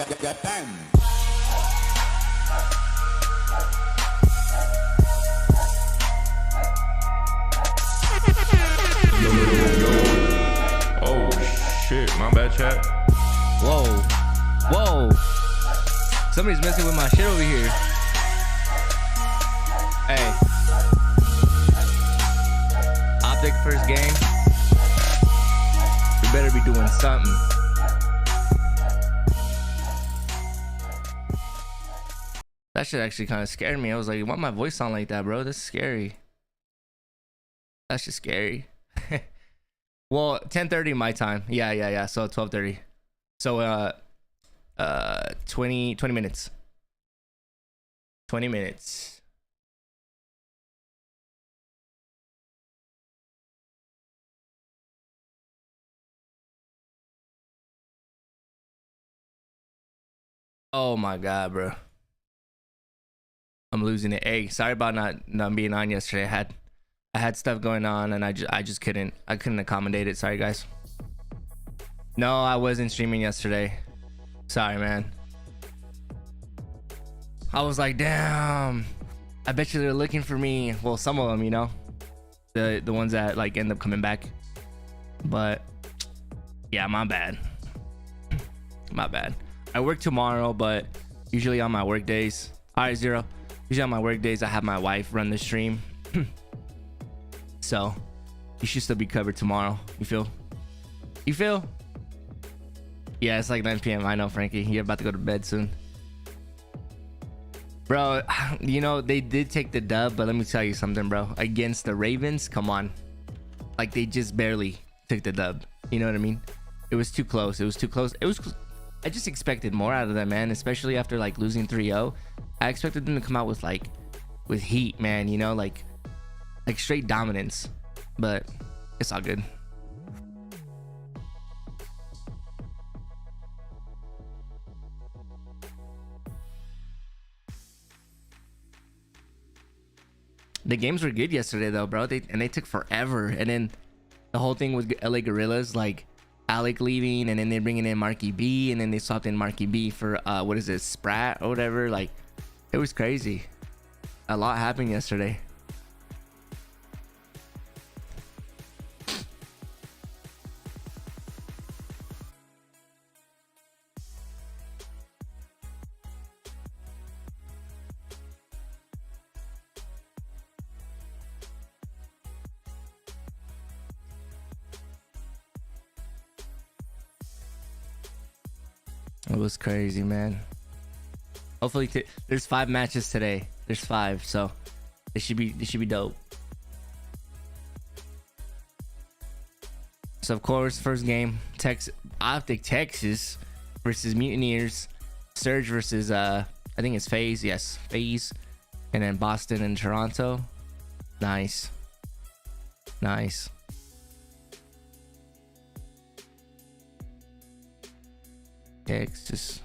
Got time. Oh shit, my bad, chat. Whoa. Whoa. Somebody's messing with my shit over here. Hey. Optic first game. We better be doing something. That shit actually kind of scared me. I was like, why my voice sound like that, bro? That's scary. That's just scary. Well, 10:30 my time. Yeah. So 12:30. So 20 minutes. 20 minutes. Oh my god, bro. I'm losing it. Hey, sorry about not being on yesterday. I had stuff going on and I just couldn't accommodate it. Sorry guys. No, I wasn't streaming yesterday. Sorry, man. I was like, damn. I bet you they're looking for me. Well, some of them, you know, the ones that like end up coming back. But yeah, my bad. My bad. I work tomorrow, but usually on my work days. All right, Zero. Usually on my work days, I have my wife run the stream. So you should still be covered tomorrow. You feel? You feel? Yeah, it's like 9 p.m. I know, Frankie. You're about to go to bed soon. Bro, you know, they did take the dub, but let me tell you something, bro. Against the Ravens, come on. Like, they just barely took the dub. You know what I mean? It was too close. It was too close. I just expected more out of them, man. Especially after, like, losing 3-0. I expected them to come out with, like, with heat, man. You know, like straight dominance. But it's all good. The games were good yesterday though, bro. They took forever. And then the whole thing with LA Gorillas, like Alec leaving, and then they're bringing in Marky B, and then they swapped in Marky B for what is it, Sprat or whatever. Like, it was crazy. A lot happened yesterday. It was crazy, man. Hopefully there's 5 matches today. There's 5, so it should be dope. So of course, first game, Optic Texas versus Mutineers, Surge versus I think it's FaZe. Yes, FaZe, and then Boston and Toronto. Nice. Texas.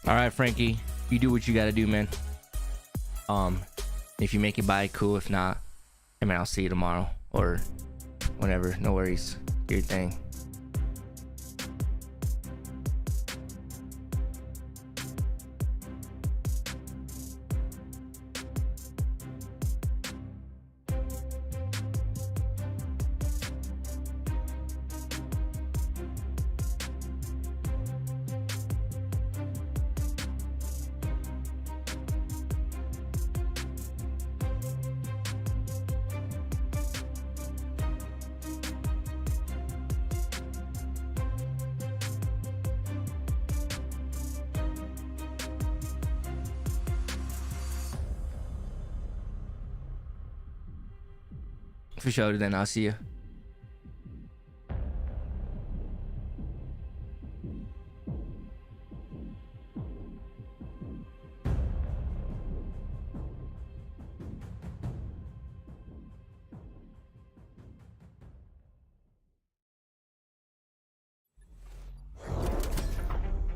All right, Frankie, you do what you gotta do, man. If you make it by, cool. If not, I mean, I'll see you tomorrow or whenever. No worries. Do your thing. For sure, then I'll see you.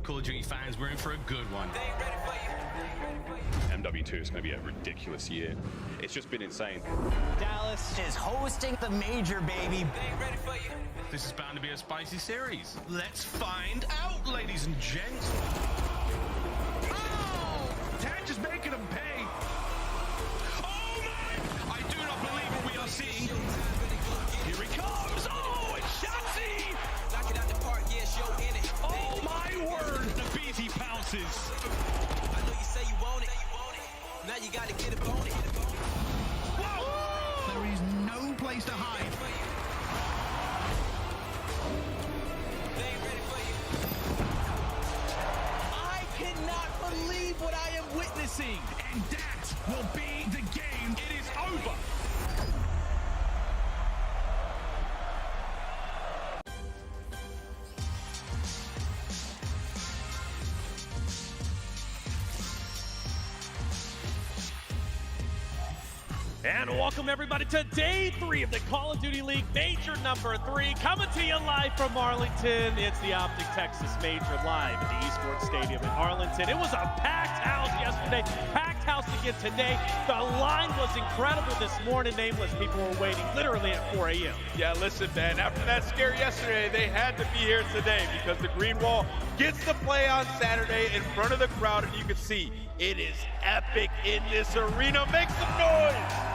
Call of Duty fans, we're in for a good one. MW2 is going to be a ridiculous year. It's just been insane. Dallas is hosting the major, baby. This is bound to be a spicy series. Let's find out, ladies and gents. Oh! Tad just making them pay. Oh my! I do not believe what we are seeing. Here he comes. Oh, it's Shatsy! Knock it out the park, yeah, show in it. Oh my word! The BT pounces. I know you say you want it. Now you gotta get it on it. Whoa! There is no place to hide. They ain't ready for you. I cannot believe what I am witnessing. And that will be the game. It is over. And welcome everybody to day 3 of the Call of Duty League Major number 3. Coming to you live from Arlington. It's the Optic Texas Major live at the Esports Stadium in Arlington. It was a packed house yesterday, packed house again today. The line was incredible this morning. Nameless, people were waiting literally at 4 a.m. Yeah, listen, man, after that scare yesterday, they had to be here today because the Green Wall gets to play on Saturday in front of the crowd, and you can see it is epic in this arena. Make some noise!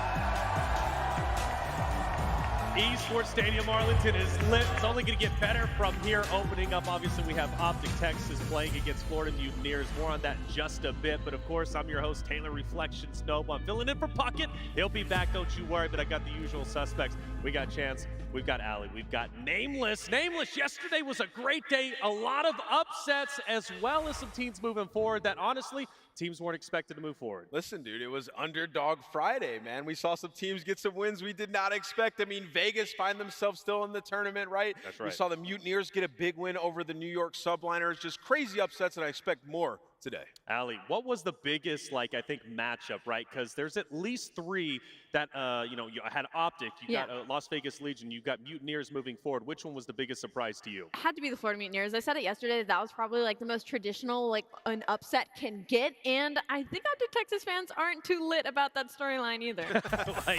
Esports Stadium Arlington is lit. It's only going to get better from here. Opening up, obviously, we have Optic Texas playing against Florida Mutineers. More on that in just a bit. But, of course, I'm your host, Taylor Reflections Noble. I'm filling in for Puckett. He'll be back, don't you worry. But I got the usual suspects. We got Chance. We've got Allie. We've got Nameless. Nameless, yesterday was a great day. A lot of upsets as well as some teams moving forward that, honestly, teams weren't expected to move forward. Listen, dude, it was Underdog Friday, man. We saw some teams get some wins we did not expect. I mean, Vegas find themselves still in the tournament, right? That's right. We saw the Mutineers get a big win over the New York Subliners. Just crazy upsets, and I expect more today. Allie, what was the biggest, I think, matchup, right? Because there's at least 3 that, you had Optic, you got Las Vegas Legion, you got Mutineers moving forward. Which one was the biggest surprise to you? It had to be the Florida Mutineers. I said it yesterday, that was probably the most traditional, an upset can get. And I think Optic Texas fans aren't too lit about that storyline either.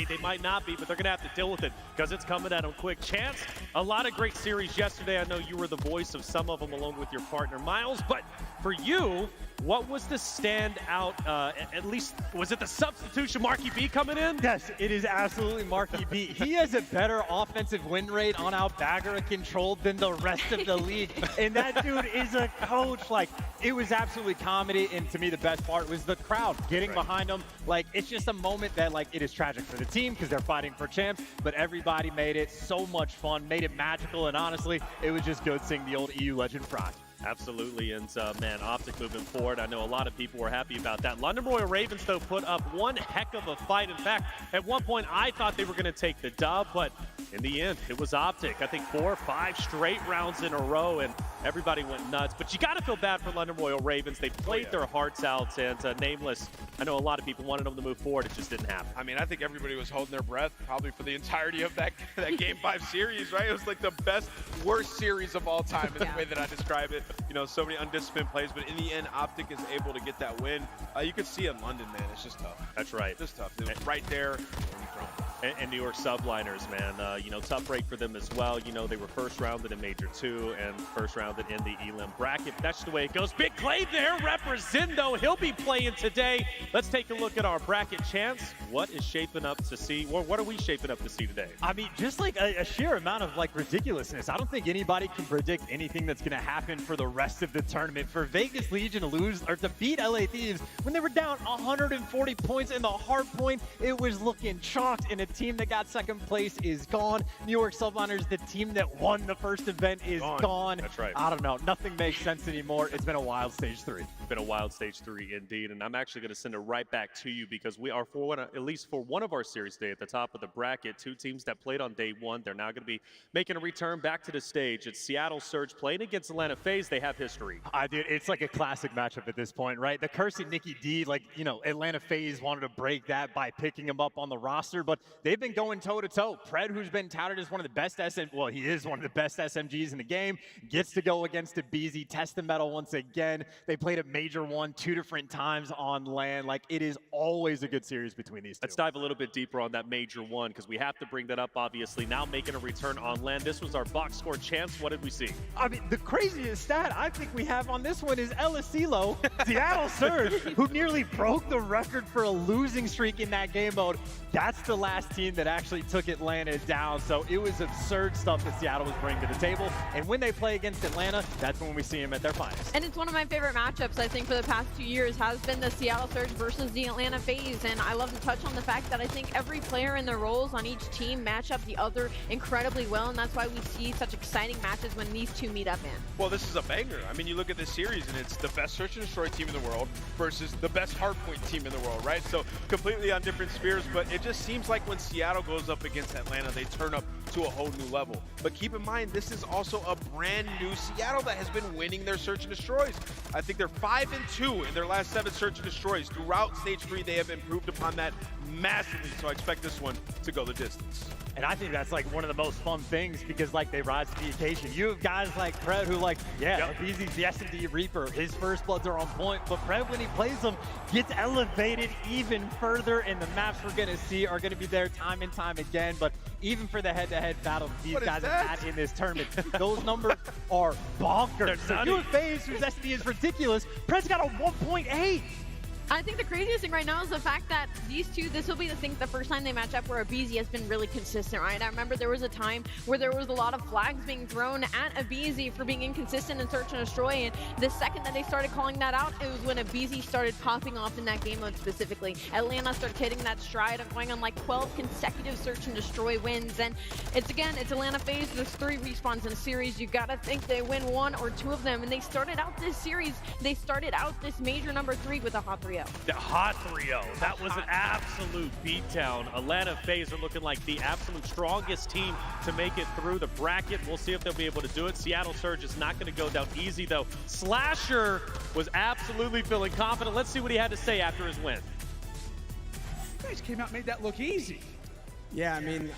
They might not be, but they're going to have to deal with it because it's coming at them quick. Chance, a lot of great series yesterday. I know you were the voice of some of them along with your partner, Miles. But for you, what was the standout, at least, was it the substitution, Marky B coming in? Yes, it is absolutely Marky B. He has a better offensive win rate on Albagara controlled than the rest of the league. And that dude is a coach. It was absolutely comedy. And to me, the best part was the crowd getting behind him. It's just a moment that, it is tragic for the team because they're fighting for champs. But everybody made it so much fun, made it magical. And honestly, it was just good seeing the old EU legend Fry. Absolutely, and man, Optic moving forward. I know a lot of people were happy about that. London Royal Ravens, though, put up one heck of a fight. In fact, at one point, I thought they were going to take the dub, but in the end, it was Optic. I think 4 or 5 straight rounds in a row, and everybody went nuts. But you got to feel bad for London Royal Ravens. They played their hearts out, and Nameless, I know a lot of people wanted them to move forward. It just didn't happen. I mean, I think everybody was holding their breath probably for the entirety of that Game 5 series, right? It was the best, worst series of all time in the way that I describe it. so many undisciplined plays, but in the end, Optic is able to get that win. You could see in London, man, it's just tough. That's right. It's just tough. It was right there. And New York subliners, man, tough break for them as well. They were first rounded in Major 2 and first rounded in the Elim bracket. That's the way it goes. Big Clay there, represento. He'll be playing today. Let's take a look at our bracket chance. What is shaping up to see, or what are we shaping up to see today? I mean, just like a sheer amount of ridiculousness. I don't think anybody can predict anything that's going to happen for the rest of the tournament. For Vegas Legion to lose or to beat LA Thieves when they were down 140 points in the hard point, it was looking chalked, and a team that got second place is gone. New York Subliners, the team that won the first event, is gone. That's right. I don't know. Nothing makes sense anymore. It's been a wild stage 3. It's been a wild stage 3 indeed, and I'm actually going to send it right back to you because we are at least for one of our series today at the top of the bracket. 2 teams that played on day 1. They're now going to be making a return back to the stage. It's Seattle Surge playing against Atlanta FaZe. They have history. Dude, it's like a classic matchup at this point, right? The cursing Nikki D, Atlanta FaZe wanted to break that by picking him up on the roster, but they've been going toe-to-toe. Pred, who's been touted as one of the best he is one of the best SMGs in the game, gets to go against a BZ, test the metal once again. They played a Major 1 2 different times on LAN. It is always a good series between these two. Let's dive a little bit deeper on that Major 1 because we have to bring that up, obviously. Now making a return on LAN. This was our box score chance. What did we see? I mean, the craziest stat I think we have on this one is Elisilo, Seattle Surge, who nearly broke the record for a losing streak in that game mode. That's the last team that actually took Atlanta down. So it was absurd stuff that Seattle was bringing to the table. And when they play against Atlanta, that's when we see them at their finest. And it's one of my favorite matchups, I think, for the past 2 years has been the Seattle Surge versus the Atlanta FaZe. And I love to touch on the fact that I think every player in their roles on each team match up the other incredibly well. And that's why we see such exciting matches when these two meet up in. Well, this is a banger. I mean, you look at this series and it's the best search and destroy team in the world versus the best hardpoint team in the world, right? So completely on different spheres, but it just seems like when Seattle goes up against Atlanta, they turn up to a whole new level. But keep in mind, this is also a brand new Seattle that has been winning their search and destroys. I think they're 5-2 in their last 7 search and destroys. Throughout stage 3, they have improved upon that massively. So I expect this one to go the distance. And I think that's one of the most fun things because they rise to the occasion. You have guys like Pred who Abizi's the S&D Reaper. His first bloods are on point, but Pred, when he plays them, gets elevated even further, and the maps we're going to see are going to be there time and time again. But even for the head-to-head battles these guys have had in this tournament, those numbers are bonkers. So you have FaZe, whose SD is ridiculous. Pred's got a 1.8. I think the craziest thing right now is the fact that these two, this will be the first time they match up where Abizi has been really consistent, right? I remember there was a time where there was a lot of flags being thrown at Abizi for being inconsistent in search and destroy, and the second that they started calling that out, it was when Abizi started popping off in that game mode specifically. Atlanta started hitting that stride of going on 12 consecutive search and destroy wins, and it's Atlanta FaZe. There's 3 respawns in a series. You gotta think they win 1 or 2 of them, and they started out this major number 3 with a hot 3-0. The hot 3-0. That was an absolute beatdown. Atlanta FaZe are looking like the absolute strongest team to make it through the bracket. We'll see if they'll be able to do it. Seattle Surge is not going to go down easy, though. Slasher was absolutely feeling confident. Let's see what he had to say after his win. You guys came out and made that look easy. Yeah, I mean,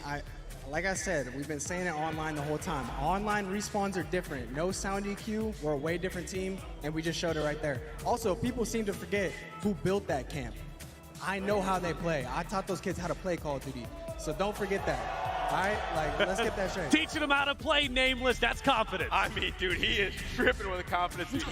like I said, we've been saying it online the whole time. Online respawns are different. No sound EQ, we're a way different team, and we just showed it right there. Also, people seem to forget who built that camp. I know how they play. I taught those kids how to play Call of Duty, so don't forget that. All right, let's get that straight. Teaching them how to play Nameless, that's confidence. I mean, dude, he is tripping with confidence.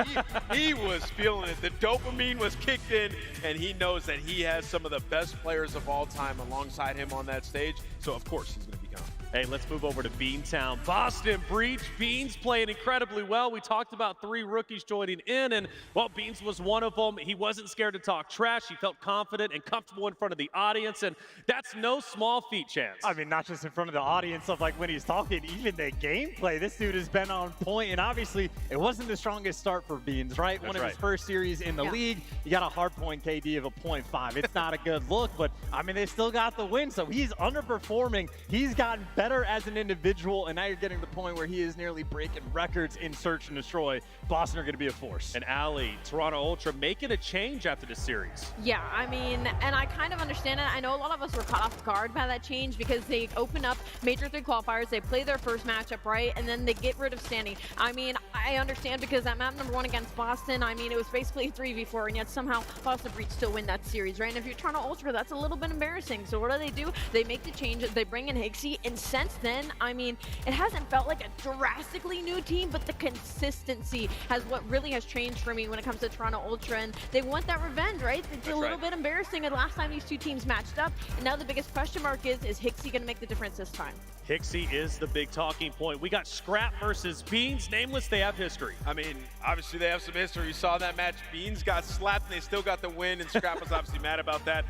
He was feeling it. The dopamine was kicked in, and he knows that he has some of the best players of all time alongside him on that stage. So, of course, he's going to be confident. Hey, let's move over to Beantown. Boston Breach. Beans playing incredibly well. We talked about 3 rookies joining in, and, well, Beans was one of them. He wasn't scared to talk trash. He felt confident and comfortable in front of the audience, and that's no small feat, Chance. I mean, not just in front of the audience of when he's talking, even the gameplay. This dude has been on point, and obviously it wasn't the strongest start for Beans, right? That's one of his first series in the league. You got a hard point KD of a 0.5. It's not a good look, but I mean, they still got the win, so he's underperforming. He's gotten better as an individual, and now you're getting to the point where he is nearly breaking records in Search and Destroy. Boston are going to be a force. And Ali, Toronto Ultra making a change after the series. Yeah, I mean, and I kind of understand it. I know a lot of us were caught off guard by that change because they open up Major 3 qualifiers, they play their first matchup, right? And then they get rid of Stanny. I mean, I understand because that map number 1 against Boston, I mean, it was basically 3v4, and yet somehow Boston Breach still win that series, right? And if you're Toronto Ultra, that's a little bit embarrassing. So what do? They make the change, they bring in Hixie, and since then, I mean, it hasn't felt like a drastically new team, but the consistency has what really has changed for me when it comes to Toronto Ultra, and they want that revenge, right? It's a little bit embarrassing the last time these two teams matched up, and now the biggest question mark is Hixie going to make the difference this time? Hixie is the big talking point. We got Scrap versus Beans. Nameless, they have history. I mean, obviously they have some history. You saw that match. Beans got slapped and they still got the win, and Scrap was obviously mad about that.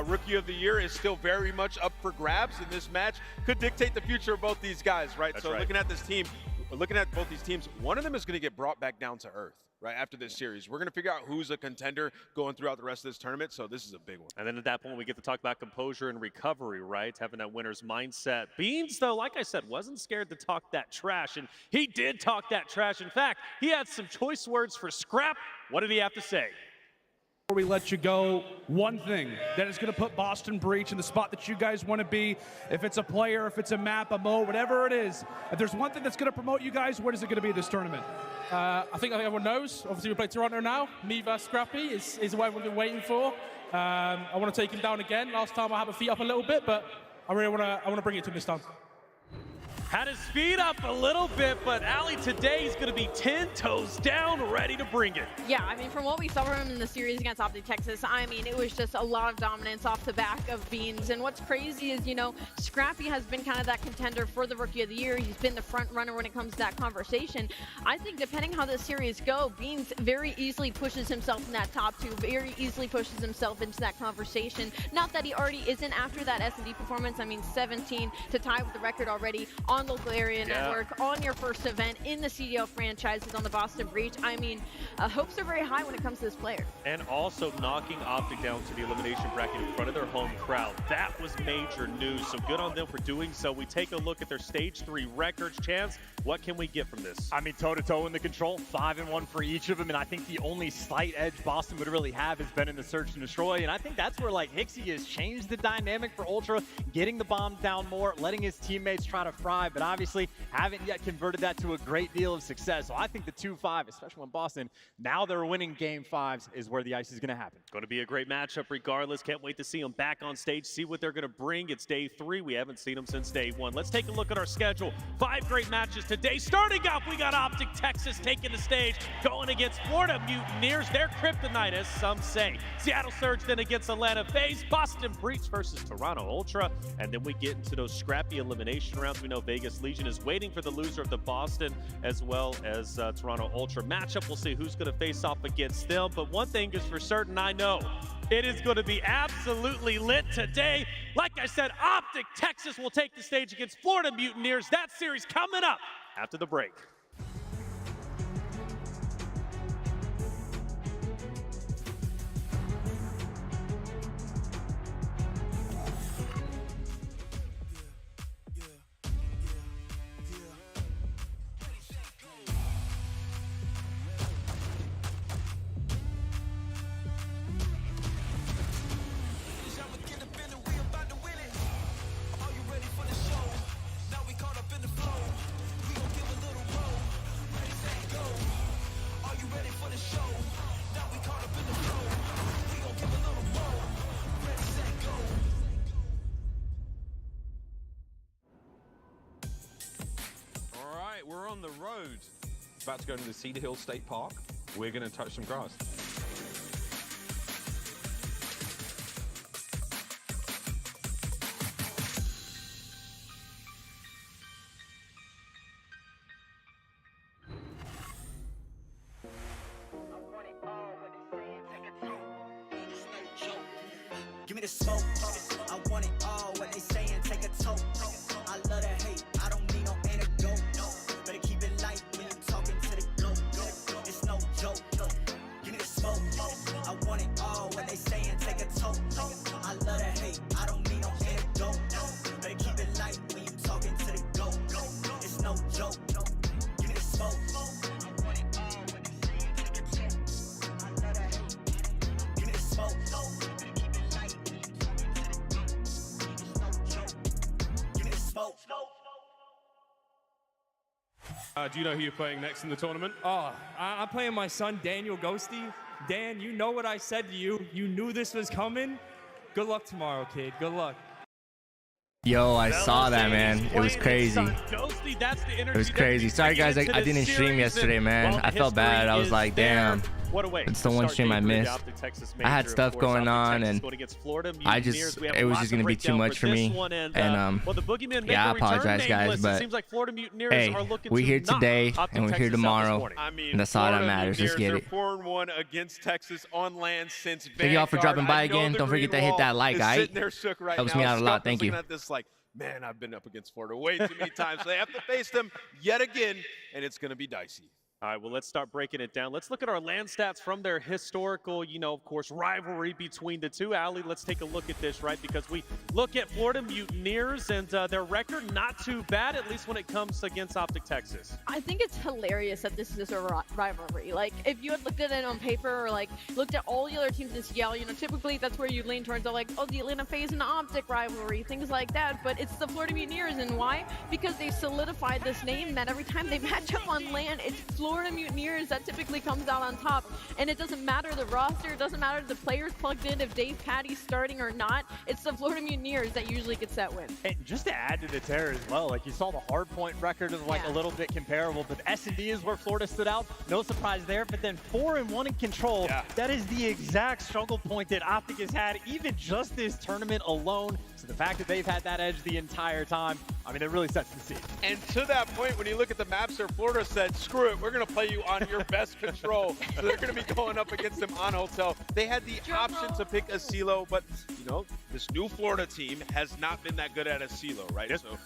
Rookie of the Year is still very much up for grabs in this match. Could dictate the future of both these guys, right? Looking at this team, looking at both these teams, one of them is going to get brought back down to earth, right, after this series. We're going to figure out who's a contender going throughout the rest of this tournament, so this is a big one. And then at that point, we get to talk about composure and recovery, right? Having that winner's mindset. Beans, though, like I said, wasn't scared to talk that trash, and he did talk that trash. In fact, he had some choice words for Scrap. What did he have to say? Before we let you go, one thing that is going to put Boston Breach in the spot that you guys want to be, if it's a player, if it's a map, a mode, whatever it is, if there's one thing that's going to promote you guys, what is it going to be this tournament? I think everyone knows. Obviously, we play Toronto now. Me versus Scrappy is what everyone's been waiting for. I want to take him down again. Last time I had my feet up a little bit, but I really want to bring it to him this time. Had his feet up a little bit, but Ali today is going to be 10 toes down, ready to bring it. Yeah, I mean, from what we saw from him in the series against Optic Texas, I mean, it was just a lot of dominance off the back of Beans. And what's crazy is, you know, Scrappy has been kind of that contender for the Rookie of the Year. He's been the front runner when it comes to that conversation. I think depending how this series go, Beans very easily pushes himself in that top 2, very easily pushes himself into that conversation. Not that he already isn't after that S&D performance. I mean, 17 to tie with the record already on local area network, on your first event in the CDL franchises on the Boston Breach. I mean, hopes are very high when it comes to this player. And also knocking Optic down to the elimination bracket in front of their home crowd. That was major news, so good on them for doing so. We take a look at their Stage 3 records. Chance, what can we get from this? I mean, toe-to-toe in the control, 5-1 for each of them, and I think the only slight edge Boston would really have has been in the Search and Destroy, and I think that's where, like, Hixie has changed the dynamic for Ultra, getting the bomb down more, letting his teammates try to fry, but obviously haven't yet converted that to a great deal of success. So I think the 2-5, especially when Boston, now they're winning Game 5s, is where the ice is going to happen. Going to be a great matchup regardless. Can't wait to see them back on stage, see what they're going to bring. It's day 3. We haven't seen them since day 1. Let's take a look at our schedule. 5 great matches today. Starting up, we got Optic Texas taking the stage, going against Florida Mutineers. Their kryptonite, as some say. Seattle Surge then against Atlanta FaZe. Boston Breach versus Toronto Ultra. And then we get into those scrappy elimination rounds. We know Vegas Legion is waiting for the loser of the Boston as well as Toronto Ultra matchup. We'll see who's going to face off against them. But one thing is for certain, I know it is going to be absolutely lit today. Like I said, Optic Texas will take the stage against Florida Mutineers. That series coming up after the break. We're on the road. About to go to the CDL State Park. We're going to touch some grass. Give me the smoke, I want it all, what they saying, take a toke. I love that hate, I don't need no antidote. Better keep it light when you talking to the globe. It's no joke. Give me the smoke, I want it all, what they saying, take a toke. I love that hate. no joke. Give me the smoke. I want it all when they say it, take a toke. I love that hate. Give me the smoke. Keep it light when you talking to the goat. It's no joke. Give me the smoke. Do you know who you're playing next in the tournament? Oh, I'm playing my son, Daniel Ghosty. Dan, you know what I said to you. You knew this was coming. Good luck tomorrow, kid. Good luck. Yo, I saw that, man. It was crazy. It was crazy. Sorry, guys. I didn't stream yesterday, man. I felt bad. I was like, damn. It's the one stream I missed. I had stuff going on, and it was just gonna be too much for me. And yeah, I apologize, guys, but hey, we're here today and we're here tomorrow, and that's all that matters. Let's get it. 4-1 against Texas on land since Thank y'all for dropping by again. Don't forget to hit that like, alright? Helps me out a lot. Thank you. Like, man, I've been up against Florida way too many times. So they have to face them yet again, and it's going to be dicey. All right, well, let's start breaking it down. Let's look at our land stats from their historical, of course, rivalry between the two. Allie, let's take a look at this, right? Because we look at Florida Mutineers and their record, not too bad, at least when it comes against Optic Texas. I think it's hilarious that this is a rivalry. Like, if you had looked at it on paper or, like, looked at all the other teams in CDL, typically that's where you lean towards, like, oh, the Atlanta FaZe and Optic rivalry, things like that. But it's the Florida Mutineers, and why? Because they solidified this name that every time they match up on land, it's Florida Mutineers that typically comes out on top. And it doesn't matter the roster, it doesn't matter the players plugged in, if Dave Patty's starting or not, it's the Florida Mutineers that usually gets that win. And just to add to the terror as well, like you saw the hard point record is like a little bit comparable, but S&D is where Florida stood out. No surprise there, but then 4-1 in control. That is the exact struggle point that Optic has had even just this tournament alone. So the fact that they've had that edge the entire time, I mean, it really sets the scene. And to that point, when you look at the maps there, Florida said, screw it, we're going to play you on your best control. So they're going to be going up against them on hotel. They had the option to pick a CeeLo, but, this new Florida team has not been that good at a CeeLo, right? So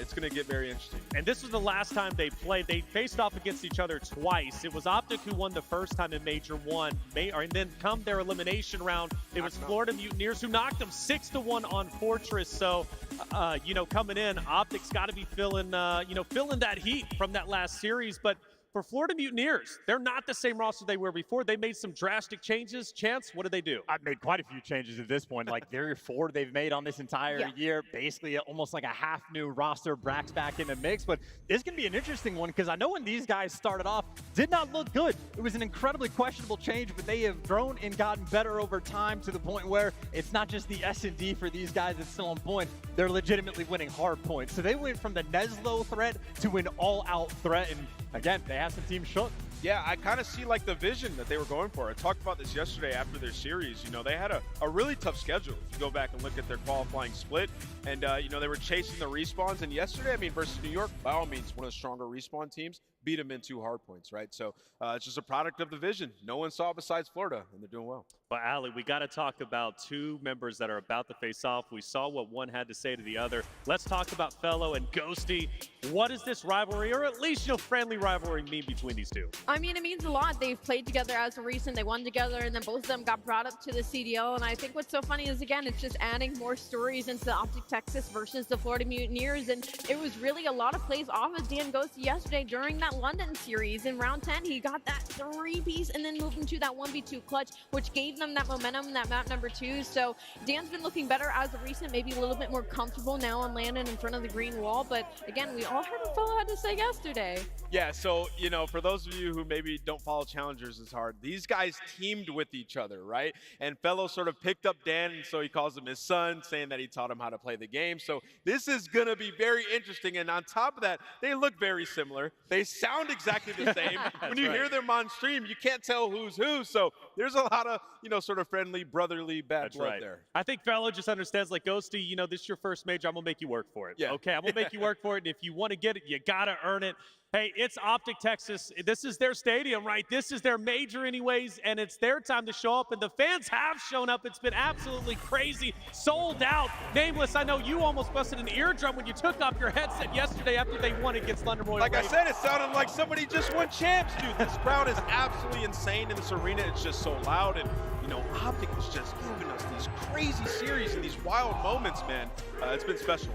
it's going to get very interesting. And this was the last time they played. They faced off against each other twice. It was Optic who won the first time in Major 1. And then come their elimination round, it was Florida Mutineers who knocked them 6-1 on Fortress. So, coming in, Optic's got to be feeling that heat from that last series. But for Florida Mutineers, they're not the same roster they were before. They made some drastic changes. Chance, what did they do? I've made quite a few changes at this point. Like, there are 4 they've made on this entire year. Basically, almost like a half new roster. Brax back in the mix. But this can be an interesting one because I know when these guys started off, did not look good. It was an incredibly questionable change, but they have grown and gotten better over time to the point where it's not just the S&D for these guys that's still on point. They're legitimately winning hard points. So they went from the Neslo threat to an all-out threat. And again, they have some teams shook. Yeah, I kind of see like the vision that they were going for. I talked about this yesterday after their series. They had a really tough schedule. If you go back and look at their qualifying split, and they were chasing the respawns. And yesterday, versus New York, by all means, one of the stronger respawn teams, beat them in 2 hard points, right? So it's just a product of the vision. No one saw it besides Florida, and they're doing well. But Allie, we got to talk about 2 members that are about to face off. We saw what one had to say to the other. Let's talk about Fellow and Ghosty. What does this rivalry, or at least friendly rivalry, mean between these two? I mean, it means a lot. They've played together as of recent. They won together, and then both of them got brought up to the CDL. And I think what's so funny is, again, it's just adding more stories into the Optic Texas versus the Florida Mutineers. And it was really a lot of plays off of Dan Ghosty yesterday during that London series. In round 10, he got that 3-piece and then moved into that 1v2 clutch, which gave them that momentum in that map number 2. So Dan's been looking better as of recent, maybe a little bit more comfortable now on landing in front of the green wall. But again, we all heard what Fellow had to say yesterday. Yeah, so, for those of you who maybe don't follow challengers as hard, these guys teamed with each other, right? And Fellow sort of picked up Dan, and so he calls him his son, saying that he taught him how to play the game. So this is going to be very interesting. And on top of that, they look very similar. They sound exactly the same. When you hear them on stream, you can't tell who's who. So there's a lot of, sort of friendly, brotherly bad blood there. I think Fellow just understands, like, Ghosty, this is your first major. I'm going to make you work for it. Yeah. Okay, I'm going to make you work for it. And if you want to get it, you got to earn it. Hey, it's Optic Texas. This is their stadium, right? This is their major anyways, and it's their time to show up, and the fans have shown up. It's been absolutely crazy. Sold out. Nameless, I know you almost busted an eardrum when you took off your headset yesterday after they won against London Royal. Like I said, it sounded like somebody just won champs, dude. This crowd is absolutely insane in this arena. It's just so loud, and, You know, Optic is just giving us these crazy series and these wild moments, man. It's been special.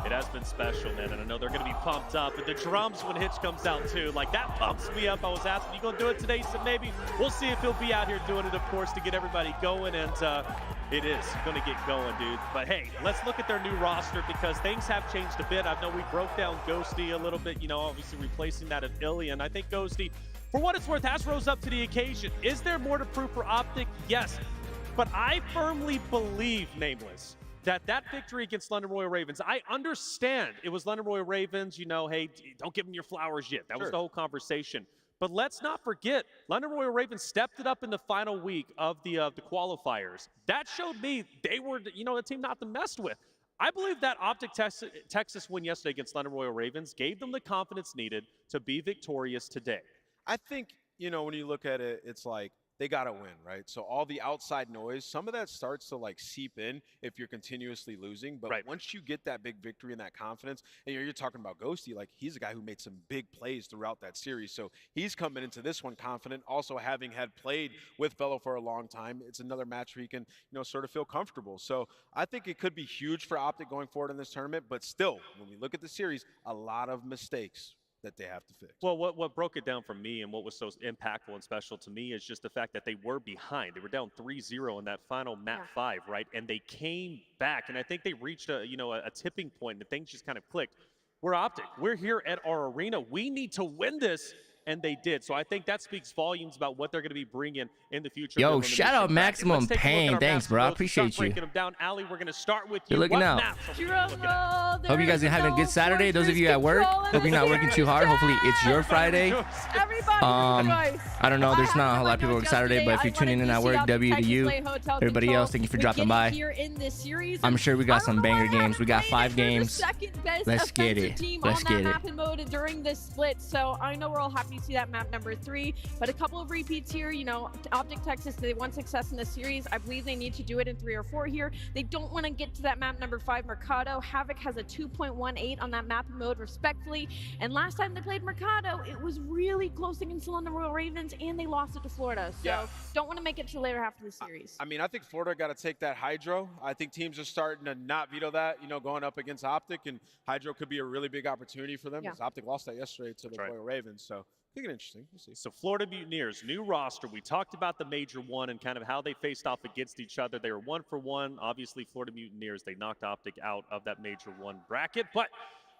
It has been special, man, and I know they're going to be pumped up. And the drums when Hitch comes out, too. Like, that pumps me up. I was asking, you going to do it today? He said maybe. We'll see if he'll be out here doing it, of course, to get everybody going. And it is going to get going, dude. But, hey, let's look at their new roster because things have changed a bit. I know we broke down Ghosty a little bit, you know, obviously replacing that at Ilian. I think Ghosty, for what it's worth, has rose up to the occasion. Is there more to prove for Optic? Yes. But I firmly believe, Nameless, that victory against London Royal Ravens, I understand it was London Royal Ravens, you know, hey, don't give them your flowers yet. That was the whole conversation. But let's not forget, London Royal Ravens stepped it up in the final week of the qualifiers. That showed me they were, you know, a team not to mess with. I believe that Optic Texas win yesterday against London Royal Ravens gave them the confidence needed to be victorious today. I think, you know, when you look at it, it's like they got to win, right? So all the outside noise, some of that starts to like seep in if you're continuously losing. But once you get that big victory and that confidence, and you're talking about Ghosty, like he's a guy who made some big plays throughout that series. So he's coming into this one confident, also having had played with Fellow for a long time. It's another match where he can, you know, sort of feel comfortable. So I think it could be huge for Optic going forward in this tournament. But still, when we look at the series, a lot of mistakes that they have to fix. Well, what broke it down for me and what was so impactful and special to me is just the fact that they were behind. They were down 3-0 in that final map 5, right? And they came back, and I think they reached a tipping point, and things just kind of clicked. We're Optic. We're here at our arena. We need to win this. And they did. So I think that speaks volumes about what they're going to be bringing in the future. Yo, shout out Maximum Pain. Thanks, bro. I appreciate you. Them down. Allie, we're going to start with you. You're looking out. Hope you guys are having a good Saturday. Those of you at work, hope you're not working too hard. Hopefully it's your Friday. I don't know. There's not a whole lot of people working Saturday, but if you're tuning in at work, W to you. Everybody else, thank you for dropping by. I'm sure we got some banger games. We got 5 games. Let's get it. Let's get it. During this split, so I know we're all happy to see that map number 3, but a couple of repeats here. You know, Optic Texas, they want success in the series. I believe they need to do it in 3 or 4 here. They don't want to get to that map number 5, Mercado. Havoc has a 2.18 on that map mode, respectfully. And last time they played Mercado, it was really close against the London Royal Ravens, and they lost it to Florida. So don't want to make it to later half of the series. I mean, I think Florida got to take that Hydro. I think teams are starting to not veto that, you know, going up against Optic, and Hydro could be a really big opportunity for them because Optic lost that yesterday to the Royal Ravens. So I think it's interesting. We'll see. So Florida Mutineers, new roster. We talked about the Major 1 and kind of how they faced off against each other. They were 1 for 1. Obviously, Florida Mutineers, they knocked Optic out of that Major 1 bracket. But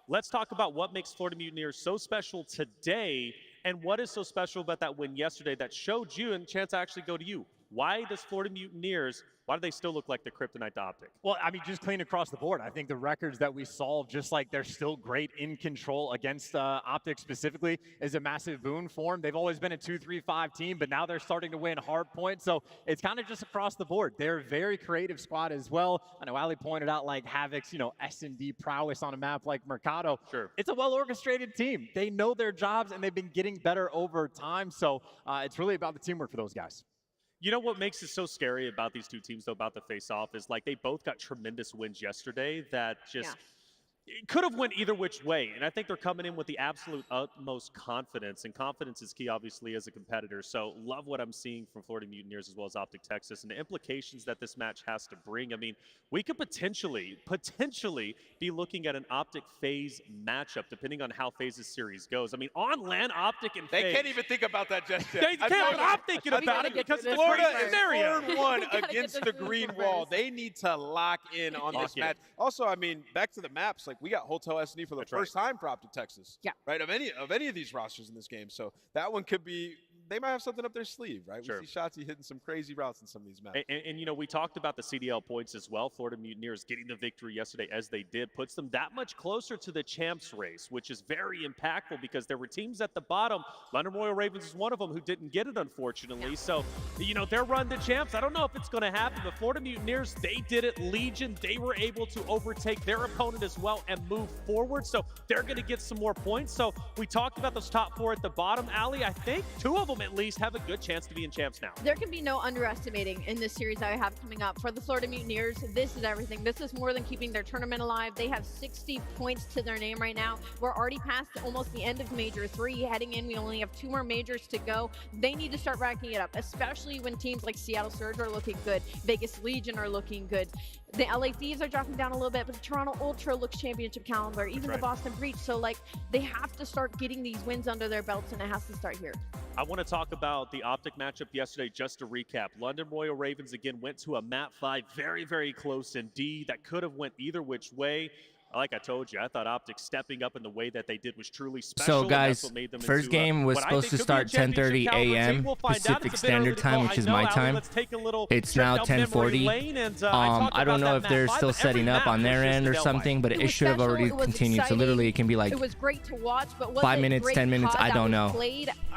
let's talk about what makes Florida Mutineers so special today and what is so special about that win yesterday that showed you, and Chance, I actually go to you. Why does Florida Mutineers, why do they still look like the kryptonite to Optic? Well, I mean, just clean across the board. I think the records that we solved, just like they're still great in control against Optic specifically, is a massive boon for them. They've always been a 2-3-5 team, but now they're starting to win hard points. So it's kind of just across the board. They're a very creative squad as well. I know Ali pointed out like Havoc's, you know, S&D prowess on a map like Mercado. Sure. It's a well-orchestrated team. They know their jobs, and they've been getting better over time. So it's really about the teamwork for those guys. You know what makes it so scary about these two teams, though, about the face-off is like they both got tremendous wins yesterday that just it could have went either which way. And I think they're coming in with the absolute utmost confidence. And confidence is key, obviously, as a competitor. So love what I'm seeing from Florida Mutineers as well as Optic Texas and the implications that this match has to bring. I mean, we could potentially be looking at an Optic FaZe matchup, depending on how FaZe's series goes. I mean, on LAN, Optic and FaZe. They can't even think about that just yet. They can't, but I'm thinking about it because Florida is 4-1 against the green wall. They need to lock in on this match. Also, I mean, back to the maps, like we got Hotel S&D for the first time for Optic Texas. Right, of any of these rosters in this game. So that one could be, they might have something up their sleeve, right? We see Shotzi hitting some crazy routes in some of these maps. And you know, we talked about the CDL points as well. Florida Mutineers getting the victory yesterday as they did puts them that much closer to the champs race, which is very impactful because there were teams at the bottom. London Royal Ravens is one of them who didn't get it, unfortunately. So, you know, they're run to champs. I don't know if it's going to happen, but Florida Mutineers, they did it. Legion, they were able to overtake their opponent as well and move forward. So they're going to get some more points. So we talked about those top 4 at the bottom. Ali, I think 2 of them home, at least have a good chance to be in champs now. There can be no underestimating in this series that I have coming up. For the Florida Mutineers, this is everything. This is more than keeping their tournament alive. They have 60 points to their name right now. We're already past almost the end of Major 3. Heading in, we only have 2 more majors to go. They need to start racking it up, especially when teams like Seattle Surge are looking good, Vegas Legion are looking good. The LA Thieves are dropping down a little bit, but the Toronto Ultra looks championship caliber, even the Boston Breach. So, like, they have to start getting these wins under their belts, and it has to start here. I want to talk about the Optic matchup yesterday, just to recap. London Royal Ravens, again, went to a map 5, very, very close indeed. That could have went either which way. Like I told you, I thought Optic stepping up in the way that they did was truly special. So, guys, first game was supposed to start 10:30 a.m. Pacific Standard Time, which is my time. It's now 10:40. I don't know if they're still setting up on their end or something, but it should have already continued. So literally, it can be like it was great to watch, but 5 minutes, 10 minutes. I don't know.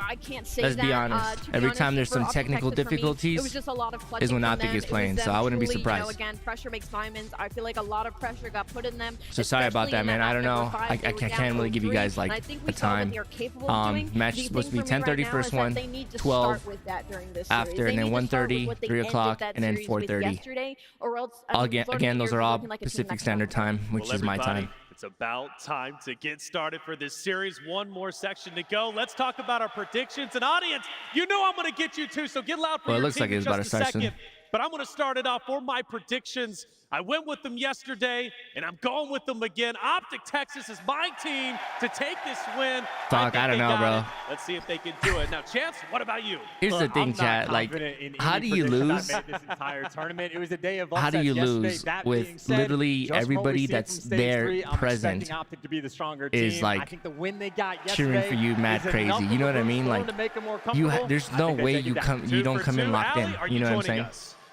I can't say Let's that. be honest. Every time there's some technical difficulties, it was just a lot of is when Optic is playing. So I wouldn't be surprised. Again, pressure makes diamonds. I feel like a lot of pressure got put in them. So sorry about that, man. I don't know. I can't really give you guys like a time. Match is supposed to be 10:30 first one, 12 after, and then 1:30, 3 o'clock, and then 4:30. Again, those are all Pacific Standard Time, which is my time. It's about time to get started for this series. One more section to go. Let's talk about our predictions. And audience, you know I'm going to get you too, so get loud for Well, it your looks team like it's in about just to a start soon. second. But I'm going to start it off for my predictions. I went with them yesterday, and I'm going with them again. Optic Texas is my team to take this win. Fuck, I don't know, bro. Let's see if they can do it. Now, Chance, what about you? Here's the thing, chat. Like, how do you lose? This entire tournament. It was a day of How do you lose with literally everybody that's there present Optic to be the stronger is team. like I think the win they got cheering for you mad crazy. You know what I mean? Like, there's no way you don't come in locked in. You know what I'm saying?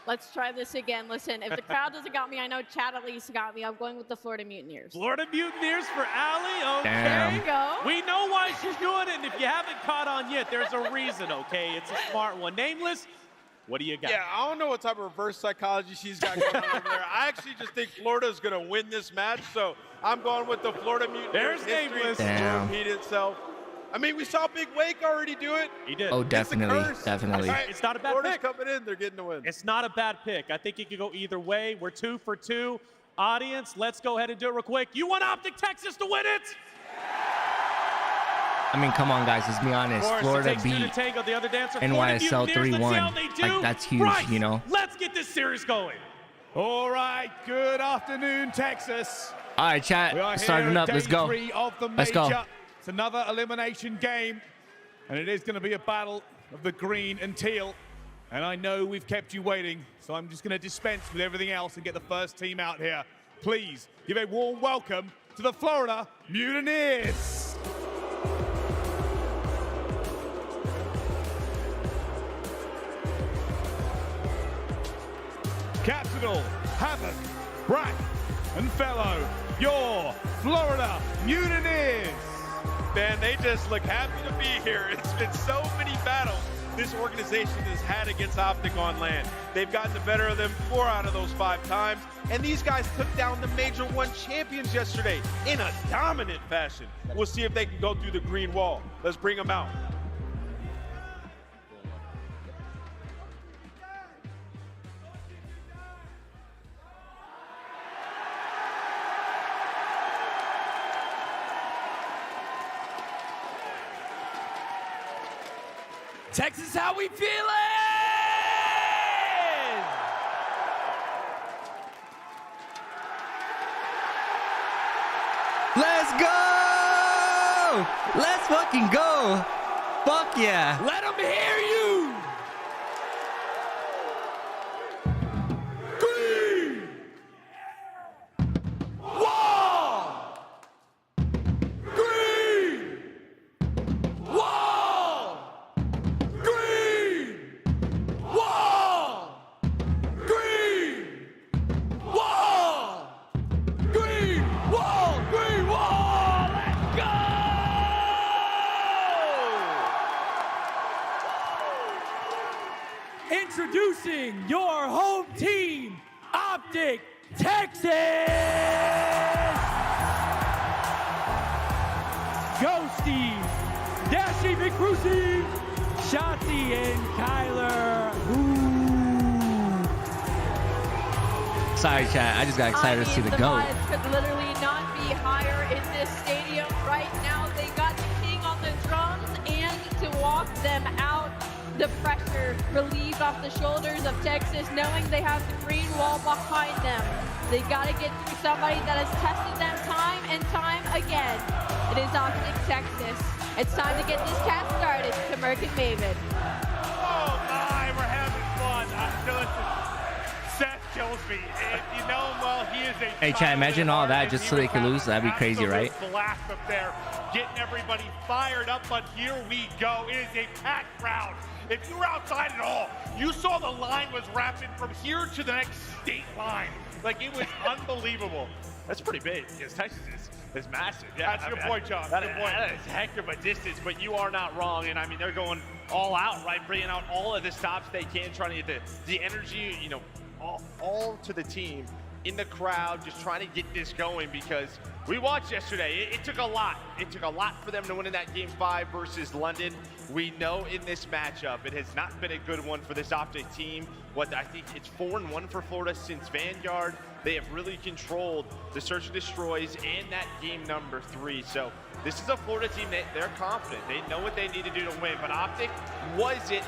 Let's try this again. Listen, if the crowd doesn't got me, I know Chad at least got me. I'm going with the Florida Mutineers. Florida Mutineers for Allie. Okay. Damn. There you go. We know why she's doing it, and if you haven't caught on yet, there's a reason, okay? It's a smart one. Nameless, what do you got? Yeah, I don't know what type of reverse psychology she's got going on over there. I actually just think Florida's going to win this match, so I'm going with the Florida Mutineers. There's Nameless. Damn. Repeat itself. I mean, we saw Big Wake already do it. He did. Oh, definitely, definitely. Right, it's not a bad Florida's pick. coming in. They're getting the win. It's not a bad pick. I think it could go either way. We're 2 for 2. Audience, let's go ahead and do it real quick. You want Optic Texas to win it? I mean, come on, guys. Let's be honest. Florida beat NYSL 3-1. Like, that's huge, you know? Let's get this series going. All right, good afternoon, Texas. All right, chat. We are Starting here up. at Let's day go. 3 of the Let's go. major. It's another elimination game, and it is going to be a battle of the green and teal. And I know we've kept you waiting, so I'm just going to dispense with everything else and get the first team out here. Please give a warm welcome to the Florida Mutineers. Capital, Havoc, Brack, and Fellow, your Florida Mutineers. Man, they just look happy to be here. It's been so many battles this organization has had against Optic on land. They've gotten the better of them 4 out of those 5 times, and these guys took down the Major 1 champions yesterday in a dominant fashion. We'll see if they can go through the green wall. Let's bring them out. Texas, how we feeling? Let's go! Let's fucking go! Fuck yeah! Let them hear you! Green! Wall! Green! Wall! Green! Wall! Green! Wall! Green! Wall! Green wall! Let's go! Introducing your home team, Optic Texas! Ghosty, Dashi McCrucy, Shotzi and Kyler. Sorry, chat. I just got excited to see the GOAT. vibes could literally not be higher in this stadium right now. They got the king on the drums, and to walk them out, the pressure relieved off the shoulders of Texas, knowing they have the green wall behind them. They got to get through somebody that has tested them time and time again. It is Optic Texas. It's time to get this cast started to Merc and Maven. Oh my, we're having fun. Seth kills me. And you know him well, he is a Hey, chat, imagine all that just so they could lose. That'd be crazy, right? Blast up there, getting everybody fired up, but here we go. It is a packed crowd. If you were outside at all, you saw the line was rapid from here to the next state line. Like, it was unbelievable. That's pretty big because Texas is massive. Yeah, That's a good point, John. That Good point. is a heck of a distance, but you are not wrong. And I mean, they're going all out, right? Bringing out all of the stops they can, trying to get the energy, you know, all to the team in the crowd, just trying to get this going, because we watched yesterday. It took a lot. It took a lot for them to win in that Game 5 versus London. We know in this matchup, it has not been a good one for this Optic team. I think it's 4-1 for Florida since Vanguard. They have really controlled the search and destroys and that game number 3. So this is a Florida team that they're confident. They know what they need to do to win. But Optic, was it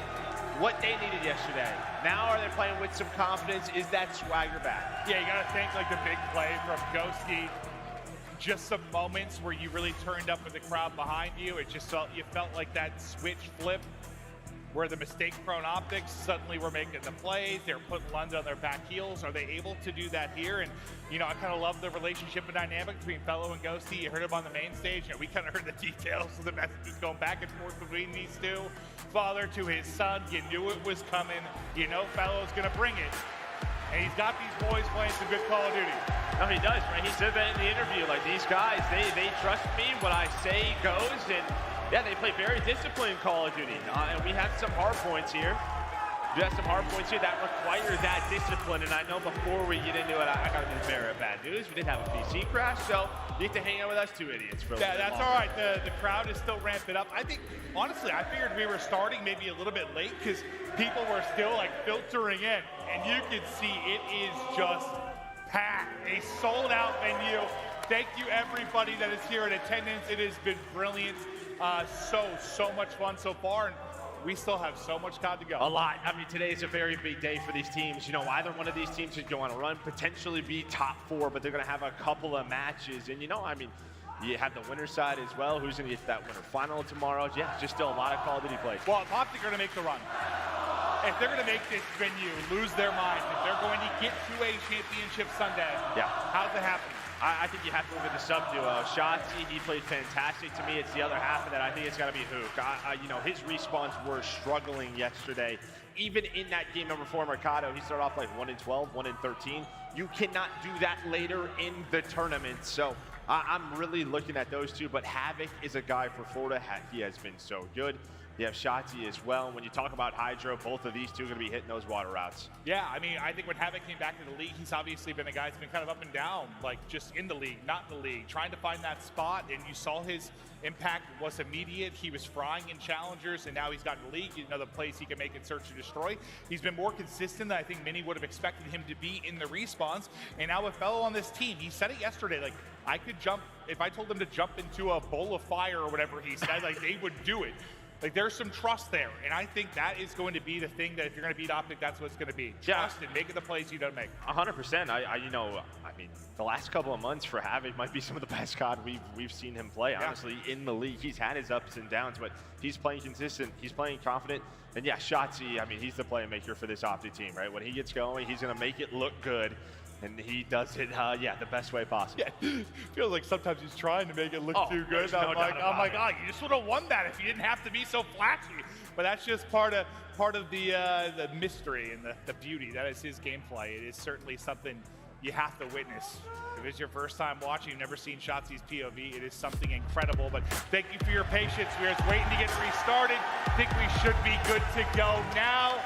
what they needed yesterday? Now are they playing with some confidence? Is that swagger back? Yeah, you got to think like the big play from Ghosty. Just some moments where you really turned up with the crowd behind you. It just felt like that switch flip where the mistake-prone Optics suddenly were making the plays. They were putting London on their back heels. Are they able to do that here? And, you know, I kind of love the relationship and dynamic between Fellow and Ghosty. You heard him on the main stage, and we kind of heard the details of the messages going back and forth between these two. Father to his son, you knew it was coming. You know Fellow's going to bring it. And he's got these boys playing some good Call of Duty. No, he does, right? He said that in the interview. Like, these guys, they trust me. What I say goes. And yeah, they play very disciplined Call of Duty. And we have some hard points here. We have some hard points here that require that discipline. And I know before we get into it, I got to be bearer of bad news. We did have a PC crash, so you get to hang out with us two idiots for a little bit That's longer. all right. The crowd is still ramping up. I think, honestly, I figured we were starting maybe a little bit late because people were still like filtering in. And you can see it is just packed. A sold-out venue. Thank you, everybody that is here in attendance. It has been brilliant. So much fun so far. And we still have so much time to go. A lot. I mean, today is a very big day for these teams. You know, either one of these teams could go on a run, potentially be top 4, but they're going to have a couple of matches. And, you know, I mean, you have the winner side as well. Who's going to get that winner final tomorrow? Yeah, just still a lot of Call of Duty plays. Well, if Optic are going to make the run, if they're going to make this venue lose their mind, if they're going to get to a championship Sunday, how's it happen? I think you have to look at the sub-duo. Shotzi, he played fantastic to me. It's the other half of that. I think it's got to be Hook. You know, his respawns were struggling yesterday. Even in that game number 4, Mercado, he started off like 1-12, 1-13. You cannot do that later in the tournament. So I'm really looking at those two. But Havoc is a guy for Florida. He has been so good. You have Shotzi as well. And when you talk about Hydro, both of these two are going to be hitting those water routes. Yeah, I mean, I think when Havoc came back to the league, he's obviously been a guy that's been kind of up and down, like just in the league, not in the league, trying to find that spot. And you saw his impact was immediate. He was frying in challengers, and now he's got in the league, another place he can make it search and destroy. He's been more consistent than I think many would have expected him to be in the respawns. And now with Fellow on this team, he said it yesterday, like, I could jump, if I told them to jump into a bowl of fire or whatever he said, like, they would do it. Like, there's some trust there, and I think that is going to be the thing that if you're going to beat Optic, that's what it's going to be. Trust and making the plays you don't make. 100%. You know, I mean, the last couple of months for Havoc might be some of the best COD we've seen him play, honestly, in the league. He's had his ups and downs, but he's playing consistent. He's playing confident. And yeah, Shotzi, I mean, he's the playmaker for this Optic team, right? When he gets going, he's going to make it look good. And he does it, the best way possible. Yeah, feels like sometimes he's trying to make it look too good. I'm like, oh, you just would have won that if you didn't have to be so flashy. But that's just part of the mystery and the beauty. That is his gameplay. It is certainly something you have to witness. If it's your first time watching, you've never seen Shotzi's POV, it is something incredible. But thank you for your patience. We're just waiting to get restarted. I think we should be good to go now.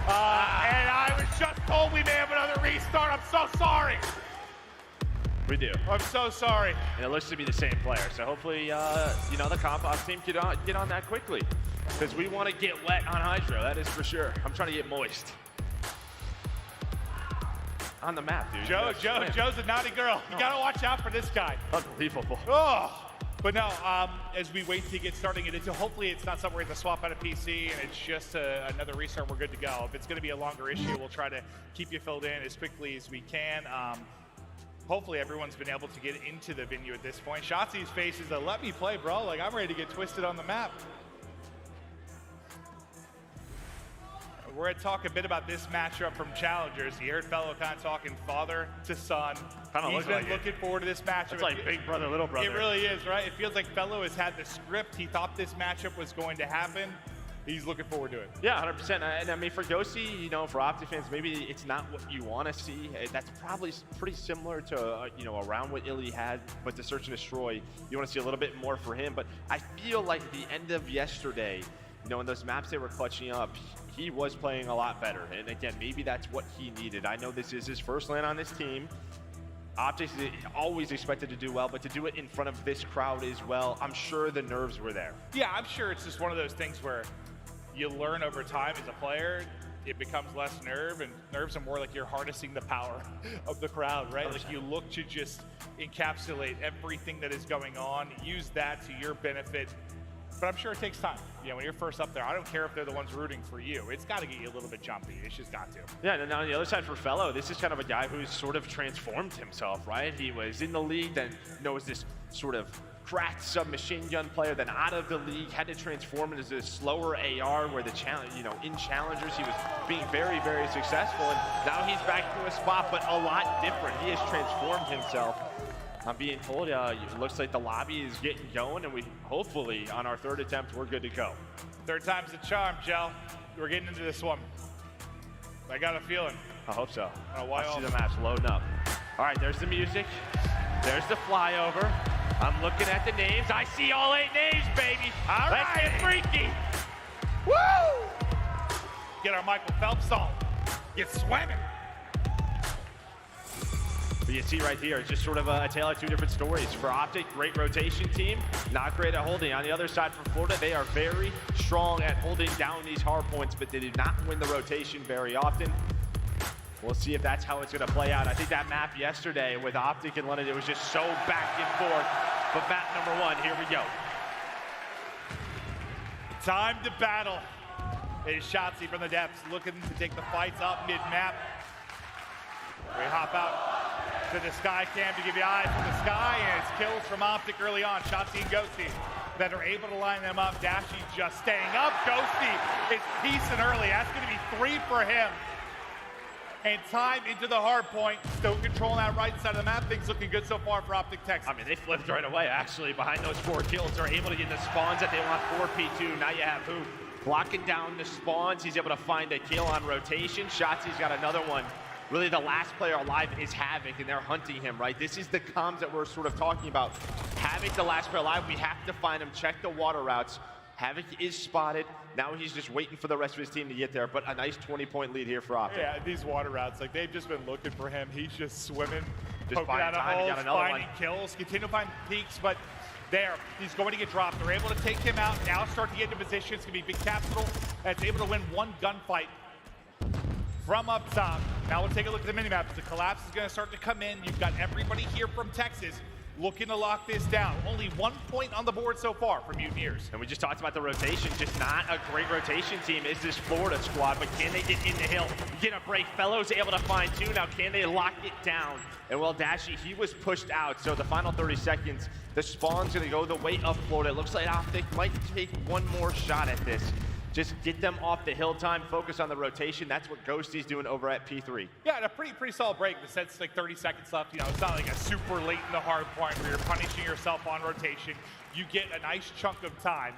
And I was just told we may have another restart. I'm so sorry. We do. I'm so sorry. And it looks to be the same player. So hopefully, you know, the comp ops team get on that quickly. Because we want to get wet on Hydro, that is for sure. I'm trying to get moist. On the map, dude. Joe's a naughty girl. You gotta watch out for this guy. Unbelievable. Oh. But no, as we wait to get starting, hopefully it's not something where we have to swap out a PC and it's just another restart, we're good to go. If it's gonna be a longer issue, we'll try to keep you filled in as quickly as we can. Hopefully everyone's been able to get into the venue at this point. Shotzi's face is a let me play, bro. Like, I'm ready to get twisted on the map. We're gonna talk a bit about this matchup from Challengers. You heard Fellow kind of talking father to son. He's been looking forward to this matchup. It's like big brother, little brother. It really is, right? It feels like Fellow has had the script. He thought this matchup was going to happen. He's looking forward to it. Yeah, 100%. And I mean, for Ghosty, you know, for Optic fans, maybe it's not what you want to see. That's probably pretty similar to, you know, around what Illy had, but to Search and Destroy, you want to see a little bit more for him. But I feel like at the end of yesterday, you know, in those maps they were clutching up, he was playing a lot better. And again, maybe that's what he needed. I know this is his first LAN on this team. Optic is always expected to do well, but to do it in front of this crowd as well, I'm sure the nerves were there. Yeah, I'm sure it's just one of those things where you learn over time as a player, it becomes less nerve, and nerves are more like you're harnessing the power of the crowd, right? Like you look to just encapsulate everything that is going on, use that to your benefit. But I'm sure it takes time. You know, when you're first up there, I don't care if they're the ones rooting for you. It's got to get you a little bit jumpy. It's just got to. Yeah, and then on the other side for Fellow, this is kind of a guy who's sort of transformed himself, right? He was in the league, then, you know, was this sort of cracked submachine gun player, then out of the league, had to transform into this slower AR where the challenge, you know, in Challengers, he was being very, very successful. And now he's back to a spot, but a lot different. He has transformed himself. I'm being told it looks like the lobby is getting going, and we hopefully on our third attempt we're good to go. Third time's the charm, Gel. We're getting into this one. I got a feeling. I hope so. I see the maps loading up. All right, there's the music. There's the flyover. I'm looking at the names. I see all 8 names, baby. All Let's right. get freaky. Woo! Get our Michael Phelps on. Get swimming. But you see right here, it's just sort of a tale of two different stories. For Optic, great rotation team, not great at holding. On the other side for Florida, they are very strong at holding down these hard points, but they do not win the rotation very often. We'll see if that's how it's going to play out. I think that map yesterday with Optic and London, it was just so back and forth. But map number 1, here we go. Time to battle. It is Shotzi from the depths, looking to take the fights up mid-map. We hop out to the sky cam to give you eyes from the sky, and it's kills from Optic early on. Shotzi and Ghosty that are able to line them up. Dashy just staying up. Ghosty is piecing early. That's going to be 3 for him. And time into the hard point. Still controlling that right side of the map. Things looking good so far for Optic Texas. I mean, they flipped right away, actually, behind those 4 kills. They're able to get the spawns that they want for P2. Now you have who? Blocking down the spawns. He's able to find a kill on rotation. Shotzi's got another one. Really, the last player alive is Havoc, and they're hunting him, right? This is the comms that we're sort of talking about. Havoc, the last player alive, we have to find him, check the water routes. Havoc is spotted. Now he's just waiting for the rest of his team to get there, but a nice 20-point lead here for Optic. Yeah, these water routes, like they've just been looking for him. He's just swimming, just poking out of holes, got another finding kills, continue to find peaks, but there, he's going to get dropped. They're able to take him out, now start to get into position. It's going to be Big Capital that's able to win 1 gunfight from up top. Now we'll take a look at the minimap. The collapse is going to start to come in. You've got everybody here from Texas looking to lock this down. Only 1 point on the board so far for Mutineers. And we just talked about the rotation. Just not a great rotation team is this Florida squad, but can they get in the hill, get a break? Fellows able to find 2. Now can they lock it down? And well, Dashy, he was pushed out. So the final 30 seconds, the spawn's going to go the way of Florida. It looks like Optic might take 1 more shot at this. Just get them off the hill time, focus on the rotation. That's what Ghosty's doing over at P3. Yeah, and a pretty solid break. The set's like 30 seconds left. You know, it's not like a super late in the hard point where you're punishing yourself on rotation. You get a nice chunk of time.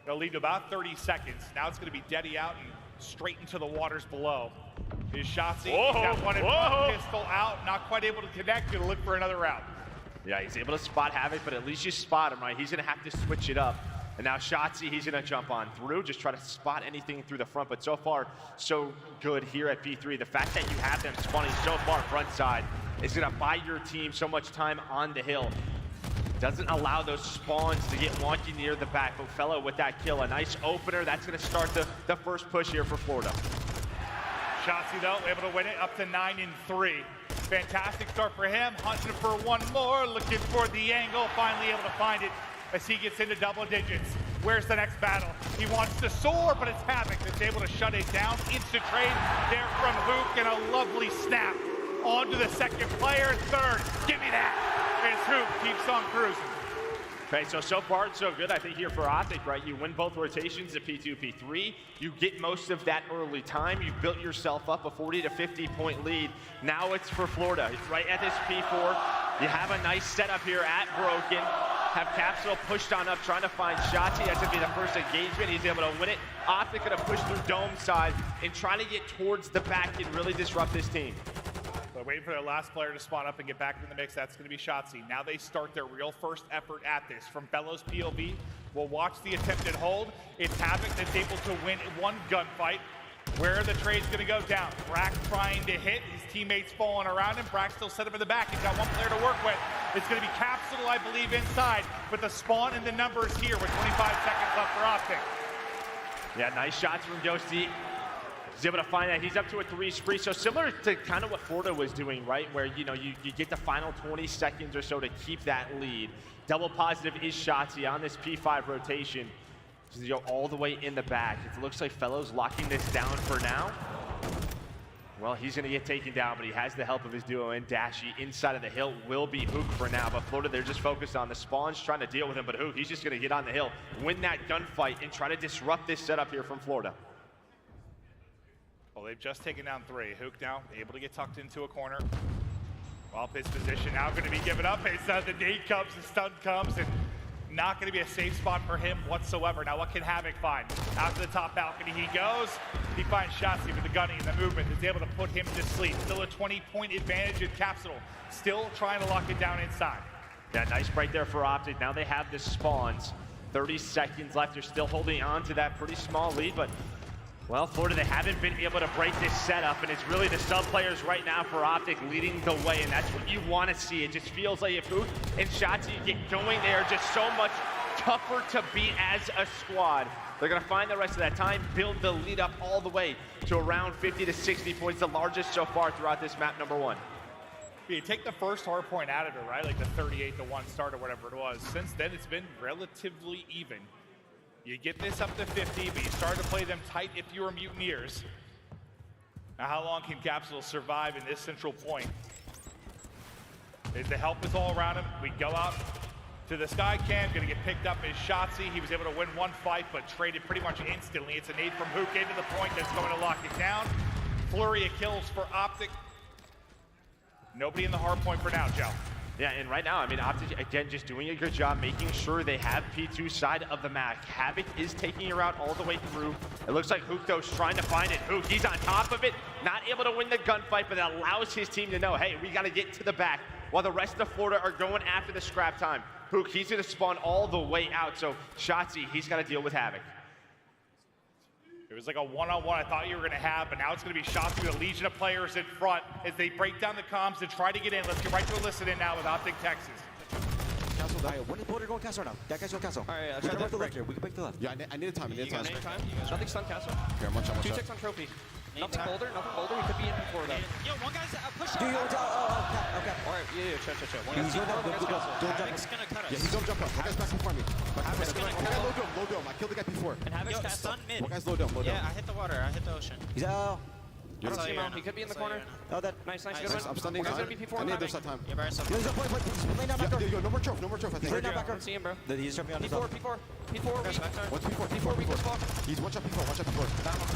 They'll leave to about 30 seconds. Now it's going to be Deddy out and straight into the waters below. His Shotzi, he's got one in front, pistol out, not quite able to connect. Gonna look for another round. Yeah, he's able to spot Havoc, but at least you spot him, right? He's going to have to switch it up. And now Shotzi, he's going to jump on through, just try to spot anything through the front. But so far, so good here at P3. The fact that you have them spawning so far front side is gonna buy your team so much time on the hill. Doesn't allow those spawns to get wonky near the back, but Fellow with that kill, a nice opener. That's gonna start the first push here for Florida. Shotzzy though, able to win it up to 9-3. Fantastic start for him, hunting for one more, looking for the angle, finally able to find it as he gets into double digits. Where's the next battle? He wants to soar, but it's Havoc that's able to shut it down. Instant trade there from Hook, and a lovely snap onto the second player. Third, give me that, as Hook keeps on cruising. Okay, so far so good, I think, here for Optic, right? You win both rotations at P2, P3. You get most of that early time. You built yourself up a 40 to 50 point lead. Now it's for Florida, right at this P4. You have a nice setup here at Broken. Have Capsule pushed on up, trying to find Shotzzy. That's gonna be the first engagement. He's able to win it. Optic gonna push through Dome side and try to get towards the back and really disrupt this team. They're waiting for their last player to spawn up and get back into the mix. That's going to be Shotzzy. Now they start their real first effort at this. From Bellows POV, we'll watch the attempted hold. It's Havoc that's able to win one gunfight. Where the trade's going to go down. Brack trying to hit. His teammates falling around him. Brack still set him in the back. He's got one player to work with. It's going to be Capsule, I believe, inside. But the spawn and the numbers here with 25 seconds left for Optic. Yeah, nice shots from Ghosty. He's able to find that. He's up to a 3 spree. So similar to kind of what Florida was doing, right? Where, you know, you get the final 20 seconds or so to keep that lead. Double positive is Shotzzy on this P5 rotation. So you go all the way in the back. It looks like Fellow's locking this down for now. Well, he's going to get taken down, but he has the help of his duo and Dashy. Inside of the hill will be Hook for now, but Florida, they're just focused on the spawns, trying to deal with him, but Hook, he's just going to get on the hill, win that gunfight, and try to disrupt this setup here from Florida. Well, they've just taken down 3. Hook now able to get tucked into a corner. Well, his position now going to be given up. It's the nade comes, the stun comes, and not going to be a safe spot for him whatsoever. Now, what can Havoc find? Out to the top balcony he goes. He finds Shotzzy with the gunning and the movement. Is able to put him to sleep. Still a 20-point advantage in Capsule. Still trying to lock it down inside. Yeah, nice break there for Optic. Now they have the spawns. 30 seconds left. They're still holding on to that pretty small lead, but well, Florida, they haven't been able to break this setup, and it's really the sub players right now for Optic leading the way, and that's what you want to see. It just feels like if Hook and Shotzzy get going, they are just so much tougher to beat as a squad. They're going to find the rest of that time, build the lead up all the way to around 50 to 60 points, the largest so far throughout this map, number 1. You take the first hard point out of it, right? Like the 38-1 start or whatever it was. Since then, it's been relatively even. You get this up to 50, but you start to play them tight if you were Mutineers. Now, how long can Capsule survive in this central point? The help is all around him. We go out to the sky cam, gonna get picked up as Shotzzy. He was able to win one fight, but traded pretty much instantly. It's a nade from Hook into the point that's going to lock it down. Flurry of kills for Optic. Nobody in the hard point for now, Joe. Yeah, and right now, I mean, Optic, again, just doing a good job making sure they have P2 side of the map. Havoc is taking her out all the way through. It looks like Hook, though, is trying to find it. Hook, he's on top of it, not able to win the gunfight, but that allows his team to know, hey, we got to get to the back while the rest of Florida are going after the scrap time. Hook, he's going to spawn all the way out, so Shotzzy, he's got to deal with Havoc. It was like a one-on-one I thought you were going to have, but now it's going to be Shotzzy with a legion of players in front as they break down the comms and try to get in. Let's get right to a listen in now with Optic Texas. Castle, when is Border going Castle right now? That guy's going Castle. All right, we can break the left here. We can break the left. Yeah, I need a time. You guys need time? Nothing stun Castle. Here, watch out. 2 ticks on trophy. Nothing boulder. He could be in before though. Yo, one guy's pushing. Okay. All right, yeah, chill. He's going up. Don't jump up. Yeah, he's don't jump up. One guy's back before me. One guy low dome. I killed the guy before. And Havoc's stun mid. One guy's low dome. Yeah, I hit the water. I hit the ocean. He's out. I don't see him out. He could be in the corner. Oh, that. Nice, good one. I'm stunning. One guy's gonna be P4 I on need Havoc. this time. Yeah, very Yo, lay down back door. Yo, no more troph, I think. Lay down back I door. don't see him, bro. He's jumping on his P4 own. weak. What's P4? P4 weak as fuck. He's one shot P4. P4 front.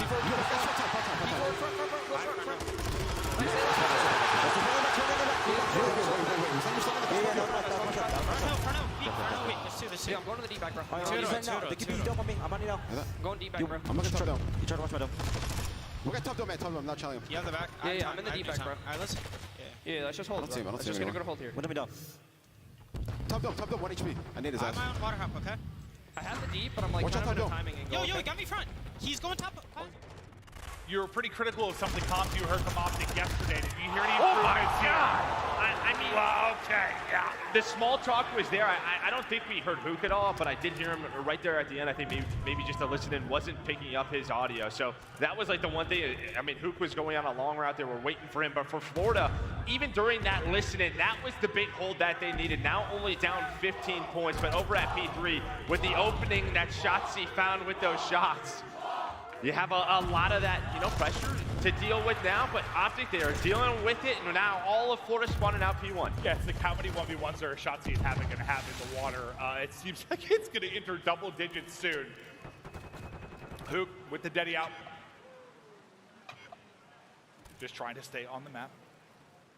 Wait, there's two. Yeah, I'm going to the deep back, bro. They keep you dump on me. I'm on it now. I'm going deep back, bro. I'm looking top down. You try to watch my dome. We got top dome, man. Top dome. I'm not challenging him. You have the back? Yeah, I'm in the deep back, bro. Alright, listen. Yeah, let's just hold. I don't see him. Let's just gonna go to hold here. What do we do? Top dome, 1 HP. I need his ass. I'm on water hop, okay? I have the deep, but I'm like Watch kind out, of in a top timing angle. Yo, he got me front. He's going top. you were pretty critical of some of the comps you heard from Optic yesterday. Did you hear any Oh my improvements here? God! I mean, Well, okay, yeah. the small talk was there. I don't think we heard Hook at all, but I did hear him right there at the end. I think maybe just a listen-in wasn't picking up his audio. So that was like the one thing. I mean, Hook was going on a long route there. We're waiting for him. But for Florida, even during that listen-in, that was the big hold that they needed. Now only down 15 points, but over at P3, with the opening that Shotzi found with those shots, you have a lot of that, pressure to deal with now, but Optic, they are dealing with it, and now all of Florida spawning out P1. Yeah, it's like how many 1v1s are Shotzi and Havoc going to have in the water? It seems like it's going to enter double digits soon. Hook with the Deddy out. Just trying to stay on the map.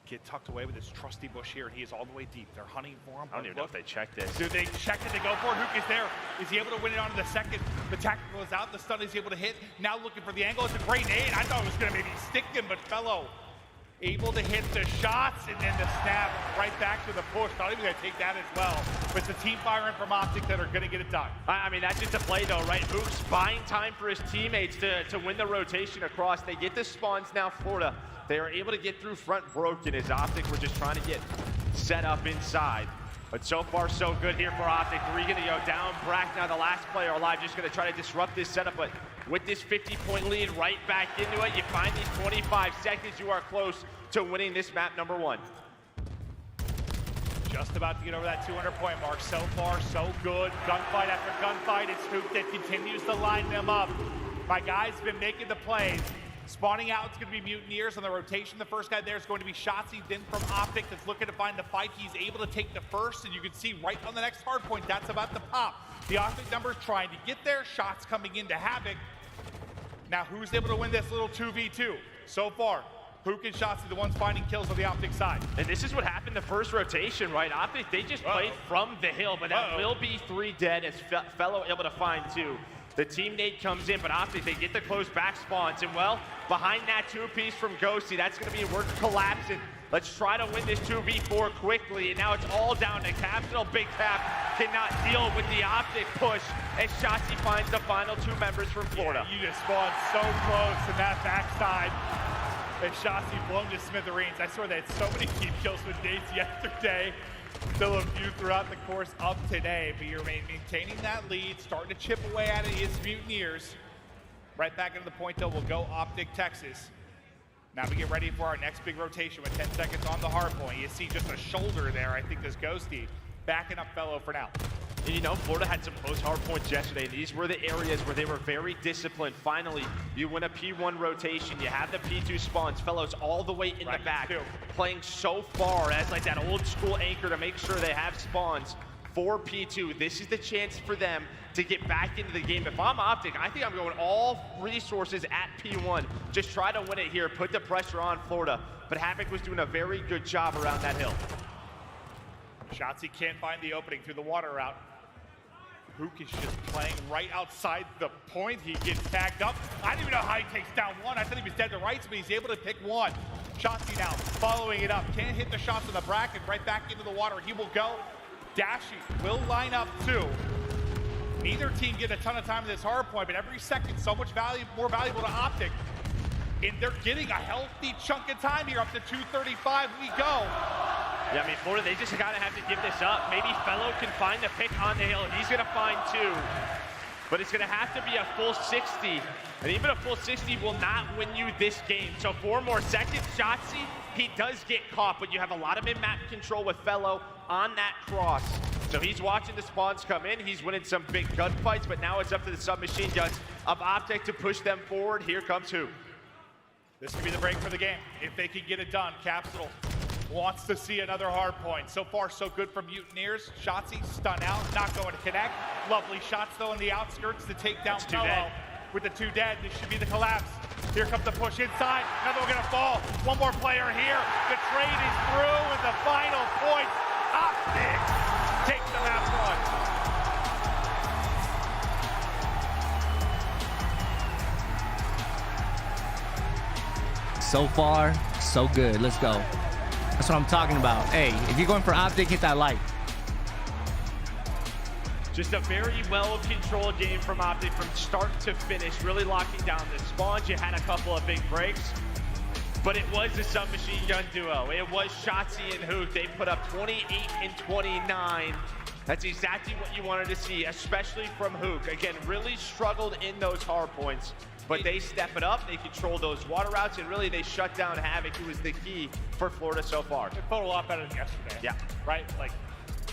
Get tucked away with his trusty bush here, and he is all the way deep. They're hunting for him. I don't even know if they checked this. Do they check it? They go for it. Hook is there. Is he able to win it onto the second? The tactical is out. The stun is able to hit. Now looking for the angle. It's a great nade. I thought it was going to maybe stick him, but Fellow able to hit the shots, and then the snap right back to the push. Not even going to take that as well. But it's the team firing from Optic that are going to get it done. I mean, that's just a play, though, right? Hook's buying time for his teammates to win the rotation across. They get the spawns now, Florida. They are able to get through front broken as Optic were just trying to get set up inside. But so far, so good here for Optic. 3 going to go down. Brack now the last player alive, just going to try to disrupt this setup. But with this 50-point lead right back into it, you find these 25 seconds, you are close to winning this map number 1. Just about to get over that 200-point mark. So far, so good. Gunfight after gunfight. It's Hook that continues to line them up. My guys have been making the plays. Spawning out, it's going to be Mutineers on the rotation. The first guy there is going to be Shotzi, then from Optic that's looking to find the fight. He's able to take the first, and you can see right on the next hard point, that's about to pop. The Optic numbers trying to get there. Shots coming into Havoc. Now, who's able to win this little 2v2? So far, Hook and Shotzi, the ones finding kills on the Optic side. And this is what happened the first rotation, right? Optic, they just played from the hill, but that will be 3 dead as Fellow able to find 2. The team nade comes in, but Optic, they get the close back spawns. And well, behind that 2-piece from Ghosty, that's going to be worth collapsing. Let's try to win this 2v4 quickly. And now it's all down to Capsule. Big Cap cannot deal with the Optic push as Shotzi finds the final 2 members from Florida. Yeah, you just spawned so close to that backside. And Shotzi blown to smithereens. I swear they had so many team kills with nades yesterday. Still a few throughout the course of today, but you're maintaining that lead, starting to chip away at it is Mutineers. Right back into the point, though, we'll go Optic, Texas. Now we get ready for our next big rotation with 10 seconds on the hard point. You see just a shoulder there, I think, this Ghosty. Backing up Fellow for now. And Florida had some close hard points yesterday. These were the areas where they were very disciplined. Finally, you win a P1 rotation. You have the P2 spawns. Fellows all the way in the back, playing so far as like that old school anchor to make sure they have spawns for P2. This is the chance for them to get back into the game. If I'm Optic, I think I'm going all resources at P1. Just try to win it here, put the pressure on Florida. But Havoc was doing a very good job around that hill. Shotzi can't find the opening through the water route. Hook is just playing right outside the point. He gets tagged up. I didn't even know how he takes down 1. I thought he was dead to rights, but he's able to pick 1. Shotzi now following it up. Can't hit the shots in the bracket. Right back into the water. He will go. Dashy will line up 2. Neither team get a ton of time in this hard point, but every second so much more valuable to Optic. And they're getting a healthy chunk of time here. Up to 2:35 we go. Yeah, I mean, Florida, they just gotta have to give this up. Maybe Fellow can find the pick on the hill, and he's gonna find 2. But it's gonna have to be a full 60. And even a full 60 will not win you this game. So 4 more seconds, Shotzi, he does get caught, but you have a lot of mid-map control with Fellow on that cross. So he's watching the spawns come in. He's winning some big gunfights, but now it's up to the submachine guns of Optic to push them forward. Here comes Hook. This could be the break for the game. If they can get it done, Capsule wants to see another hard point. So far, so good from Mutineers. Shotzi stun out, not going to connect. Lovely shots, though, in the outskirts to take down Fellow. With the 2 dead, this should be the collapse. Here comes the push inside. Another one gonna fall. 1 more player here. The trade is through with the final point. Optic takes the map 1. So far, so good. Let's go. That's what I'm talking about. Hey, if you're going for Optic, hit that like. Just a very well-controlled game from Optic from start to finish, really locking down the spawns. You had a couple of big breaks, but it was a submachine gun duo. It was Shotzi and Hook. They put up 28 and 29. That's exactly what you wanted to see, especially from Hook. Again, really struggled in those hard points, but they step it up. They control those water routes, and really they shut down Havoc, who was the key for Florida so far. It felt a lot better than yesterday. Yeah. Right? Like,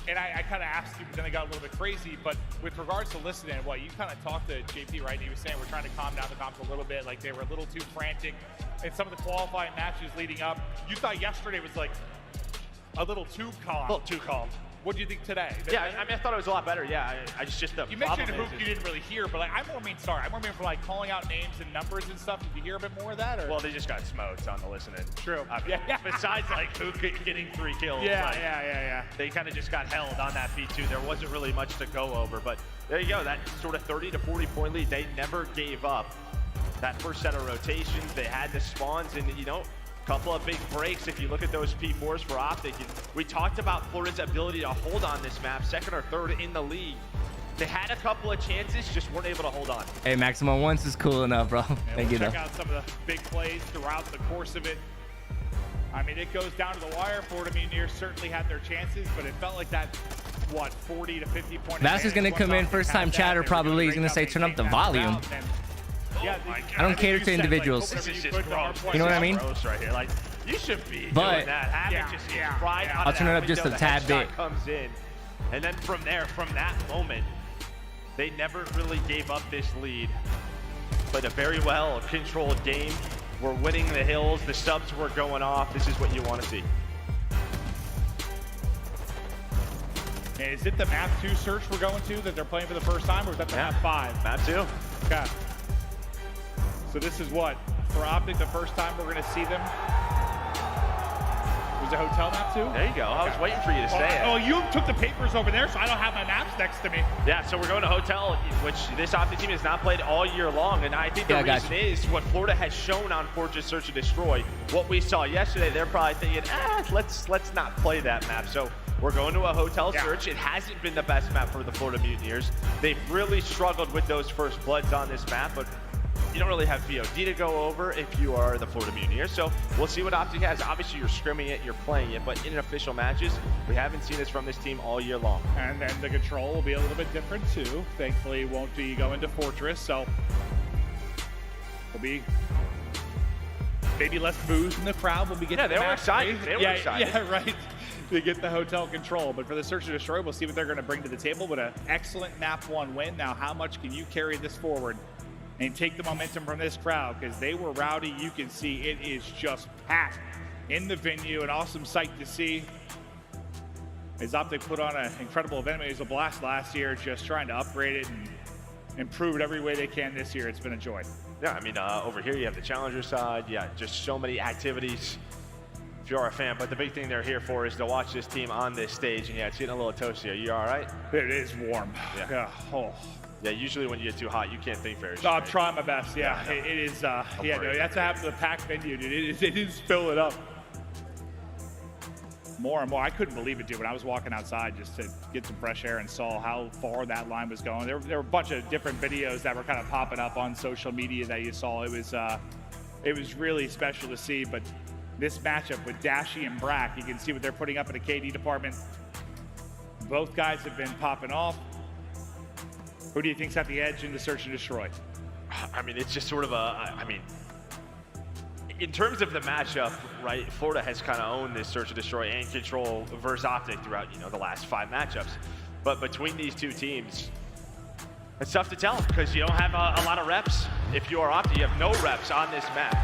and I kind of asked you, but then it got a little bit crazy. But with regards to listening, you kind of talked to JP, right? And he was saying we're trying to calm down the comps a little bit. Like, they were a little too frantic in some of the qualifying matches leading up. You thought yesterday was like a little too calm. A little too calm. What do you think today? Yeah, I mean, I thought it was a lot better. Yeah, You mentioned Hoop you didn't really hear, but like I more mean for like calling out names and numbers and stuff. Did you hear a bit more of that? Or? Well, they just got smoked on the listening. True. I mean, besides like Hoop getting 3 kills. Yeah. They kind of just got held on that P2. There wasn't really much to go over, but there you go. That sort of 30 to 40 point lead. They never gave up. That first set of rotations, they had the spawns, and couple of big breaks if you look at those P4s for Optic. We talked about Florida's ability to hold on this map, second or third in the league. They had a couple of chances, just weren't able to hold on. Hey, Maximum once is cool enough, bro. Thank you, though. Check out some of the big plays throughout the course of it. I mean, it goes down to the wire. Florida Mutineers certainly had their chances, but it felt like that, 40 to 50 point. Vass is gonna come in, first time chatter probably. He's gonna say turn up the volume. I don't cater to individuals. This is just gross. You know what I mean? Gross right here. Like, you should be doing But that. Have it just right out I'll of turn that it up just window. a The tad headshot bit. comes in, and then from that moment, they never really gave up this lead. Played a very well-controlled game. We're winning the hills. The subs were going off. This is what you want to see. Is it the map 2 search we're going to that they're playing for the first time, or is that the map 5? Map 2. Okay. So this is what? For Optic, the first time we're going to see them. Was it hotel map 2? There you go. I was waiting for you to say it. Oh, you took the papers over there, so I don't have my maps next to me. Yeah, so we're going to hotel, which this Optic team has not played all year long, and I think the reason is what Florida has shown on Fortress Search and Destroy. What we saw yesterday, they're probably thinking, let's not play that map. So we're going to a hotel search. It hasn't been the best map for the Florida Mutineers. They've really struggled with those first bloods on this map, but you don't really have VOD to go over if you are the Florida Mutineers. So we'll see what Optic has. Obviously, you're scrimming it, you're playing it, but in official matches, we haven't seen this from this team all year long. And then the control will be a little bit different too. Thankfully, it won't be going to Fortress, so it'll be maybe less booze in the crowd when we get to the they were match. excited. They were excited. Yeah, right. To get the hotel control. But for the Search and Destroy, we'll see what they're going to bring to the table with an excellent map 1 win. Now, how much can you carry this forward and take the momentum from this crowd? Because they were rowdy. You can see it is just packed in the venue. An awesome sight to see. As Optic put on an incredible event. It was a blast last year, just trying to upgrade it and improve it every way they can this year. It's been a joy. Yeah, I mean, over here you have the challenger side. Yeah, just so many activities if you're a fan. But the big thing they're here for is to watch this team on this stage. And yeah, it's getting a little toasty. Are you all right? It is warm. Yeah. Yeah, usually when you get too hot, you can't think very straight. No, I'm trying my best. Yeah, it is. No, that's what happens to the packed venue, dude. It is fill it up. More and more. I couldn't believe it, dude, when I was walking outside just to get some fresh air and saw how far that line was going. There were a bunch of different videos that were kind of popping up on social media that you saw. It was really special to see. But this matchup with Dashy and Brack, you can see what they're putting up in the KD department. Both guys have been popping off. Who do you think's at the edge in the Search and Destroy? I mean, it's just sort of in terms of the matchup, right, Florida has kind of owned this Search and Destroy and Control versus Optic throughout, the last 5 matchups. But between these two teams, it's tough to tell because you don't have a lot of reps. If you are Optic, you have no reps on this map.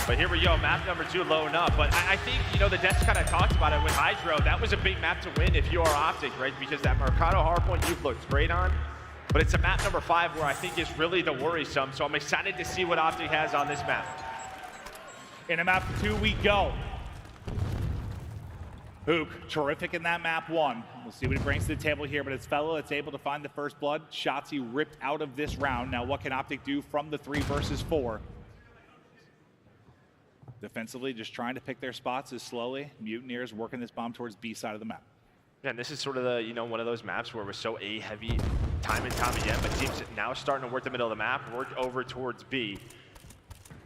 But here we go, map number 2 loading up. But I think, the Deaths kind of talked about it with Hydro. That was a big map to win if you are Optic, right? Because that Mercado hardpoint you've looked great on. But it's a map number 5 where I think is really the worrisome. So I'm excited to see what Optic has on this map. In a map 2 we go. Hook, terrific in that map 1. We'll see what he brings to the table here, but it's Fellow that's able to find the first blood. Shotzi ripped out of this round. Now what can Optic do from the 3 versus 4? Defensively, just trying to pick their spots as slowly. Mutineers working this bomb towards B side of the map. Yeah, and this is sort of the, one of those maps where we're so A heavy time and time again, but teams now starting to work the middle of the map, work over towards B.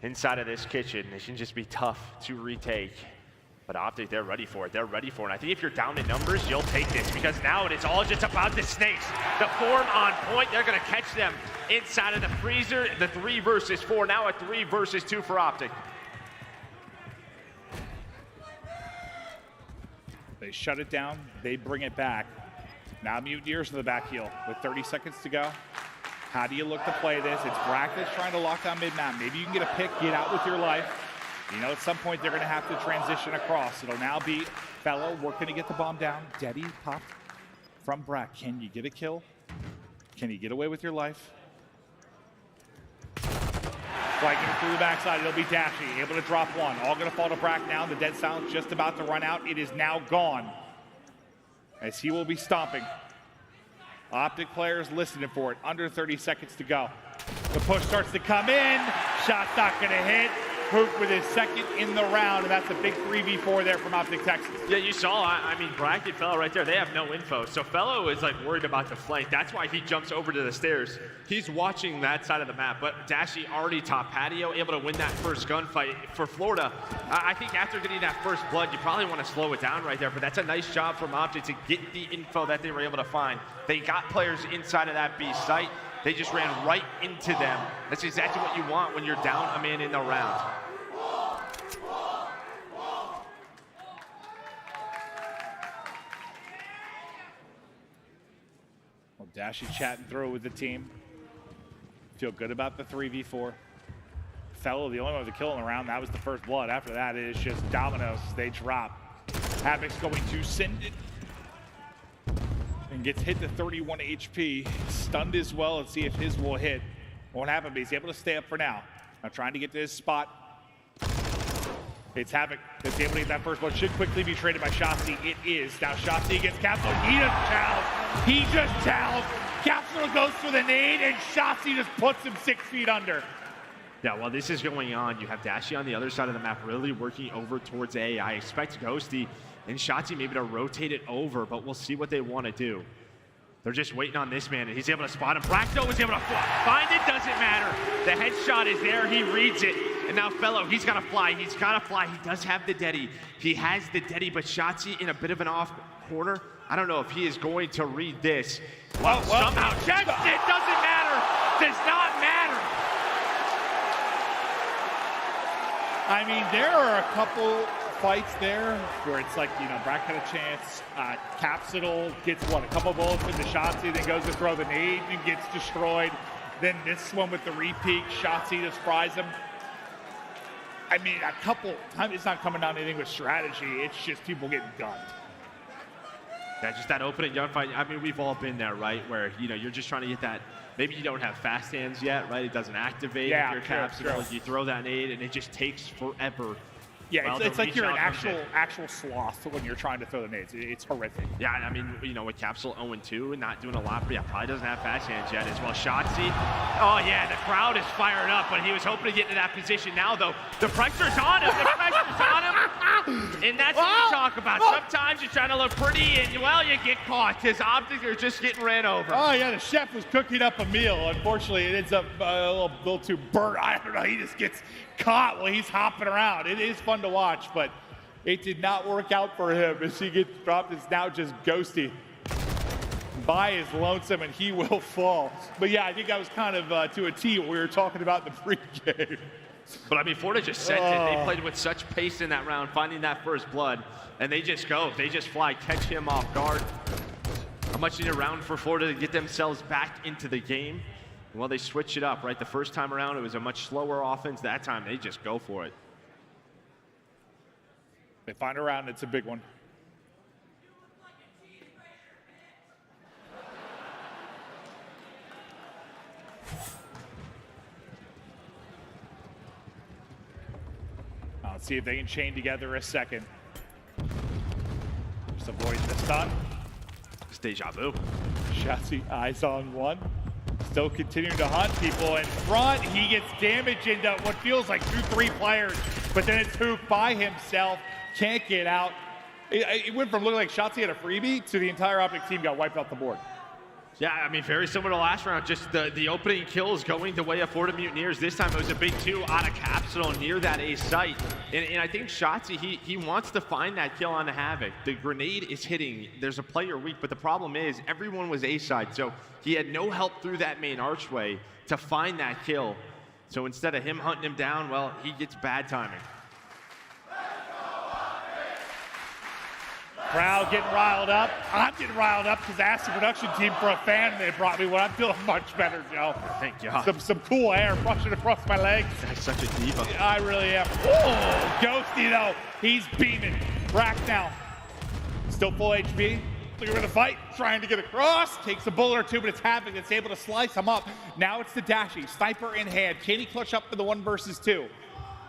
Inside of this kitchen, it can just be tough to retake. But Optic, they're ready for it. They're ready for it. And I think if you're down in numbers, you'll take this because now it's all just about the snakes. The form on point, they're going to catch them inside of the freezer. The 3 versus 4, now a 3 versus 2 for Optic. They shut it down. They bring it back. Now Mutineers in the back heel with 30 seconds to go. How do you look to play this? It's Brack that's trying to lock down mid-map. Maybe you can get a pick, get out with your life. At some point they're going to have to transition across. It'll now be Fellow working to get the bomb down. Deddy popped from Brack. Can you get a kill? Can you get away with your life? Flagging it through the backside, it'll be Dashy, able to drop one. All going to fall to Brack now. The dead silence just about to run out. It is now gone, as he will be stomping. Optic players listening for it. Under 30 seconds to go. The push starts to come in. Shot's not going to hit. Hook with his second in the round, and that's a big 3v4 there from Optic Texas. Yeah, you saw, I mean, Brack and Fellow right there, they have no info. So Fellow is like worried about the flank. That's why he jumps over to the stairs. He's watching that side of the map, but Dashy already top patio, able to win that first gunfight for Florida. I think after getting that first blood, you probably want to slow it down right there, but that's a nice job from Optic to get the info that they were able to find. They got players inside of that B site. They just ran right into them. That's exactly what you want when you're down a man in the round. Well, Dashy chatting through with the team. Feel good about the 3v4. Fellow, the only one with a kill in the round. That was the first blood. After that, it is just dominoes. They drop. Havoc's going to send it. And gets hit to 31 HP. Stunned as well. Let's see if his will hit. Won't happen, but he's able to stay up for now. Now trying to get to his spot. It's Havoc that's able to get that first one. Should quickly be traded by Shotzi. It is. Now Shotzi gets Capsule. He just challenged. He just challenged. Capsule goes for the nade, and Shotzi just puts him 6 feet under. Yeah, while this is going on, you have Dashy on the other side of the map really working over towards A. I expect Ghosty and Shotzi maybe to rotate it over, but we'll see what they want to do. They're just waiting on this man, and he's able to spot him. Bracto was able to find it, doesn't matter. The headshot is there, he reads it. And now Fellow, he's got to fly, He does have the Deddy. He has the Deddy, but Shotzi in a bit of an off corner. I don't know if he is going to read this. Well, somehow checks it, doesn't matter. Does not matter. I mean, there are a couple fights there where it's like, Brack had a chance. Capsule gets, a couple bullets into Shotzi, then goes to throw the nade and gets destroyed. Then this one with the repeat, Shotzi just fries him. I mean, a couple times, it's not coming down to anything with strategy. It's just people getting done. Yeah, just that opening gunfight. I mean, we've all been there, right? Where, you're just trying to get that. Maybe you don't have fast hands yet, right? It doesn't activate if you're Capsule. You throw that nade, and it just takes forever. Yeah, it's like you're an actual sloth when you're trying to throw the nades. It's horrific. Yeah, I mean, with Capsule 0-2 and not doing a lot, but yeah, probably doesn't have fast hands yet as well. Shotzi, oh yeah, the crowd is fired up, but he was hoping to get into that position. Now, though, the pressure's on him. The pressure's on him. And that's what we talk about. Sometimes you're trying to look pretty, and, well, you get caught because Optic are just getting ran over. Oh, yeah, the chef was cooking up a meal. Unfortunately, it ends up a little too burnt. I don't know, he just gets caught while he's hopping around. It is fun to watch, but it did not work out for him as he gets dropped. It's now just Ghosty by his lonesome, and he will fall. But yeah, I think that was kind of to a T what we were talking about in the pregame. But I mean, Florida just sent it. They played with such pace in that round, finding that first blood, and they just go. They just fly, catch him off guard. How much need a round for Florida to get themselves back into the game? Well, they switch it up, right? The first time around, it was a much slower offense. That time, they just go for it. They find a round, it's a big one. Let's see if they can chain together a second. Just avoiding the stun. It's deja vu. Shotzi eyes on one. Still continuing to hunt people in front. He gets damage into what feels like 2-3 players, but then it's Hook by himself. Can't get out. It went from looking like Shotzzy had a freebie to the entire Optic team got wiped off the board. Yeah, I mean, very similar to last round. Just the opening kills going the way of Florida Mutineers. This time it was a big 2 out of Capsule near that A site. And I think Shotzzy, he wants to find that kill on the Havoc. The grenade is hitting. There's a player weak, but the problem is everyone was A side. So he had no help through that main archway to find that kill. So instead of him hunting him down, well, he gets bad timing. Crowd getting riled up. I'm getting riled up because I asked the production team for a fan and they brought me one. I'm feeling much better, Joe. Thank God. Some cool air rushing across my legs. That's such a diva. I really am. Oh, Ghosty though, he's beaming. Brack now, still full HP. Looking for the fight, trying to get across. Takes a bullet or two, but it's Havoc that's able to slice him up. Now it's the Dashy, sniper in hand. Can he clutch up for the 1 versus 2?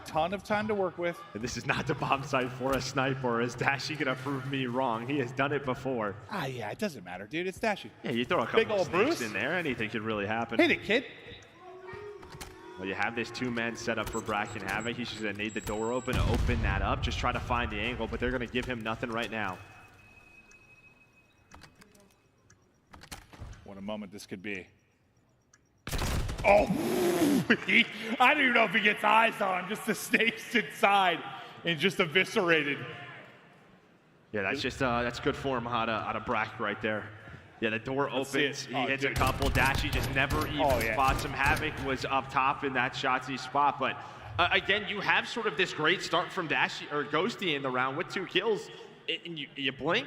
Ton of time to work with. And this is not the bomb site for a sniper. Is Dashy gonna prove me wrong? He has done it before. Yeah, it doesn't matter, dude. It's Dashy. Yeah, you throw a Big couple old of snakes Bruce in there, anything could really happen. Hit it, kid. Well, you have this 2-man set up for Brack and Havoc. He's just gonna need the door open to open that up. Just try to find the angle, but they're gonna give him nothing right now. What a moment this could be. Oh, I don't even know if he gets eyes on him. Just the snakes inside and just eviscerated. Yeah, that's just that's good form out of Brack right there. Yeah, the door opens. He hits a couple. Dashy just never even spots him. Havoc was up top in that Shotzzy spot, but again, you have sort of this great start from Dashy or Ghosty in the round with 2 kills, and you blink.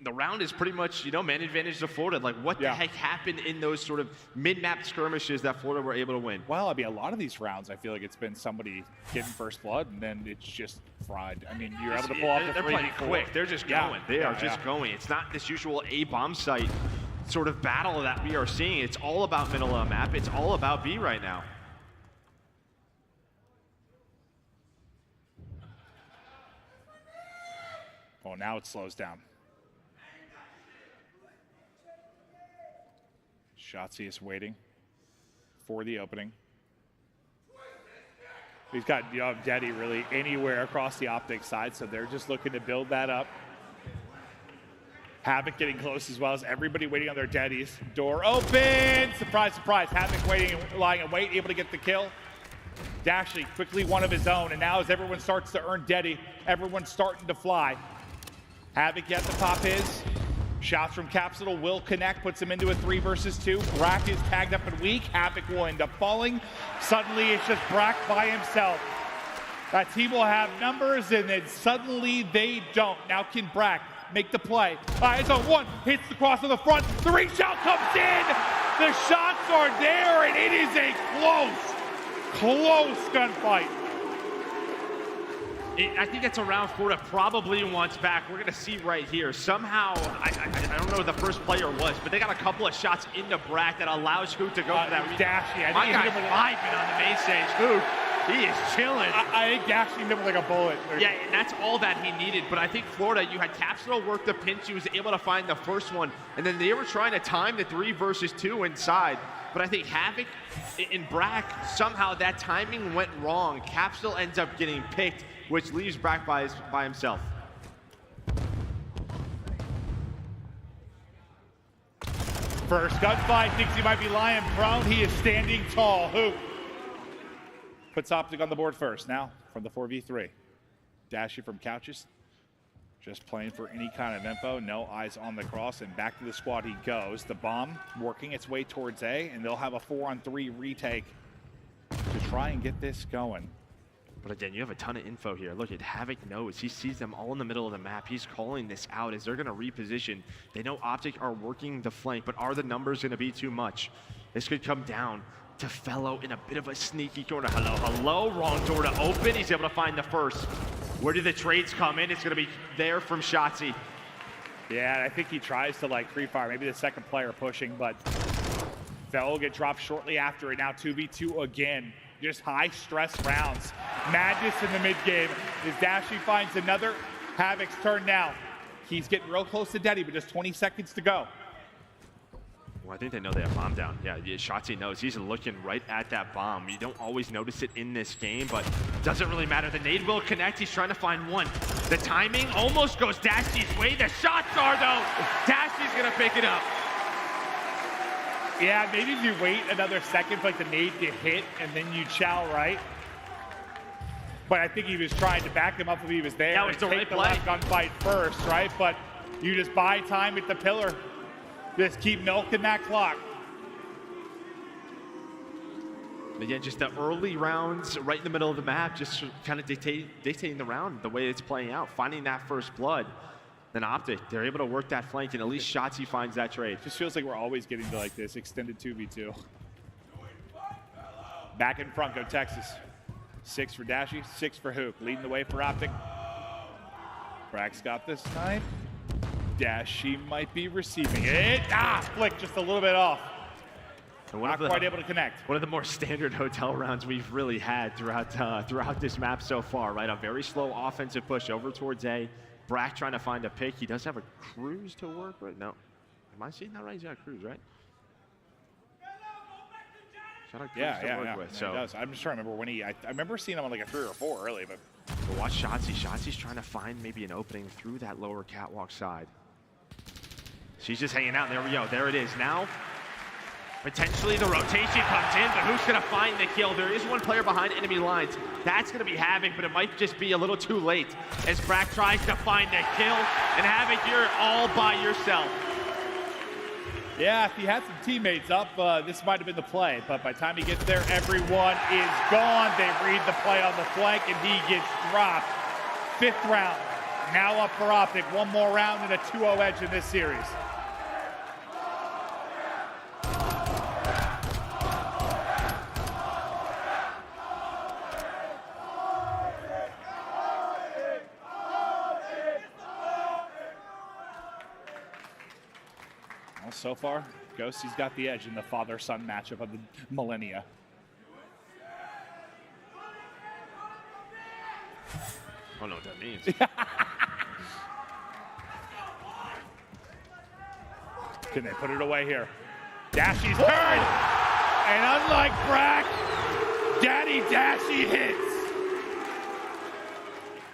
The round is pretty much, man advantage to Florida. Like, what the heck happened in those sort of mid-map skirmishes that Florida were able to win? Well, I mean, a lot of these rounds, I feel like it's been somebody getting first blood, and then it's just fried. I mean, you're able to pull off the 3v4. They're playing quick. They're just going. They are just going. It's not this usual A-bomb site sort of battle that we are seeing. It's all about middle of the map. It's all about B right now. Oh, now it slows down. Shotzzy is waiting for the opening. He's got Daddy really anywhere across the Optic side, so they're just looking to build that up. Havoc getting close as well as everybody waiting on their Daddies. Door open! Surprise, surprise. Havoc waiting, lying in wait, able to get the kill. Dashley quickly one of his own, and now as everyone starts to earn Daddy, everyone's starting to fly. Havoc at the top is. Shots from Capsule will connect, puts him into a 3 versus 2. Brack is tagged up and weak. Havoc will end up falling. Suddenly it's just Brack by himself. That team will have numbers and then suddenly they don't. Now can Brack make the play? It's on 1, hits the cross on the front. The reshot comes in. The shots are there and it is a close gunfight. I think it's a round Florida probably wants back. We're going to see right here. Somehow, I don't know who the first player was, but they got a couple of shots into Brack that allows Scoot to go for that. Dashy. My guy's vibing on the main stage. Scoot, he is chilling. I think Dashy hit him like a bullet. Yeah, and that's all that he needed. But I think Florida, you had Capsule work the pinch. He was able to find the first one. And then they were trying to time the 3 versus 2 inside. But I think Havoc and Brack, somehow that timing went wrong. Capsule ends up getting picked, which leaves Brack by himself. First gunfight, thinks he might be lying prone. He is standing tall. Who? Puts Optic on the board first. Now, from the 4v3. Dashy from couches. Just playing for any kind of info. No eyes on the cross, and back to the squad he goes. The bomb working its way towards A, and they'll have a 4-on-3 retake to try and get this going. But again, you have a ton of info here. Look at Havoc knows. He sees them all in the middle of the map. He's calling this out as they're going to reposition. They know Optic are working the flank, but are the numbers going to be too much? This could come down to Fellow in a bit of a sneaky corner. Hello, wrong door to open. He's able to find the first. Where do the trades come in? It's going to be there from Shotzzy. Yeah, I think he tries to free fire. Maybe the second player pushing, but Fellow will get dropped shortly after it. Now 2v2 again. Just high stress rounds. Madness in the mid game as Dashy finds another. Havoc's turn now. He's getting real close to Daddy, but just 20 seconds to go. Well, I think they know they have bomb down. Yeah, Shotzi knows. He's looking right at that bomb. You don't always notice it in this game, but doesn't really matter. The nade will connect. He's trying to find one. The timing almost goes Dashy's way. The shots are, though. Dashy's going to pick it up. Yeah, maybe if you wait another second for like the nade to hit and then you chow right. But I think he was trying to back him up if he was there. That was the right the play. left gunfight first, right? But you just buy time at the pillar. Just keep milking that clock. Again, just the early rounds right in the middle of the map, just kind of dictating the round, the way it's playing out, finding that first blood. Then Optic, they're able to work that flank, and at least Shotzi finds that trade. Just feels like we're always getting to like this extended 2v2. Back in front, go Texas. 6 for Dashy, 6 for Hook. Leading the way for Optic. Brax got this time. Dashy might be receiving it. Flick just a little bit off. Not quite able to connect. One of the more standard hotel rounds we've really had throughout this map so far, right? A very slow offensive push over towards A. Brack trying to find a pick. He does have a cruise to work with. No. Am I seeing that right? He's got a cruise, right? Yeah, so. He does. I'm just trying to remember when I remember seeing him on like a 3 or 4 early, but watch Shotzi. Shotzi's trying to find maybe an opening through that lower catwalk side. She's just hanging out. There we go. There it is. Now, potentially the rotation comes in, but who's going to find the kill? There is one player behind enemy lines. That's going to be Havoc, but it might just be a little too late as Brack tries to find the kill. And Havoc, you're all by yourself. Yeah, if he had some teammates up, this might have been the play. But by the time he gets there, everyone is gone. They read the play on the flank, and he gets dropped. 5th round. Now up for Optic. One more round and a 2-0 edge in this series. Well, so far, Ghosty's got the edge in the father-son matchup of the millennia. I don't know what that means. Can they put it away here? Dashy's turned! And unlike Brack, Daddy Dashy hits!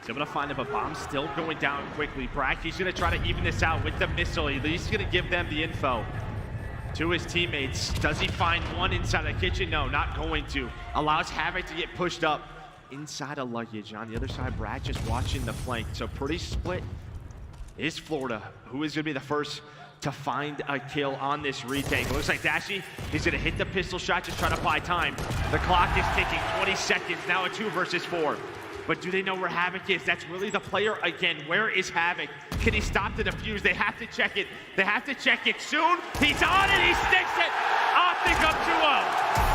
He's able to find him, but bomb's still going down quickly. Brack, he's going to try to even this out with the missile. At least he's going to give them the info to his teammates. Does he find one inside the kitchen? No, not going to. Allows Havoc to get pushed up inside of luggage. On the other side, Brad just watching the flank. So pretty split is Florida, who is going to be the first to find a kill on this retake. It looks like Dashy, he's going to hit the pistol shot, just trying to buy time. The clock is ticking, 20 seconds, now a 2 versus 4. But do they know where Havoc is? That's really the player again. Where is Havoc? Can he stop the defuse? They have to check it. They have to check it soon. He's on it, he sticks it. Optic up 2-0.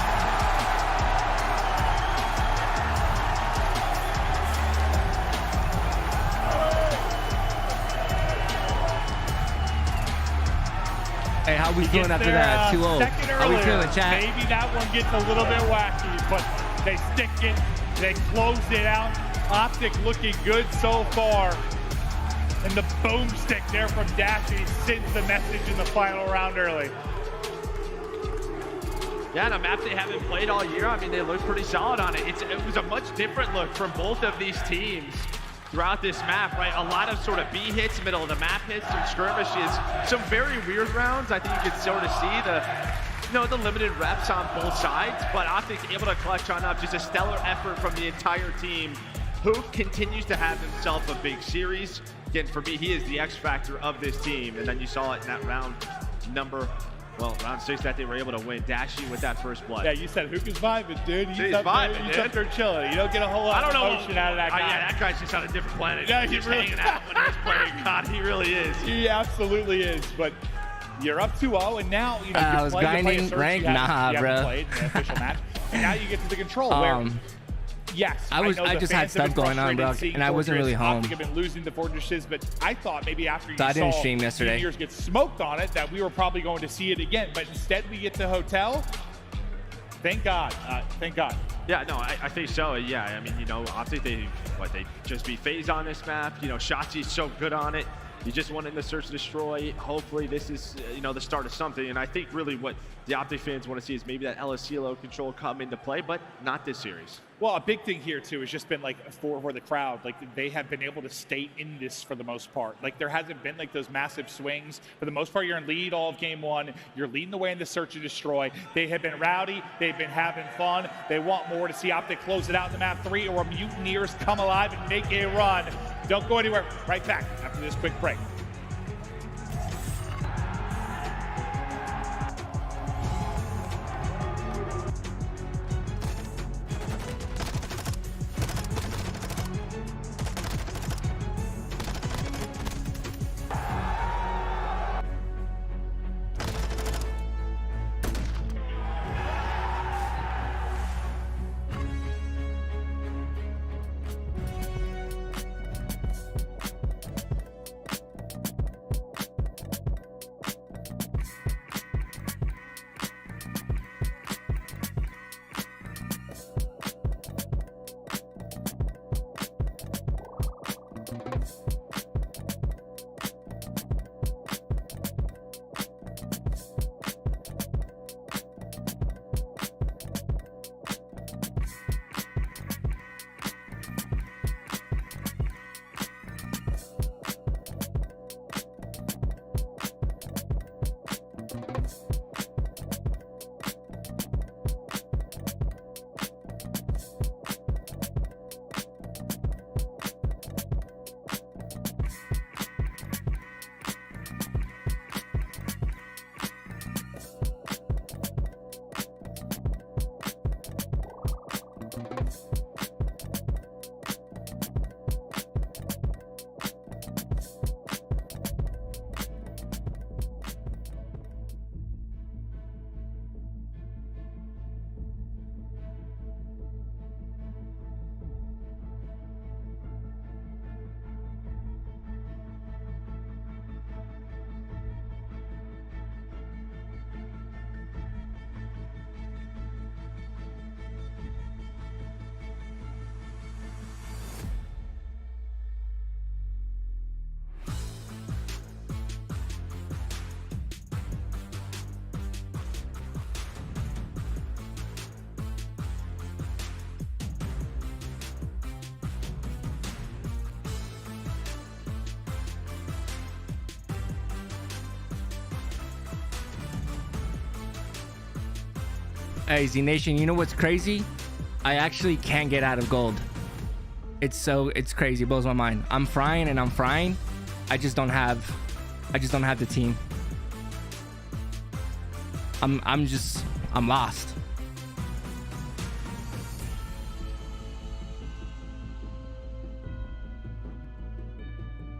Hey, how we feeling after that 2-0? How we feeling, chat? Maybe that one gets a little bit wacky, but they stick it, they close it out. Optic looking good so far. And the boomstick there from Dashy sends the message in the final round early. Yeah, and a map they haven't played all year. I mean, they look pretty solid on it. It was a much different look from both of these teams throughout this map, right? A lot of sort of B hits, middle of the map hits, some skirmishes, some very weird rounds. I think you can sort of see the limited reps on both sides, but Optic's able to clutch on up. Just a stellar effort from the entire team, who continues to have himself a big series. Again, for me, he is the X factor of this team, and then you saw it in that round 6 that they were able to win. Dashy with that first blood. Yeah, you said Hook is vibing, dude. He's vibing, He's up there chilling. You don't get a whole lot of emotion out of that guy. Yeah, that guy's just on a different planet. Yeah, he's just hanging out when he's playing. God, he really is. He absolutely is, but you're up 2-0, and now you was grinding rank? Nah, bro. Played in the official match, and now you get to the control where. Yes, I just had stuff going on, bro, and I wasn't really home. Optic have been losing the fortresses, but I thought maybe after you I didn't saw stream yesterday. Juniors get smoked on it, that we were probably going to see it again. But instead, we get to hotel. Thank God. Thank God. Yeah, no, I think so. Yeah, I mean, Optic, they just be phased on this map. Shotzi's so good on it. You just won in the search and destroy. Hopefully this is, you know, the start of something. And I think really what the Optic fans want to see is maybe that LSCLO control come into play, but not this series. Well, a big thing here too has just been like for the crowd, like they have been able to stay in this for the most part. Like there hasn't been like those massive swings. For the most part, you're in lead all of game one. You're leading the way in the search and destroy. They have been rowdy. They've been having fun. They want more to see Optic close it out in the map 3 or Mutineers come alive and make a run. Don't go anywhere. Right back after this quick break. Hey, Z Nation, you know what's crazy? I actually can't get out of gold. It's crazy. It blows my mind. I'm frying and I'm frying. I just don't have the team. I'm lost.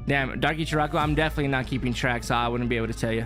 Damn, Darky Chiraco, I'm definitely not keeping track, so I wouldn't be able to tell you.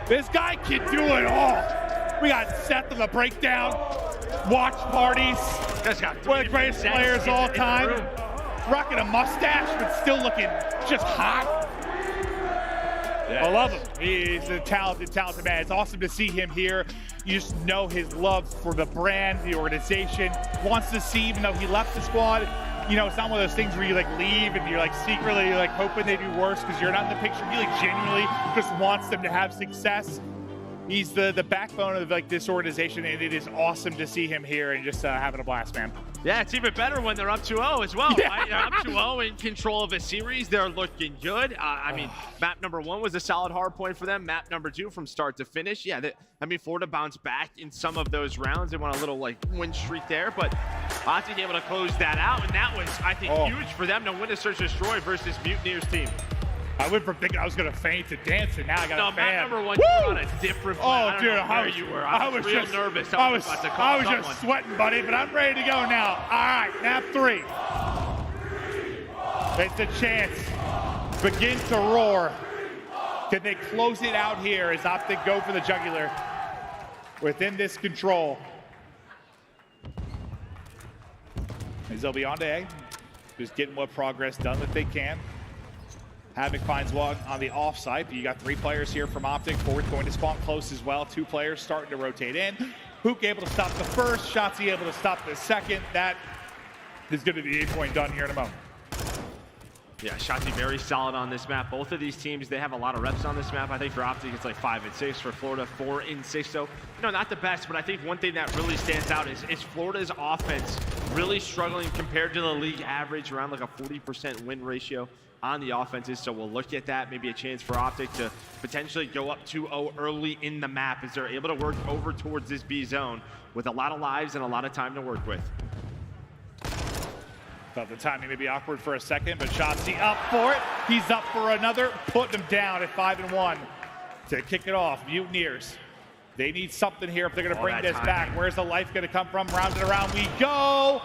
This guy can do it all. We got Seth on the breakdown, watch parties, one of the greatest players all time, rocking a mustache, but still looking just hot. I love him. He's a talented man. It's awesome to see him here. You just know his love for the brand, the organization. Wants to see, even though he left the squad, you know, it's not one of those things where you like leave and you're like secretly like hoping they do worse because you're not in the picture. He like genuinely just wants them to have success. He's the backbone of like this organization, and it is awesome to see him here and just having a blast, man. Yeah, it's even better when they're up 2-0 as well, Yeah. right? They're up 2-0 in control of a series. They're looking good. I mean, map number 1 was a solid hard point for them. Map number 2 from start to finish. Yeah, I mean, Florida bounced back in some of those rounds. They went a little like win streak there, but Optic able to close that out, and that was, I think, huge for them to win a Search and Destroy versus Mutineers team. I went from thinking I was going to faint to dancing. Now I got a fan. Map number 1, you were on a different plan. Oh, dude, I was real just nervous. I was just sweating, buddy, but I'm ready to go now. All right, map 3. It's a chance. Begin to roar. Can they close it out here as Optic go for the jugular within this control? As they'll be on to A, just getting what progress done that they can. Havoc finds one on the offside. You got 3 players here from Optic. Fourth going to spawn close as well. 2 players starting to rotate in. Hook able to stop the first. Shotzzy able to stop the second. That is going to be the 8-point done here in a moment. Yeah, Shotzzy very solid on this map. Both of these teams, they have a lot of reps on this map. I think for Optic, it's like 5 and 6. For Florida, 4 and 6. So, you know, not the best, but I think one thing that really stands out is Florida's offense really struggling compared to the league average, around like a 40% win ratio on the offenses. So we'll look at that, maybe a chance for Optic to potentially go up 2-0 early in the map as they're able to work over towards this B zone with a lot of lives and a lot of time to work with. Thought the timing may be awkward for a second, but Shotzzy up for it. He's up for another, putting him down at 5 and 1 to kick it off. Mutineers, they need something here if they're going to bring this back. Where's the life going to come from? Round and around we go.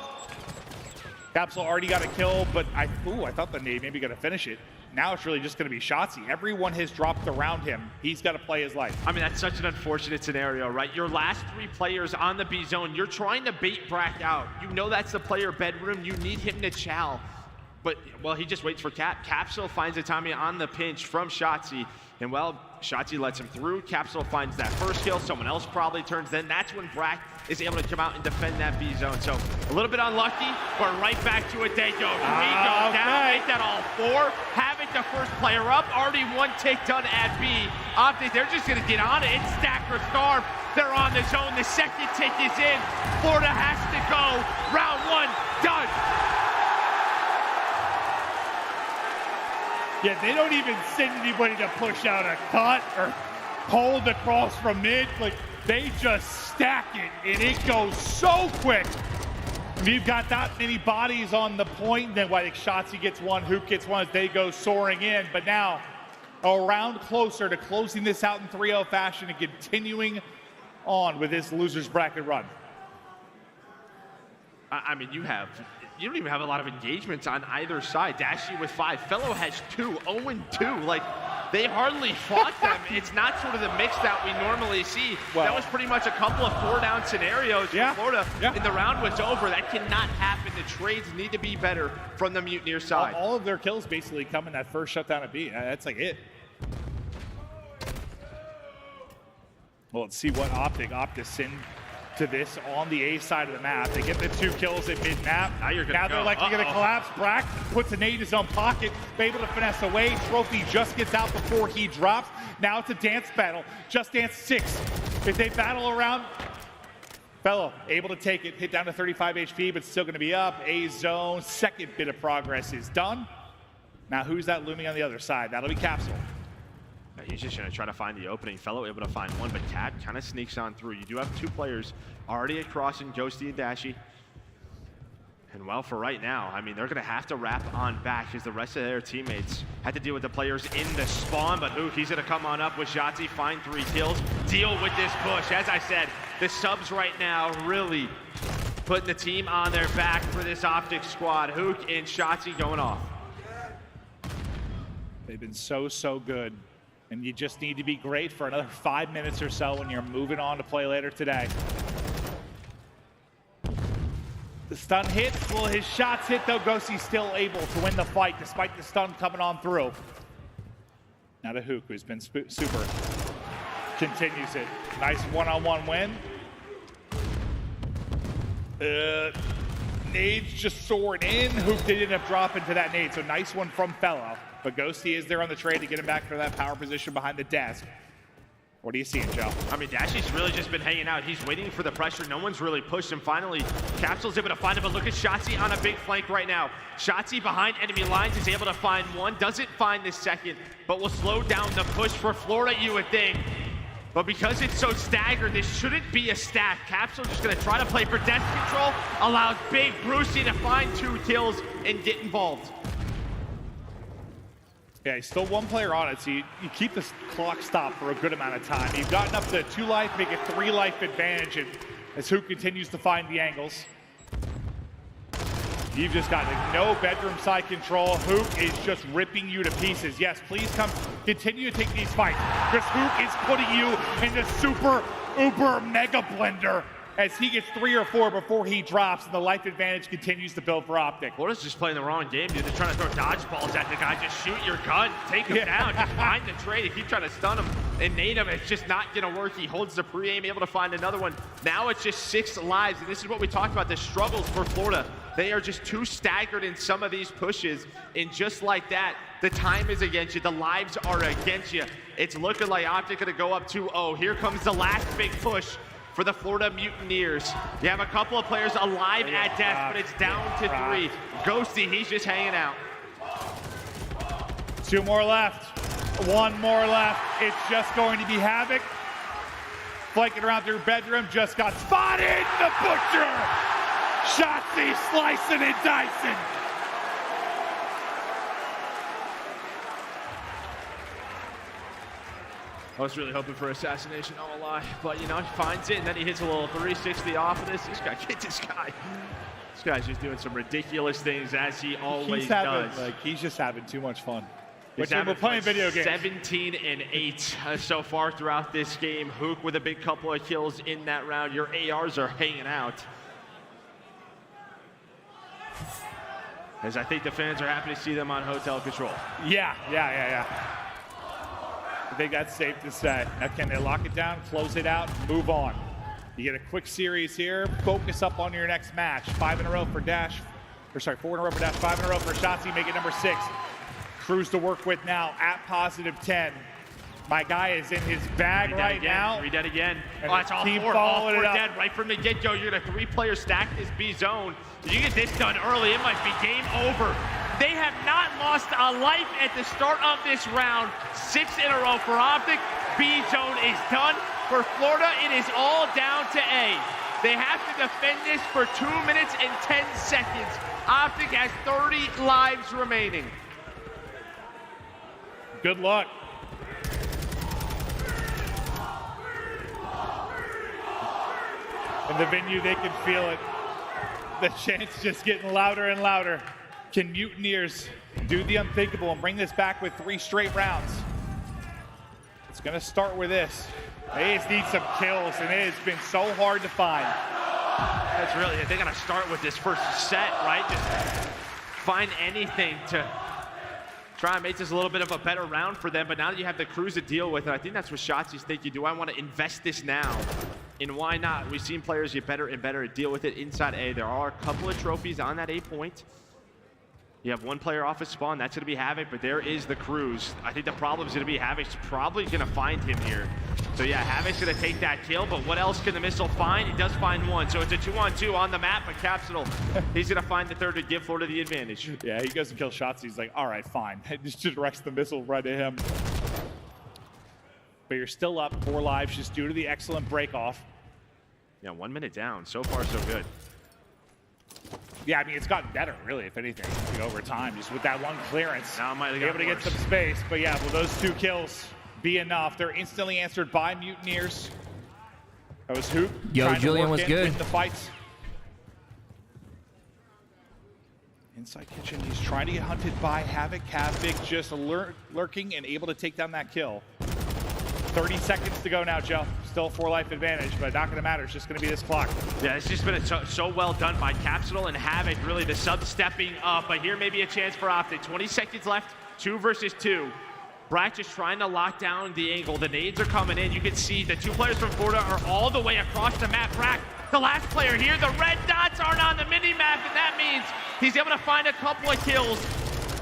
Capsule already got a kill, but I thought the nade maybe going to finish it. Now it's really just going to be Shotzzy. Everyone has dropped around him. He's got to play his life. I mean, that's such an unfortunate scenario, right? Your last 3 players on the B zone, you're trying to bait Brack out. You know that's the player bedroom. You need him to chow. But, well, he just waits for Cap. Capsule finds a timing on the pinch from Shotzzy. And, well, Shotzzy lets him through. Capsule finds that first kill. Someone else probably turns. Then that's when Brack is able to come out and defend that B zone. So a little bit unlucky, but right back to it they go. 3 go down, make that all 4. Havoc, the first player up. Already 1 tick done at B. Optic, they're just going to get on it. It's stack or starve. They're on the zone. The second tick is in. Florida has to go. Round 1 done. Yeah, they don't even send anybody to push out a cut or hold across from mid. Like, they just stack it, and it goes so quick. If you've got that many bodies on the point, then I think Shotzzy gets 1, Hoop gets 1 as they go soaring in. But now, a round closer to closing this out in 3-0 fashion and continuing on with this loser's bracket run. I mean, you don't even have a lot of engagements on either side. Dashy with 5. Fellow has 2, 0-2. Like, they hardly fought them. It's not sort of the mix that we normally see. Well, that was pretty much a couple of 4-down scenarios for Florida. And the round was over. That cannot happen. The trades need to be better from the Mutineer side. All of their kills basically come in that first shutdown at B. That's like it. Well, let's see what Optic send to this on the A side of the map. They get the 2 kills at mid-map. Now they're likely going to collapse. Brack puts a nade in his own pocket, able to finesse away. Trophy just gets out before he drops. Now it's a dance battle. Just Dance 6. If they battle around, Fellow able to take it, hit down to 35 HP, but still going to be up. A zone, second bit of progress is done. Now who's that looming on the other side? That'll be Capsule. He's just going to try to find the opening. Fellow able to find 1, but Cat kind of sneaks on through. You do have 2 players already across in Ghosty and Dashy. And well, for right now, I mean, they're going to have to wrap on back because the rest of their teammates had to deal with the players in the spawn. But Hook, he's going to come on up with Shotzzy, find 3 kills, deal with this push. As I said, the subs right now really putting the team on their back for this Optic squad. Hook and Shotzzy going off. They've been so good And you just need to be great for another 5 minutes or so when you're moving on to play later today. The stun hits. Will his shots hit, though? Ghosty's still able to win the fight despite the stun coming on through. Now to Hook, who's been super. Continues it. Nice one-on-one win. Nades just soared in. Hook did end up dropping to that nade, so nice one from Fellow. But Ghosty is there on the trade to get him back to that power position behind the desk. What are you seeing, Joe? I mean, Dashy's really just been hanging out. He's waiting for the pressure. No one's really pushed him. Finally, Capsule's able to find him, but look at Shotzi on a big flank right now. Shotzi behind enemy lines is able to find one, doesn't find the second, but will slow down the push for Florida, you would think. But because it's so staggered, this shouldn't be a stack. Capsule just gonna try to play for death control, allows Big Brucey to find 2 kills and get involved. Yeah, he's still 1 player on it, so you keep this clock stopped for a good amount of time. You've gotten up to 2 life, make it 3 life advantage, and as Hook continues to find the angles. You've just got no bedroom side control. Hook is just ripping you to pieces. Yes, please continue to take these fights, because Hook is putting you in the super, uber, mega blender as he gets 3 or 4 before he drops, and the life advantage continues to build for Optic. Florida's just playing the wrong game, dude. They're trying to throw dodgeballs at the guy. Just shoot your gun, take him down, just find the trade. You keep trying to stun him and nade him. It's just not gonna work. He holds the pre-aim, able to find another one. Now it's just 6 lives, and this is what we talked about, the struggles for Florida. They are just too staggered in some of these pushes, and just like that, the time is against you, the lives are against you. It's looking like Optic gonna go up 2-0. Here comes the last big push for the Florida Mutineers. You have a couple of players alive at death, but it's down to 3. Ghosty, he's just hanging out. 2 more left. 1 more left. It's just going to be Havoc. Flanking around through bedroom, just got spotted. The Butcher! Shotzi slicing and dicing. I was really hoping for assassination, I won't lie. But, you know, he finds it, and then he hits a little 360 off of this. Get this guy. This guy's just doing some ridiculous things, as he always does. He's just having too much fun. We're playing video games. 17-8 so far throughout this game. Hook with a big couple of kills in that round. Your ARs are hanging out. As I think the fans are happy to see them on hotel control. Yeah. I think that's safe to say. Now, can they lock it down, close it out, move on? You get a quick series here. Focus up on your next match. 5 in a row for Dash. 4 in a row for Dash. 5 in a row for Shotzi. Make it number 6. Cruz to work with now at +10. My guy is in his bag right now. Read that again. And Oh, that's all four it up. dead right from the get-go. You're gonna 3-player stack this B zone. If you get this done early, it might be game over. They have not lost a life at the start of this round. 6 in a row for Optic. B zone is done. For Florida, it is all down to A. They have to defend this for 2 minutes and 10 seconds. Optic has 30 lives remaining. Good luck. In the venue, they can feel it. The chant's just getting louder and louder. Can Mutineers do the unthinkable and bring this back with 3 straight rounds? It's gonna start with this. They just need some kills, and it has been so hard to find. That's really it. They gotta start with this first set, right? Just find anything to try and make this a little bit of a better round for them. But now that you have the Crews to deal with, and I think that's what Shotzi's thinking. Do I want to invest this now? And why not? We've seen players get better and better at deal with it inside A. There are a couple of trophies on that A point. You have 1 player off his spawn. That's going to be Havoc, but there is the Crews. I think the problem is going to be Havoc's probably going to find him here. So yeah, Havoc's going to take that kill, but what else can the missile find? He does find 1, so it's a 2-on-2 on the map, but Capsule, he's going to find the 3rd to give Florida the advantage. Yeah, he goes and kills Shotzi. He's like, all right, fine. Just directs the missile right at him. But you're still up 4 lives just due to the excellent break off. Yeah, 1 minute down. So far, so good. Yeah, I mean, it's gotten better, really, if anything, over time, just with that 1 clearance. Now it might have be able to gotten get some space. But yeah, will those 2 kills be enough? They're instantly answered by Mutineers. That was Hoop. Yo, Julian was good. The fights. Inside kitchen, he's trying to get hunted by Havoc. Havoc just lurking and able to take down that kill. 30 seconds to go now, Joe. Still 4 life advantage, but not going to matter. It's just going to be this clock. Yeah, it's just been so well done by Capsule and Havoc, really the sub stepping up. But here may be a chance for Optic. 20 seconds left, 2 versus 2. Brat just trying to lock down the angle. The nades are coming in. You can see the 2 players from Florida are all the way across the map. Brat, the last player here. The red dots aren't on the mini-map, and that means he's able to find a couple of kills.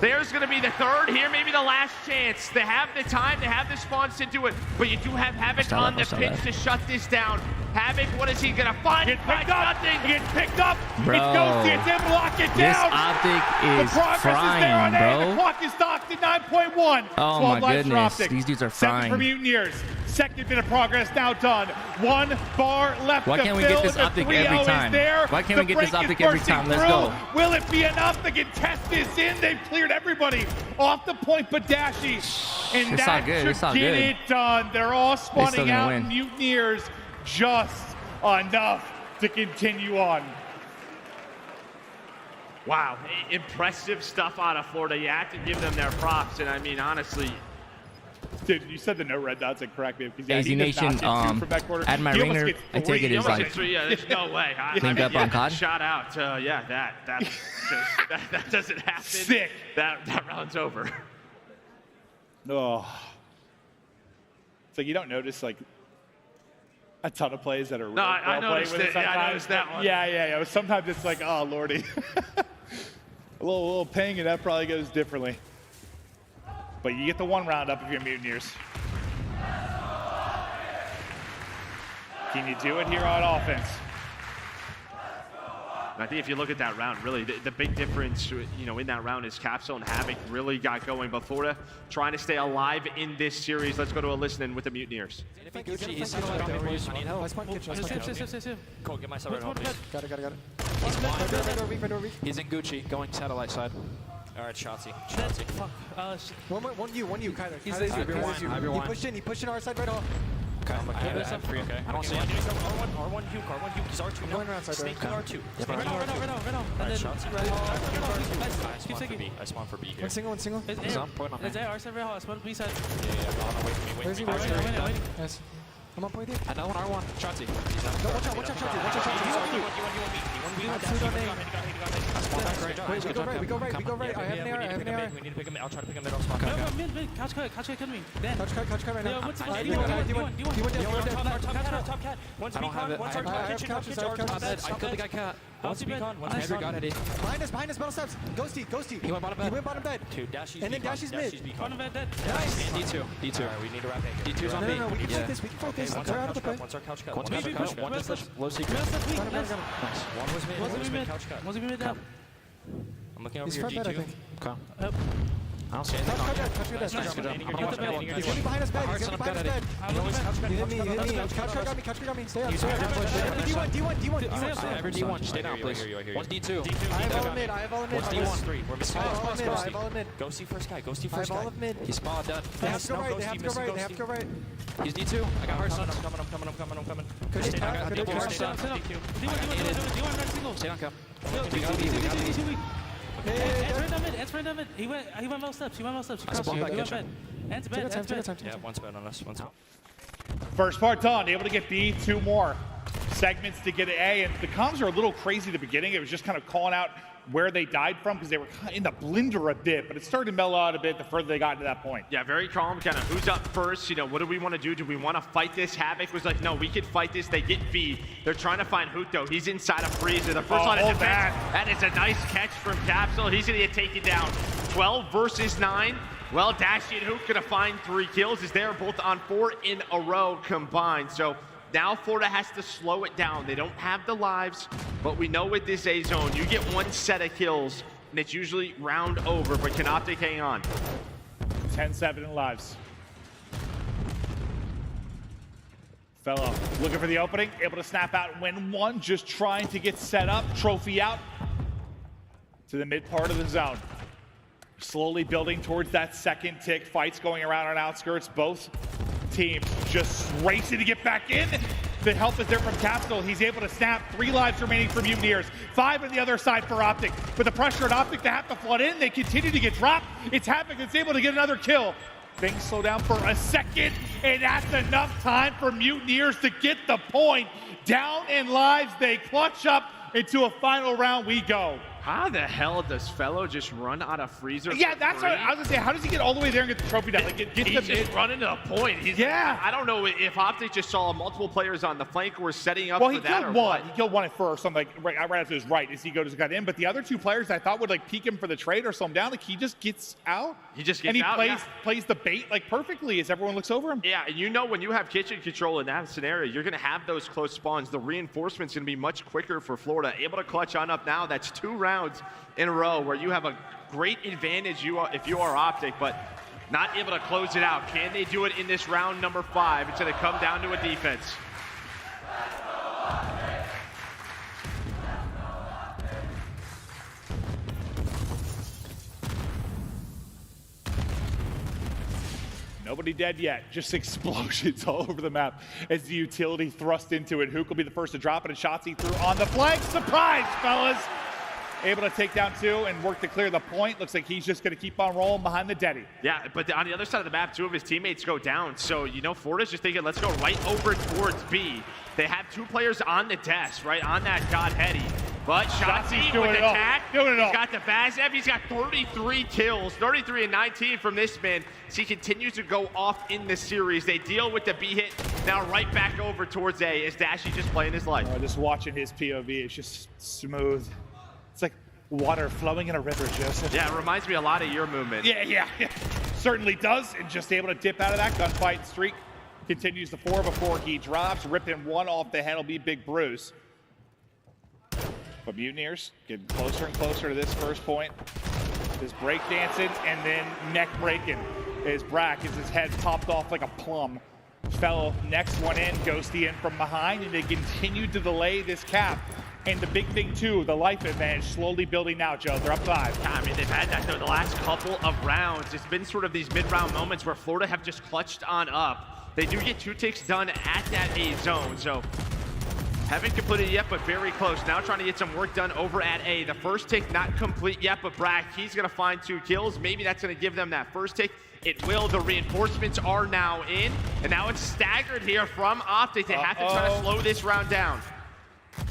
There's going to be the 3rd here, maybe the last chance. They have the time, they have the spawns to do it, but you do have Havoc on the pitch to shut this down. Havoc, what is he going to find? Get picked up. He gets picked up. Bro, it's Ghosty. It's able to lock it this down. Optic is the progress frying, is there on A. bro. The clock is docked at 9.1. Oh 12 my lives for goodness, Optic. these dudes are 7 frying. for Mutineers. 2nd bit of progress now done. 1 bar left Why to can't we fill. get this The Optic 3-0 every is time? there. Why can't The we get this break is Optic every bursting time? Let's through. go. Will it be enough? They can test this in. They've cleared everybody off the point but Dashy. And It's that all good, should it's all get good. it done. They're all still spawning gonna out. win. Mutineers just enough to continue on. Wow, impressive stuff out of Florida. You have to give them their props, and I mean, honestly, dude, you said the no red dots incorrectly. Because AZ Nation, add my ringer. I take it as like yeah, there's no way. cleaned up on COD. Shot out. Yeah, that doesn't happen. Sick. That round's over. Oh, it's like you don't notice like a ton of plays that are No, I well noticed played with it. Yeah, I noticed that one. Yeah. Sometimes it's like, oh lordy, a little ping, and that probably goes differently. But you get the 1 round up if you're Mutineers. Can you do it here on offense? I think if you look at that round, really, the big difference, in that round is Capsule and Havoc really got going. But Florida trying to stay alive in this series. Let's go to a listen with the Mutineers. Cool, get myself right home, please. Got it. He's in Gucci, going satellite side. All right, Shotzi. One you, Kyler. He's He pushed in our side right off. Okay, I'm free, okay. I don't see him. R1 Huke, he's R2. Going around side, Snake right? R2. Right now. Alright, Shotzi. I spawn for B here. One single. He's on point on me. It's R7 right now. I spawn B side. Yeah, go on, wait for me. Where's he? Waiting. Yes. I'm on point here. Another one, R1. Shotzi. Watch out, Shotzi. He won We go right. I have an AR. We need to pick him. I'll try to pick him middle spot. No, mid. Couch cut me. Dan. Couch cut right now. What's Top cat. One's I don't have it. one's I have couches. I killed the guy cat. One's beacon, one's Andrew got it. Behind us, metal steps. Ghosty. He went bottom bed. 2, Dashy's and then Dashy's mid. Bottom bed dead. Nice. D2. Alright, we need to wrap it. D2's on me. No, we can fight this. One's They're our out of the couch cut. play. One's our couch cut. One's One's our couch couch cut. One cut. is low secret. Middle step weak. Nice. One was mid. Wasn't mid. Couch cut. Wasn't mid down. I'm looking over He's your front bed, I D2. think. Okay. I don't see anything on here. Couch cut. Good job. I'm gonna watch bed. He's gonna be behind us bed. He hit me. Couch cut got me. Stay up. D1. Every D1, stay down, please. One's D2. I have all of mid. One's D1. We're missing I have all of mid. Go see first guy. I have all of mid. He's spawned done. They have to go right. He's D2. I got hard stun. I'm coming. Stay down. I got D2. Stay down. D1. Stay down, Cap. We got B. It's right down mid. He went well steps. I spawned back kitchen. Ants bed. Yeah, one's bed on us. First part done, able to get B, 2 more segments to get A, and the comms are a little crazy at the beginning. It was just kind of calling out where they died from because they were kind of in the blender a bit, but it started to mellow out a bit the further they got to that point. Yeah, very calm, kind of who's up first, what do we want to do? Do we want to fight this? Havoc was like, no, we can fight this. They get B. They're trying to find Hoot, though. He's inside a freezer. The first line of defense. That is a nice catch from Capsule. He's going to get taken down. 12 versus 9. Well, Dashy and Hoot going to find 3 kills as they're both on 4 in a row combined. So now Florida has to slow it down. They don't have the lives, but we know with this A zone, you get 1 set of kills, and it's usually round over, but can Optic hang on? 10-7 in lives. Fellow looking for the opening, able to snap out and win 1, just trying to get set up, trophy out to the mid part of the zone. Slowly building towards that second tick. Fights going around on outskirts. Both teams just racing to get back in. The help is there from Capsule. He's able to snap. 3 lives remaining for Mutineers. 5 on the other side for Optic. With the pressure at Optic to have to flood in, they continue to get dropped. It's Havoc that's able to get another kill. Things slow down for a second, and that's enough time for Mutineers to get the point. Down in lives, they clutch up. Into a final round we go. How the hell does Fellow just run out of freezer? Yeah, that's what I was gonna say. How does he get all the way there and get the trophy down? Like, He's just running to a point. Yeah. I don't know if Optic just saw multiple players on the flank were setting up Well, for he that killed or one. what. He killed one at first. On like right after his right as he got in. But the other two players I thought would like peek him for the trade or slow him down. Like he just gets out. He just gets and he out, plays the bait like perfectly as everyone looks over him. Yeah, and you know when you have kitchen control in that scenario, you're going to have those close spawns. The reinforcement's going to be much quicker for Florida. Able to clutch on up now. That's 2 rounds in a row where you have a great advantage if you are Optic, but not able to close it out. Can they do it in this round number 5? It's going to come down to a defense. Nobody dead yet. Just explosions all over the map as the utility thrust into it. Hook will be the first to drop it, and Shotzzy through on the flank. Surprise, fellas! Able to take down 2 and work to clear the point. Looks like he's just going to keep on rolling behind the Deddy. Yeah, but on the other side of the map, 2 of his teammates go down. So, you know, Florida's just thinking, let's go right over towards B. They have 2 players on the desk, right, on that Godheady. But Shotzzy with the attack. He's got the Bazev. He's got 33 kills, 33 and 19 from this man. So he continues to go off in the series. They deal with the B hit. Now right back over towards A. Is Dashy just playing his life? Oh, just watching his POV. It's just smooth. It's like water flowing in a river, Joseph. Yeah, it reminds me a lot of your movement. Yeah. Certainly does. And just able to dip out of that gunfight streak. Continues the 4 before he drops. Ripping 1 off the head will be Big Bruce. But Mutineers getting closer and closer to this first point. This break dancing and then neck breaking as Brack as his head popped off like a plum. Fellow next one in, Ghosty in from behind, and they continue to delay this cap. And the big thing too, the life advantage slowly building now, Joe. They're up 5. I mean, they've had that though the last couple of rounds. It's been sort of these mid-round moments where Florida have just clutched on up. They do get 2 ticks done at that A zone, so haven't completed yet, but very close. Now trying to get some work done over at A. The first tick not complete yet, but Brack, he's going to find 2 kills. Maybe that's going to give them that first tick. It will. The reinforcements are now in, and now it's staggered here from Optic. They have to try to slow this round down.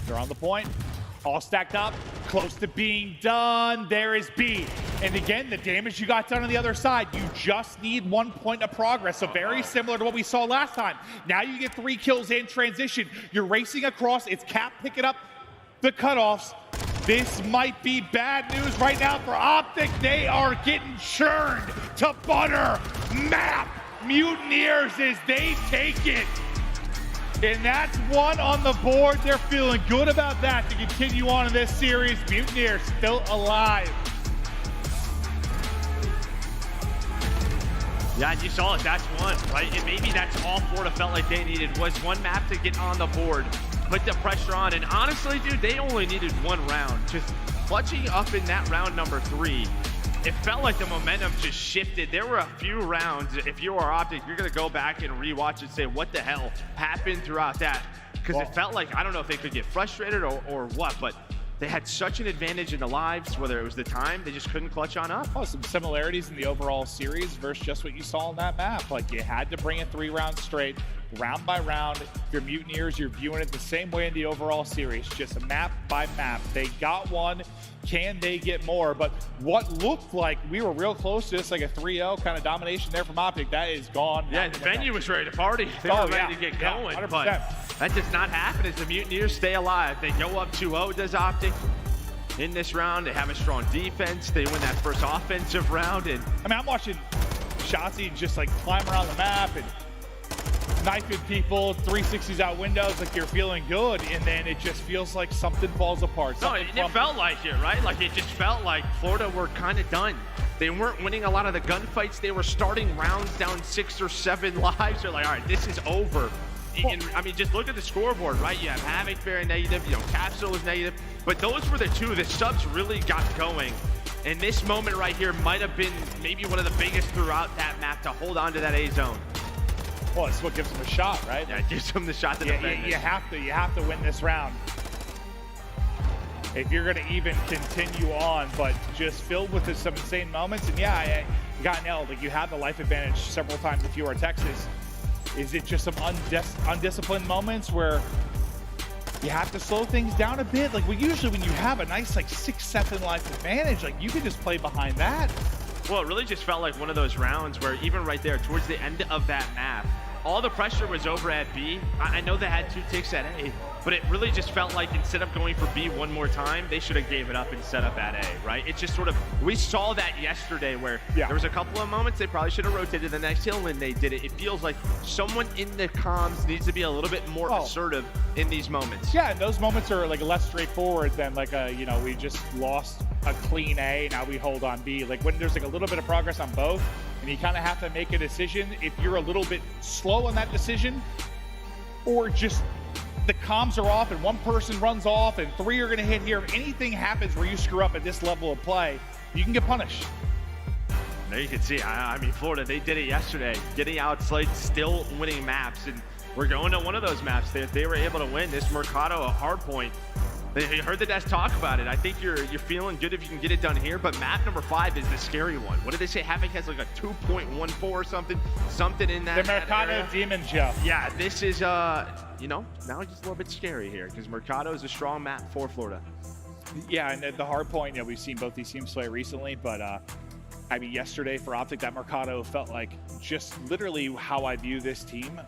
They're on the point. All stacked up, close to being done. There is B. And again, the damage you got done on the other side, you just need 1 point of progress. So very similar to what we saw last time. Now you get 3 kills in transition. You're racing across. It's Cap picking up the cutoffs. This might be bad news right now for Optic. They are getting churned to butter. Map Mutineers as they take it. And that's 1 on the board. They're feeling good about that to continue on in this series. Mutineers still alive. Yeah, and you saw it. That's 1, right? And maybe that's all Florida felt like they needed was 1 map to get on the board, put the pressure on. And honestly, dude, they only needed 1 round. Just clutching up in that round number 3. It felt like the momentum just shifted. There were a few rounds, if you are Optic, you're going to go back and rewatch and say, what the hell happened throughout that? Because it felt like, I don't know if they could get frustrated or what, but they had such an advantage in the lives, whether it was the time, they just couldn't clutch on up. Oh, some similarities in the overall series versus just what you saw on that map. Like, you had to bring it 3 rounds straight, round by round. If you're Mutineers, you're viewing it the same way in the overall series, just map by map. They got 1. Can they get more? But what looked like we were real close to this, like a 3-0 kind of domination there from Optic, that is gone. Yeah, the venue was ready to party. They were ready to get going, 100%. but that does not happen as the Mutineers stay alive. They go up 2-0, does Optic. In this round, they have a strong defense. They win that first offensive round. And I mean, I'm watching Shotzzy just like climb around the map and knifing people, 360s out windows, like you're feeling good, and then it just feels like something falls apart. No, it felt like it, right? Like it just felt like Florida were kind of done. They weren't winning a lot of the gunfights. They were starting rounds down 6 or 7 lives. They're like, all right, this is over. And, I mean, just look at the scoreboard, right? You have Havoc very negative, you know, Capsule is negative, but those were the 2 that subs really got going. And this moment right here might have been maybe one of the biggest throughout that map to hold on to that A zone. Well, it's what gives them a shot, right? Yeah, it gives them the shot to defend. You have to win this round. if you're going to even continue on, but just filled with some insane moments. And yeah, you got nailed. Like, you had the life advantage several times if you are Texas. Is it just some undisciplined moments where you have to slow things down a bit? Like, usually when you have a nice, like, 6-second life advantage, like, you can just play behind that. Well, it really just felt like one of those rounds where even right there towards the end of that map, all the pressure was over at B. I know they had 2 ticks at A, but it really just felt like instead of going for B one more time, they should have gave it up and set up at A, right? It just sort of, we saw that yesterday where there was a couple of moments they probably should have rotated the next hill and they did it. It feels like someone in the comms needs to be a little bit more assertive in these moments. Yeah, and those moments are like less straightforward than like we just lost a clean A, now we hold on B. Like when there's like a little bit of progress on both, and you kind of have to make a decision if you're a little bit slow on that decision, or just the comms are off and one person runs off and 3 are going to hit here. If anything happens where you screw up at this level of play, you can get punished. There you can see, I mean, Florida, they did it yesterday, getting outslayed, still winning maps, and we're going to one of those maps that they were able to win. This Mercado, a hard point. You heard the desk talk about it. I think you're feeling good if you can get it done here, but map number 5 is the scary one. What did they say? Havoc has like a 2.14 or something in that. The Mercado Demon Show. Yeah, this is, now it's just a little bit scary here because Mercado is a strong map for Florida. Yeah, and the hard point, we've seen both these teams play recently, but I mean, yesterday for Optic, that Mercado felt like just literally how I view this team.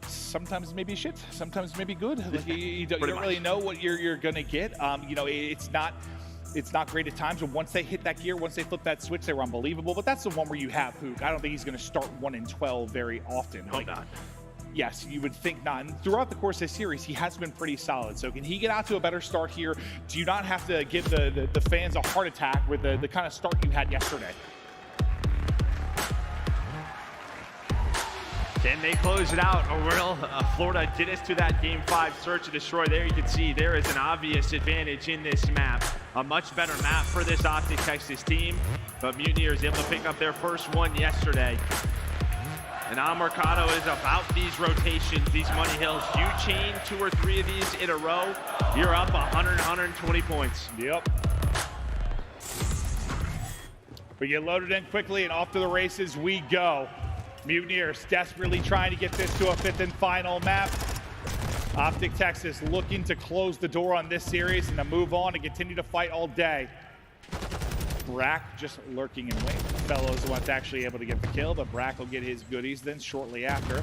Sometimes maybe shit, sometimes maybe good. Like you don't really know what you're gonna get. It's not great at times, but once they hit that gear, once they flip that switch, they were unbelievable. But that's the one where you have Hook. I don't think he's gonna start 1 in 12 very often. Hope not. Yes, you would think not. And throughout the course of the series, he has been pretty solid. So can he get out to a better start here? Do you not have to give the fans a heart attack with the kind of start you had yesterday? Can they close it out, or will Florida get us to that Game 5 search and destroy? There you can see there is an obvious advantage in this map. A much better map for this Optic Texas team, but Mutineers able to pick up their first one yesterday. And now Mercado is about these rotations, these money hills. You chain 2 or 3 of these in a row, you're up 100, 120 points. Yep. We get loaded in quickly and off to the races we go. Mutineers desperately trying to get this to a 5th and final map. Optic Texas looking to close the door on this series and to move on and continue to fight all day. Brack just lurking in wait. Fellows the one's actually able to get the kill, but Brack will get his goodies then shortly after.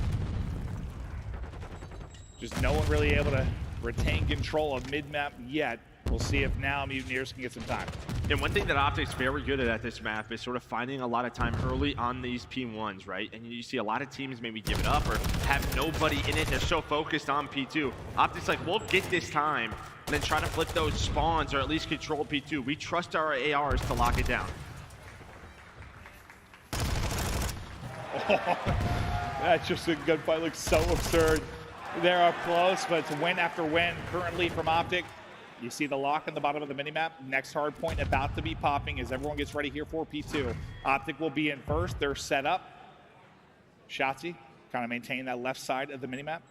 Just no one really able to retain control of mid-map yet. We'll see if now Mutineers can get some time. And one thing that Optic's very good at this map is sort of finding a lot of time early on these P1s, right? And you see a lot of teams maybe give it up or have nobody in it. They're so focused on P2. Optic's like, we'll get this time and then try to flip those spawns or at least control P2. We trust our ARs to lock it down. That's just a gunfight. Looks so absurd. They're up close, but it's win after win currently from Optic. You see the lock on the bottom of the minimap. Next hard point about to be popping as everyone gets ready here for P2. Optic will be in first. They're set up. Shotzi kind of maintaining that left side of the minimap.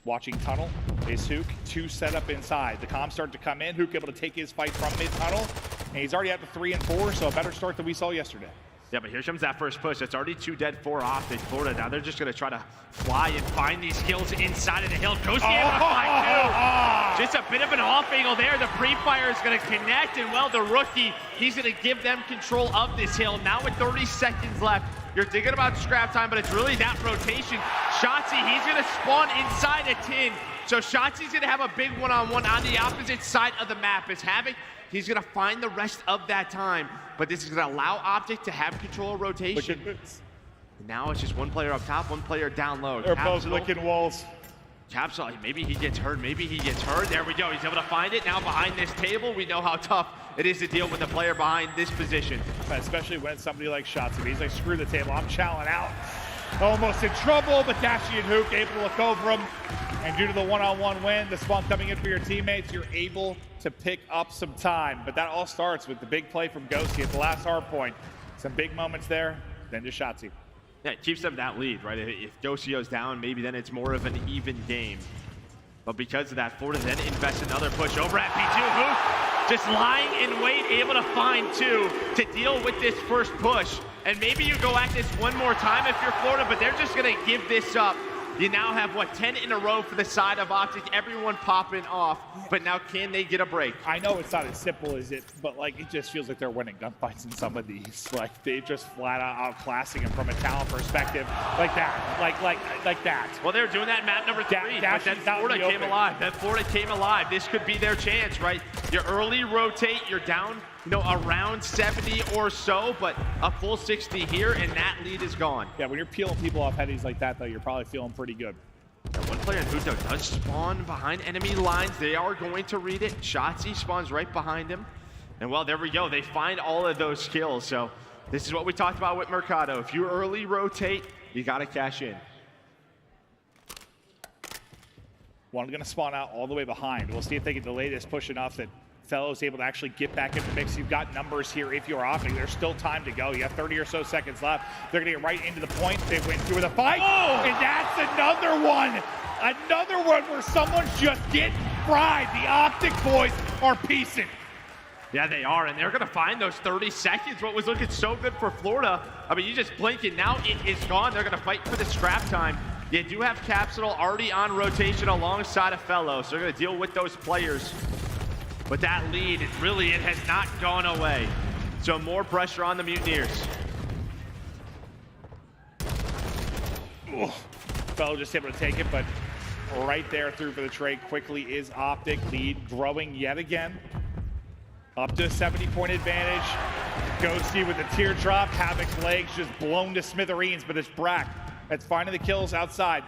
Watching tunnel is Hook. 2 set up inside. The comms start to come in. Hook able to take his fight from mid-tunnel. And he's already up to 3 and 4, so a better start than we saw yesterday. Yeah, but here comes that first push. It's already 2 dead for Optic. Florida, now they're just going to try to fly and find these kills inside of the hill. Ghosty able to find 2. Just a bit of an off angle there. The pre-fire is going to connect, and well, the rookie, he's going to give them control of this hill. Now with 30 seconds left, you're thinking about scrap time, but it's really that rotation. Shotzi, he's going to spawn inside a tin. So Shotzi's going to have a big one-on-one on the opposite side of the map. As Havoc, he's going to find the rest of that time. But this is going to allow Optic to have control of rotation. Now it's just one player up top, one player down low. They're both licking walls. Capsule, maybe he gets hurt, maybe he gets hurt. There we go, he's able to find it. Now behind this table, we know how tough it is to deal with the player behind this position. Especially when somebody like Shotzi, he's like, screw the table, I'm chowing out. Almost in trouble, but Dashi and Hook able to look over him. And due to the one-on-one win, the spawn coming in for your teammates, you're able to pick up some time. But that all starts with the big play from Ghosty at the last hard point. Some big moments there, then to Shotzi. Yeah, it keeps them that lead, right? If Ghosty goes down, maybe then it's more of an even game. But because of that, Florida then invests another push over at P2. Hoop just lying in wait, able to find 2 to deal with this first push. And maybe you go at this one more time if you're Florida, but they're just going to give this up. You now have, what, 10 in a row for the side of Optic, everyone popping off. But now can they get a break? I know it's not as simple as it, but like it just feels like they're winning gunfights in some of these. Like they just flat out outclassing them from a talent perspective, like that, like that. Well, they're doing that in map number 3, but then Florida came alive. Then Florida came alive. This could be their chance, right? You early rotate, you're down, you know, around 70 or so, but a full 60 here, and that lead is gone. Yeah, when you're peeling people off headies like that, though, you're probably feeling pretty good. Now, one player in Huto does spawn behind enemy lines. They are going to read it. Shotzzy spawns right behind him. And, well, there we go. They find all of those kills. So this is what we talked about with Mercado. If you early rotate, you got to cash in. One going to spawn out all the way behind. We'll see if they can delay this push enough that Fellows able to actually get back in the mix. You've got numbers here if you're Optic. There's still time to go. You have 30 or so seconds left. They're going to get right into the point. They went through the fight. Oh! And that's another one. Another one where someone's just getting fried. The Optic boys are piecing. Yeah, they are, and they're going to find those 30 seconds. What was looking so good for Florida. I mean, you just blink and now it is gone. They're going to fight for the scrap time. You do have Capsule already on rotation alongside of Fellow, so they're going to deal with those players. But that lead, it has not gone away. So more pressure on the Mutineers. Ooh. Fellow just able to take it, but right there through for the trade quickly is Optic. Lead growing yet again. Up to a 70-point advantage. Ghosty with the teardrop. Havoc's legs just blown to smithereens, but it's Brack that's finding the kills outside.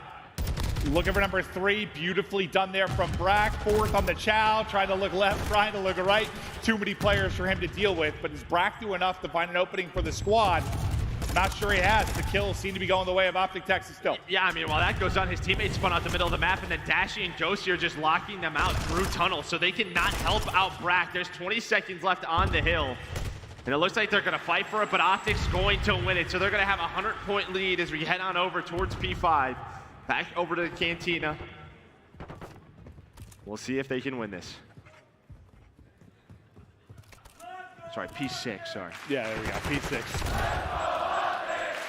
Looking for number 3, beautifully done there from Brack. 4th on the Chow, trying to look left, trying to look right. Too many players for him to deal with, but does Brack do enough to find an opening for the squad? Not sure he has. The kills seem to be going the way of Optic Texas still. Yeah, I mean, while that goes on, his teammates spun out the middle of the map, and then Dashy and Ghosty are just locking them out through tunnels, so they cannot help out Brack. There's 20 seconds left on the hill. And it looks like they're going to fight for it, but Optic's going to win it. So they're going to have a 100-point lead as we head on over towards P5. Back over to the Cantina. We'll see if they can win this. Sorry, P6, sorry. Yeah, there we go, P6.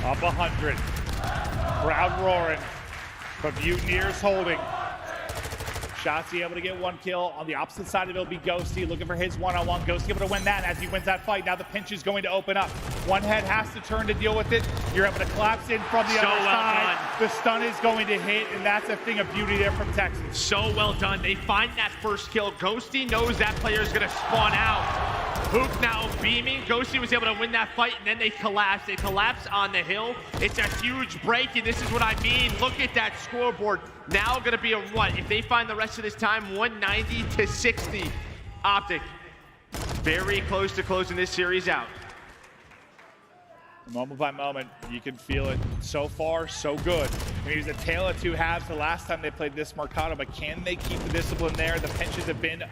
Up 100. Crowd roaring. But Mutineers holding. Shotzzy able to get 1 kill. On the opposite side of it will be Ghosty looking for his one-on-one. Ghosty able to win that. As he wins that fight, now the pinch is going to open up. One head has to turn to deal with it. You're able to collapse in from the other side. The stun is going to hit, and that's a thing of beauty there from Texas. So well done. They find that first kill. Ghosty knows that player is going to spawn out. Hook now beaming. Ghosty was able to win that fight, and then they collapse. They collapse on the hill. It's a huge break, and this is what I mean. Look at that scoreboard. Now going to be a what? If they find the rest of this time, 190 to 60. Optic very close to closing this series out. Moment by moment, you can feel it. So far, so good. I mean, it was a tale of 2 halves the last time they played this Mercado, but can they keep the discipline there? The pinches have been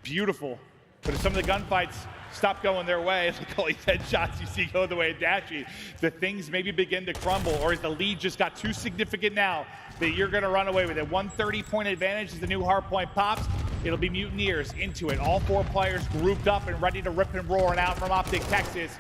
beautiful. But if some of the gunfights stop going their way, like all these headshots you see go the way of Dashy, the things maybe begin to crumble, or is the lead just got too significant now that you're going to run away with it? 130-point advantage as the new hard point pops. It'll be Mutineers into it. All 4 players grouped up and ready to rip and roar and out from Optic Texas.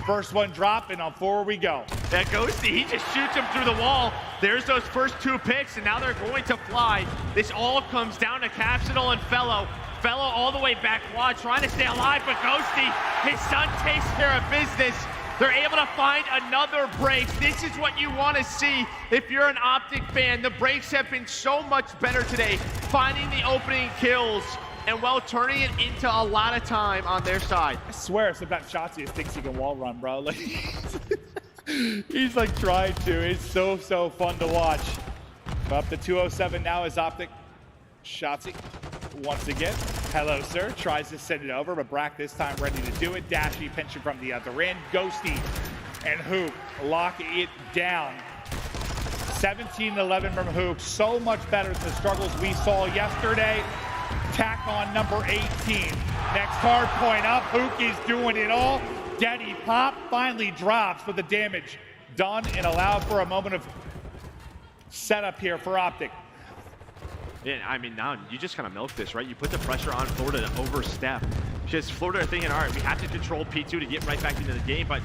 First one drop, and on forward we go. That Ghosty, he just shoots him through the wall. There's those first 2 picks, and now they're going to fly. This all comes down to Capsule and Fellow. Fellow all the way back quad, trying to stay alive, but Ghosty, his son takes care of business. They're able to find another break. This is what you want to see if you're an Optic fan. The breaks have been so much better today, finding the opening kills and, well, turning it into a lot of time on their side. I swear sometimes Shotzzy thinks he can wall run, bro. Like, he's like trying to. It's so fun to watch. Up to 207 now is Optic. Shotzzy once again. Hello, sir. Tries to send it over, but Brack this time ready to do it. Dashy pinching from the other end. Ghosty and Hoop lock it down. 17-11 from Hoop. So much better than the struggles we saw yesterday. Tack on number 18. Next hard point up. Hook is doing it all. Daddy Pop finally drops, but the damage done and allowed for a moment of setup here for Optic. Yeah, I mean, now you just kind of milk this, right? You put the pressure on Florida to overstep. Because Florida are thinking, all right, we have to control P2 to get right back into the game. But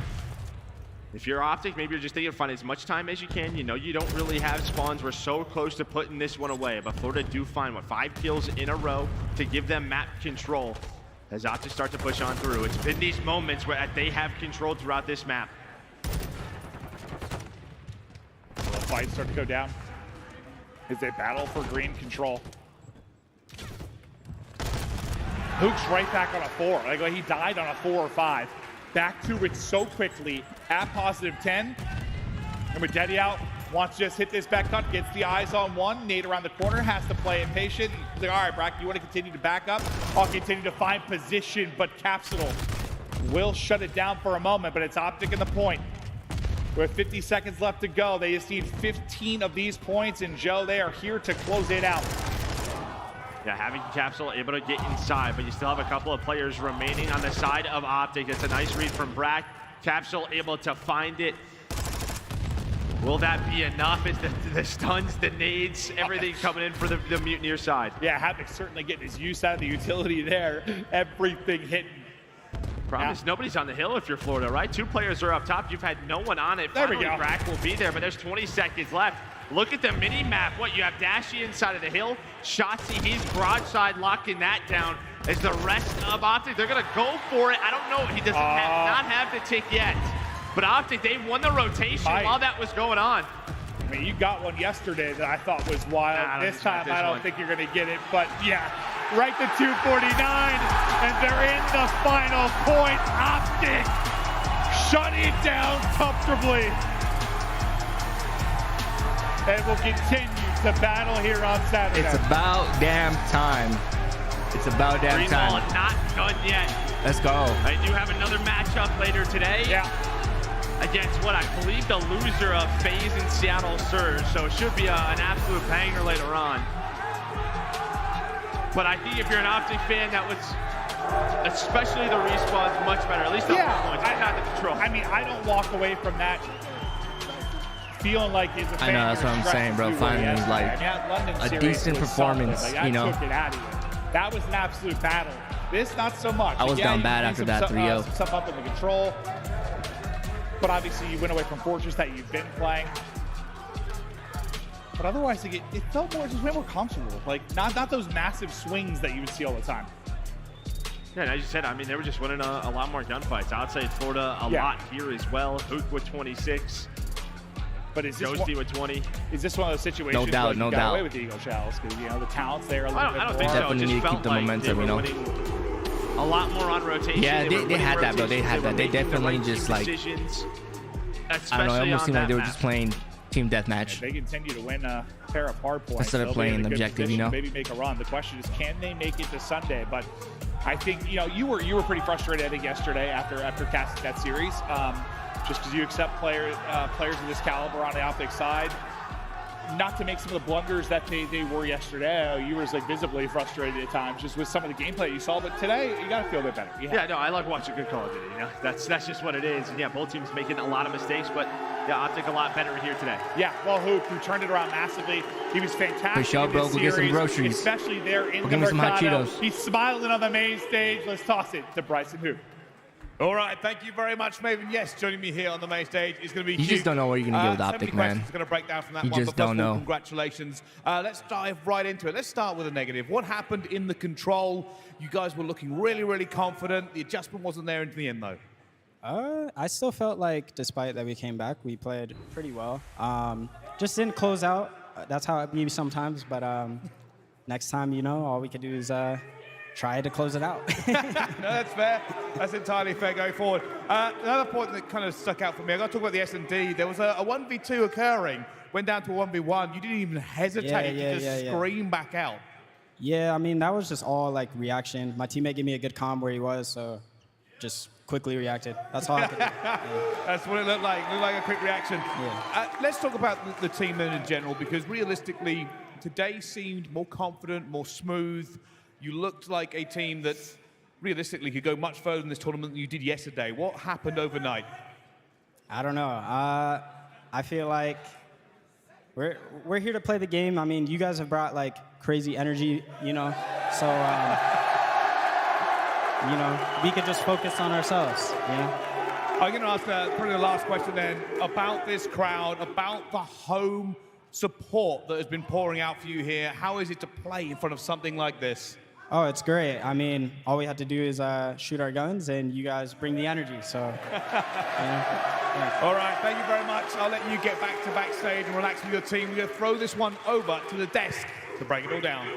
if you're Optic, maybe you're just thinking, find as much time as you can. You know you don't really have spawns. We're so close to putting this one away. But Florida do find, 5 kills in a row to give them map control as Optic start to push on through. It's been these moments where they have control throughout this map. The fights start to go down as they battle for green control. Hook's right back on a 4. Like he died on a 4 or 5. Back to it so quickly at +10. And with Deddy out, wants to just hit this back cut, gets the eyes on one. Nate around the corner, has to play it patient. He's like, all right, Brack, you want to continue to back up? I'll continue to find position, but Capsule will shut it down for a moment, but it's Optic in the point. With 50 seconds left to go, they just need 15 of these points, and Joe, they are here to close it out. Yeah, having Capsule able to get inside, but you still have a couple of players remaining on the side of Optic. It's a nice read from Brack. Capsule able to find it. Will that be enough? It's the stuns, the nades, everything coming in for the Mutineer side. Yeah, Havoc certainly getting his use out of the utility there. Everything hitting. Problem is nobody's on the hill if you're Florida, right? 2 players are up top. You've had no one on it. There we Finally, go. Brack will be there, but there's 20 seconds left. Look at the mini map. What, you have Dashy inside of the hill. Shotzzy, he's broadside locking that down. As the rest of Optic, they're going to go for it. I don't know. He doesn't not have the tick yet. But Optic, they won the rotation while that was going on. I mean, you got one yesterday that I thought was wild. This time, I don't think you're going to get it. But yeah, right to 249. And they're in the final point. Optic shutting down comfortably. And will continue to battle here on Saturday. It's about damn time. It's about damn Green time. Wall not done yet. Let's go. I do have another matchup later today. Yeah. Against what I believe the loser of FaZe and Seattle Surge. So it should be an absolute banger later on. But I think if you're an Optic fan, that was, especially the respawn's much better. At least the points, but not the control. I mean, I don't walk away from that feeling like it's a I know, that's what I'm saying, bro. Finally, like, a decent performance, like, you know. Took it out of you. That was an absolute battle. This, not so much. I was Again, down you bad need after some that 3-0. some stuff up in the control. But obviously, you went away from Fortress that you've been playing. But otherwise, like, it felt more, just way more comfortable. Like, not those massive swings that you would see all the time. Yeah, and as you said, I mean, they were just winning a lot more gunfights. Outside Florida, a lot here as well. Hook with 26. But is this Ghosty with 20. Is this one of those situations No doubt, where you no got doubt. away with the Eagle Shells? Because, you know, the talent's there a little bit I don't more. think so. Definitely It just need to felt keep the like momentum, they you were know. winning a lot more on rotation. Yeah, were they winning had that, bro. They rotations. had that. They were making the definitely right just, team like, decisions, I don't know, it almost seemed like they were map. just playing team deathmatch. They continue to win a pair of hard points. Instead of They'll be in playing a good objective, you position know? to maybe make a run. The question is, can they make it to Sunday? But I think, you know, you were pretty frustrated, I think, yesterday after casting that series, just because you accept players of this caliber on the Optic side. Not to make some of the blunders that they were yesterday. You were like visibly frustrated at times just with some of the gameplay you saw. But today, you got to feel a bit better. Yeah, no, I like watching good Call of Duty. You know, that's just what it is. And yeah, both teams making a lot of mistakes, but yeah, Optic a lot better here today. Yeah, well, Hoop, who turned it around massively. He was fantastic. For sure, in bro. this Go get some series, groceries. especially there in Go the give me some hot Mercado. Cheetos. He's smiling on the main stage. Let's toss it to Bryson Hoop. All right, thank you very much, Maven. Yes, joining me here on the main stage is going to be You just don't know what you're gonna get with 70 Optic, man. questions going to break down from that You one. just but first don't of all, know. Congratulations. Let's dive right into it. Let's start with a negative. What happened in the control? You guys were looking really, really confident. The adjustment wasn't there in the end, though. I still felt like, despite that we came back, we played pretty well. Just didn't close out. That's how it be sometimes. But next time, you know, all we could do is try to close it out. No, that's fair. That's entirely fair going forward. Another point that kind of stuck out for me, I got to talk about the S&D. There was a 1v2 occurring, went down to a 1v1. You didn't even hesitate to just scream back out. Yeah, I mean, that was just all like reaction. My teammate gave me a good comm where he was, so just quickly reacted. That's all I could do. Yeah. That's what it looked like. It looked like a quick reaction. Let's talk about the team then in general, because realistically, today seemed more confident, more smooth. You looked like a team that realistically could go much further in this tournament than you did yesterday. What happened overnight? I don't know. I feel like we're here to play the game. I mean, you guys have brought like crazy energy, you know. So you know, we could just focus on ourselves, you know. I'm going to ask probably the last question then about this crowd, about the home support that has been pouring out for you here. How is it to play in front of something like this? Oh, it's great. I mean, all we have to do is shoot our guns, and you guys bring the energy. So, yeah. All right, thank you very much. I'll let you get back to backstage and relax with your team. We're going to throw this one over to the desk to break it all down.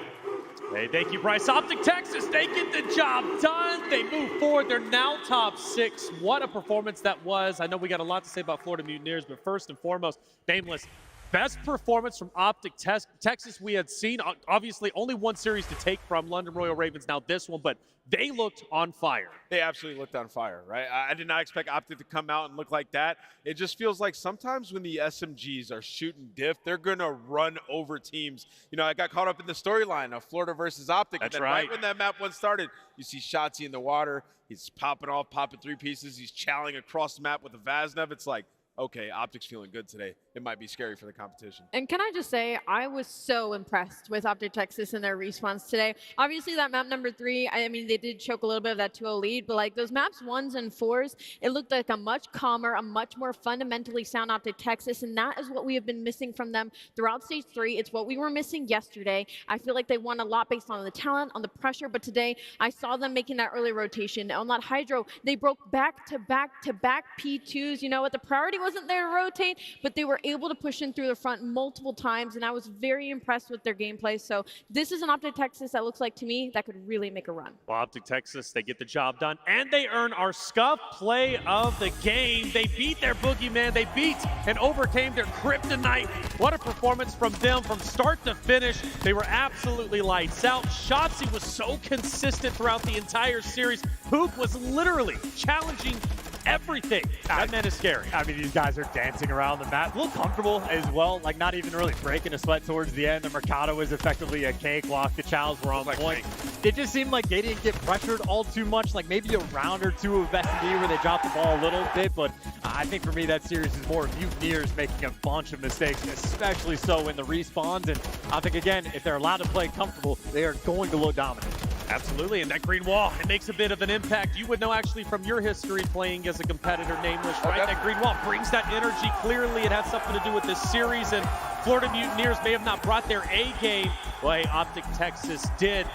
Hey, thank you, Bryce. Optic Texas, they get the job done. They move forward. They're now top 6. What a performance that was. I know we got a lot to say about Florida Mutineers, but first and foremost, Nameless, best performance from Optic Texas we had seen. Obviously, only one series to take from London Royal Ravens, now this one, but they looked on fire. They absolutely looked on fire, right? I did not expect Optic to come out and look like that. It just feels like sometimes when the SMGs are shooting diff, they're going to run over teams. You know, I got caught up in the storyline of Florida versus Optic. That's and then right. When that map one started, you see Shotzi in the water. He's popping off, popping 3 pieces. He's chowing across the map with a Vaznev. It's like, okay, Optic's feeling good today. It might be scary for the competition. And can I just say, I was so impressed with Optic Texas and their response today. Obviously, that map number 3, I mean, they did choke a little bit of that 2-0 lead, but like those maps 1s and 4s, it looked like a much calmer, a much more fundamentally sound Optic Texas, and that is what we have been missing from them throughout Stage 3. It's what we were missing yesterday. I feel like they won a lot based on the talent, on the pressure, but today I saw them making that early rotation. On that Hydro, they broke back-to-back-to-back P2s. You know what? The priority wasn't there to rotate, but they were able to push in through the front multiple times, and I was very impressed with their gameplay. So this is an Optic Texas that looks like to me that could really make a run. Well, Optic Texas, they get the job done, and they earn our scuff play of the game. They beat their boogeyman. They beat and overcame their kryptonite. What a performance from them from start to finish. They were absolutely lights out. Shotzi was so consistent throughout the entire series. Pook was literally challenging everything. That man is scary. I mean, these guys are dancing around the map. A little comfortable as well, like not even really breaking a sweat towards the end. The Mercado was effectively a cakewalk. The chows were on point. It just seemed like they didn't get pressured all too much, like maybe a round or two of S&D where they dropped the ball a little bit, but I think for me that series is more Mutineers making a bunch of mistakes, especially so in the respawns, and I think, again, if they're allowed to play comfortable, they are going to look dominant. Absolutely, and that green wall, it makes a bit of an impact. You would know actually from your history playing as a competitor, Nameless, right? Okay. That green wall brings that energy. Clearly, it has something to do with this series, and Florida Mutineers may have not brought their A game. Well, hey, Optic Texas did.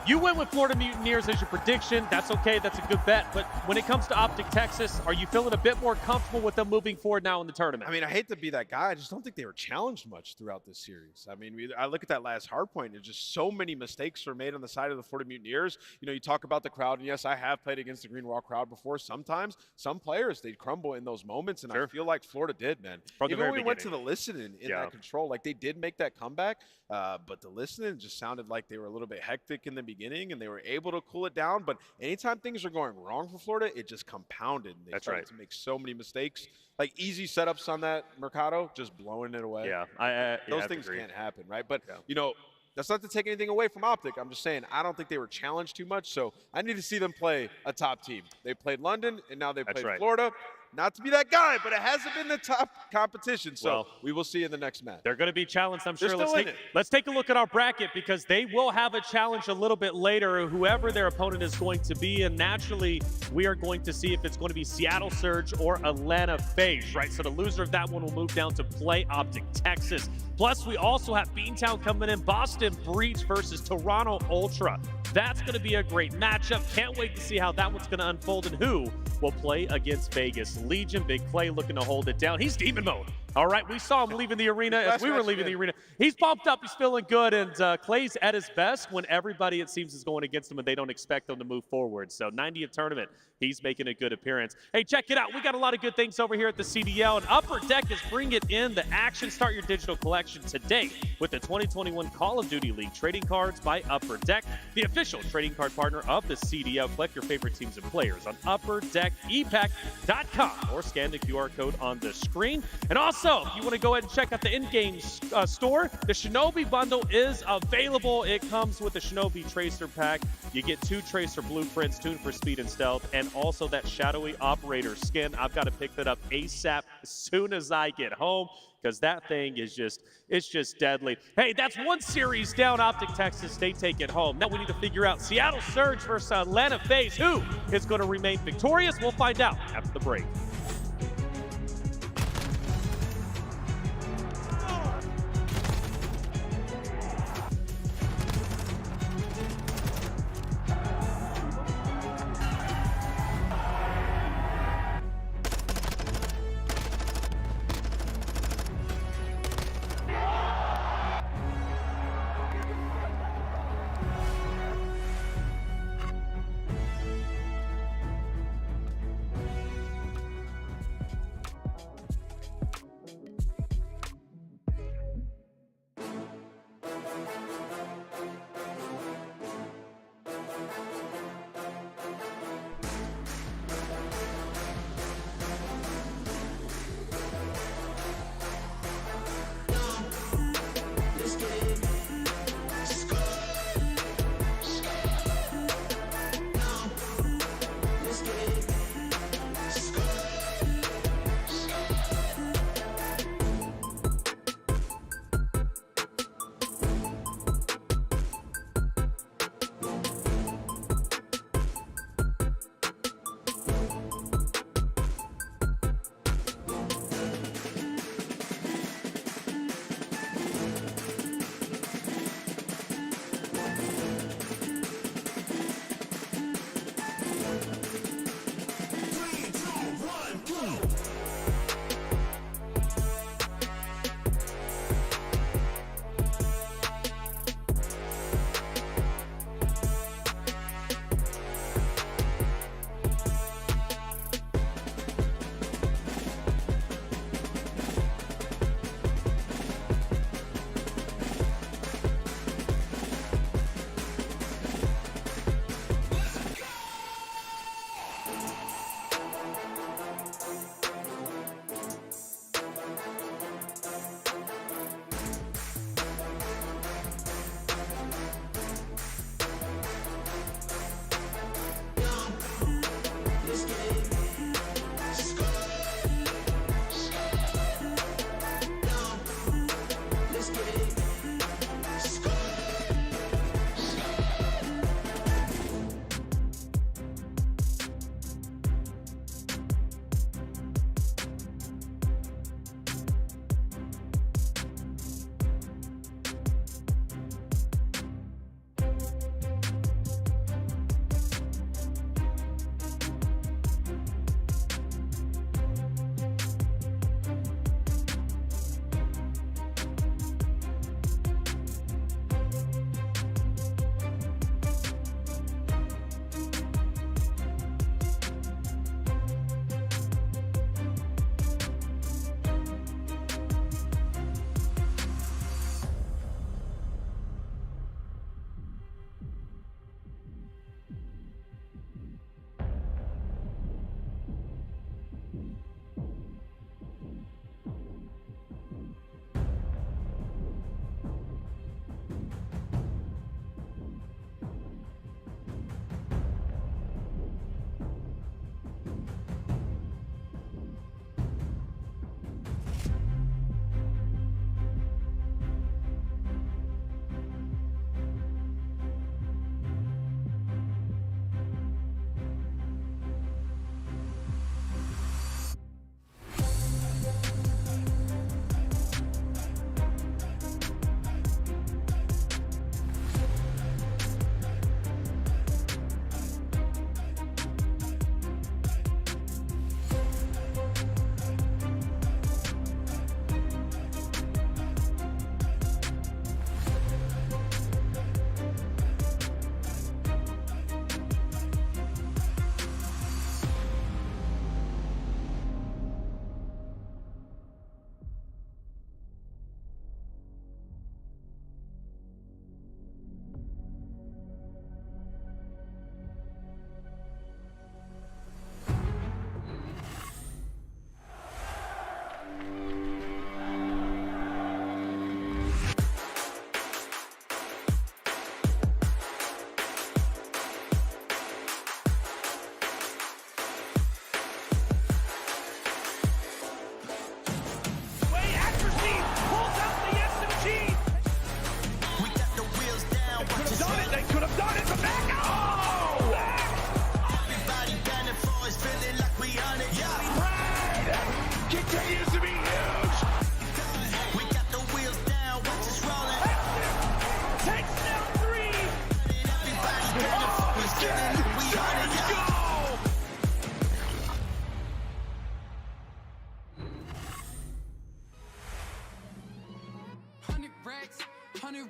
You went with Florida Mutineers as your prediction. That's okay. That's a good bet. But when it comes to Optic Texas, are you feeling a bit more comfortable with them moving forward now in the tournament? I mean, I hate to be that guy. I just don't think they were challenged much throughout this series. I mean, I look at that last hard point. There's just so many mistakes were made on the side of the Florida Mutineers. You know, you talk about the crowd, and yes, I have played against the Green Wall crowd before. Sometimes some players, they'd crumble in those moments, and I feel like Florida did, man. Even when we went to the listening in that control, like they did make that comeback, but the listening just sounded like they were a little bit hectic in the beginning, and they were able to cool it down. But anytime things are going wrong for Florida, it just compounded. They started to make so many mistakes. Like easy setups on that Mercado, just blowing it away. Yeah, those things can't happen, right? But, you know, that's not to take anything away from Optic. I'm just saying I don't think they were challenged too much, so I need to see them play a top team. They played London, and now they played Florida. Not to be that guy, but it hasn't been the top competition, so we will see in the next match. They're going to be challenged, I'm sure. They're Let's take a look at our bracket, because they will have a challenge a little bit later, whoever their opponent is going to be, and naturally, we are going to see if it's going to be Seattle Surge or Atlanta FaZe, right? So the loser of that one will move down to play Optic Texas. Plus, we also have Beantown coming in, Boston Breach versus Toronto Ultra. That's going to be a great matchup. Can't wait to see how that one's going to unfold and who will play against Vegas Legion. Big Clay looking to hold it down. He's demon mode. All right, we saw him leaving the arena as we were leaving the arena. He's pumped up. He's feeling good, and Clay's at his best when everybody, it seems, is going against him and they don't expect him to move forward. So 90th tournament, he's making a good appearance. Hey, check it out. We got a lot of good things over here at the CDL, and Upper Deck is bringing it in the action. Start your digital collection today with the 2021 Call of Duty League trading cards by Upper Deck, the official trading card partner of the CDL. Collect your favorite teams and players on UpperDeckEpack.com or scan the QR code on the screen. And also, Also, if you want to go ahead and check out the in-game store, the Shinobi bundle is available. It comes with the Shinobi Tracer pack. You get 2 Tracer blueprints, tuned for speed and stealth, and also that Shadowy Operator skin. I've got to pick that up ASAP as soon as I get home, because that thing is it's just deadly. Hey, that's one series down. Optic Texas, they take it home. Now we need to figure out Seattle Surge versus Atlanta FaZe. Who is going to remain victorious? We'll find out after the break.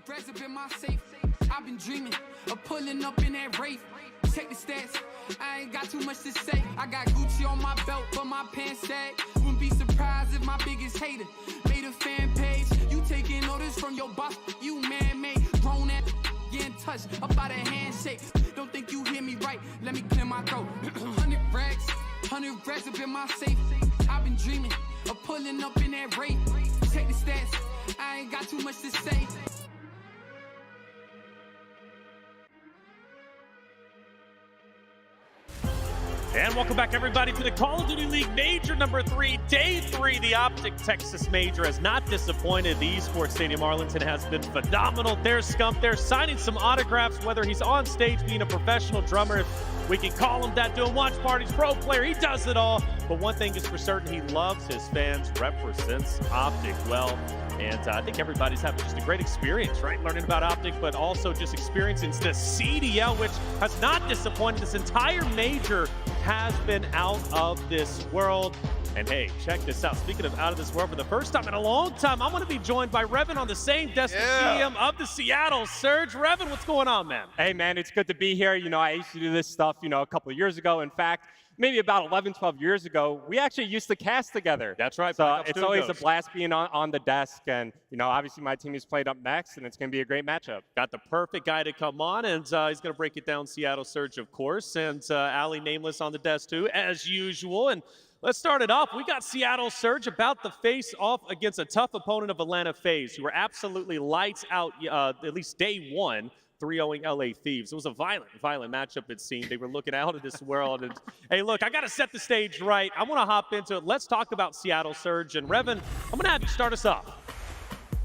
res up in my safe. I've been dreaming of pulling up in that Wraith. Check the stats, I ain't got too much to say. I got Gucci on my belt, but my pants sag. Wouldn't be surprised if my biggest hater made a fan page. You taking orders from your boss, you man-made. Grown ass, getting touched up by the handshake. Don't think you hear me right, let me clear my throat. 100 racks up in my safe. I've been dreaming of pulling up in that Wraith. Check the stats, I ain't got too much to say. And welcome back, everybody, to the Call of Duty League Major number 3, Day 3. The Optic Texas Major has not disappointed. The Esports Stadium Arlington has been phenomenal. There's Scump there signing some autographs, whether he's on stage being a professional drummer. We can call him that, doing watch parties, pro player. He does it all. But one thing is for certain, he loves his fans, represents Optic well. And I think everybody's having just a great experience, right? Learning about Optic, but also just experiencing the CDL, which has not disappointed. This entire major has been out of this world. And hey, check this out. Speaking of out of this world, for the first time in a long time, I'm going to be joined by Revan on the same desk as GM of the Seattle Surge. Revan, what's going on, man? Hey, man, it's good to be here. You know, I used to do this stuff, a couple of years ago. In fact, maybe about 11, 12 years ago, we actually used to cast together. That's right. So it's always a blast being on the desk. And, obviously my team is played up next, and it's going to be a great matchup. Got the perfect guy to come on, and he's going to break it down Seattle Surge, of course. And Ali Nameless on the desk, too, as usual. And let's start it off. We got Seattle Surge about to face off against a tough opponent of Atlanta FaZe, who were absolutely lights out, at least day one, 3-0ing LA Thieves. It was a violent matchup, it seemed. They were looking out of this world. And hey, look, I got to set the stage right. I want to hop into it. Let's talk about Seattle Surge. And Revan, I'm going to have you start us off.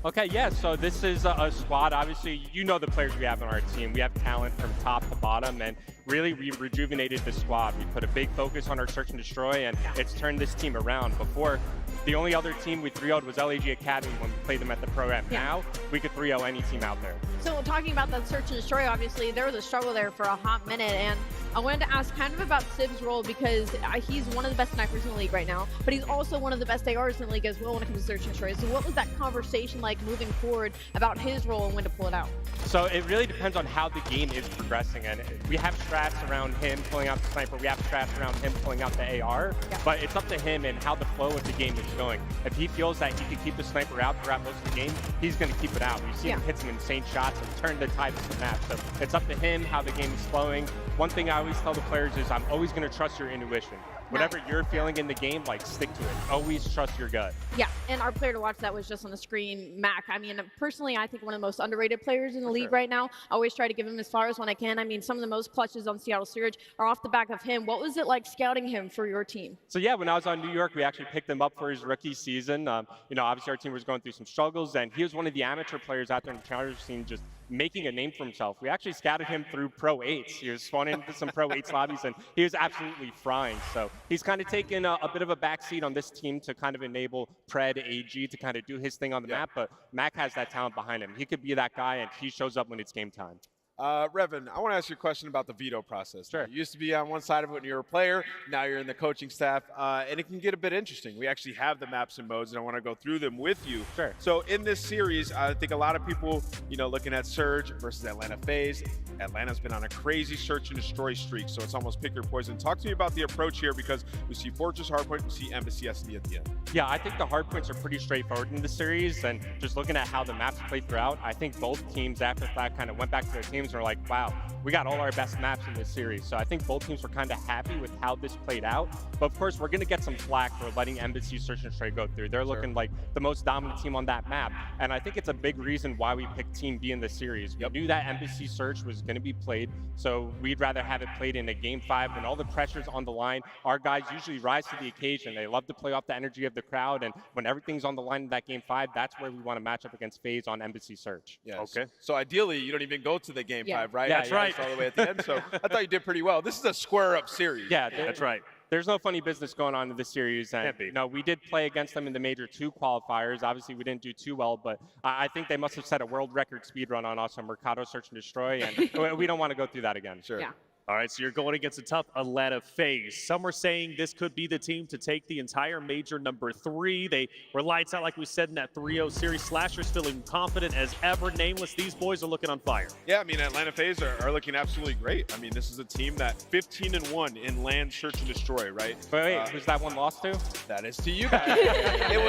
Okay, yeah, so this is a squad. Obviously, you know the players we have on our team. We have talent from top to bottom, and really we rejuvenated the squad. We put a big focus on our search and destroy, and it's turned this team around. Before, the only other team we 3-0'd was LAG Academy when we played them at the program. Now, we could 3-0 any team out there. So talking about that search and destroy, obviously, there was a struggle there for a hot minute, and I wanted to ask kind of about Sib's role, because he's one of the best snipers in the league right now, but he's also one of the best ARs in the league as well when it comes to search and destroy. So what was that conversation like moving forward about his role and when to pull it out? So it really depends on how the game is progressing, and we have strats around him pulling out the sniper, we have strats around him pulling out the AR, but it's up to him and how the flow of the game is going. If he feels that he can keep the sniper out throughout most of the game, he's going to keep it out. We've seen him hit some insane shots and turn the tide of the match. So it's up to him how the game is flowing. One thing I always tell the players is I'm always going to trust your intuition. Whatever you're feeling in the game, stick to it. Always trust your gut. Yeah, and our player to watch that was just on the screen, Mac. I mean, personally, I think one of the most underrated players in the league right now. I always try to give him his flowers when I can. I mean, some of the most clutches on Seattle Surge are off the back of him. What was it like scouting him for your team? So yeah, when I was on New York, we actually picked him up for his rookie season. Obviously our team was going through some struggles, and he was one of the amateur players out there in the challenger scene just making a name for himself. We actually scouted him through Pro 8s. He was spawning into some Pro 8s lobbies, and he was absolutely frying. So he's kind of taken a bit of a backseat on this team to kind of enable Pred, AG to kind of do his thing on the map, but Mac has that talent behind him. He could be that guy, and he shows up when it's game time. Revan, I want to ask you a question about the veto process. Sure. You used to be on one side of it when you were a player. Now you're in the coaching staff, and it can get a bit interesting. We actually have the maps and modes, and I want to go through them with you. Sure. So in this series, I think a lot of people, looking at Surge versus Atlanta FaZe. Atlanta's been on a crazy search and destroy streak, so it's almost pick your poison. Talk to me about the approach here, because we see Fortress, Hardpoint, we see Embassy SD at the end. Yeah, I think the hardpoints are pretty straightforward in the series, and just looking at how the maps play throughout, I think both teams after that kind of went back to their teams and were like, wow, we got all our best maps in this series. So I think both teams were kind of happy with how this played out. But of course, we're going to get some flack for letting Embassy search and destroy go through. They're looking like the most dominant team on that map. And I think it's a big reason why we picked Team B in the series. We knew that Embassy search was going to be played, so we'd rather have it played in a Game 5 when all the pressure's on the line. Our guys usually rise to the occasion. They love to play off the energy of the crowd, and when everything's on the line in that Game 5, that's where we want to match up against FaZe on Embassy search. Yeah. Okay. So ideally, you don't even go to the Game 5, right? Yeah, that's right. All the way at the end. So I thought you did pretty well. This is a square-up series. Yeah, that's right. There's no funny business going on in this series. And, we did play against them in the Major 2 qualifiers. Obviously, we didn't do too well, but I think they must have set a world record speed run on us on Mercado Search and Destroy, and we don't want to go through that again. Sure. Yeah. All right, so you're going against a tough Atlanta FaZe. Some are saying this could be the team to take the entire major number 3. They were lights out, like we said, in that 3-0 series. Slasher's feeling confident as ever. Nameless, these boys are looking on fire. Yeah, I mean, Atlanta FaZe are looking absolutely great. I mean, this is a team that 15-1 in land search and destroy, right? Wait, who's that one lost to? That is to you guys. it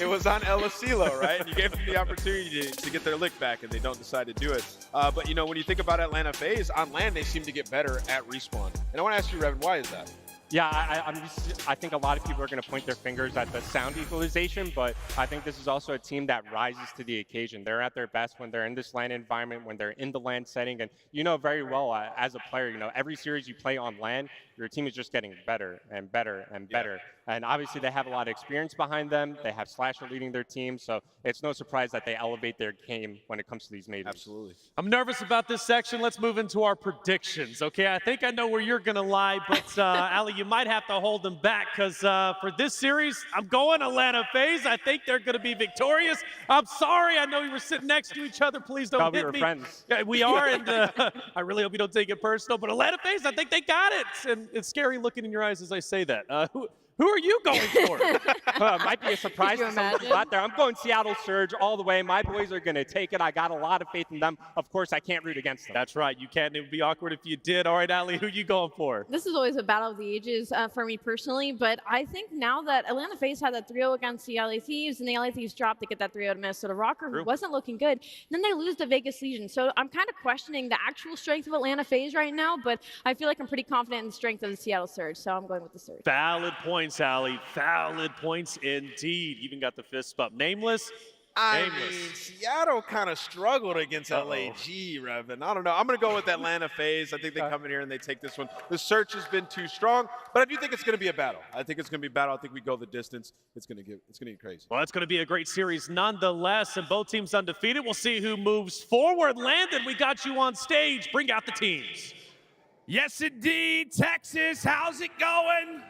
was on El Asilo, right? You gave them the opportunity to get their lick back, and they don't decide to do it. But, you know, when you think about Atlanta FaZe, on land, they seem to get better at respawn. And I want to ask you, Revan, why is that? Yeah, I think a lot of people are going to point their fingers at the sound equalization, but I think this is also a team that rises to the occasion. They're at their best when they're in this LAN environment, when they're in the LAN setting, and you know very well as a player, you know, every series you play on LAN, your team is just getting better and better and better. Yeah. And obviously they have a lot of experience behind them. They have Slasher leading their team, so it's no surprise that they elevate their game when it comes to these majors. Absolutely. I'm nervous about this section. Let's move into our predictions, okay? I think I know where you're going to lie, but Ali, you might have to hold them back because for this series, I'm going Atlanta FaZe. I think they're going to be victorious. I'm sorry. I know we were sitting next to each other. Please don't hit we were me. Friends. Yeah, we are, and I really hope you don't take it personal. But Atlanta FaZe, I think they got it. And it's scary looking in your eyes as I say that. Who are you going for? Might be a surprise to some people out there. I'm going Seattle Surge all the way. My boys are going to take it. I got a lot of faith in them. Of course, I can't root against them. That's right. You can't. It would be awkward if you did. All right, Ali, who you going for? This is always a battle of the ages for me personally, but I think now that Atlanta FaZe had that 3-0 against the LA Thieves, and the LA Thieves dropped to get that 3-0 to Minnesota Rocker, who wasn't looking good, then they lose to Vegas Legion. So I'm kind of questioning the actual strength of Atlanta FaZe right now, but I feel like I'm pretty confident in the strength of the Seattle Surge, so I'm going with the Surge. Valid points, Ali. Valid points indeed. Even got the fist up. Nameless. I mean, Seattle kind of struggled against LAG, Revan. I don't know. I'm going to go with Atlanta FaZe. I think they come in here and they take this one. The search has been too strong, but I do think it's going to be a battle. I think it's going to be a battle. I think we go the distance. It's going to get crazy. Well, it's going to be a great series nonetheless, and both teams undefeated. We'll see who moves forward. Landon, we got you on stage. Bring out the teams. Yes, indeed. Texas, how's it going?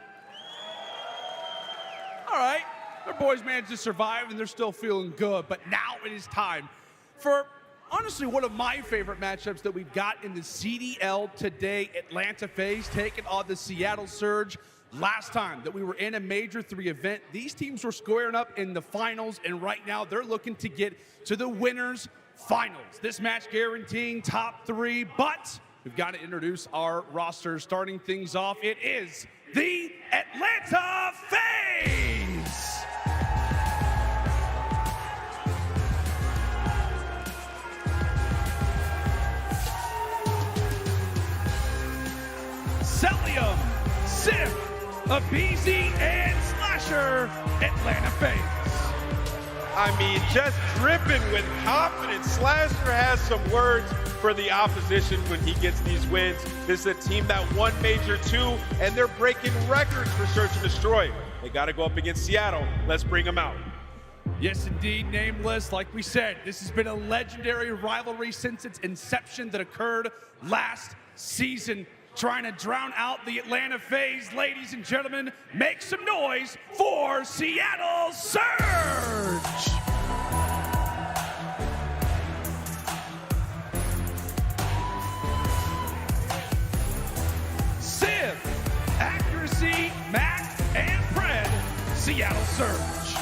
All right, their boys managed to survive, and they're still feeling good. But now it is time for, honestly, one of my favorite matchups that we've got in the CDL today. Atlanta FaZe taking on the Seattle Surge. Last time that we were in a Major 3 event, these teams were squaring up in the finals, and right now they're looking to get to the winners' finals. This match guaranteeing top 3, but we've got to introduce our roster. Starting things off, it is the Atlanta FaZe! Celium, Sif, Abizi, and Slasher, Atlanta FaZe. I mean, just dripping with confidence. Slasher has some words for the opposition when he gets these wins. This is a team that won Major 2, and they're breaking records for Search and Destroy. They got to go up against Seattle. Let's bring them out. Yes, indeed, Nameless. Like we said, this has been a legendary rivalry since its inception that occurred last season. Trying to drown out the Atlanta FaZe. Ladies and gentlemen, make some noise for Seattle Surge! Civ, Accuracy, Mac, and Pred, Seattle Surge.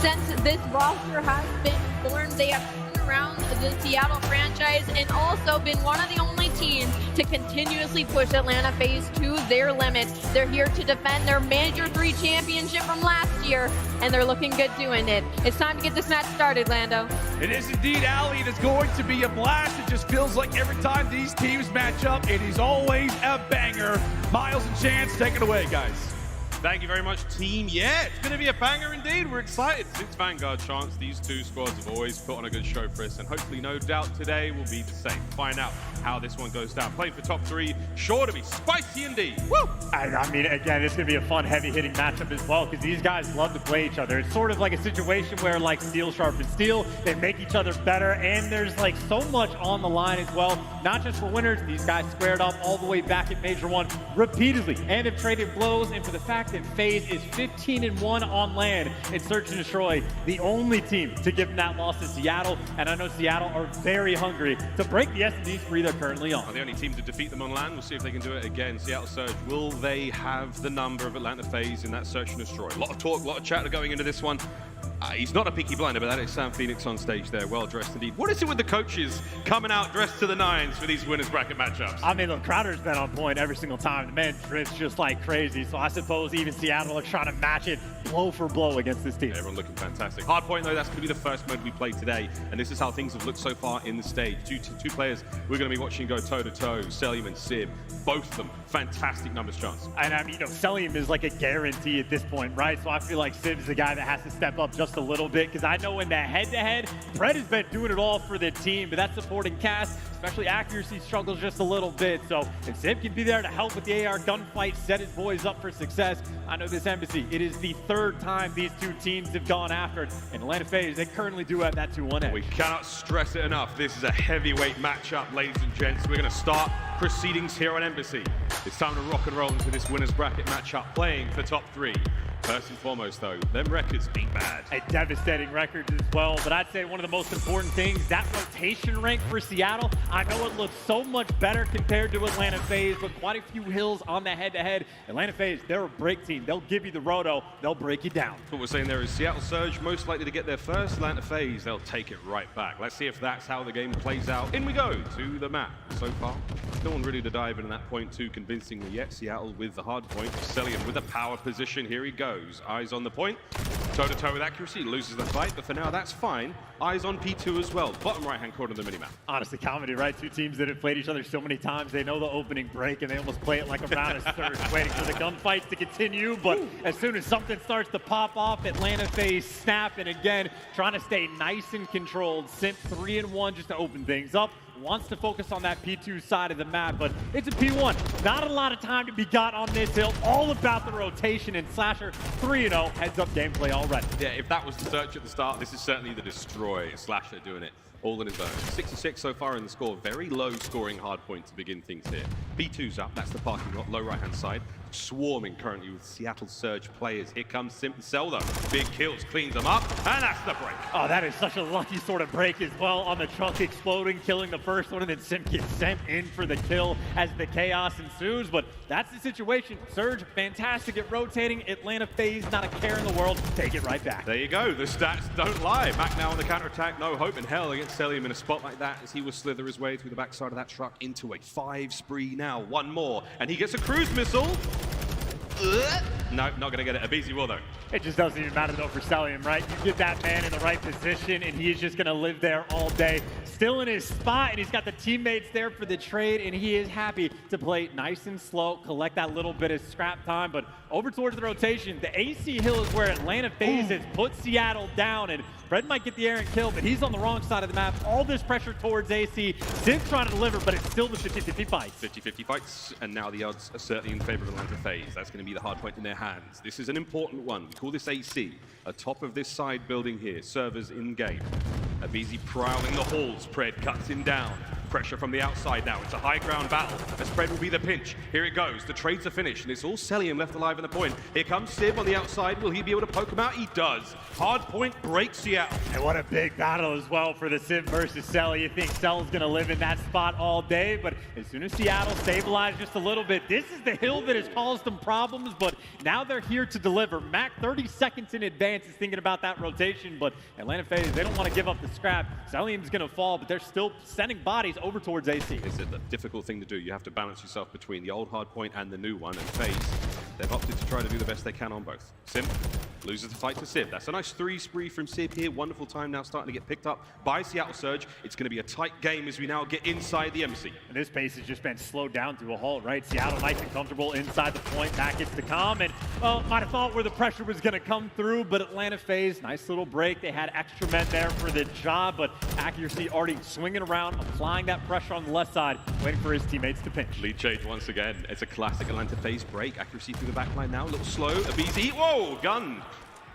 Since this roster has been formed, they have turned around the Seattle franchise and also been one of the only teams to continuously push Atlanta FaZe to their limit. They're here to defend their Major 3 championship from last year, and they're looking good doing it. It's time to get this match started, Lando. It is indeed, Ali. It is going to be a blast. It just feels like every time these teams match up, it is always a banger. Miles and Chance, take it away, guys. Thank you very much, team. Yeah, it's going to be a banger indeed. We're excited. Since Vanguard Chance, these two squads have always put on a good show for us, and hopefully, no doubt, today will be the same. Find out how this one goes down. Playing for top 3, sure to be spicy indeed. Woo! I mean, again, it's going to be a fun, heavy-hitting matchup as well, because these guys love to play each other. It's sort of like a situation where, like, steel sharpens steel. They make each other better, and there's, like, so much on the line as well. Not just for winners. These guys squared up all the way back at Major 1 repeatedly, and have traded blows, and for the fact fact that FaZe is 15-1 on land in Search and Destroy, the only team to give them that loss to Seattle. And I know Seattle are very hungry to break the S&D spree they're currently on. The only team to defeat them on land. We'll see if they can do it again. Seattle Surge, will they have the number of Atlanta FaZe in that Search and Destroy? A lot of talk, a lot of chatter going into this one. He's not a Peaky Blinder, but that is Sam Phoenix on stage there, well dressed indeed. What is it with the coaches coming out dressed to the nines for these winners bracket matchups? I mean, look, Crowder's been on point every single time. The man drifts just like crazy, so I suppose even Seattle are trying to match it blow for blow against this team. Yeah, everyone looking fantastic. Hardpoint, though, that's going to be the first mode we play today, and this is how things have looked so far in the stage. Two players we're going to be watching go toe-to-toe, Selim and Sib. Both of them, fantastic numbers, Chance. And I mean, Selim is like a guarantee at this point, right? So I feel like Sib is the guy that has to step up just a little bit, because I know in the head-to-head, Brett has been doing it all for the team, but that supporting cast, especially accuracy, struggles just a little bit. So if Sib can be there to help with the AR gunfight, set his boys up for success, I know this Embassy, it is the third time these two teams have gone after it. And Atlanta FaZe, they currently do have that 2-1 edge. We cannot stress it enough. This is a heavyweight matchup, ladies and gents. We're going to start proceedings here on Embassy. It's time to rock and roll into this winners bracket matchup, playing for top 3. First and foremost, though, them records ain't bad. A devastating record as well, but I'd say one of the most important things, that rotation rank for Seattle, I know it looks so much better compared to Atlanta FaZe, but quite a few hills on the head-to-head. Atlanta FaZe, they're a break team. They'll give you the roto. They'll break you down. What we're saying there is Seattle Surge most likely to get there first. Atlanta FaZe, they'll take it right back. Let's see if that's how the game plays out. In we go to the map. So far, no one ready to dive in that point too convincingly yet. Seattle with the hard point. Celian with a power position. Here he goes. Eyes on the point. Toe-to-toe with accuracy. Loses the fight, but for now, that's fine. Eyes on P2 as well. Bottom right-hand corner of the minimap. Honestly, comedy, right? Two teams that have played each other so many times. They know the opening break, and they almost play it like a round of Surge, waiting for the gunfights to continue. But as soon as something starts to pop off, Atlanta FaZe snap, and again, trying to stay nice and controlled. Simp 3-1 just to open things up. Wants to focus on that P2 side of the map, but it's a P1. Not a lot of time to be got on this hill. All about the rotation, and Slasher 3-0 heads up gameplay already. Yeah, if that was the search at the start, this is certainly the destroy. Slasher doing it all in his own. 66 so far in the score. Very low scoring hard point to begin things here. P2's up. That's the parking lot, low right-hand side. Swarming currently with Seattle Surge players. Here comes Simp and Cell, though. Big kills, cleans them up, and that's the break. Oh, that is such a lucky sort of break as well, on the truck exploding, killing the first one, and then Simp gets sent in for the kill as the chaos ensues. But that's the situation. Surge, fantastic at rotating. Atlanta FaZe, not a care in the world. Take it right back. There you go. The stats don't lie. Back now on the counterattack. No hope in hell against Celium in a spot like that, as he will slither his way through the backside of that truck into a 5 spree now. One more, and he gets a cruise missile. No, not going to get it. Abizi will, though. It just doesn't even matter, though, for Celium, right? You get that man in the right position, and he is just going to live there all day. Still in his spot, and he's got the teammates there for the trade, and he is happy to play nice and slow, collect that little bit of scrap time. But over towards the rotation, the AC hill is where Atlanta FaZe has put Seattle down, and Fred might get the Aaron kill, but he's on the wrong side of the map. All this pressure towards AC. Simp trying to deliver, but it's still the 50-50 fights. 50-50 fights, and now the odds are certainly in favor of Atlanta FaZe. That's going to be the hard point in their hands. This is an important one. We call this AC. Atop of this side building here, servers in game. Abizi prowling the halls. Pred cuts him down. Pressure from the outside now. It's a high ground battle. The spread will be the pinch. Here it goes. The trades are finished, and it's all Celium left alive in the point. Here comes Sib on the outside. Will he be able to poke him out? He does. Hard point breaks Seattle. And what a big battle as well for the Sib versus Cell. You think Cell's going to live in that spot all day, but as soon as Seattle stabilized just a little bit, this is the hill that has caused them problems, but now they're here to deliver. Mac 30 seconds in advance is thinking about that rotation, but Atlanta FaZe, they don't want to give up the scrap. Celium's going to fall, but they're still sending bodies over towards AC. It's a difficult thing to do. You have to balance yourself between the old hard point and the new one, and FaZe, they've opted to try to do the best they can on both. Simp loses the fight to Sib. That's a nice 3 spree from Sib here. Wonderful time now starting to get picked up by Seattle Surge. It's going to be a tight game as we now get inside the embassy. And this pace has just been slowed down to a halt, right? Seattle nice and comfortable inside the point. Back gets the calm, and well, might have thought where the pressure was going to come through, but Atlanta FaZe, nice little break. They had extra men there for the job, but accuracy already swinging around, applying that pressure on the left side, waiting for his teammates to pinch. Lead change once again. It's a classic Atlanta FaZe break. Accuracy through the back line now. A little slow. Abizi. Whoa! Gun.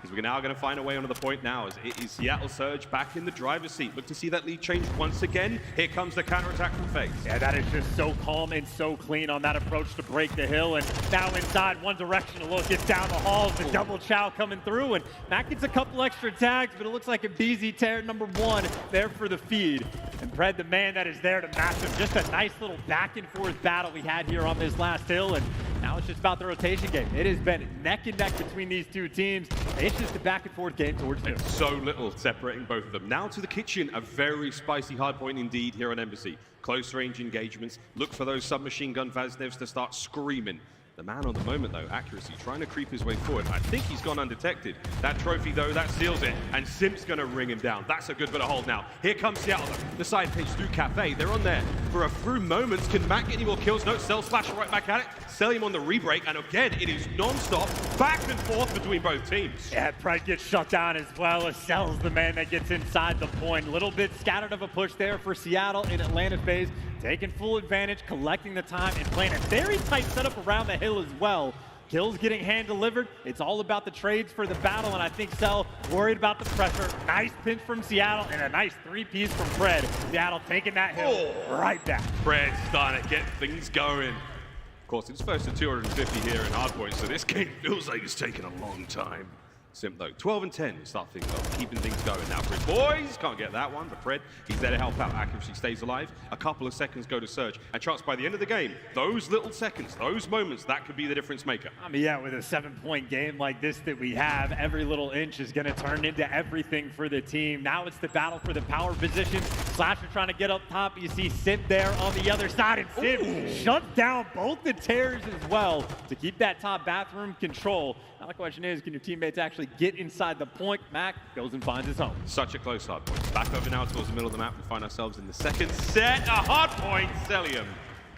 Because we're now going to find a way onto the point now as it is Seattle Surge back in the driver's seat. Look to see that lead change once again. Here comes the counterattack from FaZe. Yeah, that is just so calm and so clean on that approach to break the hill. And now inside, one direction to look. It's down the halls, the double chow coming through. And Matt gets a couple extra tags, but it looks like a BZ tear #1 there for the feed. And Pred, the man that is there to match him. Just a nice little back and forth battle we had here on this last hill. And now it's just about the rotation game. It has been neck and neck between these two teams. It's just a back and forth game towards new. So little separating both of them. Now to the kitchen, a very spicy hard point indeed here on Embassy. Close range engagements. Look for those submachine gun Vaznevs to start screaming. The man on the moment, though, accuracy, trying to creep his way forward. I think he's gone undetected. That trophy, though, that seals it. And Simp's going to ring him down. That's a good bit of hold now. Here comes Seattle, though. The side pitch through Cafe. They're on there for a few moments. Can Matt get any more kills? No, Cell splash right back at it. Sell him on the re-break. And again, it is non-stop back and forth between both teams. Yeah, Pred gets shut down as well as Cell's the man that gets inside the point. A little bit scattered of a push there for Seattle in Atlanta FaZe. Taking full advantage, collecting the time, and playing a very tight setup around the hill as well. Kills getting hand-delivered. It's all about the trades for the battle, and I think Cell worried about the pressure. Nice pinch from Seattle, and a nice three-piece from Pred. Seattle taking that hill right back. Pred starting to get things going. Of course, it's first to 250 here in hardpoint, so this game feels like it's taken a long time. Simp though, 12 and 10 start things off, keeping things going now for his boys. Can't get that one, but Pred, he's there to help out. Accuracy stays alive. A couple of seconds go to Surge, and chance by the end of the game, those little seconds, those moments, that could be the difference maker. I mean, yeah, with a 7-point game like this that we have, every little inch is going to turn into everything for the team. Now it's the battle for the power position. Slasher trying to get up top. You see Simp there on the other side, and Simp shuts down both the tears as well to keep that top bathroom control. Now the question is, can your teammates actually get inside the point? Mac goes and finds his home. Such a close hard point. Back over now towards the middle of the map. We find ourselves in the second set. A hard point, Celium.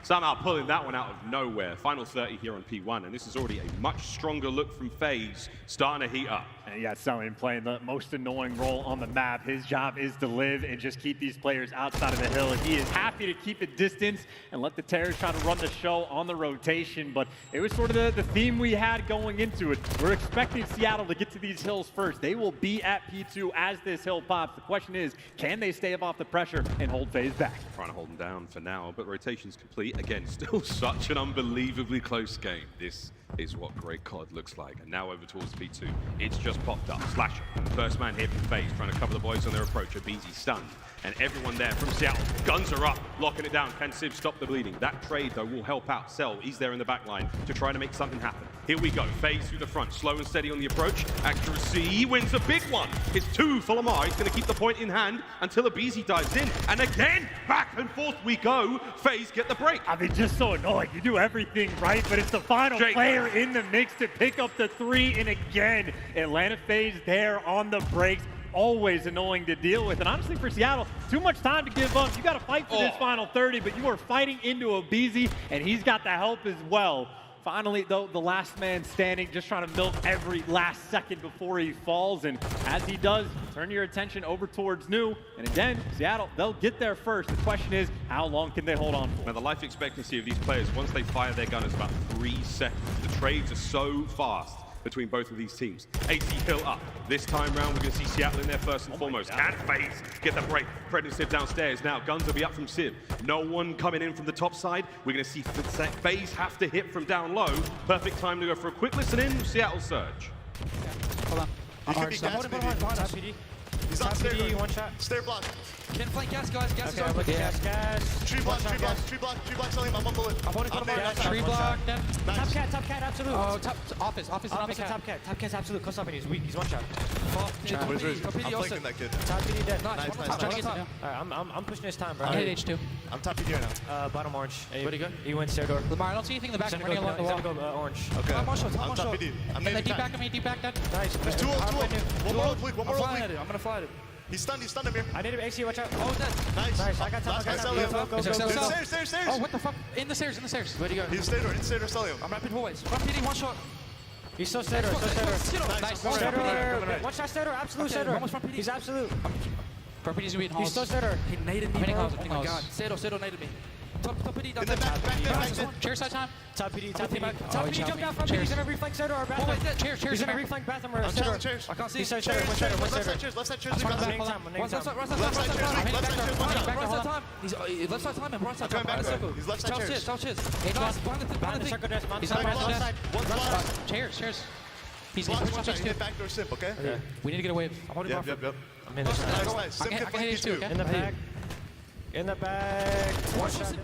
Somehow pulling that one out of nowhere. Final 30 here on P1, and this is already a much stronger look from FaZe, starting to heat up. And you got Celium playing the most annoying role on the map. His job is to live and just keep these players outside of the hill. He is happy to keep a distance and let the Terrors try to run the show on the rotation, but it was sort of the theme we had going into it. We're expecting Seattle to get to these hills first. They will be at P2 as this hill pops. The question is, can they stave off the pressure and hold FaZe back? Trying to hold them down for now, but rotation's complete. Again, still such an unbelievably close game. This is what great COD looks like. And now over towards P2. It's just popped up. Slasher, first man here from FaZe, trying to cover the boys on their approach. Abizi stunned. And everyone there from Seattle. Guns are up, locking it down. Can Civ stop the bleeding? That trade, though, will help out Cell. He's there in the back line to try to make something happen. Here we go. FaZe through the front. Slow and steady on the approach. Accuracy. He wins a big one. It's 2 for Lamar. He's going to keep the point in hand until Abizi dives in. And again, back and forth we go. FaZe get the break. I mean, just so annoying. You do everything right, but it's the final player in the mix to pick up the 3. And again, Atlanta FaZe there on the breaks. Always annoying to deal with. And honestly, for Seattle, too much time to give up. You got to fight for this final 30, but you are fighting into a Abizi, and he's got the help as well. Finally, though, the last man standing, just trying to milk every last second before he falls. And as he does, turn your attention over towards New. And again, Seattle, they'll get there first. The question is, how long can they hold on for? Now, the life expectancy of these players, once they fire their gun, is about 3 seconds. The trades are so fast between both of these teams. 80 hill up. This time round, we're going to see Seattle in there first and foremost. Can FaZe get the break? Pred and Civ downstairs. Now, guns will be up from Civ. No one coming in from the top side. We're going to see FaZe have to hit from down low. Perfect time to go for a quick listen in. Seattle Surge. Hold on. He's on stair. One shot. Stair block. Can't flank gas, guys. Gas is on. Gas. Tree block, tree block, tree block, tree block. Selling. I'm on bullet. I'm holding gas. Tree block. Top cat, absolute. Oh, top office, and top cat. Top cat's absolute. Close up, he's weak. He's one shot. I'm flanking that kid. Top PD dead. Nice. Alright, I'm pushing his time, bro. I'm hitting H2. I'm top PD right now. Bottom orange. Pretty good. He went stair door. Lamar, I don't see anything in the back. I'm running along the wall. Go orange. Okay. I'm top PD. I'm in the deep back of me, deep back dead. Nice. There's 2 on 2. One more ult, one more ult. I'm gonna fly at it. He's stunned him here. I need him, AC, watch out. Oh, dead. Nice. I got time. Go. Stairs. Oh, what the fuck? In the stairs. Where'd he go? He's stay door, selling him. I'm rapid hallways. Front PD, one shot. He's so stair door. Nice. One shot stair door, absolute stair door. He's absolute. Front PD's weak. He's so stair door. He naded me, bro. Oh my god. Stair door naded me. Top PD, down there. Chair side time. Top PD, top PD. PD. Top PD, jump down from me. He's gonna reflank center or bathroom. Chairs. He's gonna reflank bathroom or I'm center. telling chairs. I can't see. He's side center, left side chairs. Left side chairs. Right side time. He's left side time and right side time. He's left side chairs. Tell chairs. Hey guys, behind the thing. He's on the side. Chairs. He's backdoor simp, okay? We need to get a wave. I'm holding Yep. I'm in. Nice. I can hit you too, okay? In the back. In the back. One shot.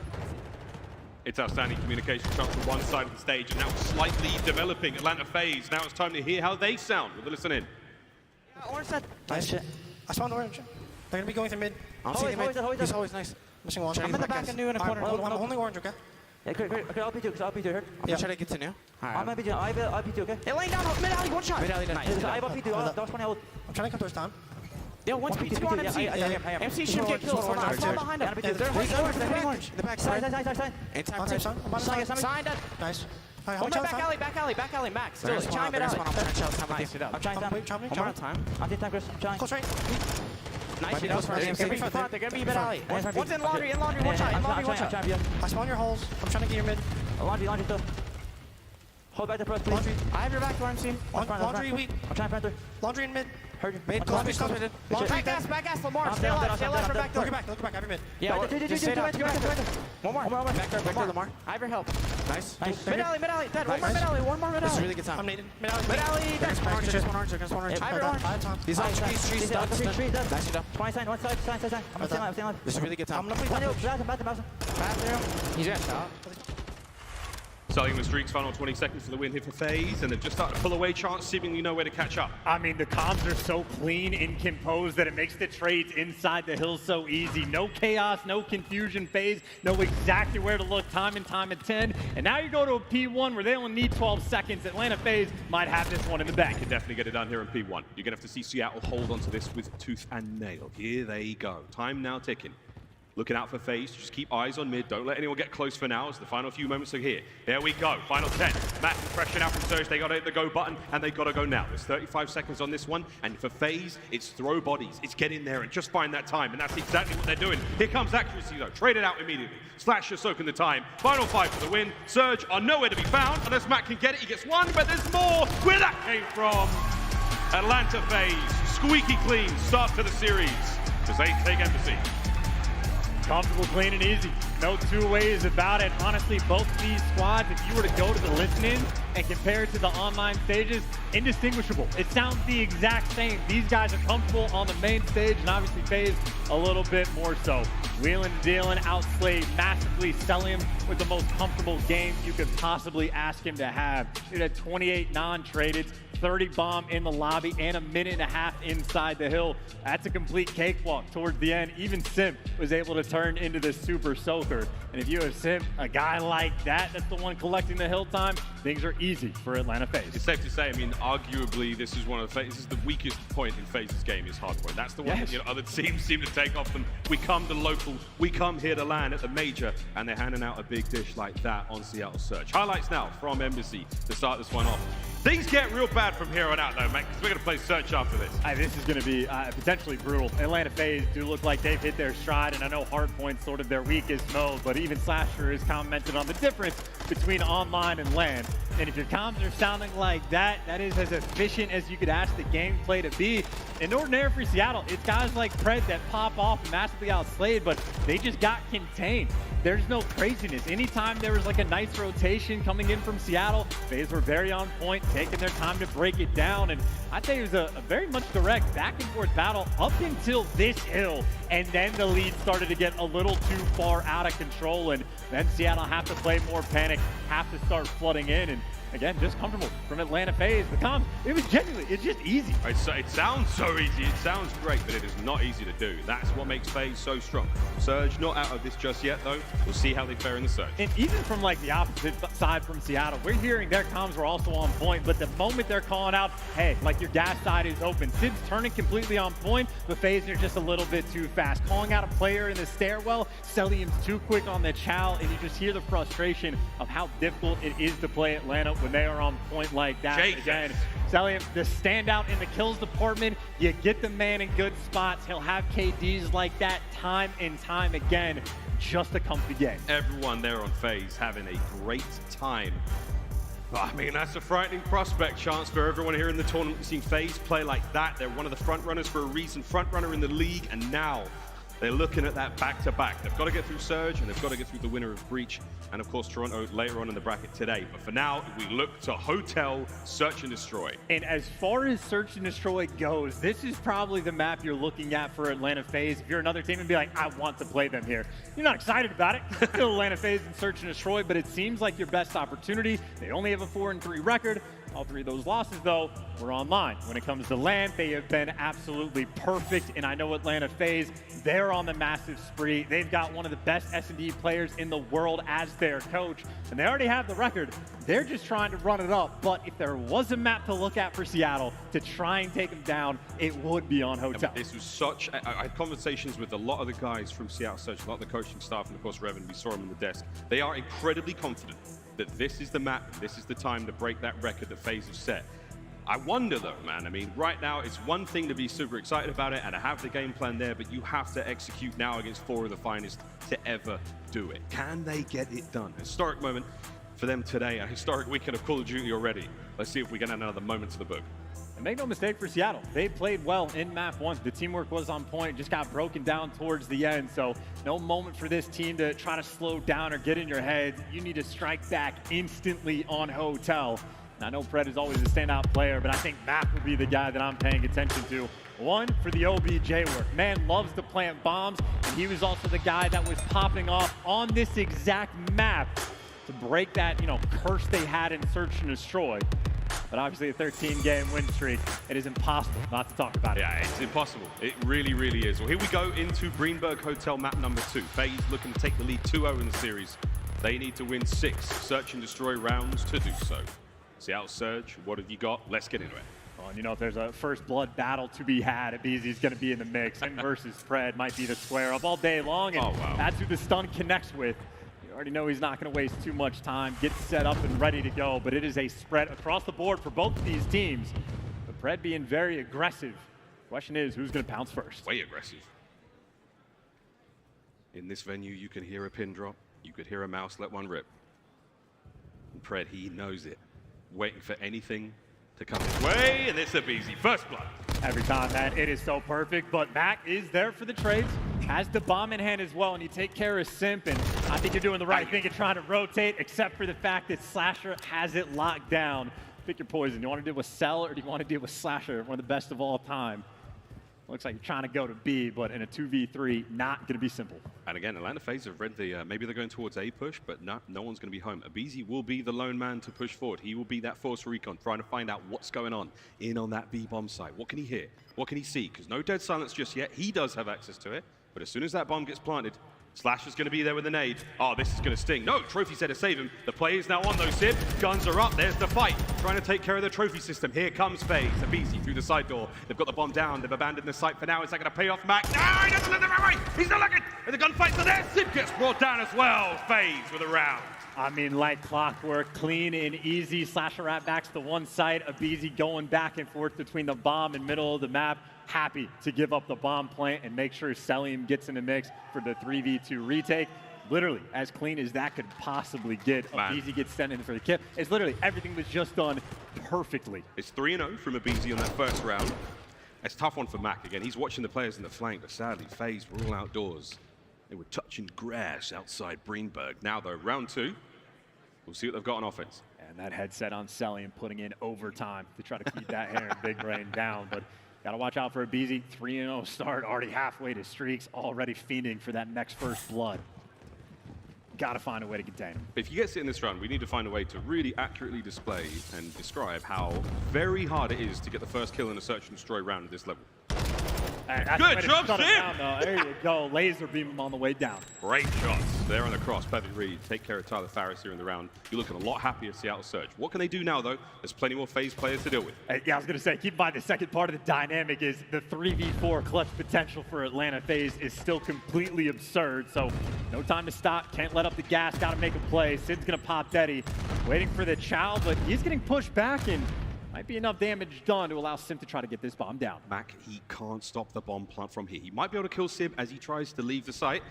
It's outstanding communication from one side of the stage, and now slightly developing Atlanta FaZe. Now it's time to hear how they sound with a listen in. Orange side. Nice shit. I spawned orange. They're gonna be going through mid. He's always nice. Missing one. I'm in the back and new in the corner. I'm only orange, okay? Yeah, okay, I'll P2, I'll P2, heard? I'm trying to get to new. I'm P2, I'll P2, okay? Hey, laying down, mid alley, one shot. Mid alley, nice. I have a P2, that's funny, I'm trying to come towards down. Yo, one's P2 on MC. MC should get killed. I'm behind him. They're orange. In the back, side. In time, Sign that. Nice. Back alley, Max. Still, chime it out. I'm trying time. I'm on time. I'm taking time, Chris. I'm trying. Close right. Nice, they're gonna be mid alley. One's in laundry, one shot. I spawn your holes. I'm trying to get your mid. Laundry still. Hold back the press, please. Laundry. I have your back, RMC. Laundry weak. I'm trying to panther. Laundry in mid. Heard you. Mid, close mid. Laundry back gas, Lamar. Stay alive, back door. Look back, I have your mid. Yeah, one more. Back door, Lamar. I have your help. Nice. Mid alley, dead. One more mid alley. This is a really good time. I'm needed. Mid alley. Dead. One orange. I have time. These are trees done. Nice, you done. 20 sign. I'm staying alive. This is a really good time. I'm gonna play bathroom. He's got shot. Starting with Streak's final 20 seconds for the win here for FaZe, and they've just started to pull away. Chance seemingly nowhere to catch up. I mean, the comms are so clean and composed that it makes the trades inside the hill so easy. No chaos, no confusion. FaZe know exactly where to look time and time again. And now you go to a P1 where they only need 12 seconds. Atlanta FaZe might have this one in the bag. Can definitely get it done here in P1. You're going to have to see Seattle hold onto this with tooth and nail. Here they go. Time now ticking. Looking out for FaZe, just keep eyes on mid. Don't let anyone get close for now as the final few moments are here. There we go, final 10. Massive pressure now from Surge. They got to hit the go button, and they got to go now. There's 35 seconds on this one, and for FaZe, it's throw bodies. It's get in there and just find that time, and that's exactly what they're doing. Here comes accuracy though, trade it out immediately. Slasher soaking the time. Final 5 for the win. Surge are nowhere to be found, unless Matt can get it. He gets one, but there's more. Where that came from? Atlanta FaZe, squeaky clean start to the series, because they take Embassy. Comfortable, clean, and easy. No two ways about it. Honestly, both these squads, if you were to go to the listen-in and compare it to the online stages, indistinguishable. It sounds the exact same. These guys are comfortable on the main stage, and obviously FaZe a little bit more so. Wheeling and dealing, outslayed massively, selling him with the most comfortable game you could possibly ask him to have. It had 28 non-traded, 30 bomb in the lobby, and a minute and a half inside the hill. That's a complete cakewalk towards the end. Even Simp was able to turn into the super soaker. And if you have Simp, a guy like that, that's the one collecting the hill time, things are easy for Atlanta FaZe. It's safe to say, I mean, arguably, this is one of the this is the weakest point in FaZe's game is hardpoint. That's the one that, you know, other teams seem to take off them. We come to locals, we come here to land at the major, and they're handing out a big dish like that on Seattle Surge. Highlights now from Embassy to start this one off. Things get real bad from here on out, though, mate, because we're going to play Search after this. This is going to be potentially brutal. Atlanta FaZe do look like they've hit their stride, and I know Hardpoint's sort of their weakest mode, but even Slasher has commented on the difference between online and LAN. And if your comms are sounding like that, that is as efficient as you could ask the gameplay to be. In ordinary for Seattle, it's guys like Pred that pop off and massively outslayed, but they just got contained. There's no craziness. Anytime there was like a nice rotation coming in from Seattle, FaZe were very on point, taking their time to break it down. And I'd say it was a very much direct back and forth battle up until this hill. And then the lead started to get a little too far out of control. And then Seattle have to play more panic, have to start flooding in. And again, just comfortable from Atlanta FaZe. The comms, it was genuinely, it's just easy. It sounds so easy, it sounds great, but it is not easy to do. That's what makes FaZe so strong. Surge not out of this just yet, though. We'll see how they fare in the Surge. And even from like the opposite side from Seattle, we're hearing their comms were also on point, but the moment they're calling out, hey, like your gas side is open, Sid's turning completely on point, but FaZe are just a little bit too fast. Calling out a player in the stairwell, Celium's too quick on the chow, and you just hear the frustration of how difficult it is to play Atlanta when they are on point like that. Jesus. Again, Celium, the standout in the kills department, you get the man in good spots. He'll have KDs like that time and time again. just a comfy game. Everyone there on FaZe having a great time. I mean, that's a frightening prospect, chance for everyone here in the tournament. We've seen FaZe play like that. They're one of the front runners for a reason, front runner in the league, and now they're looking at that back-to-back. They've got to get through Surge, and they've got to get through the winner of Breach, and of course Toronto later on in the bracket today. But for now, we look to Hotel, Search and Destroy. And as far as Search and Destroy goes, this is probably the map you're looking at for Atlanta FaZe. If you're another team and be like, I want to play them here. You're not excited about it. Still Atlanta FaZe and Search and Destroy, but it seems like your best opportunity. They only have a 4-3 record. All 3 of those losses, though, were online. When it comes to LAN, they have been absolutely perfect, and I know Atlanta FaZe, they're on the massive spree. They've got one of the best S&D players in the world as their coach, and they already have the record. They're just trying to run it up, but if there was a map to look at for Seattle to try and take them down, it would be on Hotel. This was such... I had conversations with a lot of the guys from Seattle Search, a lot of the coaching staff, and of course Revan, we saw him on the desk. They are incredibly confident that this is the map, this is the time to break that record that FaZe have set. I wonder though, man, I mean, right now it's one thing to be super excited about it and to have the game plan there, but you have to execute now against 4 of the finest to ever do it. Can they get it done? Historic moment for them today, a historic weekend of Call of Duty already. Let's see if we get another moment to the book. And make no mistake for Seattle, they played well in map 1. The teamwork was on point, just got broken down towards the end. So no moment for this team to try to slow down or get in your head. You need to strike back instantly on Hotel. And I know Pred is always a standout player, but I think Mac will be the guy that I'm paying attention to. 1, for the OBJ work. Man loves to plant bombs, and he was also the guy that was popping off on this exact map to break that, curse they had in Search and Destroy. But obviously a 13-game win streak, it is impossible not to talk about it. Yeah, it's impossible. It really, really is. Well, here we go into Greenberg Hotel map number 2. FaZe looking to take the lead 2-0 in the series. They need to win 6 Search and Destroy rounds to do so. Seattle Surge, what have you got? Let's get into it. Well, and if there's a first blood battle to be had, BZ's going to be in the mix. Him versus Pred might be the square up all day long, and that's who the stun connects with. Already know he's not going to waste too much time, get set up and ready to go, but it is a spread across the board for both of these teams. But Pred being very aggressive. Question is, who's going to pounce first? Way aggressive. In this venue, you can hear a pin drop. You could hear a mouse let one rip. And Pred, he knows it. Waiting for anything to come his way, and it's a BZ first blood. Every time, man, it is so perfect, but Mac is there for the trades, has the bomb in hand as well, and you take care of Simp, and I think you're doing the right thing in trying to rotate, except for the fact that Slasher has it locked down. Pick your poison. You want to deal with Cell, or do you want to deal with Slasher, one of the best of all time? Looks like you're trying to go to B, but in a 2v3, not going to be simple. And again, Atlanta FaZe have read the, maybe they're going towards A push, but no one's going to be home. aBeZy will be the lone man to push forward. He will be that force recon, trying to find out what's going on in on that B bomb site. What can he hear? What can he see? Because no dead silence just yet. He does have access to it, but as soon as that bomb gets planted, Slasher's going to be there with a nade. Oh, this is going to sting. No, Trophy said to save him. The play is now on though, Sib. Guns are up. There's the fight. Trying to take care of the trophy system. Here comes FaZe. aBeZy through the side door. They've got the bomb down. They've abandoned the site for now. Is that going to pay off Mac? No, he doesn't look the right way. He's not looking. And the gunfights are there. Sib gets brought down as well. FaZe with a round. I mean, like clockwork, clean and easy. Slasher rat backs to one side. aBeZy going back and forth between the bomb and middle of the map. Happy to give up the bomb plant and make sure Celium gets in the mix for the 3v2 retake. Literally, as clean as that could possibly get. aBeZy gets sent in for the kill. It's literally, everything was just done perfectly. It's 3-0 from aBeZy on that first round. It's a tough one for Mac again. He's watching the players in the flank, but sadly, FaZe were all outdoors. They were touching grass outside Greenberg. Now, though, round 2, we'll see what they've got on offense. And that headset on Celium putting in overtime to try to keep that hair and big brain down. But gotta watch out for aBeZy. 3-0 start, already halfway to streaks, already fiending for that next first blood. Gotta find a way to contain him. If he gets it in this run, we need to find a way to really accurately display and describe how very hard it is to get the first kill in a Search and Destroy round at this level. Good job, Sim! There you go. Laser beam him on the way down. Great shots there on the cross. Perfect read. Take care of Tyler Farris here in the round. You're looking a lot happier, Seattle Surge. What can they do now, though? There's plenty more FaZe players to deal with. Yeah, I was going to say, keep in mind the second part of the dynamic is the 3v4 clutch potential for Atlanta FaZe is still completely absurd. So no time to stop. Can't let up the gas. Got to make a play. Sid's going to pop Deddy. Waiting for the Chow, but he's getting pushed back and Might be enough damage done to allow Sim to try to get this bomb down. Mac, he can't stop the bomb plant from here. He might be able to kill Sib as he tries to leave the site.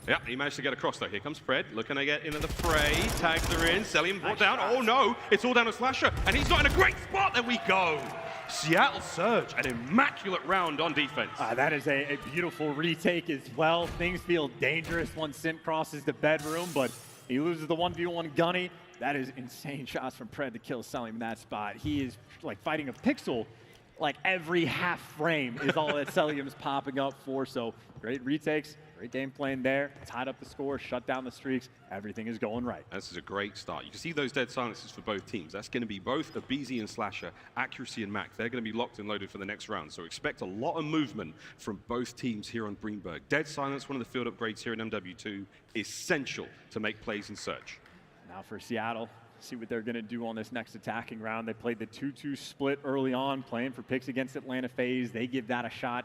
Yeah, he managed to get across though. Here comes Pred, looking to get into the fray. Tags are in, Selim brought down. Oh no, it's all down to Slasher, and he's not in a great spot. There we go. Seattle Surge, an immaculate round on defense. That is a beautiful retake as well. Things feel dangerous once Sim crosses the bedroom, but he loses the 1v1 Gunny. That is insane shots from Pred to kill Selim in that spot. He is like fighting a pixel. Like every half frame is all that Selim's popping up for. So great retakes, great game plan there. Tied up the score, shut down the streaks. Everything is going right. This is a great start. You can see those dead silences for both teams. That's going to be both Abizi and Slasher, Accuracy and Mac. They're going to be locked and loaded for the next round. So expect a lot of movement from both teams here on Greenberg. Dead silence, one of the field upgrades here in MW2, essential to make plays in Search. Now for Seattle, see what they're going to do on this next attacking round. They played the 2-2 split early on, playing for picks against Atlanta FaZe. They give that a shot.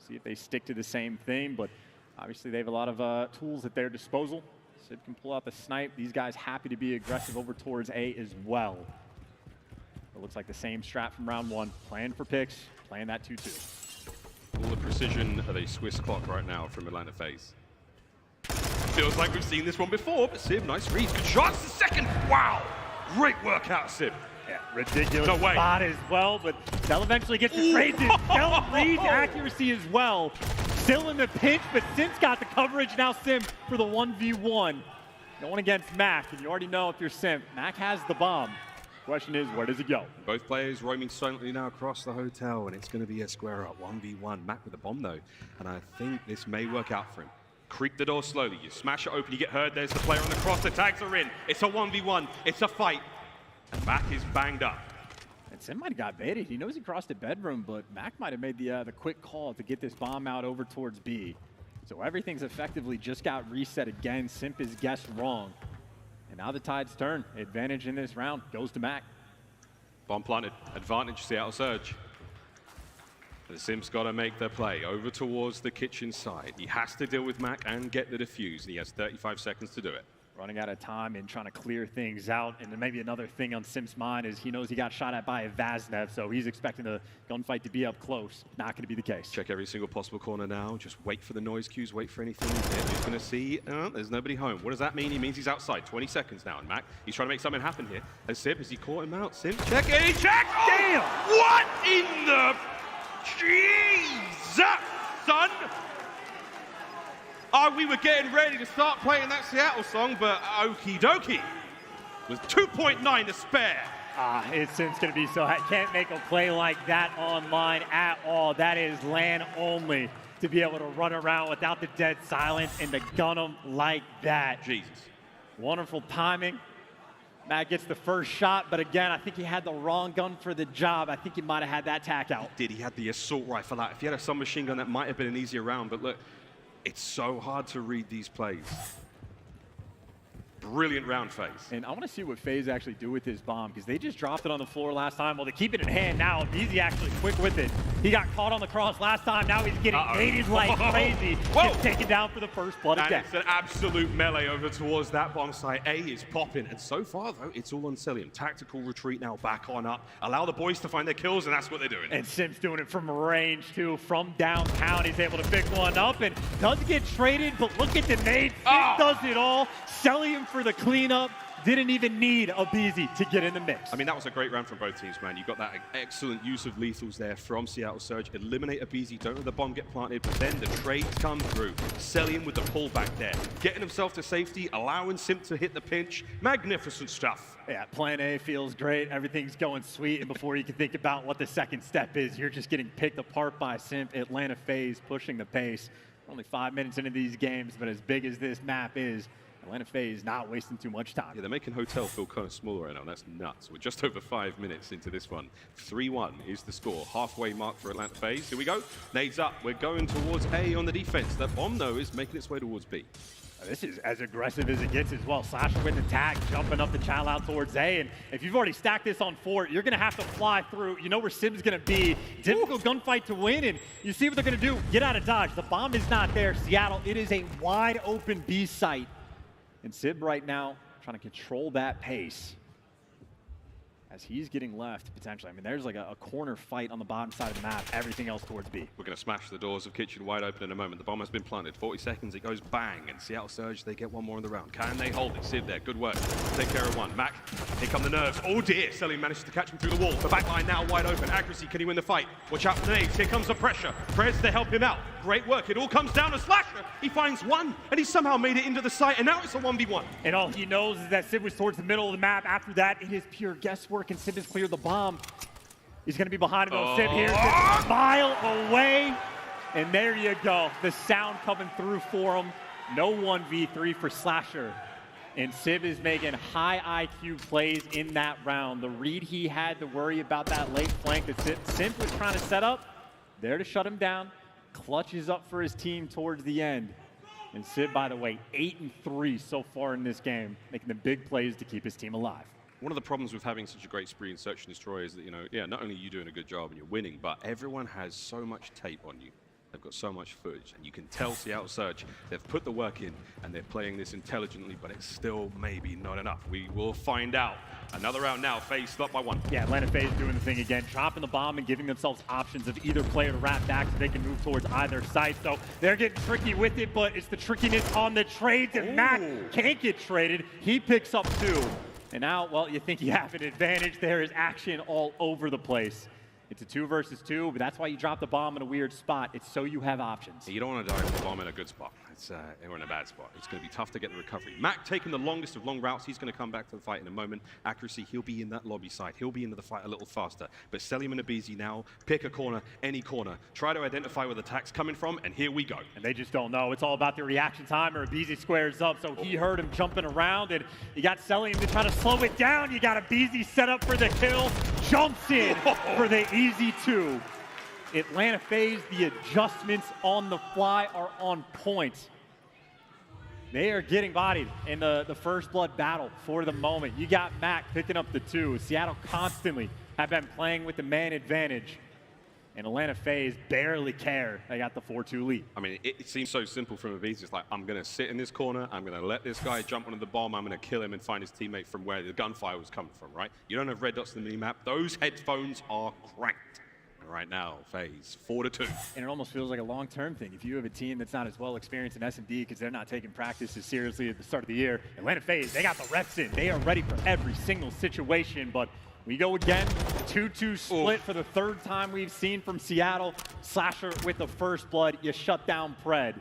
See if they stick to the same thing, but obviously they have a lot of tools at their disposal. Sid can pull out the snipe. These guys happy to be aggressive over towards A as well. It looks like the same strat from round one. Playing for picks, playing that 2-2. All the precision of a Swiss clock right now from Atlanta FaZe. Feels like we've seen this one before, but Sib, nice reads. Good shots, the second. Wow, great work out, Sib. Yeah, ridiculous no way. spot as well, but Cell eventually gets the trade. Cell reads accuracy as well. Still in the pinch, but Sim's got the coverage. Now Sim for the 1v1. Going against Mac, and you already know if you're Sim, Mac has the bomb. Question is, where does it go? Both players roaming silently now across the hotel, and it's going to be a square up 1v1. Mac with the bomb though, and I think this may work out for him. Creak the door slowly, you smash it open, you get heard, there's the player on the cross, the tags are in. It's a 1v1, it's a fight. And Mac is banged up. And Sim might have got baited. He knows he crossed the bedroom, but Mac might have made the quick call to get this bomb out over towards B. So everything's effectively just got reset again. Simp is guessed wrong. And now the tide's turn. Advantage in this round goes to Mac. Bomb planted, advantage Seattle Surge. The Sim's got to make the play over towards the kitchen side. He has to deal with Mac and get the defuse, and he has 35 seconds to do it. Running out of time and trying to clear things out. And then maybe another thing on Sim's mind is he knows he got shot at by a Vaznev, so he's expecting the gunfight to be up close. Not going to be the case. Check every single possible corner now. Just wait for the noise cues, wait for anything. He's going to see, there's nobody home. What does that mean? He means he's outside. 20 seconds now, and Mac, he's trying to make something happen here. And Sib, has he caught him out? Sim, check it, he checked! Damn! What in the... Jesus, son! We were getting ready to start playing that Seattle song, but okie dokie. With 2.9 to spare. It's going to be so... I can't make a play like that online at all. That is LAN only to be able to run around without the dead silence and to gun them like that. Jesus. Wonderful timing. Matt gets the first shot, but again, I think he had the wrong gun for the job. I think he might have had that tack out. He did. He had the assault rifle out. If he had a submachine gun, that might have been an easier round, but look, it's so hard to read these plays. Brilliant round, FaZe. And I want to see what FaZe actually do with his bomb, because they just dropped it on the floor last time. Well, they keep it in hand now. Easy actually quick with it. He got caught on the cross last time. Now he's getting baited like crazy. Gets taken down for the first blood and again. It's an absolute melee over towards that bomb site. A is popping, and so far, though, it's all on Selim. Tactical retreat now back on up. Allow the boys to find their kills, and that's what they're doing. And Sim's doing it from range, too. From downtown, he's able to pick one up and does get traded, but look at the nade. Sim does it all. Selim for the cleanup. Didn't even need Abizi to get in the mix. I mean, that was a great round from both teams, man. You got that excellent use of lethals there from Seattle Surge. Eliminate Abizi, don't let the bomb get planted, but then the trades come through. Selim with the pullback there. Getting himself to safety, allowing Simp to hit the pinch. Magnificent stuff. Yeah, plan A feels great. Everything's going sweet, and before you can think about what the second step is, you're just getting picked apart by Simp. Atlanta FaZe pushing the pace. Only 5 minutes into these games, but as big as this map is, Atlanta FaZe not wasting too much time. Yeah, they're making Hotel feel kind of smaller right now. That's nuts. We're just over 5 minutes into this one. 3-1 is the score. Halfway mark for Atlanta FaZe. Here we go. Nades up. We're going towards A on the defense. That bomb, though, is making its way towards B. This is as aggressive as it gets as well. Slasher with the tag, jumping up the child out towards A. And if you've already stacked this on Fort, you're going to have to fly through. You know where Sim's going to be. Difficult gunfight to win. And you see what they're going to do. Get out of dodge. The bomb is not there. Seattle, it is a wide open B site. And Sib right now trying to control that pace. as he's getting left, potentially. I mean, there's like a corner fight on the bottom side of the map, everything else towards B. We're going to smash the doors of Kitchen wide open in a moment. The bomb has been planted. 40 seconds, it goes bang, and Seattle Surge, they get one more in the round. Can they hold it? Civ there, good work. Take care of one. Mac, here come the nerves. Oh dear, Selly manages to catch him through the wall. The back line now wide open. Accuracy, can he win the fight? Watch out for the nades. Here comes the pressure. Prez to help him out. Great work. It all comes down to Slasher. He finds one, and he somehow made it into the site, and now it's a 1v1. And all he knows is that Civ was towards the middle of the map. After that, it is pure guesswork, and Civ has cleared the bomb. He's going to be behind him, though. Civ here, just a mile away. And there you go. The sound coming through for him. No 1v3 for Slasher. And Civ is making high IQ plays in that round. The read he had to worry about that late flank that Civ was trying to set up, there to shut him down. Clutches up for his team towards the end. And Civ, by the way, 8-3 so far in this game, making the big plays to keep his team alive. One of the problems with having such a great spree in Search and Destroy is that, not only are you doing a good job and you're winning, but everyone has so much tape on you. They've got so much footage, and you can tell Seattle Surge, they've put the work in, and they're playing this intelligently, but it's still maybe not enough. We will find out. Another round now, FaZe stopped by one. Yeah, Atlanta FaZe doing the thing again, dropping the bomb and giving themselves options of either player to wrap back so they can move towards either side. So they're getting tricky with it, but it's the trickiness on the trades, and Mac can't get traded. He picks up 2. And now, well, you think you have an advantage. There is action all over the place. It's a 2 versus 2, but that's why you drop the bomb in a weird spot. It's so you have options. You don't want to dive the bomb in a good spot. Or in a bad spot. It's going to be tough to get the recovery. Mac taking the longest of long routes. He's going to come back to the fight in a moment. Accuracy, he'll be in that lobby side. He'll be into the fight a little faster. But Selim and Abizi now pick a corner, any corner. Try to identify where the attack's coming from, and here we go. And they just don't know. It's all about the reaction time, or Abizi squares up, so he heard him jumping around, and you got Selim to try to slow it down. You got Abizi set up for the kill. Jumps in for the easy 2. Atlanta FaZe, the adjustments on the fly are on point. They are getting bodied in the first blood battle for the moment. You got Mac picking up the 2. Seattle constantly have been playing with the man advantage. And Atlanta FaZe barely care. They got the 4-2 lead. I mean, it seems so simple from Abizi. It's like, I'm going to sit in this corner. I'm going to let this guy jump onto the bomb. I'm going to kill him and find his teammate from where the gunfire was coming from, right? You don't have red dots in the minimap. Those headphones are cranked. Right now, FaZe 4-2. And it almost feels like a long-term thing. If you have a team that's not as well experienced in S&D because they're not taking practice as seriously at the start of the year, Atlanta FaZe, they got the reps in. They are ready for every single situation, but we go again, 2-2 split for the 3rd time we've seen from Seattle. Slasher with the first blood. You shut down Pred.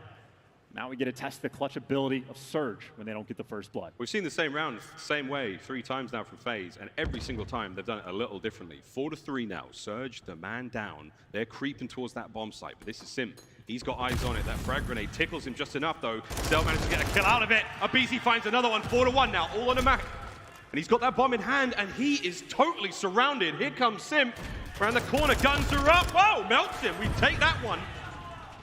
Now we get to test the clutch ability of Surge when they don't get the first blood. We've seen the same round, same way, 3 times now from FaZe, and every single time they've done it a little differently. 4-3 now. Surge, the man down. They're creeping towards that bomb site, but this is Sim. He's got eyes on it. That frag grenade tickles him just enough, though. Cell manages to get a kill out of it. Abizi finds another one, 4-1 now, all on a Mac. And he's got that bomb in hand, and he is totally surrounded. Here comes Sim. Around the corner, guns are up. Oh, melts him. We take that one.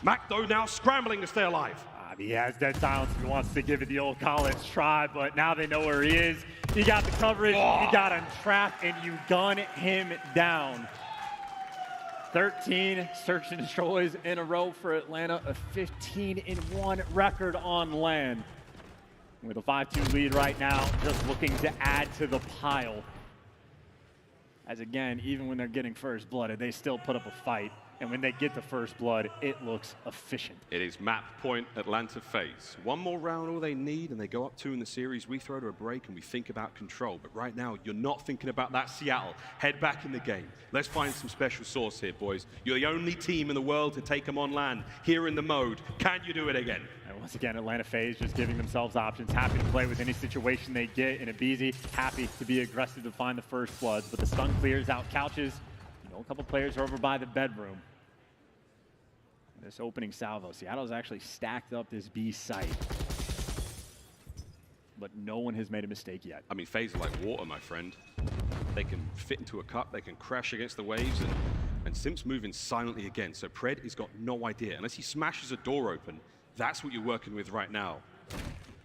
Mac, though, now scrambling to stay alive. He has dead silence. He wants to give it the old college try, but now they know where he is. You got the coverage, you got him trapped, and you gun him down. 13 search and destroys in a row for Atlanta, a 15-1 record on land. With a 5-2 lead right now, just looking to add to the pile. As again, even when they're getting first blooded, they still put up a fight. And when they get the first blood, it looks efficient. It is map point Atlanta FaZe. One more round, all they need, and they go up 2 in the series. We throw to a break and we think about control. But right now, you're not thinking about that Seattle. Head back in the game. Let's find some special sauce here, boys. You're the only team in the world to take them on land. Here in the mode. Can you do it again? And once again, Atlanta FaZe just giving themselves options. Happy to play with any situation they get. And Abizi, happy to be aggressive to find the first bloods. But the stun clears out couches. A couple players are over by the bedroom. This opening salvo, Seattle's actually stacked up this B site. But no one has made a mistake yet. I mean, FaZe are like water, my friend. They can fit into a cup, they can crash against the waves, and Sim's moving silently again. So Pred has got no idea. Unless he smashes a door open, that's what you're working with right now.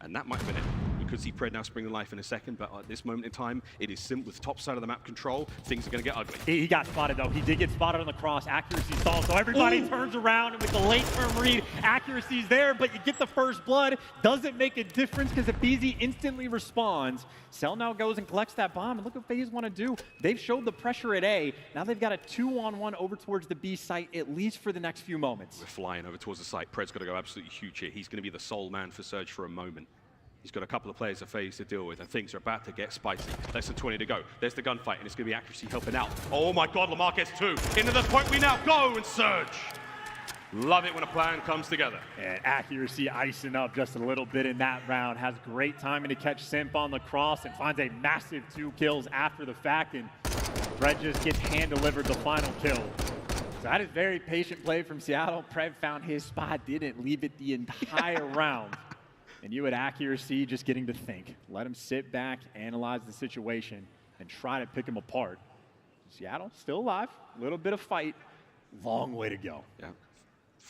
And that might have been it. We could see Pred now spring to life in a second, but at this moment in time, it is Simp with top side of the map control. Things are going to get ugly. He got spotted, though. He did get spotted on the cross. Accuracy stalled, so everybody turns around, and with the late-term read, accuracy's there, but you get the first blood. Doesn't make a difference because aBeZy instantly responds. Cell now goes and collects that bomb, and look what FaZe want to do. They've showed the pressure at A. Now they've got a 2-on-1 over towards the B site, at least for the next few moments. We're flying over towards the site. Pred's got to go absolutely huge here. He's going to be the sole man for Surge for a moment. He's got a couple of players of FaZe to deal with, and things are about to get spicy. Less than 20 to go. There's the gunfight, and it's going to be accuracy helping out. Oh my God, Lamar gets 2. Into the point we now go, and Surge. Love it when a plan comes together. And accuracy icing up just a little bit in that round. Has great timing to catch Simp on the cross and finds a massive 2 kills after the fact. And Pred just gets hand-delivered the final kill. So that is very patient play from Seattle. Pred found his spot, didn't leave it the entire round. And you had accuracy just getting to think. Let him sit back, analyze the situation, and try to pick him apart. Seattle still alive. A little bit of fight. Long way to go. Yeah.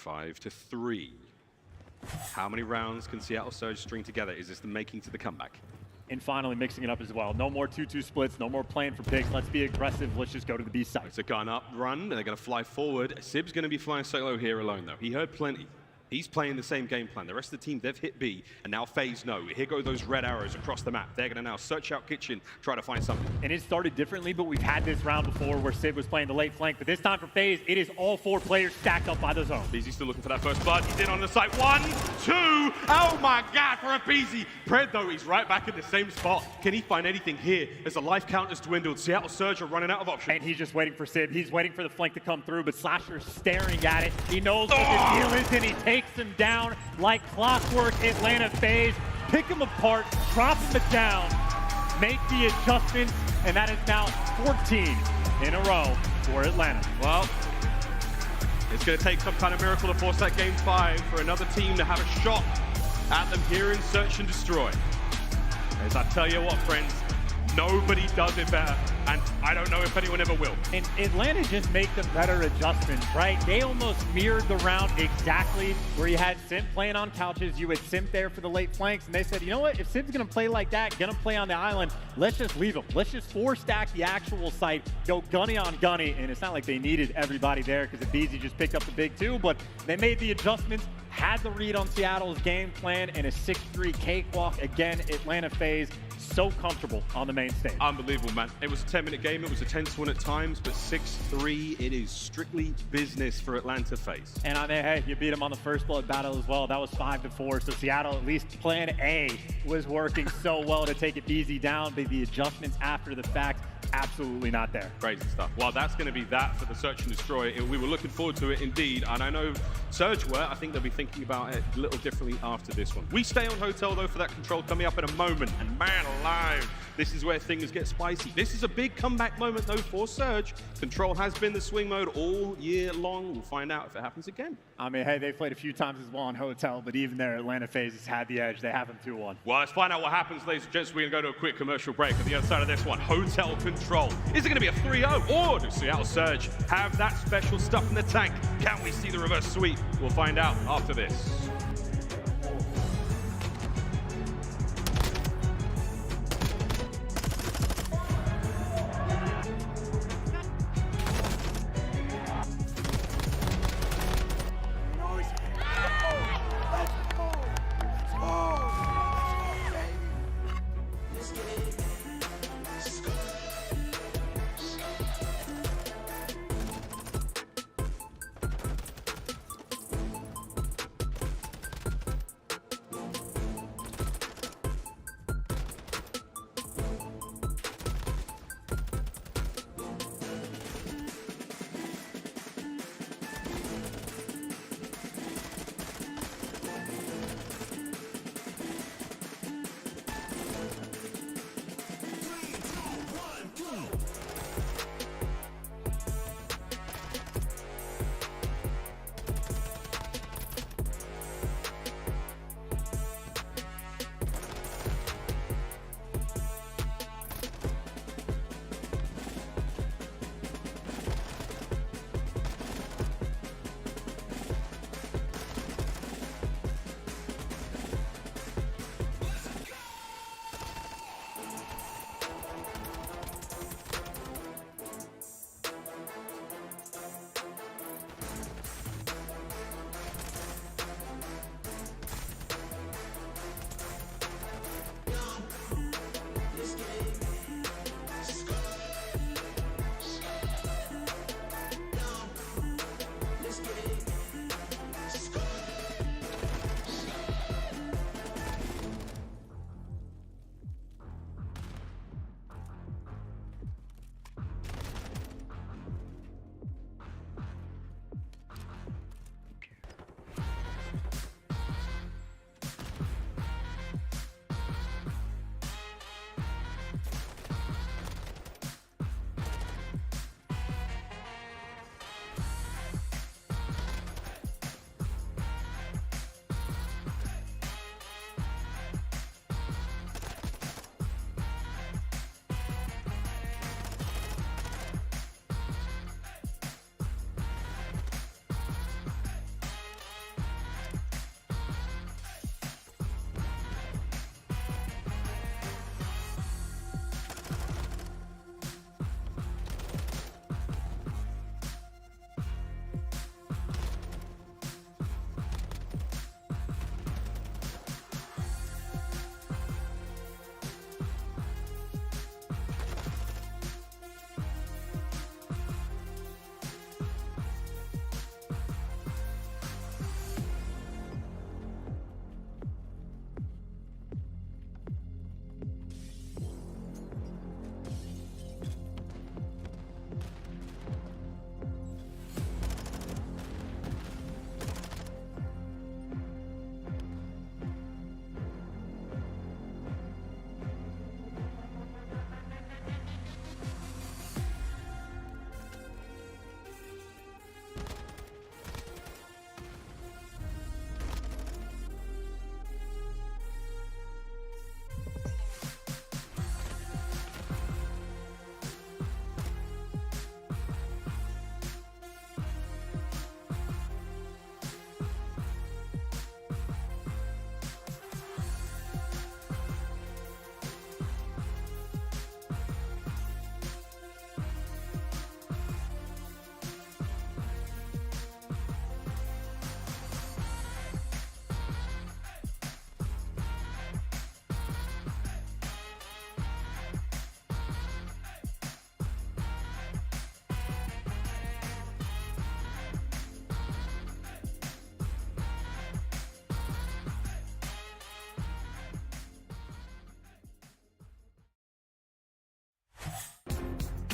5-3. How many rounds can Seattle Surge string together? Is this the making to the comeback? And finally mixing it up as well. No more 2-2 splits, no more playing for picks. Let's be aggressive. Let's just go to the B side. It's a gun up run, and they're going to fly forward. Sib's going to be flying solo here alone, though. He heard plenty. He's playing the same game plan. The rest of the team, they've hit B, and now FaZe know. Here go those red arrows across the map. They're going to now search out Kitchen, try to find something. And it started differently, but we've had this round before where Sib was playing the late flank. But this time for FaZe, it is all 4 players stacked up by the zone. aBeZy still looking for that first blood. He's in on the site. 1, 2. Oh my God, for aBeZy. Pred, though, he's right back in the same spot. Can he find anything here as the life count has dwindled? Seattle Surge are running out of options. And he's just waiting for Sib. He's waiting for the flank to come through, but Slasher's staring at it. He knows what the deal is, and he takes him down. Like clockwork, Atlanta FaZe pick him apart, drop him down, make the adjustments, and that is now 14 in a row for Atlanta. Well, it's going to take some kind of miracle to force that game 5 for another team to have a shot at them here in Search and Destroy. As I tell you what, friends, nobody does it better, and I don't know if anyone ever will. And Atlanta just make the better adjustments, right? They almost mirrored the round exactly where you had Simp playing on couches, you had Simp there for the late flanks, and they said, you know what, if Simp's gonna play like that, gonna play on the island, let's just leave him. Let's just 4-stack the actual site, go gunny on gunny, and it's not like they needed everybody there because aBeZy just picked up the big 2, but they made the adjustments, had the read on Seattle's game plan, and a 6-3 cakewalk. Again, Atlanta FaZe so comfortable on the main stage. Unbelievable, man. It was a 10-minute game. It was a tense one at times, but 6-3, it is strictly business for Atlanta FaZe. And I mean, hey, you beat them on the first blood battle as well. That was 5-4, so Seattle, at least plan A, was working so well to take aBeZy down, but the adjustments after the fact, absolutely not there. Crazy stuff. Well, that's going to be that for the Search and Destroy. We were looking forward to it indeed, and I know Surge were. I think they'll be thinking about it a little differently after this one. We stay on Hotel, though, for that control coming up in a moment, and man alive, this is where things get spicy. This is a big comeback moment, though, for Surge. Control has been the swing mode all year long. We'll find out if it happens again. I mean, hey, they've played a few times as well on Hotel, but even there, Atlanta FaZe has had the edge. They have them 2-1. Well, let's find out what happens, ladies and gents. We're going to go to a quick commercial break. On the other side of this one, Hotel Control. Is it going to be a 3-0, or does Seattle Surge have that special stuff in the tank? Can we see the reverse sweep? We'll find out after this.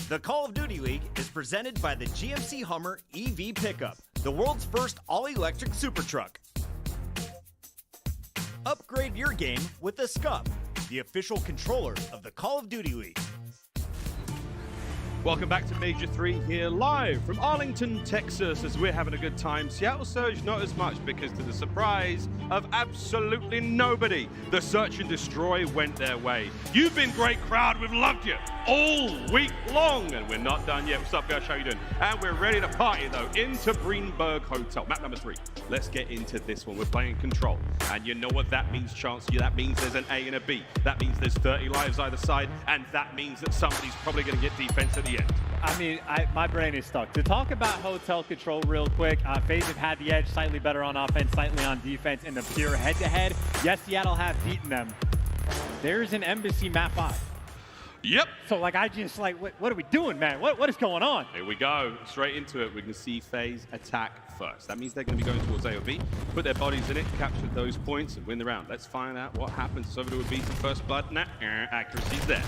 The Call of Duty League is presented by the GMC Hummer EV Pickup, the world's first all-electric super truck. Upgrade your game with the SCUF, the official controller of the Call of Duty League. Welcome back to Major 3 here live from Arlington, Texas, as we're having a good time. Seattle Surge not as much because to the surprise of absolutely nobody, the Search and Destroy went their way. You've been great crowd, we've loved you all week long, and we're not done yet. What's up guys, how you doing? And we're ready to party though, into Greenberg Hotel, map number 3. Let's get into this one, we're playing Control. And you know what that means, Chance? That means there's an A and a B. That means there's 30 lives either side, and that means that somebody's probably gonna get defense at the end. I mean, my brain is stuck. To talk about Hotel Control real quick, FaZe have had the edge, slightly better on offense, slightly on defense in the pure head-to-head. Yes, Seattle have beaten them. There's an Embassy map 5. Yep. So, like, I just, like, what are we doing, man? What is going on? Here we go, straight into it. We can see FaZe attack first. That means they're going to be going towards A or B, put their bodies in it, capture those points, and win the round. Let's find out what happens. It's over to Abizi first blood. Nah, accuracy's there.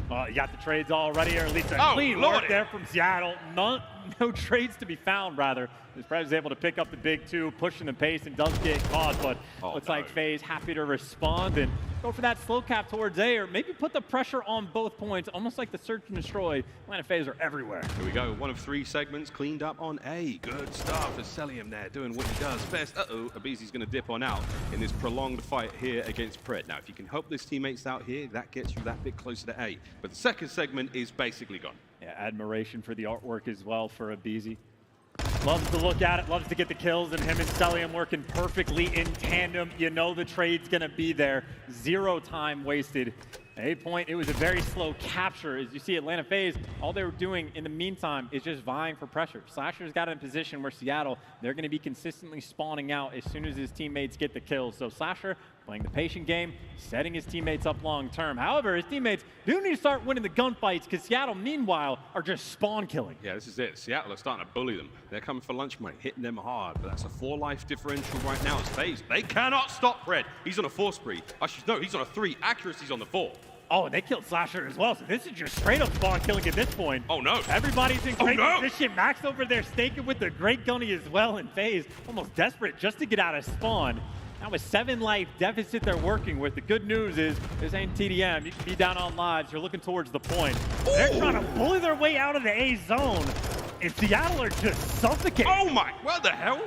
You got the trades already, or at least a clean work there from Seattle. No trades to be found, rather. Fred is able to pick up the big 2, pushing the pace, and does get caught, but looks like FaZe happy to respond and go for that slow cap towards A, or maybe put the pressure on both points, almost like the Search and Destroy. Atlanta FaZe are everywhere. Here we go, 1 of 3 segments cleaned up on A. Good stuff for Celium there, doing what he does best. Abizi's going to dip on out in this prolonged fight here against Pred. Now, if you can help his teammates out here, that gets you that bit closer to A. But the second segment is basically gone. Yeah, admiration for the artwork as well for Abizi. Loves to look at it, loves to get the kills, and him and Celium working perfectly in tandem. You know the trade's gonna be there. 0 time wasted. At A point, it was a very slow capture. As you see, Atlanta FaZe, all they were doing in the meantime is just vying for pressure. Slasher's got in a position where Seattle, they're gonna be consistently spawning out as soon as his teammates get the kills. So Slasher playing the patient game, setting his teammates up long term. However, his teammates do need to start winning the gunfights because Seattle, meanwhile, are just spawn killing. Yeah, this is it. Seattle are starting to bully them. They're coming for lunch money, hitting them hard, but that's a 4 life differential right now as FaZe. They cannot stop Fred. He's on a 4 spree. No, he's on a 3. Accuracy's on the 4. Oh, and they killed Slasher as well, so this is just straight up spawn killing at this point. Oh no. Everybody's in great position. Max over there staking with the great gunny as well, and FaZe almost desperate just to get out of spawn. Now with 7 life deficit they're working with. The good news is this ain't TDM. You can be down on lives. You're looking towards the point. Ooh. They're trying to bully their way out of the A zone. And Seattle are just suffocating. Oh my, what the hell?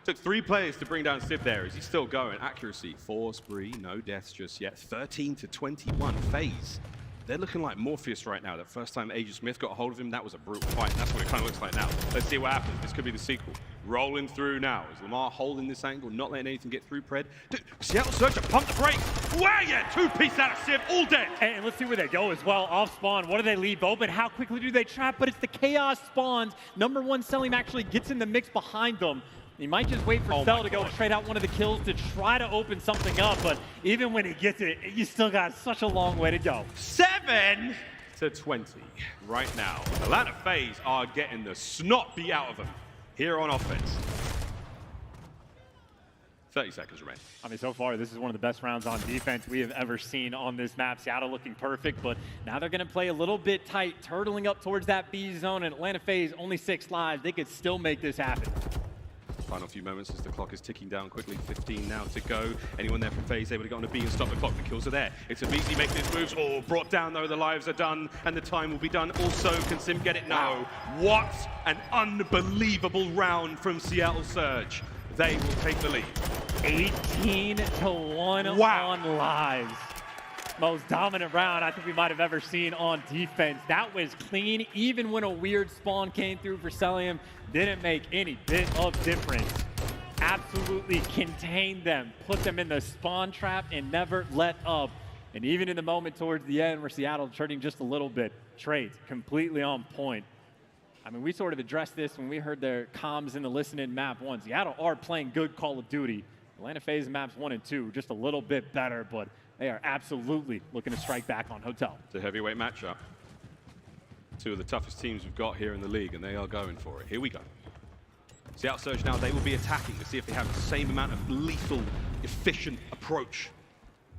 Took 3 players to bring down Civ there. Is he still going? Accuracy, 4 spree, no deaths just yet. 13 to 21, FaZe. They're looking like Morpheus right now. The first time Agent Smith got a hold of him, that was a brutal fight. That's what it kind of looks like now. Let's see what happens. This could be the sequel. Rolling through now. Is Lamar holding this angle, not letting anything get through Pred? Dude, Seattle Searcher, pump the brakes. Wow, yeah, 2-piece out of Civ, all dead. And let's see where they go as well. Off spawn, what do they leave open? How quickly do they trap? But it's the chaos spawns. Number 1 Celium actually gets in the mix behind them. He might just wait for Cell to go trade out one of the kills to try to open something up, but even when he gets it, you still got such a long way to go. 7 to 20 right now. Atlanta FaZe are getting the snot beat out of them here on offense. 30 seconds remain. I mean, so far, this is one of the best rounds on defense we have ever seen on this map. Seattle looking perfect, but now they're going to play a little bit tight, turtling up towards that B zone, and Atlanta FaZe only 6 lives. They could still make this happen. Final few moments as the clock is ticking down quickly. 15 now to go. Anyone there from FaZe able to get on a B and stop the clock? The kills are there. It's Abizi making his moves. Oh, brought down though. The lives are done and the time will be done. Also, can Sim get it? No. What an unbelievable round from Seattle Surge. They will take the lead. 18 to 1 on lives. Most dominant round I think we might have ever seen on defense. That was clean, even when a weird spawn came through for Celium. Didn't make any bit of difference. Absolutely contained them, put them in the spawn trap, and never let up. And even in the moment towards the end where Seattle turning just a little bit, trades completely on point. I mean, we sort of addressed this when we heard their comms in the listen-in map 1. Seattle are playing good Call of Duty. Atlanta FaZe maps 1 and 2, just a little bit better, but they are absolutely looking to strike back on Hotel. It's a heavyweight matchup. 2 of the toughest teams we've got here in the league, and they are going for it. Here we go. Seattle Surge now, they will be attacking to see if they have the same amount of lethal, efficient approach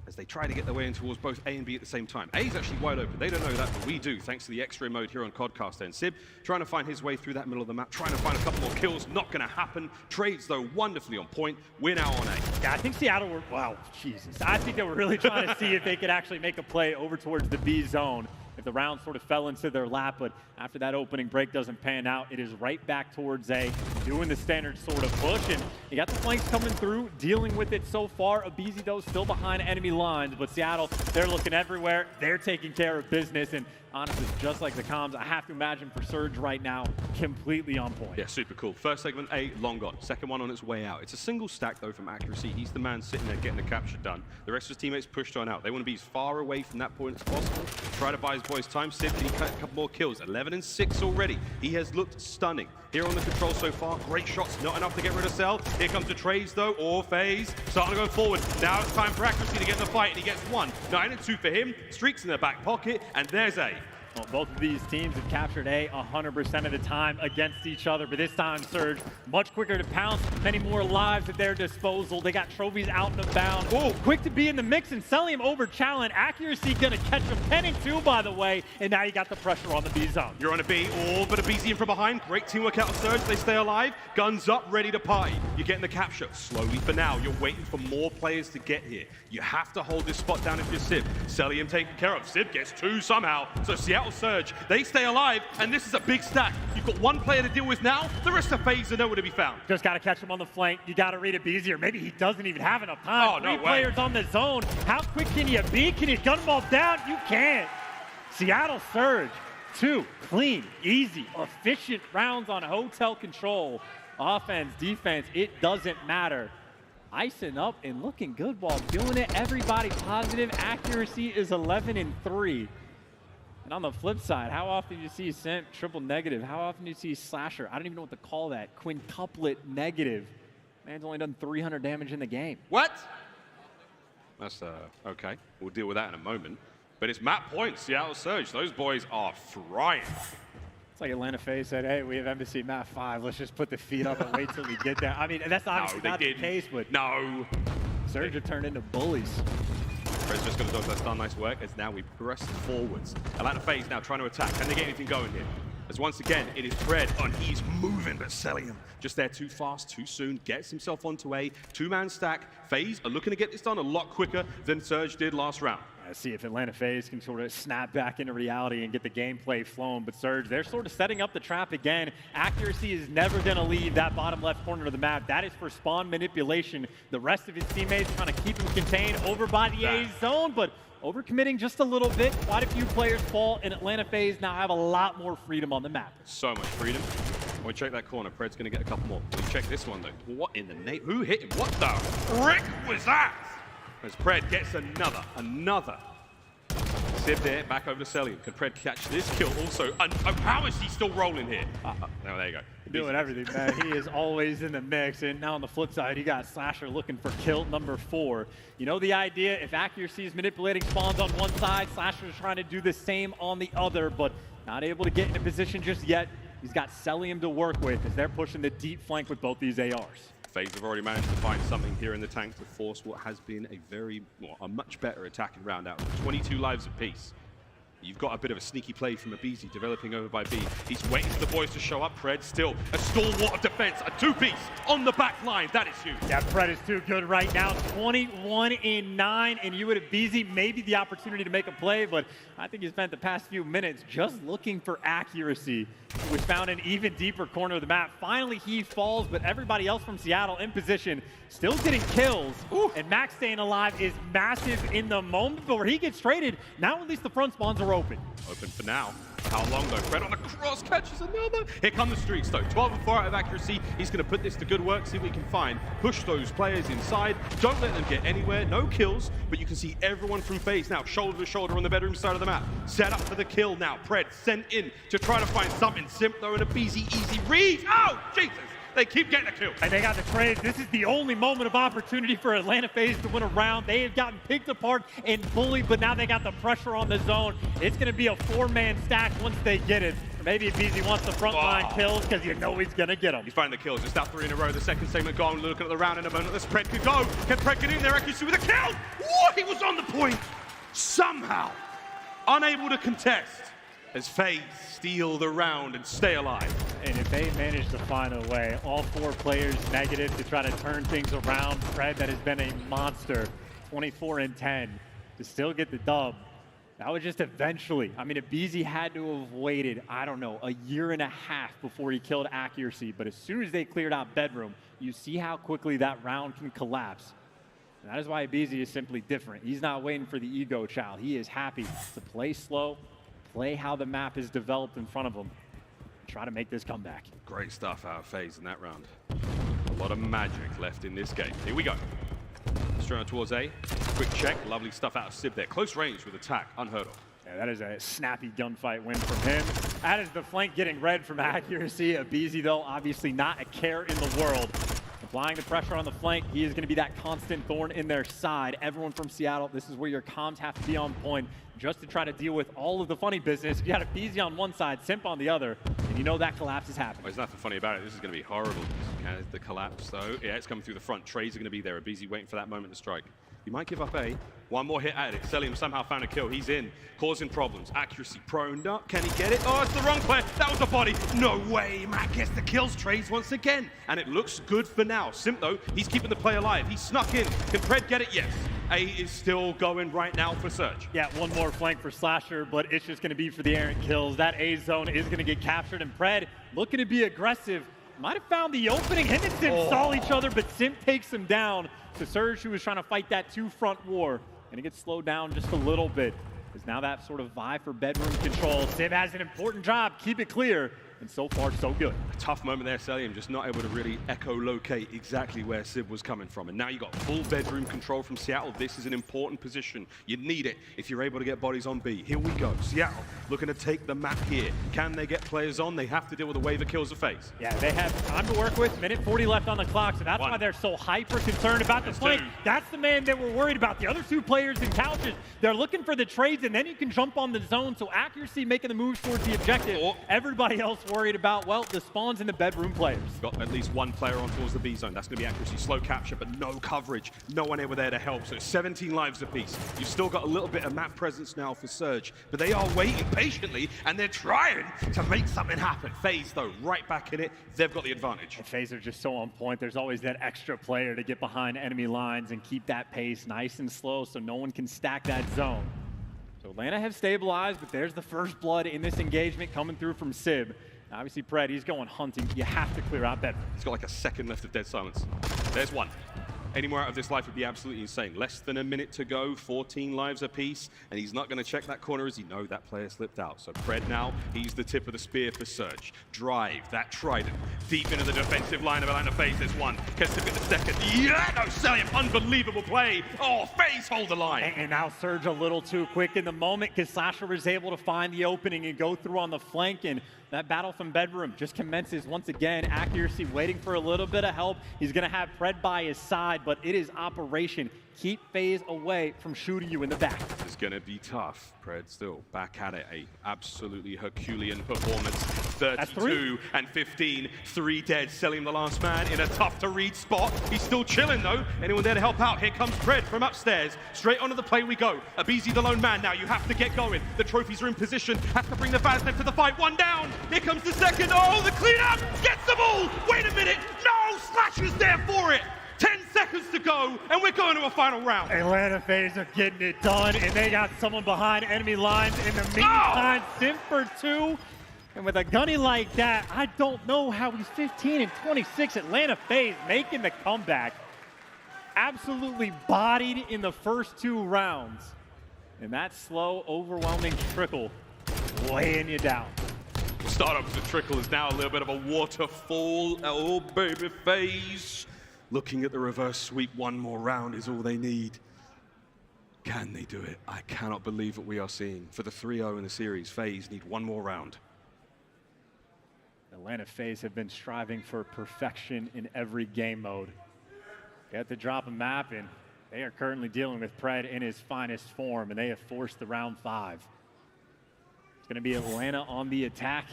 as they try to get their way in towards both A and B at the same time. A is actually wide open. They don't know that, but we do, thanks to the X-ray mode here on Codcast. And Sib trying to find his way through that middle of the map, trying to find a couple more kills. Not going to happen. Trades, though, wonderfully on point. We're now on A. Yeah, I think Seattle were, wow, Jesus. I think they were really trying to see if they could actually make a play over towards the B zone. If the round sort of fell into their lap, but after that opening break doesn't pan out, it is right back towards A, doing the standard sort of push, and you got the flanks coming through, dealing with it so far. Abizi, though, still behind enemy lines, but Seattle, they're looking everywhere. They're taking care of business, and honestly, just like the comms, I have to imagine for Surge right now, completely on point. Yeah, super cool. First segment, A, long gone. Second one on its way out. It's a single stack, though, from accuracy. He's the man sitting there getting the capture done. The rest of his teammates pushed on out. They want to be as far away from that point as possible. Try to buy his boys time. Sid, can he cut a couple more kills? 11 and 6 already. He has looked stunning. Here on the control so far, great shots, not enough to get rid of Cell. Here comes the trades, though, or FaZe. Starting to go forward. Now it's time for accuracy to get in the fight, and he gets 1. 9 and 2 for him. Streaks in the back pocket, and there's A. Well, both of these teams have captured A 100% of the time against each other, but this time Surge much quicker to pounce, many more lives at their disposal. They got trophies out and abound. Oh, quick to be in the mix and selling him over challenge. Accuracy gonna catch him 10 and 2, by the way, and now you got the pressure on the B zone. You're on a B, all but a BZ in from behind. Great teamwork out of Surge. They stay alive. Guns up, ready to party. You're getting the capture slowly for now. You're waiting for more players to get here. You have to hold this spot down if you're Sib. Celium taken care of. Sib gets 2 somehow. So Seattle Surge, they stay alive, and this is a big stack. You've got 1 player to deal with now. The rest of FaZe are nowhere to be found. Just got to catch him on the flank. You got to read it easier. Maybe he doesn't even have enough time. Oh, no way. 3 players on the zone. How quick can you be? Can you gun them all down? You can't. Seattle Surge, 2 clean, easy, efficient rounds on hotel control. Offense, defense, it doesn't matter. Icing up and looking good while doing it. Everybody positive. Accuracy is 11 and 3. And on the flip side, how often do you see Simp triple negative? How often do you see Slasher? I don't even know what to call that. Quintuplet negative. Man's only done 300 damage in the game. What? That's okay. We'll deal with that in a moment. But it's map point, Seattle Surge. Those boys are frying. It's like Atlanta FaZe said, hey, we have Embassy map 5. Let's just put the feet up and wait till we get there. I mean, that's obviously not the case, but no. Surge have turned into bullies. Fred's just going to dodge that stun. Nice work. As now we press forwards. Atlanta FaZe now trying to attack. Can they get anything going here? As once again, it is Fred, and he's moving, but Celium just there too fast, too soon, gets himself onto A. 2-man stack. FaZe are looking to get this done a lot quicker than Surge did last round. See if Atlanta FaZe can sort of snap back into reality and get the gameplay flowing, but Surge, they're sort of setting up the trap again. Accuracy is never going to leave that bottom left corner of the map. That is for spawn manipulation. The rest of his teammates trying to keep him contained over by the A zone, but overcommitting just a little bit. Quite a few players fall, and Atlanta FaZe now have a lot more freedom on the map. So much freedom. When we check that corner, Pred's going to get a couple more. We check this one, though. What in the name? Who hit him? What the frick was that? As Pred gets another. Sib there, back over to Celium. Can Pred catch this kill also? And how is he still rolling here? No, there you go. Doing everything, man. He is always in the mix. And now on the flip side, you got Slasher looking for kill number 4. You know the idea, if accuracy is manipulating spawns on one side, Slasher is trying to do the same on the other, but not able to get in a position just yet. He's got Celium to work with as they're pushing the deep flank with both these ARs. FaZe have already managed to find something here in the tank to force what has been a much better attacking round out. 22 lives apiece. You've got a bit of a sneaky play from Abizi developing over by B. He's waiting for the boys to show up. Pred still a stalwart of defense, a 2-piece on the back line. That is huge. Yeah, Pred is too good right now. 21 and 9, and you would have Abizi maybe the opportunity to make a play, but I think he spent the past few minutes just looking for accuracy, which found an even deeper corner of the map. Finally, he falls, but everybody else from Seattle in position, still getting kills. Ooh. And Max staying alive is massive in the moment, but where he gets traded, now at least the front spawns are open. Open for now. How long though? Fred on the cross catches another. Here come the streaks though. 12 and 4 out of accuracy. He's going to put this to good work, see what he can find. Push those players inside. Don't let them get anywhere. No kills, but you can see everyone from FaZe now shoulder to shoulder on the bedroom side of the map. Set up for the kill now. Pred sent in to try to find something. Simp though and Abizi easy read. Oh, Jesus. They keep getting a kill. And they got the trade. This is the only moment of opportunity for Atlanta FaZe to win a round. They have gotten picked apart and bullied, but now they got the pressure on the zone. It's going to be a 4-man stack once they get it. Maybe BZ wants the front line kills because you know he's going to get them. He's finding the kills. Just out 3 in a row. The second segment gone. Looking at the round in a moment. This Pred could go. Can Pred get in there? Accuracy with a kill. What? He was on the point. Somehow. Unable to contest. As FaZe steal the round and stay alive. And if they manage to find a way, all 4 players negative to try to turn things around. Pred, that has been a monster, 24-10, to still get the dub. That was just eventually. I mean, if BZ had to have waited, I don't know, a year and a half before he killed Accuracy. But as soon as they cleared out Bedroom, you see how quickly that round can collapse. And that is why BZ is simply different. He's not waiting for the ego child. He is happy to play slow, play how the map is developed in front of him, and try to make this comeback. Great stuff out of FaZe in that round. A lot of magic left in this game. Here we go. Straight on towards A. Quick check. Lovely stuff out of Sib there. Close range with attack. Unheard of. Yeah, that is a snappy gunfight win from him. That is the flank getting red from Accuracy. BZ, though, obviously not a care in the world. Applying the pressure on the flank, he is going to be that constant thorn in their side. Everyone from Seattle, this is where your comms have to be on point just to try to deal with all of the funny business. You got a BZ on one side, Simp on the other, and you know that collapse is happening. Well, there's nothing funny about it. This is going to be horrible. The collapse, though. Yeah, it's coming through the front. Trades are going to be there. BZ waiting for that moment to strike. You might give up A. One more hit at it. Selim somehow found a kill. He's in, causing problems. Accuracy prone up. Can he get it? Oh, it's the wrong player. That was a body. No way. Matt gets the kills. Trades once again. And it looks good for now. Simp, though, he's keeping the play alive. He snuck in. Can Pred get it? Yes. A is still going right now for Surge. Yeah, one more flank for Slasher, but it's just going to be for the errant kills. That A zone is going to get captured, and Pred looking to be aggressive. Might have found the opening. Him and Simp saw each other, but Simp takes him down. To Surge, who was trying to fight that 2-front war, and it gets slowed down just a little bit. Is now that sort of vie for bedroom control. Sib has an important job. Keep it clear. And so far, so good. A tough moment there, Selim, just not able to really echolocate exactly where Sib was coming from. And now you got full bedroom control from Seattle. This is an important position. You need it if you're able to get bodies on B. Here we go. Seattle looking to take the map here. Can they get players on? They have to deal with a wave of kills to FaZe. Yeah, they have time to work with. Minute 40 left on the clock, so that's why they're so hyper concerned about the flank. That's the man that we're worried about. The other 2 players in couches, they're looking for the trades, and then you can jump on the zone. So Accuracy making the moves towards the objective. Everybody else worried about, well, the spawns in the bedroom players. Got at least one player on towards the B zone. That's going to be Accuracy. Slow capture, but no coverage. No one ever there to help. So it's 17 lives apiece. You've still got a little bit of map presence now for Surge, but they are waiting patiently, and they're trying to make something happen. FaZe, though, right back in it. They've got the advantage. And FaZe are just so on point. There's always that extra player to get behind enemy lines and keep that pace nice and slow so no one can stack that zone. So Atlanta have stabilized, but there's the first blood in this engagement coming through from Sib. Obviously, Pred, he's going hunting. You have to clear out bedroom. He's got like a second left of dead silence. There's one. Any more out of this life would be absolutely insane. Less than a minute to go, 14 lives apiece, and he's not going to check that corner as he knows that player slipped out. So Pred now, he's the tip of the spear for Surge. Drive, that trident, deep into the defensive line of Atlanta FaZe. There's one. Gets to get the second. Yeah, no, Selim, unbelievable play. Oh, FaZe hold the line. And now Surge a little too quick in the moment because Slasher was able to find the opening and go through on the flank, and that battle from bedroom just commences once again. Accuracy waiting for a little bit of help. He's going to have Pred by his side, but it is operation. Keep FaZe away from shooting you in the back. It's going to be tough. Pred still back at it. A absolutely Herculean performance. 32 and 15. 3 dead. Selim the last man in a tough to read spot. He's still chilling though. Anyone there to help out? Here comes Pred from upstairs. Straight onto the play we go. Abizi the lone man now. You have to get going. The trophies are in position. Has to bring the Vaznev to the fight. One down. Here comes the second. Oh, the cleanup. Gets the ball. Wait a minute. No, Slasher's there for it. 10 seconds to go, and we're going to a final round. Atlanta FaZe are getting it done, and they got someone behind enemy lines in the meantime. Simp for 2, and with a gunny like that, I don't know how he's 15 and 26. Atlanta FaZe making the comeback. Absolutely bodied in the first 2 rounds. And that slow, overwhelming trickle weighing you down. Start up with the trickle is now a little bit of a waterfall. Oh, baby FaZe. Looking at the reverse sweep, one more round is all they need. Can they do it? I cannot believe what we are seeing. For the 3-0 in the series, FaZe need one more round. Atlanta FaZe have been striving for perfection in every game mode. They have to drop a map, and they are currently dealing with Pred in his finest form, and they have forced the round 5. It's going to be Atlanta on the attack.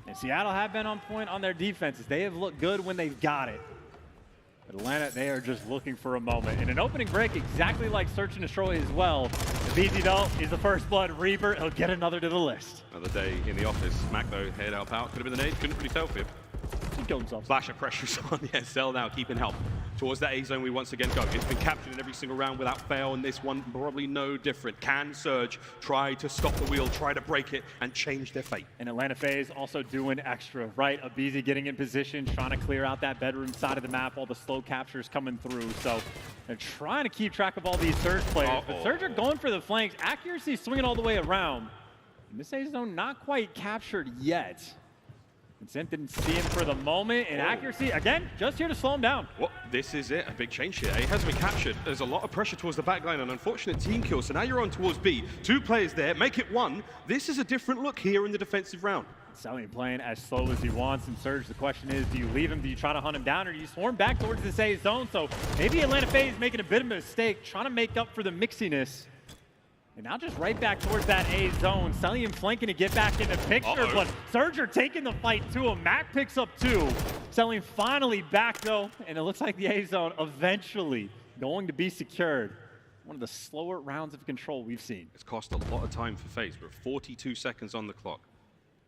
And Seattle have been on point on their defenses. They have looked good when they've got it. Atlanta, they are just looking for a moment. In an opening break, exactly like Search and Destroy as well. BZ, though, is the first blood Reaper. He'll get another to the list. Another day in the office. Mac, though, head help out. Could have been the nade. Couldn't really tell, Fib. He killed himself. Flash of pressure on the SL now, keeping help. Towards that A zone, we once again go. It's been captured in every single round without fail, and this one probably no different. Can Surge try to stop the wheel, try to break it, and change their fate? And Atlanta FaZe also doing extra, right? Abizi getting in position, trying to clear out that bedroom side of the map, all the slow captures coming through. So they're trying to keep track of all these Surge players. But Surge are going for the flanks. Accuracy swinging all the way around. And this A zone not quite captured yet. Sim didn't see him for the moment, and Accuracy, again, just here to slow him down. Well, this is it, a big change here. A hasn't been captured. There's a lot of pressure towards the back line, an unfortunate team kill, so now you're on towards B. 2 players there, make it 1. This is a different look here in the defensive round. Sally playing as slow as he wants, and Surge, the question is, do you leave him, do you try to hunt him down, or do you swarm back towards this A zone? So maybe Atlanta FaZe making a bit of a mistake, trying to make up for the mixiness. And now just right back towards that A zone. Cellium flanking to get back in the picture, but Surge are taking the fight to him. Mac picks up 2. Cellium finally back though, and it looks like the A zone eventually going to be secured. One of the slower rounds of control we've seen. It's cost a lot of time for FaZe. We're 42 seconds on the clock.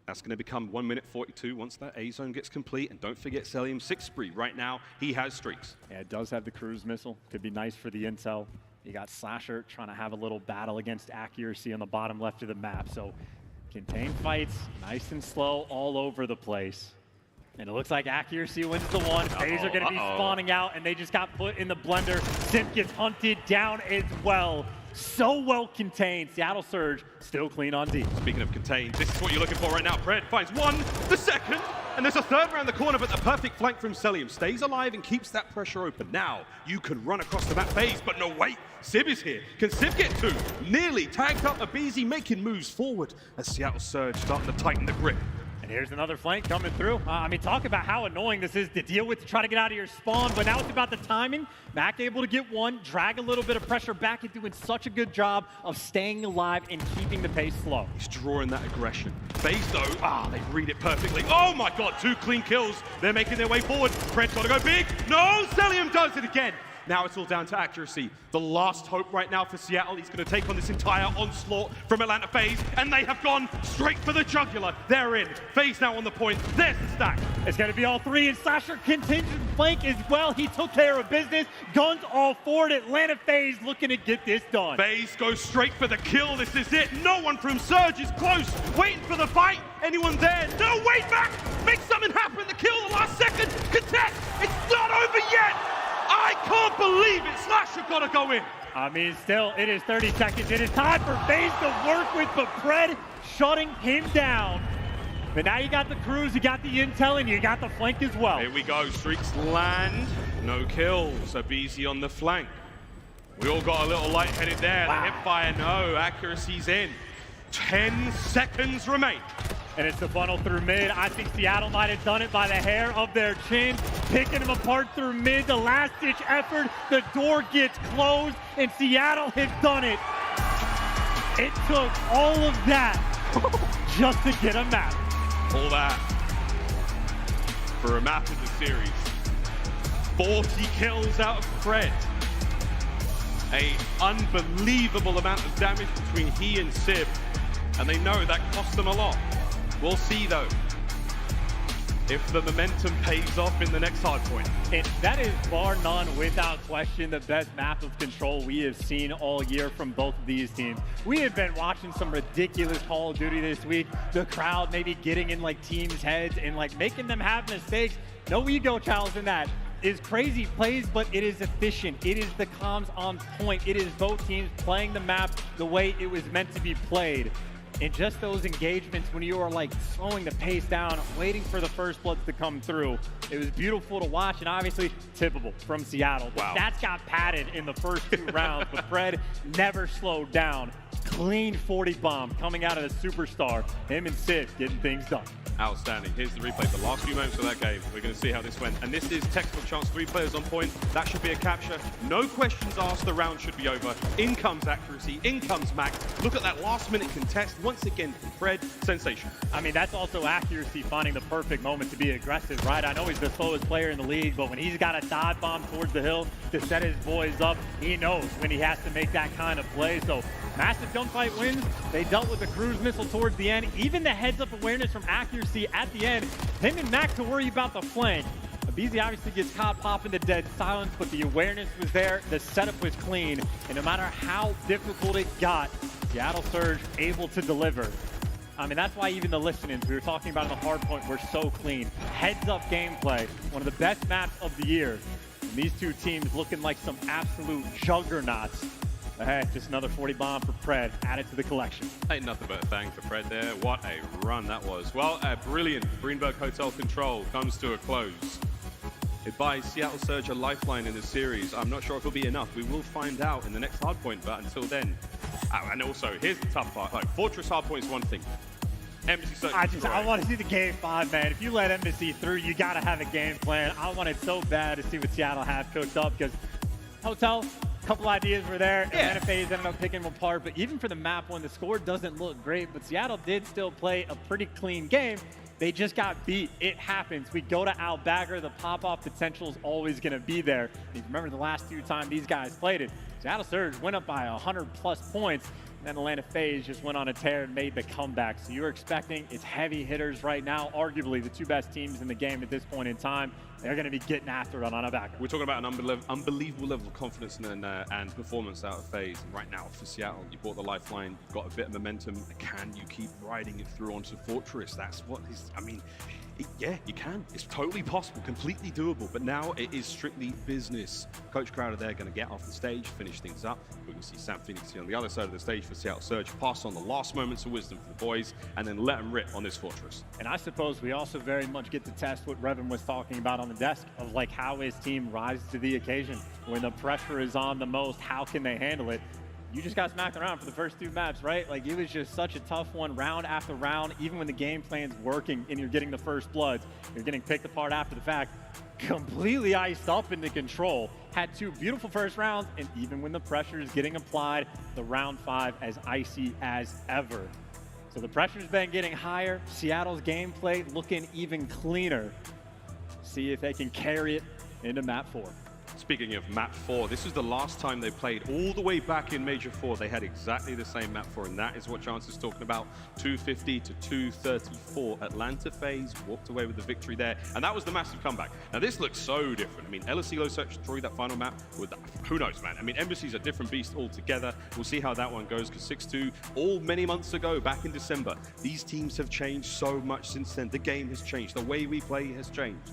That's going to become 1 minute 42 once that A zone gets complete. And don't forget Cellium 6 spree. Right now, he has streaks. Yeah, it does have the cruise missile. Could be nice for the intel. You got Slasher trying to have a little battle against Accuracy on the bottom left of the map. So contained fights, nice and slow all over the place. And it looks like Accuracy wins the one. FaZe are going to be spawning out, and they just got put in the blender. Simp gets hunted down as well. So well contained. Seattle Surge still clean on D. Speaking of contained, this is what you're looking for right now. Pred finds 1, the second, and there's a 3rd around the corner, but the perfect flank from Cellium stays alive and keeps that pressure open. Now, you can run across the map FaZe, but no, wait. Sib is here. Can Sib get 2? Nearly tagged up Abizi, making moves forward as Seattle Surge starting to tighten the grip. And here's another flank coming through. I mean, talk about how annoying this is to deal with, to try to get out of your spawn, but now it's about the timing. Mac able to get 1, drag a little bit of pressure back, and doing such a good job of staying alive and keeping the pace slow. He's drawing that aggression. FaZe though, they read it perfectly. Oh my god, 2 clean kills. They're making their way forward. Fred's gotta go big. No, Cellium does it again. Now it's all down to Accuracy. The last hope right now for Seattle. He's going to take on this entire onslaught from Atlanta FaZe, and they have gone straight for the jugular. They're in. FaZe now on the point. There's the stack. It's going to be all 3, and Slasher continues to flank as well. He took care of business. Guns all forward. Atlanta FaZe looking to get this done. FaZe goes straight for the kill. This is it. No one from Surge is close. Waiting for the fight. Anyone there? No, wait back. Make something happen. The kill the last second. Contest. It's not over yet. I can't believe it. Slasher gotta go in. I mean, still, it is 30 seconds. It is time for FaZe to work with, but Pred shutting him down. But now you got the cruise, you got the intel, and you got the flank as well. Here we go. Streaks land. No kills. Abizi on the flank. We all got a little lightheaded there. Wow. The hip fire, no. Accuracy's in. 10 seconds remain. And it's the funnel through mid. I think Seattle might have done it by the hair of their chin, picking them apart through mid. The last-ditch effort, the door gets closed, and Seattle has done it. It took all of that just to get a map. All that for a map in the series. 40 kills out of Fred. A unbelievable amount of damage between he and Sib, and they know that cost them a lot. We'll see, though, if the momentum pays off in the next hardpoint. And that is bar none, without question, the best map of control we have seen all year from both of these teams. We have been watching some ridiculous Call of Duty this week. The crowd maybe getting in like teams' heads and like making them have mistakes. No ego challenge in that. Is crazy plays, but it is efficient. It is the comms on point. It is both teams playing the map the way it was meant to be played. And just those engagements when you are like slowing the pace down, waiting for the first bloods to come through. It was beautiful to watch, and obviously tippable from Seattle. Wow. Stats got padded in the first 2 rounds, but Fred never slowed down. Clean 40 bomb coming out of the superstar. Him and Sid getting things done. Outstanding. Here's the replay. The last few moments of that game. We're going to see how this went. And this is textbook chance. 3 players on point. That should be a capture. No questions asked. The round should be over. In comes accuracy. In comes Max. Look at that last-minute contest. Once again from Fred. Sensation. I mean, that's also accuracy, finding the perfect moment to be aggressive, right? I know he's the slowest player in the league, but when he's got a dive bomb towards the hill to set his boys up, he knows when he has to make that kind of play. So massive gunfight wins. They dealt with the cruise missile towards the end. Even the heads-up awareness from accuracy at the end. Him and Mac to worry about the flank. Abizi obviously gets caught popping the dead silence, but the awareness was there. The setup was clean. And no matter how difficult it got, Seattle Surge able to deliver. I mean, that's why even the listenings we were talking about in the hard point were so clean. Heads-up gameplay, one of the best maps of the year. And these two teams looking like some absolute juggernauts. Hey, just another 40 bomb for Pred, added to the collection. Ain't nothing but a bang for Fred there. What a run that was. Well, a brilliant Greenberg Hotel control comes to a close. It buys Seattle Surge a lifeline in the series. I'm not sure if it'll be enough. We will find out in the next hardpoint, but until then. And also, here's the tough part. Like, Fortress hardpoint is one thing. Embassy Surge I want to see the game 5, man. If you let Embassy through, you got to have a game plan. I wanted so bad to see what Seattle has cooked up because Hotel, couple ideas were there. Atlanta FaZe ended up picking them apart, but even for the map one, the score doesn't look great, but Seattle did still play a pretty clean game. They just got beat. It happens. We go to Al Bagger, the pop-off potential is always going to be there. And if you remember the last 2 times these guys played it, Seattle Surge went up by 100+ points, and then Atlanta FaZe just went on a tear and made the comeback. So you're expecting it's heavy hitters right now, arguably the 2 best teams in the game at this point in time. They're going to be getting after it on Al Bagger. We're talking about an unbelievable level of confidence and performance out of FaZe. And right now for Seattle, you bought the lifeline, you've got a bit of momentum. Can you keep riding it through onto Fortress? That's what is, I mean, yeah, you can. It's totally possible, completely doable, but now it is strictly business. Coach Crowder there going to get off the stage, finish things up. We're going to see Sam Phoenix here on the other side of the stage for Seattle Surge, pass on the last moments of wisdom for the boys, and then let them rip on this Fortress. And I suppose we also very much get to test what Revan was talking about on the desk of like how his team rises to the occasion. When the pressure is on the most, how can they handle it? You just got smacked around for the first 2 maps, right? Like, it was just such a tough one, round after round. Even when the game plan's working and you're getting the first bloods, you're getting picked apart after the fact. Completely iced up into control. Had 2 beautiful first rounds, and even when the pressure is getting applied, the round 5 as icy as ever. So the pressure's been getting higher. Seattle's gameplay looking even cleaner. See if they can carry it into map 4. Speaking of map 4, this was the last time they played all the way back in Major 4. They had exactly the same map 4, and that is what Chance is talking about. 250 to 234. Atlanta FaZe walked away with the victory there, and that was the massive comeback. Now this looks so different. I mean, LSCLO searched through that final map with that. Who knows, man? I mean, Embassy's a different beast altogether. We'll see how that one goes, because 6-2, all many months ago, back in December, these teams have changed so much since then. The game has changed. The way we play has changed.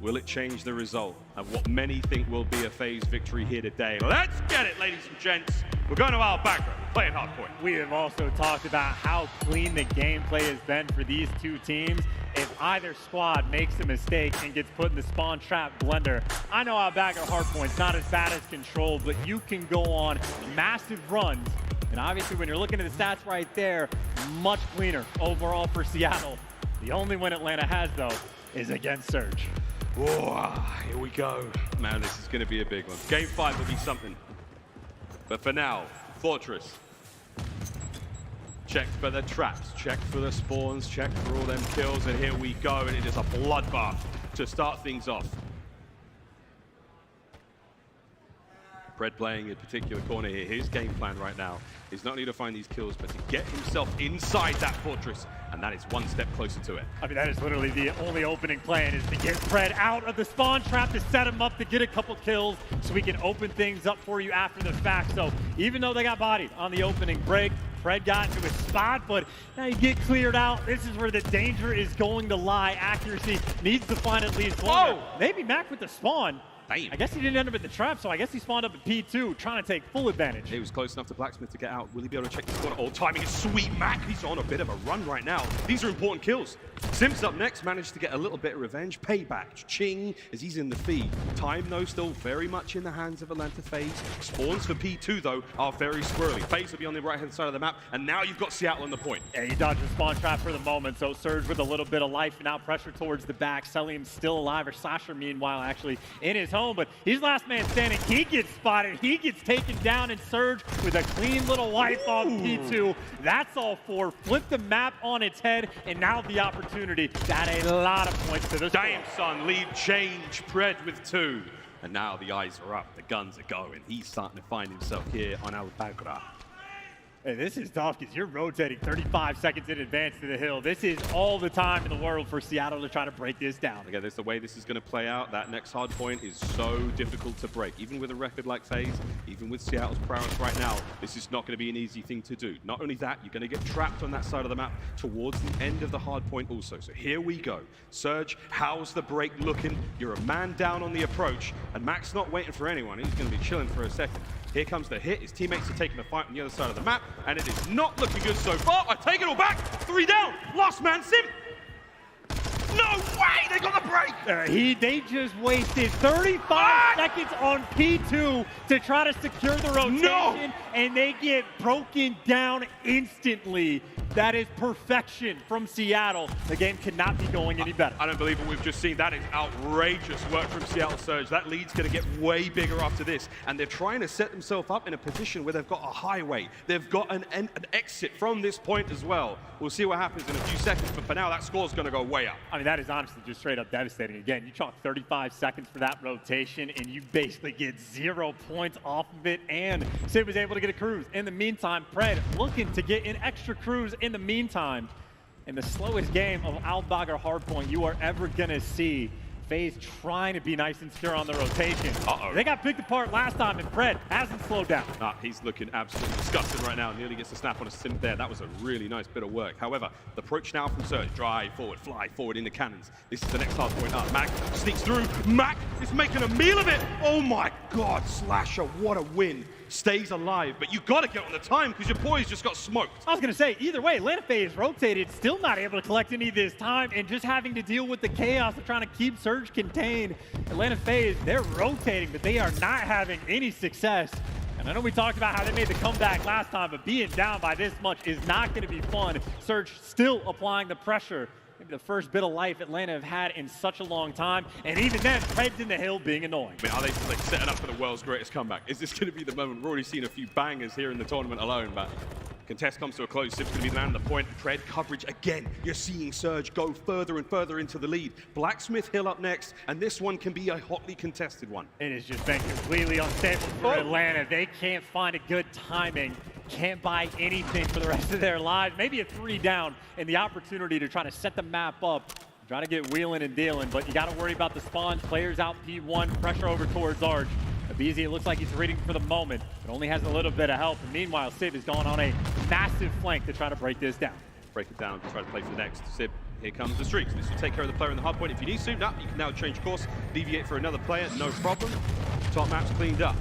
Will it change the result of what many think will be a FaZe victory here today? Let's get it, ladies and gents. We're going to Al Bagger, playing hardpoint. We have also talked about how clean the gameplay has been for these 2 teams. If either squad makes a mistake and gets put in the spawn trap blender, I know Al Bagger hardpoint's not as bad as Control, but you can go on massive runs. And obviously when you're looking at the stats right there, much cleaner overall for Seattle. The only win Atlanta has, though, is against Surge. Whoa, here we go. Man, this is going to be a big one. Game 5 will be something. But for now, Fortress. Check for the traps, check for the spawns, check for all them kills, and here we go, and it is a bloodbath to start things off. Pred playing a particular corner here. His game plan right now is not only to find these kills, but to get himself inside that Fortress, and that is one step closer to it. I mean, that is literally the only opening plan, is to get Pred out of the spawn trap to set him up to get a couple kills so we can open things up for you after the fact. So even though they got bodied on the opening break, Pred got into his spot, but now you get cleared out. This is where the danger is going to lie. Accuracy needs to find at least one. Maybe Mac with the spawn. Damn. I guess he didn't end up at the trap, so I guess he spawned up at P2, trying to take full advantage. He was close enough to Blacksmith to get out. Will he be able to check this corner? Oh, timing is sweet. Mac, he's on a bit of a run right now. These are important kills. Simps up next, managed to get a little bit of revenge. Payback, ching, as he's in the feed. Time, though, still very much in the hands of Atlanta FaZe. Spawns for P2, though, are very squirrely. FaZe will be on the right-hand side of the map, and now you've got Seattle on the point. Yeah, he dodged the spawn trap for the moment, so Surge with a little bit of life, and now pressure towards the back. Selim still alive, or Slasher, meanwhile, actually in his home, but he's last man standing. He gets spotted, he gets taken down, and Surge with a clean little wipe on P2. That's all four. Flip the map on its head, and now the opportunity to add a lot of points to this. Damn, son, lead change. Pred with 2. And now the eyes are up, the guns are going. He's starting to find himself here on Albagra. Hey, this is tough because you're rotating 35 seconds in advance to the hill. This is all the time in the world for Seattle to try to break this down. Again, that's the way this is going to play out. That next hard point is so difficult to break. Even with a record like FaZe, even with Seattle's prowess right now, this is not going to be an easy thing to do. Not only that, you're going to get trapped on that side of the map towards the end of the hard point also. So here we go. Surge, how's the break looking? You're a man down on the approach, and Mac's not waiting for anyone. He's going to be chilling for a second. Here comes the hit. His teammates are taking the fight on the other side of the map, and it is not looking good so far. I take it all back. 3 down. Last man, Sim. No way! They got the break! They just wasted 35 seconds on P2 to try to secure the rotation, and they get broken down instantly. That is perfection from Seattle. The game cannot be going any better. I don't believe what we've just seen. That is outrageous work from Seattle Surge. That lead's going to get way bigger after this, and they're trying to set themselves up in a position where they've got a highway. They've got an exit from this point as well. We'll see what happens in a few seconds, but for now, that score's going to go way up. I mean, that is honestly just straight up devastating. Again, you chalk 35 seconds for that rotation, and you basically get 0 points off of it, and Sid was able to get a cruise. In the meantime, Pred looking to get an extra cruise in the meantime. In the slowest game of Al-Bagr hardpoint you are ever going to see. FaZe trying to be nice and secure on the rotation. They got picked apart last time, and Pred hasn't slowed down. He's looking absolutely disgusted right now. Nearly gets a snap on a sim there. That was a really nice bit of work. However, the approach now from Surge. Drive forward, fly forward in the cannons. This is the next hard point up. Mac sneaks through. Mac is making a meal of it. Oh my God, Slasher, what a win. Stays alive, but you got to get on the time because your boys just got smoked. I was going to say, either way, Atlanta FaZe rotated, still not able to collect any of this time, and just having to deal with the chaos of trying to keep Surge contained. Atlanta FaZe, they're rotating, but they are not having any success. And I know we talked about how they made the comeback last time, but being down by this much is not going to be fun. Surge still applying the pressure. Maybe the first bit of life Atlanta have had in such a long time. And even then, Pred's in the hill being annoying. I mean, are they like setting up for the world's greatest comeback? Is this going to be the moment? We've already seen a few bangers here in the tournament alone, but contest comes to a close. Sip's going to be the man on the point. Pred coverage again. You're seeing Surge go further and further into the lead. Blacksmith Hill up next, and this one can be a hotly contested one. It has just been completely unstable for Atlanta. They can't find a good timing. Can't buy anything for the rest of their lives. Maybe a 3 down and the opportunity to try to set the map up. Try to get wheeling and dealing, but you got to worry about the spawns. Players out P1, pressure over towards Arch. Abizi, it looks like he's reading for the moment, but only has a little bit of help. And meanwhile, Sib is going on a massive flank to try to break this down. Break it down, try to play for the next. Sib, here comes the streaks. This will take care of the player in the hard point if you need to. No, you can now change course, deviate for another player, no problem. Top map's cleaned up.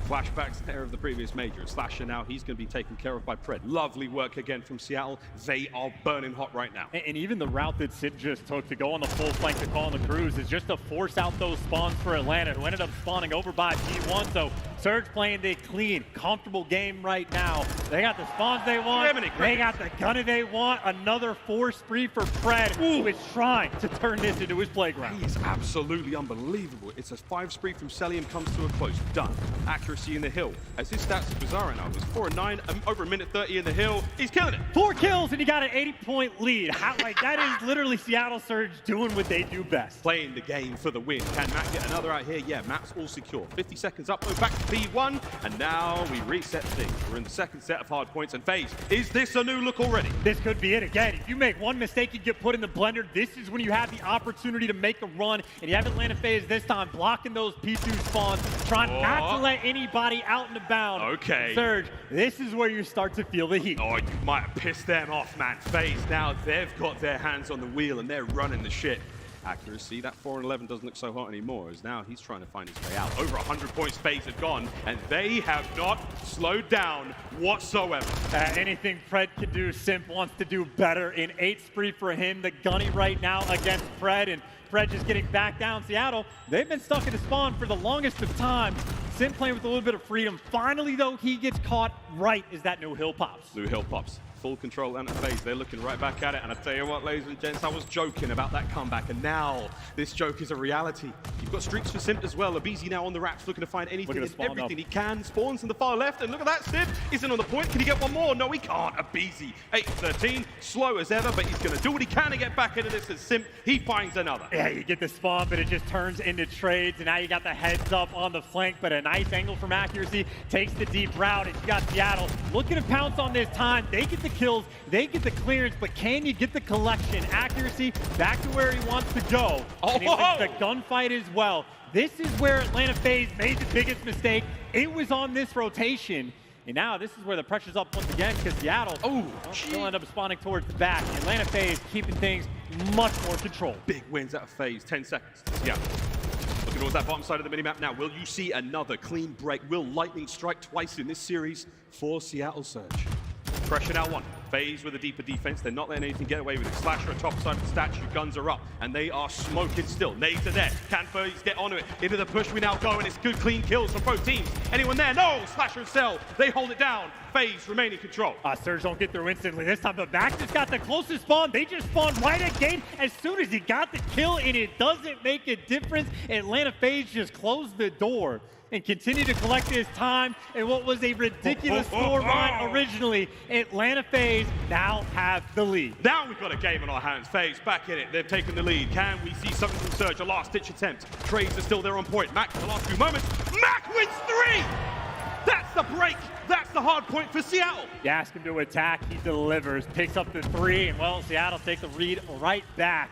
Flashbacks there of the previous major. Slasher now, he's going to be taken care of by Pred. Lovely work again from Seattle. They are burning hot right now. And even the route that Sid just took to go on the full flank to call on the cruise is just to force out those spawns for Atlanta, who ended up spawning over by G1. So Surge playing the clean, comfortable game right now. They got the spawns they want. They got the gunner they want. Another 4 spree for Pred, who is trying to turn this into his playground. He is absolutely unbelievable. It's a 5 spree from Selim comes to a close. Done. Accuracy in the hill. As his stats are bizarre right now. It was 4 and 9, over a minute 30 in the hill. He's killing it. 4 kills and you got an 80-point lead. That is literally Seattle Surge doing what they do best. Playing the game for the win. Can Matt get another out here? Yeah, Matt's all secure. 50 seconds up, back to P1, and now we reset things. We're in the second set of hard points and FaZe. Is this a new look already? This could be it again. If you make one mistake, you get put in the blender. This is when you have the opportunity to make a run, and you have Atlanta FaZe this time blocking those P2 spawns, trying not to let anybody out and about. Okay. Surge, this is where you start to feel the heat. Oh, you might have pissed them off, man. FaZe now, they've got their hands on the wheel and they're running the shit. Accuracy, that 4-11 doesn't look so hot anymore, as now he's trying to find his way out. Over 100 points FaZe have gone, and they have not slowed down whatsoever. Anything Pred can do, Simp wants to do better. In 8 spree for him, the Gunny right now against Pred, and Pred just getting back down. Seattle, they've been stuck in the spawn for the longest of time. Simp playing with a little bit of freedom. Finally, though, he gets caught right as that new hill pops. New hill pops. Full control and FaZe. They're looking right back at it. And I tell you what, ladies and gents, I was joking about that comeback, and now this joke is a reality. You've got streaks for Simp as well. Abizi now on the racks, looking to find anything and everything he can. Spawns in the far left, and look at that, Simp isn't on the point. Can he get one more? No, he can't. Abizi, 8-13, slow as ever, but he's going to do what he can to get back into this as Simp. He finds another. Yeah, you get the spawn, but it just turns into trades, and now you got the heads up on the flank, but a nice angle from Accuracy takes the deep route, and you got Seattle looking to pounce on this time. They get the kills, they get the clearance, but can you get the collection? Accuracy back to where he wants to go. And he wins the gunfight as well. This is where Atlanta FaZe made the biggest mistake. It was on this rotation. And now this is where the pressure's up once again, because Seattle will end up spawning towards the back. Atlanta FaZe keeping things much more controlled. Big wins out of FaZe, 10 seconds. Yeah. Looking towards that bottom side of the minimap now. Will you see another clean break? Will lightning strike twice in this series for Seattle Surge? Pressure now one. FaZe with a deeper defense. They're not letting anything get away with it. Slasher on top side of the statue. Guns are up, and they are smoking still. Nades are there. Can FaZe get onto it? Into the push we now go, and it's good, clean kills from both teams. Anyone there? No! Slasher and Cell. They hold it down. FaZe remain in control. Surge don't get through instantly this time, but Max just got the closest spawn. They just spawned right at Gate as soon as he got the kill, and it doesn't make a difference. Atlanta FaZe just closed the door and continue to collect his time in what was a ridiculous scoreline originally. Atlanta FaZe now have the lead. Now we've got a game on our hands. FaZe back in it. They've taken the lead. Can we see something from Surge? A last-ditch attempt. Trades are still there on point. Mac in the last few moments. Mac wins 3! That's the break. That's the hard point for Seattle. You ask him to attack, he delivers. Picks up the 3, and well, Seattle takes the lead right back.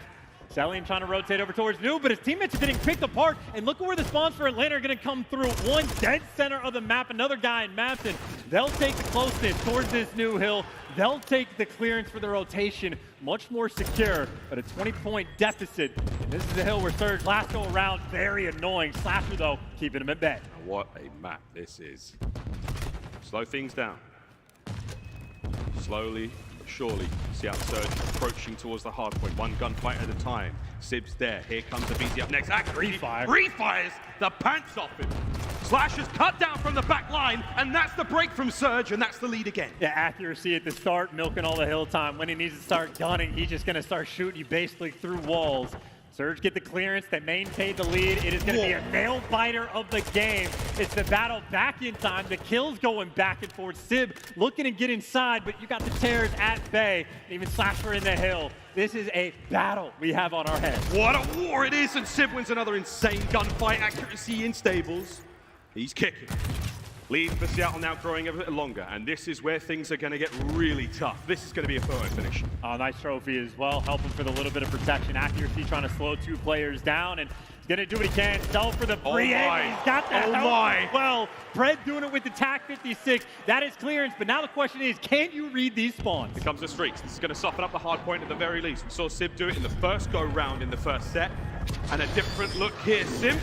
Salim trying to rotate over towards New, but his teammates are getting picked apart. And look at where the spawns for Atlanta are going to come through. One dead center of the map, another guy in Mapton. They'll take the closeness towards this New hill. They'll take the clearance for the rotation. Much more secure, but a 20-point deficit. And this is the hill where Surge last go around. Very annoying. Slasher, though, keeping him at bay. What a map this is. Slow things down. Slowly, surely, Seattle Surge approaching towards the hard point. One gunfight at a time. Sib's there. Here comes the BZ up next. Refires the pants off him. Slash is cut down from the back line, and that's the break from Surge, and that's the lead again. Yeah, accuracy at the start, milking all the hill time. When he needs to start gunning, he's just going to start shooting you basically through walls. Surge get the clearance, they maintain the lead. It is going to be a nail biter of the game. It's the battle back in time. The kills going back and forth. Sib looking to get inside, but you got the tears at bay. Even Slasher in the hill. This is a battle we have on our hands. What a war it is, and Sib wins another insane gunfight. Accuracy in stables. He's kicking. Lead for Seattle now growing a bit longer, and this is where things are going to get really tough. This is going to be a photo finish. Nice trophy as well, helping for the little bit of protection. Accuracy trying to slow 2 players down, and he's going to do what he can. Sell for the free end. He's got the help as well. Pred doing it with the TAC 56. That is clearance, but now the question is, can you read these spawns? Here comes the streaks. This is going to soften up the hard point at the very least. We saw Sib do it in the first go-round in the first set. And a different look here. Sim,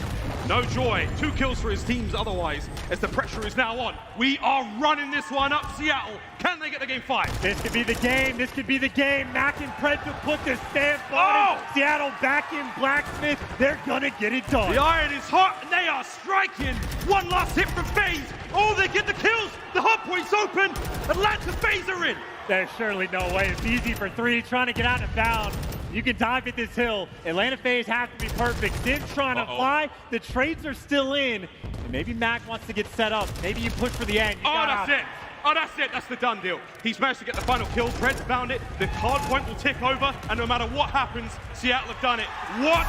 no joy. 2 kills for his teams otherwise, as the pressure is now on. We are running this one up, Seattle. Can they get the game 5? This could be the game. This could be the game. Mac and Pred to put the stamp on it. Seattle back in Blacksmith. They're going to get it done. The iron is hot, and they are striking. One last hit from FaZe. Oh, they get the kills. The hard point's open. Atlanta FaZe are in. There's surely no way. It's easy for 3, trying to get out of bounds. You can dive at this hill. Atlanta FaZe have to be perfect. Sim trying to fly. The trades are still in. And maybe Mac wants to get set up. Maybe you push for the end. That's it. Oh, that's it. That's the done deal. He's managed to get the final kill. Pred's found it. The hard point will tick over. And no matter what happens, Seattle have done it. What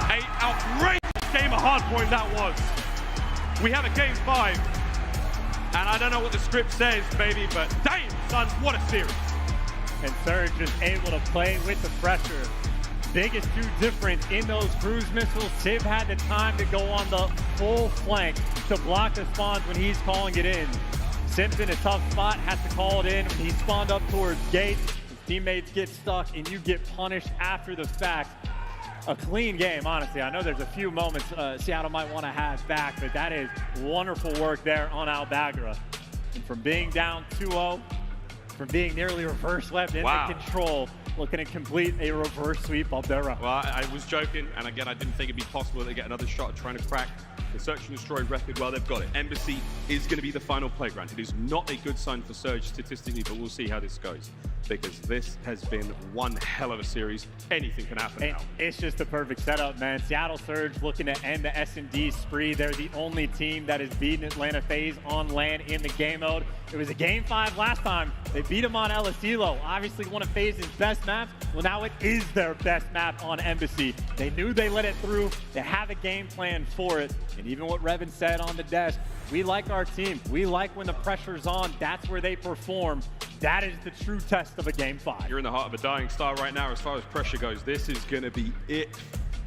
an outrageous game of hard point that was. We have a game 5. And I don't know what the script says, baby, but damn, son, what a series. And Surge is able to play with the pressure. Biggest 2 difference in those cruise missiles. Sib had the time to go on the full flank to block the spawns when he's calling it in. Sib's in a tough spot, has to call it in. When he spawned up towards Gates, his teammates get stuck, and you get punished after the fact. a clean game, honestly. I know there's a few moments Seattle might want to have back, but that is wonderful work there on Albagara. And from being down 2-0, from being nearly reverse left into control, looking to complete a reverse sweep Albera. Well, I was joking, and again, I didn't think it'd be possible to get another shot at trying to crack the Search and Destroy record. Well, they've got it. Embassy is going to be the final playground. It is not a good sign for Surge statistically, but we'll see how this goes, because this has been one hell of a series. Anything can happen now. It's just the perfect setup, man. Seattle Surge looking to end the S&D spree. They're the only team that has beaten Atlanta FaZe on land in the game mode. It was a game 5 last time. They beat them on El Estilo, obviously one of FaZe's best maps. Well, now it is their best map on Embassy. They knew they let it through. They have a game plan for it. And even what Revin said on the desk, we like our team. We like when the pressure's on. That's where they perform. That is the true test of a game 5. You're in the heart of a dying star right now as far as pressure goes. This is going to be it.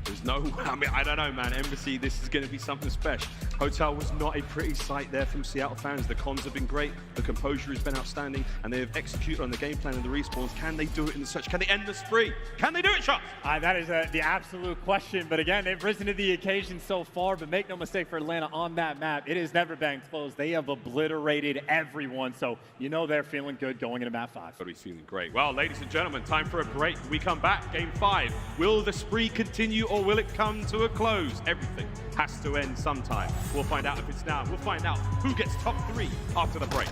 There's no, I mean, I don't know, man. Embassy, this is going to be something special. Hotel was not a pretty sight there from Seattle fans. The cons have been great. The composure has been outstanding. And they have executed on the game plan and the respawns. Can they do it in the Search? Can they end the spree? Can they do it, Shots? That is the absolute question. But again, they've risen to the occasion so far. But make no mistake for Atlanta on that map, it has never been close. They have obliterated everyone. So you know they're feeling good going into map 5. Gotta be feeling great. Well, ladies and gentlemen, time for a break. We come back, game 5. Will the spree continue or will it come to a close? Everything has to end sometime. We'll find out if it's now. We'll find out who gets top 3 after the break.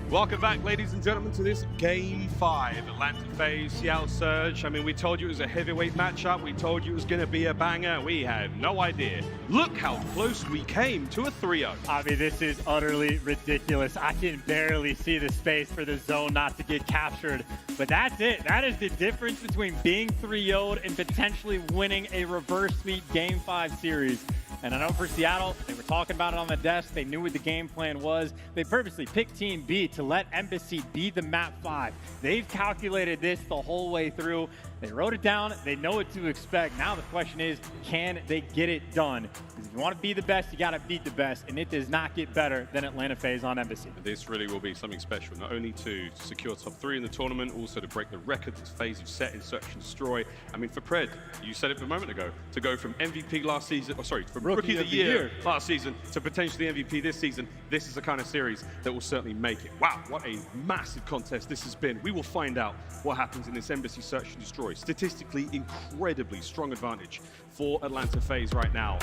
Welcome back, ladies and gentlemen, to this Game 5. Atlanta FaZe, Seattle Surge. I mean, we told you it was a heavyweight matchup. We told you it was going to be a banger. We had no idea. Look how close we came to a 3-0. I mean, this is utterly ridiculous. I can barely see the space for the zone not to get captured. But that's it. That is the difference between being 3-0'd and potentially winning a reverse sweep Game 5 series. And I know for Seattle, they were talking about it on the desk. They knew what the game plan was. They purposely picked Team B to let Embassy be the map 5. They've calculated this the whole way through. They wrote it down. They know what to expect. Now the question is, can they get it done? Because if you want to be the best, you got to beat the best. And it does not get better than Atlanta FaZe on Embassy. This really will be something special, not only to secure top 3 in the tournament, also to break the record that FaZe have set in Search and Destroy. I mean, for Pred, you said it a moment ago, to go from MVP last season, or sorry, from Rookie of the Year last season to potentially MVP this season, this is the kind of series that will certainly make it. Wow, what a massive contest this has been. We will find out what happens in this Embassy Search and Destroy. Statistically, incredibly strong advantage for Atlanta FaZe right now.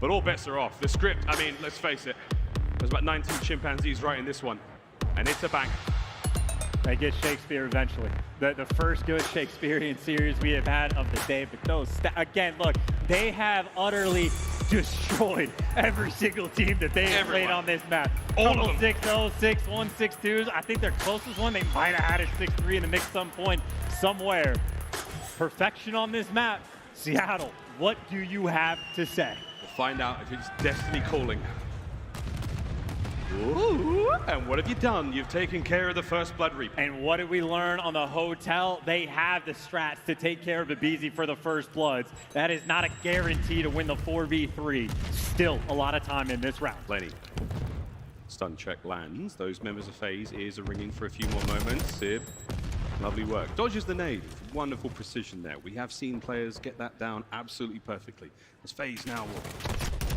But all bets are off. The script, I mean, let's face it, there's about 19 chimpanzees writing this one, and it's a bang. They get Shakespeare eventually. The first good Shakespearean series we have had of the day. But those, again, look, they have utterly destroyed every single team that they have played on this map. All of them. 6-0, 6-1, 6-2s. I think their closest one, they might have had a 6-3 in the mix some point somewhere. Perfection on this map. Seattle, what do you have to say? We'll find out if it's destiny calling. Ooh, and what have you done? You've taken care of the first Blood Reap. And what did we learn on the hotel? They have the strats to take care of Abizi for the first Bloods. That is not a guarantee to win the 4v3. Still a lot of time in this round. Lenny. Stun check lands. Those members of FaZe ears are ringing for a few more moments. Sib, lovely work. Dodges the nade. Wonderful precision there. We have seen players get that down absolutely perfectly. As FaZe now will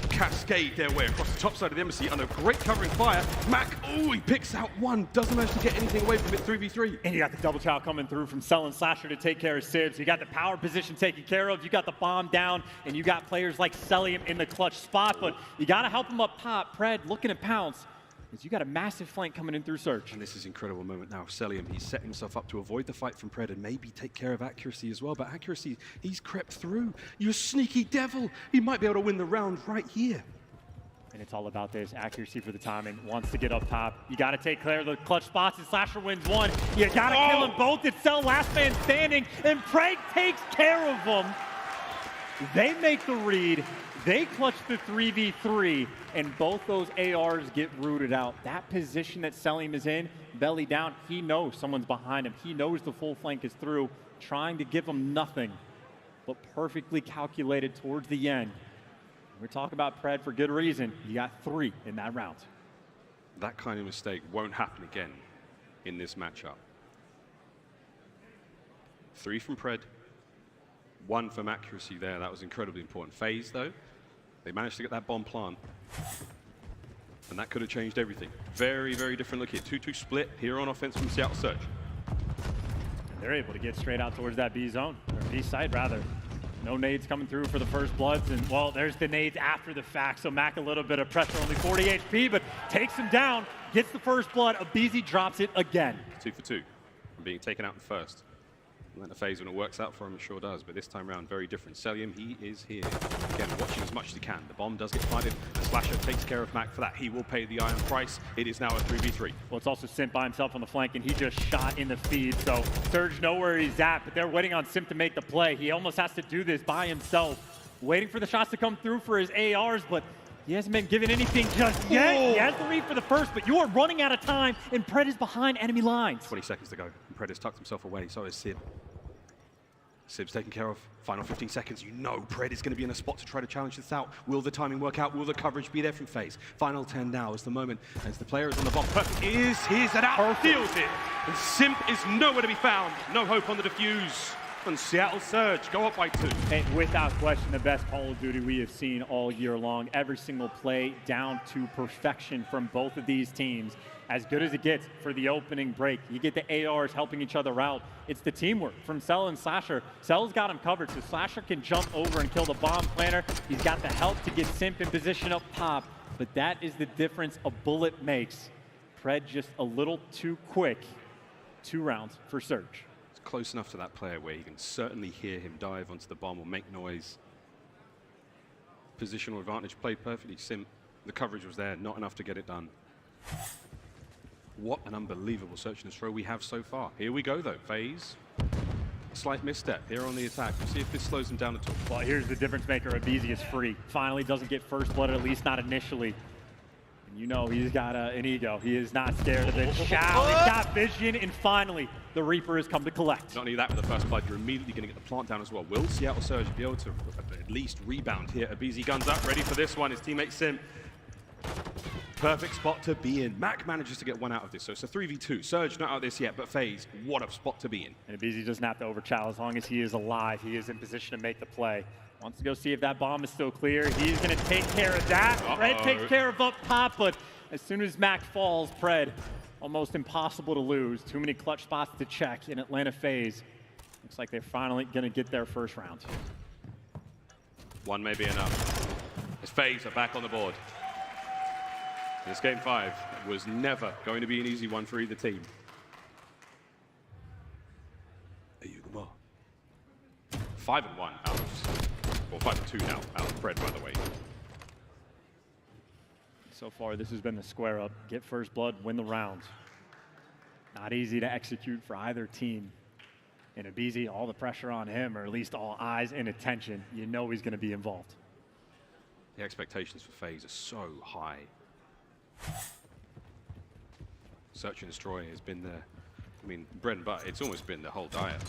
cascade their way across the top side of the Embassy under great covering fire. Mac, oh, he picks out one. Doesn't manage to get anything away from it. 3v3. And you got the double chow coming through from Cell and Slasher to take care of Sibs. You got the power position taken care of. You got the bomb down. And you got players like Celium in the clutch spot. But you got to help him up top. Pred looking to pounce. As you got a massive flank coming in through Search. And this is an incredible moment now. Celium, he's set himself up to avoid the fight from Pred and maybe take care of Accuracy as well. But Accuracy, he's crept through. You sneaky devil. He might be able to win the round right here. And it's all about this accuracy for the timing. Wants to get up top. You got to take care of the clutch spots, and Slasher wins one. You got to kill them both. It's Cell, last man standing, and Pred takes care of them. They make the read. They clutch the 3v3, and both those ARs get rooted out. That position that Celium is in, belly down, he knows someone's behind him. He knows the full flank is through, trying to give him nothing, but perfectly calculated towards the end. We're talking about Pred for good reason. You got 3 in that round. That kind of mistake won't happen again in this matchup. 3 from Pred, 1 from Accuracy there. That was incredibly important. FaZe, though, they managed to get that bomb plant. And that could have changed everything. Very, very different look here. 2-2 split here on offense from Seattle Surge. And they're able to get straight out towards that B zone, or B side rather. No nades coming through for the first Bloods, and well, there's the nades after the fact, so Mac a little bit of pressure, only 40 HP, but takes him down, gets the first Blood. Abizi drops it again. 2 for 2, being taken out in first. Atlanta FaZe, when it works out for him, it sure does, but this time around, very different. Celium, he is here. Again, watching as much as he can. The bomb does get planted, and Slasher takes care of Mac for that. He will pay the iron price. It is now a 3v3. Well, it's also Simp by himself on the flank, and he just shot in the feed, so Surge know where he's at, but they're waiting on Simp to make the play. He almost has to do this by himself, waiting for the shots to come through for his ARs, but he hasn't been given anything just yet. Oh. He has the read for the first, but you are running out of time, and Pred is behind enemy lines. 20 seconds to go, and Pred has tucked himself away, so is Sib. Sib's taken care of. Final 15 seconds. You know Pred is going to be in a spot to try to challenge this out. Will the timing work out? Will the coverage be there from FaZe? Final 10 now is the moment as the player is on the bomb. Perfect is his and out. Feels it. And Simp is nowhere to be found. No hope on the defuse. And Seattle Surge go up by 2. And without question, the best Call of Duty we have seen all year long. Every single play down to perfection from both of these teams. As good as it gets for the opening break. You get the ARs helping each other out. It's the teamwork from Cell and Slasher. Cell's got him covered, so Slasher can jump over and kill the bomb planter. He's got the help to get Simp in position up top, but that is the difference a bullet makes. Pred just a little too quick. 2 rounds for Surge. It's close enough to that player where you can certainly hear him dive onto the bomb or make noise. Positional advantage played perfectly. Sim, the coverage was there, not enough to get it done. What an unbelievable search and destroy we have so far. Here we go though, FaZe. Slight misstep here on the attack. We'll see if this slows him down at all. Well, here's the difference maker. aBeZy is free. Finally doesn't get first blood, at least not initially. And you know he's got an ego. He is not scared of it. Shao, he's got vision, and finally the Reaper has come to collect. Not only that, with the first blood, you're immediately going to get the plant down as well. Will Seattle Surge be able to at least rebound here? aBeZy guns up, ready for this one. His teammate Sim. Perfect spot to be in. Mac manages to get 1 out of this, so it's a 3v2. Surge not out of this yet, but FaZe, what a spot to be in. And aBeZy doesn't have to overchow. As long as he is alive, he is in position to make the play. Wants to go see if that bomb is still clear. He's going to take care of that. Pred takes care of up top, but as soon as Mac falls, Pred, almost impossible to lose. Too many clutch spots to check in Atlanta FaZe. Looks like they're finally going to get their first round. 1 may be enough. As FaZe are back on the board. This game 5 was never going to be an easy one for either team. Are you the more? 5-1 out of, or 5-2 now out of Pred, by the way. So far, this has been the square up. Get first blood, win the round. Not easy to execute for either team. And aBeZy, all the pressure on him, or at least all eyes and attention. You know he's going to be involved. The expectations for FaZe are so high. Search and destroy has been the, I mean, bread and butter. It's almost been the whole diet.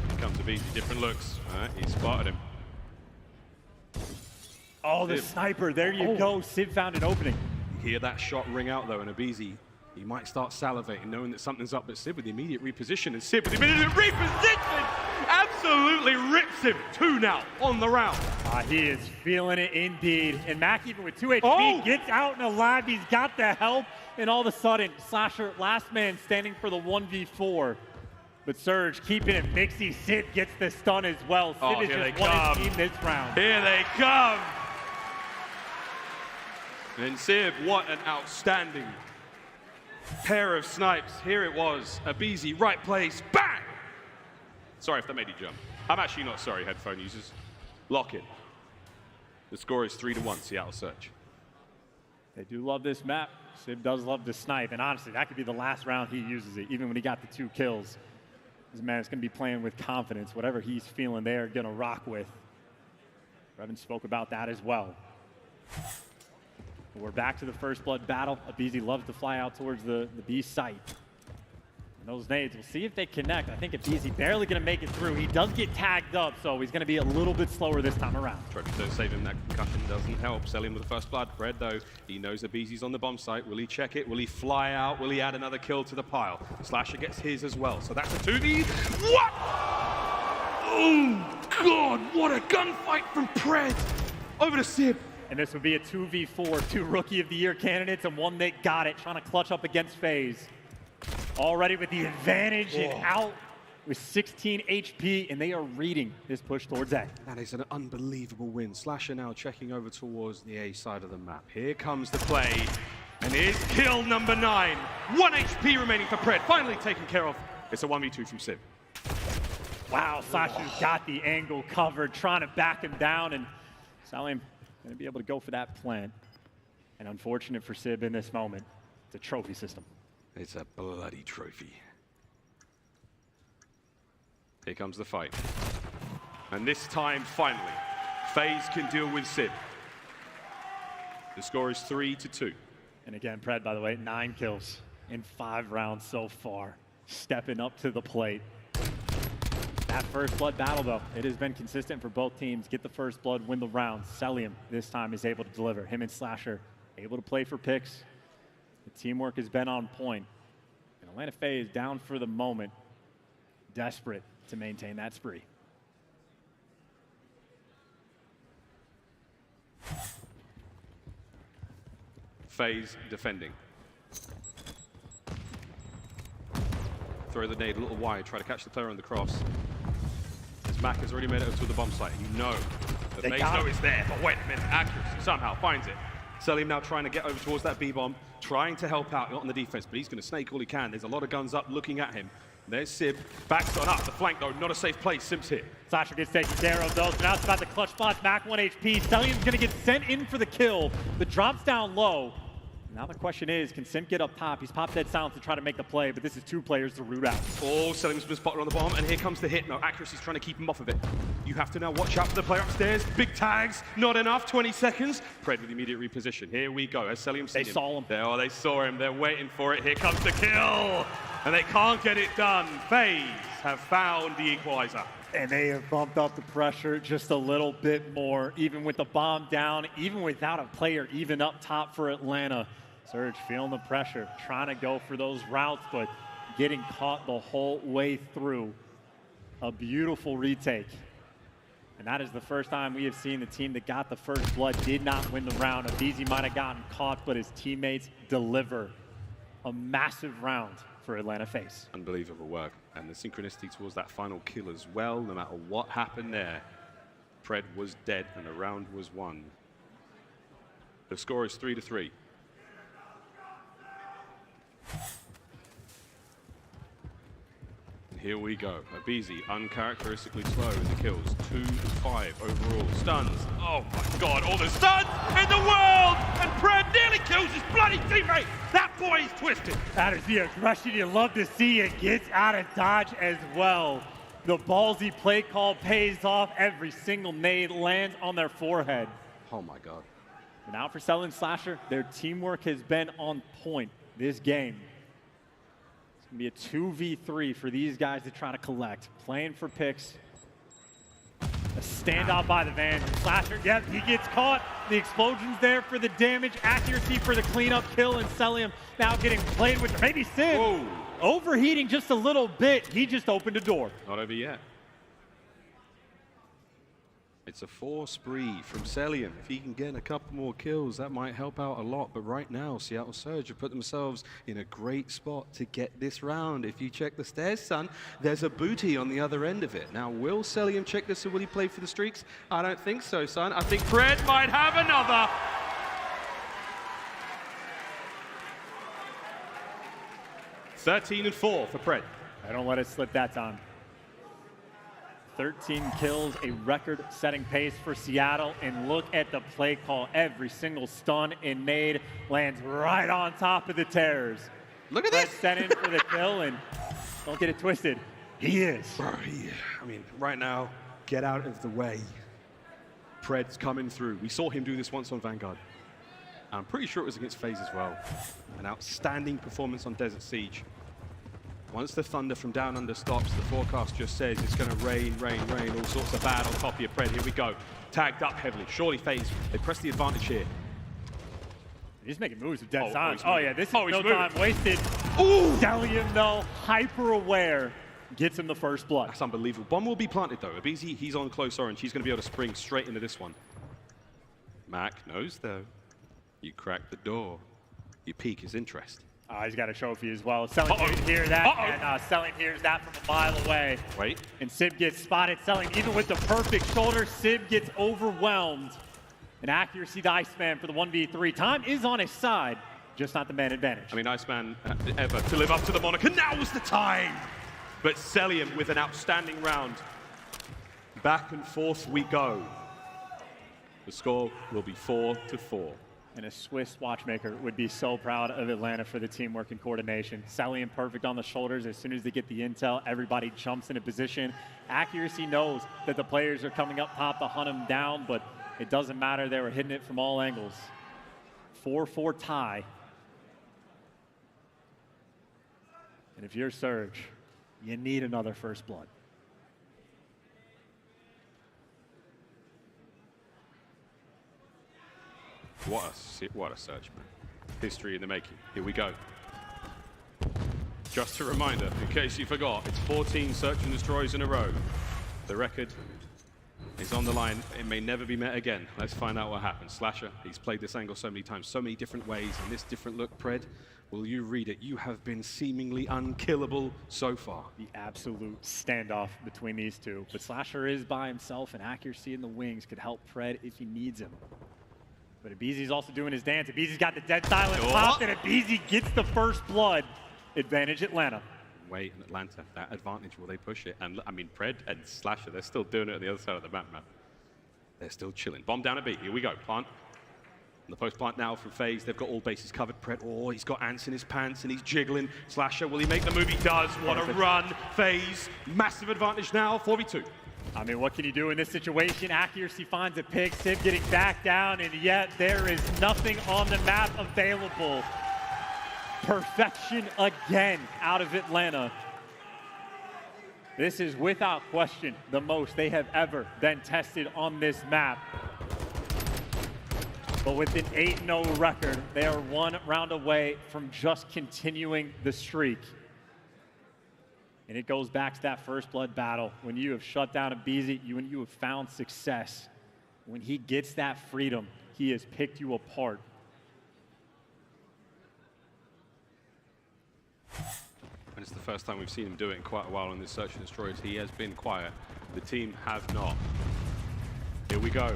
Here comes aBeZy, different looks. All right, he spotted him. Oh, the sniper, there you go. Sid found an opening. You hear that shot ring out though, and aBeZy, he might start salivating, knowing that something's up, but Sid with the immediate reposition, and Sid with the immediate reposition absolutely rips him. 2 now on the round. He is feeling it indeed. And Mac, even with 2 HP, gets out and alive. He's got the help, and all of a sudden, Slasher, last man standing for the 1v4. But Surge keeping it mixy. Sid gets the stun as well. Sid has just won his team this round. Here they come. And Sib, what an outstanding pair of snipes. Here it was. aBeZy, right place, bang! Sorry if that made you jump. I'm actually not sorry, headphone users. Lock in. The score is 3-1, Seattle Surge. They do love this map. Sib does love to snipe, and honestly, that could be the last round he uses it, even when he got the 2 kills. This man is going to be playing with confidence. Whatever he's feeling, they are going to rock with. Revan spoke about that as well. We're back to the first blood battle. aBeZy loves to fly out towards the B site. And those nades, we'll see if they connect. I think aBeZy barely going to make it through. He does get tagged up, so he's going to be a little bit slower this time around. Trophy to save him, that concussion doesn't help. Sell him with the first blood. Pred, though, he knows aBeZy's on the bomb site. Will he check it? Will he fly out? Will he add another kill to the pile? Slasher gets his as well, so that's a 2v. What? Oh, God, what a gunfight from Pred. Over to Sib. And this would be a 2v4, 2 Rookie of the Year candidates, and one that got it, trying to clutch up against FaZe. Already with the advantage and out with 16 HP, and they are reading this push towards A. That is an unbelievable win. Slasher now checking over towards the A side of the map. Here comes the play, and here's kill number 9. 1 HP remaining for Pred, finally taken care of. It's a 1v2 from Sib. Wow, Slasher's got the angle covered, trying to back him down, and Salim going to be able to go for that plant. And unfortunate for Sib in this moment, it's a trophy system. It's a bloody trophy. Here comes the fight. And this time, finally, FaZe can deal with Sib. The score is 3-2. And again, Pred, by the way, 9 kills in 5 rounds so far. Stepping up to the plate. That first blood battle, though, it has been consistent for both teams. Get the first blood, win the round. Celium this time is able to deliver. Him and Slasher able to play for picks. The teamwork has been on point. And Atlanta FaZe down for the moment, desperate to maintain that spree. FaZe defending. Throw the nade a little wide, try to catch the player on the cross. As Mac has already made it to the bomb site, you know that Maze know it's there, but wait a minute, accuracy somehow finds it. Selim now trying to get over towards that B-bomb, trying to help out on the defense, but he's going to snake all he can. There's a lot of guns up looking at him. There's Sib, backs on up, the flank though, not a safe place, Sim's here. Slasher gets taken care of though, so now it's about the clutch spots, back 1 HP. Stellion's gonna get sent in for the kill. The drop's down low. Now the question is, can Sim get up top? He's popped dead silence to try to make the play, but this is 2 players to root out. Oh, Selim's been spotted on the bomb, and here comes the hit. No, accuracy's trying to keep him off of it. You have to now watch out for the player upstairs. Big tags, not enough, 20 seconds. Pred with immediate reposition. Here we go, as Selim They saw him. Oh, they saw him, they're waiting for it. Here comes the kill, and they can't get it done. FaZe have found the equalizer. And they have bumped up the pressure just a little bit more, even with the bomb down, even without a player even up top for Atlanta. Surge feeling the pressure, trying to go for those routes, but getting caught the whole way through. A beautiful retake. And that is the first time we have seen the team that got the first blood did not win the round. Abizi might have gotten caught, but his teammates deliver. A massive round for Atlanta FaZe. Unbelievable work. And the synchronicity towards that final kill as well, no matter what happened there. Pred was dead and the round was won. The score is 3-3. And here we go. Abizi uncharacteristically slow in the kills. 2-5 overall. Stuns. Oh my god, all the stuns in the world! And Pred nearly kills his bloody teammate! That boy is twisted! That is the aggression you love to see. It gets out of dodge as well. The ballsy play call pays off. Every single nade lands on their forehead. Oh my god. And now for Cell and Slasher, their teamwork has been on point this game. It's going to be a 2v3 for these guys to try to collect. Playing for picks. A standout by the van. Slasher, yep, he gets caught. The explosion's there for the damage. Accuracy for the cleanup kill. And Celium now getting played with maybe Sim. Whoa. Overheating just a little bit. He just opened a door. Not over yet. It's a 4 spree from Celium. If he can get a couple more kills, that might help out a lot. But right now, Seattle Surge have put themselves in a great spot to get this round. If you check the stairs, son, there's a booty on the other end of it. Now, will Celium check this or will he play for the streaks? I don't think so, son. I think Pred might have another. (13-4 for Pred. I don't let it slip that time. 13 kills, a record-setting pace for Seattle, and look at the play call. Every single stun and nade lands right on top of the Terrors. Look at this! Sent in for the kill, and don't get it twisted. He is. Bro, I mean, right now, get out of the way. Pred's coming through. We saw him do this once on Vanguard. I'm pretty sure it was against FaZe as well. An outstanding performance on Desert Siege. Once the thunder from down under stops, the forecast just says it's going to rain, all sorts of bad on top of your Pred. Here we go. Tagged up heavily. Surely FaZe, they press the advantage here. He's making moves with dead silence. Oh, yeah, this is no time wasted. Ooh! Stellium, though, hyper aware, gets him the first blood. That's unbelievable. Bomb will be planted, though. Abizi, he's on close orange. He's going to be able to spring straight into this one. Mac knows, though. You crack the door. You pique his interest. He's got a trophy as well. Selling didn't hear that, and Selling hears that from a mile away. Wait. And Sib gets spotted. Selling, even with the perfect shoulder, Sib gets overwhelmed. And Accuracy, the Iceman for the 1v3. Time is on his side, just not the man advantage. I mean, Iceman ever to live up to the moniker. Now's the time! But Celium with an outstanding round. Back and forth we go. The score will be 4-4. And a Swiss watchmaker would be so proud of Atlanta for the teamwork and coordination. Sally and perfect on the shoulders. As soon as they get the intel, everybody jumps into position. Accuracy knows that the players are coming up top to hunt him down, but it doesn't matter. They were hitting it from all angles. 4-4 tie. And if you're Surge, you need another first blood. What a search, man. History in the making. Here we go. Just a reminder, in case you forgot, it's 14 search and destroys in a row. The record is on the line. It may never be met again. Let's find out what happens. Slasher, he's played this angle so many times, so many different ways, and this different look, Pred, will you read it? You have been seemingly unkillable so far. The absolute standoff between these two. But Slasher is by himself, and Accuracy in the wings could help Pred if he needs him. But Abeezy's also doing his dance. Abeezy's got the dead silence popped, and Abeezy gets the first blood. Advantage Atlanta. Wait, in Atlanta, that advantage, will they push it? And I mean, Pred and Slasher, they're still doing it at the other side of the map, man. They're still chilling. Bomb down a B. Here we go. Plant. And the post plant now from FaZe. They've got all bases covered. Pred, oh, he's got ants in his pants and he's jiggling. Slasher, will he make the move? He does. What a run. FaZe, massive advantage now, 4v2. I mean, what can you do in this situation? Accuracy finds a pick. Sim getting back down, and yet there is nothing on the map available. Perfection again out of Atlanta. This is without question the most they have ever been tested on this map. But with an 8-0 record, they are 1 round away from just continuing the streak. And it goes back to that first blood battle. When you have shut down Abeezy, when you have found success, when he gets that freedom, he has picked you apart. And it's the first time we've seen him do it in quite a while on this Search and Destroy. He has been quiet. The team have not. Here we go.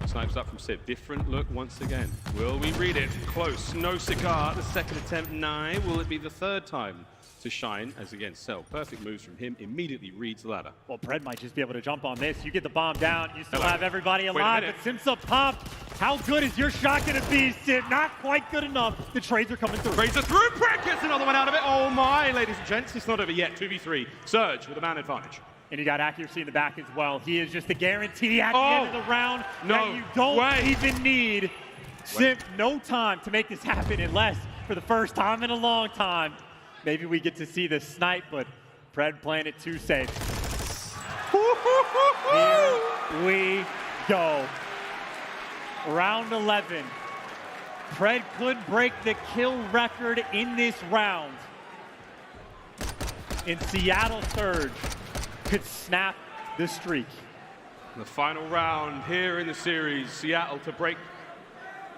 Snipes up from Sib. Different look once again. Will we read it? Close. No cigar. The second attempt, 9. Will it be the third time to shine? As again, Cell. Perfect moves from him. Immediately reads the ladder. Well, Pred might just be able to jump on this. You get the bomb down. You still have everybody alive, but Sim's up pop. How good is your shot going to be, Sim? Not quite good enough. The trades are coming through. Trades are through. Pred gets another one out of it. Oh my, ladies and gents. It's not over yet. 2v3. Surge with a man advantage. And you got accuracy in the back as well. He is just a guarantee at the end of the round that you don't even need. Sim, no time to make this happen unless, for the first time in a long time, maybe we get to see the snipe, but Pred playing it too safe. Here we go. Round 11. Pred could break the kill record in this round. And Seattle Surge could snap the streak. The final round here in the series, Seattle to break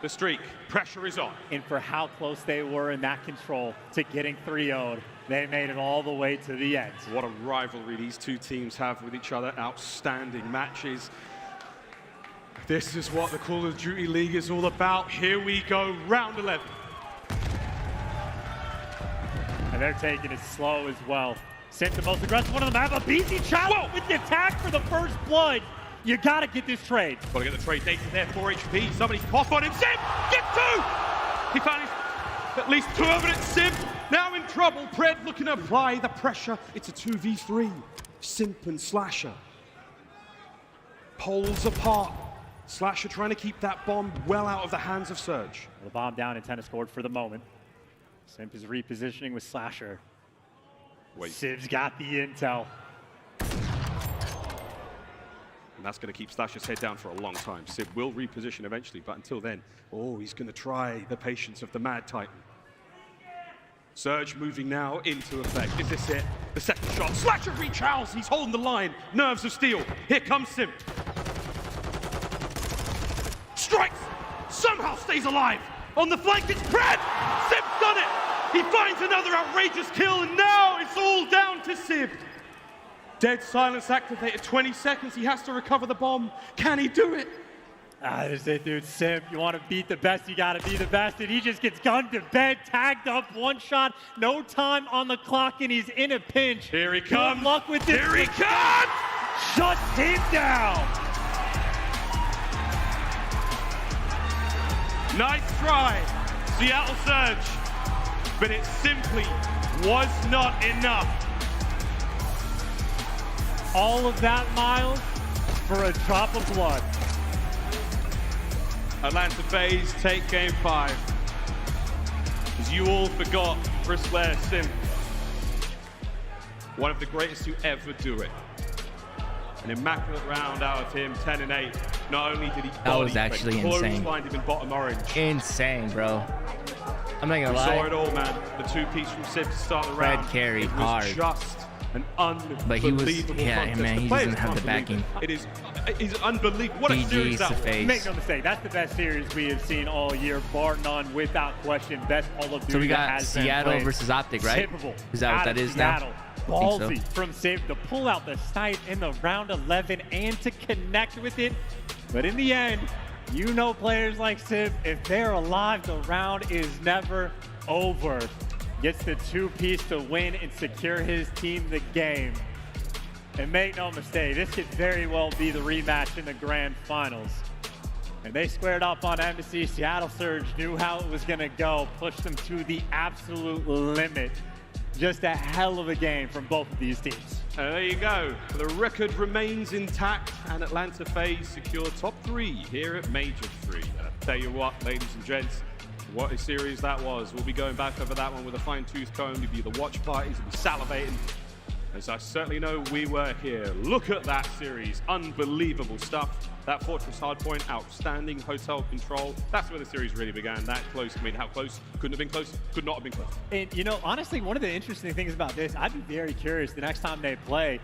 the streak. Pressure is on. And for how close they were in that control to getting 3-0'd, they made it all the way to the end. What a rivalry these two teams have with each other. Outstanding matches. This is what the Call of Duty League is all about. Here we go, round 11. And they're taking it slow as well. Sim, the most aggressive one on the map. Abeezy challenge with the attack for the first blood. You gotta get this trade. Gotta get the trade data there, 4 HP. Somebody cough on him. Sim, get 2! He found at least 2 of it at Sim. Now in trouble. Pred looking to apply the pressure. It's a 2v3. Simp and Slasher. Poles apart. Slasher trying to keep that bomb well out of the hands of Surge. The bomb down in tennis court for the moment. Simp is repositioning with Slasher. Siv's got the intel. And that's going to keep Slasher's head down for a long time. Sib will reposition eventually, but until then, oh, he's going to try the patience of the Mad Titan. Surge moving now into effect. Is this it? The second shot. Slasher reach-outs. He's holding the line. Nerves of steel. Here comes Sim. Strikes. Somehow stays alive. On the flank, it's Pred. Sim's done it. He finds another outrageous kill, and now it's all down to Sib. Dead silence activated, 20 seconds. He has to recover the bomb. Can he do it? That's it, dude. Sim, you want to beat the best, you got to be the best. And he just gets gunned to bed, tagged up, 1 shot, no time on the clock, and he's in a pinch. Here he comes. Good luck with this. Here he comes. Shuts him down. Nice try, Seattle Surge. But it simply was not enough. All of that, Miles, for a drop of blood. Atlanta FaZe take game 5. As you all forgot, Chris Blair Sim. One of the greatest to ever do it. An immaculate round out of him, 10 and 8. Not only did he that was actually insane. Find him in bottom orange. Insane, bro. I'm not gonna lie. Saw it all, man. The 2-piece from Sid to start the round. Pred carried hard. Just an unbelievable but he was, yeah, man, he doesn't have the backing. It is unbelievable. What a series that was. Make no mistake, that's the best series we have seen all year, bar none, without question. Best Call of Duty. So we got Seattle versus Optic, right? Is that what that is now? Ballsy from Sim to pull out the snipe in the round 11 and to connect with it. But in the end, You know players like Simp, if they're alive, the round is never over. Gets the two-piece to win and secure his team the game. And make no mistake, this could very well be the rematch in the grand finals. And they squared up on Embassy. Seattle Surge knew how it was gonna go, pushed them to the absolute limit. Just a hell of a game from both of these teams. There you go. The record remains intact, and Atlanta FaZe secure top 3 here at Major 3. And I tell you what, ladies and gents, what a series that was. We'll be going back over that one with a fine-tooth comb. We'll be the watch parties, we'll be salivating. As I certainly know we were here. Look at that series. Unbelievable stuff. That Fortress hardpoint, outstanding hotel control. That's where the series really began. That close. I mean, how close? Couldn't have been close. Could not have been close. And, you know, honestly, one of the interesting things about this, I'd be very curious the next time they play.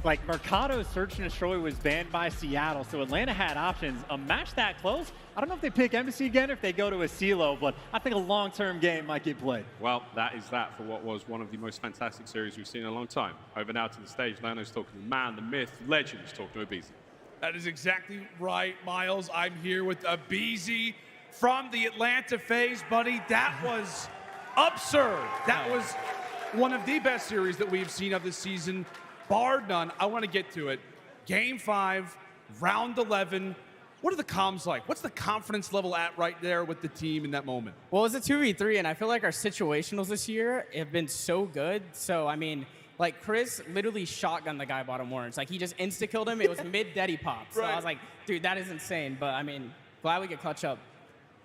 Like, Mercado's Search and Destroy was banned by Seattle, so Atlanta had options. A match that close, I don't know if they pick Embassy again or if they go to a CeeLo, but I think a long-term game might get played. Well, that is that for what was one of the most fantastic series we've seen in a long time. Over now to the stage, Lano's talking to the man, the myth, legends, talking to Abizi. That is exactly right, Miles. I'm here with Abizi from the Atlanta FaZe, buddy. That was absurd. That was one of the best series that we've seen of this season, bar none. I want to get to it. Game 5, round 11. What are the comms like? What's the confidence level at right there with the team in that moment? Well, it's a 2v3, and I feel like our situationals this year have been so good. So, I mean, like, Chris literally shotgunned the guy bottom orange. Like, he just insta-killed him. It was mid-deady pop. So I was like, dude, that is insane. But, I mean, glad we could clutch up.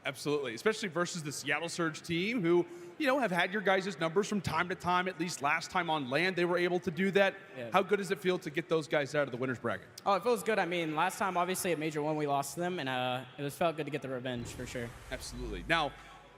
Absolutely, especially versus the Seattle Surge team who, you know, have had your guys' numbers from time to time. At least last time on land, they were able to do that. Yeah. How good does it feel to get those guys out of the winner's bracket? Oh, it feels good. I mean, last time, obviously, at Major 1, we lost to them, and it felt good to get the revenge, for sure. Absolutely. Now,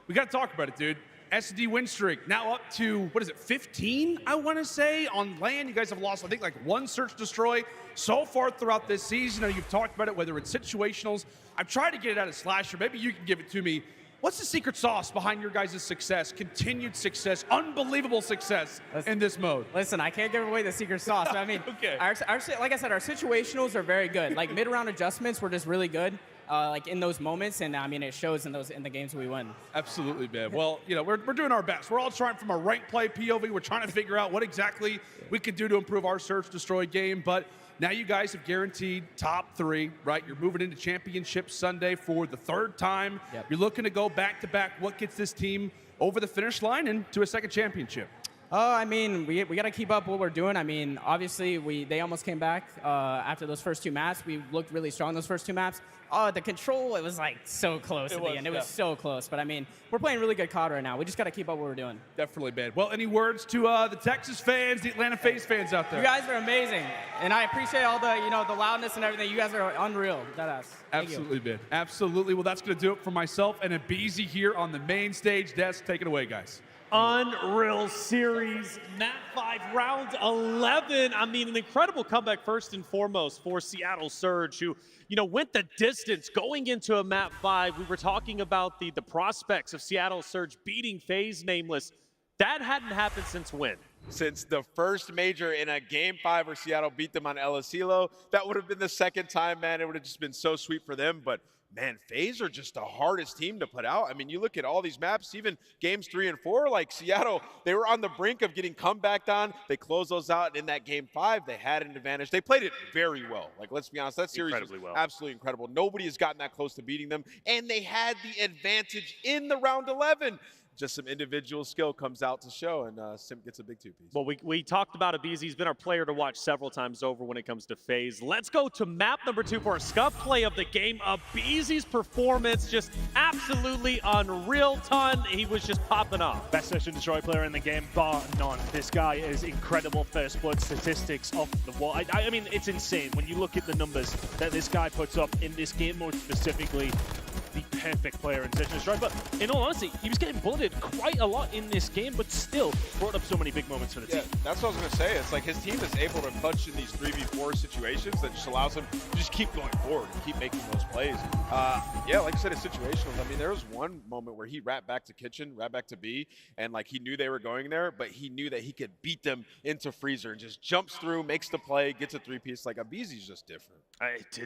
we got to talk about it, dude. SD win streak now up to, what is it, 15, I want to say, on land. You guys have lost, I think, like 1 Search Destroy so far throughout this season. Now, you've talked about it, whether it's situationals. I've tried to get it out of Slasher. Maybe you can give it to me. What's the secret sauce behind your guys' success, continued success, unbelievable success in this mode? Listen, I can't give away the secret sauce, but I mean, okay. Like I said, our situationals are very good. Like, mid-round adjustments were just really good. Like in those moments, and I mean it shows in the games we win. Absolutely, man. Well, you know, we're doing our best. We're all trying from a rank play POV. We're trying to figure out what exactly we can do to improve our Search Destroy game. But now you guys have guaranteed top 3, right? You're moving into Championship Sunday for the 3rd time. Yep. You're looking to go back-to-back. What gets this team over the finish line and to a 2nd championship? I mean, we got to keep up what we're doing. I mean, obviously, they almost came back after those first 2 maps. We looked really strong those first 2 maps. The control, it was like so close at the end. It was so close. But I mean, we're playing really good COD right now. We just got to keep up what we're doing. Definitely, man. Well, any words to the Texas fans, the Atlanta FaZe fans out there? You guys are amazing. And I appreciate all the, you know, the loudness and everything. You guys are unreal. Deadass. Absolutely, man. Absolutely. Well, that's going to do it for myself and Abizi here on the main stage. Des, take it away, guys. Unreal series, map 5, round 11. I mean, an incredible comeback first and foremost for Seattle Surge, who, you know, went the distance going into a map 5. We were talking about the prospects of Seattle Surge beating FaZe Nameless. That hadn't happened since when? Since the first major in a game 5 where Seattle beat them on El Asilo. That would have been the 2nd time, man. It would have just been so sweet for them, but man, FaZe are just the hardest team to put out. I mean, you look at all these maps, even games 3 and 4, like Seattle, they were on the brink of getting comebacked on. They closed those out, and in that game 5, they had an advantage. They played it very well. Like, let's be honest, that series was absolutely incredible. Nobody has gotten that close to beating them, and they had the advantage in the round 11. Just some individual skill comes out to show, and Simp gets a big 2-piece. Well, we talked about Abizi. He's been our player to watch several times over when it comes to FaZe. Let's go to map number 2 for our scuff play of the game. Abizi's performance just absolutely unreal. He was just popping off. Best Search and Destroy player in the game, bar none. This guy is incredible first blood statistics off the wall. I mean, it's insane when you look at the numbers that this guy puts up in this game mode specifically. The perfect player in Search and Destroy. But in all honesty, he was getting bulleted quite a lot in this game, but still brought up so many big moments for the team. That's what I was going to say. It's like his team is able to clutch in these 3v4 situations that just allows him to just keep going forward and keep making those plays. Yeah, like I said, it's situational. I mean, there was one moment where he wrapped back to Kitchen, wrapped back to B, and like he knew they were going there, but he knew that he could beat them into Freezer and just jumps through, makes the play, gets a 3-piece. Like Abizi's just different.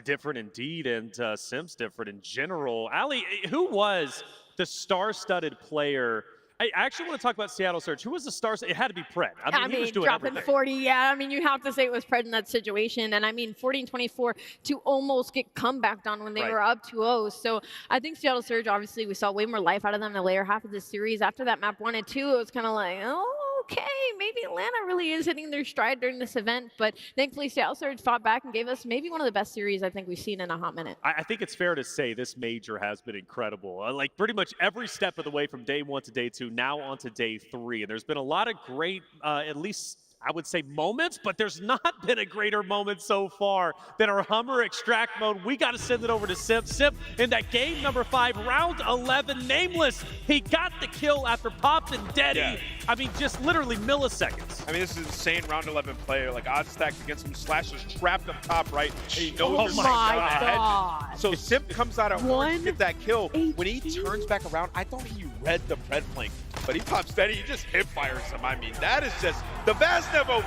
Different indeed, and Sim's different in general. Ali, who was the star-studded player? I actually want to talk about Seattle Surge. Who was the star? It had to be Pred. I mean, he was doing dropping everything. 40, yeah. I mean, you have to say it was Pred in that situation. And I mean, 40 and 24 to almost get comebacked on when they were up 2-0. So I think Seattle Surge, obviously, we saw way more life out of them in the later half of this series. After that map 1 and 2, it was kind of like, oh, okay, maybe Atlanta really is hitting their stride during this event. But thankfully, Seattle Surge fought back and gave us maybe one of the best series I think we've seen in a hot minute. I think it's fair to say this major has been incredible. Like pretty much every step of the way from day 1 to day 2, now on to day 3. And there's been a lot of great, at least I would say moments, but there's not been a greater moment so far than our Hummer extract mode. We got to send it over to Simp. Simp in that game number 5, round 11, Nameless. He got the kill after Popped and Deddy. Yeah. I mean, just literally milliseconds. I mean, this is insane round 11 player. Like odds stacked against him. Slash is trapped up top right. And he knows oh my God. So Simp comes out at 1 to get that kill. When he turns back around, I thought he read the Pred flank, but he pops Deddy. He just hip fires him. I mean, that is just the Vaznev OP.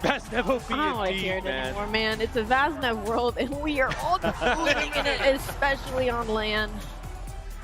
Vaznev OP I don't want to hear it anymore, man. It's a Vaznev world, and we are all living in it, especially on land.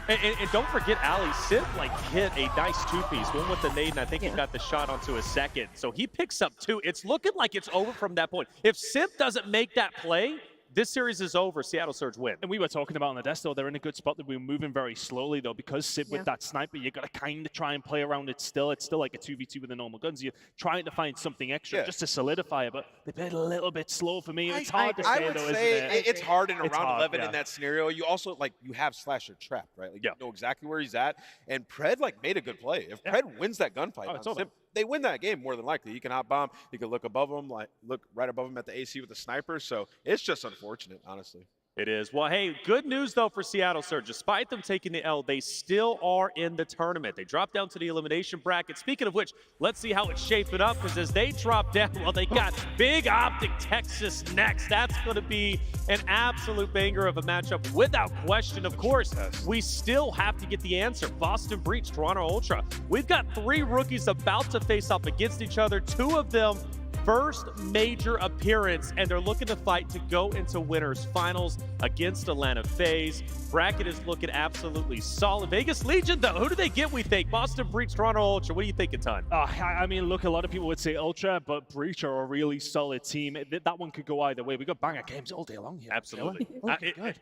And don't forget, Ali, Simp like hit a nice 2-piece, one with the nade, and I think he got the shot onto a second. So he picks up 2. It's looking like it's over from that point. If Simp doesn't make that play, this series is over. Seattle Surge win. And we were talking about on the desk, though, they're in a good spot that we're moving very slowly, though, because Sid with that sniper, you got to kind of try and play around it still. It's still like a 2v2 with the normal guns. You're trying to find something extra just to solidify it, but they played a little bit slow for me. It's hard to say, I would though, say isn't it? it's hard in a It's round hard, 11 in that scenario. You also, like, you have Slasher trapped, right? Like, you know exactly where he's at. And Pred, like, made a good play. If Pred wins that gunfight on Simp, they win that game more than likely. He can hot bomb. He can look above him, like look right above him at the AC with the sniper. So it's just unfortunate, honestly. It is. Well, hey, good news, though, for Seattle Surge. Despite them taking the L, they still are in the tournament. They dropped down to the elimination bracket. Speaking of which, let's see how it's shaping up, because as they drop down, well, they got big Optic Texas next. That's going to be an absolute banger of a matchup without question. Of course, we still have to get the answer. Boston Breach, Toronto Ultra. We've got 3 rookies about to face off against each other. 2 of them first major appearance, and they're looking to fight to go into winners finals against Atlanta FaZe. Bracket is looking absolutely solid. Vegas Legion, though, who do they get, we think? Boston Breach, Toronto Ultra. What are you thinking, Ton? I mean, look, a lot of people would say Ultra, but Breach are a really solid team. That one could go either way. We got banger games all day long here. Absolutely.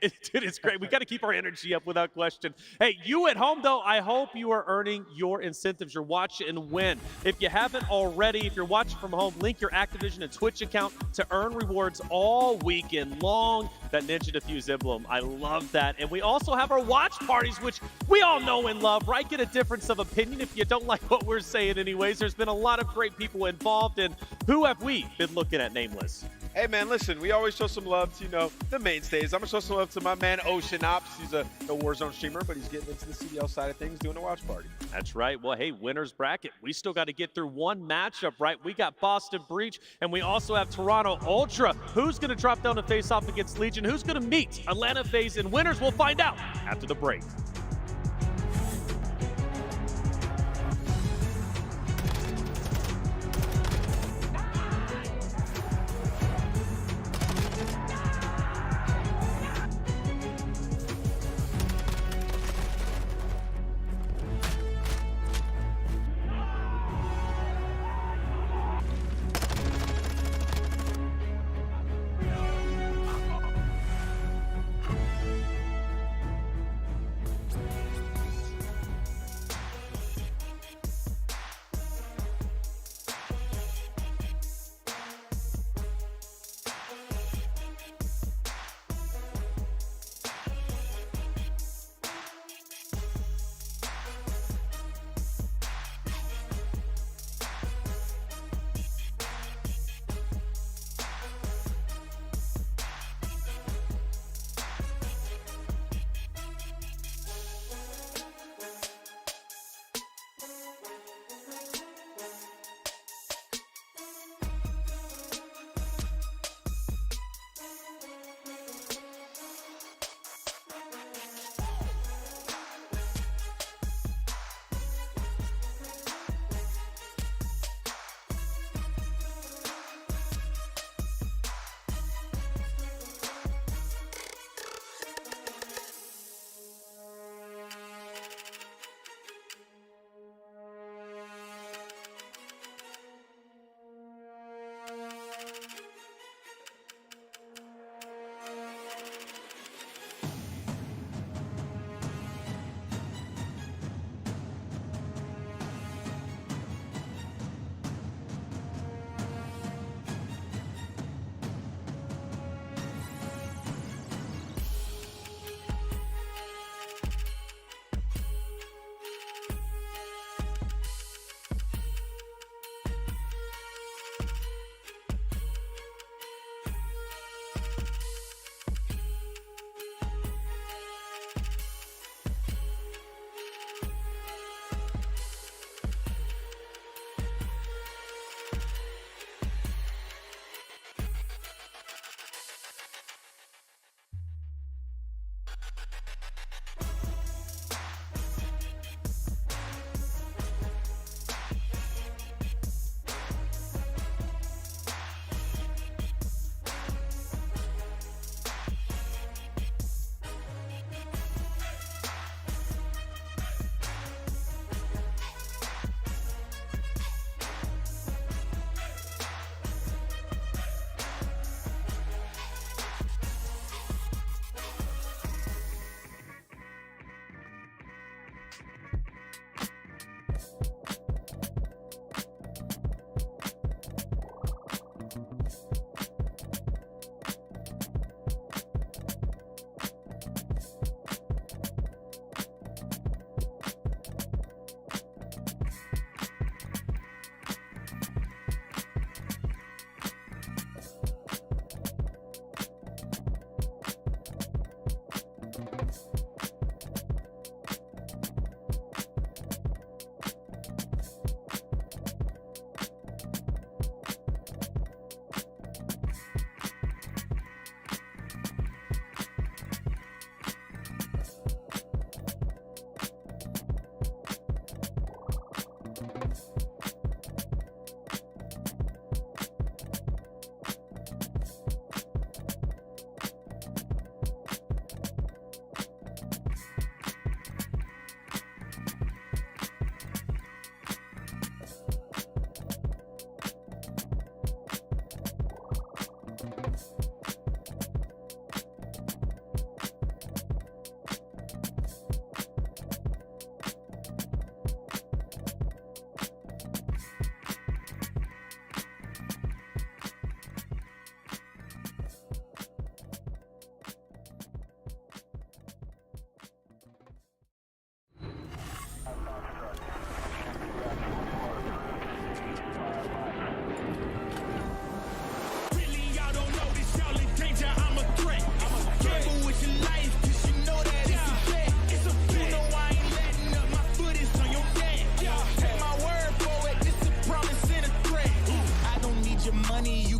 It's great. We got to keep our energy up without question. Hey, you at home, though, I hope you are earning your incentives. You're watching and win. If you haven't already, if you're watching from home, link your Activision and Twitch account to earn rewards all weekend long. That Ninja Diffuse emblem, I love that. And we also have our watch parties, which we all know and love, right? Get a difference of opinion if you don't like what we're saying anyways. There's been a lot of great people involved, and who have we been looking at, Nameless? Hey, man, listen, we always show some love to, you know, the mainstays. I'm going to show some love to my man, Ocean Ops. He's a Warzone streamer, but he's getting into the CDL side of things, doing a watch party. That's right. Well, hey, winner's bracket. We still got to get through one matchup, right? We got Boston Breach, and we also have Toronto Ultra. Who's going to drop down to face off against Legion? Who's going to meet Atlanta FaZe? And winners, we'll find out after the break.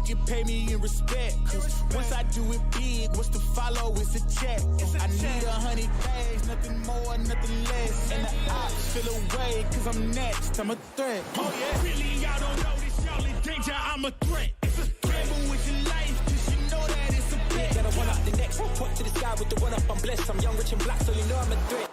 you pay me in respect. Cause once I do it big, what's to follow is a check. I need 100 bags, nothing more, nothing less. And the ops feel away, cause I'm next, I'm a threat. Oh yeah, really y'all don't know this, y'all in danger, I'm a threat. It's a gamble with your life, cause you know that it's a bet. Gotta one up the next, point to the sky with the one up, I'm blessed. I'm young, rich and black, so you know I'm a threat.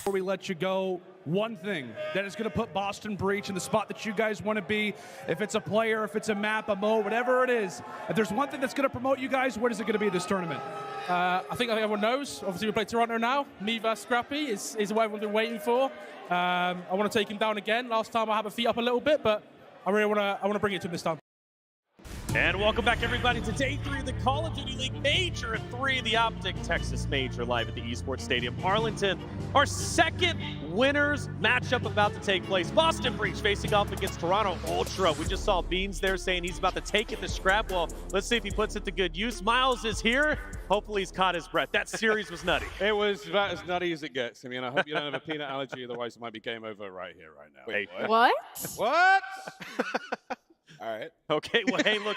Before we let you go, one thing that is going to put Boston Breach in the spot that you guys want to be, if it's a player, if it's a map, a mode, whatever it is, if there's one thing that's going to promote you guys, what is it going to be this tournament? I think everyone knows. Obviously, we play Toronto now. Me versus Scrappy is what everyone's been waiting for. I want to take him down again. Last time I had my feet up a little bit, but I really want to bring it to him this time. And welcome back, everybody, to Day 3 of the Call of Duty League Major and 3 of the Optic Texas Major live at the Esports Stadium, Arlington. Our second winners matchup about to take place. Boston Breach facing off against Toronto Ultra. We just saw Beans there saying he's about to take it to scrap. Well, let's see if he puts it to good use. Miles is here. Hopefully he's caught his breath. That series was nutty. It was about as nutty as it gets. I mean, I hope you don't have a peanut allergy, otherwise it might be game over right here, right now. Wait, what? What? All right. Okay, well, hey, look,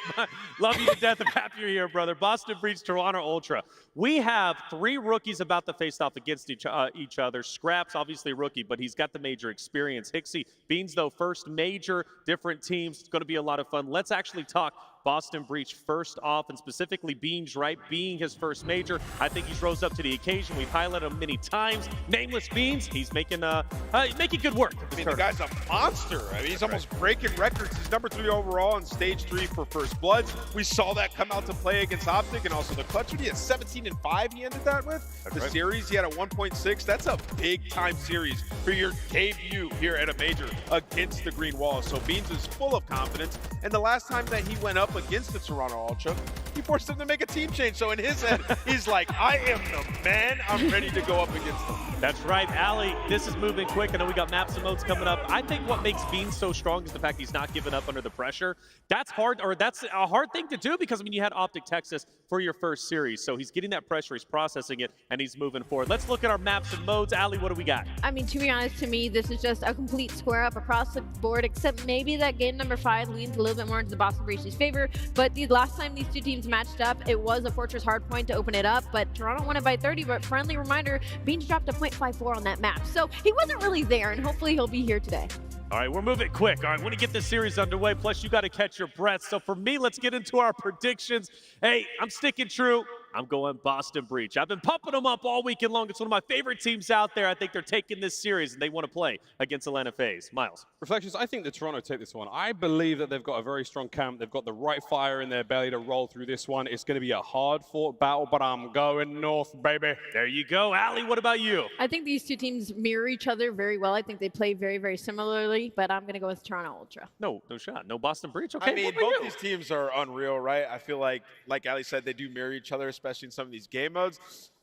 love you to death. I'm happy you're here, brother. Boston Breach, Toronto Ultra. We have 3 rookies about to face off against each other. Scraps, obviously rookie, but he's got the major experience. Hixie, Beans, though, first major, different teams. It's going to be a lot of fun. Let's actually talk Boston Breach first off, and specifically Beans, right? Being his first major, I think he's rose up to the occasion. We've highlighted him many times. Nameless Beans, he's making good work. I mean, the guy's a monster. I mean, he's almost breaking records. He's number 3 overall in stage 3 for First Bloods. We saw that come out to play against Optic, and also the clutch. He had 17-5 he ended that with. The series, he had a 1.6. That's a big-time series for your debut here at a major against the Green Wall. So Beans is full of confidence, and the last time that he went up against the Toronto Ultra, he forced them to make a team change. So in his head, he's like, I am the man. I'm ready to go up against them. That's right, Ali. This is moving quick. I know we got maps and modes coming up. I think what makes Beans so strong is the fact he's not giving up under the pressure. That's hard, or that's a hard thing to do because, I mean, you had Optic Texas for your first series. So he's getting that pressure, he's processing it, and he's moving forward. Let's look at our maps and modes. Ali, what do we got? I mean, to be honest, to me, this is just a complete square up across the board, except maybe that game number 5 leans a little bit more into the Boston Breach's favor. But the last time these two teams matched up, it was a Fortress hardpoint to open it up, but Toronto won it by 30. But friendly reminder, Beans dropped a 0.54 on that map. So he wasn't really there, and hopefully he'll be here today. All right, we're moving quick. All right, want to get this series underway. Plus, you got to catch your breath. So for me, let's get into our predictions. Hey, I'm sticking true. I'm going Boston Breach. I've been pumping them up all weekend long. It's one of my favorite teams out there. I think they're taking this series, and they want to play against Atlanta FaZe. Miles. Reflections, I think that Toronto take this one. I believe that they've got a very strong camp. They've got the right fire in their belly to roll through this one. It's going to be a hard-fought battle, but I'm going north, baby. There you go. Ali, what about you? I think these two teams mirror each other very well. I think they play very, very similarly, but I'm going to go with Toronto Ultra. No shot. No Boston Breach. Okay, I mean, both these teams are unreal, right? I feel like Ali said, they do mirror each other, especially in some of these game modes.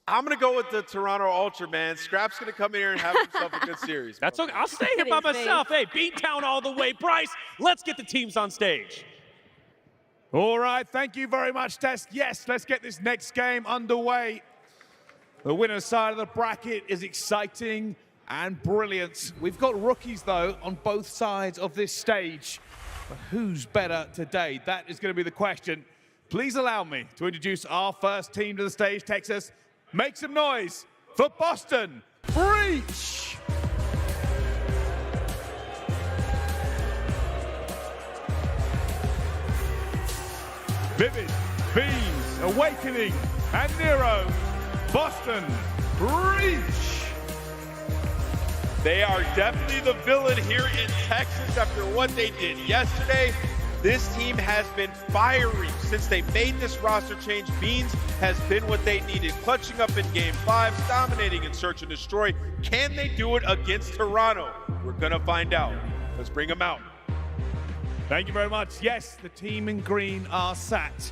I'm going to go with the Toronto Ultra, man. Scrap's going to come in here and have himself a good series. That's okay. I'll stay here by myself. Hey, Beantown all the way. Bryce, let's get the teams on stage. All right, thank you very much, Tess. Yes, let's get this next game underway. The winner's side of the bracket is exciting and brilliant. We've got rookies, though, on both sides of this stage. But who's better today? That is going to be the question. Please allow me to introduce our first team to the stage, Texas. Make some noise for Boston Breach! Vivid, Beans, Awakening, and Nero, Boston Breach! They are definitely the villain here in Texas after what they did yesterday. This team has been fiery since they made this roster change. Beans has been what they needed, clutching up in Game 5, dominating in Search and Destroy. Can they do it against Toronto? We're gonna find out. Let's bring them out. Thank you very much. Yes, the team in green are sat,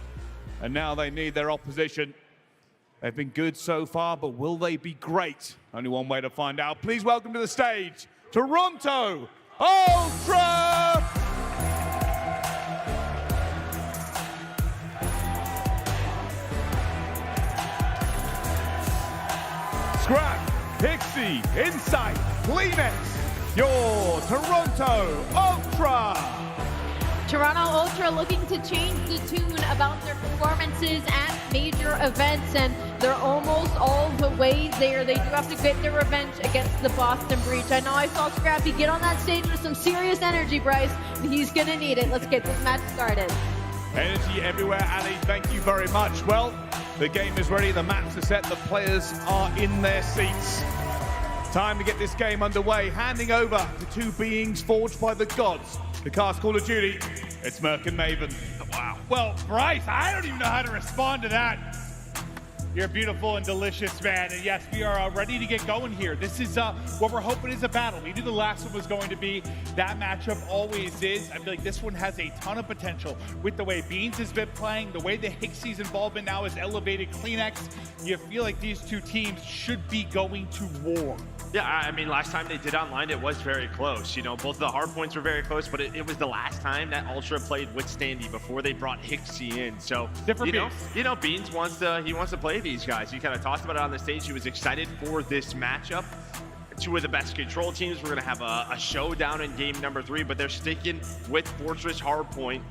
and now they need their opposition. They've been good so far, but will they be great? Only one way to find out. Please welcome to the stage, Toronto Ultra! Scrap, Pixie, Insight, Kleenex, your Toronto Ultra! Toronto Ultra looking to change the tune about their performances at major events, and they're almost all the way there. They do have to get their revenge against the Boston Breach. I know I saw Scrappy get on that stage with some serious energy, Bryce, and he's going to need it. Let's get this match started. Energy everywhere, Ali. Thank you very much. Well, the game is ready. The maps are set. The players are in their seats. Time to get this game underway. Handing over to two beings forged by the gods. The cast Call of Duty, it's Merc and Maven. Wow. Well, Bryce, I don't even know how to respond to that. You're beautiful and delicious, man. And yes, we are ready to get going here. This is what we're hoping is a battle. We knew the last one was going to be. That matchup always is. I feel like this one has a ton of potential with the way Beans has been playing, the way the Hixie's involvement now is elevated Kleenex. You feel like these two teams should be going to war. Yeah, I mean, last time they did online, it was very close. You know, both the hard points were very close, but it was the last time that Ultra played with Standy before they brought Hixie in. So, different Beans wants to play these guys. He kind of talked about it on the stage. He was excited for this matchup. Two of the best control teams. We're going to have a showdown in game number 3, but they're sticking with Fortress Hardpoint.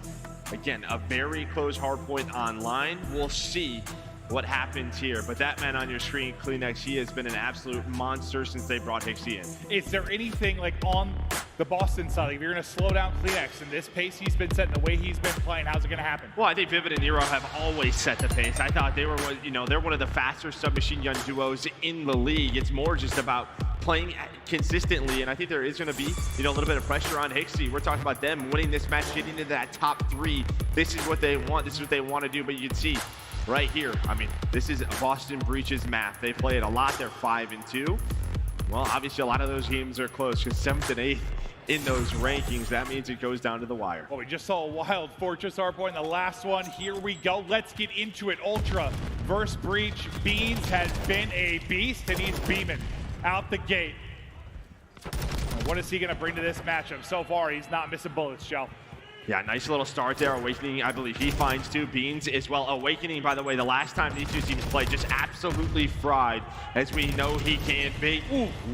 Again, a very close Hardpoint online. We'll see what happens here, but that man on your screen, Kleenex, he has been an absolute monster since they brought Hixie in. Is there anything like on the Boston side, like if you're going to slow down Kleenex and this pace he's been setting, the way he's been playing, how's it going to happen? Well, I think Vivid and Nero have always set the pace. I thought they were, they're one of the faster submachine gun duos in the league. It's more just about playing consistently, and I think there is going to be, a little bit of pressure on Hixie. We're talking about them winning this match, getting into that top 3. This is what they want. This is what they want to do, but you can see right here, I mean, this is Boston Breach's map. They play it a lot. They're 5-2. Well, obviously, a lot of those games are close because 7th and 8th in those rankings. That means it goes down to the wire. Well, we just saw a wild Fortress Hardpoint in the last one. Here we go. Let's get into it. Ultra versus Breach. Beans has been a beast, and he's beaming out the gate. What is he going to bring to this matchup? So far, he's not missing bullets, Joe. Yeah, nice little start there. Awakening, I believe he finds 2. Beans as well. Awakening, by the way, the last time these two teams played, just absolutely fried, as we know he can be.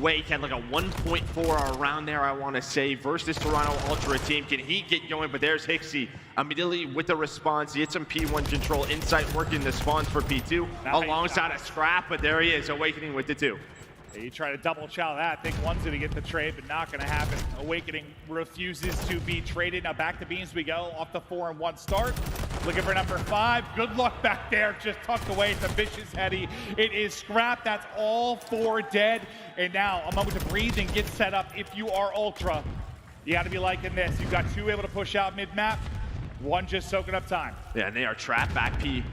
Wake had like a 1.4 around there, I want to say, versus Toronto Ultra team. Can he get going? But there's Hixie immediately with the response. He hit some P1 control. Insight working the spawns for P2 alongside a Scrap, but there he is, Awakening with the 2. You try to double chow that. Think one's going to get the trade, but not going to happen. Awakening refuses to be traded. Now back to Beans we go. Off the 4-1 start. Looking for number 5. Good luck back there. Just tucked away. It's a vicious heady. It is Scrap. That's all 4 dead. And now a moment to breathe and get set up. If you are Ultra, you got to be liking this. You've got 2 able to push out mid-map. 1 just soaking up time. Yeah, and they are trapped back P.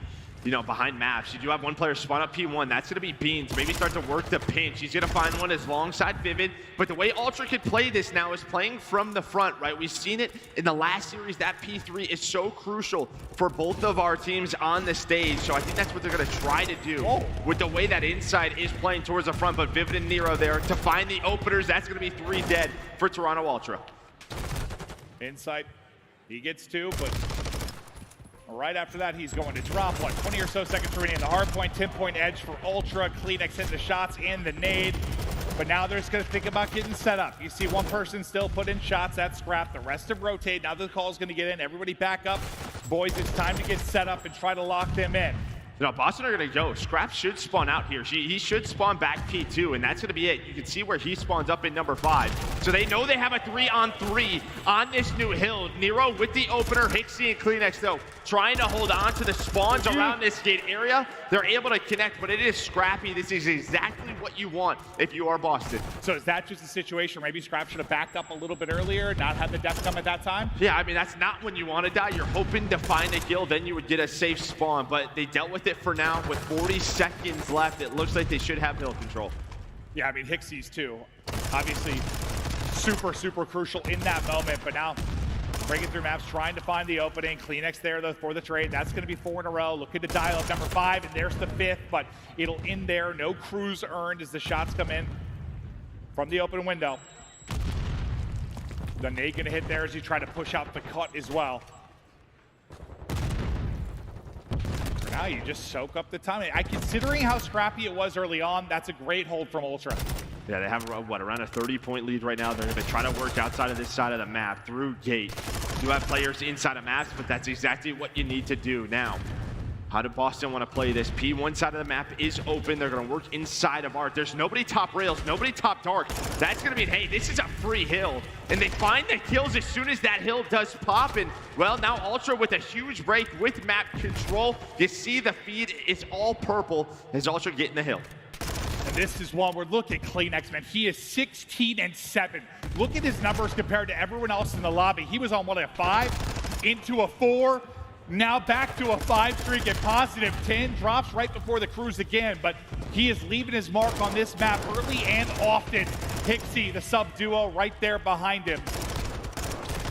Behind maps. You do have one player spawn up P1. That's going to be Beans. Maybe start to work the pinch. He's going to find one alongside Vivid. But the way Ultra could play this now is playing from the front, right? We've seen it in the last series. That P3 is so crucial for both of our teams on the stage. So I think that's what they're going to try to do with the way that Inside is playing towards the front. But Vivid and Nero there to find the openers. That's going to be 3 dead for Toronto Ultra. Insight, he gets 2, but right after that, he's going to drop 20 or so seconds remaining. The hard point, 10-point edge for Ultra. Kleenex hit the shots and the nade. But now they're just going to think about getting set up. You see one person still put in shots. That's Scrap. The rest of rotate. Now the call is going to get in. Everybody back up. Boys, it's time to get set up and try to lock them in. No, Boston are going to go. Scrap should spawn out here. He should spawn back P2, and that's going to be it. You can see where he spawns up in number 5. So they know they have a 3-on-3 on this new hill. Nero with the opener, Hixie and Kleenex, though, trying to hold on to the spawns around this gate area. They're able to connect, but it is scrappy. This is exactly what you want if you are Boston. So is that just a situation maybe Scrap should have backed up a little bit earlier, not had the death come at that time? Yeah, I mean, that's not when you want to die. You're hoping to find a kill, then you would get a safe spawn, but they dealt with it for now. With 40 seconds left, it looks like they should have hill control. Yeah, I mean, Hixie's too. Obviously, super crucial in that moment, but now breaking through maps, trying to find the opening. Kleenex there though for the trade. That's going to be 4 in a row. Looking to dial up number 5, and there's the 5th, but it'll end there. No cruise earned as the shots come in from the open window. The nade going to hit there as you try to push out the cut as well. Now you just soak up the time. Considering how scrappy it was early on, that's a great hold from Ultra. Yeah, they have, what, around a 30-point lead right now. They're going to try to work outside of this side of the map through gate. You have players inside of maps, but that's exactly what you need to do now. How did Boston want to play this? P1 side of the map is open. They're going to work inside of Art. There's nobody top rails, nobody top dark. That's going to mean, hey, this is a free hill. And they find the kills as soon as that hill does pop. And, well, now Ultra with a huge break with map control. You see the feed is all purple as Ultra getting the hill. And this is one where, look at Kleenex, man. He is 16-7. Look at his numbers compared to everyone else in the lobby. He was on, what, a 5 into a 4. Now back to a 5 streak at positive 10, drops right before the cruise again, but he is leaving his mark on this map early and often. Hixie, the sub duo, right there behind him.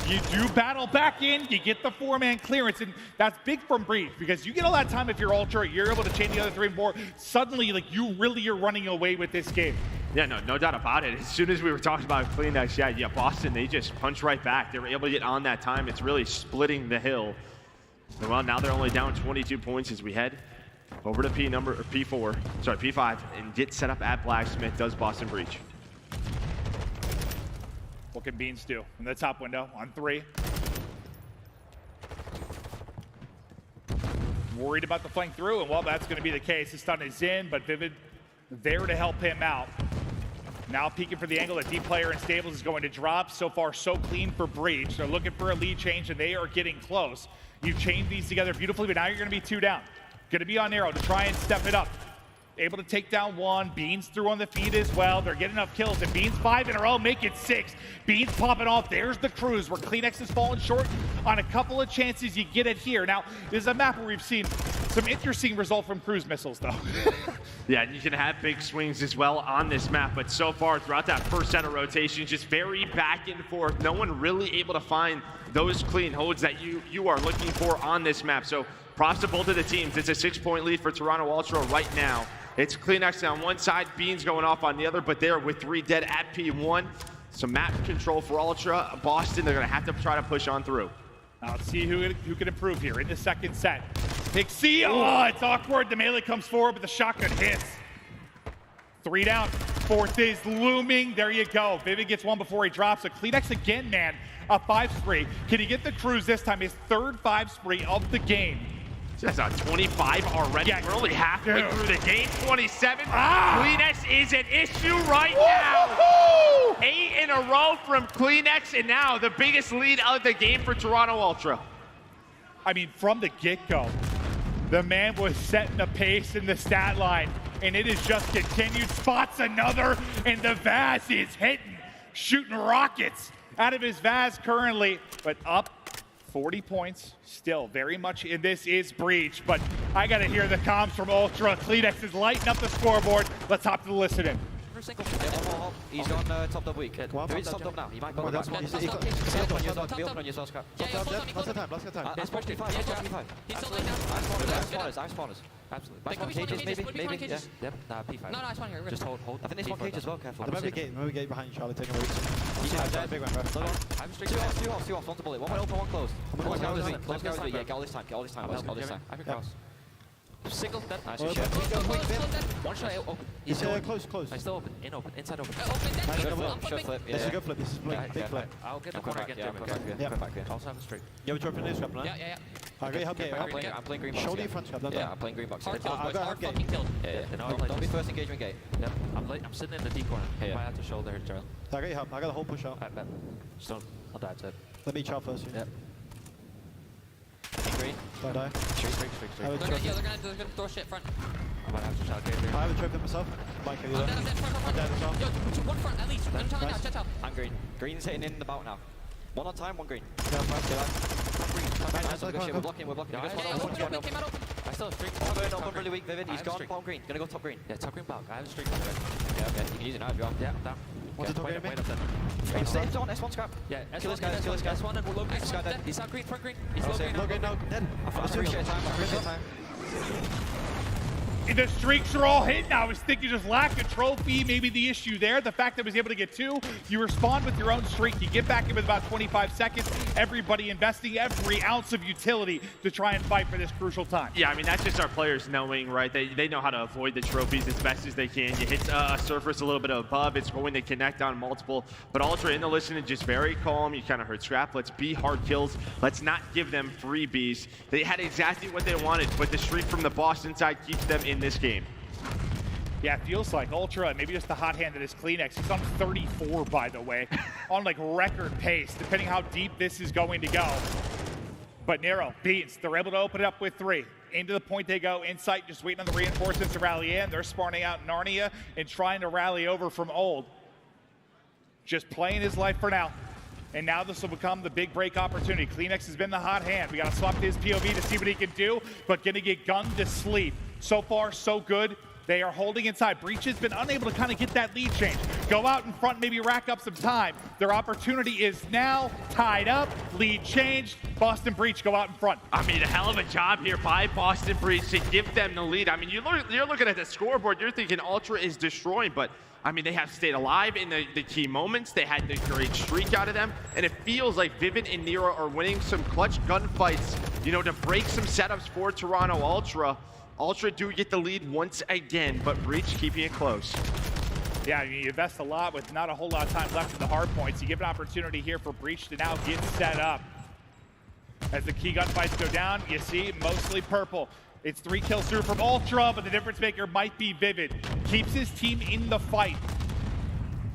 You do battle back in, you get the 4-man clearance, and that's big from Breach, because you get all that time if you're Ultra, you're able to chain the other 3 and 4. Suddenly, like, you really are running away with this game. Yeah, no doubt about it. As soon as we were talking about Kleenex, yeah, Boston, they just punch right back. They were able to get on that time. It's really splitting the hill. Well, now they're only down 22 points as we head over to P5, and get set up at Blacksmith. Does Boston breach? What can Beans do in the top window on 3? Worried about the flank through, and well, that's going to be the case. The stun is in, but Vivid there to help him out. Now peeking for the angle, a deep player in Stables is going to drop. So far, so clean for Breach. They're looking for a lead change, and they are getting close. You've chained these together beautifully, but now you're going to be 2 down. Going to be on Arrow to try and step it up. Able to take down 1. Beans through on the feed as well. They're getting enough kills, and Beans 5 in a row, make it 6. Beans popping off. There's the cruise where Kleenex has fallen short on a couple of chances. You get it here. Now, this is a map where we've seen some interesting result from cruise missiles, though. Yeah, and you can have big swings as well on this map, but so far throughout that first set of rotations, just very back and forth. No one really able to find those clean holds that you are looking for on this map. So props to both of the teams. It's a 6-point lead for Toronto Ultra right now. It's Kleenex on one side, Beans going off on the other, but they're with 3 dead at P1. Some map control for Ultra. Boston, they're going to have to try to push on through. Now let's see who can improve here in the second set. Pixie, oh, it's awkward. The melee comes forward, but the shotgun hits. 3 down. 4th is looming. There you go. Vivid gets 1 before he drops. So Kleenex again, man. A 5 spree. Can he get the cruise this time? His 3rd 5 spree of the game. That's a 25 already. Yeah, we're only halfway through the game. 27. Kleenex is an issue right now. 8 in a row from Kleenex, and now the biggest lead of the game for Toronto Ultra. I mean, from the get-go, the man was setting the pace in the stat line, and it is just continued. Spots another, and the Vaz is hitting, shooting rockets out of his Vaz currently, but up 40 points, still very much in this is Breach, but I gotta hear the comms from Ultra. Kleenex is lighting up the scoreboard. Let's hop to the listening. He's on top double weak. He's top double now. He might go back. He's on you, Scrap. Lots of time. It's push P5. He's still laying down. I have spawners. Absolutely. Cages, maybe? Yeah. Yep. Nah, P5. No, I spawn here. Just hold. I think they spawn cage as well, careful. Maybe gate behind Charlie taking a week. Yeah, big one, bro. I'm straight. 2 off. One's a bullet. 1 wide open, 1 closed. Close guys. Yeah, get all this time. All this time. I can cross. Single dead. Nice shot. 1 shot open. He's close. I still open. Inside open. Shot flip. This is a good flip. This is big flip. I'll get the corner again. Yeah, come back here. Also have a straight. Yeah, we're dropping this, Scrap. Yeah. Okay, I'm playing green box. Show the front scrap. Yeah, I'm playing green box. Hard I've got hard gate. fucking killed. Yeah. Don't be first engagement gate. Yep. I'm sitting in the D corner. Yeah. Might have to shoulder here, Gerald. I got you help. I got the whole push out. I bet. Just don't. I'll die to it. Let me chop first. Yep. Green. So I die. Streak. They're gonna throw shit front. I might have to shout gate here. I haven't choked him myself. Mike, are you there? I'm dead as well. Yo, one front at least. One time now, chat out. I'm green. Green's hitting in the bout now. One on time, one green. Yeah, fine. Top green. Nice, We're blocking. Came out open. I still have a streak. I'm really weak, Vivid. He's gone. Bottom green. Gonna go top green. Yeah, top green block. I have a streak by the way. Yeah, okay. You can use it now if you want. Yeah, I'm down. Want to top green? Wait up then. It's on S1 scrap. Yeah, Kill this guy. S1 and we're low green. He's not green, front green. He's low green. No, good, no, dead. I appreciate time. The streaks are all hit now. I was thinking just lack of trophy, maybe the issue there. The fact that I was able to get 2, you respond with your own streak. You get back in with about 25 seconds. Everybody investing every ounce of utility to try and fight for this crucial time. Yeah, I mean, that's just our players knowing, right? They know how to avoid the trophies as best as they can. You hit a surface a little bit above, it's going to connect on multiple. But Ultra in the listening, just very calm. You kind of heard Scrap. Let's be hard kills. Let's not give them freebies. They had exactly what they wanted, but the streak from the Boston side keeps them in this game. Yeah, it feels like Ultra, maybe just the hot hand that is Kleenex. He's on 34, by the way, on like record pace, depending how deep this is going to go. But Nero, Beans, they're able to open it up with 3. Into the point they go, Insight just waiting on the reinforcements to rally in. They're spawning out Narnia and trying to rally over from Old. Just playing his life for now. And now this will become the big break opportunity. Kleenex has been the hot hand. We got to swap to his POV to see what he can do, but gonna get gunned to sleep. So far, so good. They are holding inside. Breach has been unable to kind of get that lead change. Go out in front, maybe rack up some time. Their opportunity is now tied up. Lead changed. Boston Breach go out in front. I mean, a hell of a job here by Boston Breach to give them the lead. I mean, you're looking at the scoreboard, you're thinking Ultra is destroying, but I mean, they have stayed alive in the key moments. They had the great streak out of them, and it feels like Vivid and Nero are winning some clutch gunfights, you know, to break some setups for Toronto Ultra. Ultra do get the lead once again, but Breach keeping it close. Yeah, I mean, you invest a lot with not a whole lot of time left in the hard points. You give an opportunity here for Breach to now get set up. As the key gunfights go down, you see mostly purple. It's 3 kills through from Ultra, but the difference maker might be Vivid. Keeps his team in the fight.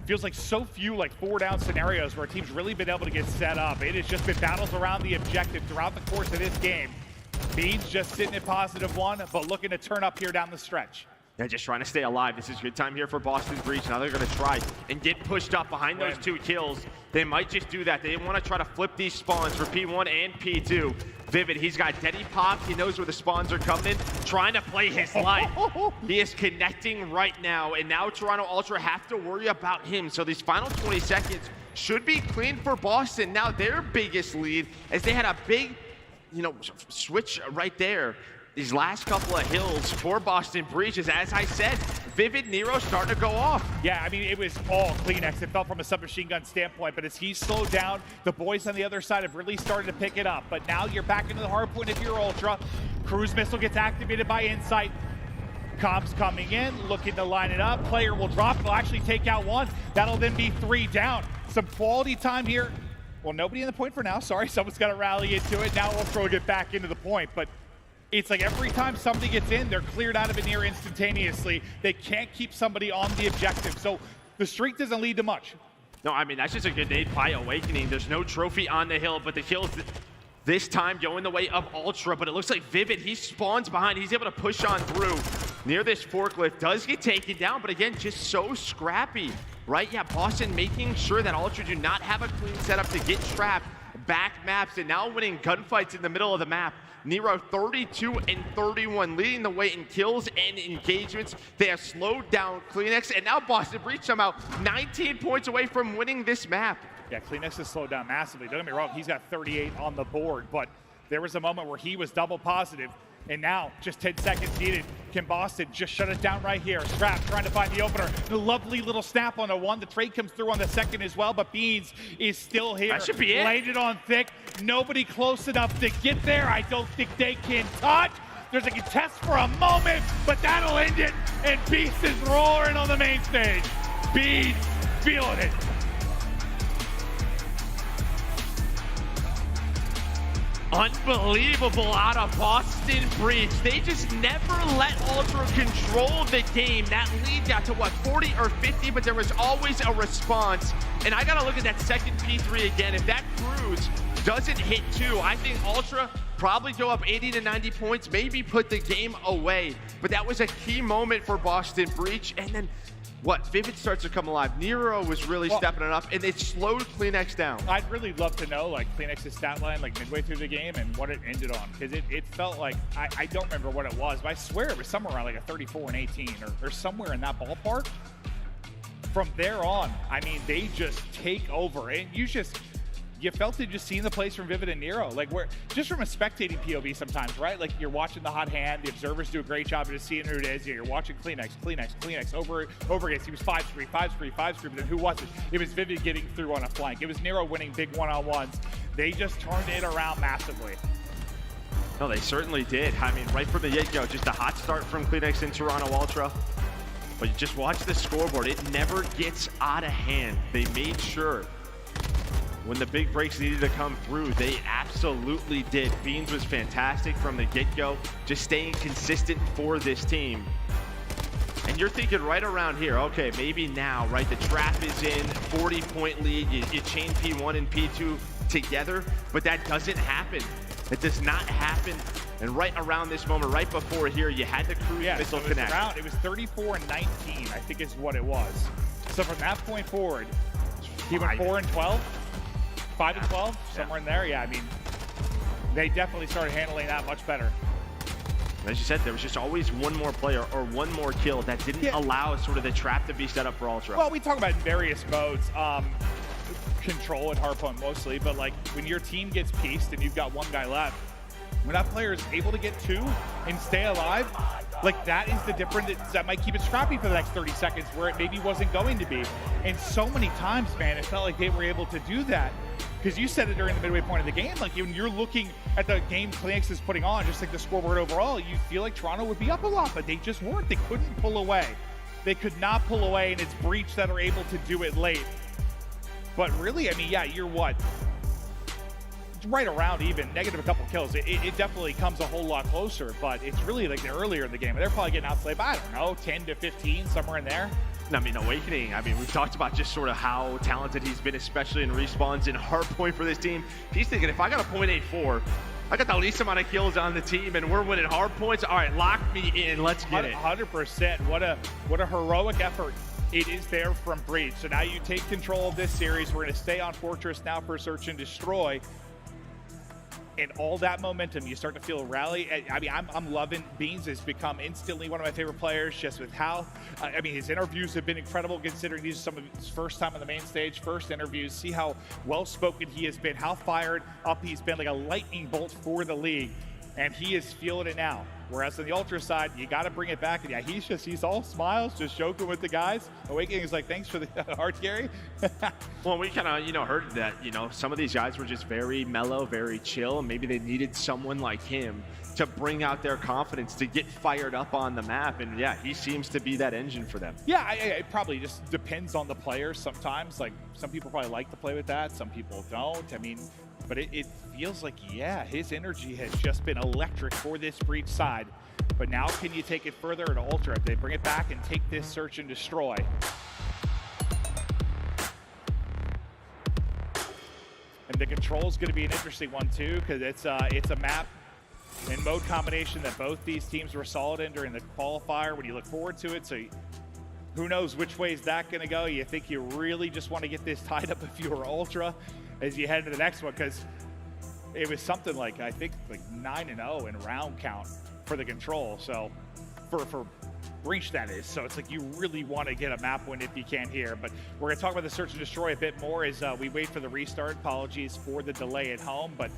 Feels like so few like 4-down scenarios where a team's really been able to get set up. It has just been battles around the objective throughout the course of this game. Beans just sitting at +1, but looking to turn up here down the stretch. They're just trying to stay alive. This is a good time here for Boston Breach. Now they're going to try and get pushed up behind those 2 kills. They might just do that. They want to try to flip these spawns for P1 and P2. Vivid, he's got Denny popped. He knows where the spawns are coming in, trying to play his life. He is connecting right now, and now Toronto Ultra have to worry about him. So these final 20 seconds should be clean for Boston. Now their biggest lead, as they had a big, you know, switch right there. These last couple of hills for Boston Breach is, as I said, Vivid Nero starting to go off. Yeah, I mean, it was all Kleenex. It felt from a submachine gun standpoint, but as he slowed down, the boys on the other side have really started to pick it up. But now you're back into the hard point if you're Ultra. Cruise missile gets activated by Insight. Comps coming in, looking to line it up. Player will drop, will actually take out 1. That'll then be 3 down. Some quality time here. Well, nobody in the point for now. Sorry, someone's got to rally into it. Now Ultra will get back into the point, but it's like every time somebody gets in, they're cleared out of it near instantaneously. They can't keep somebody on the objective, so the streak doesn't lead to much. No, I mean, that's just a good nade by Awakening. There's no trophy on the hill, but the kills this time going the way of Ultra, but it looks like Vivid, he spawns behind. He's able to push on through near this forklift. Does get taken down, but again, just so scrappy, right? Yeah, Boston making sure that Ultra do not have a clean setup to get trapped. Back maps and now winning gunfights in the middle of the map. Nero 32 and 31, leading the way in kills and engagements. They have slowed down Kleenex, and now Boston Breach somehow 19 points away from winning this map. Yeah, Kleenex has slowed down massively. Don't get me wrong, he's got 38 on the board, but there was a moment where he was double positive, and now just 10 seconds needed. Can Boston just shut it down right here? Scrap trying to find the opener. The lovely little snap on the 1. The trade comes through on the 2nd as well, but Beans is still here. That should be it. Laid it on thick. Nobody close enough to get there. I don't think they can touch. There's a contest for a moment, but that'll end it. And Beast is roaring on the main stage. Beans feeling it. Unbelievable out of Boston Breach. They just never let Ultra control the game. That lead got to, what, 40 or 50, but there was always a response. And I gotta look at that second P3 again. If that cruise doesn't hit 2, I think Ultra probably go up 80 to 90 points, maybe put the game away. But that was a key moment for Boston Breach. And then what? Vivid starts to come alive. Nero was really stepping it up, and it slowed CleanX down. I'd really love to know, like, CleanX's stat line, like, midway through the game and what it ended on. Because it felt like, I don't remember what it was, but I swear it was somewhere around, like, a 34 and 18 or somewhere in that ballpark. From there on, I mean, they just take over. And you felt it just seeing the plays from Vivid and Nero. Like, just from a spectating POV sometimes, right? Like, you're watching the hot hand, the observers do a great job of just seeing who it is. You're watching CleanX over against. He was 5-3, but then who was it? It was Vivid getting through on a flank. It was Nero winning big one-on-ones. They just turned it around massively. No, they certainly did. I mean, right from the get-go, just a hot start from CleanX in Toronto Ultra. But you just watch the scoreboard. It never gets out of hand. They made sure when the big breaks needed to come through, they absolutely did. Beans was fantastic from the get-go, just staying consistent for this team. And you're thinking right around here, okay, maybe now, right? The trap is in, 40-point lead, you chain P1 and P2 together, but that doesn't happen. It does not happen. And right around this moment, right before here, you had the cruise missile connect. It was 34 and 19, I think is what it was. So from that point forward, he went 4 and 12. 5 and 12, somewhere in there. Yeah, I mean, they definitely started handling that much better. As you said, there was just always one more player or one more kill that didn't allow sort of the trap to be set up for Ultra. Well, we talk about in various modes, control and hardpoint mostly, but like when your team gets pieced and you've got one guy left, when that player is able to get 2 and stay alive, like that is the difference that might keep it scrappy for the next 30 seconds where it maybe wasn't going to be. And so many times, man, it felt like they were able to do that. Because you said it during the midway point of the game, like when you're looking at the game CleanX is putting on, just like the scoreboard overall, you feel like Toronto would be up a lot, but they just weren't. They couldn't pull away. They could not pull away, and it's Breach that are able to do it late. But really, I mean, yeah, you're what? Right around even, negative a couple kills. It definitely comes a whole lot closer, but it's really like the earlier in the game. They're probably getting outplayed by, I don't know, 10 to 15, somewhere in there. I mean, Awakening, I mean, we've talked about just sort of how talented he's been, especially in respawns and hardpoint for this team. He's thinking, if I got a .84, I got the least amount of kills on the team, and we're winning hardpoints. All right, lock me in. Let's get it. 100%. What a heroic effort it is there from Breach. So now you take control of this series. We're going to stay on Fortress now for Search and Destroy. And all that momentum, you start to feel rally. I mean, I'm loving Beans has become instantly one of my favorite players just with how, I mean, his interviews have been incredible considering these are some of his first time on the main stage, first interviews. See how well-spoken he has been, how fired up he's been, like a lightning bolt for the league. And he is feeling it now. Whereas on the Ultra side, you got to bring it back. And yeah, he's all smiles, just joking with the guys. Awakening is like, thanks for the heart, Gary. Well, we kind of, heard that, some of these guys were just very mellow, very chill. And maybe they needed someone like him to bring out their confidence, to get fired up on the map. And yeah, he seems to be that engine for them. Yeah, it probably just depends on the players sometimes. Like some people probably like to play with that. Some people don't. I mean, but it feels like, yeah, his energy has just been electric for this Breach side. But now can you take it further to Ultra? If they bring it back and take this Search and Destroy. And the control is going to be an interesting one too, because it's a map and mode combination that both these teams were solid in during the qualifier when you look forward to it. So who knows which way is that going to go? You think you really just want to get this tied up if you were Ultra as you head to the next one, because it was something like, I think, like 9-0 in round count for the control. So for Breach, that is. So it's like you really want to get a map win if you can here. But we're going to talk about the Search and Destroy a bit more as we wait for the restart. Apologies for the delay at home, but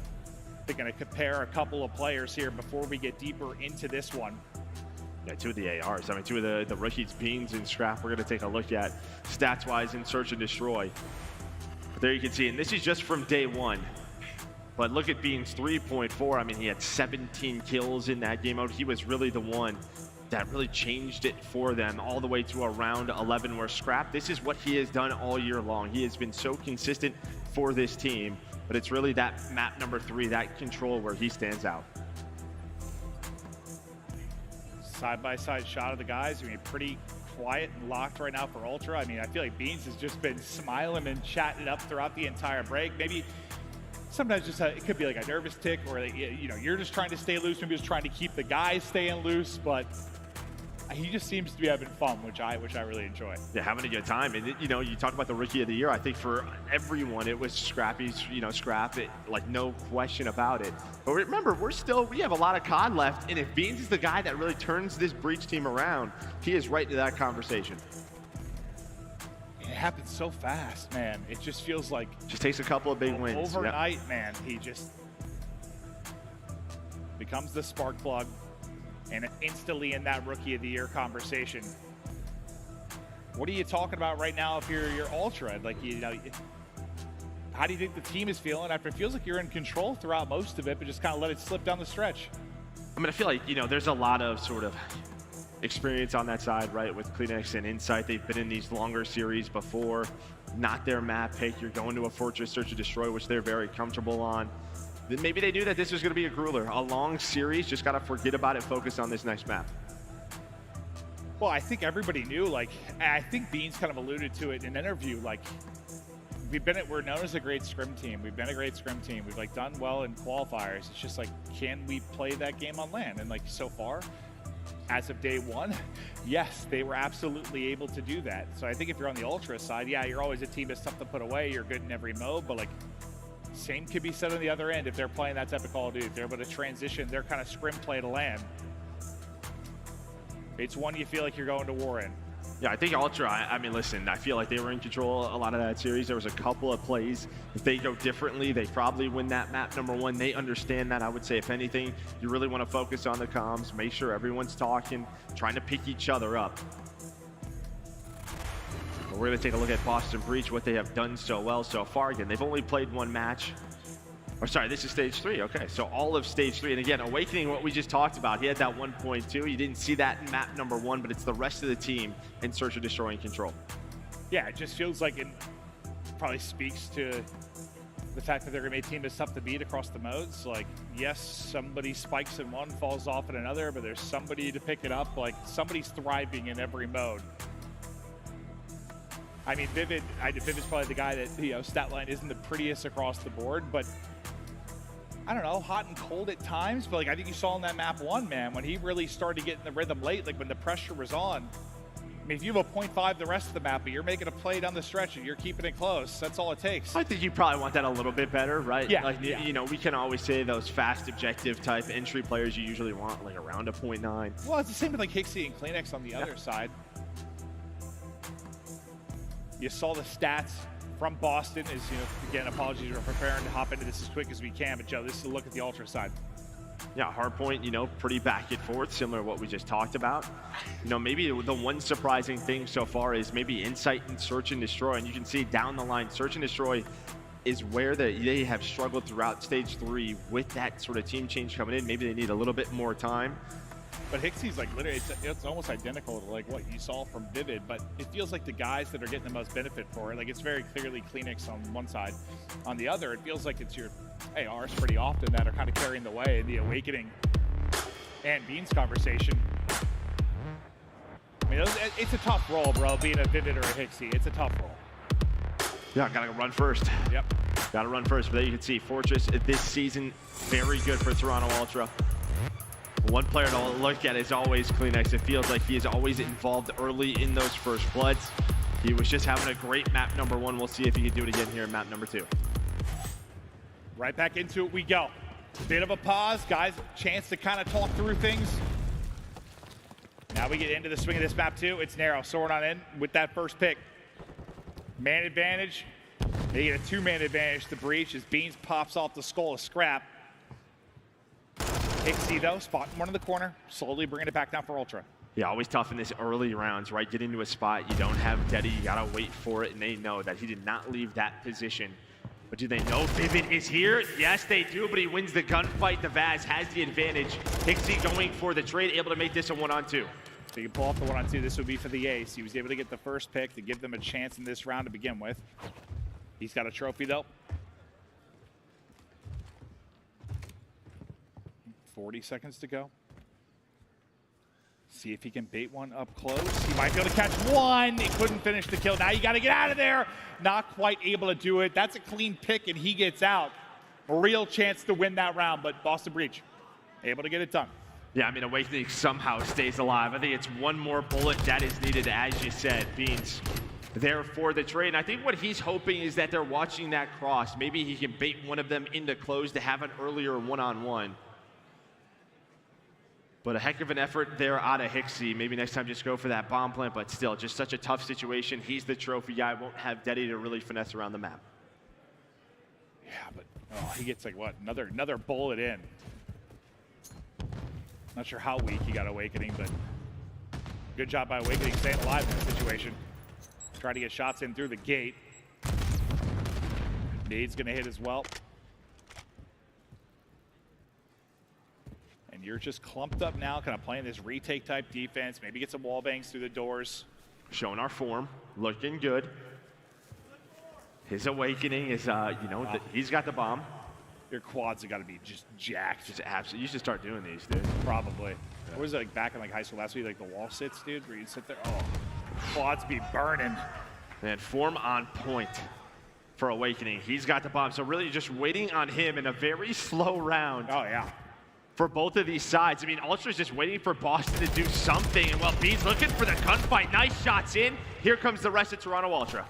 they're going to compare a couple of players here before we get deeper into this one. Yeah, 2 of the ARs. I mean, 2 of the rookies, Beans and Scrap, we're going to take a look at stats-wise in Search and Destroy. But there you can see, and this is just from day one. But look at Beans, 3.4. I mean, he had 17 kills in that game mode. He was really the one that really changed it for them all the way to around 11 where Scrap, this is what he has done all year long. He has been so consistent for this team. but it's really that map number 3, that control where he stands out. Side-by-side shot of the guys. I mean, pretty quiet and locked right now for Ultra. I mean, I feel like Beans has just been smiling and chatting it up throughout the entire break. Maybe sometimes just it could be like a nervous tick, or like, you know, you're just trying to stay loose, maybe just trying to keep the guys staying loose, but he just seems to be having fun, which I really enjoy. Yeah, having a good time. And, you know, you talk about the Rookie of the Year. I think for everyone, it was Scrappy's, you know, Scrap, like no question about it. But remember, we have a lot of COD left, and if Beans is the guy that really turns this Breach team around, he is right to that conversation. It happens so fast, man. It just feels like... Just takes a couple of big wins. Overnight, man, he just becomes the spark plug. And instantly in that Rookie of the Year conversation. What are you talking about right now if you're Ultra? Like, you know, how do you think the team is feeling after it feels like you're in control throughout most of it, but just kind of let it slip down the stretch? I mean, I feel like, you know, there's a lot of sort of experience on that side, right, with Kleenex and Insight. They've been in these longer series before. Not their map pick. You're going to a Fortress Search and Destroy, which they're very comfortable on. Maybe they knew that this was going to be a grueler, a long series. Just got to forget about it, focus on this next map. Well, I think everybody knew, like, I think Beans kind of alluded to it in an interview, like, we're known as a great scrim team. We've been a great scrim team. We've, like, done well in qualifiers. It's just like, can we play that game on LAN? And, like, so far, as of day one, yes, they were absolutely able to do that. So I think if you're on the Ultra side, yeah, you're always a team that's tough to put away. You're good in every mode, but, like, same could be said on the other end if they're playing that type of Call of Duty. If they're able to transition their kind of scrim play to LAN. It's one you feel like you're going to war in. Yeah, I think Ultra, I mean, listen, I feel like they were in control a lot of that series. There was a couple of plays. If they go differently, they probably win that map number 1. They understand that. I would say, if anything, you really want to focus on the comms, make sure everyone's talking, trying to pick each other up. But we're going to take a look at Boston Breach, what they have done so well so far. Again, they've only played 1 match. Or sorry, this is stage 3. Okay, so all of stage 3. And again, Awakening, what we just talked about, he had that 1.2. You didn't see that in map number 1, but it's the rest of the team in Search and Destroy and Control. Yeah, it just feels like it probably speaks to the fact that they're going to make a team that's tough to beat across the modes. Like, yes, somebody spikes in one, falls off in another, but there's somebody to pick it up. Like, somebody's thriving in every mode. I mean, Vivid's probably the guy that, you know, stat line isn't the prettiest across the board, but I don't know, hot and cold at times. But, like, I think you saw in that map 1, man, when he really started to get in the rhythm late, like when the pressure was on. I mean, if you have a 0.5 the rest of the map, but you're making a play down the stretch and you're keeping it close, that's all it takes. I think you probably want that a little bit better, right? Yeah. Like, you know, we can always say those fast objective type entry players you usually want, like around a 0.9. Well, it's the same with, like, Hixie and Kleenex on the other side. You saw the stats from Boston. Is, you know, again, apologies, we're preparing to hop into this as quick as we can, but Joe, this is a look at the Ultra side. Yeah, hardpoint, you know, pretty back and forth, similar to what we just talked about. You know, maybe the one surprising thing so far is maybe Insight and Search and Destroy, and you can see down the line, Search and Destroy is where they have struggled throughout stage 3 with that sort of team change coming in. Maybe they need a little bit more time. But Hixie's, like, literally, it's almost identical to, like, what you saw from Vivid, but it feels like the guys that are getting the most benefit for it, like, it's very clearly Kleenex on one side. On the other, it feels like it's your ARs pretty often that are kind of carrying the way in the Awakening and Beans conversation. I mean, it's a tough role, bro, being a Vivid or a Hixie. It's a tough role. Yeah, gotta run first. Yep. Gotta run first. But there you can see Fortress this season, very good for Toronto Ultra. One player to look at is always Kleenex. It feels like he is always involved early in those first bloods. He was just having a great map number 1. We'll see if he can do it again here in map number 2. Right back into it we go. Bit of a pause, guys. Chance to kind of talk through things. Now we get into the swing of this map too. It's narrow. Sword on in with that first pick. Man advantage. They get a 2-man advantage to Breach as Beans pops off the skull of Scrap. Hixie, though, spotting one in the corner, slowly bringing it back down for Ultra. Yeah, always tough in this early rounds, right? Get into a spot, you don't have Teddy, you gotta wait for it, and they know that he did not leave that position. But do they know Vivid is here? Yes, they do, but he wins the gunfight. The Vaz has the advantage. Hixie going for the trade, able to make this a 1-on-2. So you can pull off the 1-on-2. This would be for the ace. He was able to get the first pick to give them a chance in this round to begin with. He's got a trophy, though. 40 seconds to go. See if he can bait one up close. He might be able to catch one. He couldn't finish the kill. Now you got to get out of there. Not quite able to do it. That's a clean pick, and he gets out. A real chance to win that round, but Boston Breach able to get it done. Yeah, I mean, Awakening somehow stays alive. I think it's one more bullet that is needed, as you said. Beans there for the trade. And I think what he's hoping is that they're watching that cross. Maybe he can bait one of them into close to have an earlier one-on-one. But a heck of an effort there out of Hixie. Maybe next time just go for that bomb plant, but still, just such a tough situation. He's the trophy guy. Won't have Deddy to really finesse around the map. Yeah, but he gets like what? Another bullet in. Not sure how weak he got Awakening, but good job by Awakening staying alive in that situation. Trying to get shots in through the gate. Nade's gonna hit as well. And you're just clumped up now, kind of playing this retake type defense. Maybe get some wall bangs through the doors. Showing our form, looking good. His Awakening is, he's got the bomb. Your quads have got to be just jacked. Just absolutely. You should start doing these, dude. Probably. Yeah. What was it like back in like high school last week, like the wall sits, dude, where you'd sit there? Oh, quads be burning. And form on point for Awakening. He's got the bomb. So really just waiting on him in a very slow round. Oh, yeah. For both of these sides. I mean, Ultra's just waiting for Boston to do something. And well, Beans looking for the gunfight. Nice shots in. Here comes the rest of Toronto Ultra.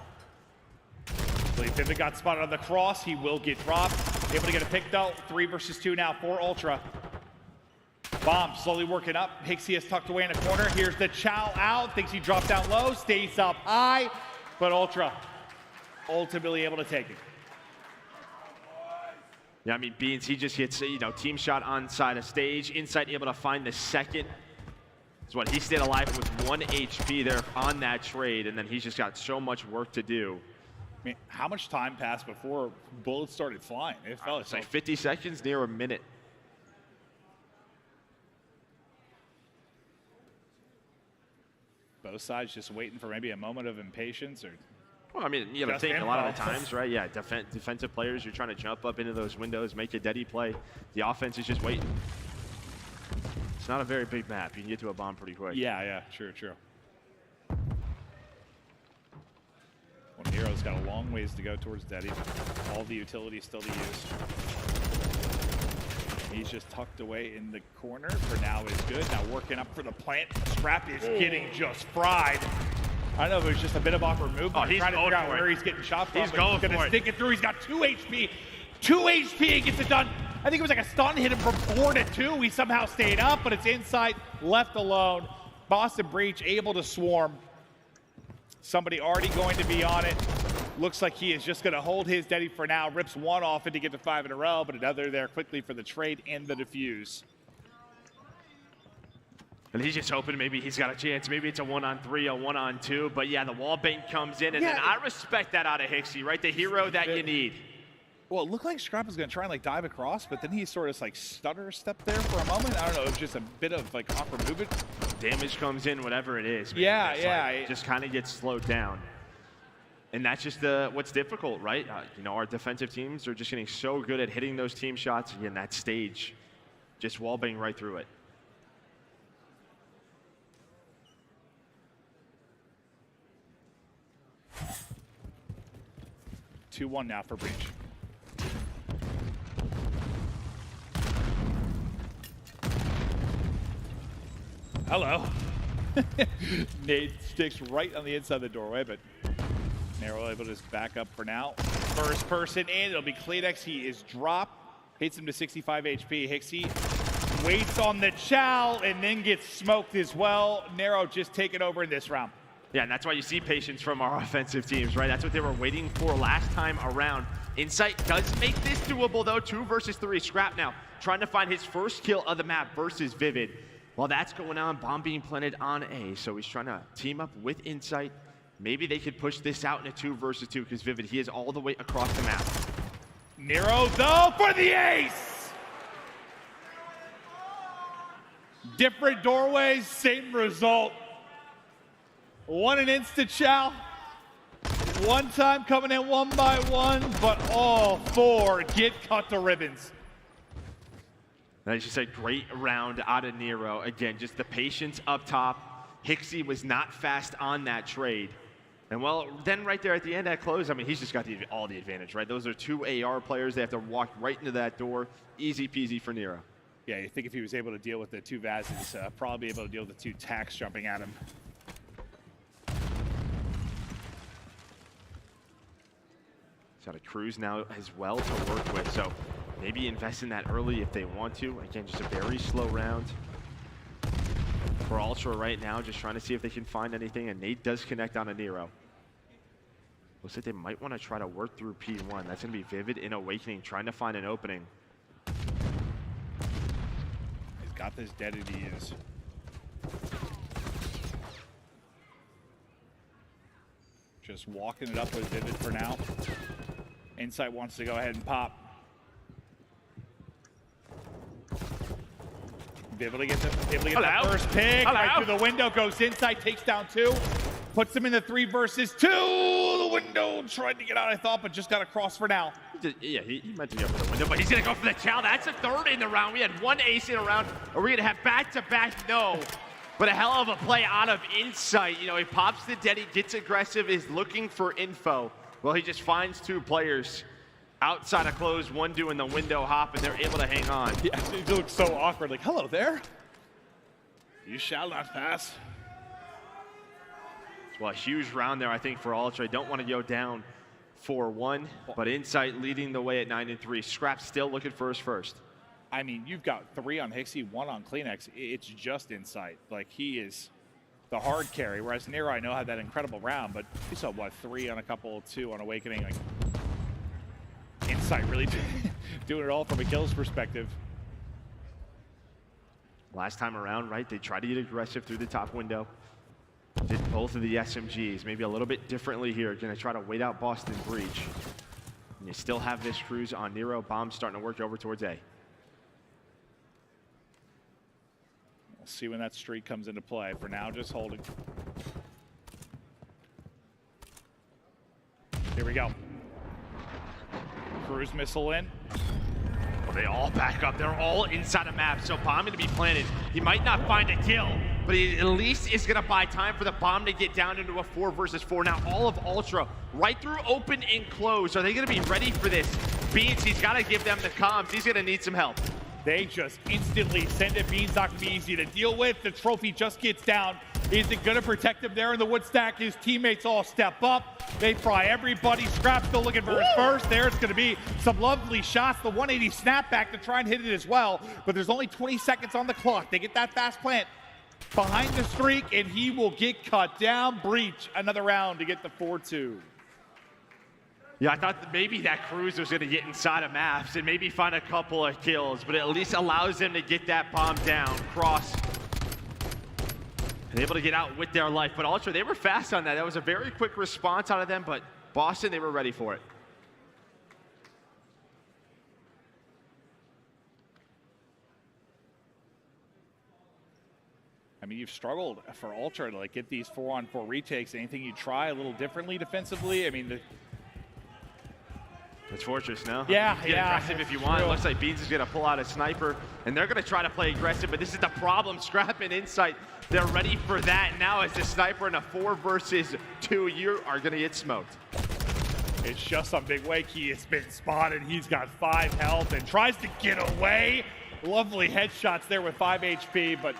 Vivid got spotted on the cross. He will get dropped. Able to get a pick though. 3 versus 2 now for Ultra. Bomb slowly working up. Hixie is tucked away in a corner. Here's the Chow out. Thinks he dropped down low. Stays up high. But Ultra ultimately able to take it. Yeah, I mean, Beans, he just hits, team shot on side of stage. Insight able to find the second. That's what he stayed alive with 1 HP there on that trade. And then he's just got so much work to do. I mean, how much time passed before bullets started flying? It felt like 50 seconds, near a minute. Both sides just waiting for maybe a moment of impatience, or. Well, I mean, you have to think a lot of the times, right? Yeah, defensive players, you're trying to jump up into those windows, make a Deddy play. The offense is just waiting. It's not a very big map. You can get to a bomb pretty quick. Yeah, true. Well, Nero's got a long ways to go towards Deddy. All the utilities still to use. He's just tucked away in the corner. For now is good. Now working up for the plant. Scrap is getting just fried. I don't know if it was just a bit of awkward movement. Oh, he's trying to figure out where he's getting shot from. He's going for it. Stick it through. He's got 2 HP. 2 HP and gets it done. I think it was like a stun hit him from 4 to 2. He somehow stayed up, but it's inside, left alone. Boston Breach able to swarm. Somebody already going to be on it. Looks like he is just going to hold his Deddy for now. Rips 1 off and to get to 5 in a row, but another there quickly for the trade and the defuse. And he's just hoping maybe he's got a chance. Maybe it's a 1-on-3, a 1-on-2. But yeah, the wall bank comes in, and then I respect that out of Hixie, right? The hero that you need. Well, it looked like Scrap was going to try and like dive across, but then he sort of like stutter stepped there for a moment. I don't know, it was just a bit of like awkward movement. Damage comes in, whatever it is. Yeah. Like, just kind of gets slowed down. And that's just what's difficult, right? Our defensive teams are just getting so good at hitting those team shots in that stage. Just wall bang right through it. Two-1 now for Breach. Hello. Nade sticks right on the inside of the doorway, but Narrow able to just back up for now. First person in, it'll be Claydex. He is dropped. Hits him to 65 HP. Hixie waits on the Chow and then gets smoked as well. Narrow just taking over in this round. Yeah, and that's why you see patience from our offensive teams, right? That's what they were waiting for last time around. Insight does make this doable, though. 2 versus 3. Scrap now trying to find his first kill of the map versus Vivid. While that's going on, bomb being planted on A. So he's trying to team up with Insight. Maybe they could push this out in a 2 versus 2 because Vivid, he is all the way across the map. Nero, though, for the ace! Different doorways, same result. 1 an instant Chow. 1 time coming in 1 by 1, but all 4 get cut to ribbons. That's just a great round out of Nero. Again, just the patience up top. Hixie was not fast on that trade. And well, then right there at the end, at close, I mean, he's just got all the advantage, right? Those are two AR players. They have to walk right into that door. Easy peasy for Nero. Yeah, you think if he was able to deal with the two Vazes, probably able to deal with the two Tacks jumping at him. He's got a Cruise now as well to work with, so maybe invest in that early if they want to. Again, just a very slow round for Ultra right now, just trying to see if they can find anything, and Nate does connect on a Nero. Looks like they might want to try to work through P1. That's going to be Vivid in Awakening, trying to find an opening. He's got this dead to use. Just walking it up with Vivid for now. Insight wants to go ahead and pop. Able to get the first pick. Right through the window, goes inside, takes down 2. Puts him in the 3 versus 2. The window tried to get out, I thought, but just got across for now. Yeah, he meant to go for the window, but he's going to go for the chow. That's a 3rd in the round. We had 1 ace in a round. Are we going to have back-to-back? No. But a hell of a play out of Insight. You know, he pops the dead, he gets aggressive, is looking for info. Well, he just finds 2 players outside of close, one doing the window hop, and they're able to hang on. He actually looks so awkward, like, hello there. You shall not pass. Well, a huge round there, I think, for Ultra. Don't want to go down 4-1, but Insight leading the way at 9-3. Scrap still looking for his first. I mean, you've got 3 on Hixie, 1 on Kleenex. It's just Insight. Like, he is the hard carry, whereas Nero, I know, had that incredible round, but he saw, what, 3 on a couple, 2 on Awakening. Like, Insight really doing it all from a kills perspective. Last time around, right, they tried to get aggressive through the top window. Did both of the SMGs, maybe a little bit differently here. Gonna try to wait out Boston Breach. And you still have this Cruise on Nero. Bomb starting to work over towards A. We'll see when that streak comes into play. For now, just holding. Here we go. Cruise missile in. Well, they all back up. They're all inside a map, so bomb going to be planted. He might not find a kill, but he at least is going to buy time for the bomb to get down into a 4 versus 4. Now all of Ultra right through open and close. Are they going to be ready for this? Beans, he's got to give them the comms. He's going to need some help. They just instantly send it. Beans not going to be easy to deal with. The trophy just gets down. Is it going to protect him there in the wood stack? His teammates all step up. They fry everybody. Scrap still looking for his first. There's going to be some lovely shots. The 180 snapback to try and hit it as well. But there's only 20 seconds on the clock. They get that fast plant behind the streak, and he will get cut down. Breach another round to get the 4-2. Yeah, I thought that maybe that Cruise was going to get inside of maps and maybe find a couple of kills, but it at least allows them to get that bomb down, cross, and able to get out with their life. But Ultra, they were fast on that. That was a very quick response out of them, but Boston, they were ready for it. I mean, you've struggled for Ultra to like get these 4-on-4 retakes. Anything you try a little differently defensively? I mean, it's Fortress, no? Yeah, Get aggressive if you want. It looks like Beans is going to pull out a sniper, and they're going to try to play aggressive, but this is the problem. Scrap and Insight, they're ready for that. Now as the sniper in a 4 versus 2, you are going to get smoked. It's just on Big Wake. He has been spotted. He's got 5 health and tries to get away. Lovely headshots there with 5 HP, but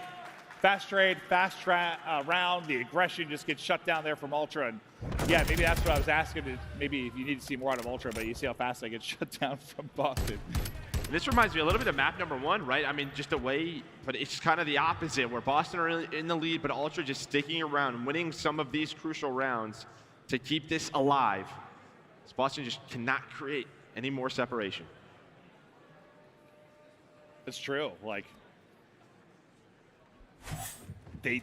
fast trade, round. The aggression just gets shut down there from Ultra. And yeah, maybe that's what I was asking. Maybe you need to see more out of Ultra, but you see how fast they get shut down from Boston. This reminds me a little bit of map number 1, right? I mean, just the way, but it's kind of the opposite, where Boston are in the lead, but Ultra just sticking around, winning some of these crucial rounds to keep this alive. So Boston just cannot create any more separation. It's true. Like, they,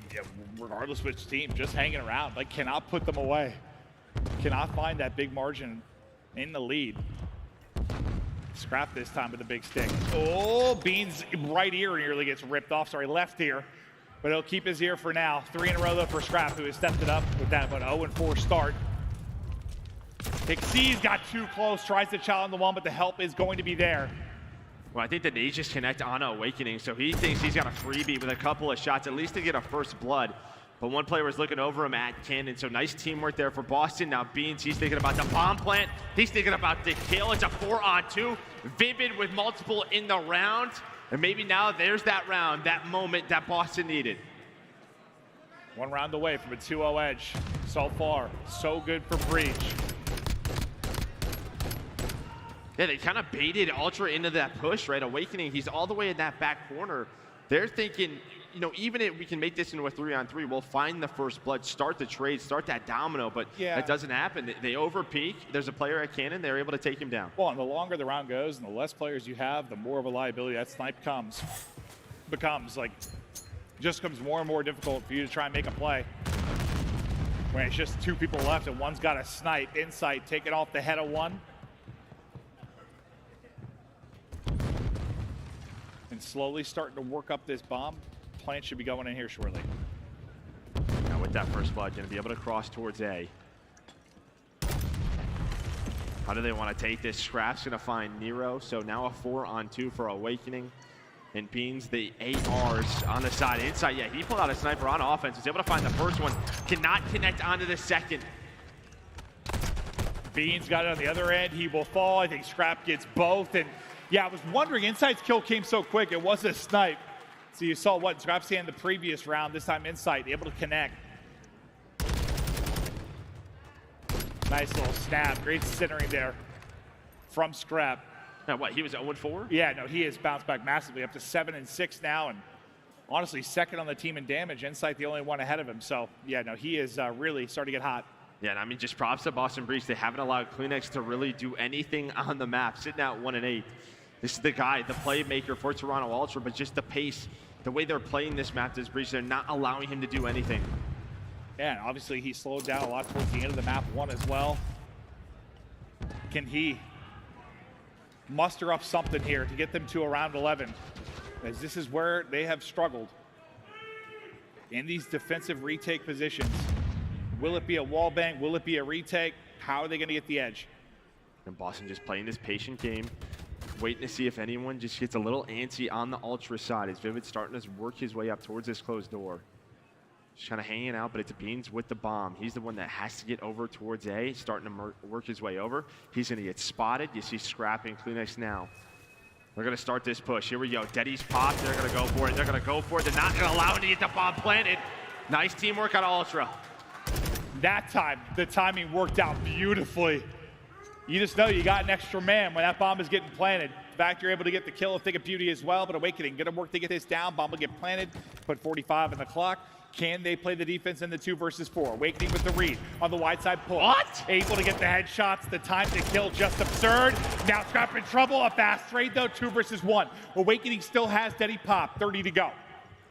regardless which team, just hanging around, like, cannot put them away. Cannot find that big margin in the lead. Scrap this time with a big stick. Oh, Beans' right ear nearly gets ripped off. Sorry, left ear. But he'll keep his ear for now. 3 in a row, though, for Scrap, who has stepped it up with that 0-4 start. Hixie's got too close, tries to challenge the one, but the help is going to be there. Well, I think the nades just connect on Awakening, so he thinks he's got a freebie with a couple of shots, at least to get a first blood. But one player was looking over him at Cannon, so nice teamwork there for Boston. Now Beans, he's thinking about the bomb plant. He's thinking about the kill. It's a 4-on-2. Vivid with multiple in the round. And maybe now there's that round, that moment that Boston needed. One round away from a 2-0 edge. So far, so good for Breach. Yeah, they kind of baited Ultra into that push, right? Awakening, he's all the way in that back corner. They're thinking, you know, even if we can make this into a 3-on-3, we'll find the first blood, start the trade, start that domino, but that doesn't happen. They overpeak. There's a player at Cannon. They're able to take him down. Well, and the longer the round goes and the less players you have, the more of a liability that snipe becomes. Like, just becomes more and more difficult for you to try and make a play. When it's just 2 people left and one's got a snipe, insight, take it off the head of one. And slowly starting to work up this bomb. Plant should be going in here shortly. Now with that first blood, going to be able to cross towards A. How do they want to take this? Scrap's going to find Nero, so now a 4-on-2 for Awakening. And Beans, the ARs on the side. Inside, yeah, he pulled out a sniper on offense. He's able to find the first one. Cannot connect onto the second. Beans got it on the other end. He will fall. I think Scrap gets both. And yeah, I was wondering, Insight's kill came so quick. It was a snipe. So you saw what Scrap's hand the previous round. This time Insight able to connect. Nice little snap. Great centering there from Scrap. Now what, he was 0-4? Yeah, no, he has bounced back massively, up to 7-6 now, and honestly, second on the team in damage. Insight the only one ahead of him, so yeah, no, he is really starting to get hot. Yeah, and I mean, just props to Boston Breach. They haven't allowed Kleenex to really do anything on the map, sitting at 1-8. This is the guy, the playmaker for Toronto Ultra, but just the pace, the way they're playing this map, this Breach, they're not allowing him to do anything. Yeah, and obviously he slowed down a lot towards the end of the map one as well. Can he muster up something here to get them to around 11? As this is where they have struggled in these defensive retake positions. Will it be a wall bang? Will it be a retake? How are they going to get the edge? And Boston just playing this patient game, waiting to see if anyone just gets a little antsy on the Ultra side. As Vivid starting to work his way up towards this closed door. Just kind of hanging out, but it's Beans with the bomb. He's the one that has to get over towards A, starting to work his way over. He's going to get spotted. You see Scrap and Kleenex now. They're going to start this push. Here we go. Deddy's popped. They're going to go for it. They're going to go for it. They're not going to allow him to get the bomb planted. Nice teamwork on Ultra. That time, the timing worked out beautifully. You just know you got an extra man when that bomb is getting planted. In fact, you're able to get the kill, a thing of beauty as well, but Awakening going to work to get this down. Bomb will get planted, put 45 in the clock. Can they play the defense in the 2 versus 4? Awakening with the read on the wide side pull. What? Able to get the headshots. The time to kill just absurd. Now Scrap in trouble. A fast trade though, 2 versus 1. Awakening still has Deddy pop. 30 to go.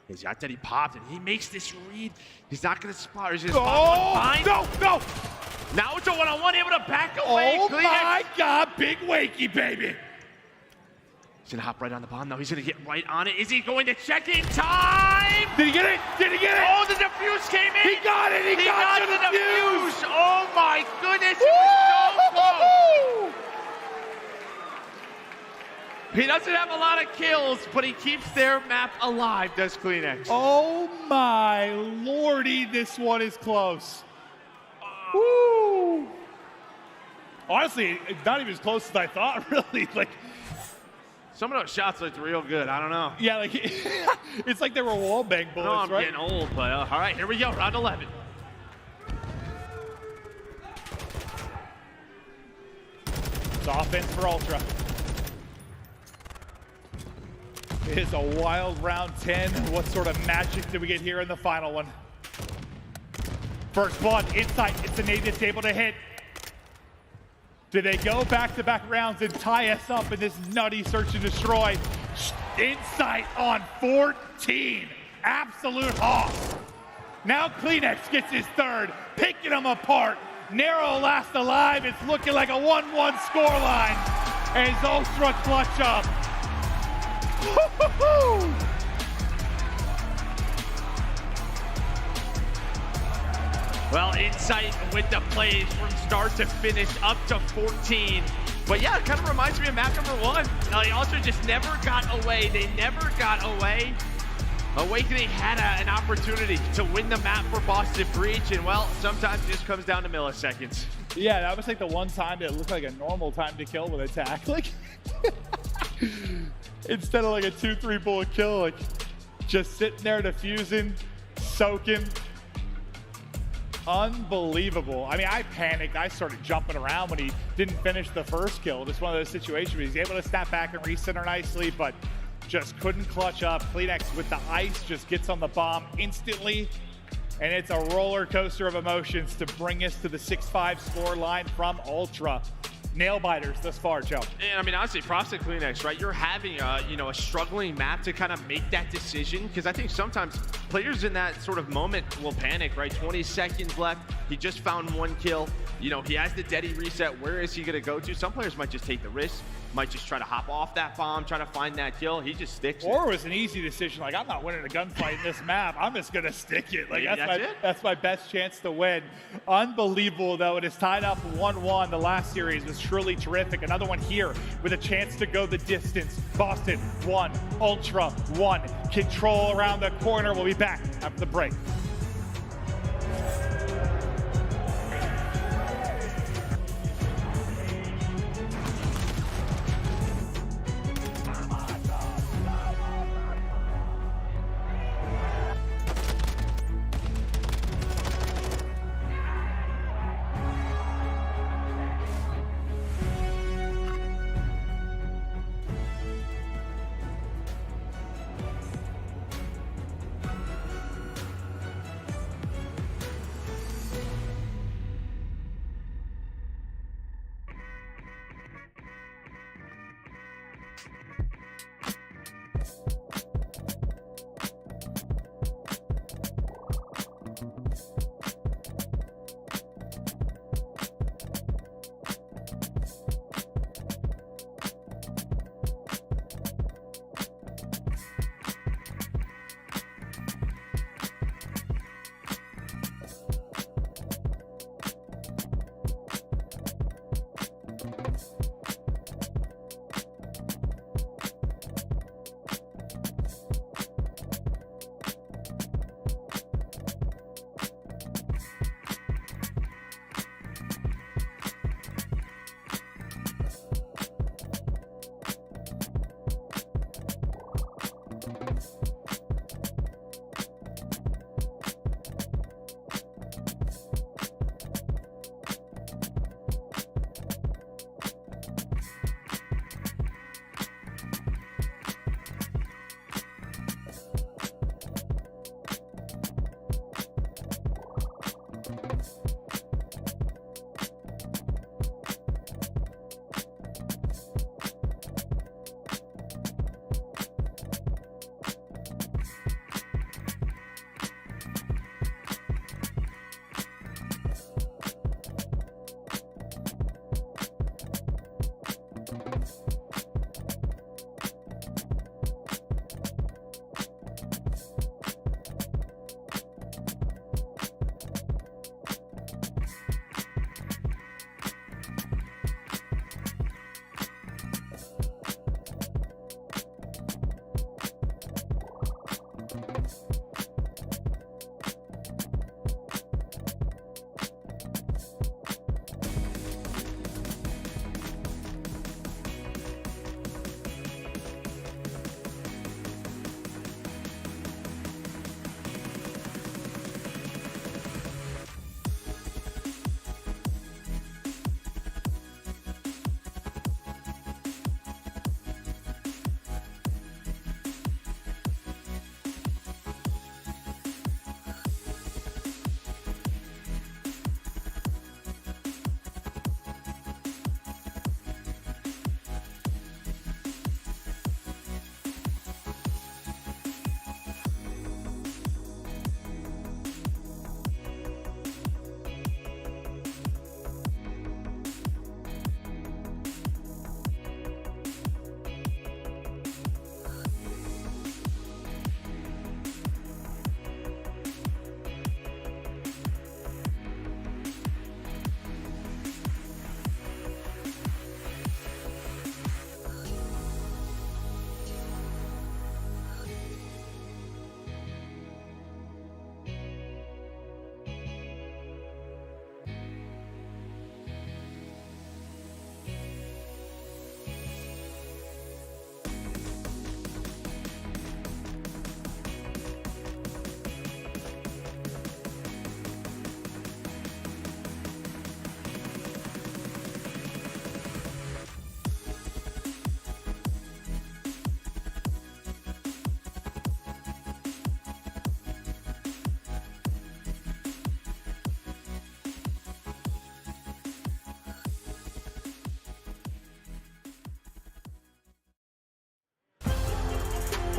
He's got Deddy popped, and he makes this read. He's not going to spot. He's going to spot one fine. No! Now it's a one-on-one, able to back away. Oh Kleenex. my God, big Wakey, baby. He's going to hop right on the bomb, though. He's going to get right on it. Is he going to check in time? Did he get it? Did he get it? Oh, the defuse came in. He got it. He got the defuse. defuse. Oh, my goodness. It was so close. He doesn't have a lot of kills, but he keeps their map alive, does Kleenex. Oh, my lordy. This one is close. Woo. Honestly, it's not even as close as I thought, really. Like, some of those shots looked real good. I don't know. yeah, like it's like they were wall bang bullets, No, I'm right? getting old, but all right, here we go, round 11. It's offense for Ultra. It is a wild round 10. What sort of magic did we get here in the final one? First blood, Insight. It's a nade that's able to hit. Do they go back-to-back rounds and tie us up in this nutty search and destroy? Insight on 14. Absolute hoss. Now Kleenex gets his third, picking them apart. Narrow last alive. It's looking like a 1-1 scoreline as Ultra clutch up. Woo-hoo-hoo! Well, Insight with the plays from start to finish up to 14. But yeah, it kind of reminds me of map number 1. They also just never got away. They never got away. Awakening had an opportunity to win the map for Boston Breach, and well, sometimes it just comes down to milliseconds. Yeah, that was like the one time that looked like a normal time to kill with attack. Like, instead of like a 2-3 bullet kill, like just sitting there diffusing, soaking. Unbelievable. I mean, I panicked. I started jumping around when he didn't finish the first kill. Just one of those situations where he's able to snap back and recenter nicely, but just couldn't clutch up. Kleenex with the ice just gets on the bomb instantly, and it's a roller coaster of emotions to bring us to the 6-5 score line from Ultra. Nail biters thus far, Joe. And I mean, honestly, props to Kleenex, right? You're having a struggling map to kind of make that decision, because I think sometimes players in that sort of moment will panic, right? 20 seconds left. He just found 1 kill. You know, he has the Deddy reset. Where is he going to go to? Some players might just take the risk, might just try to hop off that bomb, try to find that kill. He just sticks Or it was an easy decision, like, I'm not winning a gunfight in this map. I'm just going to stick it. Like, that's my best chance to win. Unbelievable, though. It is tied up 1-1. The last series was truly terrific. Another one here with a chance to go the distance. Boston 1, Ultra 1. Control around the corner. We'll be back after the break.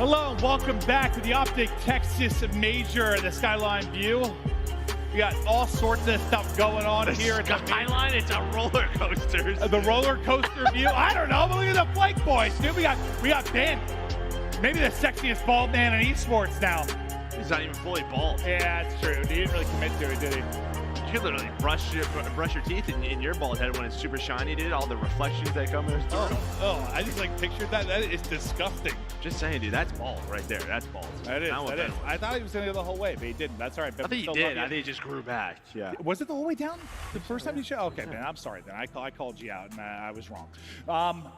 Hello and welcome back to the Optic Texas Major, the Skyline View. We got all sorts of stuff going on here at the Skyline. It's a roller coaster. The roller coaster view. I don't know, but look at the Flank Boys, dude. We got Ben, maybe the sexiest bald man in esports now. He's not even fully bald. Yeah, that's true. He didn't really commit to it, did he? You can literally brush your teeth in your bald head when it's super shiny, dude. All the reflections that come in. Oh, I just like pictured that. That is disgusting. Just saying, dude. That's bald right there. That's bald. That is. I thought he was going to go the whole way, but he didn't. That's all right. I think he did. I think he just grew back. Yeah. Was it the whole way down the first time you showed? Okay, man. I'm sorry then. I called you out and I was wrong.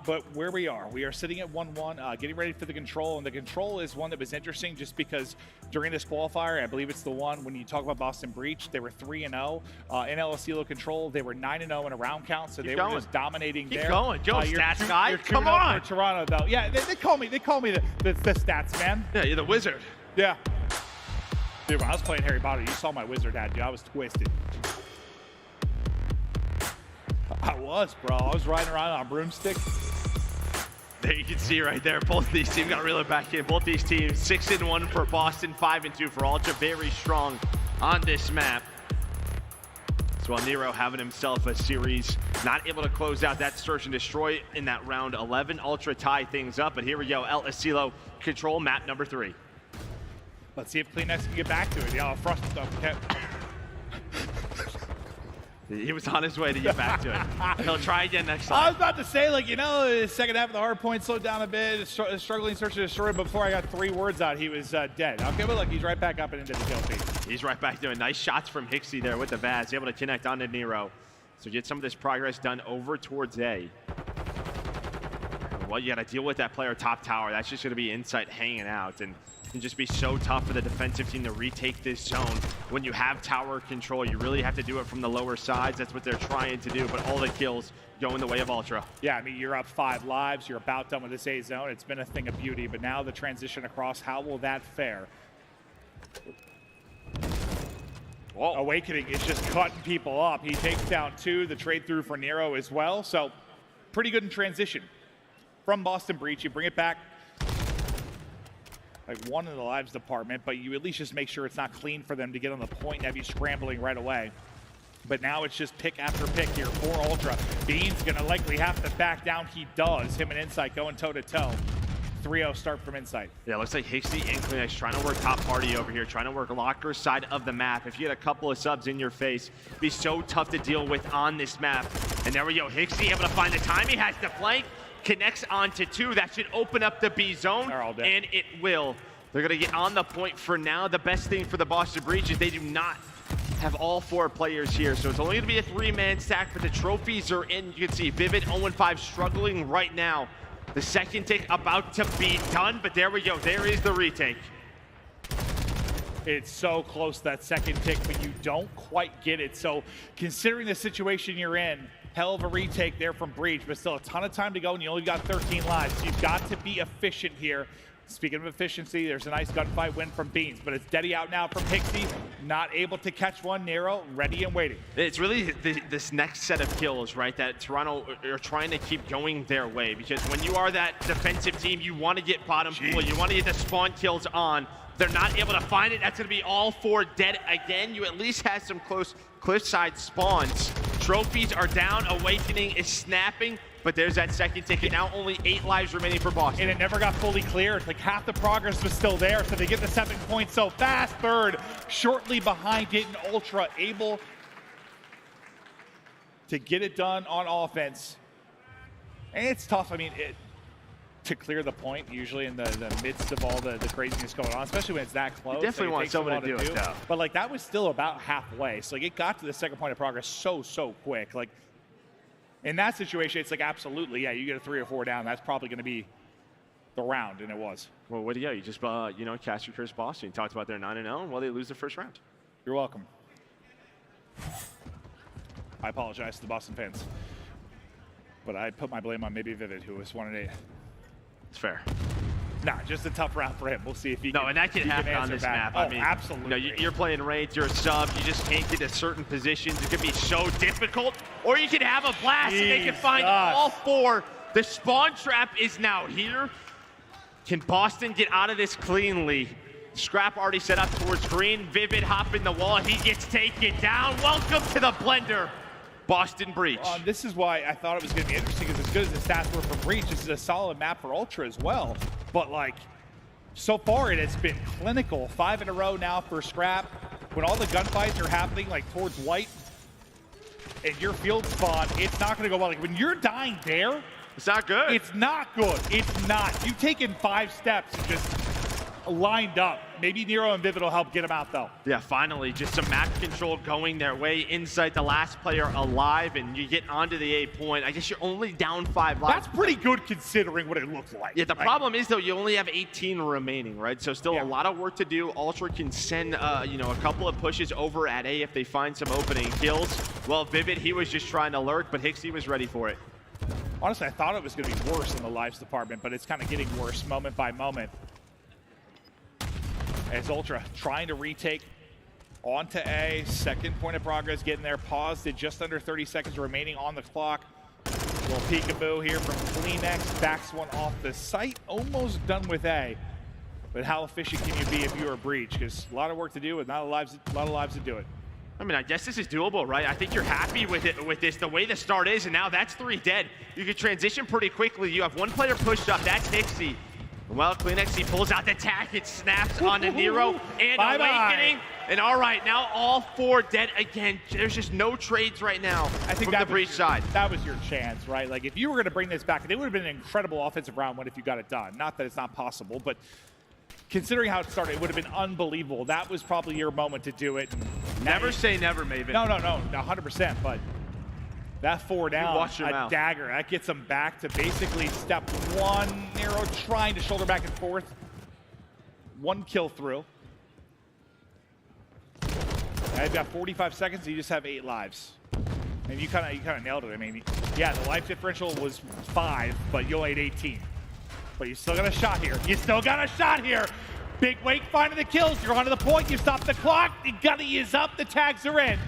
But where we are sitting at 1-1, getting ready for the control, and the control is one that was interesting just because during this qualifier, I believe it's the one when you talk about Boston Breach, they were 3-0. In LSCLO control, they were 9-0 in a round count, so they were just dominating there. Keep going. Go, stats guy. You're Come on. For Toronto, though. Yeah, they call me the stats man. Yeah, you're the wizard. Yeah. Dude, when I was playing Harry Potter, you saw my wizard hat, dude. I was twisted. I was, bro. I was riding around on a broomstick. There you can see right there, both these teams got to reel it back in. Both these teams, 6-1 for Boston, 5-2 for Ultra. Very strong on this map. So while Nero having himself a series, not able to close out that search and destroy in that round 11. Ultra tie things up, but here we go. El Asilo control map number 3. Let's see if Kleenex can get back to it. Yeah, Frost stuff. Okay. He was on his way to get back to it. He'll try again next time. I was about to say, like, you know, the second half of the hard point slowed down a bit, struggling search and destroy, but before I got 3 words out, he was dead. Okay, but look, he's right back up and into the kill feed. He's right back doing nice shots from Hixie there with the Vaz, able to connect onto Nero. So get some of this progress done over towards A. Well, you got to deal with that player top tower. That's just going to be Insight hanging out. And it can just be so tough for the defensive team to retake this zone. When you have tower control, you really have to do it from the lower sides. That's what they're trying to do, but all the kills go in the way of Ultra. Yeah, I mean, you're up 5 lives. You're about done with this A zone. It's been a thing of beauty, but now the transition across, how will that fare? Whoa. Awakening is just cutting people up. He takes down 2, the trade through for Nero as well. So pretty good in transition. From Boston Breach, you bring it back like 1 in the lives department, but you at least just make sure it's not clean for them to get on the point and have you scrambling right away. But now it's just pick after pick here for Ultra. Bean's gonna likely have to back down. He does. Him and Insight going toe-to-toe. 3-0 start from Insight. Yeah, looks like Hixie and Kleenex trying to work top party over here, trying to work Locker's side of the map. If you get a couple of subs in your face, it'd be so tough to deal with on this map. And there we go, Hixie able to find the time. He has the flank, connects onto 2. That should open up the B zone, and it will. They're gonna get on the point for now. The best thing for the Boston Breach is they do not have all 4 players here, so it's only gonna be a 3-man stack, but the trophies are in. You can see Vivid 0-5 struggling right now. The second tick about to be done, but there we go. There is the retake. It's so close, that second tick, but you don't quite get it. So considering the situation you're in, hell of a retake there from Breach, but still a ton of time to go, and you only got 13 lives. So you've got to be efficient here. Speaking of efficiency, there's a nice gunfight win from Beans, but it's Deddy out now from Hixie, not able to catch one. Nero ready and waiting. It's really this next set of kills, right, that Toronto are trying to keep going their way, because when you are that defensive team, you want to get bottom pool, you want to get the spawn kills on. They're not able to find it. That's going to be all 4 dead again. You at least have some close cliffside spawns. Trophies are down. Awakening is snapping. But there's that second ticket. Now only 8 lives remaining for Boston. And it never got fully cleared. Like half the progress was still there. So they get the 7 points so fast. Third, shortly behind it, and Ultra able to get it done on offense. And it's tough. I mean, to clear the point, usually in the midst of all the craziness going on, especially when it's that close. You definitely want someone to do it, though. But like that was still about halfway. So like it got to the second point of progress so quick. Like, in that situation, it's like, absolutely, yeah, you get a 3 or 4 down. That's probably going to be the round, and it was. Well, what do you just, cast your curse Boston. You talked about their 9-0, and well, they lose the first round. You're welcome. I apologize to the Boston fans. But I put my blame on maybe Vivid, who was 1-8. It's fair. Nah, just a tough round for him. We'll see if he and that can happen on this map. I mean, absolutely. You're playing raids, you're a sub, you just can't get to certain positions. It could be so difficult. Or you can have a blast and they can find all 4. The spawn trap is now here. Can Boston get out of this cleanly? Scrap already set up towards green. Vivid hop in the wall. He gets taken down. Welcome to the blender. Boston Breach. This is why I thought it was going to be interesting, because as good as the stats were for Breach, this is a solid map for Ultra as well. But like, so far it has been clinical. 5 in a row now for Scrap. When all the gunfights are happening like towards white and your field spawn, it's not going to go well. Like when you're dying there, it's not good. It's not good. It's not. You've taken 5 steps and just lined up. Maybe Nero and Vivid will help get him out though. Yeah, finally, just some map control going their way. Inside the last player alive, and you get onto the A point. I guess you're only down 5 lives. That's pretty good considering what it looks like. Yeah, the problem is though, you only have 18 remaining, right? So still a lot of work to do. Ultra can send, you know, a couple of pushes over at A if they find some opening kills. Well, Vivid, he was just trying to lurk, but Hixie was ready for it. Honestly, I thought it was going to be worse in the lives department, but it's kind of getting worse moment by moment. As Ultra trying to retake onto A, second point of progress, getting there, paused at just under 30 seconds remaining on the clock. A little peekaboo here from Kleenex, backs one off the site, almost done with A. But how efficient can you be if you're a Breach? Because a lot of work to do with not a lot of lives to do it. I mean, I guess this is doable, right? I think you're happy with it, with this, the way the start is, and now that's 3 dead. You can transition pretty quickly. You have 1 player pushed up, that's Hixie. Well, Kleenex, he pulls out the tack, it snaps onto Nero, and Awakening. And all right, now all 4 dead again. There's just no trades right now from the Breach side. That was your chance, right? Like, if you were going to bring this back, it would have been an incredible offensive round one if you got it done. Not that it's not possible, but considering how it started, it would have been unbelievable. That was probably your moment to do it. Never say never, Maven. No, 100%, but that 4 down, a dagger, that gets them back to basically step 1. Nero trying to shoulder back and forth. 1 kill through. I've got 45 seconds, you just have 8 lives. And you kind of nailed it. I mean, yeah, the life differential was 5, but you only had 18. But you still got a shot here. You still got a shot here. Big Wake finding the kills. You're onto the point. You stop the clock. The gunny is up. The tags are in.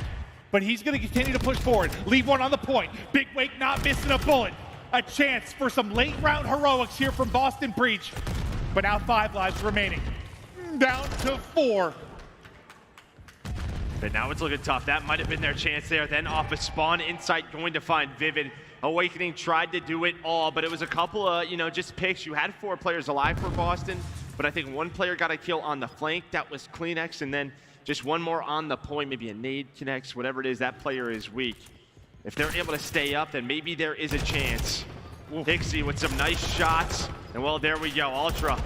But he's going to continue to push forward. Leave one on the point. Big Wake not missing a bullet. A chance for some late round heroics here from Boston Breach. But now 5 lives remaining. Down to 4. But now it's looking tough. That might have been their chance there. Then off a spawn, Insight going to find Vivid. Awakening tried to do it all, but it was a couple of, you know, just picks. You had 4 players alive for Boston, but I think 1 player got a kill on the flank. That was Kleenex, and then just 1 more on the point, maybe a nade connects, whatever it is. That player is weak. If they're able to stay up, then maybe there is a chance. Hixie with some nice shots, and well, there we go, Ultra.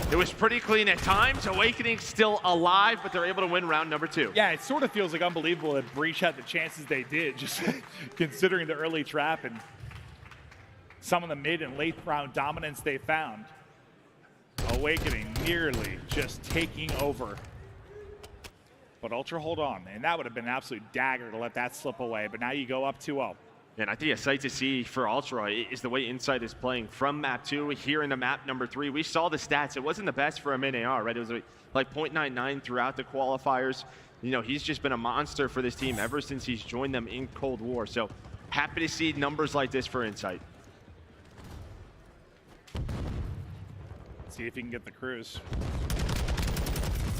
It was pretty clean at times. Awakening still alive, but they're able to win round number 2. Yeah, it sort of feels like unbelievable that Breach had the chances they did, just considering the early trap and some of the mid and late round dominance they found. Awakening nearly just taking over. But Ultra hold on, and that would have been an absolute dagger to let that slip away, but now you go up 2-0. And I think a sight to see for Ultra is the way Insight is playing from map 2 here into map number 3. We saw the stats. It wasn't the best for a mid AR, right? It was like 0.99 throughout the qualifiers. You know, he's just been a monster for this team ever since he's joined them in Cold War. So happy to see numbers like this for Insight. See if he can get the cruise.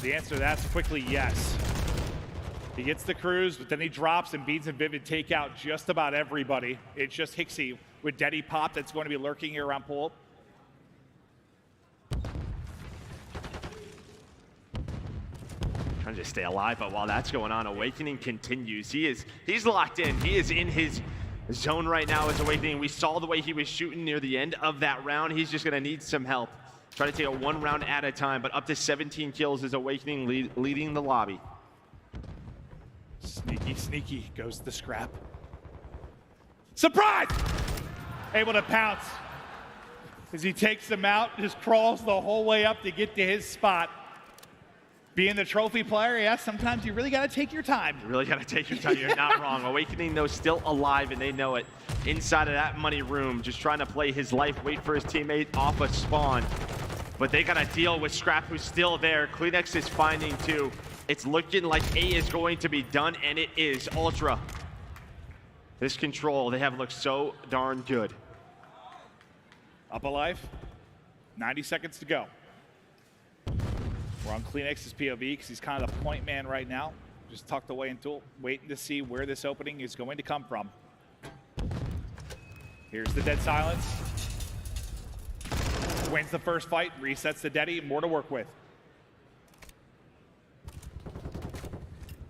The answer to that's quickly yes. He gets the cruise, but then he drops, and Beans and Vivid take out just about everybody. It's just Hixie with Deddy Pop that's going to be lurking here around pull. Trying to stay alive, but while that's going on, Awakening continues. He's locked in. He is in his zone right now as Awakening. We saw the way he was shooting near the end of that round. He's just going to need some help. Try to take it 1 round at a time, but up to 17 kills is Awakening leading the lobby. Sneaky, sneaky goes the Scrap. Surprise! Able to pounce as he takes him out, just crawls the whole way up to get to his spot. Being the trophy player, yeah, sometimes you really got to take your time. You really got to take your time. You're not wrong. Awakening, though, still alive, and they know it. Inside of that money room, just trying to play his life, wait for his teammate off a spawn. But they got to deal with Scrap, who's still there. Kleenex is finding 2. It's looking like A is going to be done, and it is. Ultra. This control, they have looked so darn good. Up alive. 90 seconds to go. We're on Kleenex's POV because he's kind of the point man right now. Just tucked away in Tool, waiting to see where this opening is going to come from. Here's the dead silence. Wins the first fight, resets the Deddy, more to work with.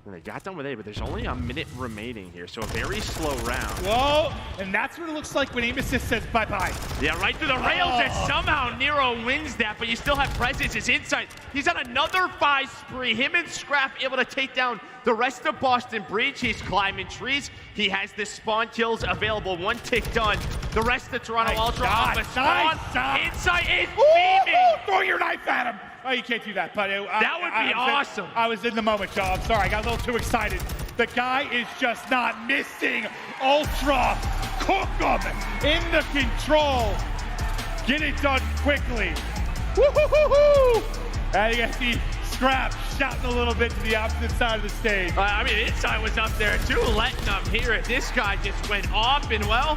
And they got done with A, but there's only a minute remaining here, so a very slow round. Whoa, and that's what it looks like when Amesis says bye-bye. Yeah, right through the rails, and somehow Nero wins that, but you still have presence. His insight. He's on another 5 spree. Him and Scrap able to take down the rest of Boston Breach. He's climbing trees. He has the spawn kills available. 1 tick done. The rest of Toronto Ultra off a spawn. Insight is beaming. Throw your knife at him. Oh, you can't do that, but that would be awesome. I was in the moment, Joe. I'm sorry, I got a little too excited. The guy is just not missing. Ultra, cook him in the control. Get it done quickly. Woo-hoo-hoo-hoo! And you got the Scrap shouting a little bit to the opposite side of the stage. I mean, Inside was up there too, letting them hear it. This guy just went off, and well,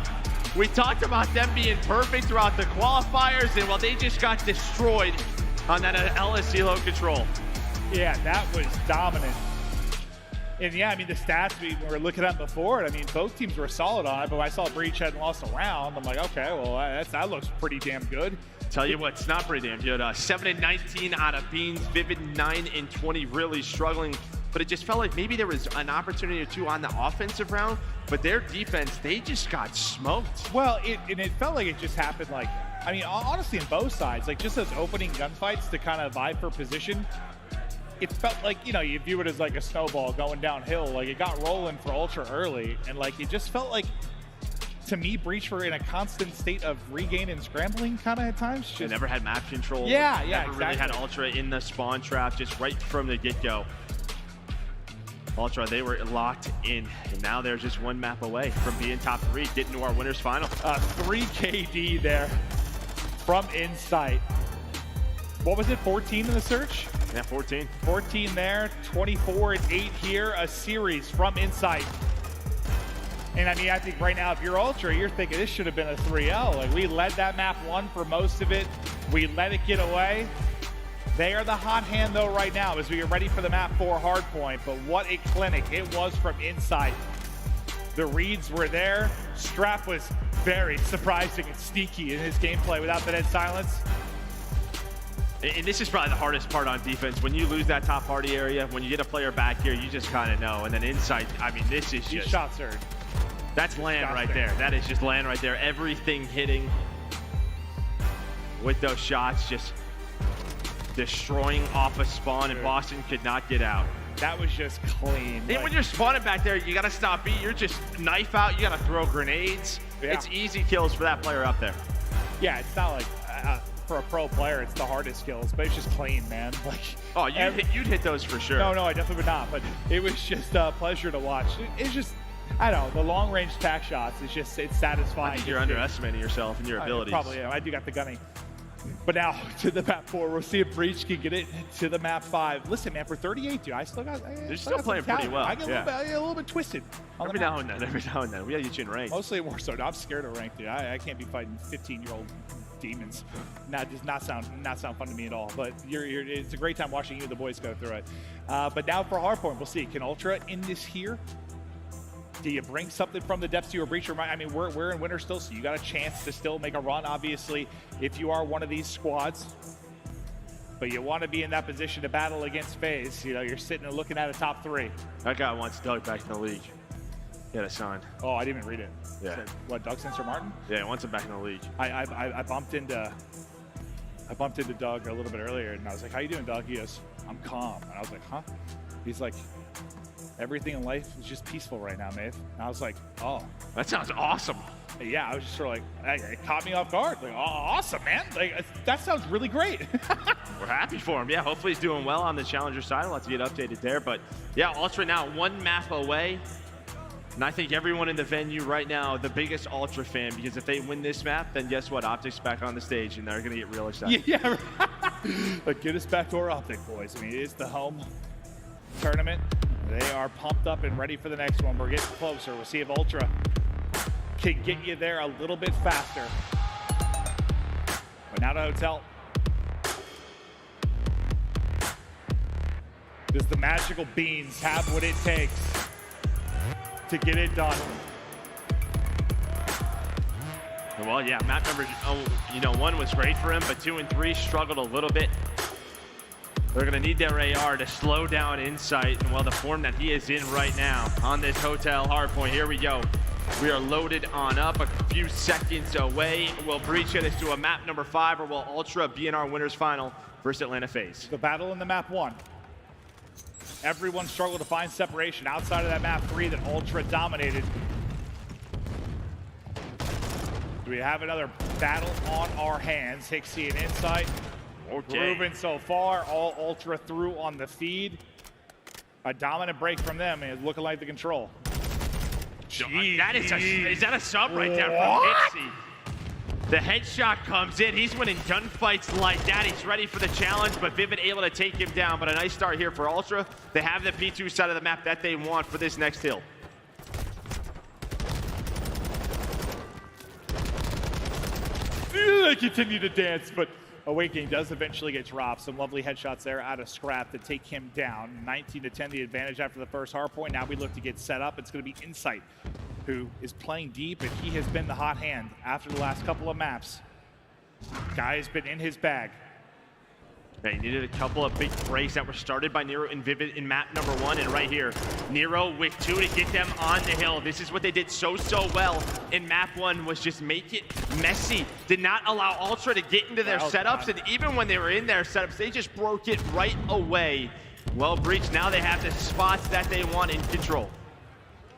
we talked about them being perfect throughout the qualifiers, and well, they just got destroyed on that LSC low control. Yeah, that was dominant. And yeah, I mean, the stats we were looking at before, I mean, both teams were solid on it, but when I saw Breach hadn't lost a round, I'm like, okay, well, that looks pretty damn good. Tell you what, it's not pretty damn good. 7-19 out of Beans, Vivid 9-20, really struggling. But it just felt like maybe there was an opportunity or two on the offensive round, but their defense, they just got smoked. Well, it felt like it just happened like, I mean, honestly, on both sides, like just those opening gunfights to kind of vie for position, it felt like, you know, you view it as like a snowball going downhill. Like it got rolling for Ultra early, and like it just felt like, to me, Breach were in a constant state of regain and scrambling kind of at times. They never had map control. Yeah, never really had Ultra in the spawn trap, just right from the get-go. Ultra, they were locked in, and now they're just 1 map away from being top 3, getting to our winners final. 3 KD there from Insight. What was it, 14 in the search? Yeah, 14. 14 there, 24 and 8 here, a series from Insight. And I mean, I think right now, if you're Ultra, you're thinking this should have been a 3L. Like, we led that map 1 for most of it. We let it get away. They are the hot hand, though, right now as we get ready for the map 4 hardpoint. But what a clinic it was from Insight. The reads were there. Strap was very surprising and sneaky in his gameplay without the dead silence. And this is probably the hardest part on defense. When you lose that top party area, when you get a player back here, you just kind of know. And then Insight, I mean, this is just... Shots heard. That's land right there. That is just land right there. Everything hitting with those shots, just destroying off a spawn, and Boston could not get out. That was just clean. And when you're spawning back there, you got to stop B. You're just knife out. You got to throw grenades. Yeah. It's easy kills for that player up there. Yeah, it's not like for a pro player, it's the hardest kills, but it's just clean, man. Like, oh, you'd hit those for sure. No, I definitely would not. But it was just a pleasure to watch. It's just, I don't know, the long-range tack shots. It's satisfying. I think you're underestimating yourself and your abilities. Probably am. I do got the gunny. But now to the map 4, we'll see if Breach can get it to the map 5. Listen, man, for 38, dude, I still got. They're still playing pretty well. I get a little bit twisted. Every now and then, we gotta get you in rank. Mostly more so. I'm scared of rank, dude. I can't be fighting 15-year-old demons. Does not sound fun to me at all. But it's a great time watching you and the boys go through it. But now for hardpoint, we'll see. Can Ultra in this here? Do you bring something from the depths to your Breach? I mean, we're in winter still, so you got a chance to still make a run, obviously, if you are one of these squads. But you want to be in that position to battle against FaZe. You know, you're sitting and looking at a top 3. That guy wants Doug back in the league. He had a sign. Oh, I didn't even read it. Yeah. Said, what, Doug Sensor Martin? Yeah, he wants him back in the league. I bumped into Doug a little bit earlier, and I was like, how you doing, Doug? He goes, I'm calm. And I was like, huh? He's like, everything in life is just peaceful right now, Maeve. And I was like, oh. That sounds awesome. Yeah, I was just sort of like, it caught me off guard. Like, oh, awesome, man. Like, that sounds really great. We're happy for him. Yeah, hopefully he's doing well on the Challenger side. We'll have to get updated there. But yeah, Ultra now 1 map away. And I think everyone in the venue right now, the biggest Ultra fan, because if they win this map, then guess what? Optic's back on the stage, and they're going to get real excited. Yeah, but get us back to our Optic, boys. I mean, it's the home tournament. They are pumped up and ready for the next one. We're getting closer. We'll see if Ultra can get you there a little bit faster. But now to Hotel. Does the magical beans have what it takes to get it done? Well, yeah, map number, one was great for him, but 2 and 3 struggled a little bit. They're going to need their AR to slow down Insight, and well, the form that he is in right now on this hotel hardpoint. Here we go. We are loaded on up, a few seconds away. Will Breach get us to a map number 5, or will Ultra be in our winners final versus Atlanta FaZe? The battle in the map 1. Everyone struggled to find separation outside of that map 3 that Ultra dominated. Do we have another battle on our hands? Hixie and Insight. Okay. Proven so far, all Ultra through on the feed. A dominant break from them, and it's looking like the control. Jeez. That is that a sub right there from Hixie? The headshot comes in. He's winning gunfights like that. He's ready for the challenge, but Vivid able to take him down. But a nice start here for Ultra. They have the P2 side of the map that they want for this next hill. They continue to dance, but Awakening does eventually get dropped. Some lovely headshots there out of Scrap to take him down. 19-10 the advantage after the first hard point. Now we look to get set up. It's going to be Insight who is playing deep, and he has been the hot hand after the last couple of maps. Guy has been in his bag. Yeah, he needed a couple of big breaks that were started by Nero and Vivid in map number 1, and right here, Nero with 2 to get them on the hill. This is what they did so well in map 1, was just make it messy. Did not allow Ultra to get into their setups, and even when they were in their setups, they just broke it right away. Well, Breach, now they have the spots that they want in control.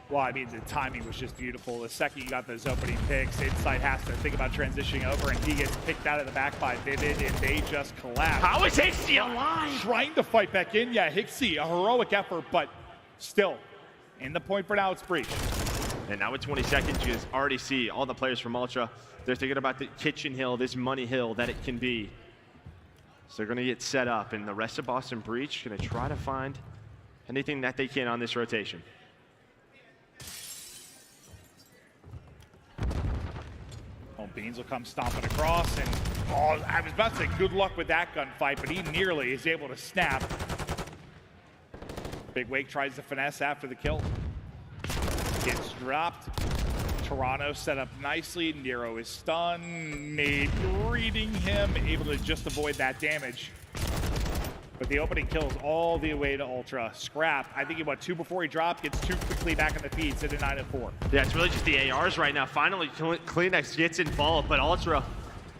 Well, I mean, the timing was just beautiful. The second you got those opening picks, Insight has to think about transitioning over, and he gets picked out of the back by Vivid, and they just collapse. How is Hixie alive? Trying to fight back in. Yeah, Hixie, a heroic effort, but still, in the point for now, it's Breach. And now with 20 seconds, you guys already see all the players from Ultra. They're thinking about the kitchen hill, this money hill that it can be. So they're going to get set up, and the rest of Boston Breach going to try to find anything that they can on this rotation. Beans will come stomping across, and I was about to say good luck with that gunfight, but he nearly is able to snap. Big Wake tries to finesse after the kill. Gets dropped. Toronto set up nicely. Nero is stunned, maybe reading him, able to just avoid that damage. But the opening kills all the way to Ultra. Scrap, I think he went 2 before he dropped, gets 2 quickly back in the feed, sitting 9-4. Yeah, it's really just the ARs right now. Finally, Kleenex gets involved, but Ultra,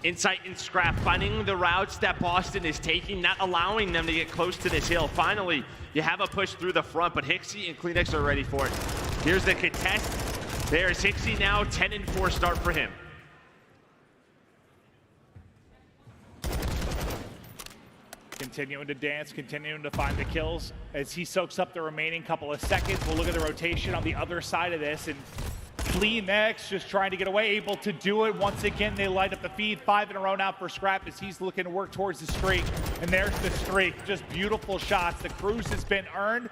Insight and Scrap, finding the routes that Boston is taking, not allowing them to get close to this hill. Finally, you have a push through the front, but Hixie and Kleenex are ready for it. Here's the contest. There's Hixie now, 10-4 start for him. Continuing to dance, continuing to find the kills. As he soaks up the remaining couple of seconds, we'll look at the rotation on the other side of this, and Kleenex just trying to get away, able to do it. Once again, they light up the feed. 5 in a row now for Scrap as he's looking to work towards the streak. And there's the streak, just beautiful shots. The cruise has been earned.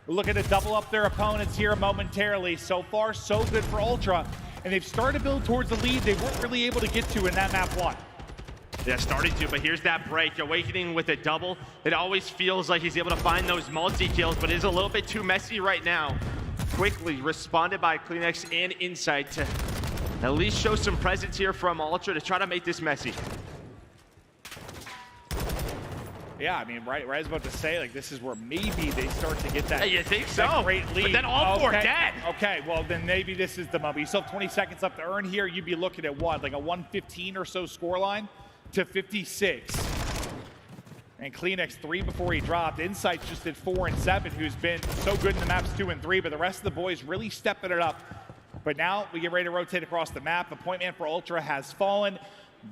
We're looking to double up their opponents here momentarily. So far, so good for Ultra. And they've started to build towards the lead they weren't really able to get to in that map 1. Yeah, starting to, but here's that break. Awakening with a double. It always feels like he's able to find those multi-kills, but it is a little bit too messy right now. Quickly responded by Kleenex and Insight to at least show some presence here from Ultra to try to make this messy. Yeah, I mean, right, I was about to say, like, this is where maybe they start to get that, hey, you think so? Great lead. But then all 4 dead. Okay, well, then maybe this is the moment. You still have 20 seconds left to earn here. You'd be looking at what, like a 115 or so scoreline to 56. And Kleenex 3 before he dropped. Insight just did 4 and 7, who's been so good in the maps 2 and 3, but the rest of the boys really stepping it up. But now we get ready to rotate across the map. The point man for Ultra has fallen.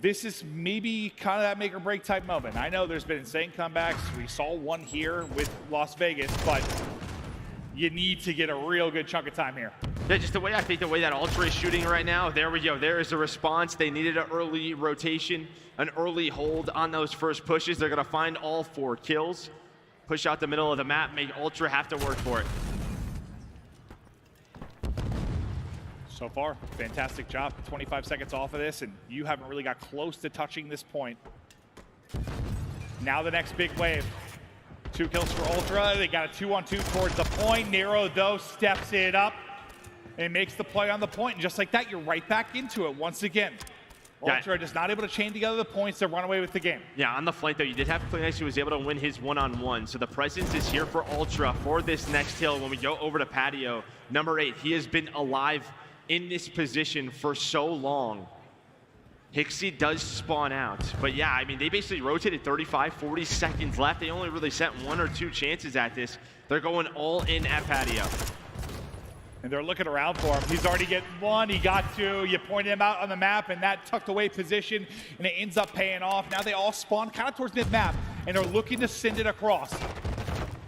This is maybe kind of that make or break type moment. I know there's been insane comebacks. We saw one here with Las Vegas, but you need to get a real good chunk of time here. Yeah, just the way the way that Ultra is shooting right now, there we go. There is a response. They needed an early rotation, an early hold on those first pushes. They're going to find all 4 kills, push out the middle of the map, make Ultra have to work for it. So far, fantastic job. 25 seconds off of this, and you haven't really got close to touching this point. Now the next big wave. 2 kills for Ultra. They got a 2-on-2 towards the point. Nero, though, steps it up and makes the play on the point. And just like that, you're right back into it once again. Ultra just not able to chain together the points to run away with the game. Yeah, on the flank, though, you did have CleanX who was able to win his one-on-one. So the presence is here for Ultra for this next hill. When we go over to Patio, number 8, he has been alive in this position for so long. Hixie does spawn out. But yeah, I mean, they basically rotated 35, 40 seconds left. They only really sent 1 or 2 chances at this. They're going all in at Patio. And they're looking around for him. He's already getting 1, he got 2. You pointed him out on the map in that tucked away position, and it ends up paying off. Now they all spawn kind of towards mid-map, and they're looking to send it across.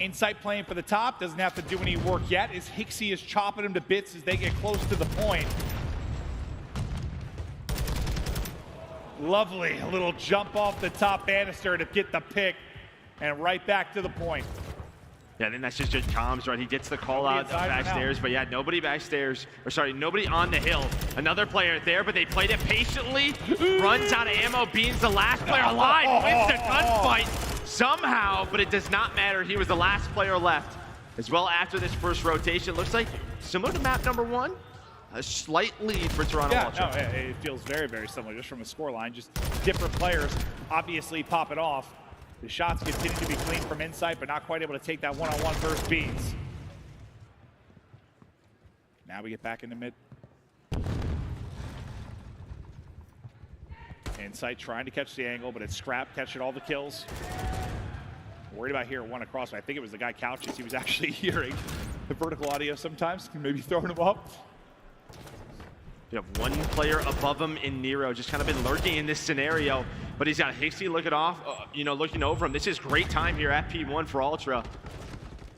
Insight playing for the top, doesn't have to do any work yet, as Hixie is chopping him to bits as they get close to the point. Lovely, a little jump off the top banister to get the pick, and right back to the point. Yeah, then that's just comms, right? He gets the call out backstairs, but yeah, nobody backstairs, or sorry, nobody on the hill. Another player there, but they played it patiently. Runs out of ammo. Beans the last player alive, wins the gunfight somehow, but it does not matter. He was the last player left. As well after this first rotation, looks like similar to map number 1. A slight lead for Toronto Ultra. No, it feels very, very similar, just from a scoreline. Just different players obviously popping off. The shots continue to be clean from Insight, but not quite able to take that one-on-one first Beans. Now we get back into mid. Insight trying to catch the angle, but it's Scrap catching all the kills. Worried about hearing 1 across, but I think it was the guy Couches. He was actually hearing the vertical audio sometimes, maybe throwing him up. You have 1 player above him in Nero, just kind of been lurking in this scenario, but he's got Hixie looking off, looking over him. This is great time here at P1 for Ultra.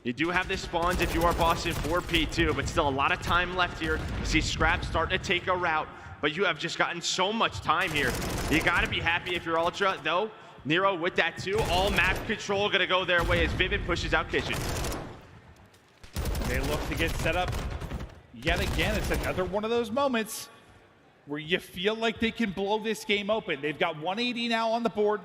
You do have this spawns if you are Boston for P2, but still a lot of time left here. You see Scrap starting to take a route, but you have just gotten so much time here. You got to be happy if you're Ultra, though. Nero with that too. All map control going to go their way as Vivid pushes out Kitchen. They look to get set up. Yet again, it's another one of those moments where you feel like they can blow this game open. They've got 180 now on the board.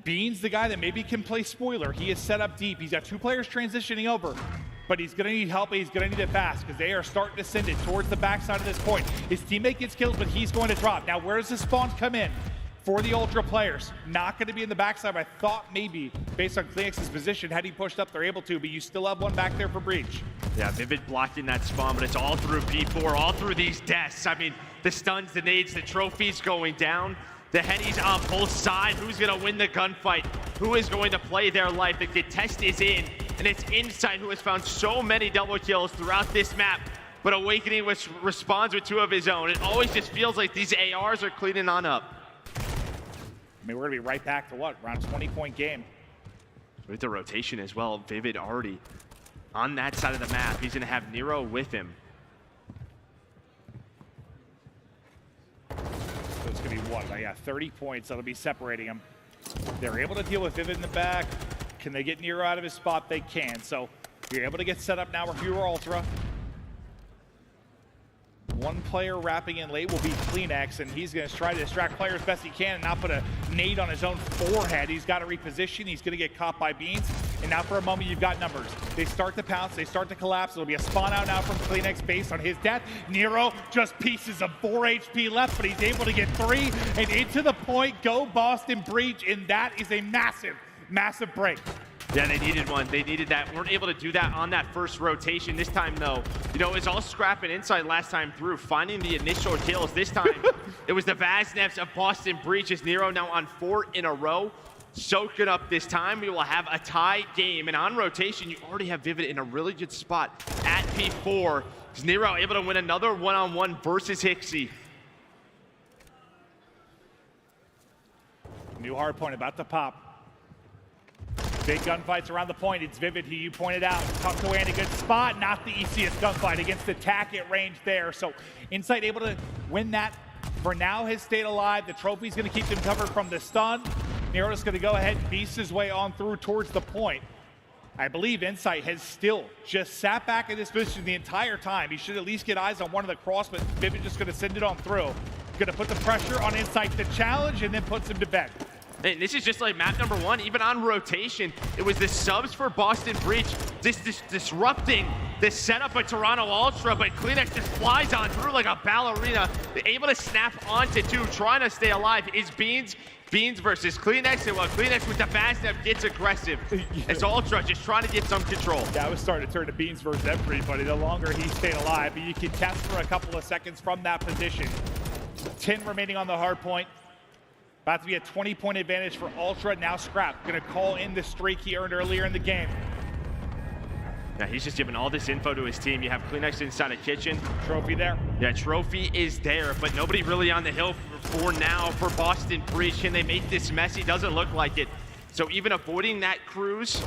Beans, the guy that maybe can play spoiler. He is set up deep. He's got 2 players transitioning over, but he's going to need help. He's going to need it fast because they are starting to send it towards the backside of this point. His teammate gets killed, but he's going to drop. Now, where does the spawn come in? For the Ultra players, not going to be in the backside. I thought maybe, based on CleanX's position, had he pushed up, they're able to, but you still have 1 back there for Breach. Yeah, Vivid blocking that spawn, but it's all through P4, all through these deaths. I mean, the stuns, the nades, the trophies going down, the headies on both sides. Who's going to win the gunfight? Who is going to play their life? The contest is in, and it's Insight who has found so many double kills throughout this map. But Awakening responds with 2 of his own. It always just feels like these ARs are cleaning on up. I mean, we're going to be right back to what? Around a 20-point game. With the rotation as well, Vivid already on that side of the map. He's going to have Nero with him. So it's going to be what? Like, yeah, 30 points that'll be separating them. They're able to deal with Vivid in the back. Can they get Nero out of his spot? They can. So you're able to get set up now if you are Ultra. 1 player wrapping in late will be CleanX, and he's going to try to distract players best he can and not put a nade on his own forehead. He's got to reposition. He's going to get caught by Beans. And now for a moment, you've got numbers. They start to pounce. They start to collapse. It'll be a spawn out now from CleanX based on his death. Nero just pieces of 4 HP left, but he's able to get 3 and into the point. Go Boston Breach, and that is a massive, massive break. Yeah, they needed 1. They needed that. Weren't able to do that on that first rotation. This time, though, it was all Scrap and Insight last time through, finding the initial kills. This time, it was the Vaznevs of Boston Breach. As Nero now on 4 in a row. Soaking up this time. We will have a tie game. And on rotation, you already have Vivid in a really good spot at P4. Is Nero able to win another one-on-one versus Hixie? New hard point about to pop. Big gunfights around the point. It's Vivid, who you pointed out, tucked away in a good spot. Not the easiest gunfight against the tack at range there. So Insight able to win that. For now, has stayed alive. The trophy's going to keep them covered from the stun. Nero's going to go ahead and beast his way on through towards the point. I believe Insight has still just sat back in this position the entire time. He should at least get eyes on one of the cross, but Vivid just going to send it on through. Going to put the pressure on Insight to challenge, and then puts him to bed. And this is just like map number 1, even on rotation, it was the subs for Boston Breach disrupting the setup by Toronto Ultra, but Kleenex just flies on through like a ballerina, able to snap onto 2, trying to stay alive. Is Beans versus Kleenex, and while Kleenex with the fast step gets aggressive, it's Ultra just trying to get some control. Yeah, I was starting to turn to Beans versus everybody the longer he stayed alive, but you can test for a couple of seconds from that position. 10 remaining on the hard point. About to be a 20-point advantage for Ultra. Now Scrap gonna call in the streak he earned earlier in the game. Yeah, he's just giving all this info to his team. You have Kleenex inside a kitchen. Trophy there. Yeah, Trophy is there, but nobody really on the hill for now for Boston Breach. Can they make this messy? Doesn't look like it. So even avoiding that cruise.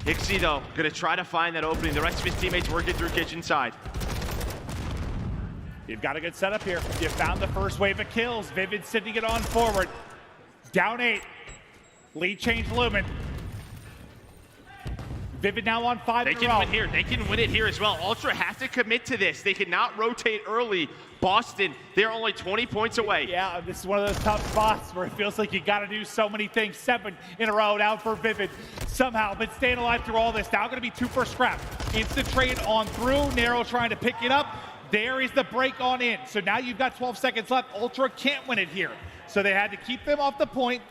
Hixie, though, gonna try to find that opening. The rest of his teammates working through kitchen side. You've got a good setup here. You found the first wave of kills. Vivid sending it on forward. Down 8. Lead change Lumen. Vivid now on 5 They can win here. They can win it here as well. Ultra has to commit to this. They cannot rotate early. Boston, they're only 20 points away. Yeah, this is one of those tough spots where it feels like you got to do so many things. 7 in a row now for Vivid. Somehow been staying alive through all this. Now going to be 2 for Scrap. Instant trade on through. Narrow trying to pick it up. There is the break on in. So now you've got 12 seconds left. Ultra can't win it here. So they had to keep them off the point.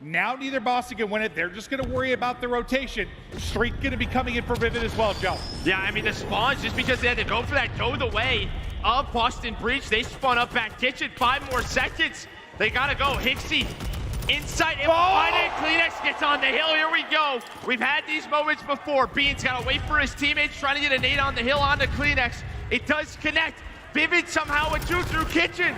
Now neither Boston can win it. They're just going to worry about the rotation. Streak going to be coming in for Vivid as well, Joe. Yeah, I mean, the spawns, just because they had to go for that, go the way of Boston Breach. They spawn up back kitchen. 5 more seconds. They got to go. Hixie inside. Kleenex gets on the hill. Here we go. We've had these moments before. Beans got to wait for his teammates, trying to get a nade on the hill onto Kleenex. It does connect. Vivid somehow a 2 through kitchen.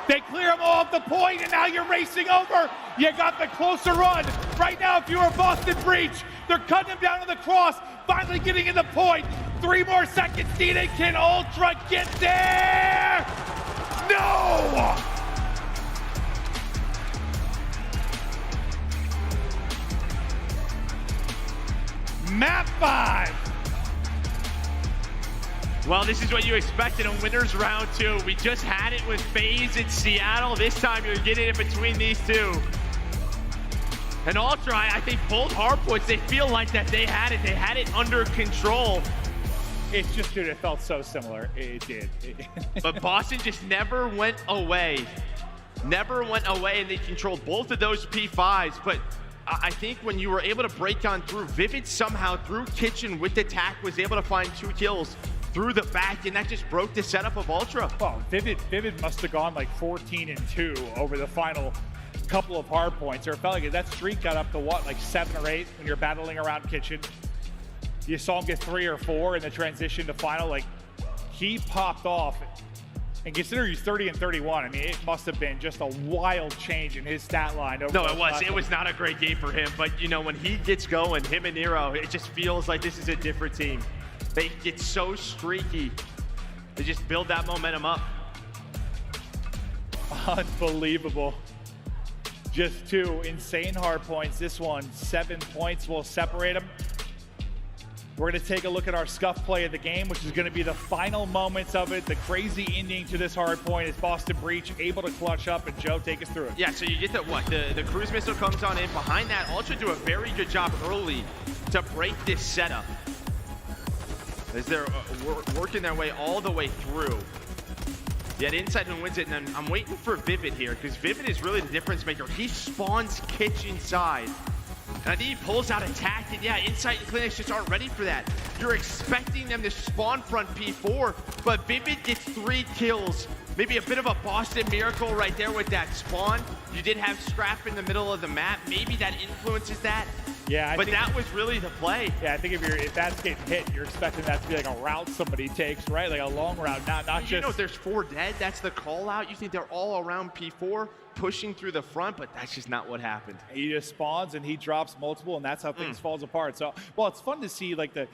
They clear them all off the point, and now you're racing over. You got the closer run. Right now, if you were Boston Breach, they're cutting them down to the cross, finally getting in the point. 3 more seconds needed. Can Ultra get there? No! Map 5. Well, this is what you expect in a winner's round 2. We just had it with FaZe in Seattle. This time you're getting it between these 2. And Ultra, I think both hardpoints, they feel like that they had it. They had it under control. It's just, dude, it felt so similar. It did. But Boston just never went away. Never went away, and they controlled both of those P5s. But I think when you were able to break on through, Vivid somehow through kitchen with the tack was able to find 2 kills through the back, and that just broke the setup of Ultra. Well, Vivid must have gone like 14-2 over the final couple of hard points. Or it felt like that streak got up to what, like 7 or 8 when you're battling around kitchen. You saw him get 3 or 4 in the transition to final. Like, he popped off. And consider he's 30 and 31. I mean, it must have been just a wild change in his stat line. No, it was. It was not a great game for him. But, you know, when he gets going, him and Nero, it just feels like this is a different team. They get so streaky. They just build that momentum up. Unbelievable. Just 2 insane hard points. This one, 7 points will separate them. We're going to take a look at our scuff play of the game, which is going to be the final moments of it. The crazy ending to this hard point is Boston Breach able to clutch up, and Joe, take us through it. Yeah, so you get the cruise missile comes on in. Behind that, Ultra do a very good job early to break this setup, as they're working their way all the way through. Yet inside who wins it, and I'm waiting for Vivid here, because Vivid is really the difference maker. He spawns kitchen side, and I think he pulls out attack, and yeah, Insight and Kleenex just aren't ready for that. You're expecting them to spawn front P4, but Vivid gets 3 kills. Maybe a bit of a Boston miracle right there with that spawn. You did have Scrap in the middle of the map. Maybe that influences that. Yeah, but that was really the play. Yeah, I think if that's getting hit, you're expecting that to be like a route somebody takes, right? Like a long route, not just. You know, there's 4 dead. That's the call out. You think they're all around P4, pushing through the front, but that's just not what happened. He just spawns and he drops multiple, and that's how things falls apart. So, well, it's fun to see like the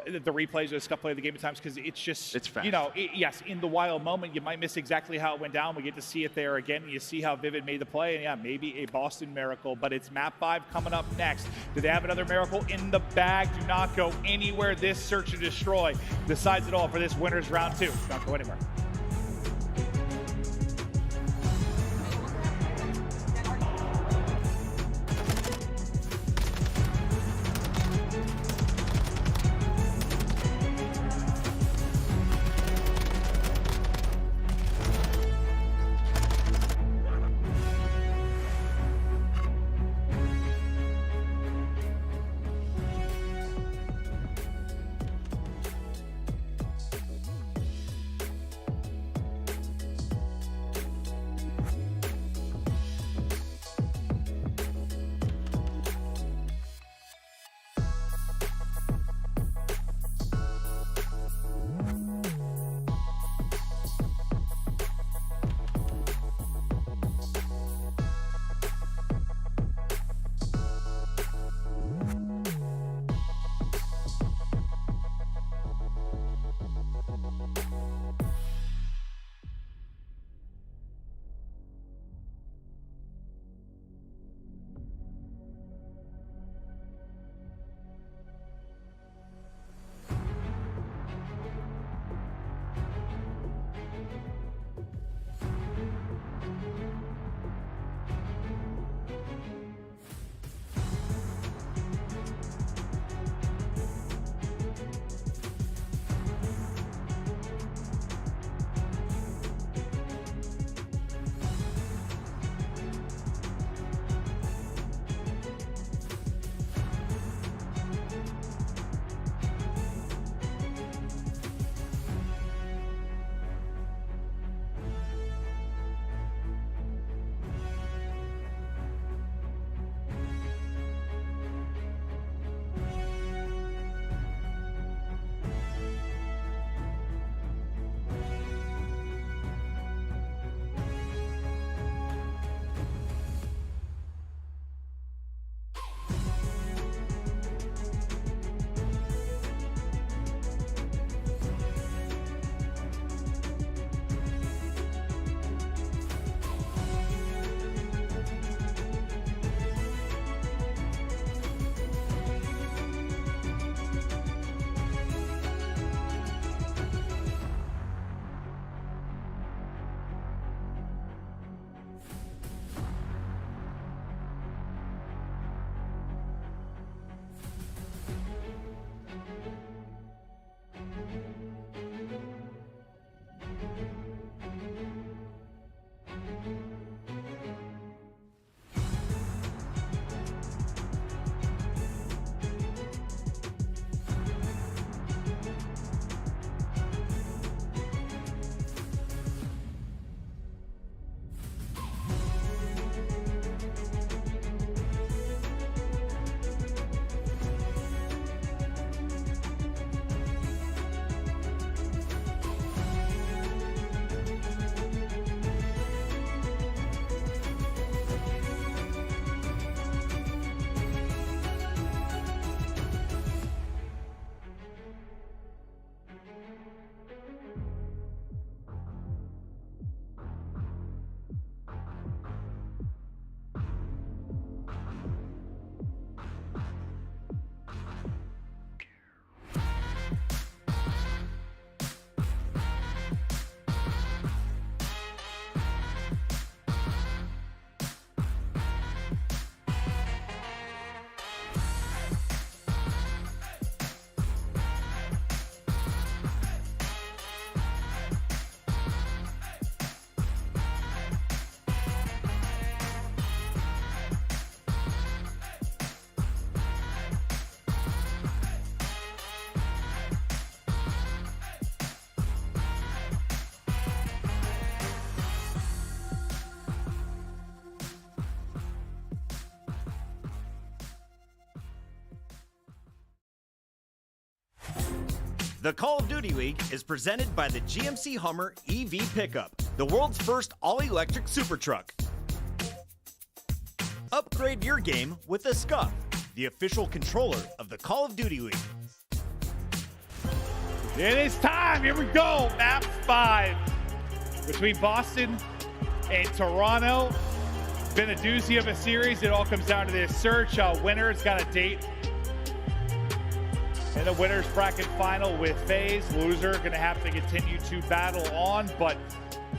replays of the scuff play of the game at times, because it's just, it's fast. You know, yes, in the wild moment, you might miss exactly how it went down. We get to see it there again. You see how Vivid made the play, and yeah, maybe a Boston miracle, but it's map 5 coming up next. Do they have another miracle in the bag? Do not go anywhere. This search and destroy decides it all for this winner's round 2. Don't go anywhere. The Call of Duty League is presented by the GMC Hummer EV Pickup, the world's first all-electric super truck. Upgrade your game with a Scuff, the official controller of the Call of Duty League. It is time. Here we go. Map 5 between Boston and Toronto. Been a doozy of a series. It all comes down to this search. Winner's got a date in the winner's bracket final with FaZe. Loser going to have to continue to battle on. But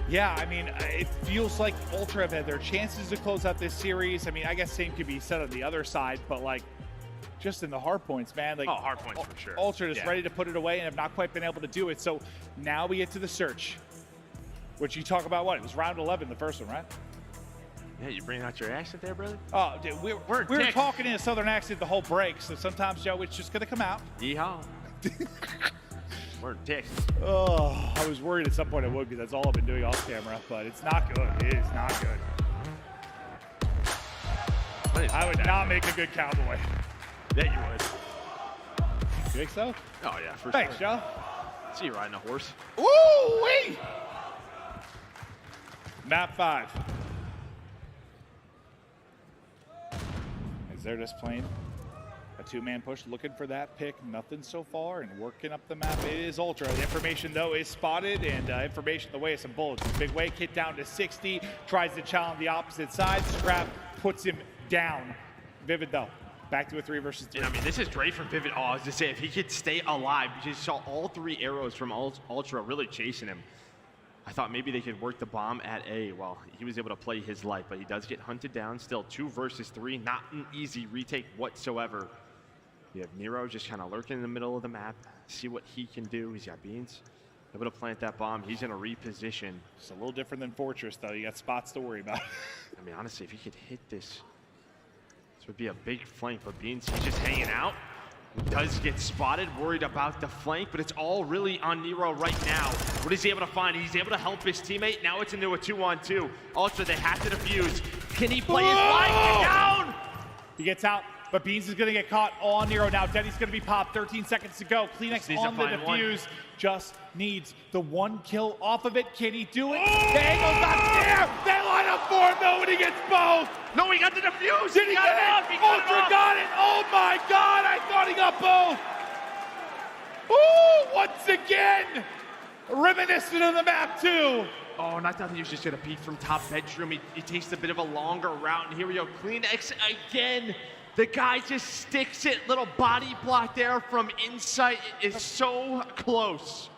yeah, I mean, it feels like Ultra have had their chances to close out this series. I mean, I guess same could be said on the other side, but like, just in the hard points, man. Like, hard points for sure. Ultra is ready to put it away and have not quite been able to do it. So now we get to the search, which you talk about what? It was round 11, the first one, right? Yeah, you bringing out your accent there, brother? Oh, dude, we were talking in a southern accent the whole break, so sometimes, Joe, it's just going to come out. Yeehaw. We're in Texas. Oh, I was worried at some point it would be. That's all I've been doing off camera, but it's not good. It is not good. I would not make a good cowboy. Yeah, you would. You think so? Oh, yeah, for Thanks, sure. Joe. See you riding a horse. Woo-wee! Map 5. As they're just playing a two-man push, looking for that pick. Nothing so far, and working up the map. It is Ultra. The information, though, is spotted, and information the way of some bullets. Big Wake hit down to 60, tries to challenge the opposite side. Scrap puts him down. Vivid, though. Back to a 3 versus 3. I mean, this is great for Vivid. Oh, I was just saying, if he could stay alive, because you saw all 3 arrows from Ultra really chasing him. I thought maybe they could work the bomb at A. Well, he was able to play his life, but he does get hunted down. Still 2 versus 3, not an easy retake whatsoever. You have Nero just kind of lurking in the middle of the map. See what he can do. He's got Beans able to plant that bomb. He's in a reposition. It's a little different than Fortress, though. You got spots to worry about. I mean, honestly, if he could hit this, this would be a big flank, but Beans, he's just hanging out. He does get spotted, worried about the flank, but it's all really on Nero right now. What is he able to find? He's able to help his teammate. Now it's into a 2-on-2. Ultra, they have to defuse. Can he play his life? Get down! He gets out, but Beans is going to get caught on Nero now. Denny's going to be popped. 13 seconds to go. Kleenex on the defuse. Just needs the 1 kill off of it. Can he do it? The angle's not there. They line up for him, though, and he gets both. No, he got the defuse. Did he get it? Ultra got it. Oh, my God. I thought he got both. Ooh, once again, reminiscent of the map, too. Oh, and I thought he was just going to peek from top bedroom. He takes a bit of a longer route, and here we go. Kleenex again. The guy just sticks it. Little body block there from inside. It is so close.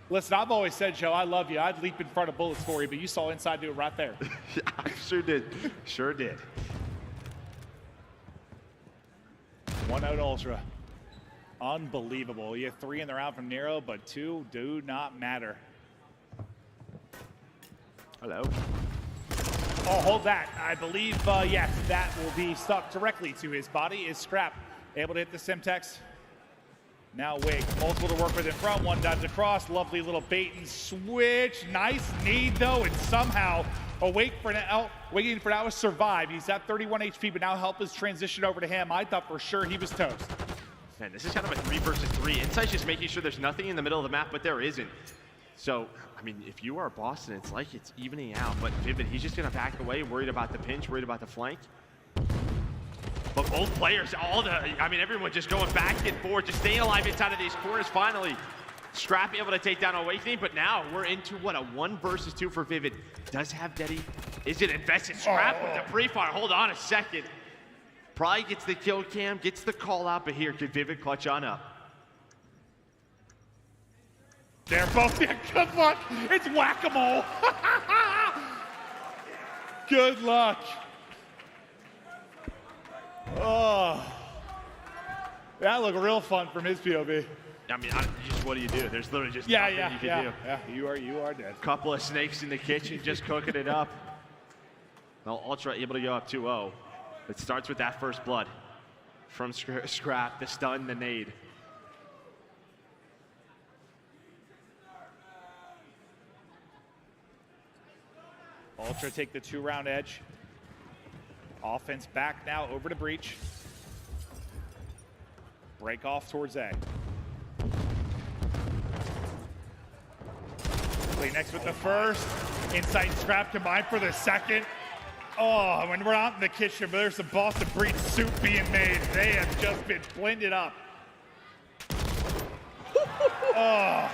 Listen, I've always said, Joe, I love you. I'd leap in front of bullets for you, but you saw inside do it right there. I sure did. Sure did. 1-0 Ultra. Unbelievable. You have 3 in the round from Nero, but 2 do not matter. Hello. Oh, hold that. I believe, yes, that will be stuck directly to his body. Is Scrap able to hit the Simtex? Now Wig, multiple to work with in front. 1 dives across. Lovely little bait and switch. Nice need, though, and somehow waiting for now to survive. He's at 31 HP, but now help is transition over to him. I thought for sure he was toast. Man, this is kind of a 3 versus 3. Insight's just making sure there's nothing in the middle of the map, but there isn't. So, I mean, if you are Boston, it's like it's evening out. But Vivid, he's just going to back away, worried about the pinch, worried about the flank. But both players, everyone just going back and forth, just staying alive inside of these corners finally. Scrap able to take down Awakening, but now we're into, what, a 1 versus 2 for Vivid. Does have Deddy. Is it invested? Scrap with the pre-fire. Hold on a second. Probably gets the kill cam, gets the call out, but here, could Vivid clutch on up? They're both, yeah, good luck. It's whack-a-mole. Good luck. Oh, that looked real fun from his POV. I mean, what do you do? There's literally just nothing you can do. Yeah, you are dead. Couple of snakes in the kitchen, just cooking it up. Well, Ultra able to go up 2-0. It starts with that first blood from Scrap, the stun, the nade. Ultra take the 2-round edge. Offense back now over to Breach. Break off towards A. Kleenex with the first. Inside Scrap combined for the second. Oh, when we're out in the kitchen, but there's some Boston Breach soup being made. They have just been blended up. Oh.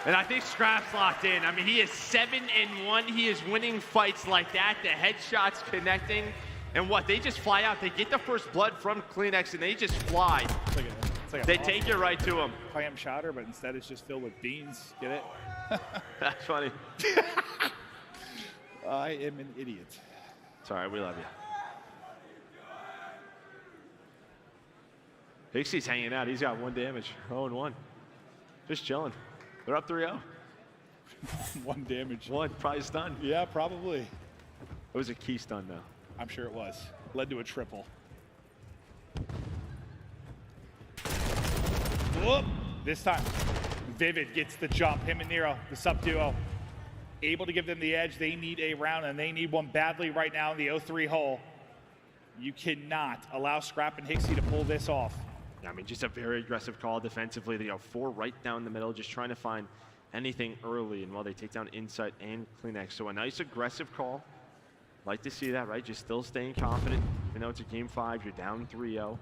And I think Scrap's locked in. I mean, he is 7-1. He is winning fights like that. The headshots connecting. And what, they just fly out. They get the first blood from Kleenex, and they just fly. It's like They take it right to him. Clam chowder, but instead it's just filled with beans. Get it? That's funny. I am an idiot. It's all right. We love you. Hixie's hanging out. He's got 1 damage. 0-1. Just chilling. They're up 3-0. 1 damage. 1. Probably stun. Yeah, probably. It was a key stun, though. I'm sure it was. Led to a triple. Whoop! This time, Vivid gets the jump. Him and Nero, the sub duo, able to give them the edge. They need a round, and they need one badly right now in the 0-3 hole. You cannot allow Scrap and Hixie to pull this off. I mean, just a very aggressive call defensively. They go 4 right down the middle, just trying to find anything early. And while they take down Insight and Kleenex. So a nice aggressive call. Like to see that, right? Just still staying confident. You know, it's a game 5. You're down 3-0.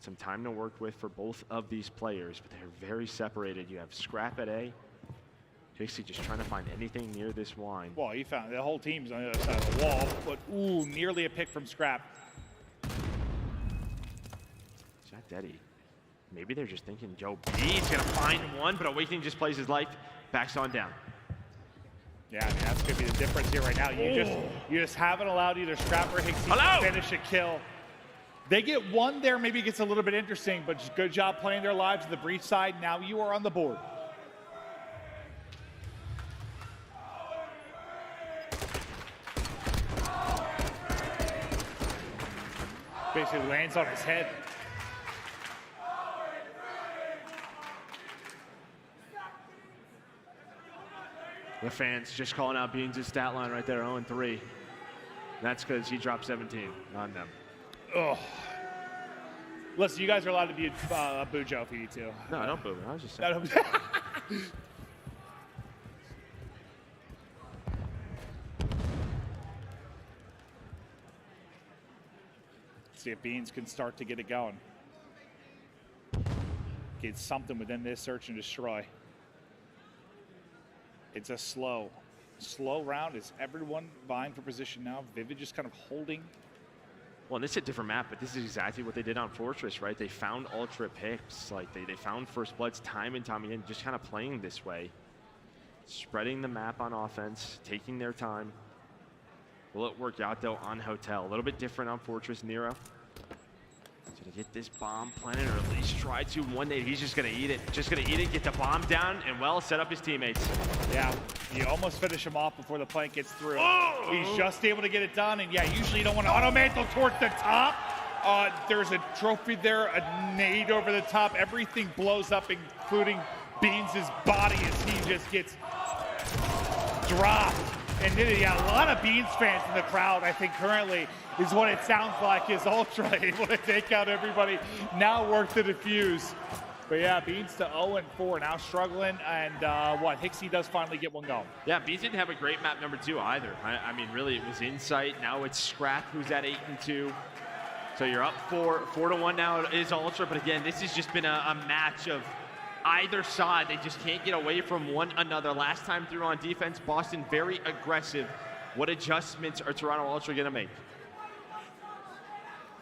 Some time to work with for both of these players, but they're very separated. You have Scrap at A. Hixie just trying to find anything near this wine. Well, he found the whole team's on the other side of the wall, but ooh, nearly a pick from Scrap. Daddy. Maybe they're just thinking Joe B's gonna find one, but Awakening just plays his life, backs on down. Yeah, I mean, that's gonna be the difference here right now. You just haven't allowed either Scrap or Hixie to finish a kill. They get one there, maybe it gets a little bit interesting, but just good job playing their lives to the Breach side. Now you are on the board. Basically lands on his head. The fans just calling out Beans' stat line right there, 0-3. That's because he dropped 17 on them. Oh. Listen, you guys are allowed to be a boo Joe if you need to. No, don't boo. I was just saying. See if Beans can start to get it going. Get something within this search and destroy. It's a slow round. Is everyone vying for position now? Vivid just kind of holding. Well, this is a different map, but this is exactly what they did on Fortress, right? They found ultra picks. Like, they found First Bloods time and time again, just kind of playing this way. Spreading the map on offense, taking their time. Will it work out, though, on Hotel? A little bit different on Fortress. Nero. So to get this bomb planted, or at least try to one day, he's just going to eat it. Just going to eat it, get the bomb down, and, well, set up his teammates. Yeah, you almost finish him off before the plant gets through. Oh! He's just able to get it done, and, yeah, usually you don't want to auto-mantle towards the top. There's a trophy there, a nade over the top. Everything blows up, including Beans' body as he just gets dropped. And yeah, a lot of Beans fans in the crowd, I think, currently is what it sounds like is Ultra able to take out everybody. Now work to defuse. But yeah, Beans to 0-4, now struggling. And Hixie does finally get one going. Yeah, Beans didn't have a great map number 2 either. I mean, really, it was Insight. Now it's Scrap, who's at 8-2. So you're up 4-1 now. It is Ultra, but again, this has just been a match of either side. They just can't get away from one another. Last time through on defense, Boston very aggressive. What adjustments are Toronto Ultra going to make?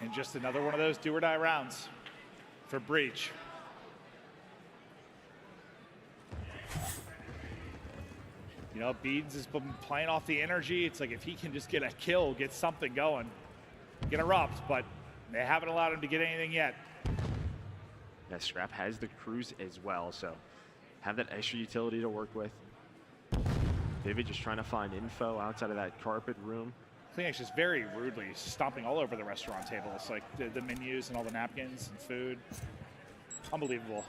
And just another one of those do or die rounds for Breach. You know, Beans has been playing off the energy. It's like if he can just get a kill, get something going, get erupt, but they haven't allowed him to get anything yet. Yeah, Scrap has the cruise as well, so have that extra utility to work with. Vivid just trying to find info outside of that carpet room. Kleenex just very rudely stomping all over the restaurant table. It's like the menus and all the napkins and food. Unbelievable.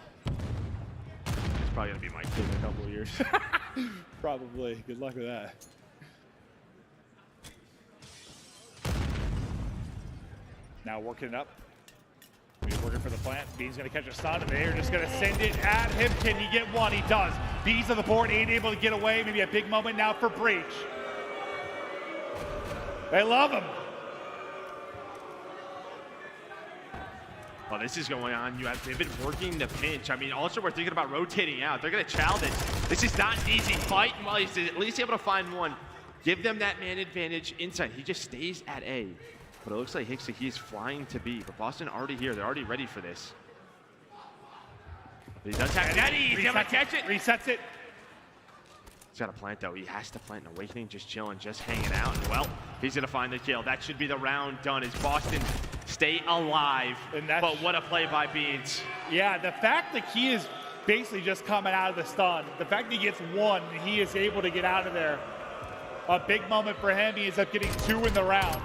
It's probably going to be my kid in a couple of years. Probably. Good luck with that. Now working it up. He's working for the plant. Bean's going to catch a stun, and they're just going to send it at him. Can he get one? He does. Bees on the board, ain't able to get away. Maybe a big moment now for Breach. They love him. Well, this is going on. You have Vivid working the pinch. I mean, also we're thinking about rotating out. They're going to chow this. This is not an easy fight. And while he's at least able to find one, give them that man advantage inside. He just stays at A. But it looks like Hicksy, he's flying to B. But Boston already here. They're already ready for this. But he does have Daddy. He's able to catch it. Resets it. He's got to plant, though. He has to plant an Awakening, just chilling, just hanging out. And, well, he's going to find the kill. That should be the round done as Boston stay alive. But what a play by Beans. Yeah, the fact that he is basically just coming out of the stun, the fact that he gets one and he is able to get out of there, a big moment for him. He ends up getting 2 in the round.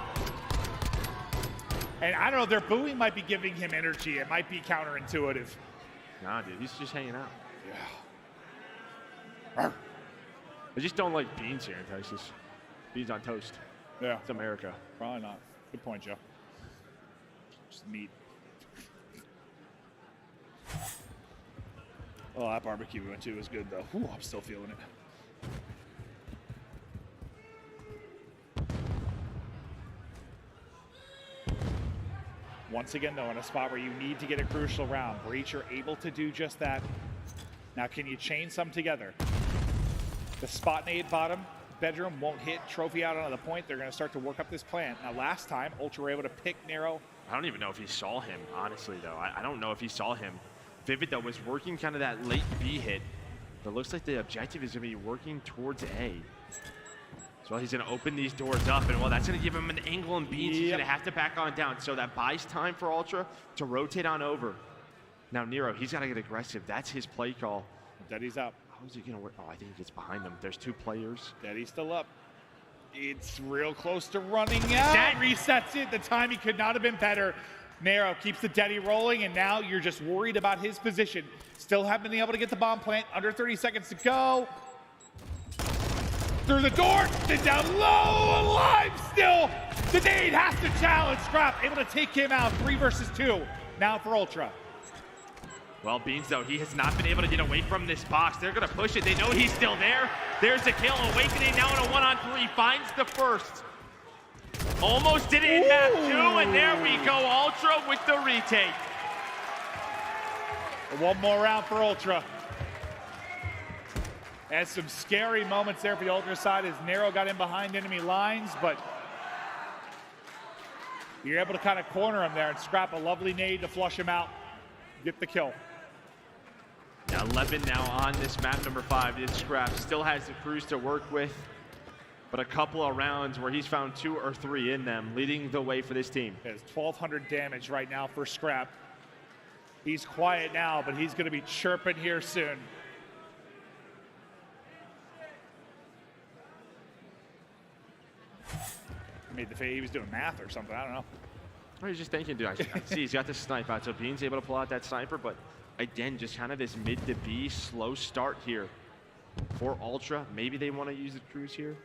And I don't know, their booing might be giving him energy. It might be counterintuitive. Nah, dude, he's just hanging out. Yeah. I just don't like Beans here in Texas. Beans on toast. Yeah. It's America. Probably not. Good point, Joe. Just meat. Oh, that barbecue we went to was good, though. Whew, I'm still feeling it. Once again, though, in a spot where you need to get a crucial round, Breach are able to do just that. Now, can you chain some together? The spot nade bottom bedroom won't hit. Trophy out onto the point. They're going to start to work up this plan. Now, last time, Ultra were able to pick Nero. I don't even know if he saw him, honestly, though. I don't know if he saw him. Vivid, though, was working kind of that late B hit. But it looks like the objective is going to be working towards A. So he's going to open these doors up, and well, that's going to give him an angle and Beans. He's going to have to back on down. So that buys time for Ultra to rotate on over. Now, Nero, he's got to get aggressive. That's his play call. Daddy's up. How is he going to work? Oh, I think he gets behind them. There's 2 players. Daddy's still up. It's real close to running out. That resets it. The timing could not have been better. Nero keeps the Daddy rolling, and now you're just worried about his position. Still haven't been able to get the bomb plant. Under 30 seconds to go. Through the door, then down low, alive still. The nade has to challenge. Scrap able to take him out. 3 versus 2 now for Ultra. Well, Beans, though, he has not been able to get away from this box. They're going to push it. They know he's still there. There's the kill. Awakening now in a 1-on-3. Finds the first. Almost did it in map 2, and there we go. Ultra with the retake. One more round for Ultra. And some scary moments there for the Ultra side as Nero got in behind enemy lines, but you're able to kind of corner him there and scrap a lovely nade to flush him out. Get the kill. Now 11 now on this map number 5. It's Scrap. Still has the crews to work with, but a couple of rounds where he's found 2 or 3 in them, leading the way for this team. It's 1,200 damage right now for Scrap. He's quiet now, but he's going to be chirping here soon. Made the face. He was doing math or something. I don't know. Or he's just thinking, dude, I see he's got the snipe out, so Bean's able to pull out that sniper, but again, just kind of this mid to B slow start here for Ultra. Maybe they want to use the crews here.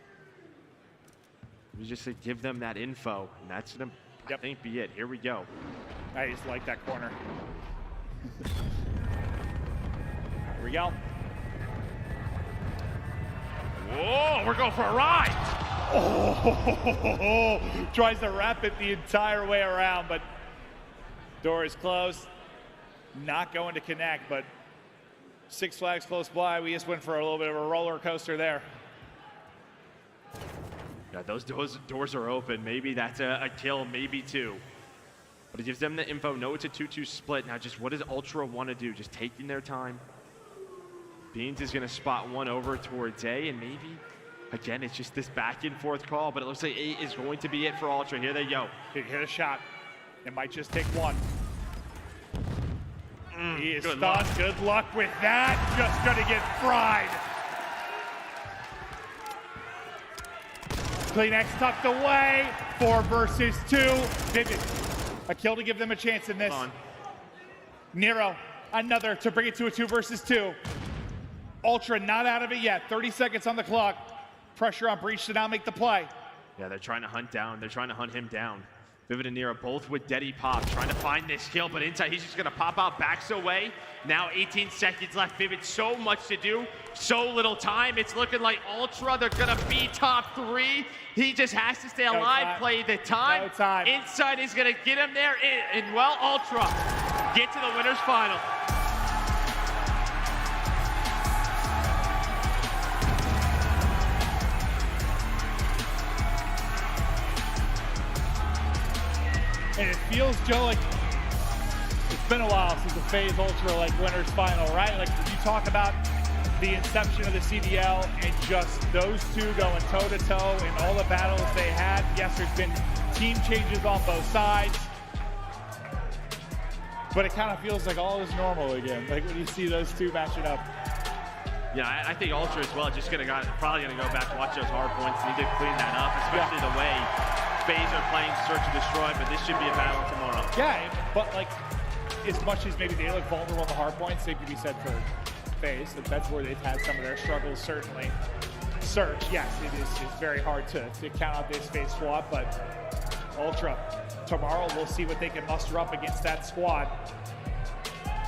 We just to give them that info, and that's gonna, I think, be it. Here we go. I just like that corner. Here we go. Whoa, we're going for a ride. Oh, tries to wrap it the entire way around, but door is closed. Not going to connect, but Six Flags close by. We just went for a little bit of a roller coaster there. Yeah, those doors are open. Maybe that's a kill, maybe 2. But it gives them the info. No, it's a 2-2 split. Now, just what does Ultra want to do? Just taking their time. Beans is going to spot one over towards A, and maybe, again, it's just this back and forth call, but it looks like A is going to be it for Ultra. Here they go. Hit a shot. It might just take one. He is good stunned. luck. Good luck with that. Just going to get fried. Kleenex tucked away. 4 versus 2. Vivid. A kill to give them a chance in this. Nero, another to bring it to a 2 versus 2. Ultra not out of it yet. 30 seconds on the clock. Pressure on Breach to now make the play. Yeah, they're trying to hunt down. They're trying to hunt him down. Vivid and Nira both with Deddy Pop, trying to find this kill, but inside he's just gonna pop out, backs away. Now 18 seconds left. Vivid, so much to do, so little time. It's looking like Ultra, they're gonna be top 3. He just has to stay alive, play the time. No time. Inside is gonna get him there, and well, Ultra get to the winner's final. And it feels, Joe, like it's been a while since the FaZe Ultra winners final, right? Like you talk about the inception of the CDL and just those two going toe to toe in all the battles they had. Yes, there's been team changes on both sides, but it kind of feels like all is normal again. Like when you see those two matching up. Yeah, I think Ultra as well just probably gonna go back and watch those hard points. Need to clean that up, especially the way FaZe are playing Search and Destroy, but this should be a battle tomorrow. Yeah, but as much as maybe they look vulnerable on the hard points, same could be said for FaZe. That's where they've had some of their struggles, certainly. Search, yes, it's very hard to count out this FaZe squad, but Ultra, tomorrow we'll see what they can muster up against that squad.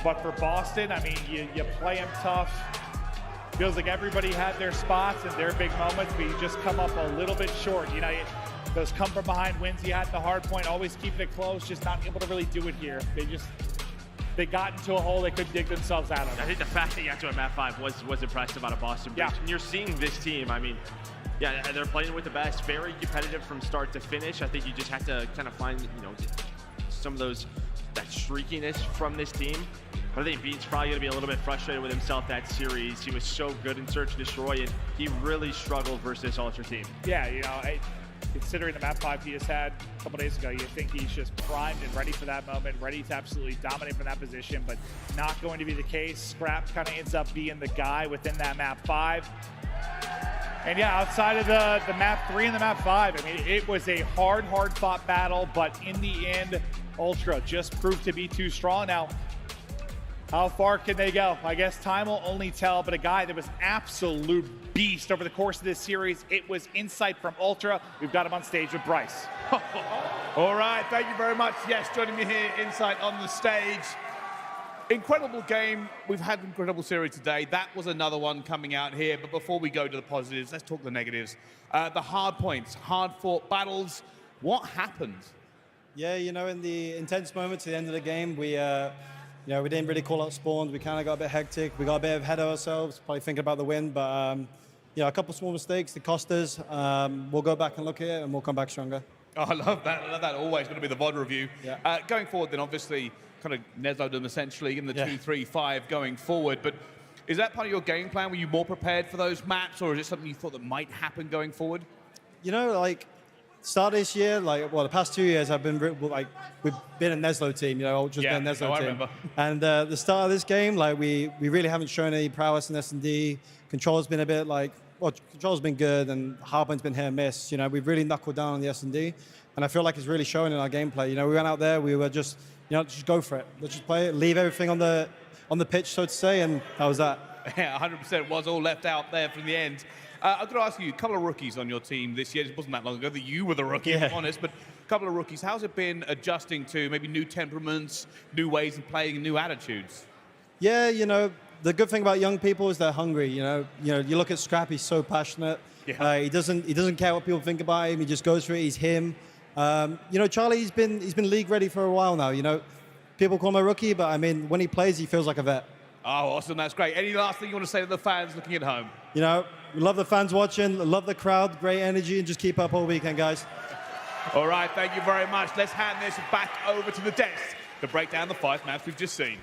But for Boston, I mean, you play them tough. Feels like everybody had their spots and their big moments, but you just come up a little bit short. You know, those come from behind wins you had at the hard point, always keeping it close, just not able to really do it here. They got into a hole they couldn't dig themselves out of. I think the fact that you got to a map 5 was impressive out of Boston. Yeah. And you're seeing this team, I mean, yeah, they're playing with the best, very competitive from start to finish. I think you just have to kind of find, some of that streakiness from this team. But I think Bean's probably going to be a little bit frustrated with himself that series. He was so good in Search and Destroy, and he really struggled versus this Ultra team. Yeah, considering the map 5 he has had a couple days ago, you think he's just primed and ready for that moment, ready to absolutely dominate from that position, but not going to be the case. Scrap kind of ends up being the guy within that map 5. And yeah, outside of the map 3 and the map 5, I mean, it was a hard fought battle, but in the end, Ultra just proved to be too strong. Now, how far can they go? I guess time will only tell, but a guy that was absolute beast over the course of this series, it was insight from Ultra. We've got him on stage with Bryce. All right, thank you very much. Yes, joining me here, Insight on the stage. Incredible game. We've had an incredible series today. That was another one coming out here. But before we go to the positives, let's talk the negatives. The hard points, hard-fought battles. What happened? Yeah, in the intense moments at the end of the game, we didn't really call out spawns. We kind of got a bit hectic. We got a bit ahead of ourselves, probably thinking about the win. But, a couple small mistakes that cost us. We'll go back and look at it, and we'll come back stronger. Oh, I love that. I love that. Always going to be the VOD review. Yeah. Going forward, then, obviously, kind of Neslo'd them essentially in the 2-3-5 going forward. But is that part of your game plan? Were you more prepared for those maps, or is it something you thought that might happen going forward? Start this year, the past 2 years, we've been a Neslo team, Ultra's been a Neslo team. I remember. And the start of this game, we really haven't shown any prowess in S&D. Control's been a bit control's been good, and Hardpoint's been hit and miss. We've really knuckled down on the S&D, and I feel like it's really showing in our gameplay. We went out there, we were just, just go for it. Let's just play it, leave everything on the pitch, so to say, and that was that. Yeah, 100% was all left out there from the end. I've got to ask you, a couple of rookies on your team this year. It wasn't that long ago that you were the rookie, if I'm honest, but a couple of rookies. How's it been adjusting to maybe new temperaments, new ways of playing, new attitudes? Yeah, the good thing about young people is they're hungry. You look at Scrap, he's so passionate. Yeah. He doesn't care what people think about him. He just goes for it. He's him. Charlie, he's been league ready for a while now. People call him a rookie, but I mean, when he plays, he feels like a vet. Oh, awesome. That's great. Any last thing you want to say to the fans looking at home? We love the fans watching, love the crowd, great energy, and just keep up all weekend, guys. All right, thank you very much. Let's hand this back over to the desk to break down the 5 maps we've just seen.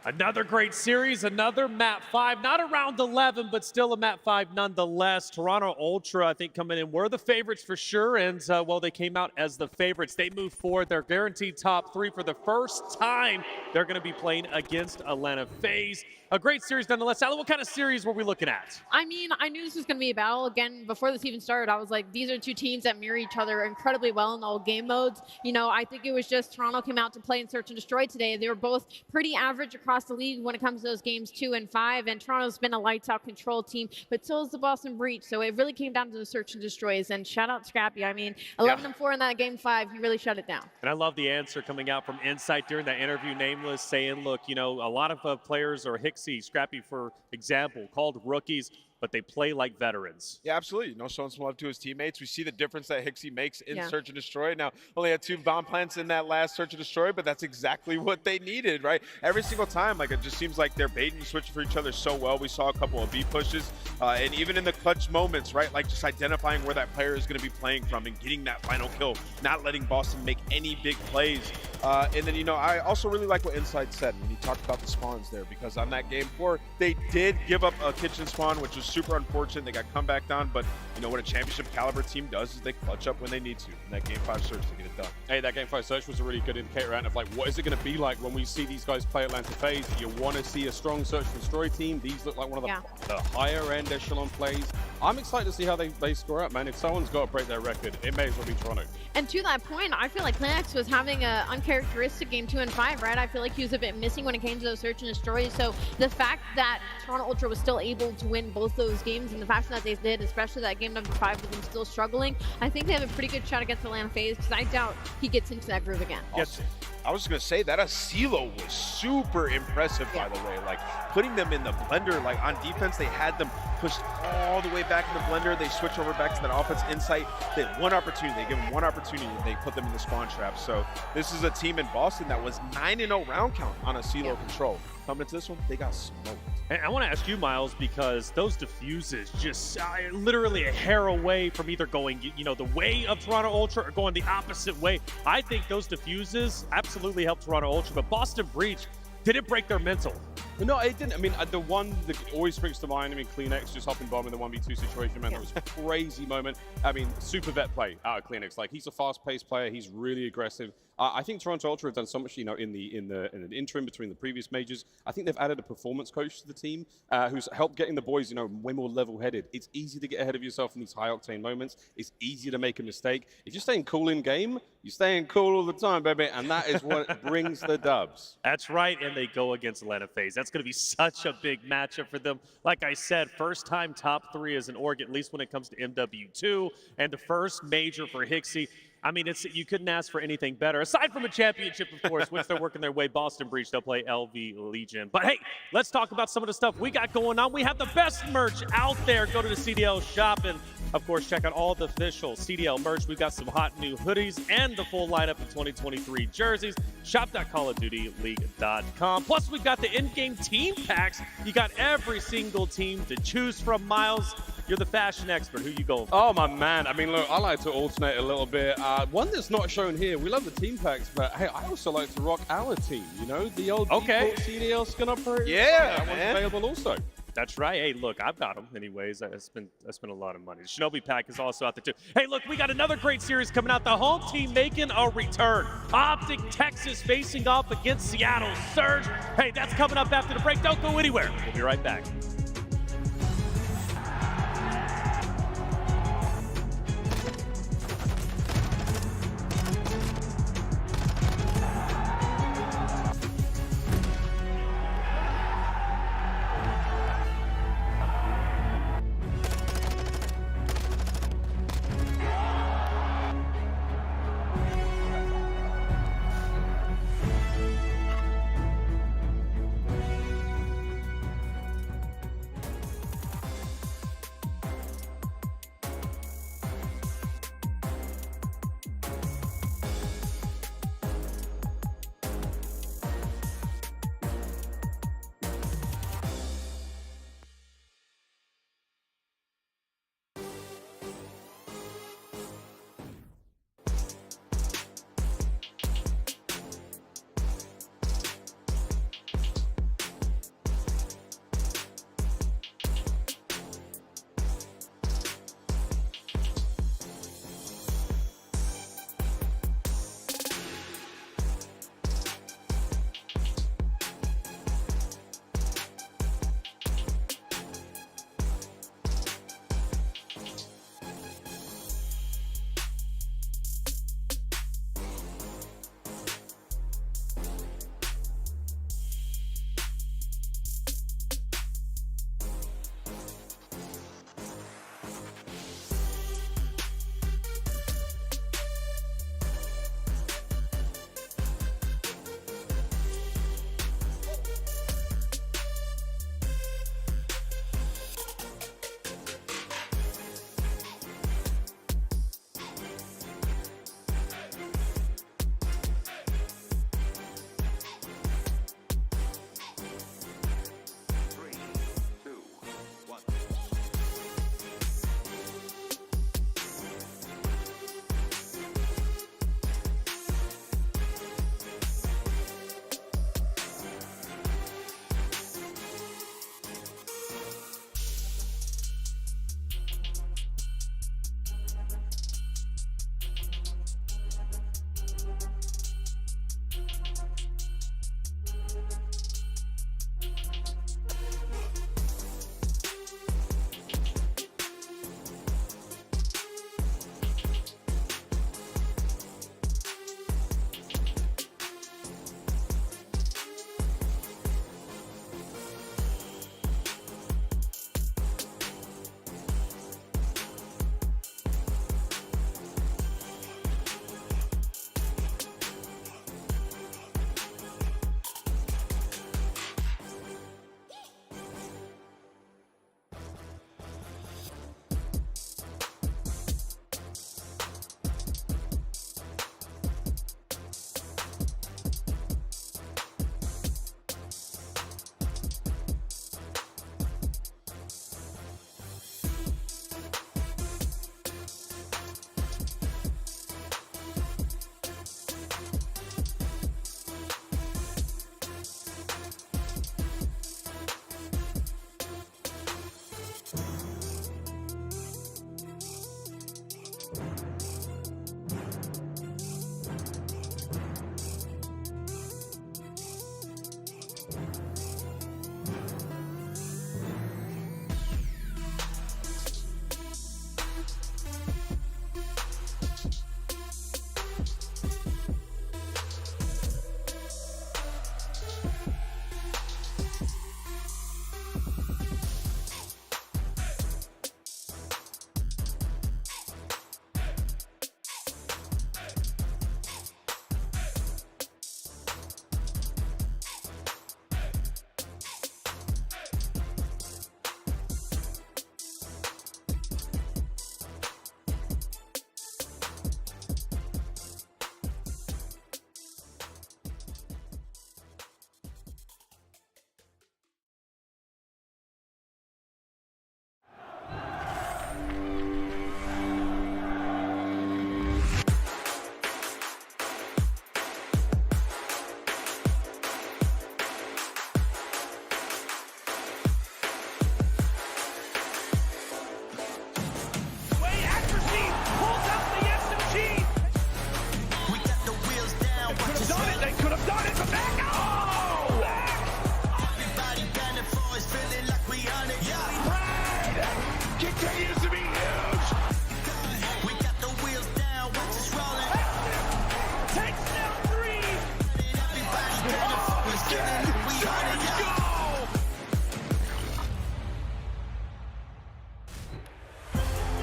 Another great series, another map 5, not a round 11, but still a map 5 nonetheless. Toronto Ultra, I think, coming in were the favorites for sure, and they came out as the favorites. They move forward. They're guaranteed top 3 for the first time. They're going to be playing against Atlanta FaZe. a great series nonetheless. Alan, what kind of series were we looking at? I mean, I knew this was going to be a battle. Again, before this even started, I was like, these are two teams that mirror each other incredibly well in all game modes. You know, I think it was just Toronto came out to play in Search and Destroy today. They were both pretty average across the league when it comes to those games 2 and 5, and Toronto's been a lights-out control team, but so is the Boston Breach. So it really came down to the Search and Destroys, and shout out Scrappy. I mean, 11-4 in that game 5, he really shut it down. And I love the answer coming out from Insight during that interview, Nameless, saying, look, you know, a lot of players are Hixie, Scrappy, for example, called rookies, but they play like veterans. Yeah, absolutely. No, showing some love to his teammates. We see the difference that Hixie makes in Search and Destroy. Now, only had 2 bomb plants in that last Search and Destroy, but that's exactly what they needed, right? Every single time, like, it just seems like they're baiting and switching for each other so well. We saw a couple of B pushes, and even in the clutch moments, right? Like, just identifying where that player is going to be playing from and getting that final kill, not letting Boston make any big plays. And then, you know, I also really like what Insight said when he talked about the spawns there, because on that game 4, they did give up a kitchen spawn, which was super unfortunate. They got come back down, but you know what a championship caliber team does is they clutch up when they need to. In that game 5 search to get it done. Hey, that game 5 search was a really good indicator of like what is it going to be like when we see these guys play Atlanta FaZe. You want to see a strong search and destroy team. These look like one of the higher end echelon plays. I'm excited to see how they score up, man. If someone's got to break their record, it may as well be Toronto. And to that point, I feel like Clinax was having an uncharacteristic game 2 and 5, right? I feel like he was a bit missing when it came to those search and destroys. So the fact that Toronto Ultra was still able to win both those games in the fashion that they did, especially that game number 5 with them still struggling, I think they have a pretty good shot against Atlanta FaZe, because I doubt he gets into that groove again. Yes. I was just going to say that Asilo was super impressive, by the way. Like, putting them in the blender, like, on defense, they had them pushed all the way back in the blender. They switch over back to that offense Insight. They had one opportunity. They give them one opportunity, and they put them in the spawn trap. So this is a team in Boston that was 9-0 round count on Asilo control. Coming into this one, they got smoked. And I want to ask you, Miles, because those diffuses just literally a hair away from either going, you know, the way of Toronto Ultra or going the opposite way. I think those diffuses absolutely helped Toronto Ultra, but Boston Breach, did it break their mental? No, it didn't. I mean, the one that always springs to mind, I mean, Kleenex just hopping bomb in the 1v2 situation, man, that was a crazy moment. I mean, super vet play out of Kleenex. Like, he's a fast-paced player. He's really aggressive. I think Toronto Ultra have done so much, you know, in an interim between the previous majors. I think they've added a performance coach to the team who's helped getting the boys, you know, way more level-headed. It's easy to get ahead of yourself in these high-octane moments. It's easy to make a mistake. If you're staying cool in game, you're staying cool all the time, baby, and that is what brings the dubs. That's right, and they go against Atlanta FaZe. That's going to be such a big matchup for them. Like I said, first time top 3 as an org, at least when it comes to MW2, and the first major for Hixie. I mean, you couldn't ask for anything better. Aside from a championship, of course, which they're working their way. Boston Breach, they'll play LV Legion. But hey, let's talk about some of the stuff we got going on. We have the best merch out there. Go to the CDL shop and, of course, check out all the official CDL merch. We've got some hot new hoodies and the full lineup of 2023 jerseys. Shop.callofdutyleague.com. Plus, we've got the in-game team packs. You got every single team to choose from. Miles, you're the fashion expert. Who you going for? Oh, my man. I mean, look, I like to alternate a little bit. One that's not shown here, we love the team packs, but hey, I also like to rock our team, you know? The old default CDL skin operator. Yeah, that one's available also. That's right. Hey, look, I've got them anyways. I spent a lot of money. The Shinobi pack is also out there too. Hey, look, we got another great series coming out. The home team making a return. Optic Texas facing off against Seattle Surge. Hey, that's coming up after the break. Don't go anywhere. We'll be right back.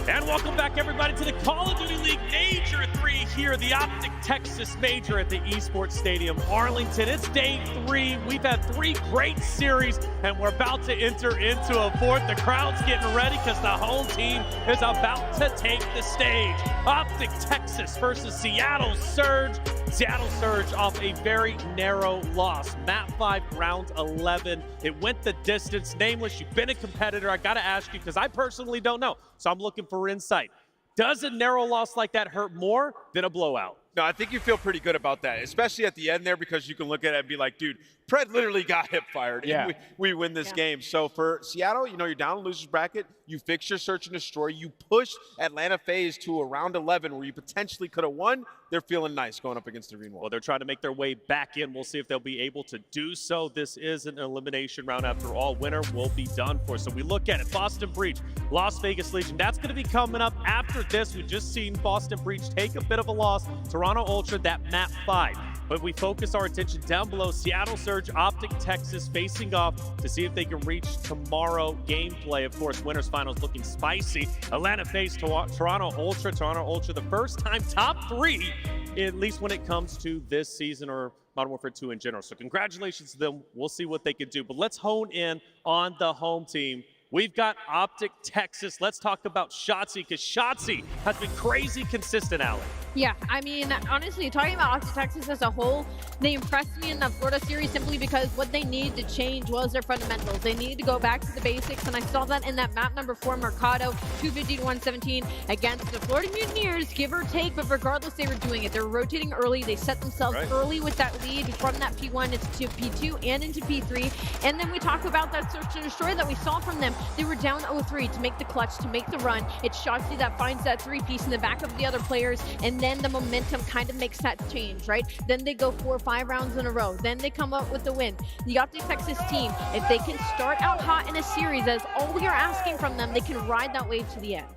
And welcome back, everybody, to the Call of Duty League Major 3 here, the Optic Texas Major at the Esports Stadium, Arlington. It's day 3. We've had 3 great series, and we're about to enter into a 4th. The crowd's getting ready because the home team is about to take the stage. Optic Texas versus Seattle Surge. Seattle Surge off a very narrow loss. Map 5, round 11. It went the distance. Nameless, you've been a competitor. I got to ask you, because I personally don't know, so I'm looking for insight. Does a narrow loss like that hurt more than a blowout? No, I think you feel pretty good about that, especially at the end there, because you can look at it and be like, dude, Pred literally got hip fired. Yeah. And we win this game. So for Seattle, you know, you're down in losers bracket. You fix your search and destroy. You push Atlanta FaZe to a round 11 where you potentially could have won. They're feeling nice going up against the Green Wall. Well, they're trying to make their way back in. We'll see if they'll be able to do so. This is an elimination round after all. Winner will be done for. So we look at it. Boston Breach, Las Vegas Legion. That's going to be coming up after this. We've just seen Boston Breach take a bit of a loss. Toronto Ultra, that map 5. But we focus our attention down below. Seattle Surge, Optic Texas facing off to see if they can reach tomorrow gameplay. Of course, winners finals looking spicy. Atlanta FaZe Toronto Ultra. Toronto Ultra, the first time top 3, at least when it comes to this season or Modern Warfare 2 in general. So congratulations to them. We'll see what they can do. But let's hone in on the home team. We've got Optic Texas. Let's talk about Shotzi, because Shotzi has been crazy consistent, Allie. Yeah, I mean, honestly, talking about Optic Texas as a whole, they impressed me in the Florida series simply because what they needed to change was their fundamentals. They needed to go back to the basics, and I saw that in that map number 4, Mercado, 250 to 117 against the Florida Mutineers, give or take, but regardless, they were doing it. They were rotating early. They set themselves early with that lead from that P1 into P2 and into P3, and then we talk about that search and destroy that we saw from them. They were down 0-3 to make the clutch, to make the run. It's Shotzi that finds that 3-piece in the back of the other players, and then the momentum kind of makes that change, right? Then they go 4 or 5 rounds in a row. Then they come up with the win. The Optic Texas team, if they can start out hot in a series, as all we are asking from them, they can ride that wave to the end.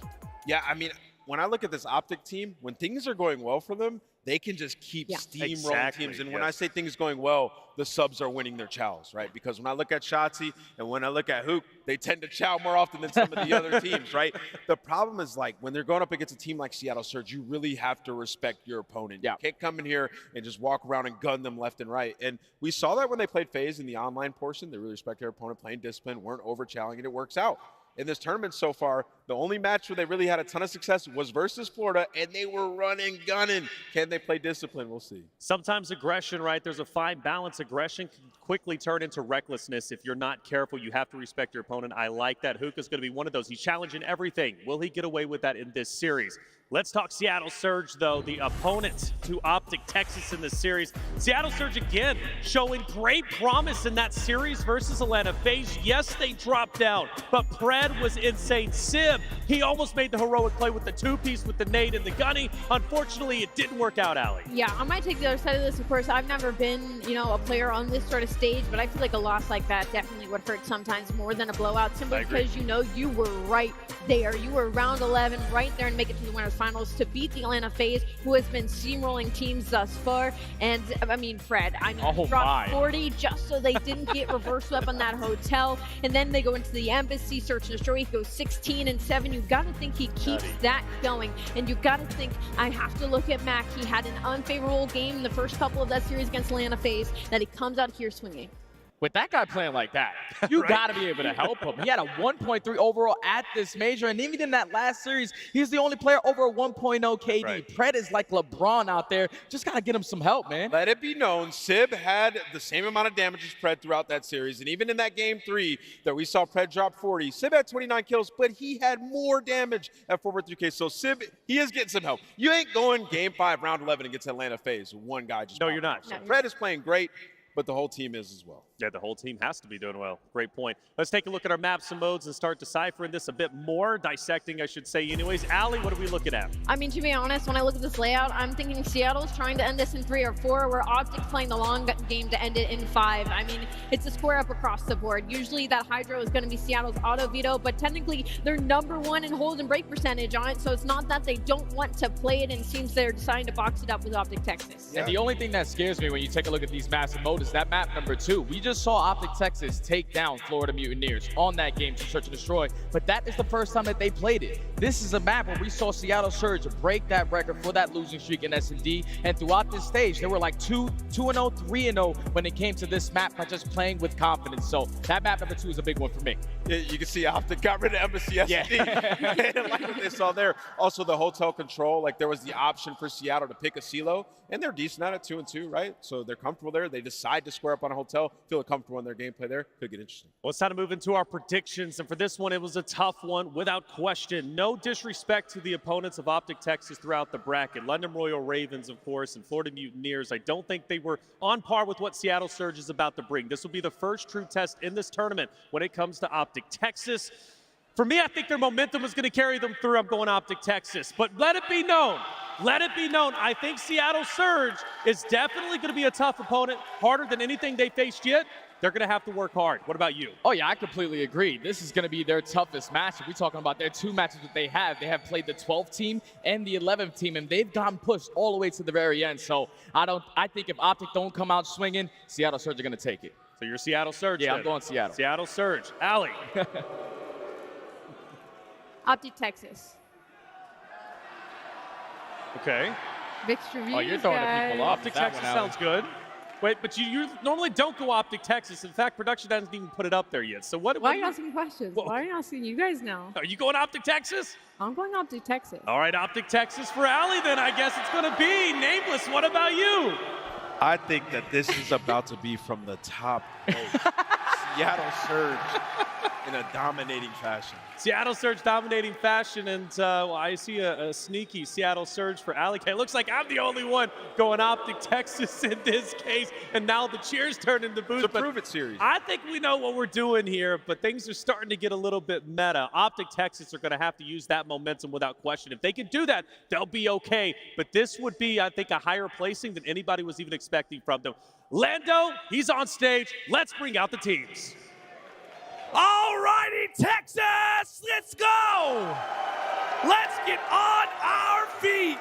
Yeah, I mean, when I look at this Optic team, when things are going well for them, they can just keep steamrolling teams. And when I say things going well, the subs are winning their chows, right? Because when I look at Shotzi and when I look at Hook, they tend to chow more often than some of the other teams, right? The problem is, like, when they're going up against a team like Seattle Surge, you really have to respect your opponent. You can't come in here and just walk around and gun them left and right. And we saw that when they played FaZe in the online portion. They really respect their opponent, playing discipline, weren't over-challenging, and it works out. In this tournament so far, the only match where they really had a ton of success was versus Florida, and they were running, gunning. Can they play discipline? We'll see. Sometimes aggression, right? There's a fine balance. Aggression can quickly turn into recklessness. If you're not careful, you have to respect your opponent. I like that. Hookah's going to be one of those. He's challenging everything. Will he get away with that in this series? Let's talk Seattle Surge, though, the opponent to Optic Texas in this series. Seattle Surge, again, showing great promise in that series versus Atlanta FaZe. Yes, they dropped down, but Pred was insane. Sib, he almost made the heroic play with the 2-piece with the nade and the gunny. Unfortunately, it didn't work out, Allie. Yeah, I might take the other side of this. Of course, I've never been, you know, a player on this sort of stage, but I feel like a loss like that definitely would hurt sometimes more than a blowout, simply because, you know, you were right there. You were round 11, right there, and make it to the winners finals to beat the Atlanta FaZe, who has been steamrolling teams thus far. And I mean, Fred, I mean, dropped 40 just so they didn't get reverse weapon that hotel. And then they go into the embassy, search and destroy. He goes 16-7. You got to think he keeps that going. And you got to think, I have to look at Mac. He had an unfavorable game in the first couple of that series against Atlanta FaZe, that he comes out here swinging. With that guy playing like that, you got to be able to help him. He had a 1.3 overall at this major, and even in that last series, he's the only player over a 1.0 KD. Pred is like LeBron out there. Just got to get him some help, man. Let it be known, Sib had the same amount of damage as Pred throughout that series, and even in that game 3 that we saw Pred drop 40, Sib had 29 kills, but he had more damage at 4-3K. So Sib, he is getting some help. You ain't going game 5, round 11 against Atlanta FaZe. One guy just you're not. So Pred is playing great, but the whole team is as well. Yeah, the whole team has to be doing well. Great point. Let's take a look at our maps and modes and start deciphering this a bit more, dissecting, I should say. Anyways, Allie, what are we looking at? I mean, to be honest, when I look at this layout, I'm thinking Seattle's trying to end this in 3 or 4, where Optic's playing the long game to end it in 5. I mean, it's a square up across the board. Usually that Hydro is going to be Seattle's auto veto, but technically they're #1 in hold and break percentage on it, so it's not that they don't want to play it, and it seems they're deciding to box it up with Optic Texas. And the only thing that scares me when you take a look at these maps and mode is that map number 2. We just just saw Optic Texas take down Florida Mutineers on that game to Search and Destroy, but that is the first time that they played it. This is a map where we saw Seattle Surge break that record for that losing streak in S&D, and throughout this stage, they were like 2-0, 3-0 when it came to this map by just playing with confidence. So that map number 2 is a big one for me. Yeah, you can see Optic got rid of Embassy S&D. They didn't like what they saw there. Also, the hotel control, like there was the option for Seattle to pick a CeeLo, and they're decent at it, 2-2, right? So they're comfortable there. They decide to square up on a hotel, feel comfortable in their gameplay there. Could get interesting. Well, it's time to move into our predictions, and for this one, it was a tough one without question. No disrespect to the opponents of Optic Texas throughout the bracket. London Royal Ravens, of course, and Florida Mutineers. I don't think they were on par with what Seattle Surge is about to bring. This will be the first true test in this tournament when it comes to Optic Texas. For me, I think their momentum is going to carry them through. I'm going Optic Texas. But let it be known, I think Seattle Surge is definitely going to be a tough opponent, harder than anything they faced yet. They're going to have to work hard. What about you? Oh, yeah, I completely agree. This is going to be their toughest match. If we're talking about their 2 matches that they have played the 12th team and the 11th team, and they've gotten pushed all the way to the very end. So I think if Optic don't come out swinging, Seattle Surge are going to take it. So you're Seattle Surge. Yeah, then. I'm going Seattle. Seattle Surge. Allie. Optic Texas. Okay. Mixed reviews, Oh, you're throwing the people off. Optic Texas sounds good. Wait, but you normally don't go Optic Texas. In fact, production hasn't even put it up there yet. So what? Why are you asking questions? Why are you asking? You guys know. Are you going Optic Texas? I'm going Optic Texas. All right, Optic Texas for Allie then. I guess it's going to be Nameless. What about you? I think that this is about to be from the top. Seattle Surge in a dominating fashion. Seattle Surge dominating fashion, and well, I see a sneaky Seattle Surge for Allie. It looks like I'm the only one going Optic Texas in this case, and now the cheers turn into boos. It's a prove it series. I think we know what we're doing here, but things are starting to get a little bit meta. Optic Texas are going to have to use that momentum without question. If they can do that, they'll be okay. But this would be, I think, a higher placing than anybody was even expecting from them. Lando, he's on stage. Let's bring out the teams. All righty, Texas, let's go. Let's get on our feet.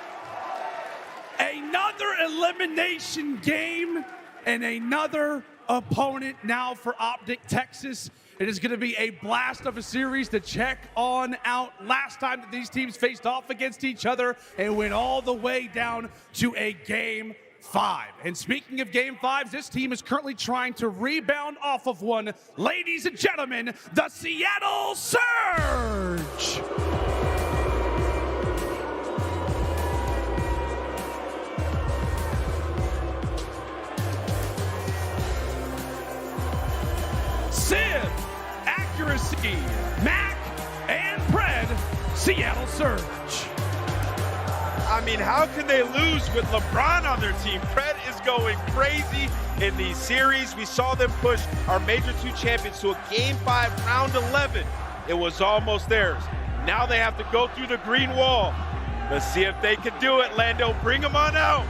Another elimination game and another opponent now for Optic Texas. It is going to be a blast of a series to check on out. Last time that these teams faced off against each other and went all the way down to a Game 5. And speaking of Game 5s, this team is currently trying to rebound off of one. Ladies and gentlemen, the Seattle Surge! Sid, Accuracy, Mac, and Pred, Seattle Surge. I mean, how can they lose with LeBron on their team? Pred is going crazy in these series. We saw them push our Major 2 champions to a Game 5, round 11. It was almost theirs. Now they have to go through the green wall. Let's see if they can do it, Lando. Bring them on out.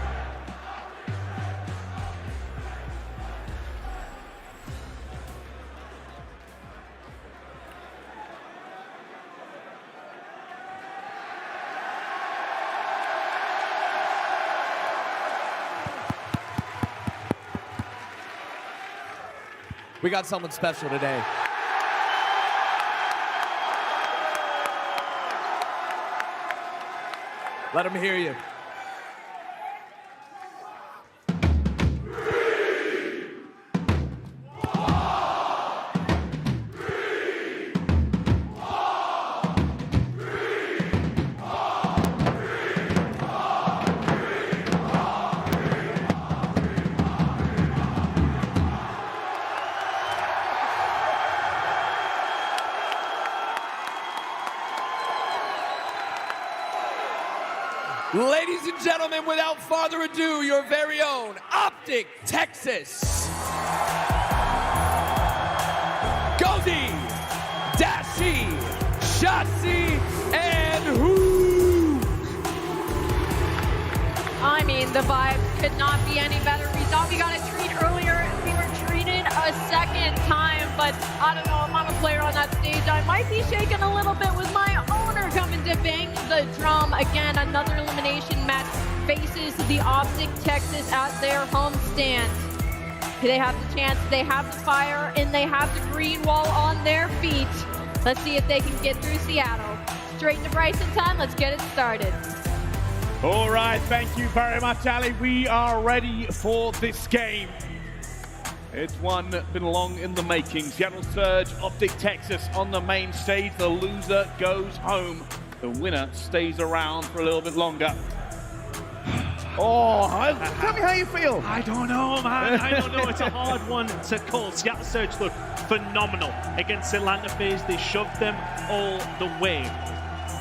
We got someone special today. Let him hear you. Ladies and gentlemen, without further ado, your very own Optic Texas. Gangy, Dashi, Shotzi, and Who. I mean, the vibe could not be any better. We thought we got a treat earlier. We were treated a second time, but I don't know if I'm a player on that stage. I might be shaking a little bit with my owner coming to bang the drum. Again, another elimination match faces the Optic Texas at their home stand. They have the chance, they have the fire, and they have the green wall on their feet. Let's see if they can get through Seattle. Straight to Bryson time, let's get it started. All right, thank you very much, Ali. We are ready for this game. It's been long in the making. Seattle Surge, Optic Texas on the main stage. The loser goes home. The winner stays around for a little bit longer. Oh, tell me how you feel. I don't know, man. I don't know. It's a hard one to call. Seattle Surge look phenomenal against Atlanta FaZe. They shoved them all the way.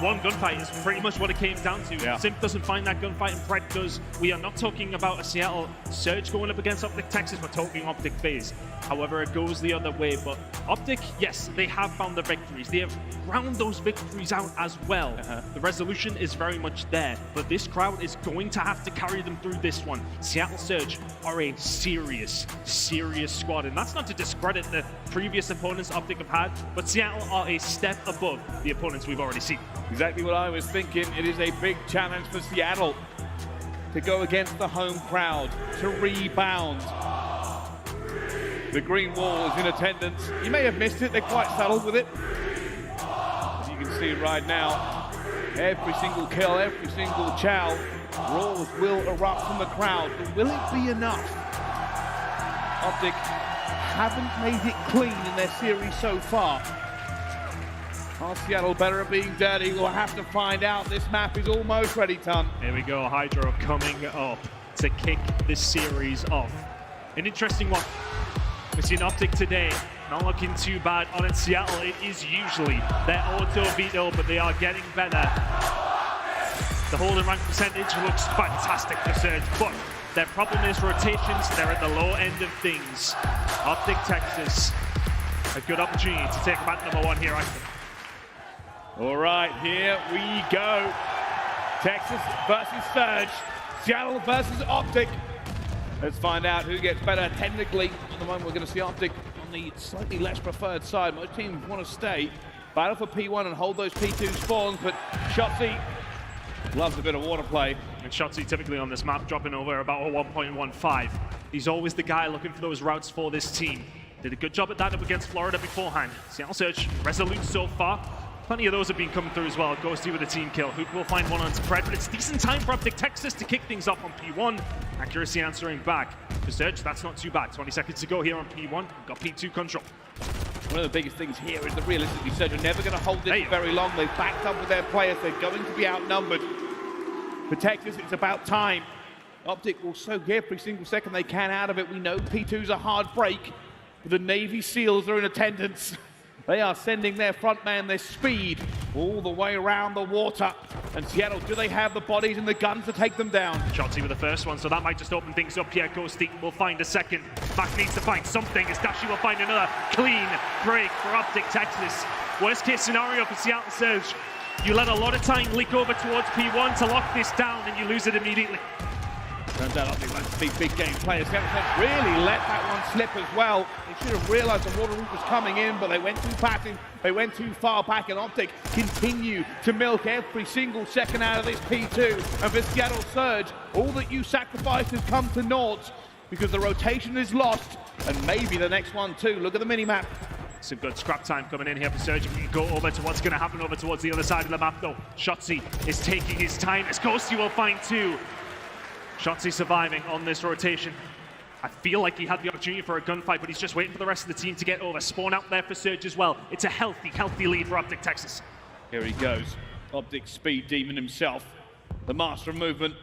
One gunfight is pretty much what it came down to. Yeah. Simp doesn't find that gunfight, and Pred does. We are not talking about a Seattle Surge going up against Optic Texas. We're talking Optic FaZe. However, it goes the other way. But Optic, yes, they have found the victories. They have ground those victories out as well. The resolution is very much there. But this crowd is going to have to carry them through this one. Seattle Surge are a serious, serious squad. And that's not to discredit the previous opponents Optic have had. But Seattle are a step above the opponents we've already seen. Exactly what I was thinking. It is a big challenge for Seattle to go against the home crowd, to rebound. The green wall is in attendance. You may have missed it. They're quite subtle with it. As you can see right now, every single kill, every single chow, roars will erupt from the crowd. But will it be enough? Optic haven't made it clean in their series so far. Are Seattle better at being dirty? We'll have to find out. This map is almost ready, Ton. Here we go, Hydro coming up to kick this series off. An interesting one. We've seen Optic today, not looking too bad. On in Seattle, it is usually their auto veto, but they are getting better. The holding rank percentage looks fantastic for Surge, but their problem is rotations. They're at the low end of things. Optic Texas, a good opportunity to take back number one here, I think. All right, here we go. Texas versus Surge. Seattle versus Optic. Let's find out who gets better technically. At the moment, we're going to see Optic on the slightly less preferred side. Most teams want to stay, battle for P1 and hold those P2 spawns, but Shotzi loves a bit of water play. And Shotzi typically on this map dropping over about a 1.15. He's always the guy looking for those routes for this team. Did a good job at that up against Florida beforehand. Seattle Surge resolute so far. Plenty of those have been coming through as well. Ghosty with a team kill. Hook will find one onto Pred, but it's decent time for Optic Texas to kick things off on P1. Accuracy answering back. For Surge, that's not too bad. 20 seconds to go here on P1. We've got P2 control. One of the biggest things here is that realistically, Surge are never going to hold this very long. They've backed up with their players. They're going to be outnumbered. For Texas, it's about time. Optic will soak every single second they can out of it. We know P2's a hard break, but the Navy SEALs are in attendance. They are sending their front man, their speed, all the way around the water. And Seattle, do they have the bodies and the guns to take them down? Shotzi with the first one, so that might just open things up here. Ghosty will find a second. Mac needs to find something, as Dashi will find another clean break for Optic Texas. Worst case scenario for Seattle Surge. You let a lot of time leak over towards P1 to lock this down, and you lose it immediately. Turns out Optic like big game players. Seattle really let that one slip as well. They should have realized the water route was coming in, but they went too passive. They went too far back, and Optic continue to milk every single second out of this P2. And for Seattle Surge, all that you sacrificed has come to naught because the rotation is lost, and maybe the next one too. Look at the mini-map. Some good scrap time coming in here for Surge. We can go over to what's going to happen over towards the other side of the map, though. Shotzi is taking his time, as Ghosty will find two. Shotzi surviving on this rotation. I feel like he had the opportunity for a gunfight, but he's just waiting for the rest of the team to get over. Spawn out there for Surge as well. It's a healthy lead for Optic Texas. Here he goes. Optic speed demon himself. The master of movement.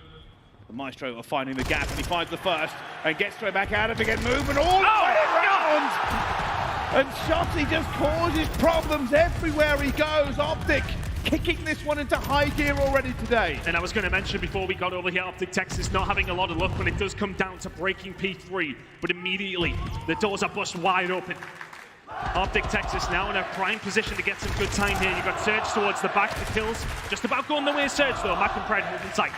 The maestro are finding the gap, and he finds the first and gets straight back out of it again. Movement all the way around. And Shotzi just causes problems everywhere he goes. Optic kicking this one into high gear already today. And I was going to mention before we got over here, Optic Texas not having a lot of luck when it does come down to breaking P3, but immediately the doors are bust wide open. Optic Texas now in a prime position to get some good time here. You've got Surge towards the back, the kills just about going the way of Surge though. Mac and Pred moving tight.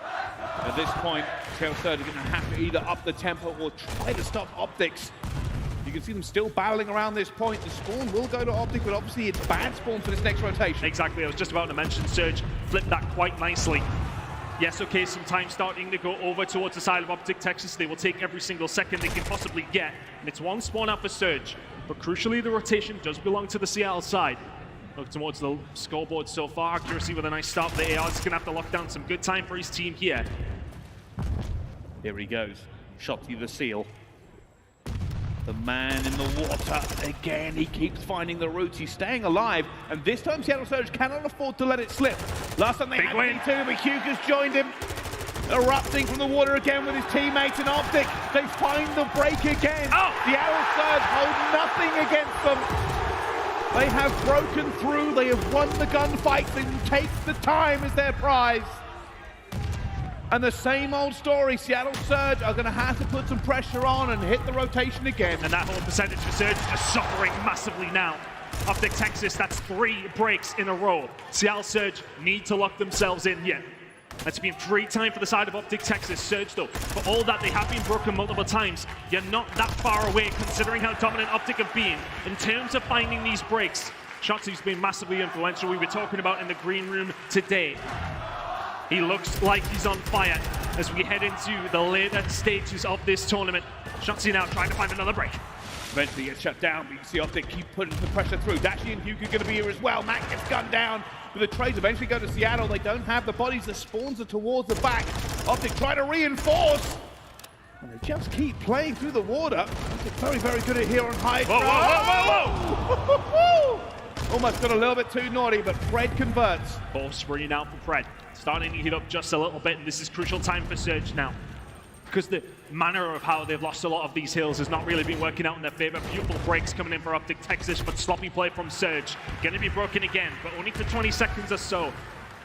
At this point, Seattle Surge are going to have to either up the tempo or try to stop Optics. You can see them still battling around this point. The spawn will go to Optic, but obviously it's bad spawn for this next rotation. Exactly, I was just about to mention Surge flipped that quite nicely. Yes, okay, some time starting to go over towards the side of Optic Texas. They will take every single second they can possibly get. And it's one spawn out for Surge. But crucially, the rotation does belong to the Seattle side. Look towards the scoreboard so far. Accuracy with a nice start for the AR. He's going to have to lock down some good time for his team here. Here he goes. Shotzi the seal. The man in the water. Again, he keeps finding the routes. He's staying alive. And this time, Seattle Surge cannot afford to let it slip. Last time they had P2, but Hugo's joined him. Erupting from the water again with his teammates in Optic. They find the break again. Oh! Seattle Surge hold nothing against them. They have broken through. They have won the gunfight. They will take the time as their prize. And the same old story, Seattle Surge are going to have to put some pressure on and hit the rotation again. And that whole percentage for Surge is suffering massively now. Optic Texas, that's 3 breaks in a row. Seattle Surge need to lock themselves in here. That's been great time for the side of Optic Texas. Surge, though, for all that they have been broken multiple times, you're not that far away considering how dominant Optic have been in terms of finding these breaks. Shotzi's been massively influential. We were talking about in the green room today. He looks like he's on fire as we head into the later stages of this tournament. Shotzi now trying to find another break. Eventually gets shut down, but you can see Optic keep putting the pressure through. Dashi and Hugo going to be here as well. Mac gets gunned down, but the trades eventually go to Seattle. They don't have the bodies. The spawns are towards the back. Optic try to reinforce. And they just keep playing through the water. Optic very, very good at here on high. Whoa, whoa, whoa, whoa, whoa! Almost got a little bit too naughty, but Fred converts. Ball springing out for Fred. Starting to heat up just a little bit, and this is crucial time for Surge now. Because the manner of how they've lost a lot of these hills has not really been working out in their favor. Beautiful breaks coming in for Optic Texas, but sloppy play from Surge. Going to be broken again, but only for 20 seconds or so.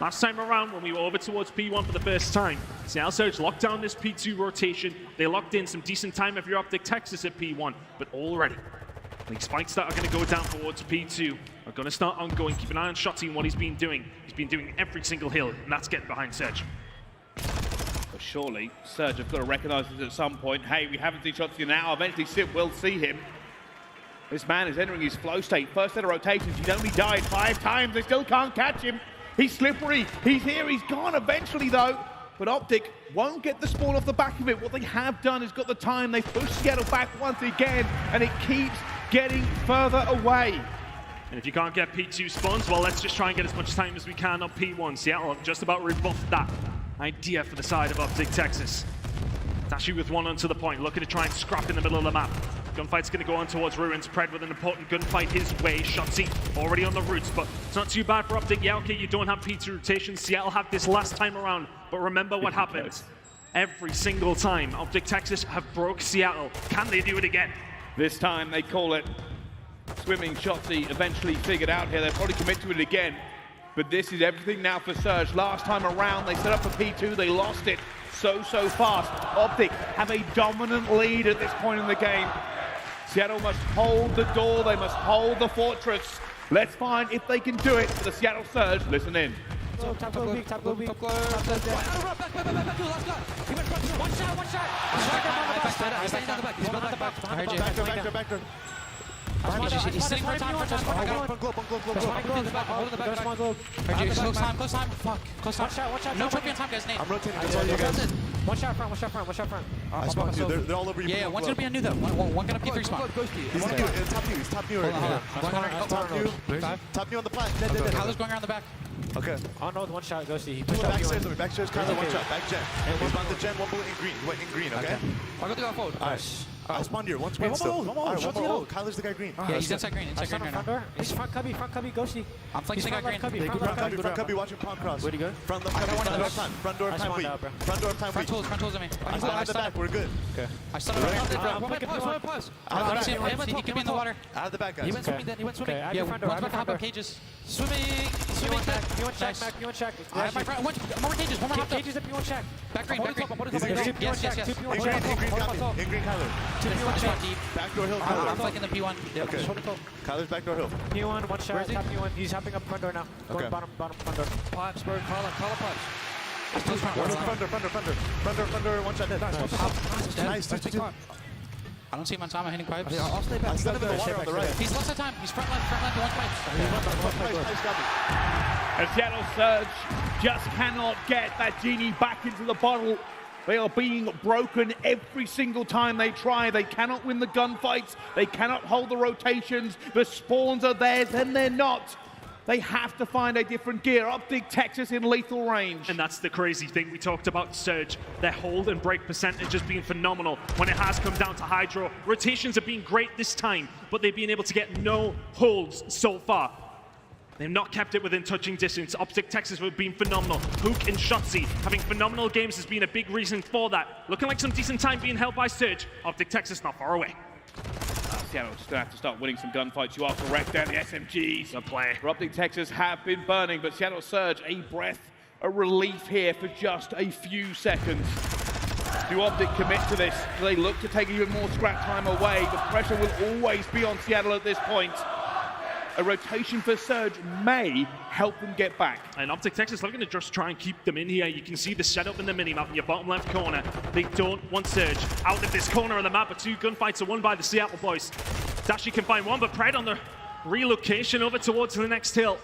Last time around, when we were over towards P1 for the first time, Seattle Surge locked down this P2 rotation. They locked in some decent time if you're Optic Texas at P1, but already the spikes that are going to go down towards P2 are going to start ongoing. Keep an eye on Shotzi and what he's been doing. He's been doing every single hill, and that's getting behind Surge. But surely, Surge have got to recognize this at some point. Hey, we haven't seen Shotzi now. Eventually, Sid will see him. This man is entering his flow state. First set of rotations, he's only died 5 times. They still can't catch him. He's slippery. He's here. He's gone eventually, though. But Optic won't get the spawn off the back of it. What they have done is got the time. They push Seattle back once again, and it keeps getting further away. And if you can't get P2 spawns, well, let's just try and get as much time as we can on P1. Seattle have just about rebuffed that idea for the side of Optic Texas. Dashi with one onto the point, looking to try and scrap in the middle of the map. Gunfight's going to go on towards Ruins. Pred with an important gunfight his way. Shotzi already on the routes, but it's not too bad for Optic. Yeah, okay, you don't have P2 rotation. Seattle had this last time around, but remember what happened. Every single time Optic Texas have broke Seattle. Can they do it again? This time they call it. Swimming Shotzi eventually figured out here. They'll probably commit to it again. But this is everything now for Surge. Last time around, they set up for P2. They lost it so fast. Optic have a dominant lead at this point in the game. Seattle must hold the door. They must hold the fortress. Let's find if they can do it for the Seattle Surge. Listen in. Top low, big, top low, big. Top low, back. One shot. He's staying down the back. He's going out the back. Back door. He's sitting for time. Close time. Fuck. Close time. No tripping on time, guys. Nate. I'm rotating. That's all you guys. One shot front. I spawned you. They're all over you. Yeah, one's gonna be on new though. One gonna P3 spawn. He's top new right here. Top new on the plant. Kyler's going around the back. Okay. Oh no, one shot, Ghosty. He pushed backstairs, Kyler, one shot. Back jet. He's on the gen, one bullet in green. He went in green, okay? I'll go through our forward. Alright. I spawned here, one's green still. Alright, one more. Kyler's the guy green. Yeah, he's inside green right now. He's front cubby, Ghosty. I'm flanking the guy green. Front cubby, watching palm cross. Where'd he go? Front left cubby, front door time weak. Front door time weak. Front tools on me. I spawned at the back, we're good. Okay. I stunned him. Pause. He could be in the water. Out of the back, guys. He went swimming then. Yeah, one's back to hop up cages. Swimming. You want check. I have my front. One more cages. One more hop up. Cages if you want check. Back green. Yes. In green, Kyler. Backdoor hill, Kyler. I'm flanking the P1. Okay. Kyler's backdoor hill. P1, one shot. Top P1. He's hopping up front door now. Going bottom front door. Pops, bro. Call up pops. Front door, one shot dead. Nice. I don't see him on time. I'm hitting pipes. I'll stay back. He's in the water on the right. He's lost of time. He's front left, one pipe. One pipe, got me. And Seattle Surge just cannot get that genie back into the bottle. They are being broken every single time they try. They cannot win the gunfights. They cannot hold the rotations. The spawns are theirs, then they're not. They have to find a different gear. Optic, Texas in lethal range. And that's the crazy thing. We talked about Surge. Their hold and break percentage has been phenomenal when it has come down to Hydro. Rotations have been great this time, but they've been able to get no holds so far. They've not kept it within touching distance. Optic Texas have been phenomenal. Hook and Shotzi having phenomenal games has been a big reason for that. Looking like some decent time being held by Surge. Optic Texas not far away. Seattle just going to have to start winning some gunfights. You are correct there, the SMGs. Good play. Optic Texas have been burning, but Seattle Surge, a breath, a relief here for just a few seconds. Do Optic commit to this? Do they look to take even more scrap time away? The pressure will always be on Seattle at this point. A rotation for Surge may help them get back. And Optic Texas looking to just try and keep them in here. You can see the setup in the minimap in your bottom left corner. They don't want Surge out of this corner of the map, but 2 gunfights are won by the Seattle boys. Dashi can find one, but Pred on the relocation over towards the next hill.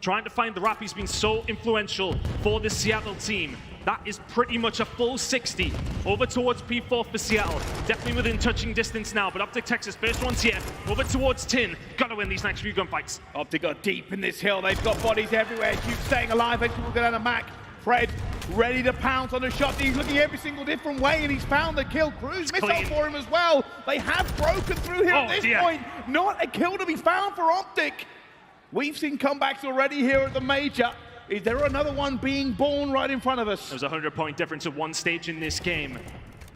Trying to find the wrap. He's been so influential for the Seattle team. That is pretty much a full 60 over towards P4 for Seattle. Definitely within touching distance now, but Optic Texas, first one's here, over towards Tin. Gotta win these next few gunfights. Optic got deep in this hill. They've got bodies everywhere. Duke staying alive. Eventually will go down the Mac. Fred ready to pounce on the shot. He's looking every single different way, and he's found the kill. Cruise missile for him as well. They have broken through here at this point. Not a kill to be found for Optic. We've seen comebacks already here at the Major. Is there another one being born right in front of us? There's a 100-point difference at one stage in this game.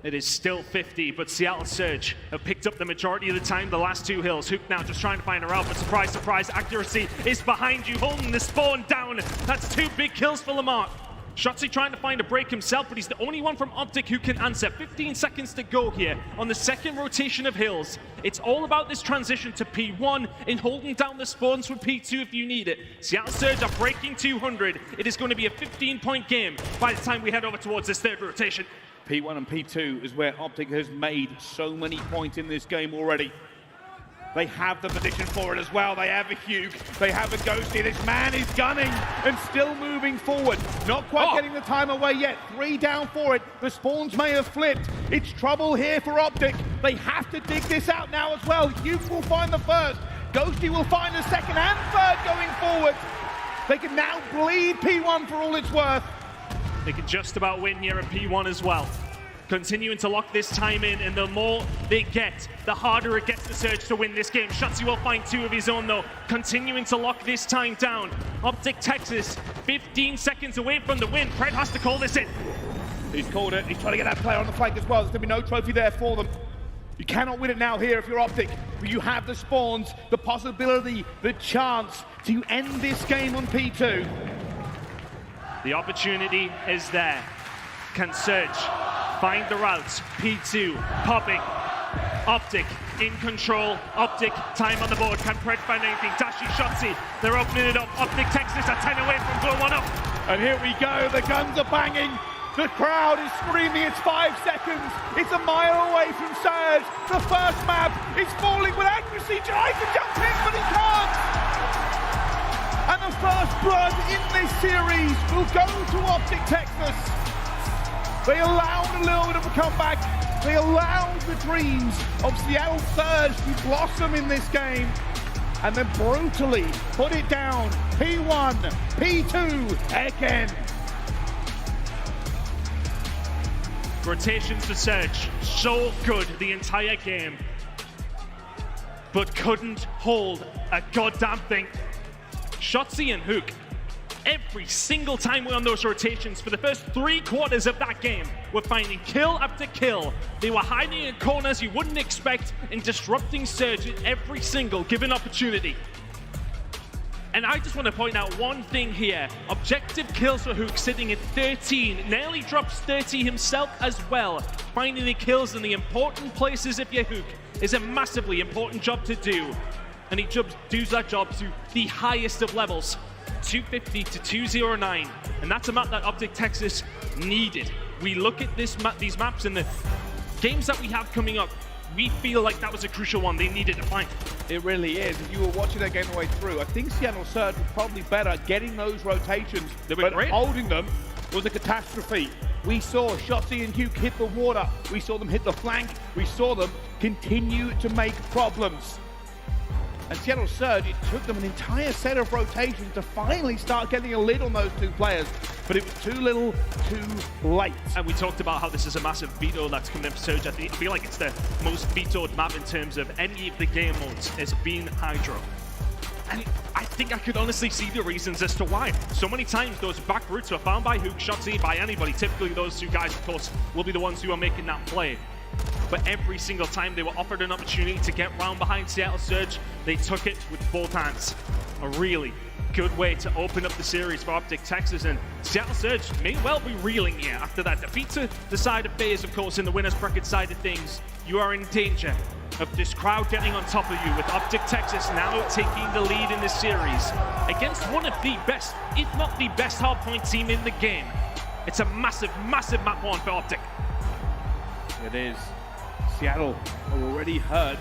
It is still 50, but Seattle Surge have picked up the majority of the time the last 2 hills. Hook now just trying to find her out, but surprise, surprise, accuracy is behind you, holding the spawn down. That's 2 big kills for Lamar. Shotzi trying to find a break himself, but he's the only one from Optic who can answer. 15 seconds to go here on the second rotation of hills. It's all about this transition to P1 and holding down the spawns for P2 if you need it. Seattle Surge are breaking 200. It is going to be a 15-point game by the time we head over towards this third rotation. P1 and P2 is where Optic has made so many points in this game already. They have the position for it as well. They have a Hugh. They have a Ghosty. This man is gunning and still moving forward. Not quite getting the time away yet. 3 down for it. The spawns may have flipped. It's trouble here for Optic. They have to dig this out now as well. Hugh will find the first. Ghosty will find the second and third going forward. They can now bleed P1 for all it's worth. They can just about win here at P1 as well. Continuing to lock this time in, and the more they get, the harder it gets to Surge to win this game. Shotzi will find 2 of his own though, continuing to lock this time down. Optic Texas, 15 seconds away from the win. Fred has to call this in. He's called it. He's trying to get that player on the flank as well. There's going to be no trophy there for them. You cannot win it now here if you're Optic, but you have the spawns, the possibility, the chance to end this game on P2. The opportunity is there. Can Surge find the routes? P2 popping. Optic in control. Optic time on the board. Can Pred find anything? Dashi, Shotzi, they're opening it up. Optic Texas are 10 away from blow 1 up. And here we go. The guns are banging. The crowd is screaming. It's 5 seconds. It's a mile away from Surge. The first map is falling with accuracy. Tries to jump in, but he can't. And the first blood in this series will go to Optic Texas. They allowed a little bit of a comeback. They allowed the dreams of Seattle Surge to blossom in this game and then brutally put it down. P1, P2 again. Rotations for Surge, so good the entire game, but couldn't hold a goddamn thing. Shotzi and Hook, every single time we're on those rotations for the first 3 quarters of that game, we're finding kill after kill. They were hiding in corners you wouldn't expect and disrupting Surge at every single given opportunity. And I just want to point out one thing here. Objective kills for Hook sitting at 13. Nearly drops 30 himself as well. Finding the kills in the important places if you're Hook is a massively important job to do. And he does that job to the highest of levels. 250 to 209, and that's a map that Optic Texas needed. We look at these maps and the games that we have coming up. we feel like that was a crucial one they needed to find. It really is. If you were watching that game the way through, I think Seattle Surge was probably better at getting those rotations, but holding them was a catastrophe. We saw Shotzi and Hugh hit the water. We saw them hit the flank. We saw them continue to make problems. And Seattle Surge, it took them an entire set of rotations to finally start getting a lid on those two players, but it was too little, too late. And we talked about how this is a massive veto that's coming in for Surge. I feel like it's the most vetoed map in terms of any of the game modes has been Hydro. And I think I could honestly see the reasons as to why. So many times those back routes were found by Hook, Shotzi, by anybody. Typically those two guys, of course, will be the ones who are making that play. But every single time they were offered an opportunity to get round behind Seattle Surge, they took it with both hands. A really good way to open up the series for Optic Texas, and Seattle Surge may well be reeling here after that defeat to the side of FaZe, of course, in the winner's bracket side of things. You are in danger of this crowd getting on top of you, with Optic Texas now taking the lead in this series against one of the best, if not the best hardpoint team in the game. It's a massive, massive map one for Optic. It is. Seattle are already hurt,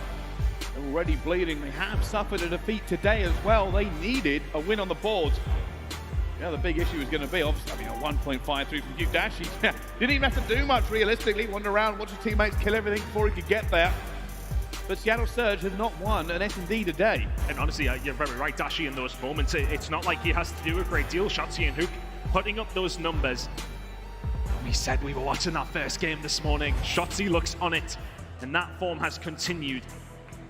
they're already bleeding. They have suffered a defeat today as well. They needed a win on the board. Yeah, the big issue is going to be, obviously, a 1.53 from Duke Dash. He didn't even have to do much realistically. Wander around, watch his teammates kill everything before he could get there. But Seattle Surge have not won an S&D today. And honestly, you're very right, Dashi, in those moments. It's not like he has to do a great deal. Shotzi and Hook putting up those numbers. We said we were watching that first game this morning. Shotzi looks on it, and that form has continued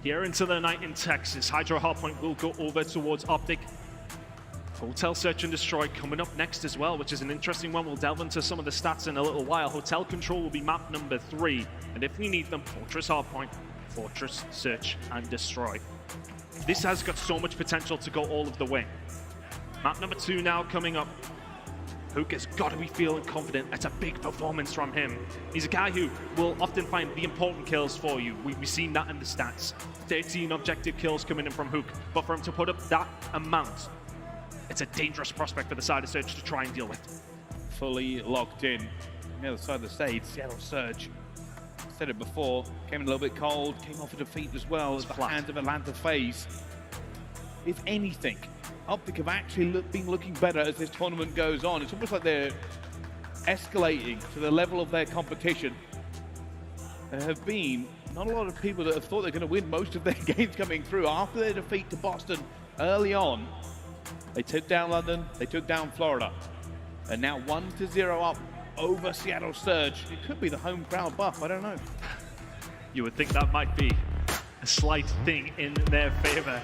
here into the night in Texas. Hydro Hardpoint will go over towards Optic. Hotel Search and Destroy coming up next as well, which is an interesting one. We'll delve into some of the stats in a little while. Hotel Control will be map number 3, and if we need them, Fortress Hardpoint, Fortress Search and Destroy. This has got so much potential to go all of the way. Map number 2 now coming up. Hook has got to be feeling confident. That's a big performance from him. He's a guy who will often find the important kills for you. We've seen that in the stats. 13 objective kills coming in from Hook. But for him to put up that amount, it's a dangerous prospect for the side of Surge to try and deal with. Fully locked in. On the other side of the stage, Seattle Surge. I said it before, came in a little bit cold, came off a defeat as well at the hands of Atlanta FaZe. If anything, Optic have actually been looking better as this tournament goes on. It's almost like they're escalating to the level of their competition. There have been not a lot of people that have thought they're going to win most of their games coming through. After their defeat to Boston early on, they took down London, they took down Florida. And now 1-0 up over Seattle Surge. It could be the home crowd buff, I don't know. You would think that might be a slight thing in their favor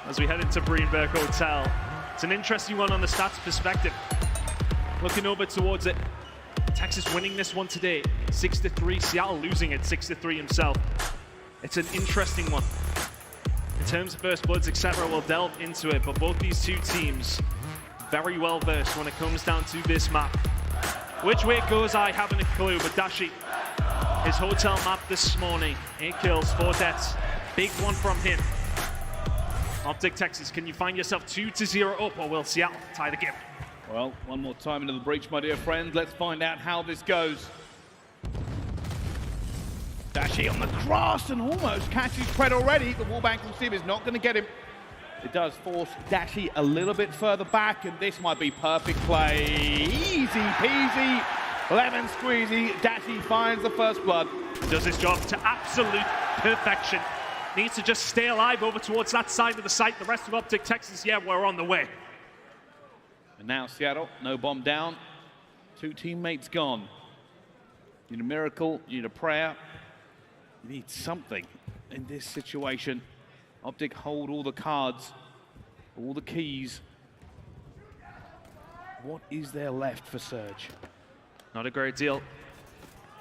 as we head into Greenberg Hotel. It's an interesting one on the stats perspective. Looking over towards it, Texas winning this one today, 6-3. Seattle losing it 6-3 himself. It's an interesting one. In terms of first bloods, etc., we'll delve into it, but both these two teams very well versed when it comes down to this map. Which way it goes, I haven't a clue, but Dashi, his hotel map this morning, 8 kills, 4 deaths. Big one from him. Optic Texas, can you find yourself 2-0 up, or will Seattle tie the game? Well, one more time into the breach, my dear friends. Let's find out how this goes. Dashi on the cross and almost catches Pred already. The wallbang from Sim is not going to get him. It does force Dashi a little bit further back, and this might be perfect play. Easy peasy, lemon squeezy. Dashi finds the first blood. Does his job to absolute perfection. Needs to just stay alive over towards that side of the site. The rest of Optic Texas, yeah, we're on the way. And now Seattle, no bomb down. 2 teammates gone. You need a miracle, you need a prayer. You need something in this situation. Optic hold all the cards, all the keys. What is there left for Surge? Not a great deal.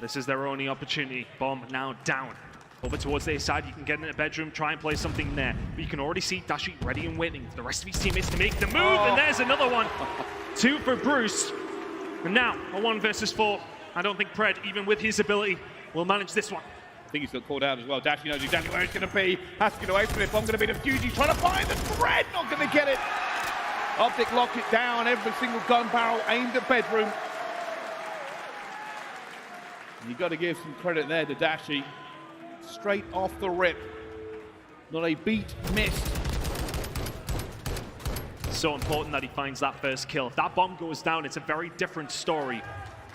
This is their only opportunity. Bomb now down. Over towards their side, you can get in a bedroom, try and play something there. But you can already see Dashi ready and waiting for the rest of his teammates to make the move. And there's another one. 2 for Bruce. And now, a 1 versus 4. I don't think Pred, even with his ability, will manage this one. I think he's got called out as well. Dashi knows exactly where it's going to be. Has to get away from it. If I'm going to be the fuse, he's trying to find the Pred. Not going to get it. Optic lock it down. Every single gun barrel aimed at bedroom. You've got to give some credit there to Dashi. straight off the rip. Not a beat missed. So important that he finds that first kill. If that bomb goes down, it's a very different story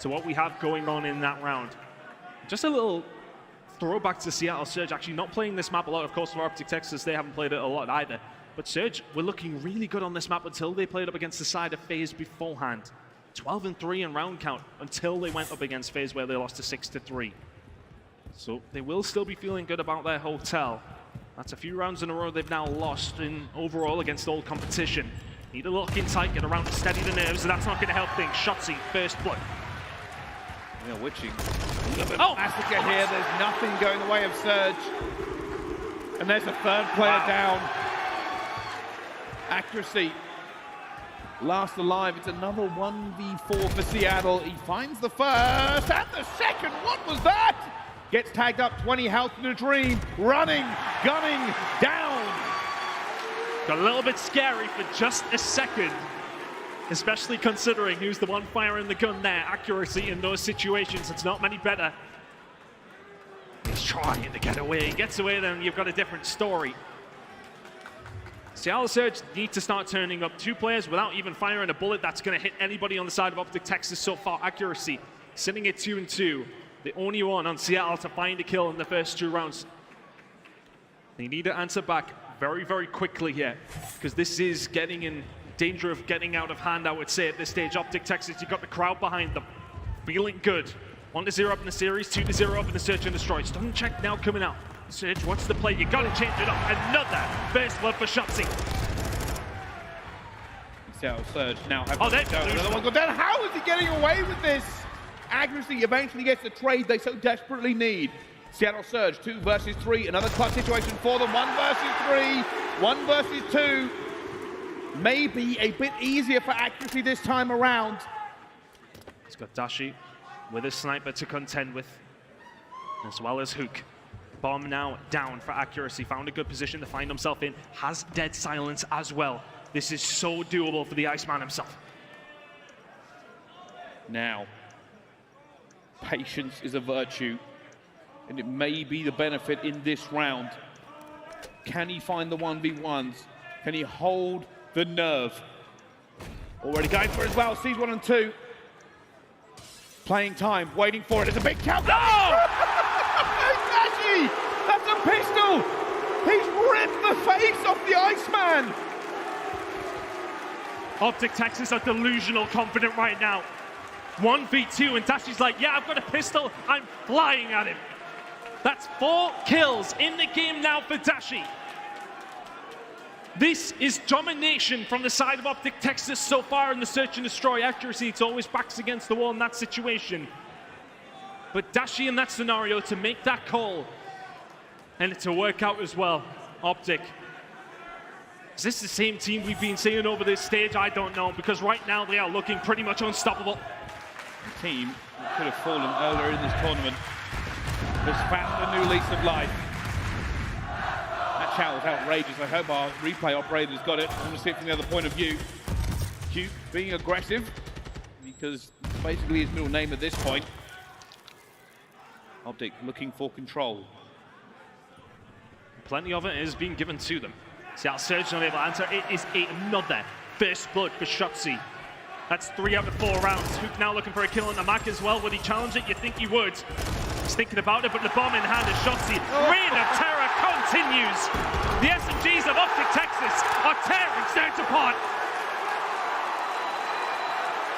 to what we have going on in that round. Just a little throwback to Seattle Surge, actually not playing this map a lot. Of course, for Optic Texas, they haven't played it a lot either. But Surge were looking really good on this map until they played up against the side of FaZe beforehand. 12-3 in round count until they went up against FaZe, where they lost to 6-3. So they will still be feeling good about their hotel. That's a few rounds in a row they've now lost in overall against all competition. Need a look inside, get around to steady the nerves, and that's not going to help things. Shotzzy, first blood. Yeah, Witching. A little bit massacre here. There's nothing going the way of Surge. And there's a third player down. Accuracy. Last alive. It's another 1v4 for Seattle. He finds the first and the second. What was that? Gets tagged up, 20 health in a dream. Running, gunning, down. Got a little bit scary for just a second, especially considering who's the one firing the gun there. Accuracy in those situations, it's not many better. He's trying to get away. He gets away, then you've got a different story. Seattle Surge need to start turning up 2 players without even firing a bullet that's going to hit anybody on the side of Optic Texas so far. Accuracy sitting at 2-2. The only one on Seattle to find a kill in the first 2 rounds. They need to answer back very, very quickly here, because this is getting in danger of getting out of hand, I would say, at this stage. Optic Texas, you've got the crowd behind them. Feeling good. 1-0 up in the series, 2-0 up in the Search and Destroy. Stun check now coming out. Surge, what's the play? You got to change it up. Another first blood for Shotzzy. Seattle Surge now. Another one go down. How is he getting away with this? Accuracy eventually gets the trade they so desperately need. Seattle Surge, 2 versus 3. Another clutch situation for them. 1 versus 3. 1 versus 2. Maybe a bit easier for Accuracy this time around. He's got Dashi with a sniper to contend with, as well as Hook. Bomb now down for Accuracy. Found a good position to find himself in. Has dead silence as well. This is so doable for the Iceman himself. Now, patience is a virtue, and it may be the benefit in this round. Can he find the 1v1s? Can he hold the nerve? Already going for it as well. Sees 1 and 2. Playing time, waiting for it. It's a big count. No! That's a pistol! He's ripped the face off the Iceman! Optic Texas are delusional confident right now. 1v2, and Dashi's like, yeah, I've got a pistol. I'm flying at him. That's 4 kills in the game now for Dashi. This is domination from the side of Optic Texas so far in the Search and Destroy. Accuracy, it's always backs against the wall in that situation. But Dashi in that scenario to make that call and to work out as well. Optic. Is this the same team we've been seeing over this stage? I don't know, because right now they are looking pretty much unstoppable. The team that could have fallen earlier in this tournament has found a new lease of life. That shout was outrageous. I hope our replay operators got it. I want to see it from the other point of view. Cute being aggressive, because it's basically his middle name at this point. Optic looking for control. Plenty of it is being given to them. Seattle Surge not able to answer. It is another first blood for Shotzzy. That's 3 out of 4 rounds. Hook now looking for a kill on the Mac as well. Would he challenge it? You think he would. He's thinking about it, but the bomb in hand is Shotzzy. Reign of terror continues. The SMGs of Optic Texas are tearing Surge apart.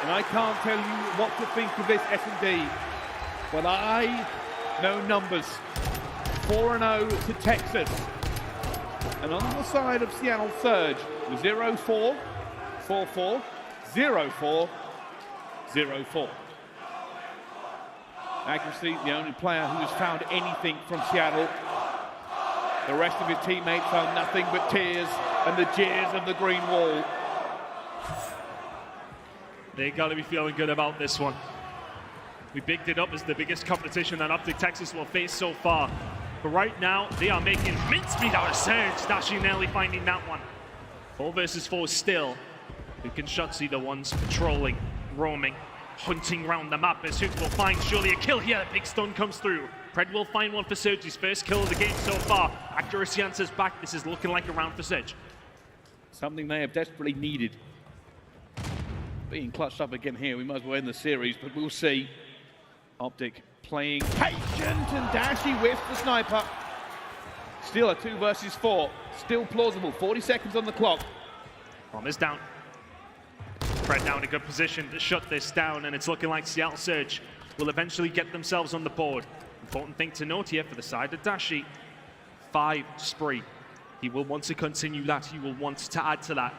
And I can't tell you what to think of this S&D, but I know numbers. 4-0 to Texas. And on the side of Seattle Surge, 0-4, 4-4, 0-4, 0-4. Accuracy, the only player who has found anything from Seattle. The rest of his teammates found nothing but tears and the jeers of the green wall. They got to be feeling good about this one. We bigged it up as the biggest competition that Optic Texas will face so far. But right now, they are making mincemeat out of Surge. Dashi nearly finding that one. 4 versus 4 still. Hook and Shotzzy the ones patrolling, roaming, hunting around the map as Hook will find surely a kill here. Big stun comes through. Pred will find one for Surge, his first kill of the game so far. Accuracy answers back. This is looking like a round for Surge. Something they have desperately needed. Being clutched up again here, we might as well end the series, but we'll see. Optic playing patient, and Dashy whiffs the sniper. Still a 2 versus 4. Still plausible. 40 seconds on the clock. Bomb is down. Pred now in a good position to shut this down, and it's looking like Seattle Surge will eventually get themselves on the board. Important thing to note here for the side of Dashi, 5 spree. He will want to continue that. He will want to add to that.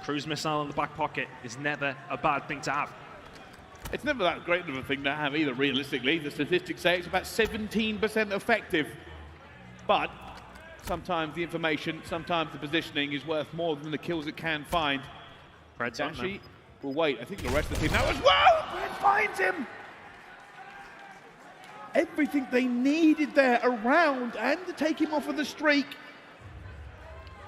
Cruise missile in the back pocket is never a bad thing to have. It's never that great of a thing to have either, realistically. The statistics say it's about 17% effective. But sometimes the information, sometimes the positioning is worth more than the kills it can find. Dashi will wait. I think the rest of the team now as well. Pred finds him. Everything they needed there around and to take him off of the streak.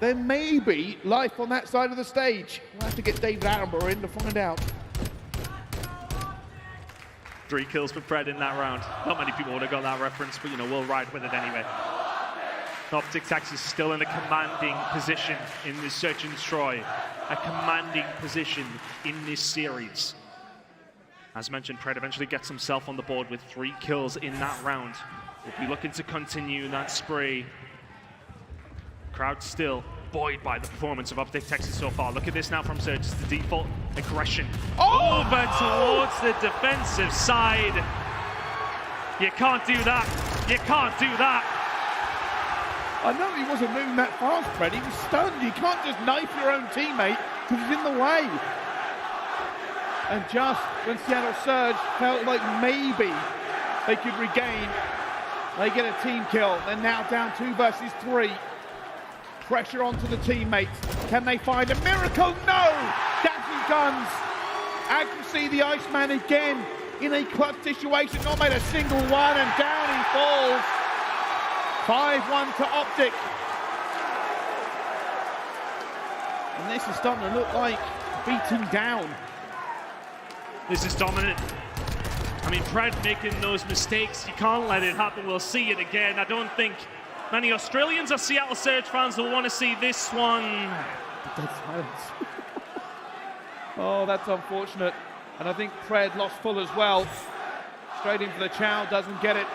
There may be life on that side of the stage. We'll have to get David Attenborough in to find out. 3 kills for Pred in that round. Not many people would have got that reference, but you know, we'll ride with it anyway. Optic Texas still in a commanding position in this search and destroy. A commanding position in this series. As mentioned, Pred eventually gets himself on the board with 3 kills in that round. We'll be looking to continue that spree. Crowd still buoyed by the performance of Optic Texas so far. Look at this now from Surge. It's the default aggression. Over towards the defensive side. You can't do that. You can't do that. I know he wasn't moving that fast, Pred. He was stunned. You can't just knife your own teammate because he's in the way. And just when Seattle Surge felt like maybe they could regain, they get a team kill. They're now down 2 versus 3. Pressure onto the teammates. Can they find a miracle? No! Dashing guns. Accuracy, the Iceman again in a clutch situation. Not made a single one, and down he falls. 5-1 to Optic. And this is starting to look like beating down. This is dominant. I mean, Pred making those mistakes. You can't let it happen. We'll see it again. I don't think many Australians or Seattle Surge fans will want to see this one. Dead silence. Oh, that's unfortunate. And I think Pred lost full as well. Straight in for the chow, doesn't get it.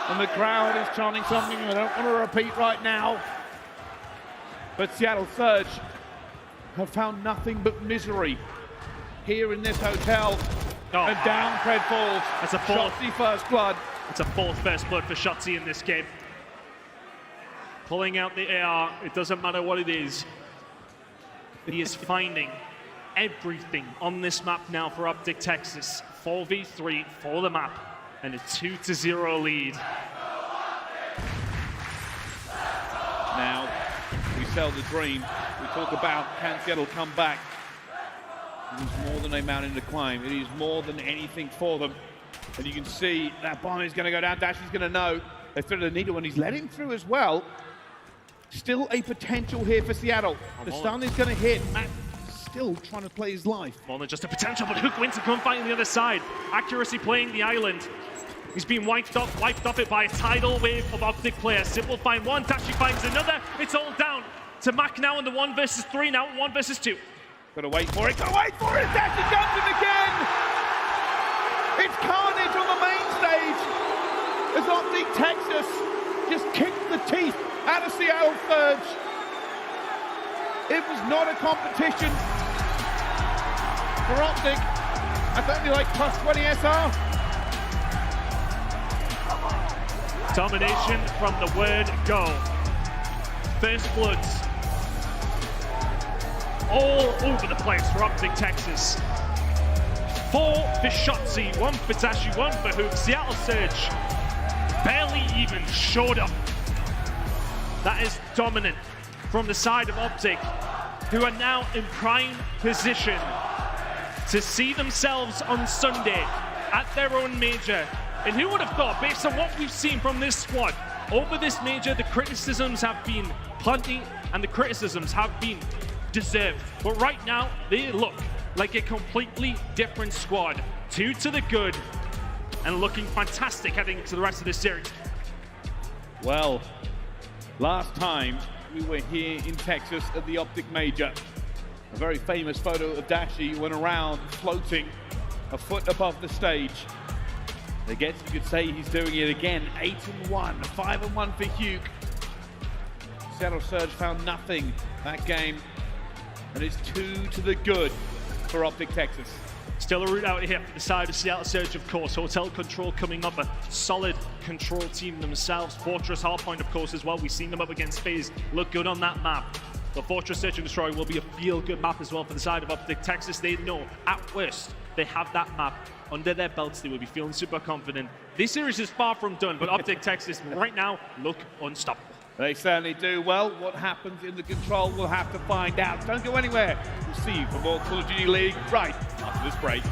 And the crowd is chanting something I don't want to repeat right now. But Seattle Surge have found nothing but misery here in this hotel. And down Pred falls. That's a 4th. Shotzi first blood. It's a 4th first blood for Shotzi in this game. Pulling out the AR, it doesn't matter what it is. He is finding everything on this map now for Optic Texas. 4v3 for the map and a 2-0 lead. Now, we sell the dream. We talk about can Seattle come back. It is more than a mountain to climb. It is more than anything for them. And you can see that bomb is going to go down. Dashy's going to know. They threaded the needle and he's let him through as well. Still a potential here for Seattle. The stun is going to hit. Matt still trying to play his life. More than just a potential, but Hook wins to come fight on the other side. Accuracy playing the island. He's been wiped off it by a tidal wave of Optic players. Simple find one, Dashi finds another. It's all down to Mac now in the 1 versus 3, now 1 versus 2. Gotta wait for it, gotta wait for it! Dashi jumps him again! It's carnage on the main stage as Optic Texas just kicked the teeth out of Seattle Surge. It was not a competition for Optic. That's only like plus 20 SR. Domination from the word go. First bloods all over the place for Optic Texas. 4 for Shotzi, 1 for Dashi, 1 for Hook. Seattle Surge barely even showed up. That is dominant from the side of Optic, who are now in prime position to see themselves on Sunday at their own major. And who would have thought, based on what we've seen from this squad over this major, the criticisms have been plenty and the criticisms have been deserved. But right now, they look like a completely different squad. 2 to the good, and looking fantastic heading into the rest of this series. Well, last time we were here in Texas at the Optic Major, a very famous photo of Dashi went around floating a foot above the stage. I guess you could say he's doing it again. 8-1, 5-1 for Hugh. Seattle Surge found nothing that game, and it's 2 to the good for Optic Texas. Still a route out here for the side of Seattle Surge, of course. Hotel Control coming up, a solid control team themselves. Fortress Hardpoint, of course, as well. We've seen them up against FaZe look good on that map. The Fortress Search and Destroy will be a feel-good map as well for the side of Optic Texas. They know, at worst, they have that map under their belts. They will be feeling super confident. This series is far from done, but Optic Texas right now look unstoppable. They certainly do. Well, what happens in the control, we'll have to find out. Don't go anywhere. We'll see you for more Call of Duty League right after this break.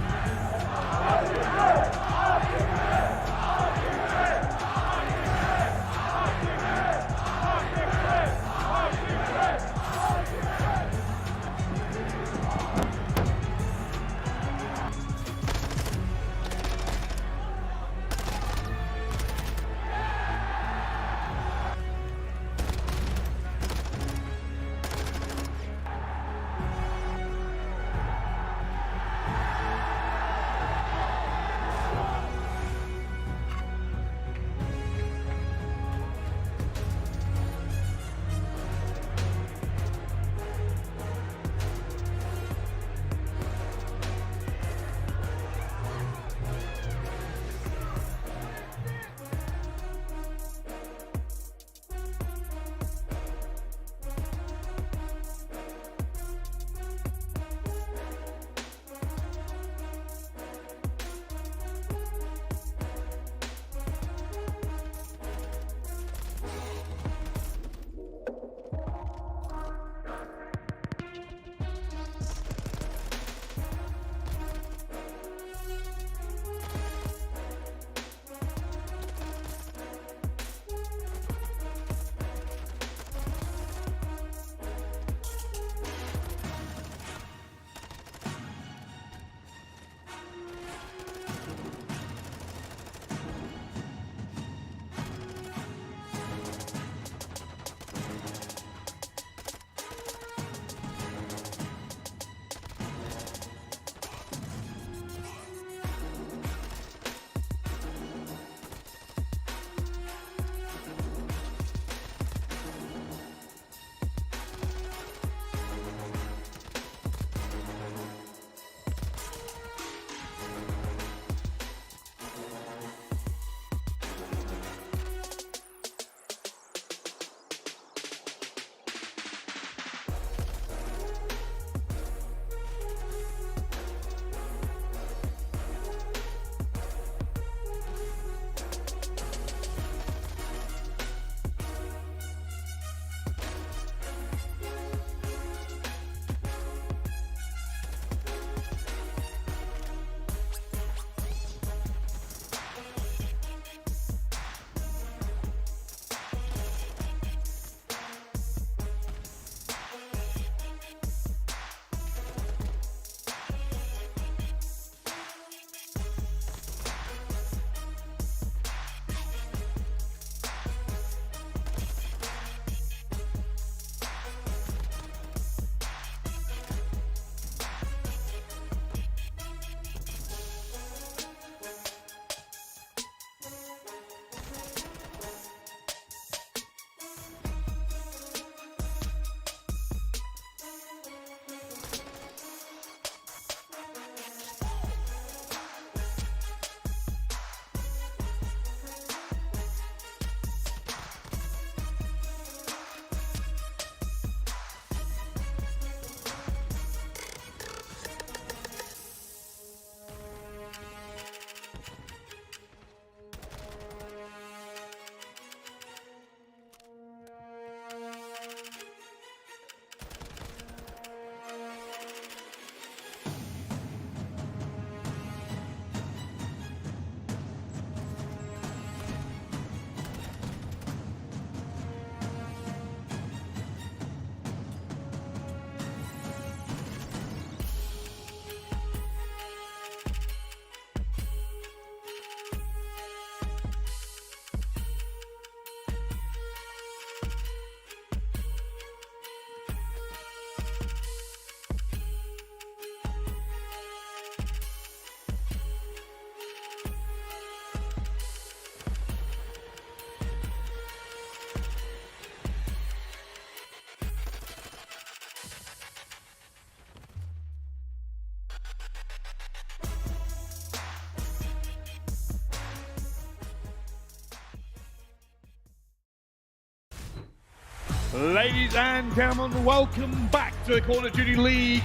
Ladies and gentlemen, welcome back to the Call of Duty League.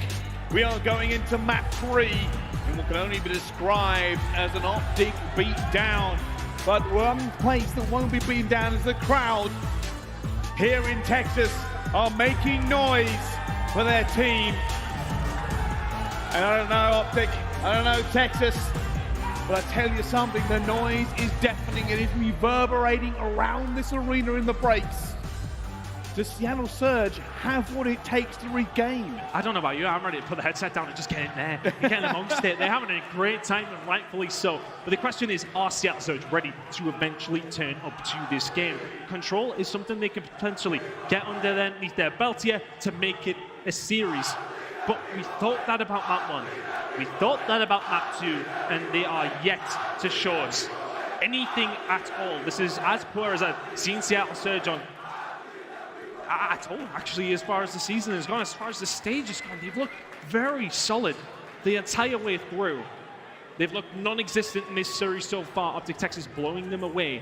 We are going into map 3 in what can only be described as an Optic beatdown. But one place that won't be beaten down is the crowd here in Texas are making noise for their team. And I don't know, Optic, I don't know, Texas, but I tell you something, the noise is deafening. It is reverberating around this arena in the breaks. Does Seattle Surge have what it takes to regain? I don't know about you, I'm ready to put the headset down and just get in there. Get in amongst it. They're having a great time, and rightfully so. But the question is, are Seattle Surge ready to eventually turn up to this game? Control is something they can potentially get underneath their belt here to make it a series. But we thought that about map 1. We thought that about map 2, and they are yet to show us anything at all. This is as poor as I've seen Seattle Surge on at all, actually, as far as the season has gone, as far as the stage has gone. They've looked very solid the entire way through. They've looked non-existent in this series so far. Optic Texas blowing them away.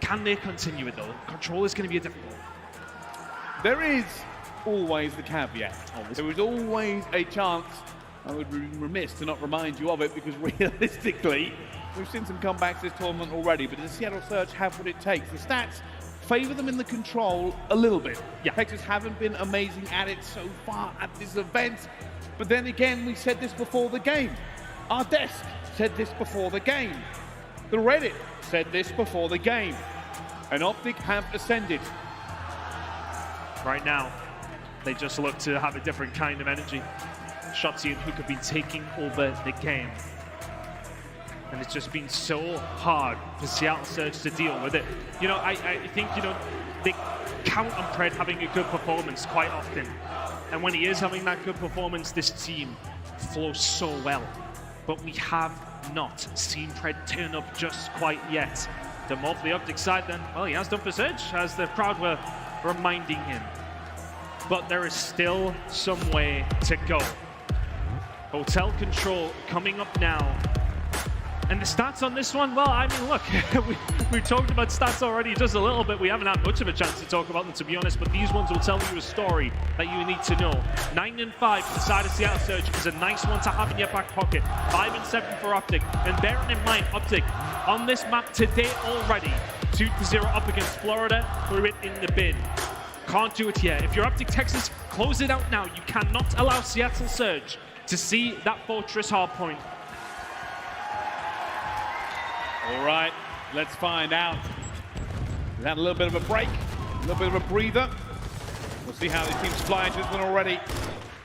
Can they continue it, though? Control is going to be a difficult. There is always the caveat. There is always a chance. I would be remiss to not remind you of it, because realistically, we've seen some comebacks this tournament already, but does Seattle Surge have what it takes? The stats favor them in the control a little bit. Yeah. Texas haven't been amazing at it so far at this event, but then again, we said this before the game. Our desk said this before the game. The Reddit said this before the game. And Optic have ascended. Right now, they just look to have a different kind of energy. Shotzi and Hook have been taking over the game. And it's just been so hard for Seattle Surge to deal with it. You know, I think, you know, they count on Pred having a good performance quite often. And when he is having that good performance, this team flows so well. But we have not seen Pred turn up just quite yet. The more for the Optic side, then, well, he has done for Surge, as the crowd were reminding him. But there is still some way to go. Hotel Control coming up now. And the stats on this one, well, I mean, look, we talked about stats already just a little bit. We haven't had much of a chance to talk about them, to be honest, but these ones will tell you a story that you need to know. 9-5 for the side of Seattle Surge is a nice one to have in your back pocket. 5-7 for Optic. And bearing in mind, Optic on this map today already, 2-0 up against Florida, threw it in the bin. Can't do it here. If you're Optic Texas, close it out now. You cannot allow Seattle Surge to see that Fortress hardpoint. All right, let's find out. We've had a little bit of a break, a little bit of a breather. We'll see how these teams fly into this one already.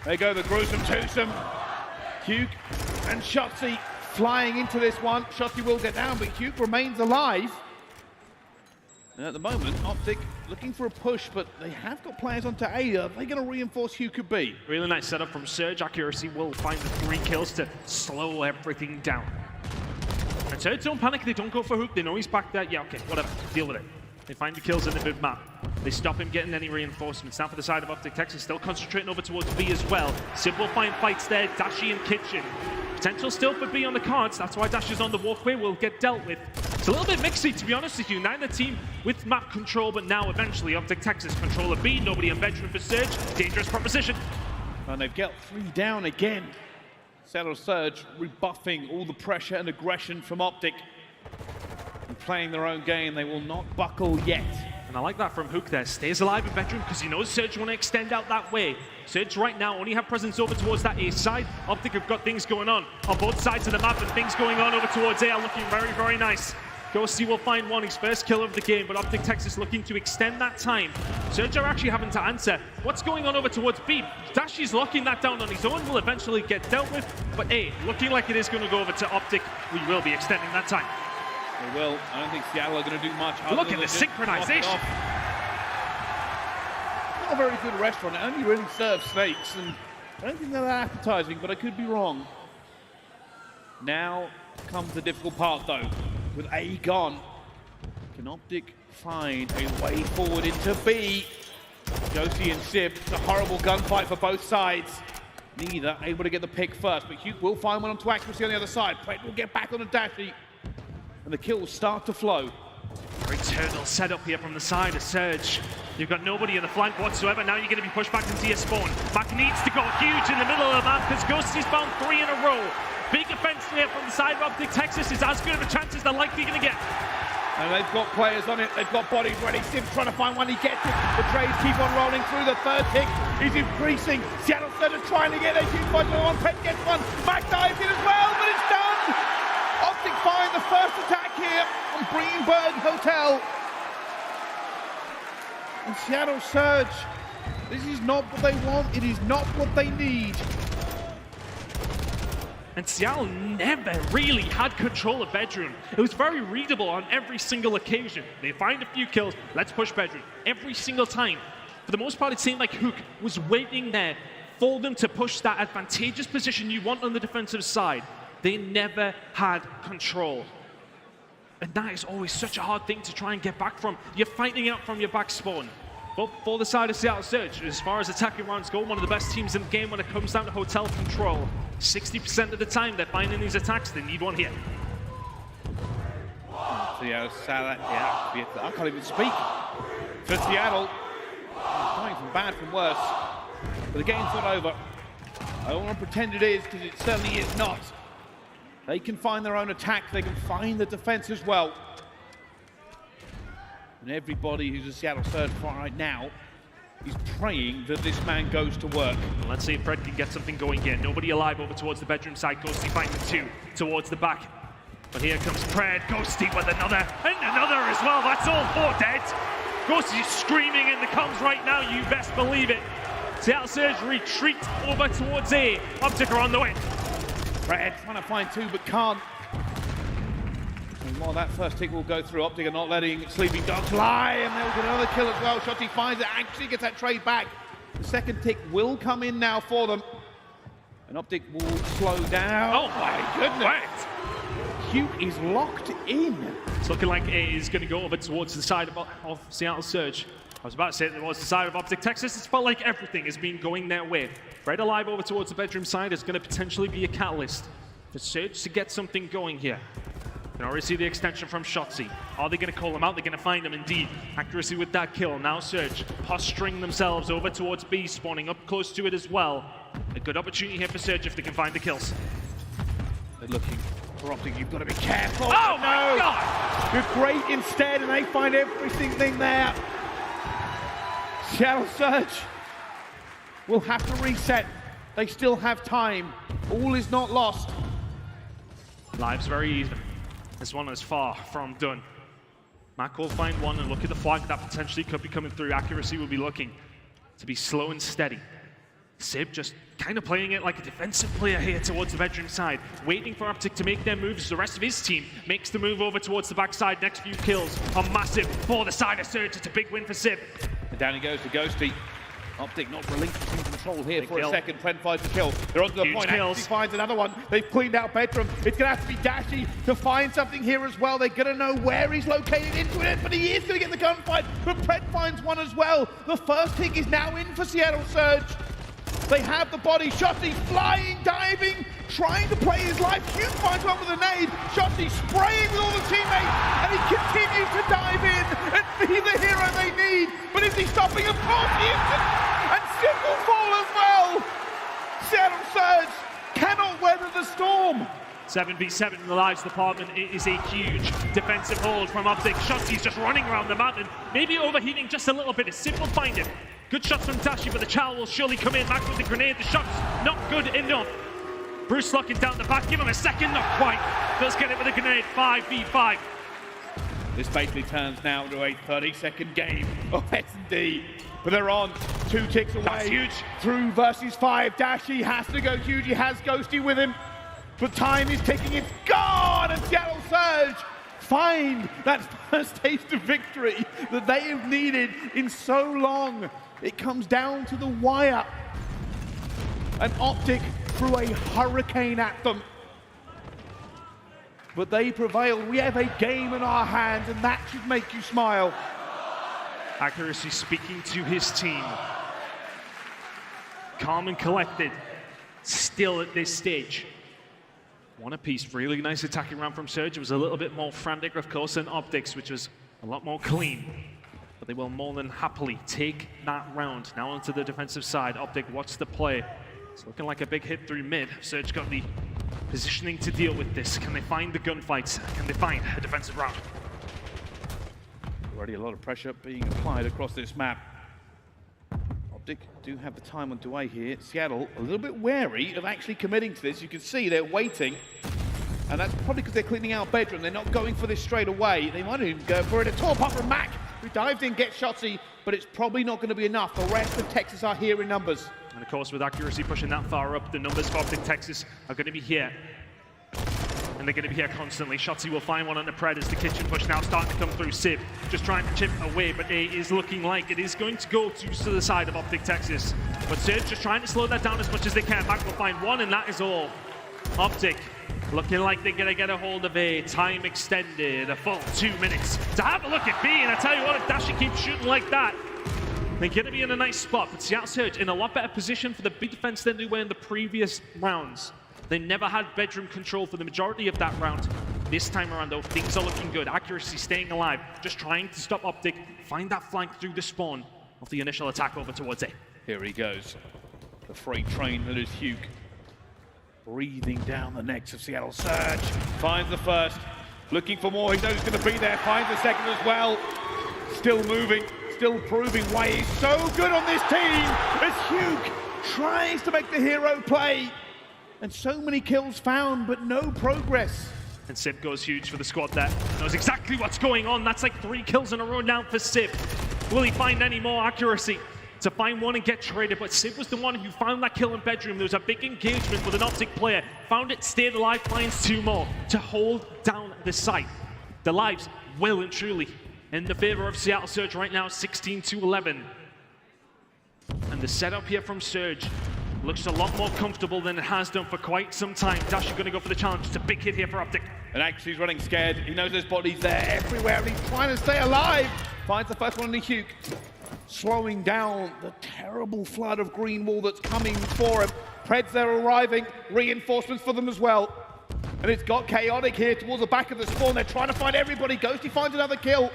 There go the gruesome twosome. Hugh and Shotzi flying into this one. Shotzi will get down, but Hugh remains alive. And at the moment, Optic looking for a push, but they have got players onto A. Are they going to reinforce Hugh could be? Really nice setup from Surge. Accuracy will find the 3 kills to slow everything down. And Surge don't panic, they don't go for Hook, they know he's back there. Yeah, okay, whatever, deal with it. They find the kills in the mid map. They stop him getting any reinforcements. Now for the side of Optic Texas, still concentrating over towards B as well. Sib will find fights there, Dashi and Kitchen. Potential still for B on the cards, that's why Dash is on the walkway, will get dealt with. It's a little bit mixy, to be honest with you. Neither team with map control, but now eventually Optic Texas control of B. Nobody on veteran for Surge. Dangerous proposition. And they've got 3 down again. Seattle Surge rebuffing all the pressure and aggression from Optic. And playing their own game, they will not buckle yet. And I like that from Hook there. Stays alive in veteran because he knows Surge want to extend out that way. Surge right now only have presence over towards that A side. Optic have got things going on both sides of the map, and things going on over towards A are looking very, very nice. Ghosty will find one, his first kill of the game, but Optic Texas looking to extend that time. Surge are actually having to answer what's going on over towards B. Dashi's locking that down on his own, will eventually get dealt with, but A, looking like it is going to go over to Optic. We will be extending that time. They will. I don't think Seattle are going to do much. Look at the synchronization. Not a very good restaurant. It only really serves steaks, and I don't think they're that appetizing, but I could be wrong. Now comes the difficult part, though. With A gone, can Optic find a way forward into B? Josie and Sib, it's a horrible gunfight for both sides. Neither able to get the pick first, but Hugh will find one onto accuracy on the other side. Pred will get back on the Dashi, and the kills start to flow. Great turtle set up here from the side of Surge. You've got nobody in the flank whatsoever. Now you're going to be pushed back into your spawn. Mac needs to go huge in the middle of the map because Ghosty's found 3 in a row. Big offense here from the side of Optic. Texas is as good of a chance as they're likely going to get. And they've got players on it, they've got bodies ready. Sim trying to find one, he gets it. The trades keep on rolling through. The third tick is increasing. Seattle Surge are trying to get a huge fight on. Pet gets one. Mac dives in as well, but it's done. Optic find the first attack here on Greenberg Hotel. And Seattle Surge, this is not what they want. It is not what they need. And Seattle never really had control of Bedroom. It was very readable on every single occasion. They find a few kills, let's push Bedroom. Every single time. For the most part, it seemed like Hook was waiting there for them to push that advantageous position you want on the defensive side. They never had control. And that is always such a hard thing to try and get back from. You're fighting out from your back spawn. But for the side of Seattle Surge, as far as attacking rounds go, one of the best teams in the game when it comes down to hotel control. 60% of the time they're finding these attacks, they need one here. Seattle, yeah, I can't even speak. For Seattle, going from bad from worse. But the game's not over. I don't want to pretend it is, because it certainly is not. They can find their own attack, they can find the defense as well. And everybody who's a Seattle Surge fan right now is praying that this man goes to work. Let's see if Fred can get something going here. Nobody alive over towards the bedroom side. Ghosty finding 2 towards the back. But here comes Fred. Ghosty with another, and another as well. That's all 4 dead. Ghosty screaming in the comms right now, you best believe it. Seattle Surge retreat over towards A. Optic are on the way. Fred trying to find 2 but can't. And while that first tick will go through, Optic are not letting Sleeping Dogs lie, and they'll get another kill as well. Shotty finds it, actually gets that trade back. The second tick will come in now for them. And Optic will slow down. Oh my goodness! Cute is locked in. It's looking like A is going to go over towards the side of Seattle Surge. I was about to say it was the side of Optic Texas. It's felt like everything has been going their way. Fred alive over towards the bedroom side is going to potentially be a catalyst for Surge to get something going here. You can already see the extension from Shotzi. Are they going to call him out? They're going to find him indeed. Accuracy with that kill. Now Surge posturing themselves over towards B, spawning up close to it as well. A good opportunity here for Surge if they can find the kills. They're looking for Optic. You've got to be careful. Oh my God! You're great instead, and they find everything there. Seattle Surge will have to reset. They still have time. All is not lost. Lives very even. This one is far from done. Mac will find one and look at the flag that potentially could be coming through. Accuracy will be looking to be slow and steady. Sib just kind of playing it like a defensive player here towards the bedroom side, waiting for Optic to make their moves as the rest of his team makes the move over towards the backside. Next few kills are massive for the side of Surge. It's a big win for Sib. And down he goes to Ghosty. Optic not relinquishing control here for a second. Fred finds the kill. They're onto the point. Actually finds another one. They've cleaned out bedroom. It's going to have to be Dashy to find something here as well. They're going to know where he's located into it, but he is going to get the gunfight. But Fred finds one as well. The first pick is now in for Seattle Surge. They have the body. Shotzi flying, diving, trying to play his life. Hugh finds one with a nade. Shotzi spraying with all the teammates, and he continues to dive in and be the hero they need. But is he stopping? Of course he is. And Sid will fall as well. Seattle Surge cannot weather the storm. 7v7 in the lives department. It is a huge defensive hold from Optic. Shotzi's just running around the mountain, maybe overheating just a little bit. Sid will find him. Good shots from Dashi, but the Chow will surely come in. Back with the grenade. The shot's not good enough. Bruce locking down the back. Give him a second. Not quite. Does get it with a grenade. 5v5. This basically turns now into a 30-second game of S&D. But they're on 2 ticks away. That's huge. Through versus 5. Dashi has to go huge. He has Ghosty with him. But time is ticking. It's gone. And Seattle Surge find that first taste of victory that they have needed in so long. It comes down to the wire. And Optic threw a hurricane at them. But they prevailed. We have a game in our hands, and that should make you smile. Accuracy speaking to his team. Calm and collected, still at this stage. One apiece, really nice attacking round from Surge. It was a little bit more frantic, of course, than Optics, which was a lot more clean. But they will more than happily take that round. Now onto the defensive side. Optic, what's the play? It's looking like a big hit through mid. Surge got the positioning to deal with this. Can they find the gunfights? Can they find a defensive round? Already a lot of pressure being applied across this map. Optic do have the time on Douay here. Seattle a little bit wary of actually committing to this. You can see they're waiting. And that's probably because they're cleaning out bedroom. They're not going for this straight away. They might even go for it. A tall pop from Mac, who dived in, gets Shotsy, but it's probably not going to be enough. The rest of Texas are here in numbers. And of course, with accuracy pushing that far up, the numbers for Optic Texas are going to be here. And they're going to be here constantly. Shotsy will find one on the Pred as the kitchen push now starting to come through. Sib just trying to chip away, but it is looking like it is going to go to the side of Optic Texas. But Sib just trying to slow that down as much as they can. Mac will find one, and that is all. Optic looking like they're going to get a hold of a time extended, a full 2 minutes to have a look at B. And I tell you what, if Dashi keeps shooting like that, they're going to be in a nice spot. But Seattle Surge in a lot better position for the B defense than they were in the previous rounds. They never had bedroom control for the majority of that round. This time around, though, things are looking good. Accuracy staying alive, just trying to stop Optic, find that flank through the spawn of the initial attack over towards A. Here he goes. The freight train that is Hugh. Breathing down the necks of Seattle Surge. Finds the first. Looking for more. He knows he's going to be there. Finds the second as well. Still moving. Still proving why he's so good on this team. As Hugh tries to make the hero play. And so many kills found, but no progress. And Sib goes huge for the squad there. Knows exactly what's going on. That's like 3 kills in a row now for Sib. Will he find any more accuracy to find one and get traded? But Sib was the one who found that kill in bedroom. There was a big engagement with an Optic player. Found it, stayed alive, finds 2 more to hold down the site. The lives well and truly in the favor of Seattle Surge right now, 16-11. And the setup here from Surge looks a lot more comfortable than it has done for quite some time. Dashi going to go for the challenge. It's a big hit here for Optic. And actually he's running scared. He knows there's bodies there everywhere, and he's trying to stay alive. Finds the first one in the Hugh. Slowing down the terrible flood of green wall that's coming for him. Preds there arriving. Reinforcements for them as well. And it's got chaotic here towards the back of the spawn. They're trying to find everybody. Ghosty finds another kill.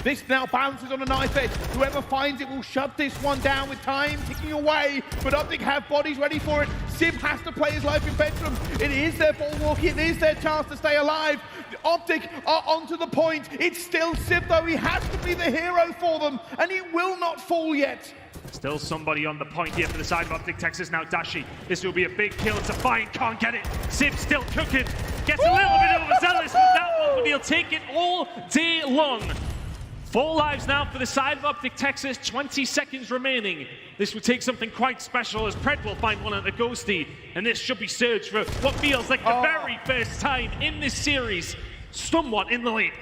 This now bounces on a knife edge. Whoever finds it will shut this one down with time ticking away. But Optic have bodies ready for it. Sib has to play his life in bedroom. It is their ball walking. It is their chance to stay alive. Optic are onto the point. It's still Sib though. He has to be the hero for them. And he will not fall yet. Still somebody on the point here for the side of Optic Texas. Now Dashi. This will be a big kill to find. Can't get it. Sib still cooking. Gets a little bit overzealous with that one, but he'll take it all day long. 4 lives now for the side of Optic Texas, 20 seconds remaining. This will take something quite special as Pred will find one at the Ghosty, and this should be Surge for what feels like the very first time in this series, somewhat in the lead.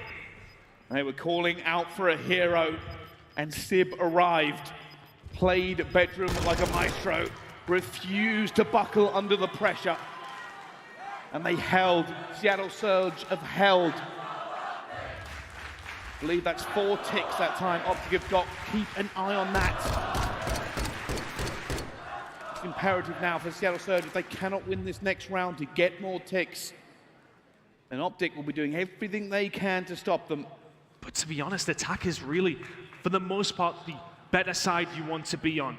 They were calling out for a hero, and Sib arrived, played bedroom like a maestro, refused to buckle under the pressure, and they held. Seattle Surge have held. I believe that's 4 ticks that time. Optic have got, keep an eye on that. It's imperative now for Seattle Surge if they cannot win this next round to get more ticks. And Optic will be doing everything they can to stop them. But to be honest, attack is really, for the most part, the better side you want to be on.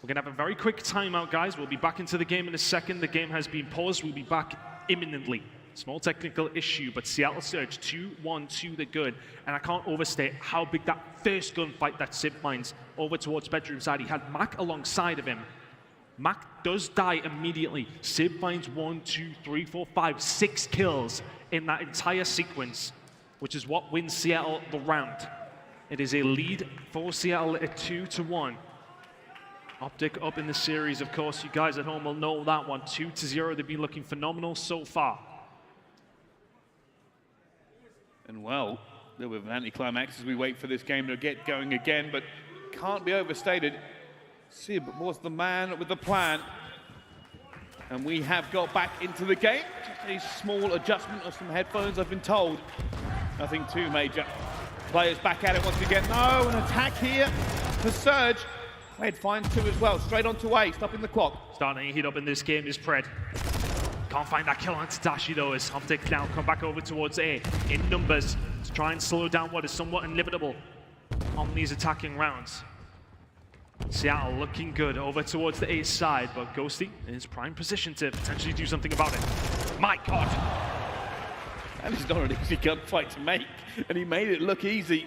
We're going to have a very quick timeout, guys. We'll be back into the game in a second. The game has been paused. We'll be back imminently. Small technical issue, but Seattle Surge 2-1 to the good. And I can't overstate how big that first gunfight that Sib finds over towards bedroom side. He had Mac alongside of him. Mac does die immediately. Sib finds 1, 2, 3, 4, 5, 6 kills in that entire sequence, which is what wins Seattle the round. It is a lead for Seattle at 2-1. Optic up in the series, of course. You guys at home will know that one. 2-0. They've been looking phenomenal so far. And well, there were an anticlimax as we wait for this game to get going again, but can't be overstated. Sib was the man with the plan. And we have got back into the game. Just a small adjustment of some headphones, I've been told. Nothing too major. Players back at it once again. No, an attack here for Surge. Pred finds 2 as well, straight onto A, stopping the clock. Starting to heat up in this game is Pred. Can't find that kill on Dashi though, as Optic now come back over towards A. In numbers, to try and slow down what is somewhat inimitable on these attacking rounds. Seattle looking good over towards the A side, but Ghosty in his prime position to potentially do something about it. My God! That is not an easy gunfight to make, and he made it look easy.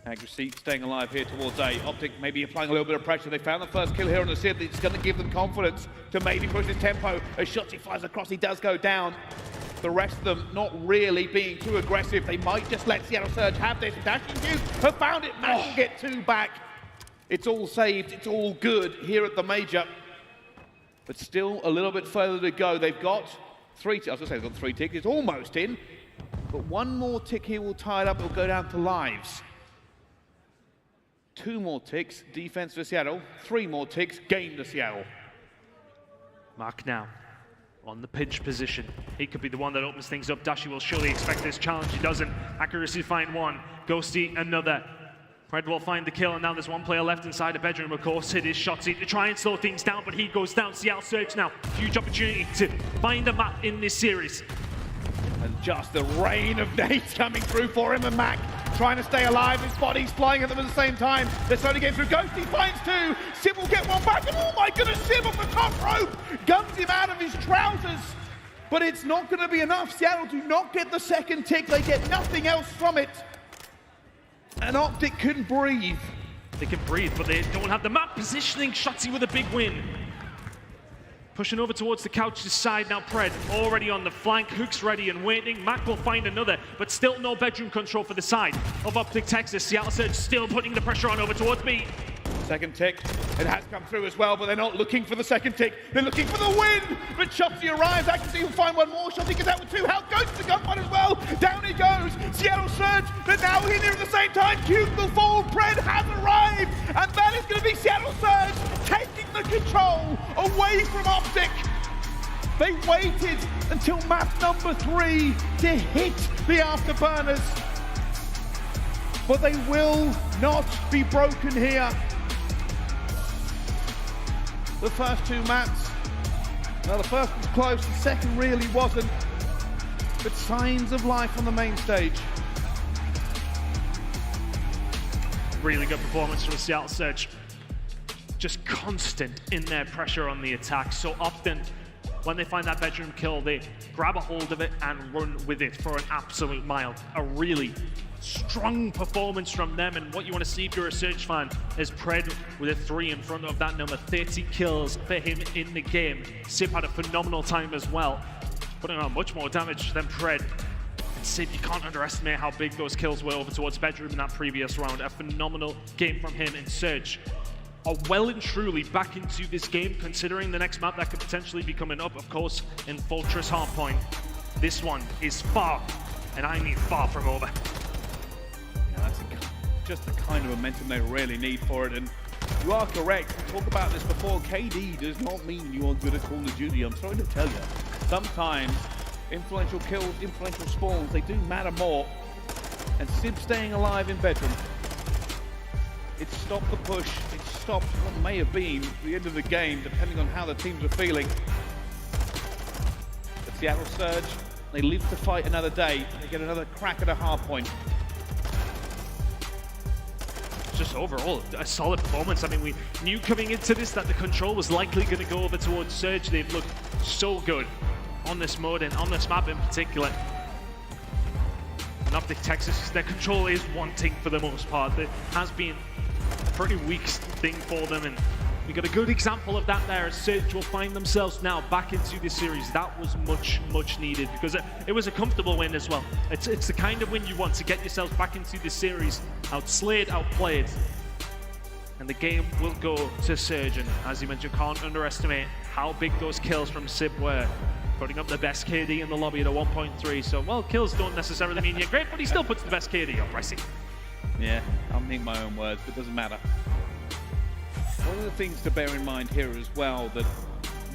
Accuracy staying alive here towards A. Optic maybe applying a little bit of pressure. They found the first kill here on the Sid. It's going to give them confidence to maybe push his tempo. As Shotzi flies across, he does go down. The rest of them not really being too aggressive. They might just let Seattle Surge have this. Dashing Hughes have found it. Matt will get 2 back. It's all saved. It's all good here at the Major. But still a little bit further to go. They've got 3, I was going to say they've got 3 ticks. It's almost in. But 1 more tick here will tie it up. It'll go down to lives. 2 more ticks, defense for Seattle. 3 more ticks, game to Seattle. Mark now on the pinch position. He could be the one that opens things up. Dashi will surely expect this challenge. He doesn't. Accuracy find 1. Ghosty another. Fred will find the kill, and now there's 1 player left inside the bedroom. Of course, it is Shotzi to try and slow things down, but he goes down. Seattle Surge now. Huge opportunity to find a map in this series. And just the rain of nades coming through for him, and Mac trying to stay alive. His body's flying at them at the same time. They're slowly getting through. Ghosty finds 2. Sim will get 1 back, and oh my goodness, Sim off the top rope guns him out of his trousers. But it's not going to be enough. Seattle do not get the second tick. They get nothing else from it. And Optic can breathe. They can breathe, but they don't have the map positioning. Shotzi with a big win. Pushing over towards the couch's side now. Pred already on the flank. Hook's ready and waiting. Mac will find another, but still no bedroom control for the side of Optic Texas. Seattle Surge still putting the pressure on over towards B. Second tick, it has come through as well, but they're not looking for the second tick. They're looking for the win, but Shotzi arrives. Accuracy will find 1 more. Shotzi gets out with 2. Health goes to the gunfight as well. Down he goes. Seattle Surge, they're now in here at the same time. Cube will fall. Pred has arrived, and that is going to be Seattle Surge taking the control away from Optic. They waited until map number 3 to hit the afterburners, but they will not be broken here. The first 2 maps, well, the first was close, the second really wasn't, but signs of life on the main stage. Really good performance from Seattle Surge. Just constant in their pressure on the attack. So often, when they find that bedroom kill, they grab a hold of it and run with it for an absolute mile. A really strong performance from them, and what you want to see if you're a Surge fan is Pred with a 3 in front of that number. 30 kills for him in the game. Sib had a phenomenal time as well, putting on much more damage than Pred. And Sib, you can't underestimate how big those kills were over towards bedroom in that previous round. A phenomenal game from him, and Surge are well and truly back into this game, considering the next map that could potentially be coming up, of course, in Fortress Hardpoint. This one is far, and I mean far from over. That's just the kind of momentum they really need for it, and you are correct. We talked about this before. KD does not mean you are good at Call of Duty. I'm sorry to tell you. Sometimes influential kills, influential spawns, they do matter more. And Sib staying alive in bedroom, it stopped the push. It stopped what may have been the end of the game, depending on how the teams are feeling. The Seattle Surge, they live to fight another day. They get another crack at a hard point. Just overall, a solid performance. I mean, we knew coming into this that the control was likely going to go over towards Surge. They've looked so good on this mode and on this map in particular. And Optic Texas, their control is wanting for the most part. It has been a pretty weak thing for them, and we got a good example of that there as Surge will find themselves now back into this series. That was much needed, because it was a comfortable win as well. It's the kind of win you want to get yourselves back into this series, outslayed, outplayed. And the game will go to Surge, and as you mentioned, can't underestimate how big those kills from Sib were. Putting up the best KD in the lobby at a 1.3, so well, kills don't necessarily mean you're great, but he still puts the best KD up, I see. Yeah, I'm eating my own words, but it doesn't matter. One of the things to bear in mind here as well, that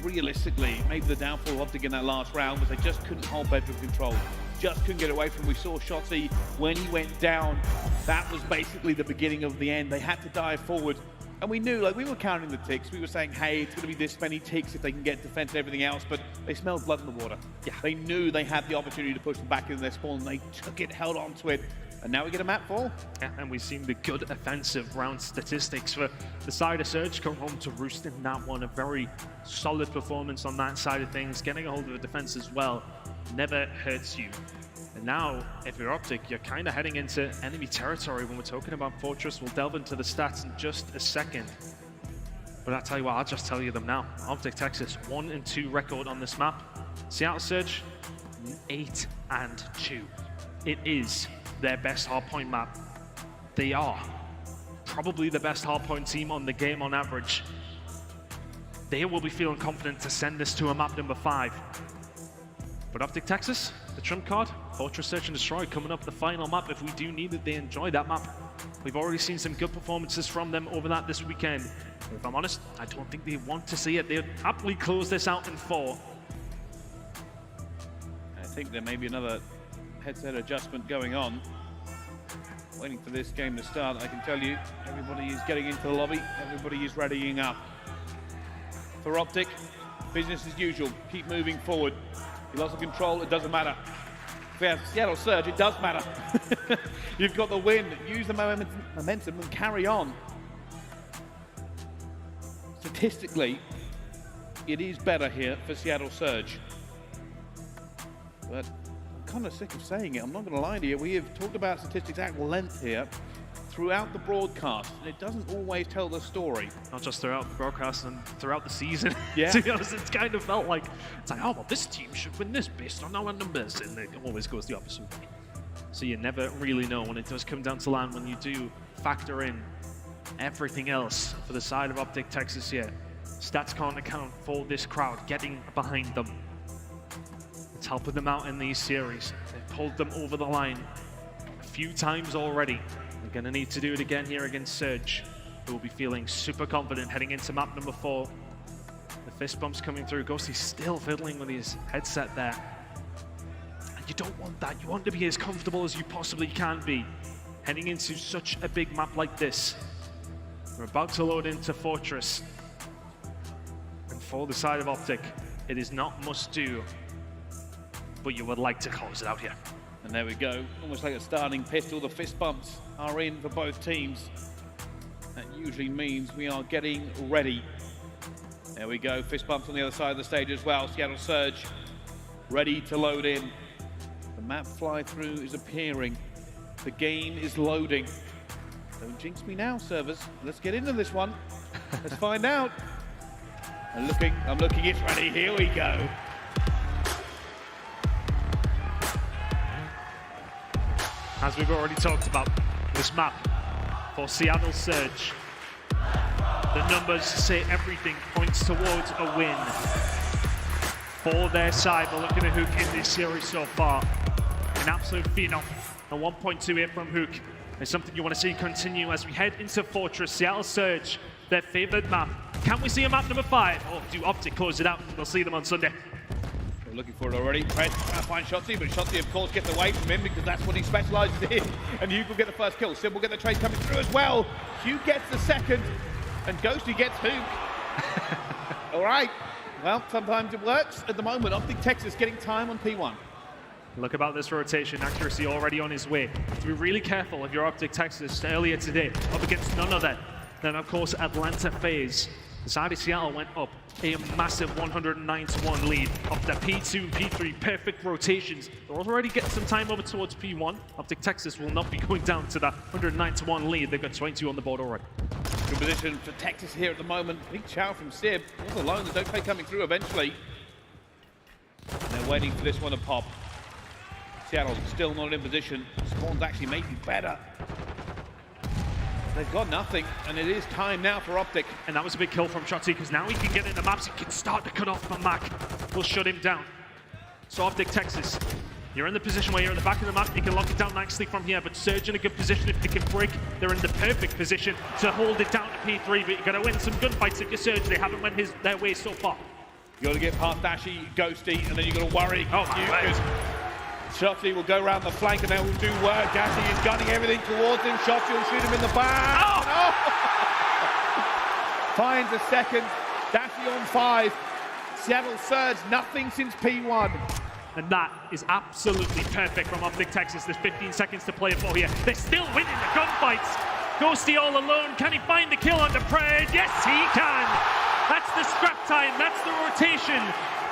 realistically, maybe the downfall of Optic in that last round was they just couldn't hold bedroom control. Just couldn't get away from. We saw Shotzi when he went down. That was basically the beginning of the end. They had to dive forward. And we knew, like, we were counting the ticks. We were saying, hey, it's going to be this many ticks if they can get defense and everything else. But they smelled blood in the water. Yeah. They knew they had the opportunity to push them back in their spawn. And they took it, held on to it. And now we get a map fall. Yeah, and we've seen the good offensive round statistics for the side of Surge come home to roost in that one. A very solid performance on that side of things. Getting a hold of the defense as well never hurts you. And now, if you're Optic, you're kind of heading into enemy territory when we're talking about Fortress. We'll delve into the stats in just a second. But I'll tell you what, I'll just tell you them now. Optic Texas, 1-2 record on this map. Seattle Surge, 8-2. It is their best hardpoint map. They are probably the best hardpoint team on the game on average. They will be feeling confident to send this to a map number 5. But Optic Texas, the trump card, Fortress Search and Destroy coming up the final map. If we do need it, they enjoy that map. We've already seen some good performances from them over that this weekend. But if I'm honest, I don't think they want to see it. They'd happily close this out in 4. I think there may be another headset adjustment going on. Waiting for this game to start, I can tell you, everybody is getting into the lobby, everybody is readying up. For Optic, business as usual, keep moving forward. You lost the control, it doesn't matter. If we have Seattle Surge, it does matter. You've got the win, use the momentum and carry on. Statistically, it is better here for Seattle Surge. But I'm kind of sick of saying it, I'm not going to lie to you. We have talked about statistics at length here throughout the broadcast, and it doesn't always tell the story. Not just throughout the broadcast and throughout the season. Yeah. To be honest, it's kind of felt like, it's like, oh, well, this team should win this based on our numbers, and it always goes the opposite way. So you never really know when it does come down to land, when you do factor in everything else for the side of Optic Texas here. Stats can't account for this crowd getting behind them. It's helping them out in these series. They've pulled them over the line a few times already. They're going to need to do it again here against Surge, who will be feeling super confident heading into map number 4. The fist bumps coming through. Ghosty's still fiddling with his headset there. And you don't want that. You want to be as comfortable as you possibly can be heading into such a big map like this. We're about to load into Fortress. And for the side of Optic, it is not must do, but you would like to close it out here. And there we go, almost like a starting pistol. The fist bumps are in for both teams. That usually means we are getting ready. There we go, fist bumps on the other side of the stage as well. Seattle Surge ready to load in. The map fly through is appearing. The game is loading. Don't jinx me now, servers. Let's get into this one. Let's find out. I'm looking, it's ready. Here we go. As we've already talked about, this map for Seattle Surge, the numbers say everything points towards a win for their side. But looking at Hook in this series so far, an absolute phenom. A 1.28 from Hook is something you want to see continue as we head into Fortress. Seattle Surge, their favored map. Can we see a map number 5? Or do Optic close it out? We'll see them on Sunday. We're looking for it already. Fred trying to find Shotzi, but Shotzi, of course, gets away from him because that's what he specializes in. And Hugh will get the first kill. Sim will get the trade coming through as well. Hugh gets the second, and Ghosty gets Hook. All right. Well, sometimes it works. At the moment, Optic Texas getting time on P1. Look about this rotation, accuracy already on his way. To be really careful if you're Optic Texas earlier today, up against none other than, of course, Atlanta FaZe. The side of Seattle went up a massive 109-1 lead off the P2 and P3 perfect rotations. They're already getting some time over towards P1. Optic Texas will not be going down to that 109-1 lead. They've got 22 on the board already. Good position for Texas here at the moment. Big chow from Sib. All alone, the don't pay coming through eventually. And they're waiting for this one to pop. Seattle still not in position. Spawn's actually maybe better. They've got nothing, and it is time now for Optic. And that was a big kill from Shotzi, because now he can get in the maps, he can start to cut off the Mac. We'll shut him down. So Optic Texas, you're in the position where you're at the back of the map, you can lock it down nicely from here, but Surge in a good position if they can break. They're in the perfect position to hold it down to P3, but you've got to win some gunfights if you're Surge. They haven't went their way so far. You got to get past Dashy, Ghosty, and then you got to worry. Shotzi will go around the flank and they will do work. Dashy is gunning everything towards him. Shotzi will shoot him in the back. Oh! finds a second. Dashi on 5. Seattle Surge, nothing since P1. And that is absolutely perfect from Optic Texas. There's 15 seconds to play for here. They're still winning the gunfights. Ghosty all alone. Can he find the kill under Pred? Yes, he can. That's the scrap time. That's the rotation.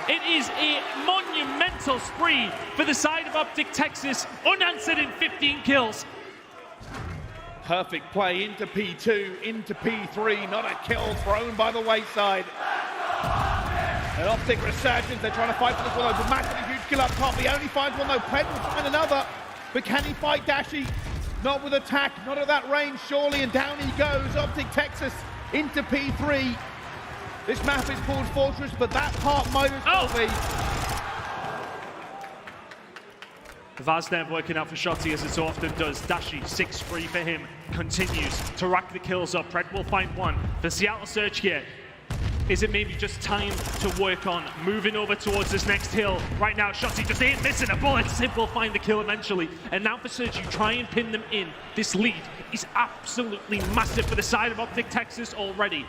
It is a monumental spree for the side of Optic Texas. Unanswered in 15 kills. Perfect play into P2, into P3. Not a kill thrown by the wayside. An Optic resurgence, they're trying to fight for this one. It's a massively huge kill up top. He only finds one though. Pred will find another. But can he fight Dashi? Not with attack, not at that range, surely. And down he goes. Optic Texas into P3. This map is called Fortress, but that part might as well be. Vaznev working out for Shotty as it so often does. Dashi, 6-3 for him, continues to rack the kills up. Pred will find one. For Seattle Surge here, is it maybe just time to work on moving over towards this next hill? Right now, Shotty just ain't missing a bullet. Sim will find the kill eventually. And now for Surge, you try and pin them in. This lead is absolutely massive for the side of Optic Texas already.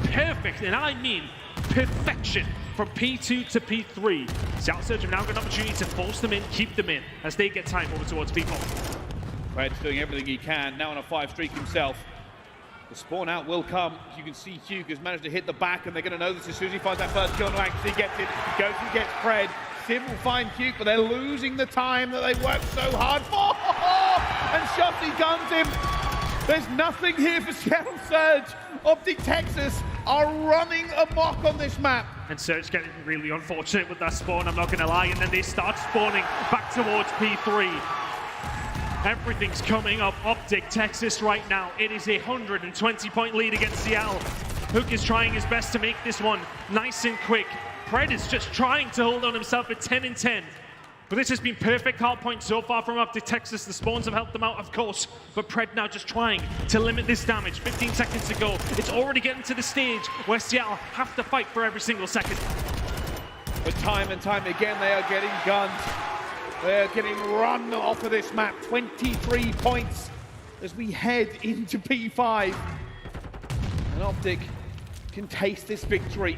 Perfect, and I mean perfection from P2 to P3. Seattle Surge have now got an opportunity to force them in, keep them in, as they get time over towards P4. Pred's doing everything he can, now on a 5 streak himself. The spawn out will come. You can see Hugh has managed to hit the back, and they're going to know this as soon as he finds that first kill. No, actually gets it. Goes and gets Pred. Sim will find Hugh, but they're losing the time that they worked so hard for. And Shotty guns him. There's nothing here for Seattle Surge. Optic Texas are running amok on this map. And Surge getting really unfortunate with that spawn, I'm not going to lie. And then they start spawning back towards P3. Everything's coming up Optic Texas right now. It is a 120-point lead against Seattle. Hook is trying his best to make this one nice and quick. Pred is just trying to hold on himself at 10 and 10. But this has been perfect hard point so far from Optic Texas. The spawns have helped them out, of course. But Pred now just trying to limit this damage. 15 seconds to go. It's already getting to the stage where Seattle have to fight for every single second. But time and time again, they are getting gunned. They're getting run off of this map. 23 points as we head into P5. And Optic can taste this victory.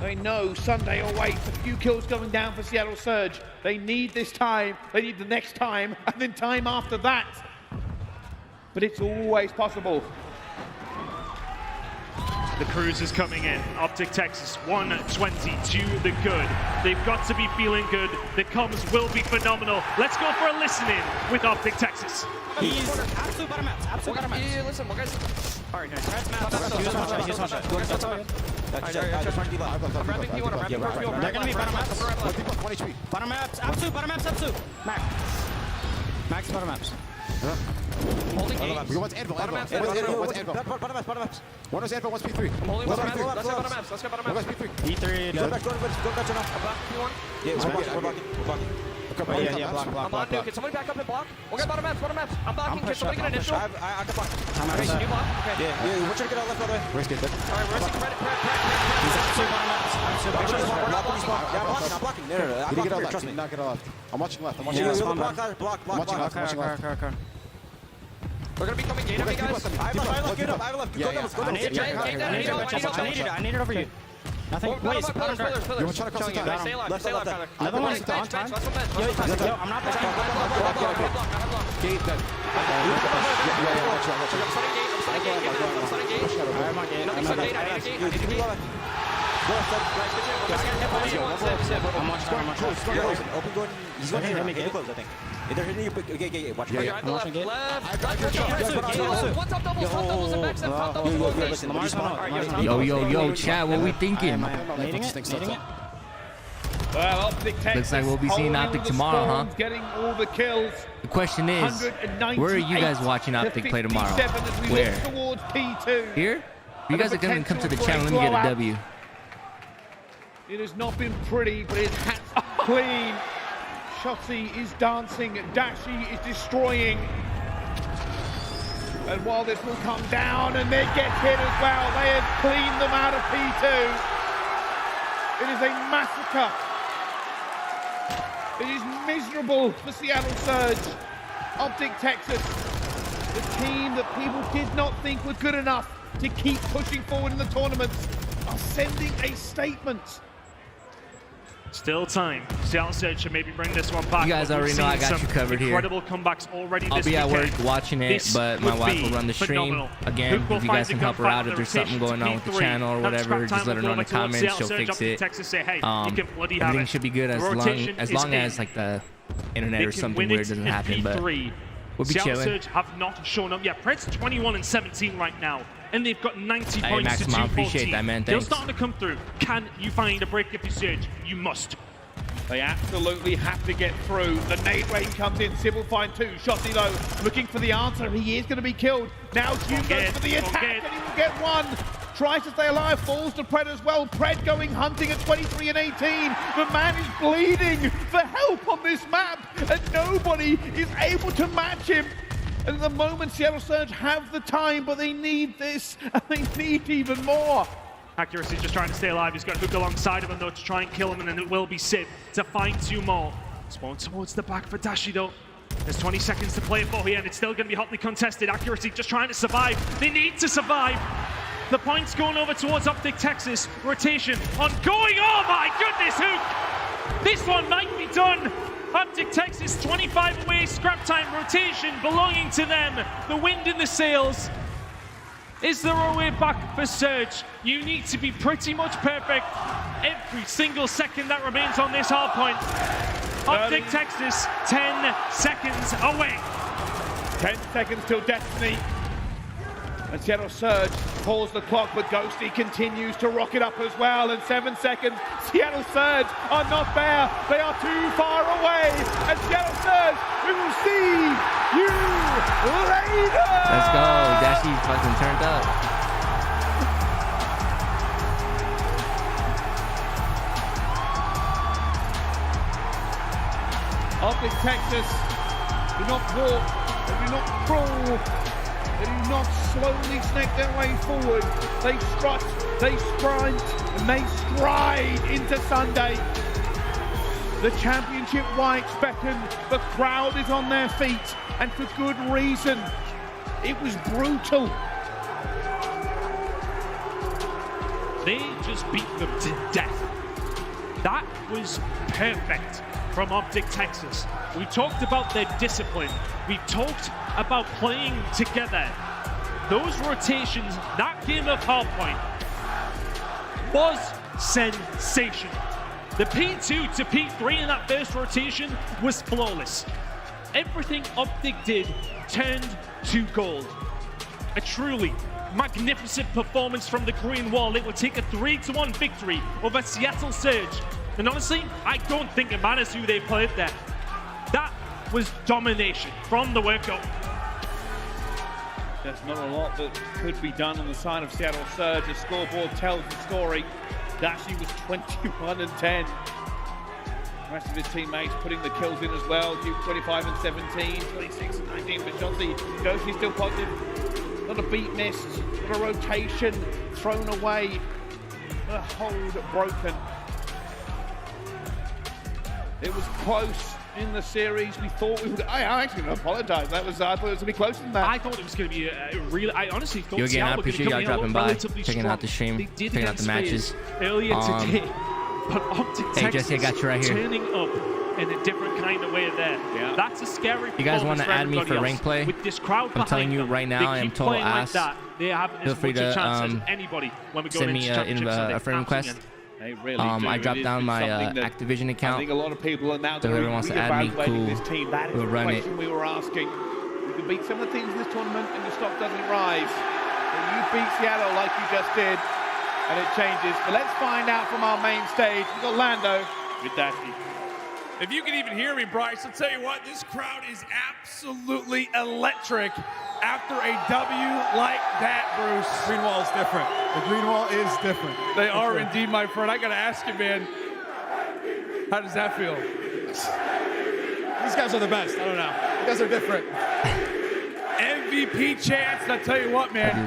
They know Sunday awaits. A few kills going down for Seattle Surge. They need this time, they need the next time, and then time after that. But it's always possible. The cruise is coming in. Optic Texas 120 to the good. They've got to be feeling good. The comms will be phenomenal. Let's go for a listen-in with Optic Texas. He's absolute bottom maps. Absolute bottom maps. Yeah, listen, what guys? All right, nice. Use one shot. I'm wrapping P1. I'm wrapping P1. They're gonna be bottom maps. Bottom maps. Absolute bottom maps. Absolute. Max bottom maps. Holding gate. We go once anvil. Bottom maps. Bottom maps. One was anvil, one's P3. I'm holding bottom maps. Let's go bottom maps. Let's go bottom maps. P3. Go back to now. I'm blocking P1. Yeah, we're blocking. Yeah, block. I'm on new. Can somebody back up and block? We'll get bottom maps. Bottom maps. I'm blocking. Can somebody get initial? I can block. Okay, can you block? Okay. Yeah, we're trying to get out left, by the way. Risk it. All right, we're missing credit. He's absolute bottom maps. I'm blocking. No. You get out left. Trust me. Not get out left. I'm watching left. I'm watching left. Block. I'm watching left. We're gonna be coming gate on me, guys. I have left. Go doubles. I need it over you. Nothing. Wait, pillars. You want to try to cross the time? Stay alive. Stay alive, Tyler. Another one is on time. Yo, I'm not pushing. Gate dead. I'm starting gate. I'm on gate. Nothing's on gate. I need a gate. I need a gate. I'm watching. Open going. He's going to hit me. Get close, I think. They're hitting you. Okay. Watch. I'm watching gate. One top doubles. Top doubles and backs. Top doubles. Yo, chat, what we thinking? Needing it? Well, Optic Texas looks like we'll be seeing Optic tomorrow, huh? Getting all the kills. The question is, where are you guys watching Optic play tomorrow? Where? Towards P2. Here? You guys are going to come to the channel. Let me get a W. It has not been pretty, but it has clean. Shotty is dancing, Dashi is destroying. And while this will come down and it gets hit as well, they have cleaned them out of P2. It is a massacre. It is miserable for Seattle Surge. Optic Texas, the team that people did not think were good enough to keep pushing forward in the tournaments are sending a statement. Still time. Seattle Surge should maybe bring this one back. You guys already know I got you covered here. Incredible comebacks already I'll this be at weekend. work watching it, This but my would wife be will run the stream. phenomenal. Again, Who will if you find guys the can help her gunfight out, if there's something rotation going on to with the P3? channel or Now whatever, scrap just time let her know in the will go towards comments. She'll Seattle Surge, fix Optic it. Texas say, hey, you can bloody have Everything it. should be good as Rotation long is as in. like the internet They or can something win weird it doesn't in happen. But P3. we'll be Seattle chilling. Surge have not shown up yet. Preds 21-17 right now, and they've got 90 Hey, points Maxim, to I 214. appreciate that, man. They're Thanks. starting to come through. Can you find a break if you Surge? You must. They absolutely have to get through. The nade rain comes in. Sybil find two. Shotty low, looking for the answer. He is going to be killed. Now Hugh goes for the attack, and he will get one. Tries to stay alive, falls to Pred as well. Pred going hunting at 23 and 18. The man is bleeding for help on this map, and nobody is able to match him. And at the moment, Seattle Surge have the time, but they need this, and they need even more. Accuracy just trying to stay alive. He's got Hook alongside of him though to try and kill him, and then it will be Sib to find two more. Spawn towards the back for Dashi though. There's 20 seconds to play for here, and it's still going to be hotly contested. Accuracy just trying to survive. They need to survive. The point's going over towards Optic Texas. Rotation ongoing. Oh my goodness, Hook! This one might be done. Optic Texas 25 away. Scrap time rotation belonging to them. The wind in the sails. Is there a way back for Surge? You need to be pretty much perfect every single second that remains on this hard point. Optic Texas, 10 seconds away. 10 seconds till destiny. And Seattle Surge pulls the clock, but Ghosty continues to rock it up as well. And 7 seconds, Seattle Surge are not there. They are too far away. And Seattle Surge, we will see you later. Let's go. Dashi fucking turned up. Optic Texas do not walk, they do not crawl. They do not slowly snake their way forward. They strut, they sprint, and they stride into Sunday. The championship whites beckon. The crowd is on their feet, and for good reason. It was brutal. They just beat them to death. That was perfect from Optic Texas. We talked about their discipline. We talked about playing together. Those rotations, that game of Hardpoint was sensational. The P2 to P3 in that first rotation was flawless. Everything Optic did turned to gold. A truly magnificent performance from the Green Wall. It will take a 3-1 victory over Seattle Surge. And honestly, I don't think it matters who they played there. That was domination from the word-go. There's not a lot that could be done on the side of Seattle Surge. The scoreboard tells the story. Dashi was 21 and 10. The rest of his teammates putting the kills in as well. Duke 25 and 17, 26 and 19 for Shotzi. Ghosty still positive. Not a beat missed, not a rotation thrown away. A hold broken. It was close in the series. We thought we would. I'm actually going to apologize. I thought it was going to be closer than that. I thought it was going to be a real. I honestly thought Yo, again, I Seattle were going to appreciate come y'all in dropping by, relatively checking strong. out the stream, They did checking out against the matches. Spurs earlier today, but Optic Hey, Texas Jesse, I got you right here. turning up in a different kind of way there. Yeah. That's a scary. You guys want to add me for everybody rank else. play? With this crowd I'm telling behind you them, right now, they I am keep total playing ass. Like that. They have Feel as free much a to chance as anybody when we go send into me championship Sunday. a friend request. They really I do. dropped It down is my something that Activision account. I think a lot of people are now So whoever wants to add me, reevaluating cool. this team. That is We'll the run it. question we were asking. You can beat some of the teams in this tournament and your stock doesn't rise. But you beat Seattle like you just did, and it changes. But let's find out from our main stage. We've got Lando with Dashi. If you can even hear me, Bryce, I'll tell you what, this crowd is absolutely electric after a W like that, Bruce. Green wall is different. The green wall is different. They are indeed, my friend. I got to ask you, man, how does that feel? These guys are the best. I don't know. You guys are different. MVP chance, and I tell you what, man,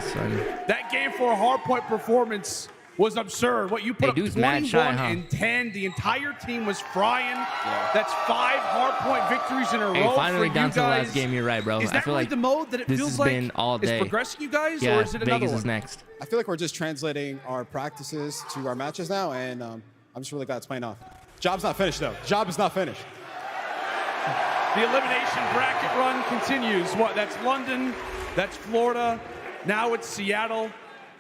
that game for a hardpoint performance was absurd. What you put up dude's 21 mad shy, huh? and 10. The entire team was frying. That's 5 hardpoint victories in a Hey, row finally for down you to the guys. last game. You're right, bro. Is I that feel really like the mode that it this feels has like been all day. is progressing you guys, Yeah, or is it another Vegas one? is next. I feel like we're just translating our practices to our matches now, and I'm just really glad it's playing off. Job's not finished, though. Job is not finished. The elimination bracket run continues. What? That's London. That's Florida. Now it's Seattle.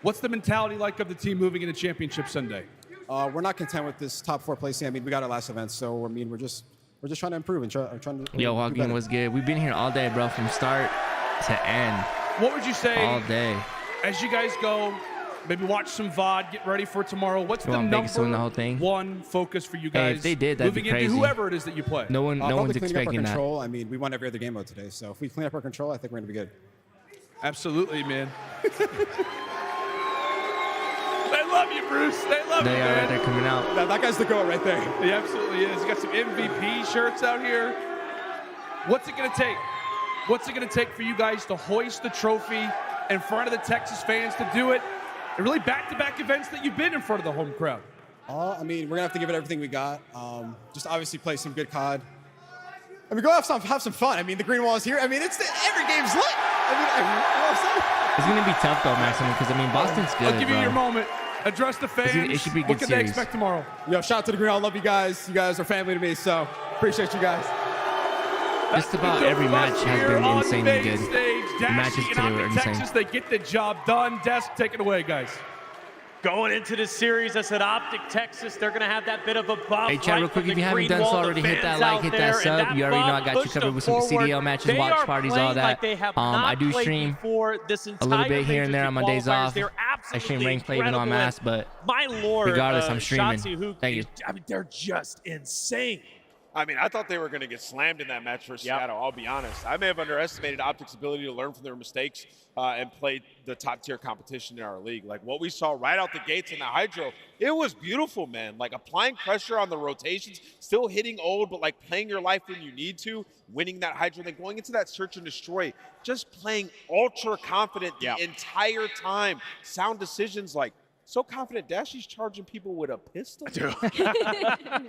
What's the mentality like of the team moving into Championship Sunday? We're not content with this top 4 placing. I mean, we got our last event, so I mean, we're just trying to improve and trying to. Yo, Hawking was good. We've been here all day, bro, from start to end. What would you say all day as you guys go? Maybe watch some VOD, get ready for tomorrow. What's the Vegas to win the whole number thing? one focus for you Hey, guys if they did, that'd be moving crazy. into whoever it is that you play? No one's Probably cleaning expecting up our that. control. I mean, we won every other game mode today, so if we clean up our control, I think we're gonna be good. Absolutely, man. They love you, Bruce. They love you, They are man. right there coming out. That guy's the GOAT right there. He absolutely is. He got some MVP shirts out here. What's it going to take? What's it going to take for you guys to hoist the trophy in front of the Texas fans to do it? And really back-to-back events that you've been in front of the home crowd. I mean, we're gonna have to give it everything we got. Just obviously play some good COD. I mean, go have some fun. I mean, the green wall is here. I mean, every game's lit. I mean, you know what I'm saying? It's going to be tough, though, Maximum, because, I mean, Boston's good, I'll give you bro. your moment. Address the fans. It should be a What good can they series. expect tomorrow? Yo, shout out to the green wall. I love you guys. You guys are family to me, so appreciate you guys. Just about every match has been insanely good. The matches today were insane. Texas, they get the job done. Desk, take it away, guys. Going into this series, I said Optic Texas, they're going to have that bit of a buff. Hey, chat, real quick, if you haven't done so already, hit that like, hit that sub. You already know I got you covered with some CDL matches, watch parties, all that. I do stream a little bit here and there on my days off. I stream rank play even though I'm asked, but my lord, regardless, I'm streaming. Thank you. I mean, they're just insane. I mean, I thought they were going to get slammed in that match for Seattle, I'll be honest. I may have underestimated Optic's ability to learn from their mistakes and play the top-tier competition in our league. Like, what we saw right out the gates in the Hydro, it was beautiful, man. Like, applying pressure on the rotations, still hitting old, but, like, playing your life when you need to, winning that Hydro, then going into that search and destroy, just playing ultra-confident the entire time. Sound decisions like, so confident Dashy's charging people with a pistol.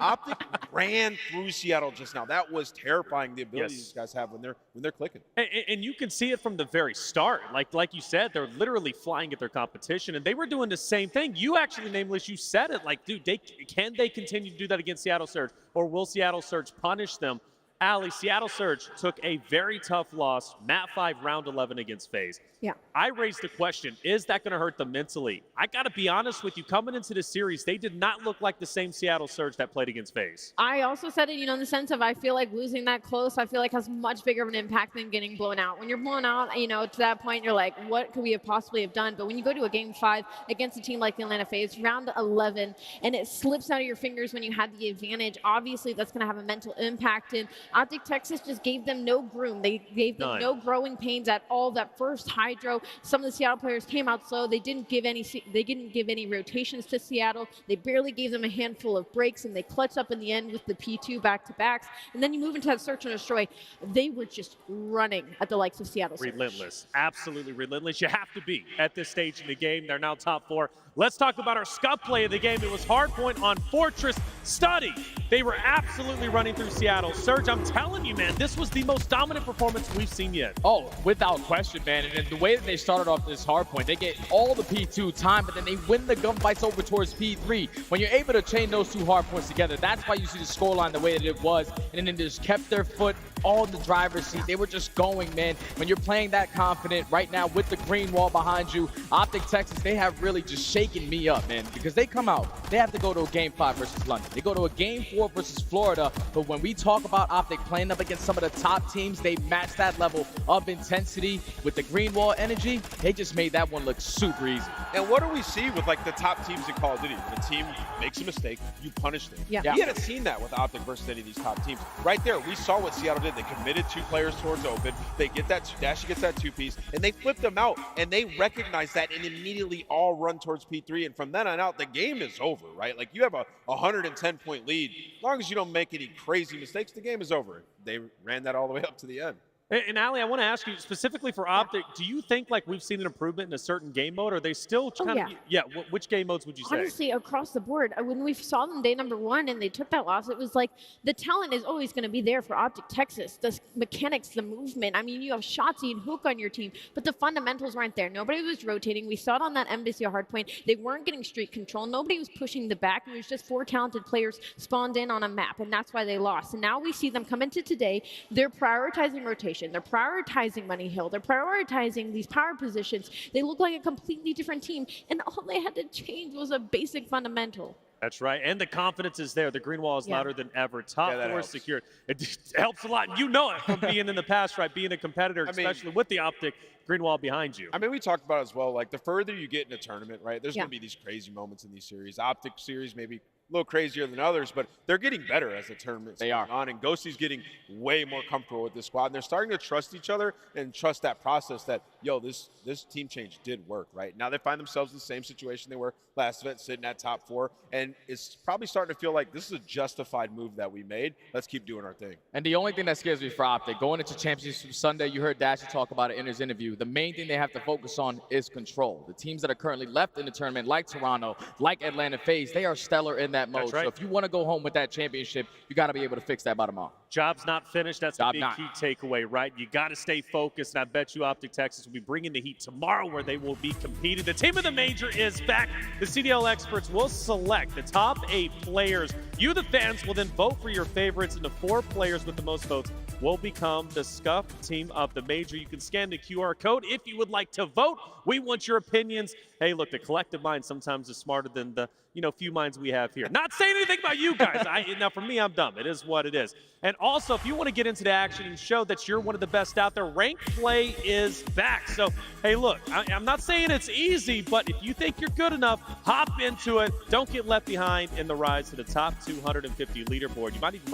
Optic ran through Seattle just now. That was terrifying, the ability these guys have when they're clicking. And you can see it from the very start. Like you said, they're literally flying at their competition, and they were doing the same thing. You actually, Nameless, you said it. Like, dude, can they continue to do that against Seattle Surge, or will Seattle Surge punish them? Allie, Seattle Surge took a very tough loss, Mat 5, round 11 against FaZe. Yeah. I raised the question, is that going to hurt them mentally? I got to be honest with you, coming into this series, they did not look like the same Seattle Surge that played against FaZe. I also said it, in the sense of I feel like losing that close, I feel like has much bigger of an impact than getting blown out. When you're blown out, to that point, you're like, what could we have possibly have done? But when you go to a game 5 against a team like the Atlanta FaZe, round 11, and it slips out of your fingers when you had the advantage, obviously that's going to have a mental impact. And Optic Texas just gave them no groom. They gave them no growing pains at all. That first Hydro, some of the Seattle players came out slow. They didn't give any rotations to Seattle. They barely gave them a handful of breaks, and they clutched up in the end with the P2 back-to-backs. And then you move into that search and destroy. They were just running at the likes of Seattle. Relentless. Absolutely relentless. You have to be at this stage in the game. They're now top 4. Let's talk about our scuff play of the game. It was Hardpoint on Fortress Study. They were absolutely running through Seattle. Surge, I'm telling you, man, this was the most dominant performance we've seen yet. Oh, without question, man. And the way that they started off this Hardpoint, they get all the P2 time, but then they win the gunfights over towards P3. When you're able to chain those 2 Hardpoints together, that's why you see the scoreline the way that it was. And then they just kept their foot on the driver's seat. They were just going, man. When you're playing that confident right now with the green wall behind you, Optic Texas, they have really just shaken me up, man, because they come out, they have to go to a game 5 versus London. They go to a game 4 versus Florida, but when we talk about Optic playing up against some of the top teams, they match that level of intensity with the green wall energy. They just made that one look super easy. And what do we see with like the top teams in Call of Duty? When a team makes a mistake, you punish them. Yeah. We hadn't seen that with Optic versus any of these top teams. Right there, we saw what Seattle did. They committed 2 players towards open. They get that, Dashy gets that 2-piece, and they flip them out, and they recognize that and immediately all run towards P3. And from then on out, the game is over, right? Like, you have a 110-point lead. As long as you don't make any crazy mistakes, the game is over. They ran that all the way up to the end. And Ali, I want to ask you specifically for Optic, do you think like we've seen an improvement in a certain game mode? Or are they still kind of, which game modes would you say? Honestly, across the board, when we saw them day number 1 and they took that loss, it was like the talent is always going to be there for Optic Texas. The mechanics, the movement. I mean, you have Shotzi and Hook on your team, but the fundamentals weren't there. Nobody was rotating. We saw it on that Embassy hardpoint. They weren't getting streak control. Nobody was pushing the back. It was just 4 talented players spawned in on a map, and that's why they lost. And now we see them come into today. They're prioritizing rotation. They're prioritizing Money Hill. They're prioritizing these power positions. They look like a completely different team, and all they had to change was a basic fundamental. That's right, and the confidence is there. The green wall is louder than ever. Top 4 secured. It helps a lot, and you know it from being in the past, right? Being a competitor, especially with the Optic green wall behind you. I mean, we talked about it as well. Like, the further you get in a tournament, right, there's going to be these crazy moments in these series. Optic series maybe a little crazier than others, but they're getting better as the tournament's going on, and Ghosty's getting way more comfortable with this squad. And they're starting to trust each other and trust that process that, yo, this team change did work, right? Now they find themselves in the same situation they were last event, sitting at top 4, and it's probably starting to feel like this is a justified move that we made. Let's keep doing our thing. And the only thing that scares me for Optic, going into Championship Sunday, you heard Dasher talk about it in his interview, the main thing they have to focus on is control. The teams that are currently left in the tournament, like Toronto, like Atlanta FaZe, they are stellar in that mode. Right. So if you want to go home with that championship, you got to be able to fix that bottom off. Job's not finished. That's the big key takeaway, right? You got to stay focused, and I bet you Optic Texas will be bringing the heat tomorrow where they will be competing. The team of the major is back. The CDL experts will select the top 8 players. You, the fans, will then vote for your favorites, and the 4 players with the most votes will become the Scuff team of the major. You can scan the QR code if you would like to vote. We want your opinions. Hey, look, the collective mind sometimes is smarter than the few minds we have here. Not saying anything about you guys. Now, for me, I'm dumb. It is what it is. And also, if you want to get into the action and show that you're one of the best out there, ranked play is back. So, hey, look, I'm not saying it's easy, but if you think you're good enough, hop into it. Don't get left behind in the rise to the top 250 leaderboard. You might even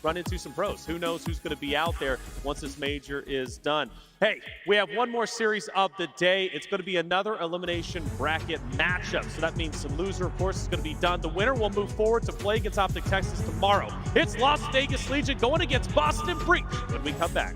run into some pros. Who knows who's going to be out there once this major is done. Hey, we have one more series of the day. It's going to be another elimination bracket matchup. So that means the loser, of course, is going to be done. The winner will move forward to play against Optic Texas tomorrow. It's Las Vegas Legion going against Boston Breach when we come back.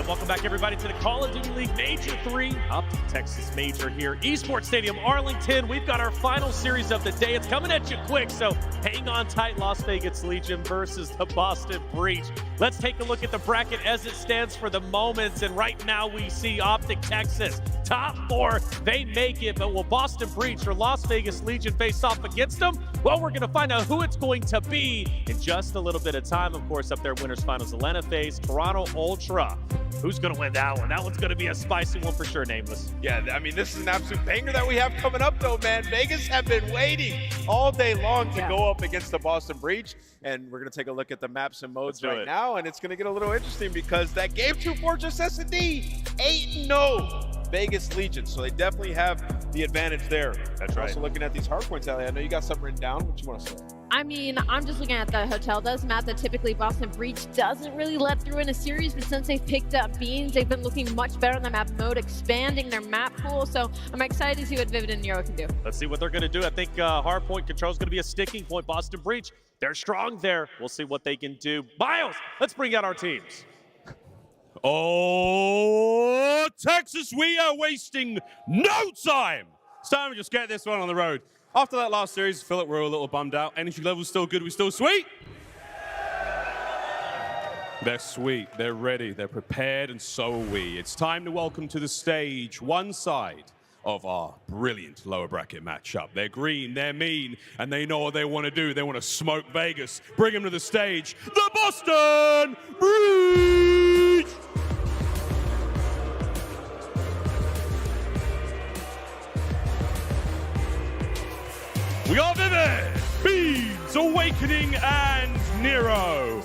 And welcome back, everybody, to the Call of Duty League Major 3, Optic Texas Major here. Esports Stadium, Arlington. We've got our final series of the day. It's coming at you quick, so hang on tight. Las Vegas Legion versus the Boston Breach. Let's take a look at the bracket as it stands for the moment. And right now we see Optic Texas, top 4. They make it, but will Boston Breach or Las Vegas Legion face off against them? Well, we're going to find out who it's going to be in just a little bit of time. Of course, up there, winners finals, Atlanta FaZe, Toronto Ultra. Who's going to win that one? That one's going to be a spicy one for sure, Nameless. Yeah, I mean, this is an absolute banger that we have coming up, though, man. Vegas have been waiting all day long to go up against the Boston Breach, and we're going to take a look at the maps and modes right now, and it's going to get a little interesting because that Game 2 Fortress S&D, 8-0. Vegas Legion, so they definitely have the advantage there. That's right. Also looking at these hard points, Ali, I know you got something written down. What you want to say? I mean, I'm just looking at the hotel does map that typically Boston Breach doesn't really let through in a series, but since they've picked up Beans, they've been looking much better in the map mode, expanding their map pool, so I'm excited to see what Vivid and Nero can do. Let's see what they're going to do. I think hard point control is going to be a sticking point. Boston Breach, they're strong there. We'll see what they can do. Miles, let's bring out our teams. Oh, Texas, we are wasting no time. It's time to just get this one on the road. After that last series, I feel like we're all a little bummed out. Energy level's still good, we're still sweet. They're sweet, they're ready, they're prepared, and so are we. It's time to welcome to the stage one side of our brilliant lower bracket matchup. They're green, they're mean, and they know what they want to do. They want to smoke Vegas. Bring them to the stage, the Boston Breach! We got Vivid, Beans, Awakening, and Nero.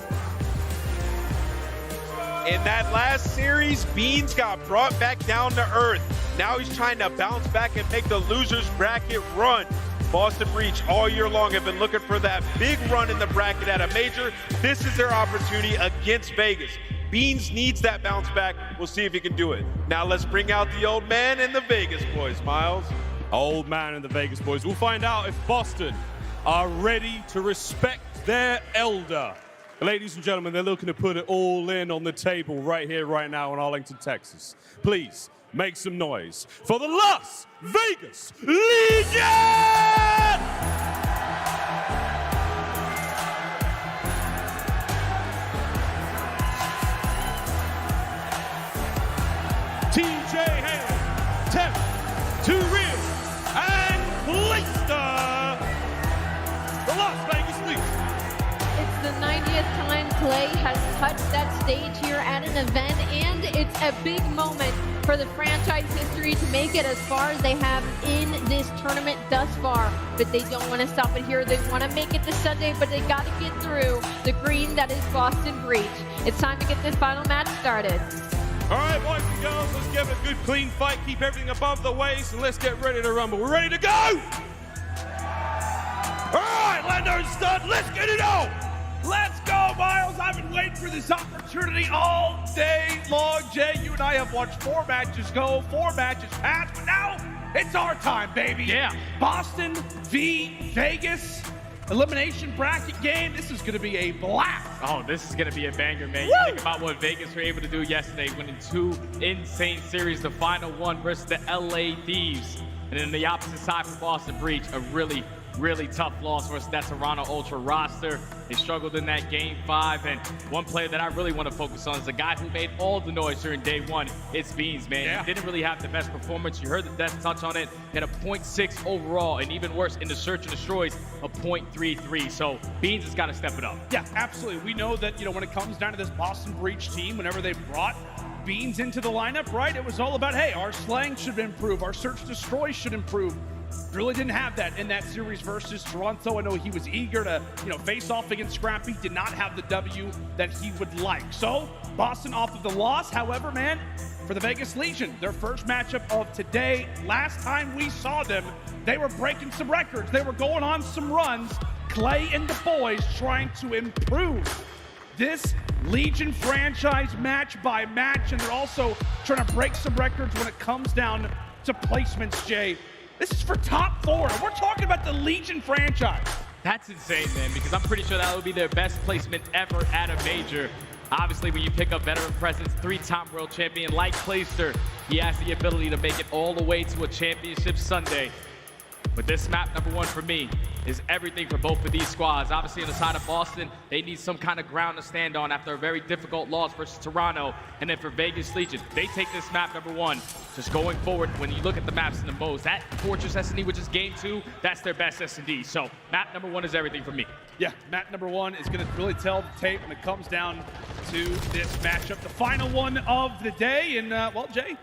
In that last series, Beans got brought back down to earth. Now he's trying to bounce back and make the losers bracket run. Boston Breach all year long have been looking for that big run in the bracket at a major. This is their opportunity against Vegas. Beans needs that bounce back. We'll see if he can do it. Now let's bring out the old man and the Vegas boys, Miles. Old man and the Vegas boys. We'll find out if Boston are ready to respect their elder. Ladies and gentlemen, they're looking to put it all in on the table right here, right now in Arlington, Texas. Please make some noise for the Las Vegas Legion! TJ Hale, Temp, to real, and Leicester, the Las Vegas Legion. It's the 90th time Clay has touched that stage here at an event, and it's a big moment for the franchise history to make it as far as they have in this tournament thus far. But they don't want to stop it here. They want to make it this Sunday, but they got to get through the green that is Boston Breach. It's time to get this final match started. All right, boys and girls, let's give it a good, clean fight. Keep everything above the waist, and let's get ready to rumble. We're ready to go! All right, Lando and Stud, let's get it on! Let's go, Miles. I've been waiting for this opportunity all day long. Jay, you and I have watched 4 matches go, 4 matches pass, but now it's our time, baby. Yeah. Boston v. Vegas. Elimination bracket game. This is going to be a blast. Oh, this is going to be a banger, man. Woo! You think about what Vegas were able to do yesterday, winning 2 insane series, the final one versus the LA Thieves. And then the opposite side for Boston Breach, a really tough loss versus that Toronto Ultra roster. They struggled in that game 5, and one player that I really want to focus on is the guy who made all the noise during day 1. It's Beans, man. Yeah. He didn't really have the best performance. You heard the Death touch on it. He had a 0.6 overall, and even worse, in the Search and Destroys, a 0.33. So Beans has got to step it up. Yeah, absolutely. We know that, when it comes down to this Boston Breach team, whenever they brought Beans into the lineup, right, it was all about, hey, our slang should improve, our Search Destroy should improve. Really didn't have that in that series versus Toronto. I know he was eager to, face off against Scrappy, did not have the W that he would like. So, Boston off of the loss. However, man, for the Vegas Legion, their first matchup of today, last time we saw them, they were breaking some records. They were going on some runs. Clay and the boys trying to improve this Legion franchise match by match, and they're also trying to break some records when it comes down to placements, Jay. This is for top 4. We're talking about the Legion franchise. That's insane, man, because I'm pretty sure that would be their best placement ever at a major. Obviously, when you pick up veteran presence, 3-time world champion like Clayster, he has the ability to make it all the way to a championship Sunday. But this map, number 1 for me, is everything for both of these squads. Obviously, on the side of Boston, they need some kind of ground to stand on after a very difficult loss versus Toronto. And then for Vegas Legion, they take this map, number 1, just going forward. When you look at the maps in the modes, that Fortress S&D, which is game 2, that's their best S&D. So map number 1 is everything for me. Yeah, map number 1 is going to really tell the tape when it comes down to this matchup. The final one of the day, and well, Jay,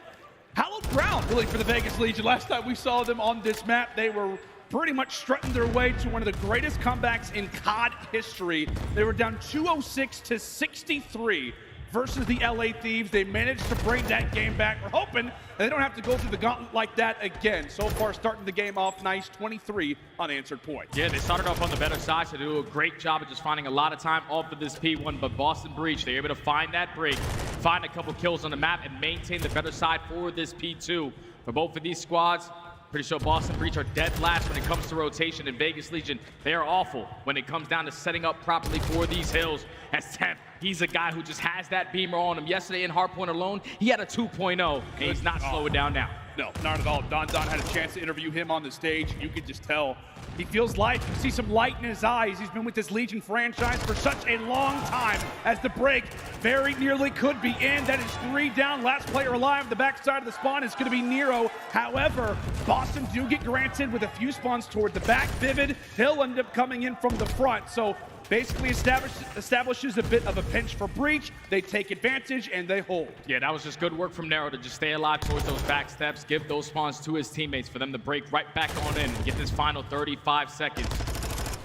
hallowed ground, really, for the Vegas Legion. Last time we saw them on this map, they were pretty much strutting their way to one of the greatest comebacks in COD history. They were down 206 to 63 versus the LA Thieves. They managed to bring that game back. We're hoping they don't have to go through the gauntlet like that again. So far, starting the game off nice, 23 unanswered points. Yeah, they started off on the better side, so they do a great job of just finding a lot of time off of this P1, but Boston Breach, they're able to find that break, find a couple kills on the map, and maintain the better side for this P2. For both of these squads, pretty sure Boston Breach are dead last when it comes to rotation, and Vegas Legion, they are awful when it comes down to setting up properly for these hills. As Temp, he's a guy who just has that beamer on him. Yesterday in Hardpoint alone, he had a 2.0, and he's not slowing down now. No, not at all. Don had a chance to interview him on the stage. You could just tell he feels light. You see some light in his eyes. He's been with this Legion franchise for such a long time, as the break very nearly could be in. That is 3 down. Last player alive. The backside of the spawn is going to be Nero. However, Boston do get granted with a few spawns toward the back. Vivid, he'll end up coming in from the front. So basically establishes a bit of a pinch for Breach. They take advantage and they hold. Yeah, that was just good work from Nero to just stay alive towards those back steps, give those spawns to his teammates for them to break right back on in and get this final 35 seconds.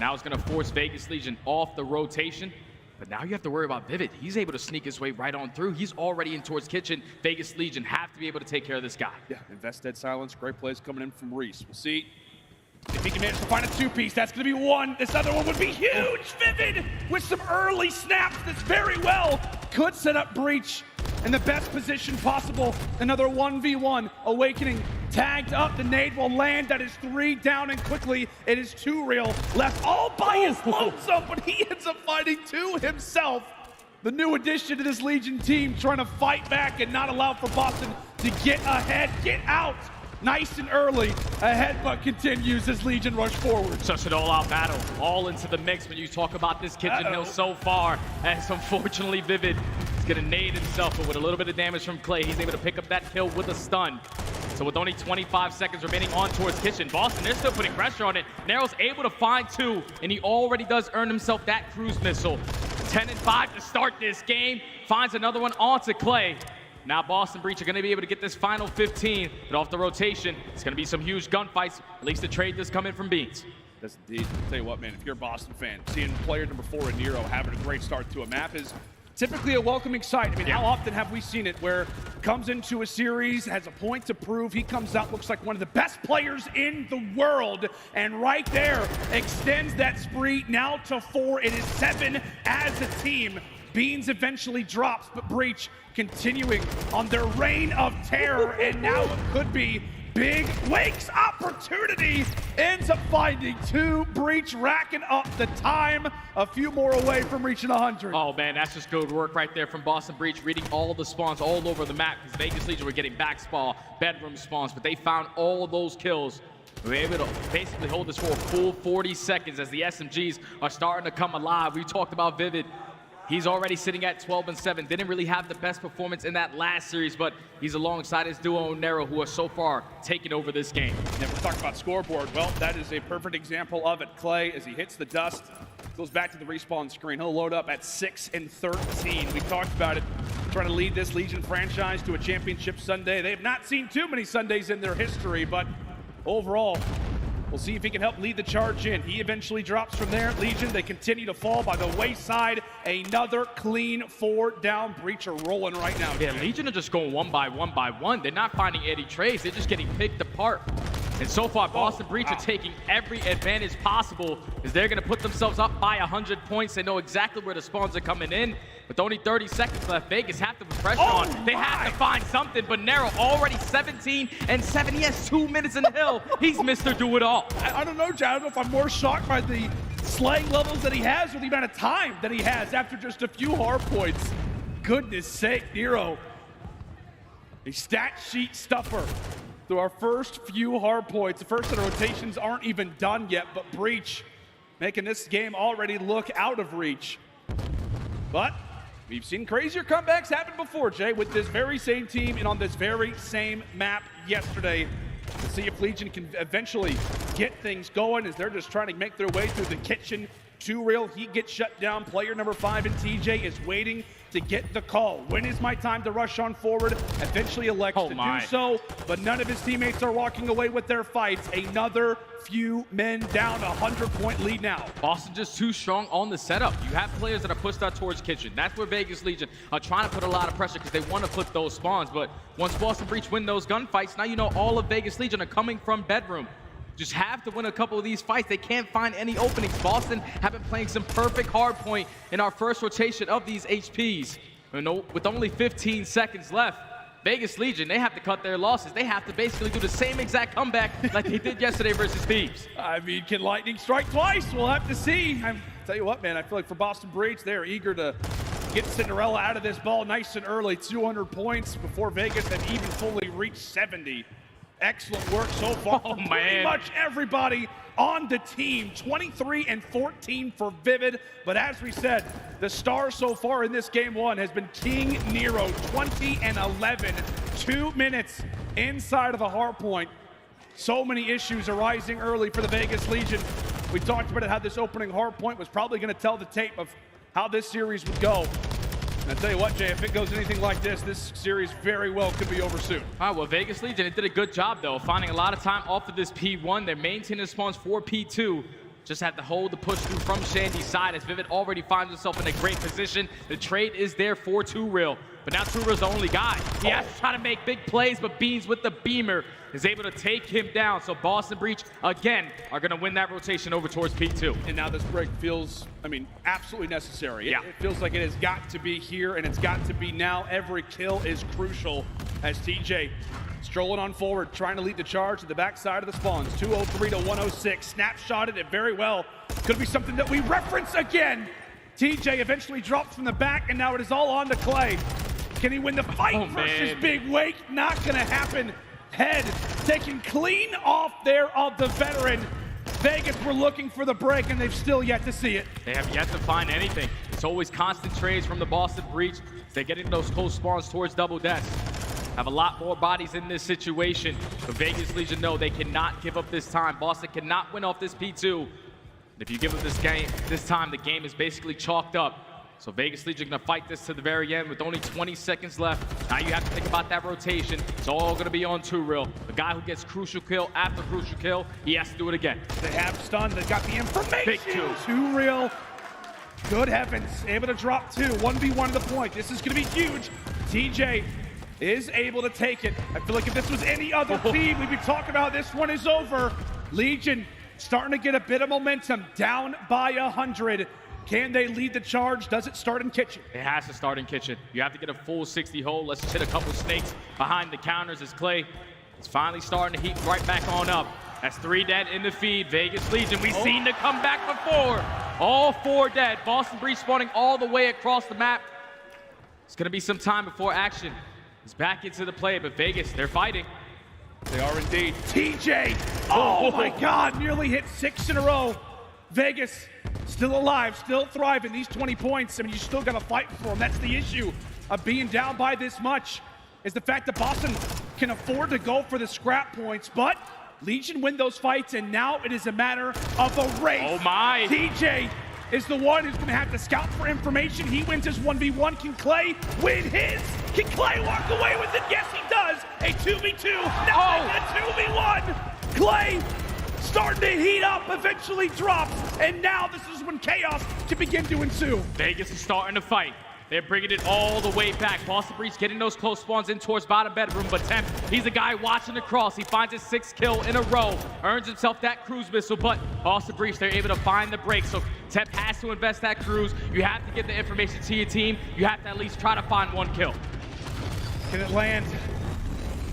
Now it's going to force Vegas Legion off the rotation. But now you have to worry about Vivid. He's able to sneak his way right on through. He's already in towards Kitchen. Vegas Legion have to be able to take care of this guy. Yeah, invest dead silence. Great plays coming in from Reese. We'll see if he can manage to find a 2-piece. That's going to be 1. This other one would be huge. Vivid with some early snaps. That's very well could set up Breach in the best position possible. Another 1v1. Awakening tagged up. The nade will land. That is 3 down, and quickly it is 2 real left all by his lonesome, but he ends up fighting 2 himself. The new addition to this Legion team, trying to fight back and not allow for Boston to get ahead, get out. Nice and early. A headbutt continues as Legion rush forward. Such an all-out battle, all into the mix when you talk about this Kitchen Hill so far. As unfortunately Vivid is going to nade himself, but with a little bit of damage from Clay, he's able to pick up that kill with a stun. So with only 25 seconds remaining on towards Kitchen, Boston, they're still putting pressure on it. Nero's able to find 2, and he already does earn himself that cruise missile. 10 and 5 to start this game. Finds another one onto Clay. Now Boston Breach are going to be able to get this final 15, but off the rotation, it's going to be some huge gunfights. At least the trade does come in from Beans. Yes, indeed. I'll tell you what, man, if you're a Boston fan, seeing player number 4 in Nero having a great start to a map is typically a welcoming sight. I mean, how often have we seen it where comes into a series, has a point to prove, he comes out, looks like one of the best players in the world, and right there extends that spree now to 4. It is 7 as a team. Beans eventually drops, but Breach continuing on their reign of terror, and now it could be Big Wake's opportunity. Ends up finding 2. Breach racking up the time, a few more away from reaching 100. Oh man, that's just good work right there from Boston Breach, reading all the spawns all over the map, because Vegas Legion were getting back spawn, bedroom spawns, but they found all of those kills. We were able to basically hold this for a full 40 seconds as the SMGs are starting to come alive. We talked about Vivid. He's already sitting at 12 and 7. Didn't really have the best performance in that last series, but he's alongside his duo Nero, who are so far taking over this game. Yeah, we're talking about scoreboard. Well, that is a perfect example of it. Clay, as he hits the dust, goes back to the respawn screen. He'll load up at 6 and 13. We talked about it, trying to lead this Legion franchise to a championship Sunday. They have not seen too many Sundays in their history, but overall, we'll see if he can help lead the charge in. He eventually drops from there. Legion, they continue to fall by the wayside. Another clean 4 down. Breach are rolling right now. Yeah, Legion are just going one by one. They're not finding any trades. They're just getting picked apart. And so far, Boston Breach are taking every advantage possible, as they're going to put themselves up by 100 points. They know exactly where the spawns are coming in. With only 30 seconds left, Vegas have to put pressure on. They have to find something, but Nero already 17 and 7. He has 2 minutes in the hill. He's Mr. Do-It-All. I don't know, Chad. I don't know if I'm more shocked by the slaying levels that he has or the amount of time that he has after just a few hard points. goodness sake, Nero. A stat sheet stuffer through our first few hard points. The first set of rotations aren't even done yet, but Breach making this game already look out of reach. But we've seen crazier comebacks happen before, Jay, with this very same team and on this very same map yesterday. Let's see if Legion can eventually get things going as they're just trying to make their way through the kitchen. 2Real, he gets shut down. Player number 5 in TJ is waiting to get the call. When is my time to rush on forward? Eventually elects to do so, but none of his teammates are walking away with their fights. Another few men down, 100-point lead now. Boston just too strong on the setup. You have players that are pushed out towards kitchen. That's where Vegas Legion are trying to put a lot of pressure because they want to put those spawns. But once Boston Breach win those gunfights, now you know all of Vegas Legion are coming from bedroom. Just have to win a couple of these fights. They can't find any openings. Boston have been playing some perfect hard point in our first rotation of these HPs. With only 15 seconds left, Vegas Legion, they have to cut their losses. They have to basically do the same exact comeback like they did yesterday versus Thieves. I mean, can Lightning strike twice? We'll have to see. Tell you what, man, I feel like for Boston Breach, they're eager to get Cinderella out of this ball nice and early. 200 points before Vegas have even fully reached 70. Excellent work so far. Oh, man. Pretty much everybody on the team. 23 and 14 for Vivid. But as we said, the star so far in this game one has been King Nero. 20 and 11. 2 minutes inside of the hard point. So many issues arising early for the Vegas Legion. We talked about how this opening hard point was probably going to tell the tape of how this series would go. And I'll tell you what, Jay, if it goes anything like this series very well could be over soon. All right, well, Vegas Legion, it did a good job, though, finding a lot of time off of this P1. They're maintaining spawns for P2. Just had to hold the push through from Shandy's side as Vivid already finds himself in a great position. The trade is there for 2Real. But now 2Real's the only guy. He has to try to make big plays, but Beans with the beamer is able to take him down. So Boston Breach, again, are going to win that rotation over towards P2. And now this break feels, absolutely necessary. It feels like it has got to be here, and it's got to be now. Every kill is crucial as TJ strolling on forward, trying to lead the charge to the backside of the spawns. 203 to 106. Snapshotted it very well. Could be something that we reference again. TJ eventually drops from the back, and now it is all on to Clay. Can he win the fight versus Big Wake? Not going to happen. Head taken clean off there of the veteran. Vegas were looking for the break, and they've still yet to see it. They have yet to find anything. It's always constant trades from the Boston Breach. They're getting those close spawns towards double deaths. Have a lot more bodies in this situation. But Vegas Legion know they cannot give up this time. Boston cannot win off this P2. If you give up this time, the game is basically chalked up. So Vegas Legion gonna fight this to the very end with only 20 seconds left. Now you have to think about that rotation. It's all gonna be on 2Real. The guy who gets crucial kill after crucial kill, he has to do it again. They have stunned, they've got the information. Big 2. 2Real, good heavens, able to drop 2, 1v1 to the point. This is gonna be huge. TJ is able to take it. I feel like if this was any other team, we'd be talking about this one is over. Legion starting to get a bit of momentum, down by 100. Can they lead the charge? Does it start in kitchen? It has to start in kitchen. You have to get a full 60 hole. Let's just hit a couple snakes behind the counters as Clay is finally starting to heat right back on up. That's 3 dead in the feed. Vegas Legion, we've seen the comeback before. All 4 dead. Boston Breach spawning all the way across the map. It's gonna be some time before action is back into the play, but Vegas, they're fighting. They are indeed. TJ, oh my God, nearly hit 6 in a row. Vegas, still alive, still thriving. These 20 points, you still got to fight for them. That's the issue of being down by this much, is the fact that Boston can afford to go for the scrap points, but Legion win those fights, and now it is a matter of a race. Oh my. TJ is the one who's going to have to scout for information. He wins his 1v1. Can Clay win his? Can Clay walk away with it? Yes, he does. A 2v2. Now a 2v1. Clay starting to heat up, eventually drops, and now this is when chaos can begin to ensue. Vegas is starting to fight. They're bringing it all the way back. Boston Breach getting those close spawns in towards bottom bedroom, but Temp, he's a guy watching the cross. He finds his 6th kill in a row, earns himself that cruise missile, but Boston Breach, they're able to find the break, so Temp has to invest that cruise. You have to get the information to your team. You have to at least try to find 1 kill. Can it land?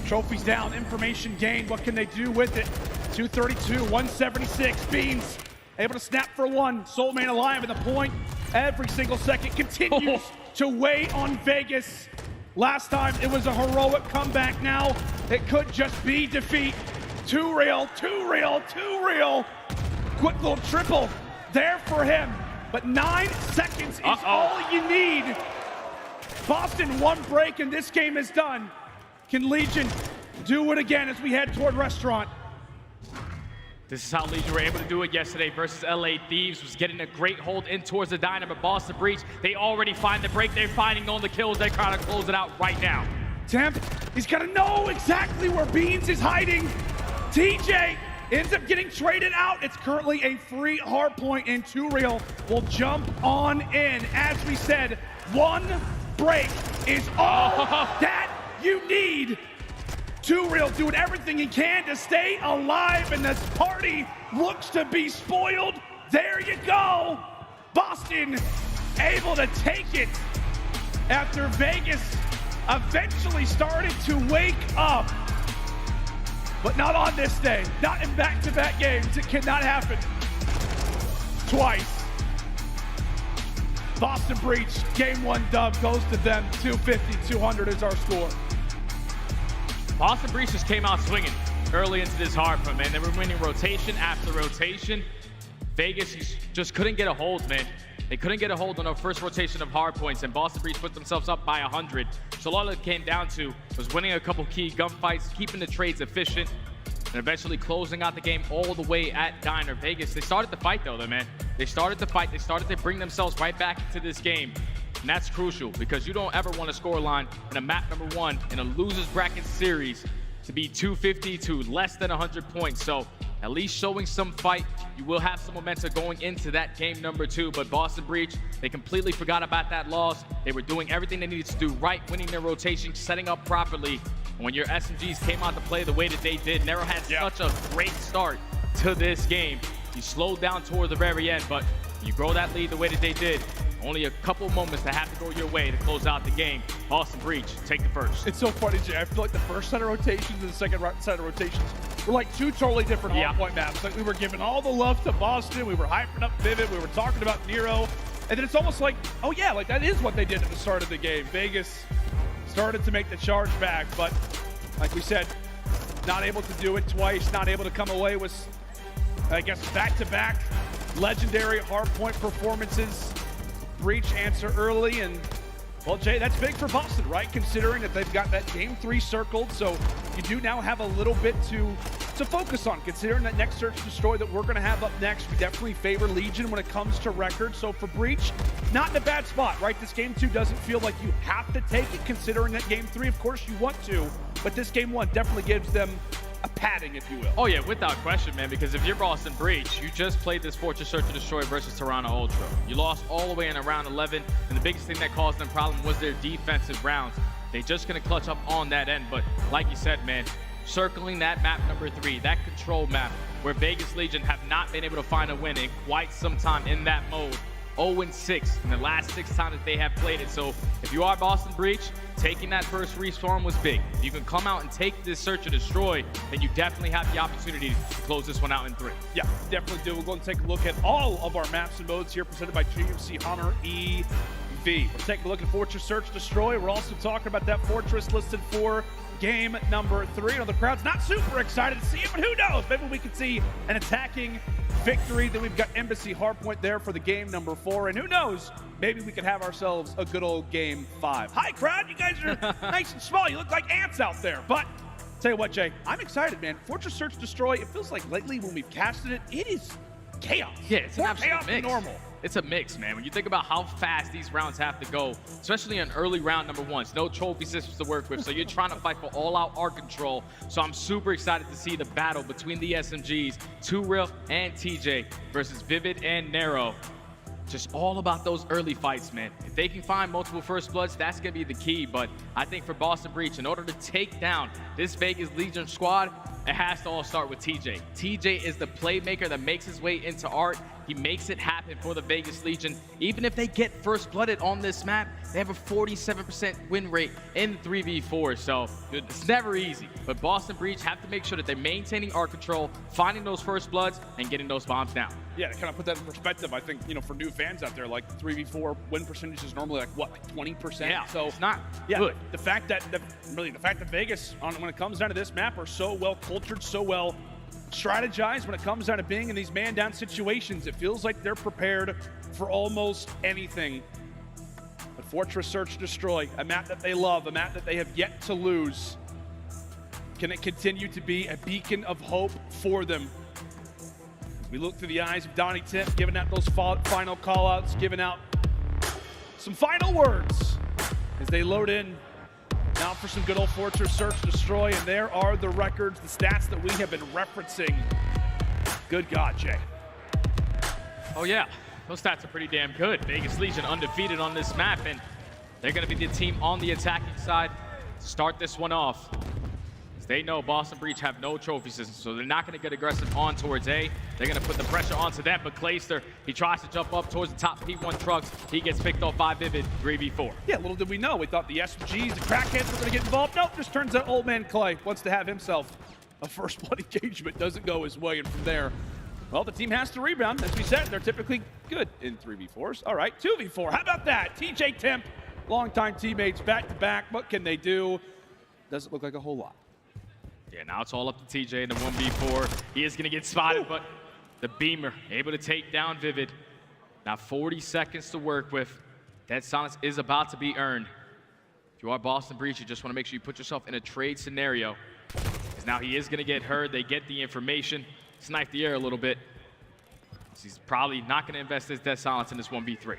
Trophies down, information gained. What can they do with it? 232, 176. Beans able to snap for 1. Soulmane alive at the point. Every single second continues to weigh on Vegas. Last time it was a heroic comeback. Now it could just be defeat. Too real, too real, too real. Quick little triple there for him. But 9 seconds is all you need. Boston, one break and this game is done. Can Legion do it again as we head toward Restaurant? This is how Legion were able to do it yesterday versus LA Thieves. Was getting a great hold in towards the Diner, but Boston Breach, they already find the break. They're finding all the kills. They're trying to close it out right now. Temp, he's gonna know exactly where Beans is hiding. TJ ends up getting traded out. It's currently a free hard point, and Too Real will jump on in. As we said, one break is all that you need. Too Real doing everything he can to stay alive, and this party looks to be spoiled. There you go. Boston able to take it after Vegas eventually started to wake up. But not on this day, not in back-to-back games. It cannot happen twice. Boston Breach, game 1 dub goes to them. 250-200 is our score. Boston Breach just came out swinging early into this hard point, man. They were winning rotation after rotation. Vegas just couldn't get a hold, man. They couldn't get a hold on our first rotation of hard points, and Boston Breach put themselves up by 100. So all it came down to was winning a couple key gunfights, keeping the trades efficient, and eventually closing out the game all the way at Diner. Vegas, they started the fight though, man. They started the fight. They started to bring themselves right back into this game. And that's crucial because you don't ever want a scoreline in a map #1 in a loser's bracket series to be 250 to less than 100 points. So at least showing some fight, you will have some momentum going into that game #2. But Boston Breach, they completely forgot about that loss. They were doing everything they needed to do right, winning their rotation, setting up properly. And when your SMGs came out to play the way that they did, Nero had such a great start to this game. You slowed down toward the very end, but you grow that lead the way that they did. Only a couple moments that have to go your way to close out the game. Boston Breach, take the first. It's so funny, Jay. I feel like the first set of rotations and the second set of rotations were like two totally different hardpoint maps. Like we were giving all the love to Boston. We were hyping up Vivid. We were talking about Nero. And then it's almost like, oh yeah, like that is what they did at the start of the game. Vegas started to make the charge back, but like we said, not able to do it twice, not able to come away with, I guess, back-to-back legendary hardpoint performances. Breach answer early, and well, Jay, that's big for Boston, right? Considering that they've got that game 3 circled, so you do now have a little bit to focus on. Considering that next Search Destroy that we're going to have up next, we definitely favor Legion when it comes to record. So for Breach, not in a bad spot, right? This game 2 doesn't feel like you have to take it, considering that game 3, of course, you want to, but this game 1 definitely gives them a padding, if you will. Oh yeah, without question, man, because if you're Boston Breach, you just played this Fortress Search and Destroy versus Toronto Ultra. You lost all the way in round 11, and the biggest thing that caused them problem was their defensive rounds. They just gonna clutch up on that end, but like you said, man, circling that map #3, that control map, where Vegas Legion have not been able to find a win in quite some time in that mode. 0-6 in the last 6 times that they have played it. So if you are Boston Breach, taking that first respawn was big. If you can come out and take this Search and Destroy, then you definitely have the opportunity to close this one out in 3. Yeah, definitely do. We're going to take a look at all of our maps and modes here presented by GMC Hummer EV. We're taking a look at Fortress Search Destroy. We're also talking about that Fortress listed for game #3. You know, the crowd's not super excited to see it, but who knows? Maybe we could see an attacking victory. Then we've got Embassy Hardpoint there for the game #4. And who knows? Maybe we could have ourselves a good old game 5. Hi, crowd. You guys are nice and small. You look like ants out there. But tell you what, Jay, I'm excited, man. Fortress Search Destroy, it feels like lately when we've casted it, it is chaos. Yeah, it's more an absolute chaos mix. than normal. It's a mix, man. When you think about how fast these rounds have to go, especially in early round #1s, no trophy systems to work with, so you're trying to fight for all-out art control. So I'm super excited to see the battle between the SMGs, Too Real and TJ versus Vivid and Nero. Just all about those early fights, man. If they can find multiple first bloods, that's going to be the key. But I think for Boston Breach, in order to take down this Vegas Legion squad, it has to all start with TJ. TJ is the playmaker that makes his way into art. He makes it happen for the Vegas Legion. Even if they get first blooded on this map, they have a 47% win rate in the 3v4. So it's never easy. But Boston Breach have to make sure that they're maintaining arc control, finding those first bloods, and getting those bombs down. Yeah, to kind of put that in perspective, I think, you know, for new fans out there, like 3v4 win percentage is normally like what, like 20%? Yeah, so it's not good. The fact that Vegas, when it comes down to this map, are so well cultured, so well strategized when it comes down to being in these man-down situations. It feels like they're prepared for almost anything. But Fortress Search Destroy, a map that they love, a map that they have yet to lose. Can it continue to be a beacon of hope for them? We look through the eyes of Donnie Temp, giving out those final call-outs, giving out some final words as they load in now for some good old Fortress Search Destroy. And there are the records, the stats that we have been referencing. Good God, Jay. Oh yeah, those stats are pretty damn good. Vegas Legion undefeated on this map, and they're going to be the team on the attacking side to start this one off. They know Boston Breach have no trophy system, so they're not going to get aggressive on towards A. They're going to put the pressure onto them, but Clayster, he tries to jump up towards the top P1 trucks. He gets picked off by Vivid, 3v4. Yeah, little did we know. We thought the SMGs, the crackheads were going to get involved. Nope, just turns out old man Clay wants to have himself a first blood engagement. Doesn't go his way, and from there, well, the team has to rebound. As we said, they're typically good in 3v4s. All right, 2v4. How about that? TJ Temp, longtime teammates, back-to-back. What can they do? Doesn't look like a whole lot. Yeah, now it's all up to TJ in the 1v4. He is going to get spotted, but the Beamer able to take down Vivid. Now 40 seconds to work with. Dead Silence is about to be earned. If you are Boston Breach, you just want to make sure you put yourself in a trade scenario. Because now he is going to get heard. They get the information. Snipe the air a little bit. He's probably not going to invest his Dead Silence in this 1v3.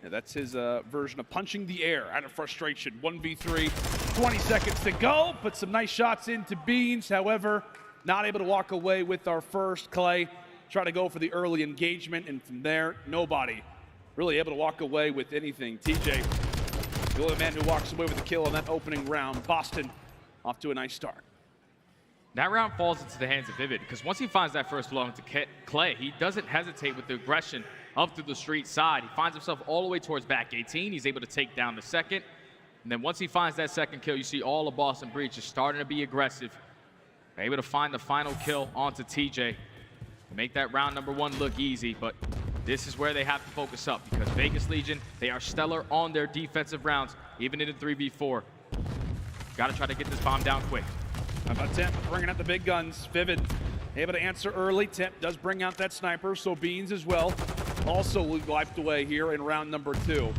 Yeah, that's his version of punching the air out of frustration. 1v3, 20 seconds to go. Put some nice shots into Beans. However, not able to walk away with our first. Clay try to go for the early engagement, and from there, nobody really able to walk away with anything. TJ, the only man who walks away with a kill in that opening round. Boston off to a nice start. That round falls into the hands of Vivid, because once he finds that first blow into Clay, he doesn't hesitate with the aggression up through the street side. He finds himself all the way towards back 18. He's able to take down the second. And then once he finds that second kill, you see all of Boston Breach is starting to be aggressive. They're able to find the final kill onto TJ. Make that round number one look easy, but this is where they have to focus up, because Vegas Legion, they are stellar on their defensive rounds, even in the 3v4. Got to try to get this bomb down quick. How about Temp bringing out the big guns? Vivid able to answer early. Temp does bring out that sniper, so Beans as well. Also wiped away here in round number 2. And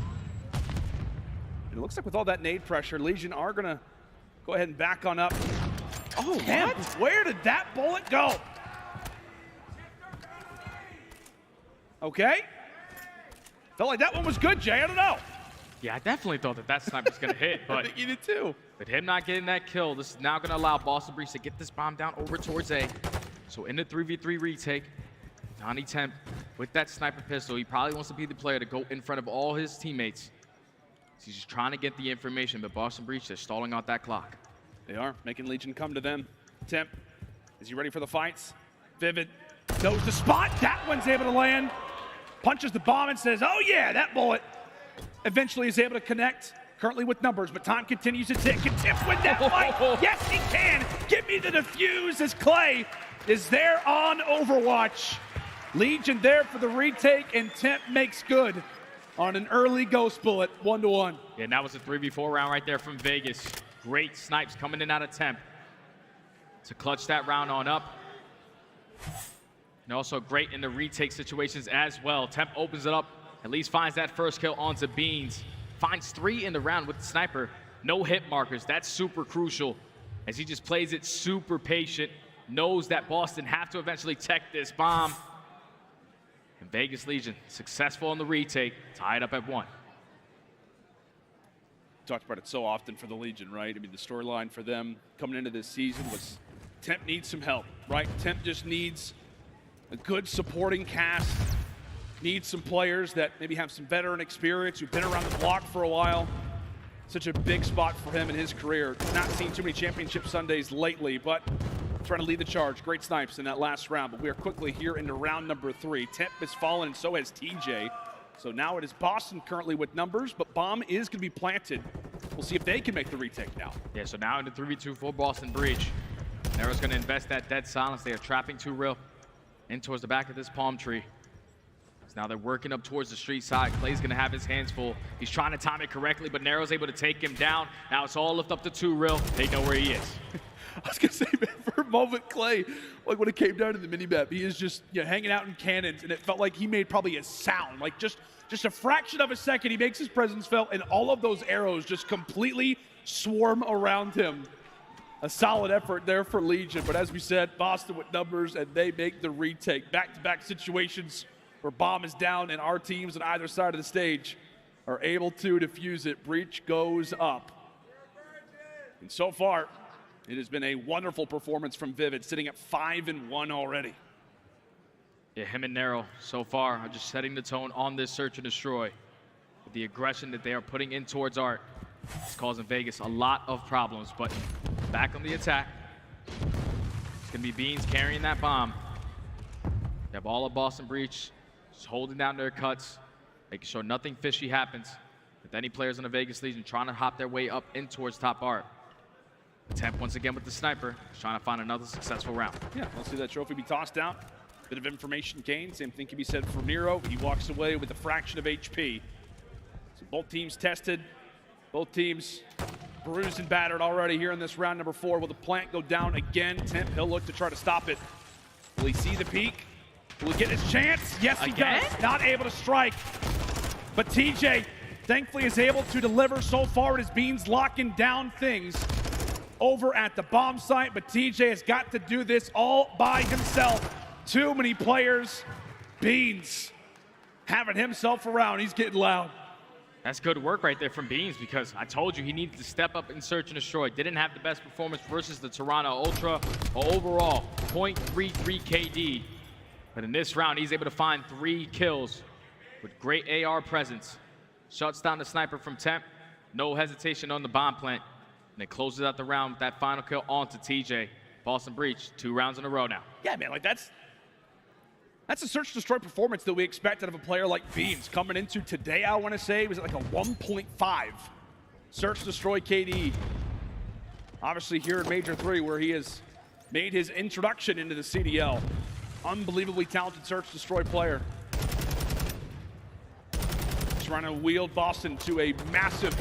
it looks like with all that nade pressure, Legion are going to go ahead and back on up. Oh, Temp, where did that bullet go? Okay. Felt like that one was good, Jay. I don't know. Yeah, I definitely thought that sniper was going to hit, but I think you did too. But him not getting that kill, this is now going to allow Boston Breach to get this bomb down over towards A. So in the 3v3 retake, Donnie Temp with that sniper pistol, he probably wants to be the player to go in front of all his teammates. He's just trying to get the information, but Boston Breach is stalling out that clock. They are making Legion come to them. Temp, is he ready for the fights? Vivid knows the spot. That one's able to land. Punches the bomb and says, oh yeah, that bullet. Eventually is able to connect. Currently with numbers, but time continues to tick. Can Temp win that fight? Yes, he can. Give me the defuse as Clay is there on Overwatch. Legion there for the retake, and Temp makes good on an early ghost bullet, 1-1. Yeah, and that was a 3v4 round right there from Vegas. Great snipes coming in out of Temp to clutch that round on up. And also great in the retake situations as well. Temp opens it up, at least finds that first kill onto Beans. Finds 3 in the round with the sniper. No hit markers. That's super crucial as he just plays it super patient. Knows that Boston have to eventually tech this bomb. And Vegas Legion successful on the retake, tied up at 1. Talked about it so often for the Legion, right? I mean, the storyline for them coming into this season was Temp needs some help, right? Temp just needs a good supporting cast. Needs some players that maybe have some veteran experience, who've been around the block for a while. Such a big spot for him in his career. Not seen too many championship Sundays lately, but trying to lead the charge. Great snipes in that last round, but we are quickly here into round number 3. Temp has fallen, and so has TJ. So now it is Boston currently with numbers, but bomb is going to be planted. We'll see if they can make the retake now. Yeah, so now into 3v2 for Boston Breach. Nero's going to invest that dead silence. They are trapping 2 real in towards the back of this palm tree. So now they're working up towards the street side. Clay's going to have his hands full. He's trying to time it correctly, but Nero's able to take him down. Now it's all lift up to 2 real. They know where he is. I was gonna say, man, for a moment, Clay, like when it came down to the mini-map, he is just hanging out in cannons, and it felt like he made probably a sound. Like just a fraction of a second, he makes his presence felt, and all of those arrows just completely swarm around him. A solid effort there for Legion, but as we said, Boston with numbers, and they make the retake. Back-to-back situations where bomb is down, and our teams on either side of the stage are able to defuse it. Breach goes up. And so far, it has been a wonderful performance from Vivid, sitting at 5-1 already. Yeah, him and Nero so far are just setting the tone on this search and destroy. With the aggression that they are putting in towards Art, it's causing Vegas a lot of problems, but back on the attack. It's gonna be Beans carrying that bomb. They have all of Boston Breach just holding down their cuts, making sure nothing fishy happens with any players in the Vegas Legion trying to hop their way up in towards top Art. Temp once again with the sniper, trying to find another successful round. Yeah, we'll see that trophy be tossed out. Bit of information gained. Same thing can be said for Nero. He walks away with a fraction of HP. So both teams tested. Both teams bruised and battered already here in this round number 4. Will the plant go down again? Temp, he'll look to try to stop it. Will he see the peak? Will he get his chance? Yes, he does. Not able to strike. But TJ, thankfully, is able to deliver. So far, it is Beans locking down things over at the bomb site, but TJ has got to do this all by himself. Too many players. Beans having himself around. He's getting loud. That's good work right there from Beans, because I told you he needed to step up in search and destroy. Didn't have the best performance versus the Toronto Ultra. Overall, 0.33 KD. But in this round, he's able to find 3 kills with great AR presence. Shuts down the sniper from Temp. No hesitation on the bomb plant. And it closes out the round with that final kill onto TJ. Boston Breach, 2 rounds in a row now. Yeah, man, like that's a search destroy performance that we expect out of a player like Beans. Coming into today, I want to say, was like a 1.5 search destroy KD. Obviously here in Major 3, where he has made his introduction into the CDL. Unbelievably talented search destroy player. Trying to wield Boston to a massive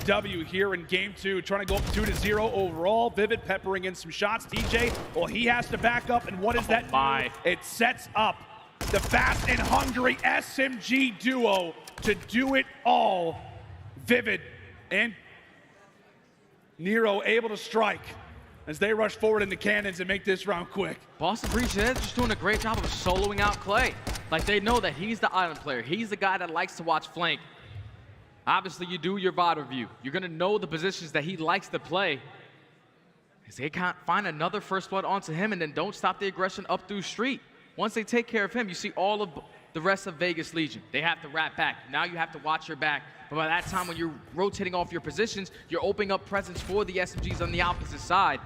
W here in game 2, trying to go up 2-0 overall. Vivid peppering in some shots. TJ, well, he has to back up, and what does that do? It sets up the fast and hungry SMG duo to do it all. Vivid and Nero able to strike as they rush forward into cannons and make this round quick. Boston Breach, they're just doing a great job of soloing out Clay. Like, they know that he's the island player. He's the guy that likes to watch flank. Obviously, you do your VOD review. You're going to know the positions that he likes to play. Because they can't find another first blood onto him, and then don't stop the aggression up through street. Once they take care of him, you see all of the rest of Vegas Legion. They have to wrap back. Now you have to watch your back. But by that time, when you're rotating off your positions, you're opening up presence for the SMGs on the opposite side.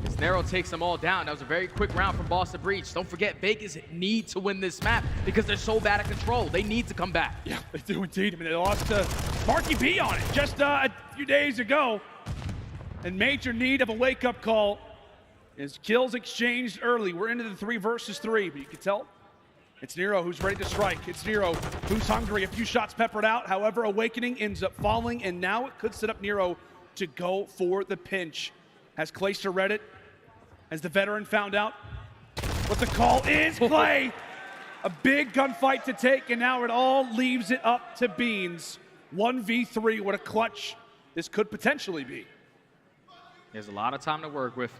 As Nero takes them all down. That was a very quick round from Boston Breach. Don't forget, Vegas need to win this map because they're so bad at control. They need to come back. Yeah, they do indeed. I mean, they lost to Marky B on it just a few days ago. In major need of a wake-up call. His kills exchanged early. We're into the 3 versus 3, but you can tell it's Nero who's ready to strike. It's Nero who's hungry. A few shots peppered out. However, Awakening ends up falling, and now it could set up Nero to go for the pinch. Has Clayster read it? Has the veteran found out what the call is? Clay! A big gunfight to take, and now it all leaves it up to Beans. 1v3, what a clutch this could potentially be. He has a lot of time to work with.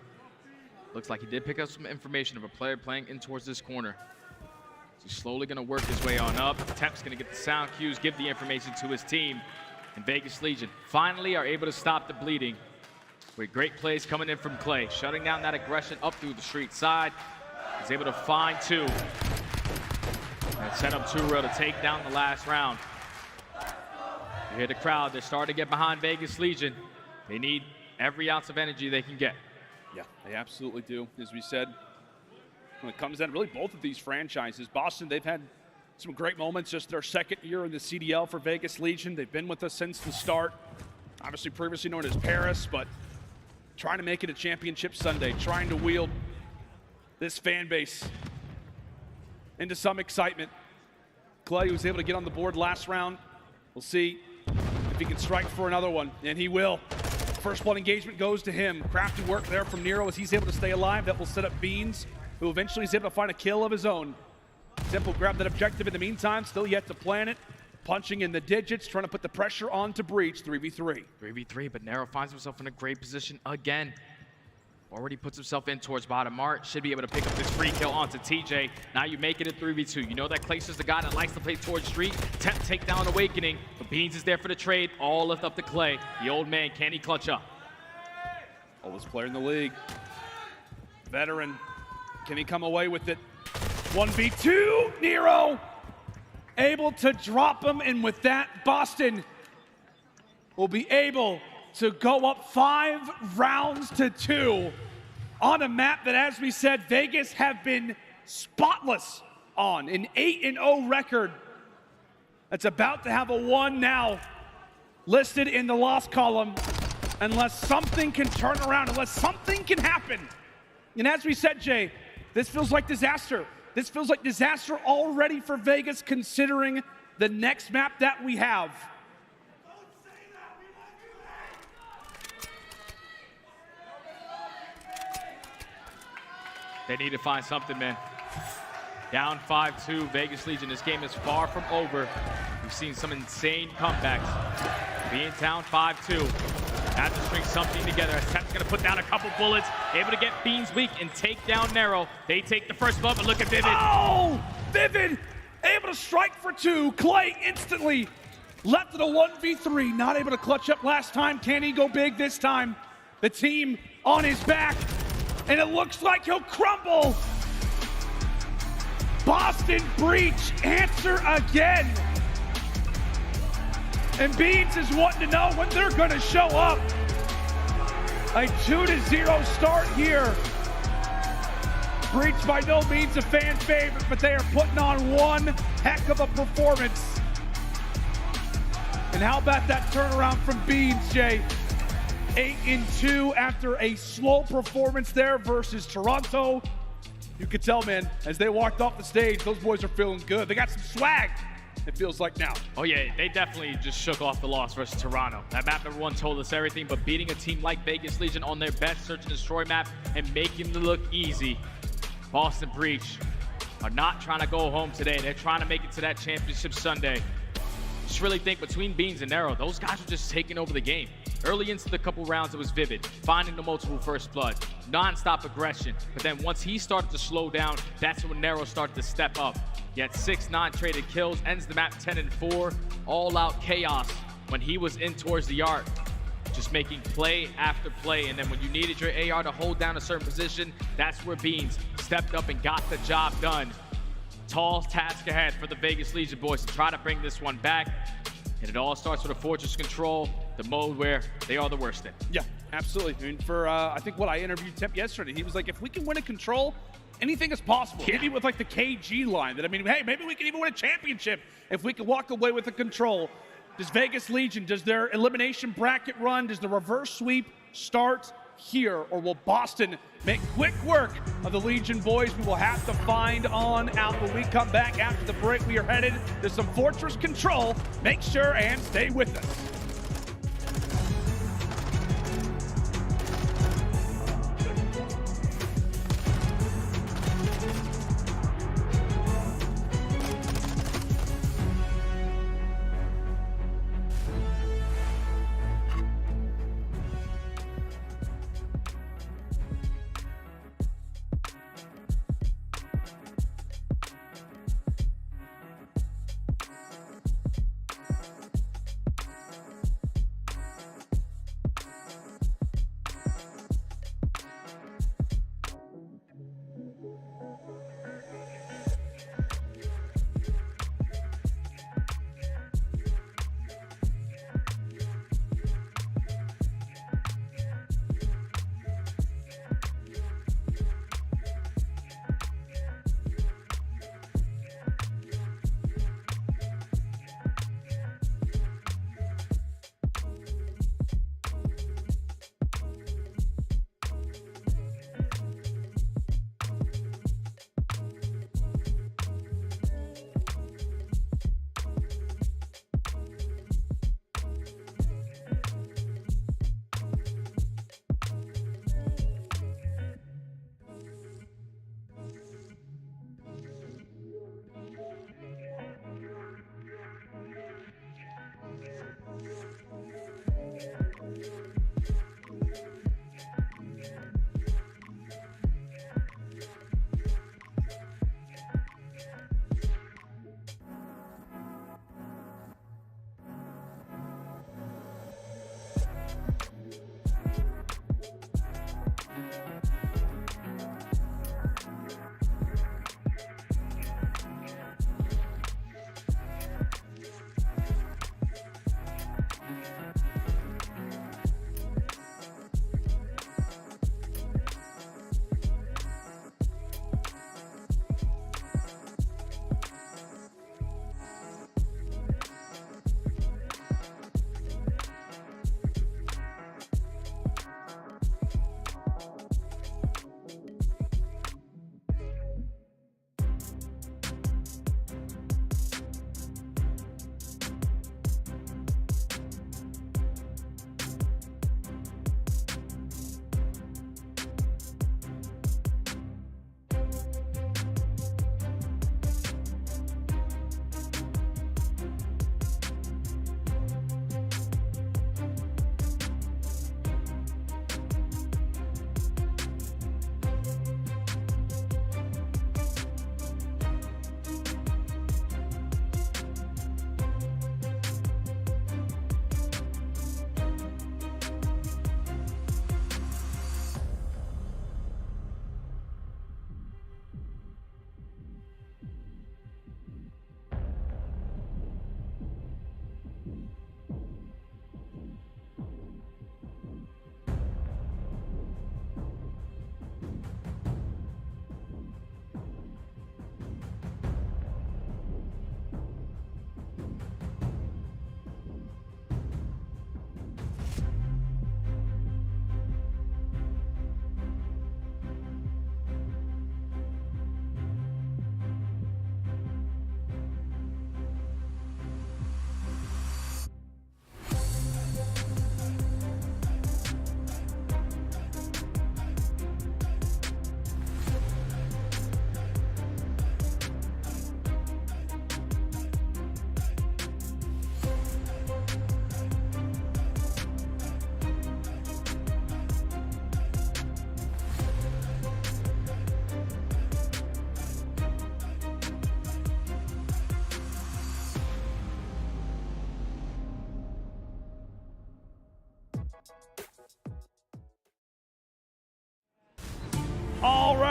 Looks like he did pick up some information of a player playing in towards this corner. So he's slowly going to work his way on up. Temp's going to get the sound cues, give the information to his team. And Vegas Legion finally are able to stop the bleeding with great plays coming in from Clay, shutting down that aggression up through the street side. He's able to find 2. And set up 2 real to take down the last round. You hear the crowd. They're starting to get behind Vegas Legion. They need every ounce of energy they can get. Yeah, they absolutely do. As we said, when it comes down to really both of these franchises, Boston, they've had some great moments, just their second year in the CDL for Vegas Legion. They've been with us since the start. Obviously previously known as Paris, but trying to make it a championship Sunday, trying to wield this fan base into some excitement. Clay was able to get on the board last round. We'll see if he can strike for another one, and he will. First blood engagement goes to him. Crafty work there from Nero as he's able to stay alive. That will set up Beans, who eventually is able to find a kill of his own. Simple grab that objective in the meantime, still yet to plan it. Punching in the digits, trying to put the pressure on to Breach, 3v3. 3v3, but Nero finds himself in a great position again. Already puts himself in towards bottom art. Should be able to pick up this free kill onto TJ. Now you make it a 3v2. You know that Clayster's the guy that likes to play towards street. Temp takedown awakening, but Beans is there for the trade. All lift up to Clay. The old man, can he clutch up? Oldest player in the league. Veteran, can he come away with it? 1v2, Nero able to drop him, and with that, Boston will be able to go up 5 rounds to 2 on a map that, as we said, Vegas have been spotless on. An 8-0 record that's about to have a 1 now listed in the loss column, unless something can turn around, unless something can happen. And as we said, Jay, this feels like disaster. This feels like disaster already for Vegas, considering the next map that we have. They need to find something, man. Down 5-2, Vegas Legion. This game is far from over. We've seen some insane comebacks. Being down 5-2. Have to string something together. Temp's gonna put down a couple bullets. Able to get Beans weak and take down Nero. They take the first blood, but look at Vivid. Oh! Vivid able to strike for 2. Clay instantly left at a 1v3. Not able to clutch up last time. Can he go big this time? The team on his back. And it looks like he'll crumble. Boston Breach answer again. And Beans is wanting to know when they're gonna show up. A 2-0 start here. Breach by no means a fan favorite, but they are putting on one heck of a performance. And how about that turnaround from Beans, Jay? 8-2 after a slow performance there versus Toronto. You could tell, man, as they walked off the stage, those boys are feeling good. They got some swag, it feels like now. Oh yeah, they definitely just shook off the loss versus Toronto. That map number 1 told us everything, but beating a team like Vegas Legion on their best search and destroy map and making them look easy. Boston Breach are not trying to go home today. They're trying to make it to that championship Sunday. Just really think between Beans and Nero, those guys are just taking over the game. Early into the couple rounds, it was Vivid, finding the multiple first blood, non-stop aggression. But then once he started to slow down, that's when Nero started to step up. He had 6 non-traded kills, ends the map 10-4, all-out chaos when he was in towards the arc. Just making play after play, and then when you needed your AR to hold down a certain position, that's where Beans stepped up and got the job done. Tall task ahead for the Vegas Legion boys to try to bring this one back. And it all starts with a Fortress Control, the mode where they are the worst in. Yeah, absolutely. I mean, for, I think what I interviewed Temp yesterday, he was like, if we can win a Control, anything is possible. Yeah. Maybe with like the KG line that, I mean, hey, maybe we can even win a championship if we can walk away with a Control. Does Vegas Legion, does their elimination bracket run, does the reverse sweep start here, or will Boston make quick work of the Legion boys? We will have to find on out when we come back after the break. We are headed to some Fortress Control. Make sure and stay with us.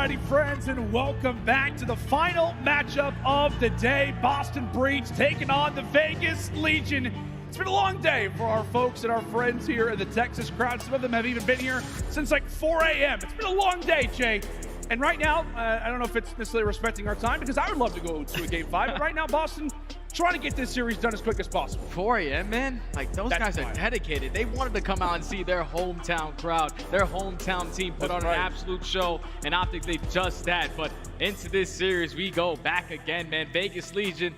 Alrighty, friends, and welcome back to the final matchup of the day. Boston Breach taking on the Vegas Legion. It's been a long day for our folks and our friends here in the Texas crowd. Some of them have even been here since like 4 a.m. It's been a long day, Jay. And right now, I don't know if it's necessarily respecting our time, because I would love to go to a game 5. But right now, Boston trying to get this series done as quick as possible. 4 a.m., man. Like, those guys are dedicated. They wanted to come out and see their hometown crowd, their hometown team put on an absolute show. And Optic, they just that. But into this series, we go back again, man. Vegas Legion,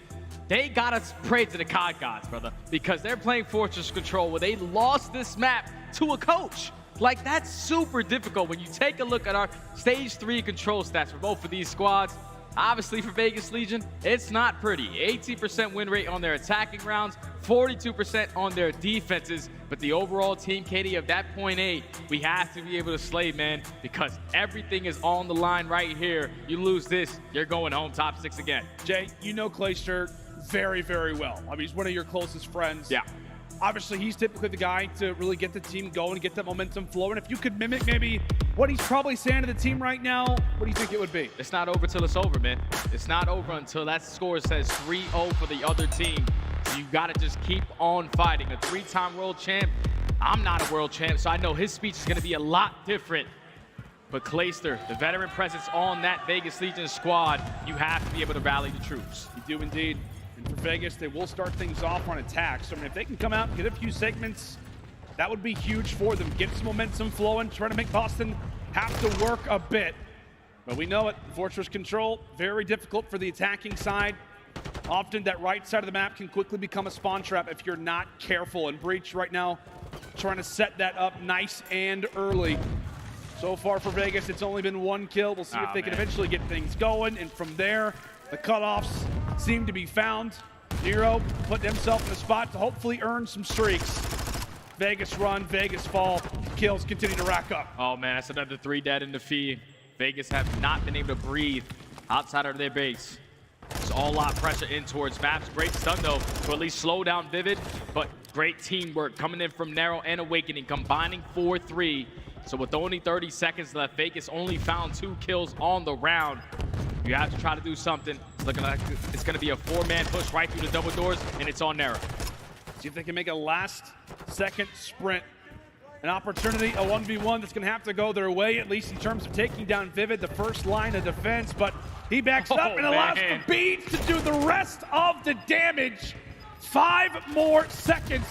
they got us pray to the COD gods, brother, because they're playing Fortress Control, where they lost this map to a coach. Like, that's super difficult. When you take a look at our stage 3 control stats for both of these squads, obviously for Vegas Legion, it's not pretty. 18% win rate on their attacking rounds, 42% on their defenses, but the overall team KD of that 0.8, we have to be able to slay, man, because everything is on the line right here. You lose this, you're going home top 6 again. Jay, you know Clayster very, very well. I mean, he's one of your closest friends. Yeah. Obviously, he's typically the guy to really get the team going, get that momentum flowing. If you could mimic maybe what he's probably saying to the team right now, what do you think it would be? It's not over till it's over, man. It's not over until that score says 3-0 for the other team. So you got to just keep on fighting. A 3-time world champ. I'm not a world champ, so I know his speech is going to be a lot different. But Clayster, the veteran presence on that Vegas Legion squad, you have to be able to rally the troops. You do indeed. For Vegas, they will start things off on attacks. So, I mean, if they can come out and get a few segments, that would be huge for them. Get some momentum flowing, trying to make Boston have to work a bit. But we know it, Fortress Control, very difficult for the attacking side. Often that right side of the map can quickly become a spawn trap if you're not careful. And Breach right now trying to set that up nice and early. So far for Vegas, it's only been 1 kill. We'll see if they can eventually get things going. And from there, the cutoffs seem to be found. Nero putting himself in a spot to hopefully earn some streaks. Vegas run, Vegas fall, kills continue to rack up. Oh man, that's another 3 dead in the feed. Vegas have not been able to breathe outside of their base. It's all a lot of pressure in towards maps. Great stun though to at least slow down Vivid, but great teamwork coming in from Narrow and Awakening, combining 4-3. So with only 30 seconds left, Vegas only found 2 kills on the round. You have to try to do something. It's looking like it's going to be a 4-man push right through the double doors, and it's on Narrow. See if they can make a last-second sprint. An opportunity, a 1v1 that's going to have to go their way, at least in terms of taking down Vivid, the first line of defense. But he backs up and allows for Beads to do the rest of the damage. 5 more seconds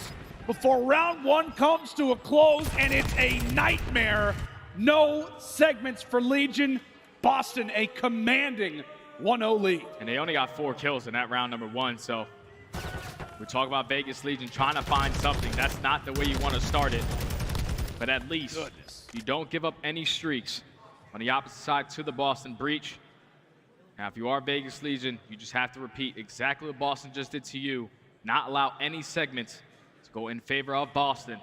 before round 1 comes to a close, and it's a nightmare. No segments for Legion. Boston, a commanding 1-0 lead. And they only got 4 kills in that round number 1, so we're talking about Vegas Legion trying to find something. That's not the way you want to start it, but at least you don't give up any streaks on the opposite side to the Boston Breach. Now, if you are Vegas Legion, you just have to repeat exactly what Boston just did to you, not allow any segments to go in favor of Boston.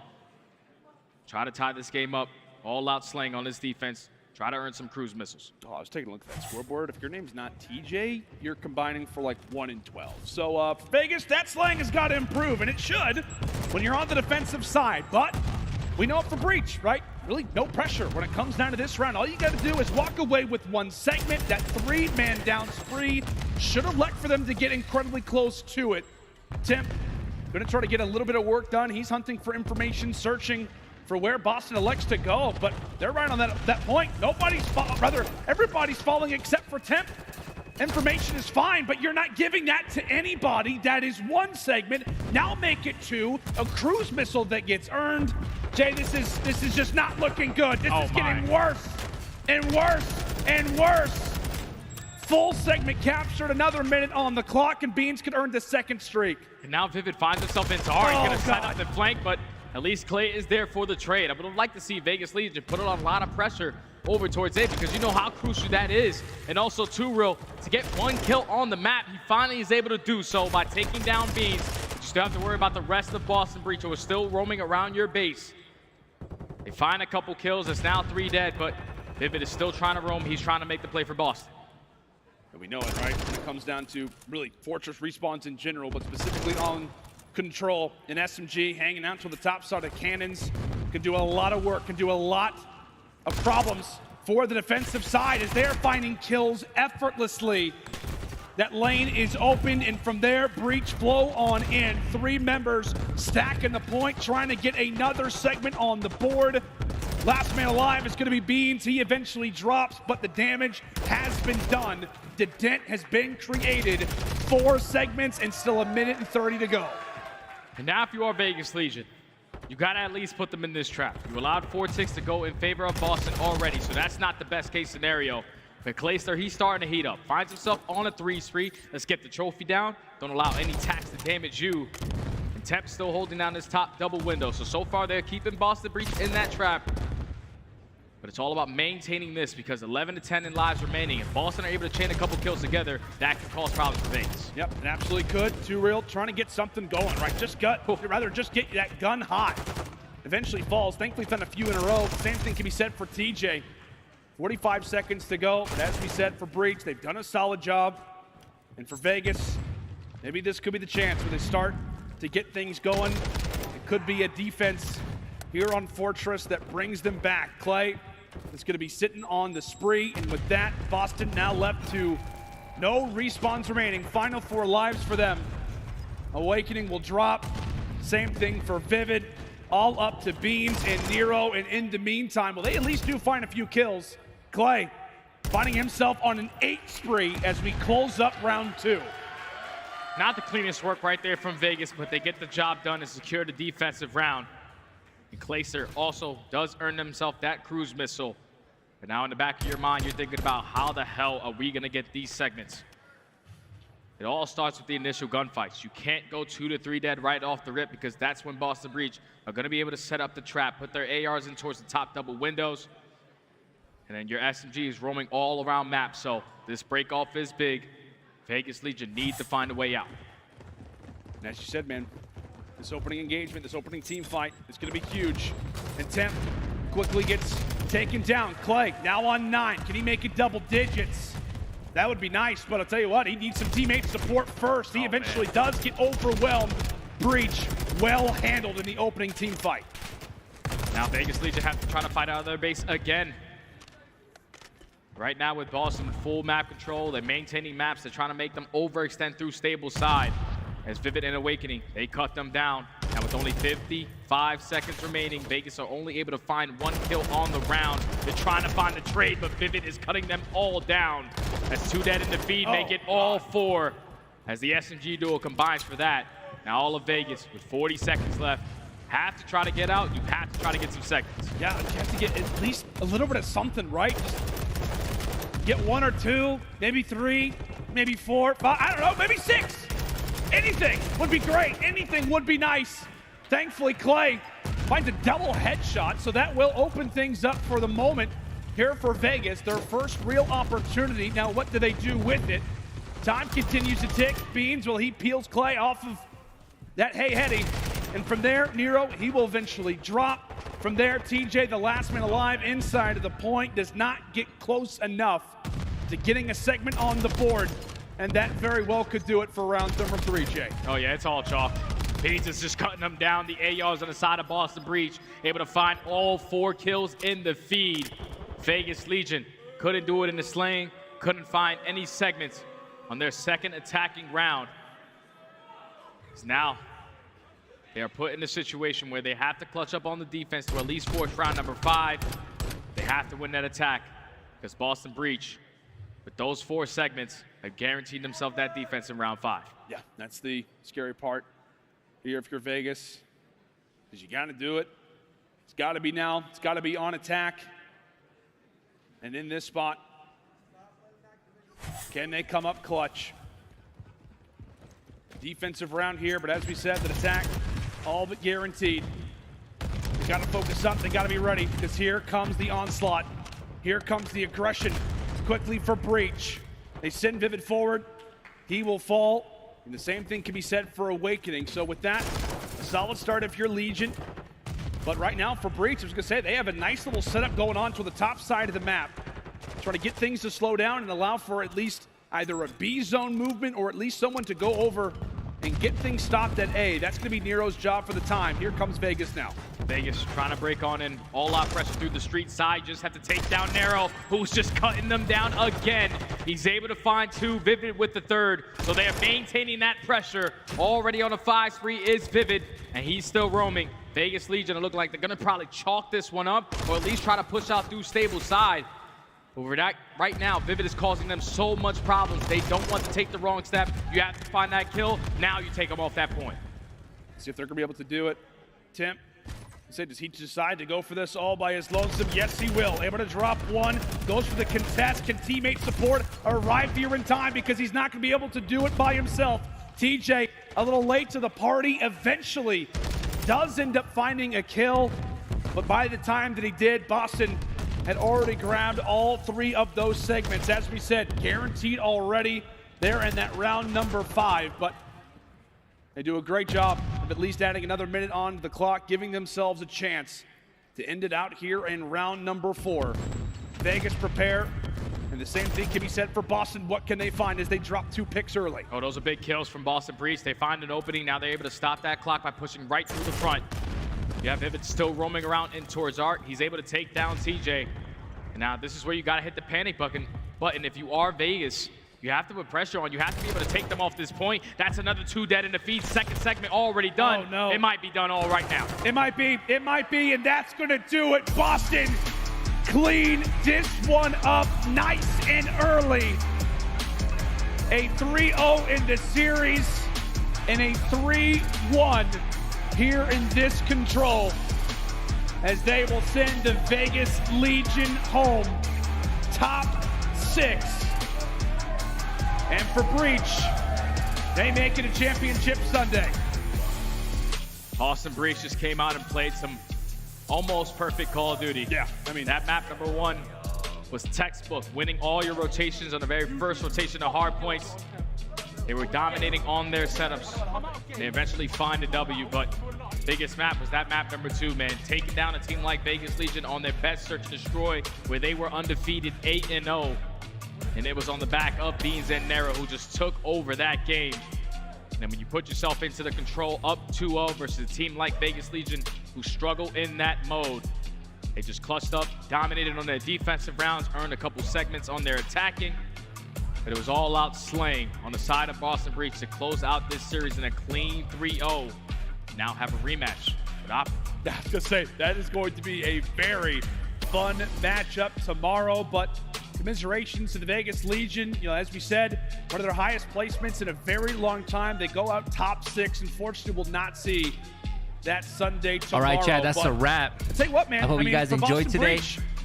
Try to tie this game up, all-out slaying on this defense. Try to earn some cruise missiles. Oh, I was taking a look at that scoreboard. If your name's not TJ, you're combining for like 1 in 12. So for Vegas, that slang has got to improve, and it should when you're on the defensive side. But we know it for Breach, right? Really no pressure when it comes down to this round. All you got to do is walk away with 1 segment. That 3-man down spree should have left for them to get incredibly close to it. Tim, going to try to get a little bit of work done. He's hunting for information, searching for where Boston elects to go, but they're right on that point. Everybody's falling except for Temp. Information is fine, but you're not giving that to anybody. That is 1 segment. Now make it 2, a cruise missile that gets earned. Jay, this is just not looking good. This is getting worse and worse and worse. Full segment captured, another minute on the clock, and Beans could earn the 2nd streak. And now Vivid finds himself in Tar. He's going to set up the flank, but at least Clay is there for the trade. I would like to see Vegas Legion put a lot of pressure over towards it, because you know how crucial that is. And also, too, Real, to get 1 kill on the map, he finally is able to do so by taking down Beans. You still have to worry about the rest of Boston Breach, who are still roaming around your base. They find a couple kills. It's now 3 dead, but Vivid is still trying to roam. He's trying to make the play for Boston. And we know it, right? When it comes down to really Fortress respawns in general, but specifically on Control, and SMG hanging out to the top side of cannons can do a lot of work, can do a lot of problems for the defensive side as they're finding kills effortlessly. That lane is open, and from there, Breach flow on in. 3 members stacking the point, trying to get another segment on the board. Last man alive is going to be Beans. He eventually drops, but the damage has been done. The dent has been created. 4 segments and still 1:30 to go. And now if you are Vegas Legion, you got to at least put them in this trap. You allowed 4 ticks to go in favor of Boston already, so that's not the best case scenario. But Clayster, he's starting to heat up. Finds himself on a 3 spree. Let's get the trophy down. Don't allow any tax to damage you. And Temp still holding down this top double window. So far they're keeping Boston Breach in that trap. But it's all about maintaining this because 11 to 10 in lives remaining. If Boston are able to chain a couple kills together, that could cause problems for Vegas. Yep, it absolutely could. Too Real trying to get something going, right? Rather just get that gun hot. Eventually falls. Thankfully found a few in a row. Same thing can be said for TJ. 45 seconds to go. But as we said for Breach, they've done a solid job. And for Vegas, maybe this could be the chance where they start to get things going. It could be a defense here on Fortress that brings them back. Clay is going to be sitting on the spree. And with that, Boston now left to no respawns remaining. Final 4 lives for them. Awakening will drop. Same thing for Vivid. All up to Beans and Nero. And in the meantime, well, they at least do find a few kills. Clay finding himself on an 8 spree as we close up round 2. Not the cleanest work right there from Vegas, but they get the job done and secure the defensive round. And Clayster also does earn himself that cruise missile. But now in the back of your mind, you're thinking about how the hell are we going to get these segments? It all starts with the initial gunfights. You can't go 2 to 3 dead right off the rip because that's when Boston Breach are going to be able to set up the trap, put their ARs in towards the top double windows. And then your SMG is roaming all around map, so this break off is big. Vegas Legion need to find a way out. And as you said, man, this opening engagement, this opening team fight is going to be huge. And Temp quickly gets taken down. Clay now on 9. Can he make it double digits? That would be nice, but I'll tell you what, he needs some teammate support first. He eventually does get overwhelmed. Breach well handled in the opening team fight. Now Vegas Legion have to try to fight out of their base again. Right now with Boston with full map control, they're maintaining maps. They're trying to make them overextend through stable side. As Vivid and Awakening, they cut them down. Now with only 55 seconds remaining, Vegas are only able to find 1 kill on the round. They're trying to find the trade, but Vivid is cutting them all down. As 2 dead in the feed, make it all 4. As the SMG duel combines for that. Now all of Vegas with 40 seconds left. Have to try to get out. You have to try to get some seconds. Yeah, you have to get at least a little bit of something, right? Just get 1 or 2, maybe 3, maybe 4, 5, I don't know, maybe 6. Anything would be great. Anything would be nice. Thankfully, Clay finds a double headshot, so that will open things up for the moment here for Vegas. Their first real opportunity. Now, what do they do with it? Time continues to tick. Beans, well, he peels Clay off of that hey-heady. And from there, Nero, he will eventually drop. From there, TJ, the last man alive inside of the point, does not get close enough to getting a segment on the board. And that very well could do it for round number 3, Jay. Oh yeah, it's all chalk. Beans is just cutting them down. The ARs on the side of Boston Breach, able to find all 4 kills in the feed. Vegas Legion couldn't do it in the slaying, couldn't find any segments on their second attacking round. So now, they are put in a situation where they have to clutch up on the defense to at least force round number 5. They have to win that attack because Boston Breach, with those 4 segments, have guaranteed themselves that defense in round 5. Yeah, that's the scary part here if you're Vegas, because you got to do it. It's got to be now. It's got to be on attack. And in this spot, can they come up clutch? Defensive round here, but as we said, the attack all but guaranteed. They got to focus up. They got to be ready because here comes the onslaught. Here comes the aggression. Quickly for Breach. They send Vivid forward. He will fall. And the same thing can be said for Awakening. So with that, a solid start if you're Legion. But right now for Breach, I was going to say, they have a nice little setup going on to the top side of the map. Trying to get things to slow down and allow for at least either a B zone movement or at least someone to go over and get things stopped at A. That's going to be Nero's job for the time. Here comes Vegas now. Vegas trying to break on in. All out pressure through the street side. Just have to take down Nero, who's just cutting them down again. He's able to find two. Vivid with the third. So they are maintaining that pressure. Already on a 5 spree is Vivid, and he's still roaming. Vegas Legion look like they're going to probably chalk this one up, or at least try to push out through stable side. Over that, right now, Vivid is causing them so much problems. They don't want to take the wrong step. You have to find that kill. Now you take them off that point. See if they're going to be able to do it. Tim, say, does he decide to go for this all by his lonesome? Yes, he will. Able to drop one. Goes for the contest. Can teammate support arrive here in time? Because he's not going to be able to do it by himself. TJ, a little late to the party. Eventually does end up finding a kill. But by the time that he did, Boston had already grabbed all 3 of those segments. As we said, guaranteed already. They're in that round number 5, but they do a great job of at least adding another minute on the clock, giving themselves a chance to end it out here in round number 4. Vegas prepare, and the same thing can be said for Boston. What can they find as they drop 2 picks early? Oh, those are big kills from Boston Breach. They find an opening. Now they're able to stop that clock by pushing right through the front. You have Vivid still roaming around in towards Art. He's able to take down TJ. And now this is where you got to hit the panic button. If you are Vegas, you have to put pressure on. You have to be able to take them off this point. That's another 2 dead in the feed. Second segment already done. Oh, no. It might be done all right now. It might be, and that's going to do it. Boston clean this one up nice and early. A 3-0 in the series and a 3-1 here in this control, as they will send the Vegas Legion home, top 6. And for Breach, they make it a championship Sunday. Boston Breach just came out and played some almost perfect Call of Duty. Yeah, I mean, that map number 1 was textbook, winning all your rotations on the very first rotation of hard points. They were dominating on their setups. They eventually find a W, but biggest map was that map number 2, man. Taking down a team like Vegas Legion on their best search and destroy, where they were undefeated 8-0. And it was on the back of Beans and Nero, who just took over that game. And then when you put yourself into the control up 2-0 versus a team like Vegas Legion, who struggle in that mode, they just clutched up, dominated on their defensive rounds, earned a couple segments on their attacking. But it was all out slaying on the side of Boston Breach to close out this series in a clean 3-0. Now have a rematch with Optic. I was gonna say, that is going to be a very fun matchup tomorrow, but commiserations to the Vegas Legion. You know, as we said, one of their highest placements in a very long time. They go out top 6. Unfortunately, will not see that Sunday tomorrow. All right, Chad, that's a wrap. I'll tell you what, man. I hope you guys enjoyed today.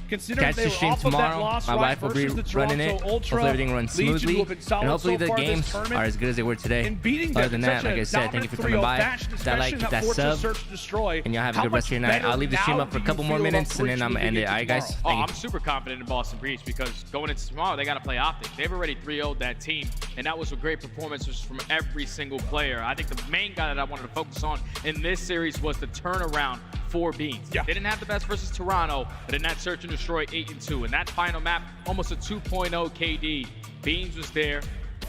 Catch the stream tomorrow. My wife will be running it. Hopefully everything runs smoothly. And hopefully the games are as good as they were today. Other than that, like I said, thank you for coming by. Hit that like, hit that sub. And y'all have a good rest of your night. I'll leave the stream up for a couple more minutes and then I'm going to end it. All right, guys? Oh, I'm super confident in Boston Breach because going into tomorrow, they got to play Optic. They've already 3-0'd that team. And that was a great performance from every single player. I think the main guy that I wanted to focus on in this series was the turnaround for Beans. Yeah. They didn't have the best versus Toronto, but in that search and destroy 8-2. In that final map, almost a 2.0 KD. Beans was there.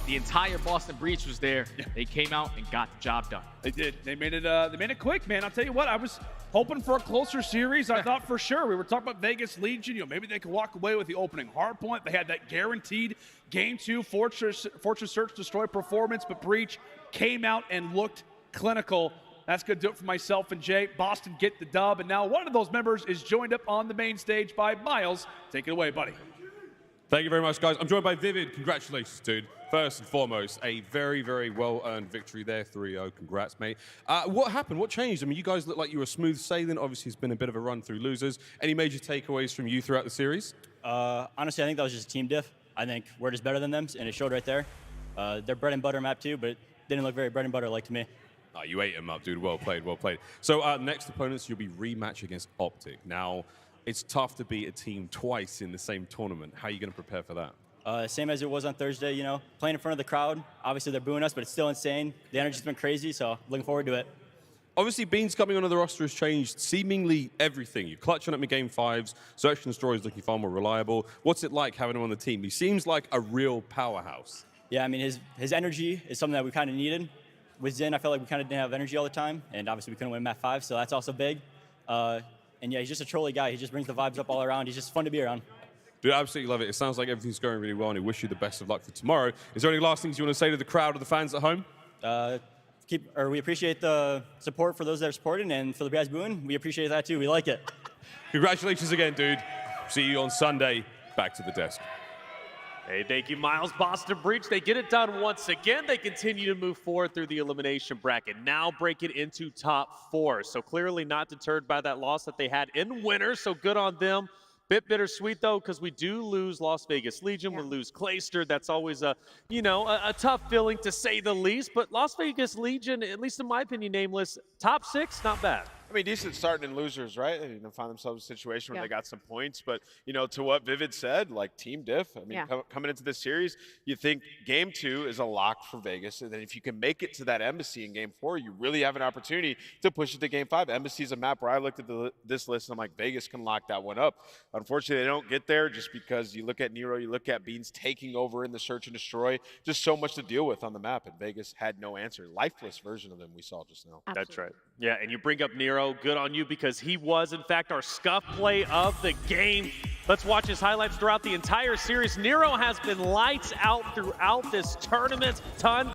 The entire Boston Breach was there. Yeah. They came out and got the job done. They did. They made it quick, man. I'll tell you what, I was hoping for a closer series. I thought for sure. We were talking about Vegas Legion. You know, maybe they could walk away with the opening hard point. They had that guaranteed Game 2 Fortress Search Destroy performance, but Breach came out and looked clinical. That's going to do it for myself and Jay. Boston get the dub, and now one of those members is joined up on the main stage by Miles. Take it away, buddy. Thank you very much, guys. I'm joined by Vivid. Congratulations, dude. First and foremost, a very, very well-earned victory there, 3-0. Congrats, mate. What happened? What changed? I mean, you guys look like you were smooth sailing. Obviously, it's been a bit of a run through losers. Any major takeaways from you throughout the series? Honestly, I think that was just a team diff. I think we're just better than them, and it showed right there. They're bread and butter map too, but it didn't look very bread and butter like to me. Oh, you ate him up, dude. Well played, well played. So next opponents, you'll be rematch against Optic. Now, it's tough to beat a team twice in the same tournament. How are you going to prepare for that? Same as it was on Thursday, you know, playing in front of the crowd. Obviously, they're booing us, but it's still insane. The energy's been crazy, so looking forward to it. Obviously, Beans coming onto the roster has changed seemingly everything. You're clutching up in game 5s. Search and Destroy is looking far more reliable. What's it like having him on the team? He seems like a real powerhouse. Yeah, I mean, his energy is something that we kind of needed. with Zin, I felt like we kind of didn't have energy all the time, and obviously we couldn't win map 5, so that's also big. And yeah, he's just a trolly guy. He just brings the vibes up all around. He's just fun to be around. Dude, I absolutely love it. It sounds like everything's going really well, and I wish you the best of luck for tomorrow. Is there any last things you want to say to the crowd or the fans at home? We appreciate the support for those that are supporting, and for the guys booing, we appreciate that too. We like it. Congratulations again, dude. See you on Sunday. Back to the desk. Hey, thank you, Miles. Boston Breach, they get it done once again. They continue to move forward through the elimination bracket, now break it into top 4. So clearly not deterred by that loss that they had in winter, so good on them. Bit bittersweet, though, because we do lose Las Vegas Legion. We lose Clayster. That's always a tough feeling, to say the least. But Las Vegas Legion, at least in my opinion, nameless, top 6, not bad. I mean, decent starting in losers, right? They find themselves in a situation where they got some points. But, to what Vivid said, like team diff, I mean, coming into this series, you think game 2 is a lock for Vegas. And then if you can make it to that Embassy in game 4, you really have an opportunity to push it to game 5. Embassy is a map where I looked at this list and I'm like, Vegas can lock that one up. Unfortunately, they don't get there just because you look at Nero, you look at Beans taking over in the search and destroy. Just so much to deal with on the map. And Vegas had no answer. Lifeless version of them we saw just now. Absolutely. That's right. Yeah, and you bring up Nero, good on you, because he was, in fact, our scuff play of the game. Let's watch his highlights throughout the entire series. Nero has been lights out throughout this tournament. Ton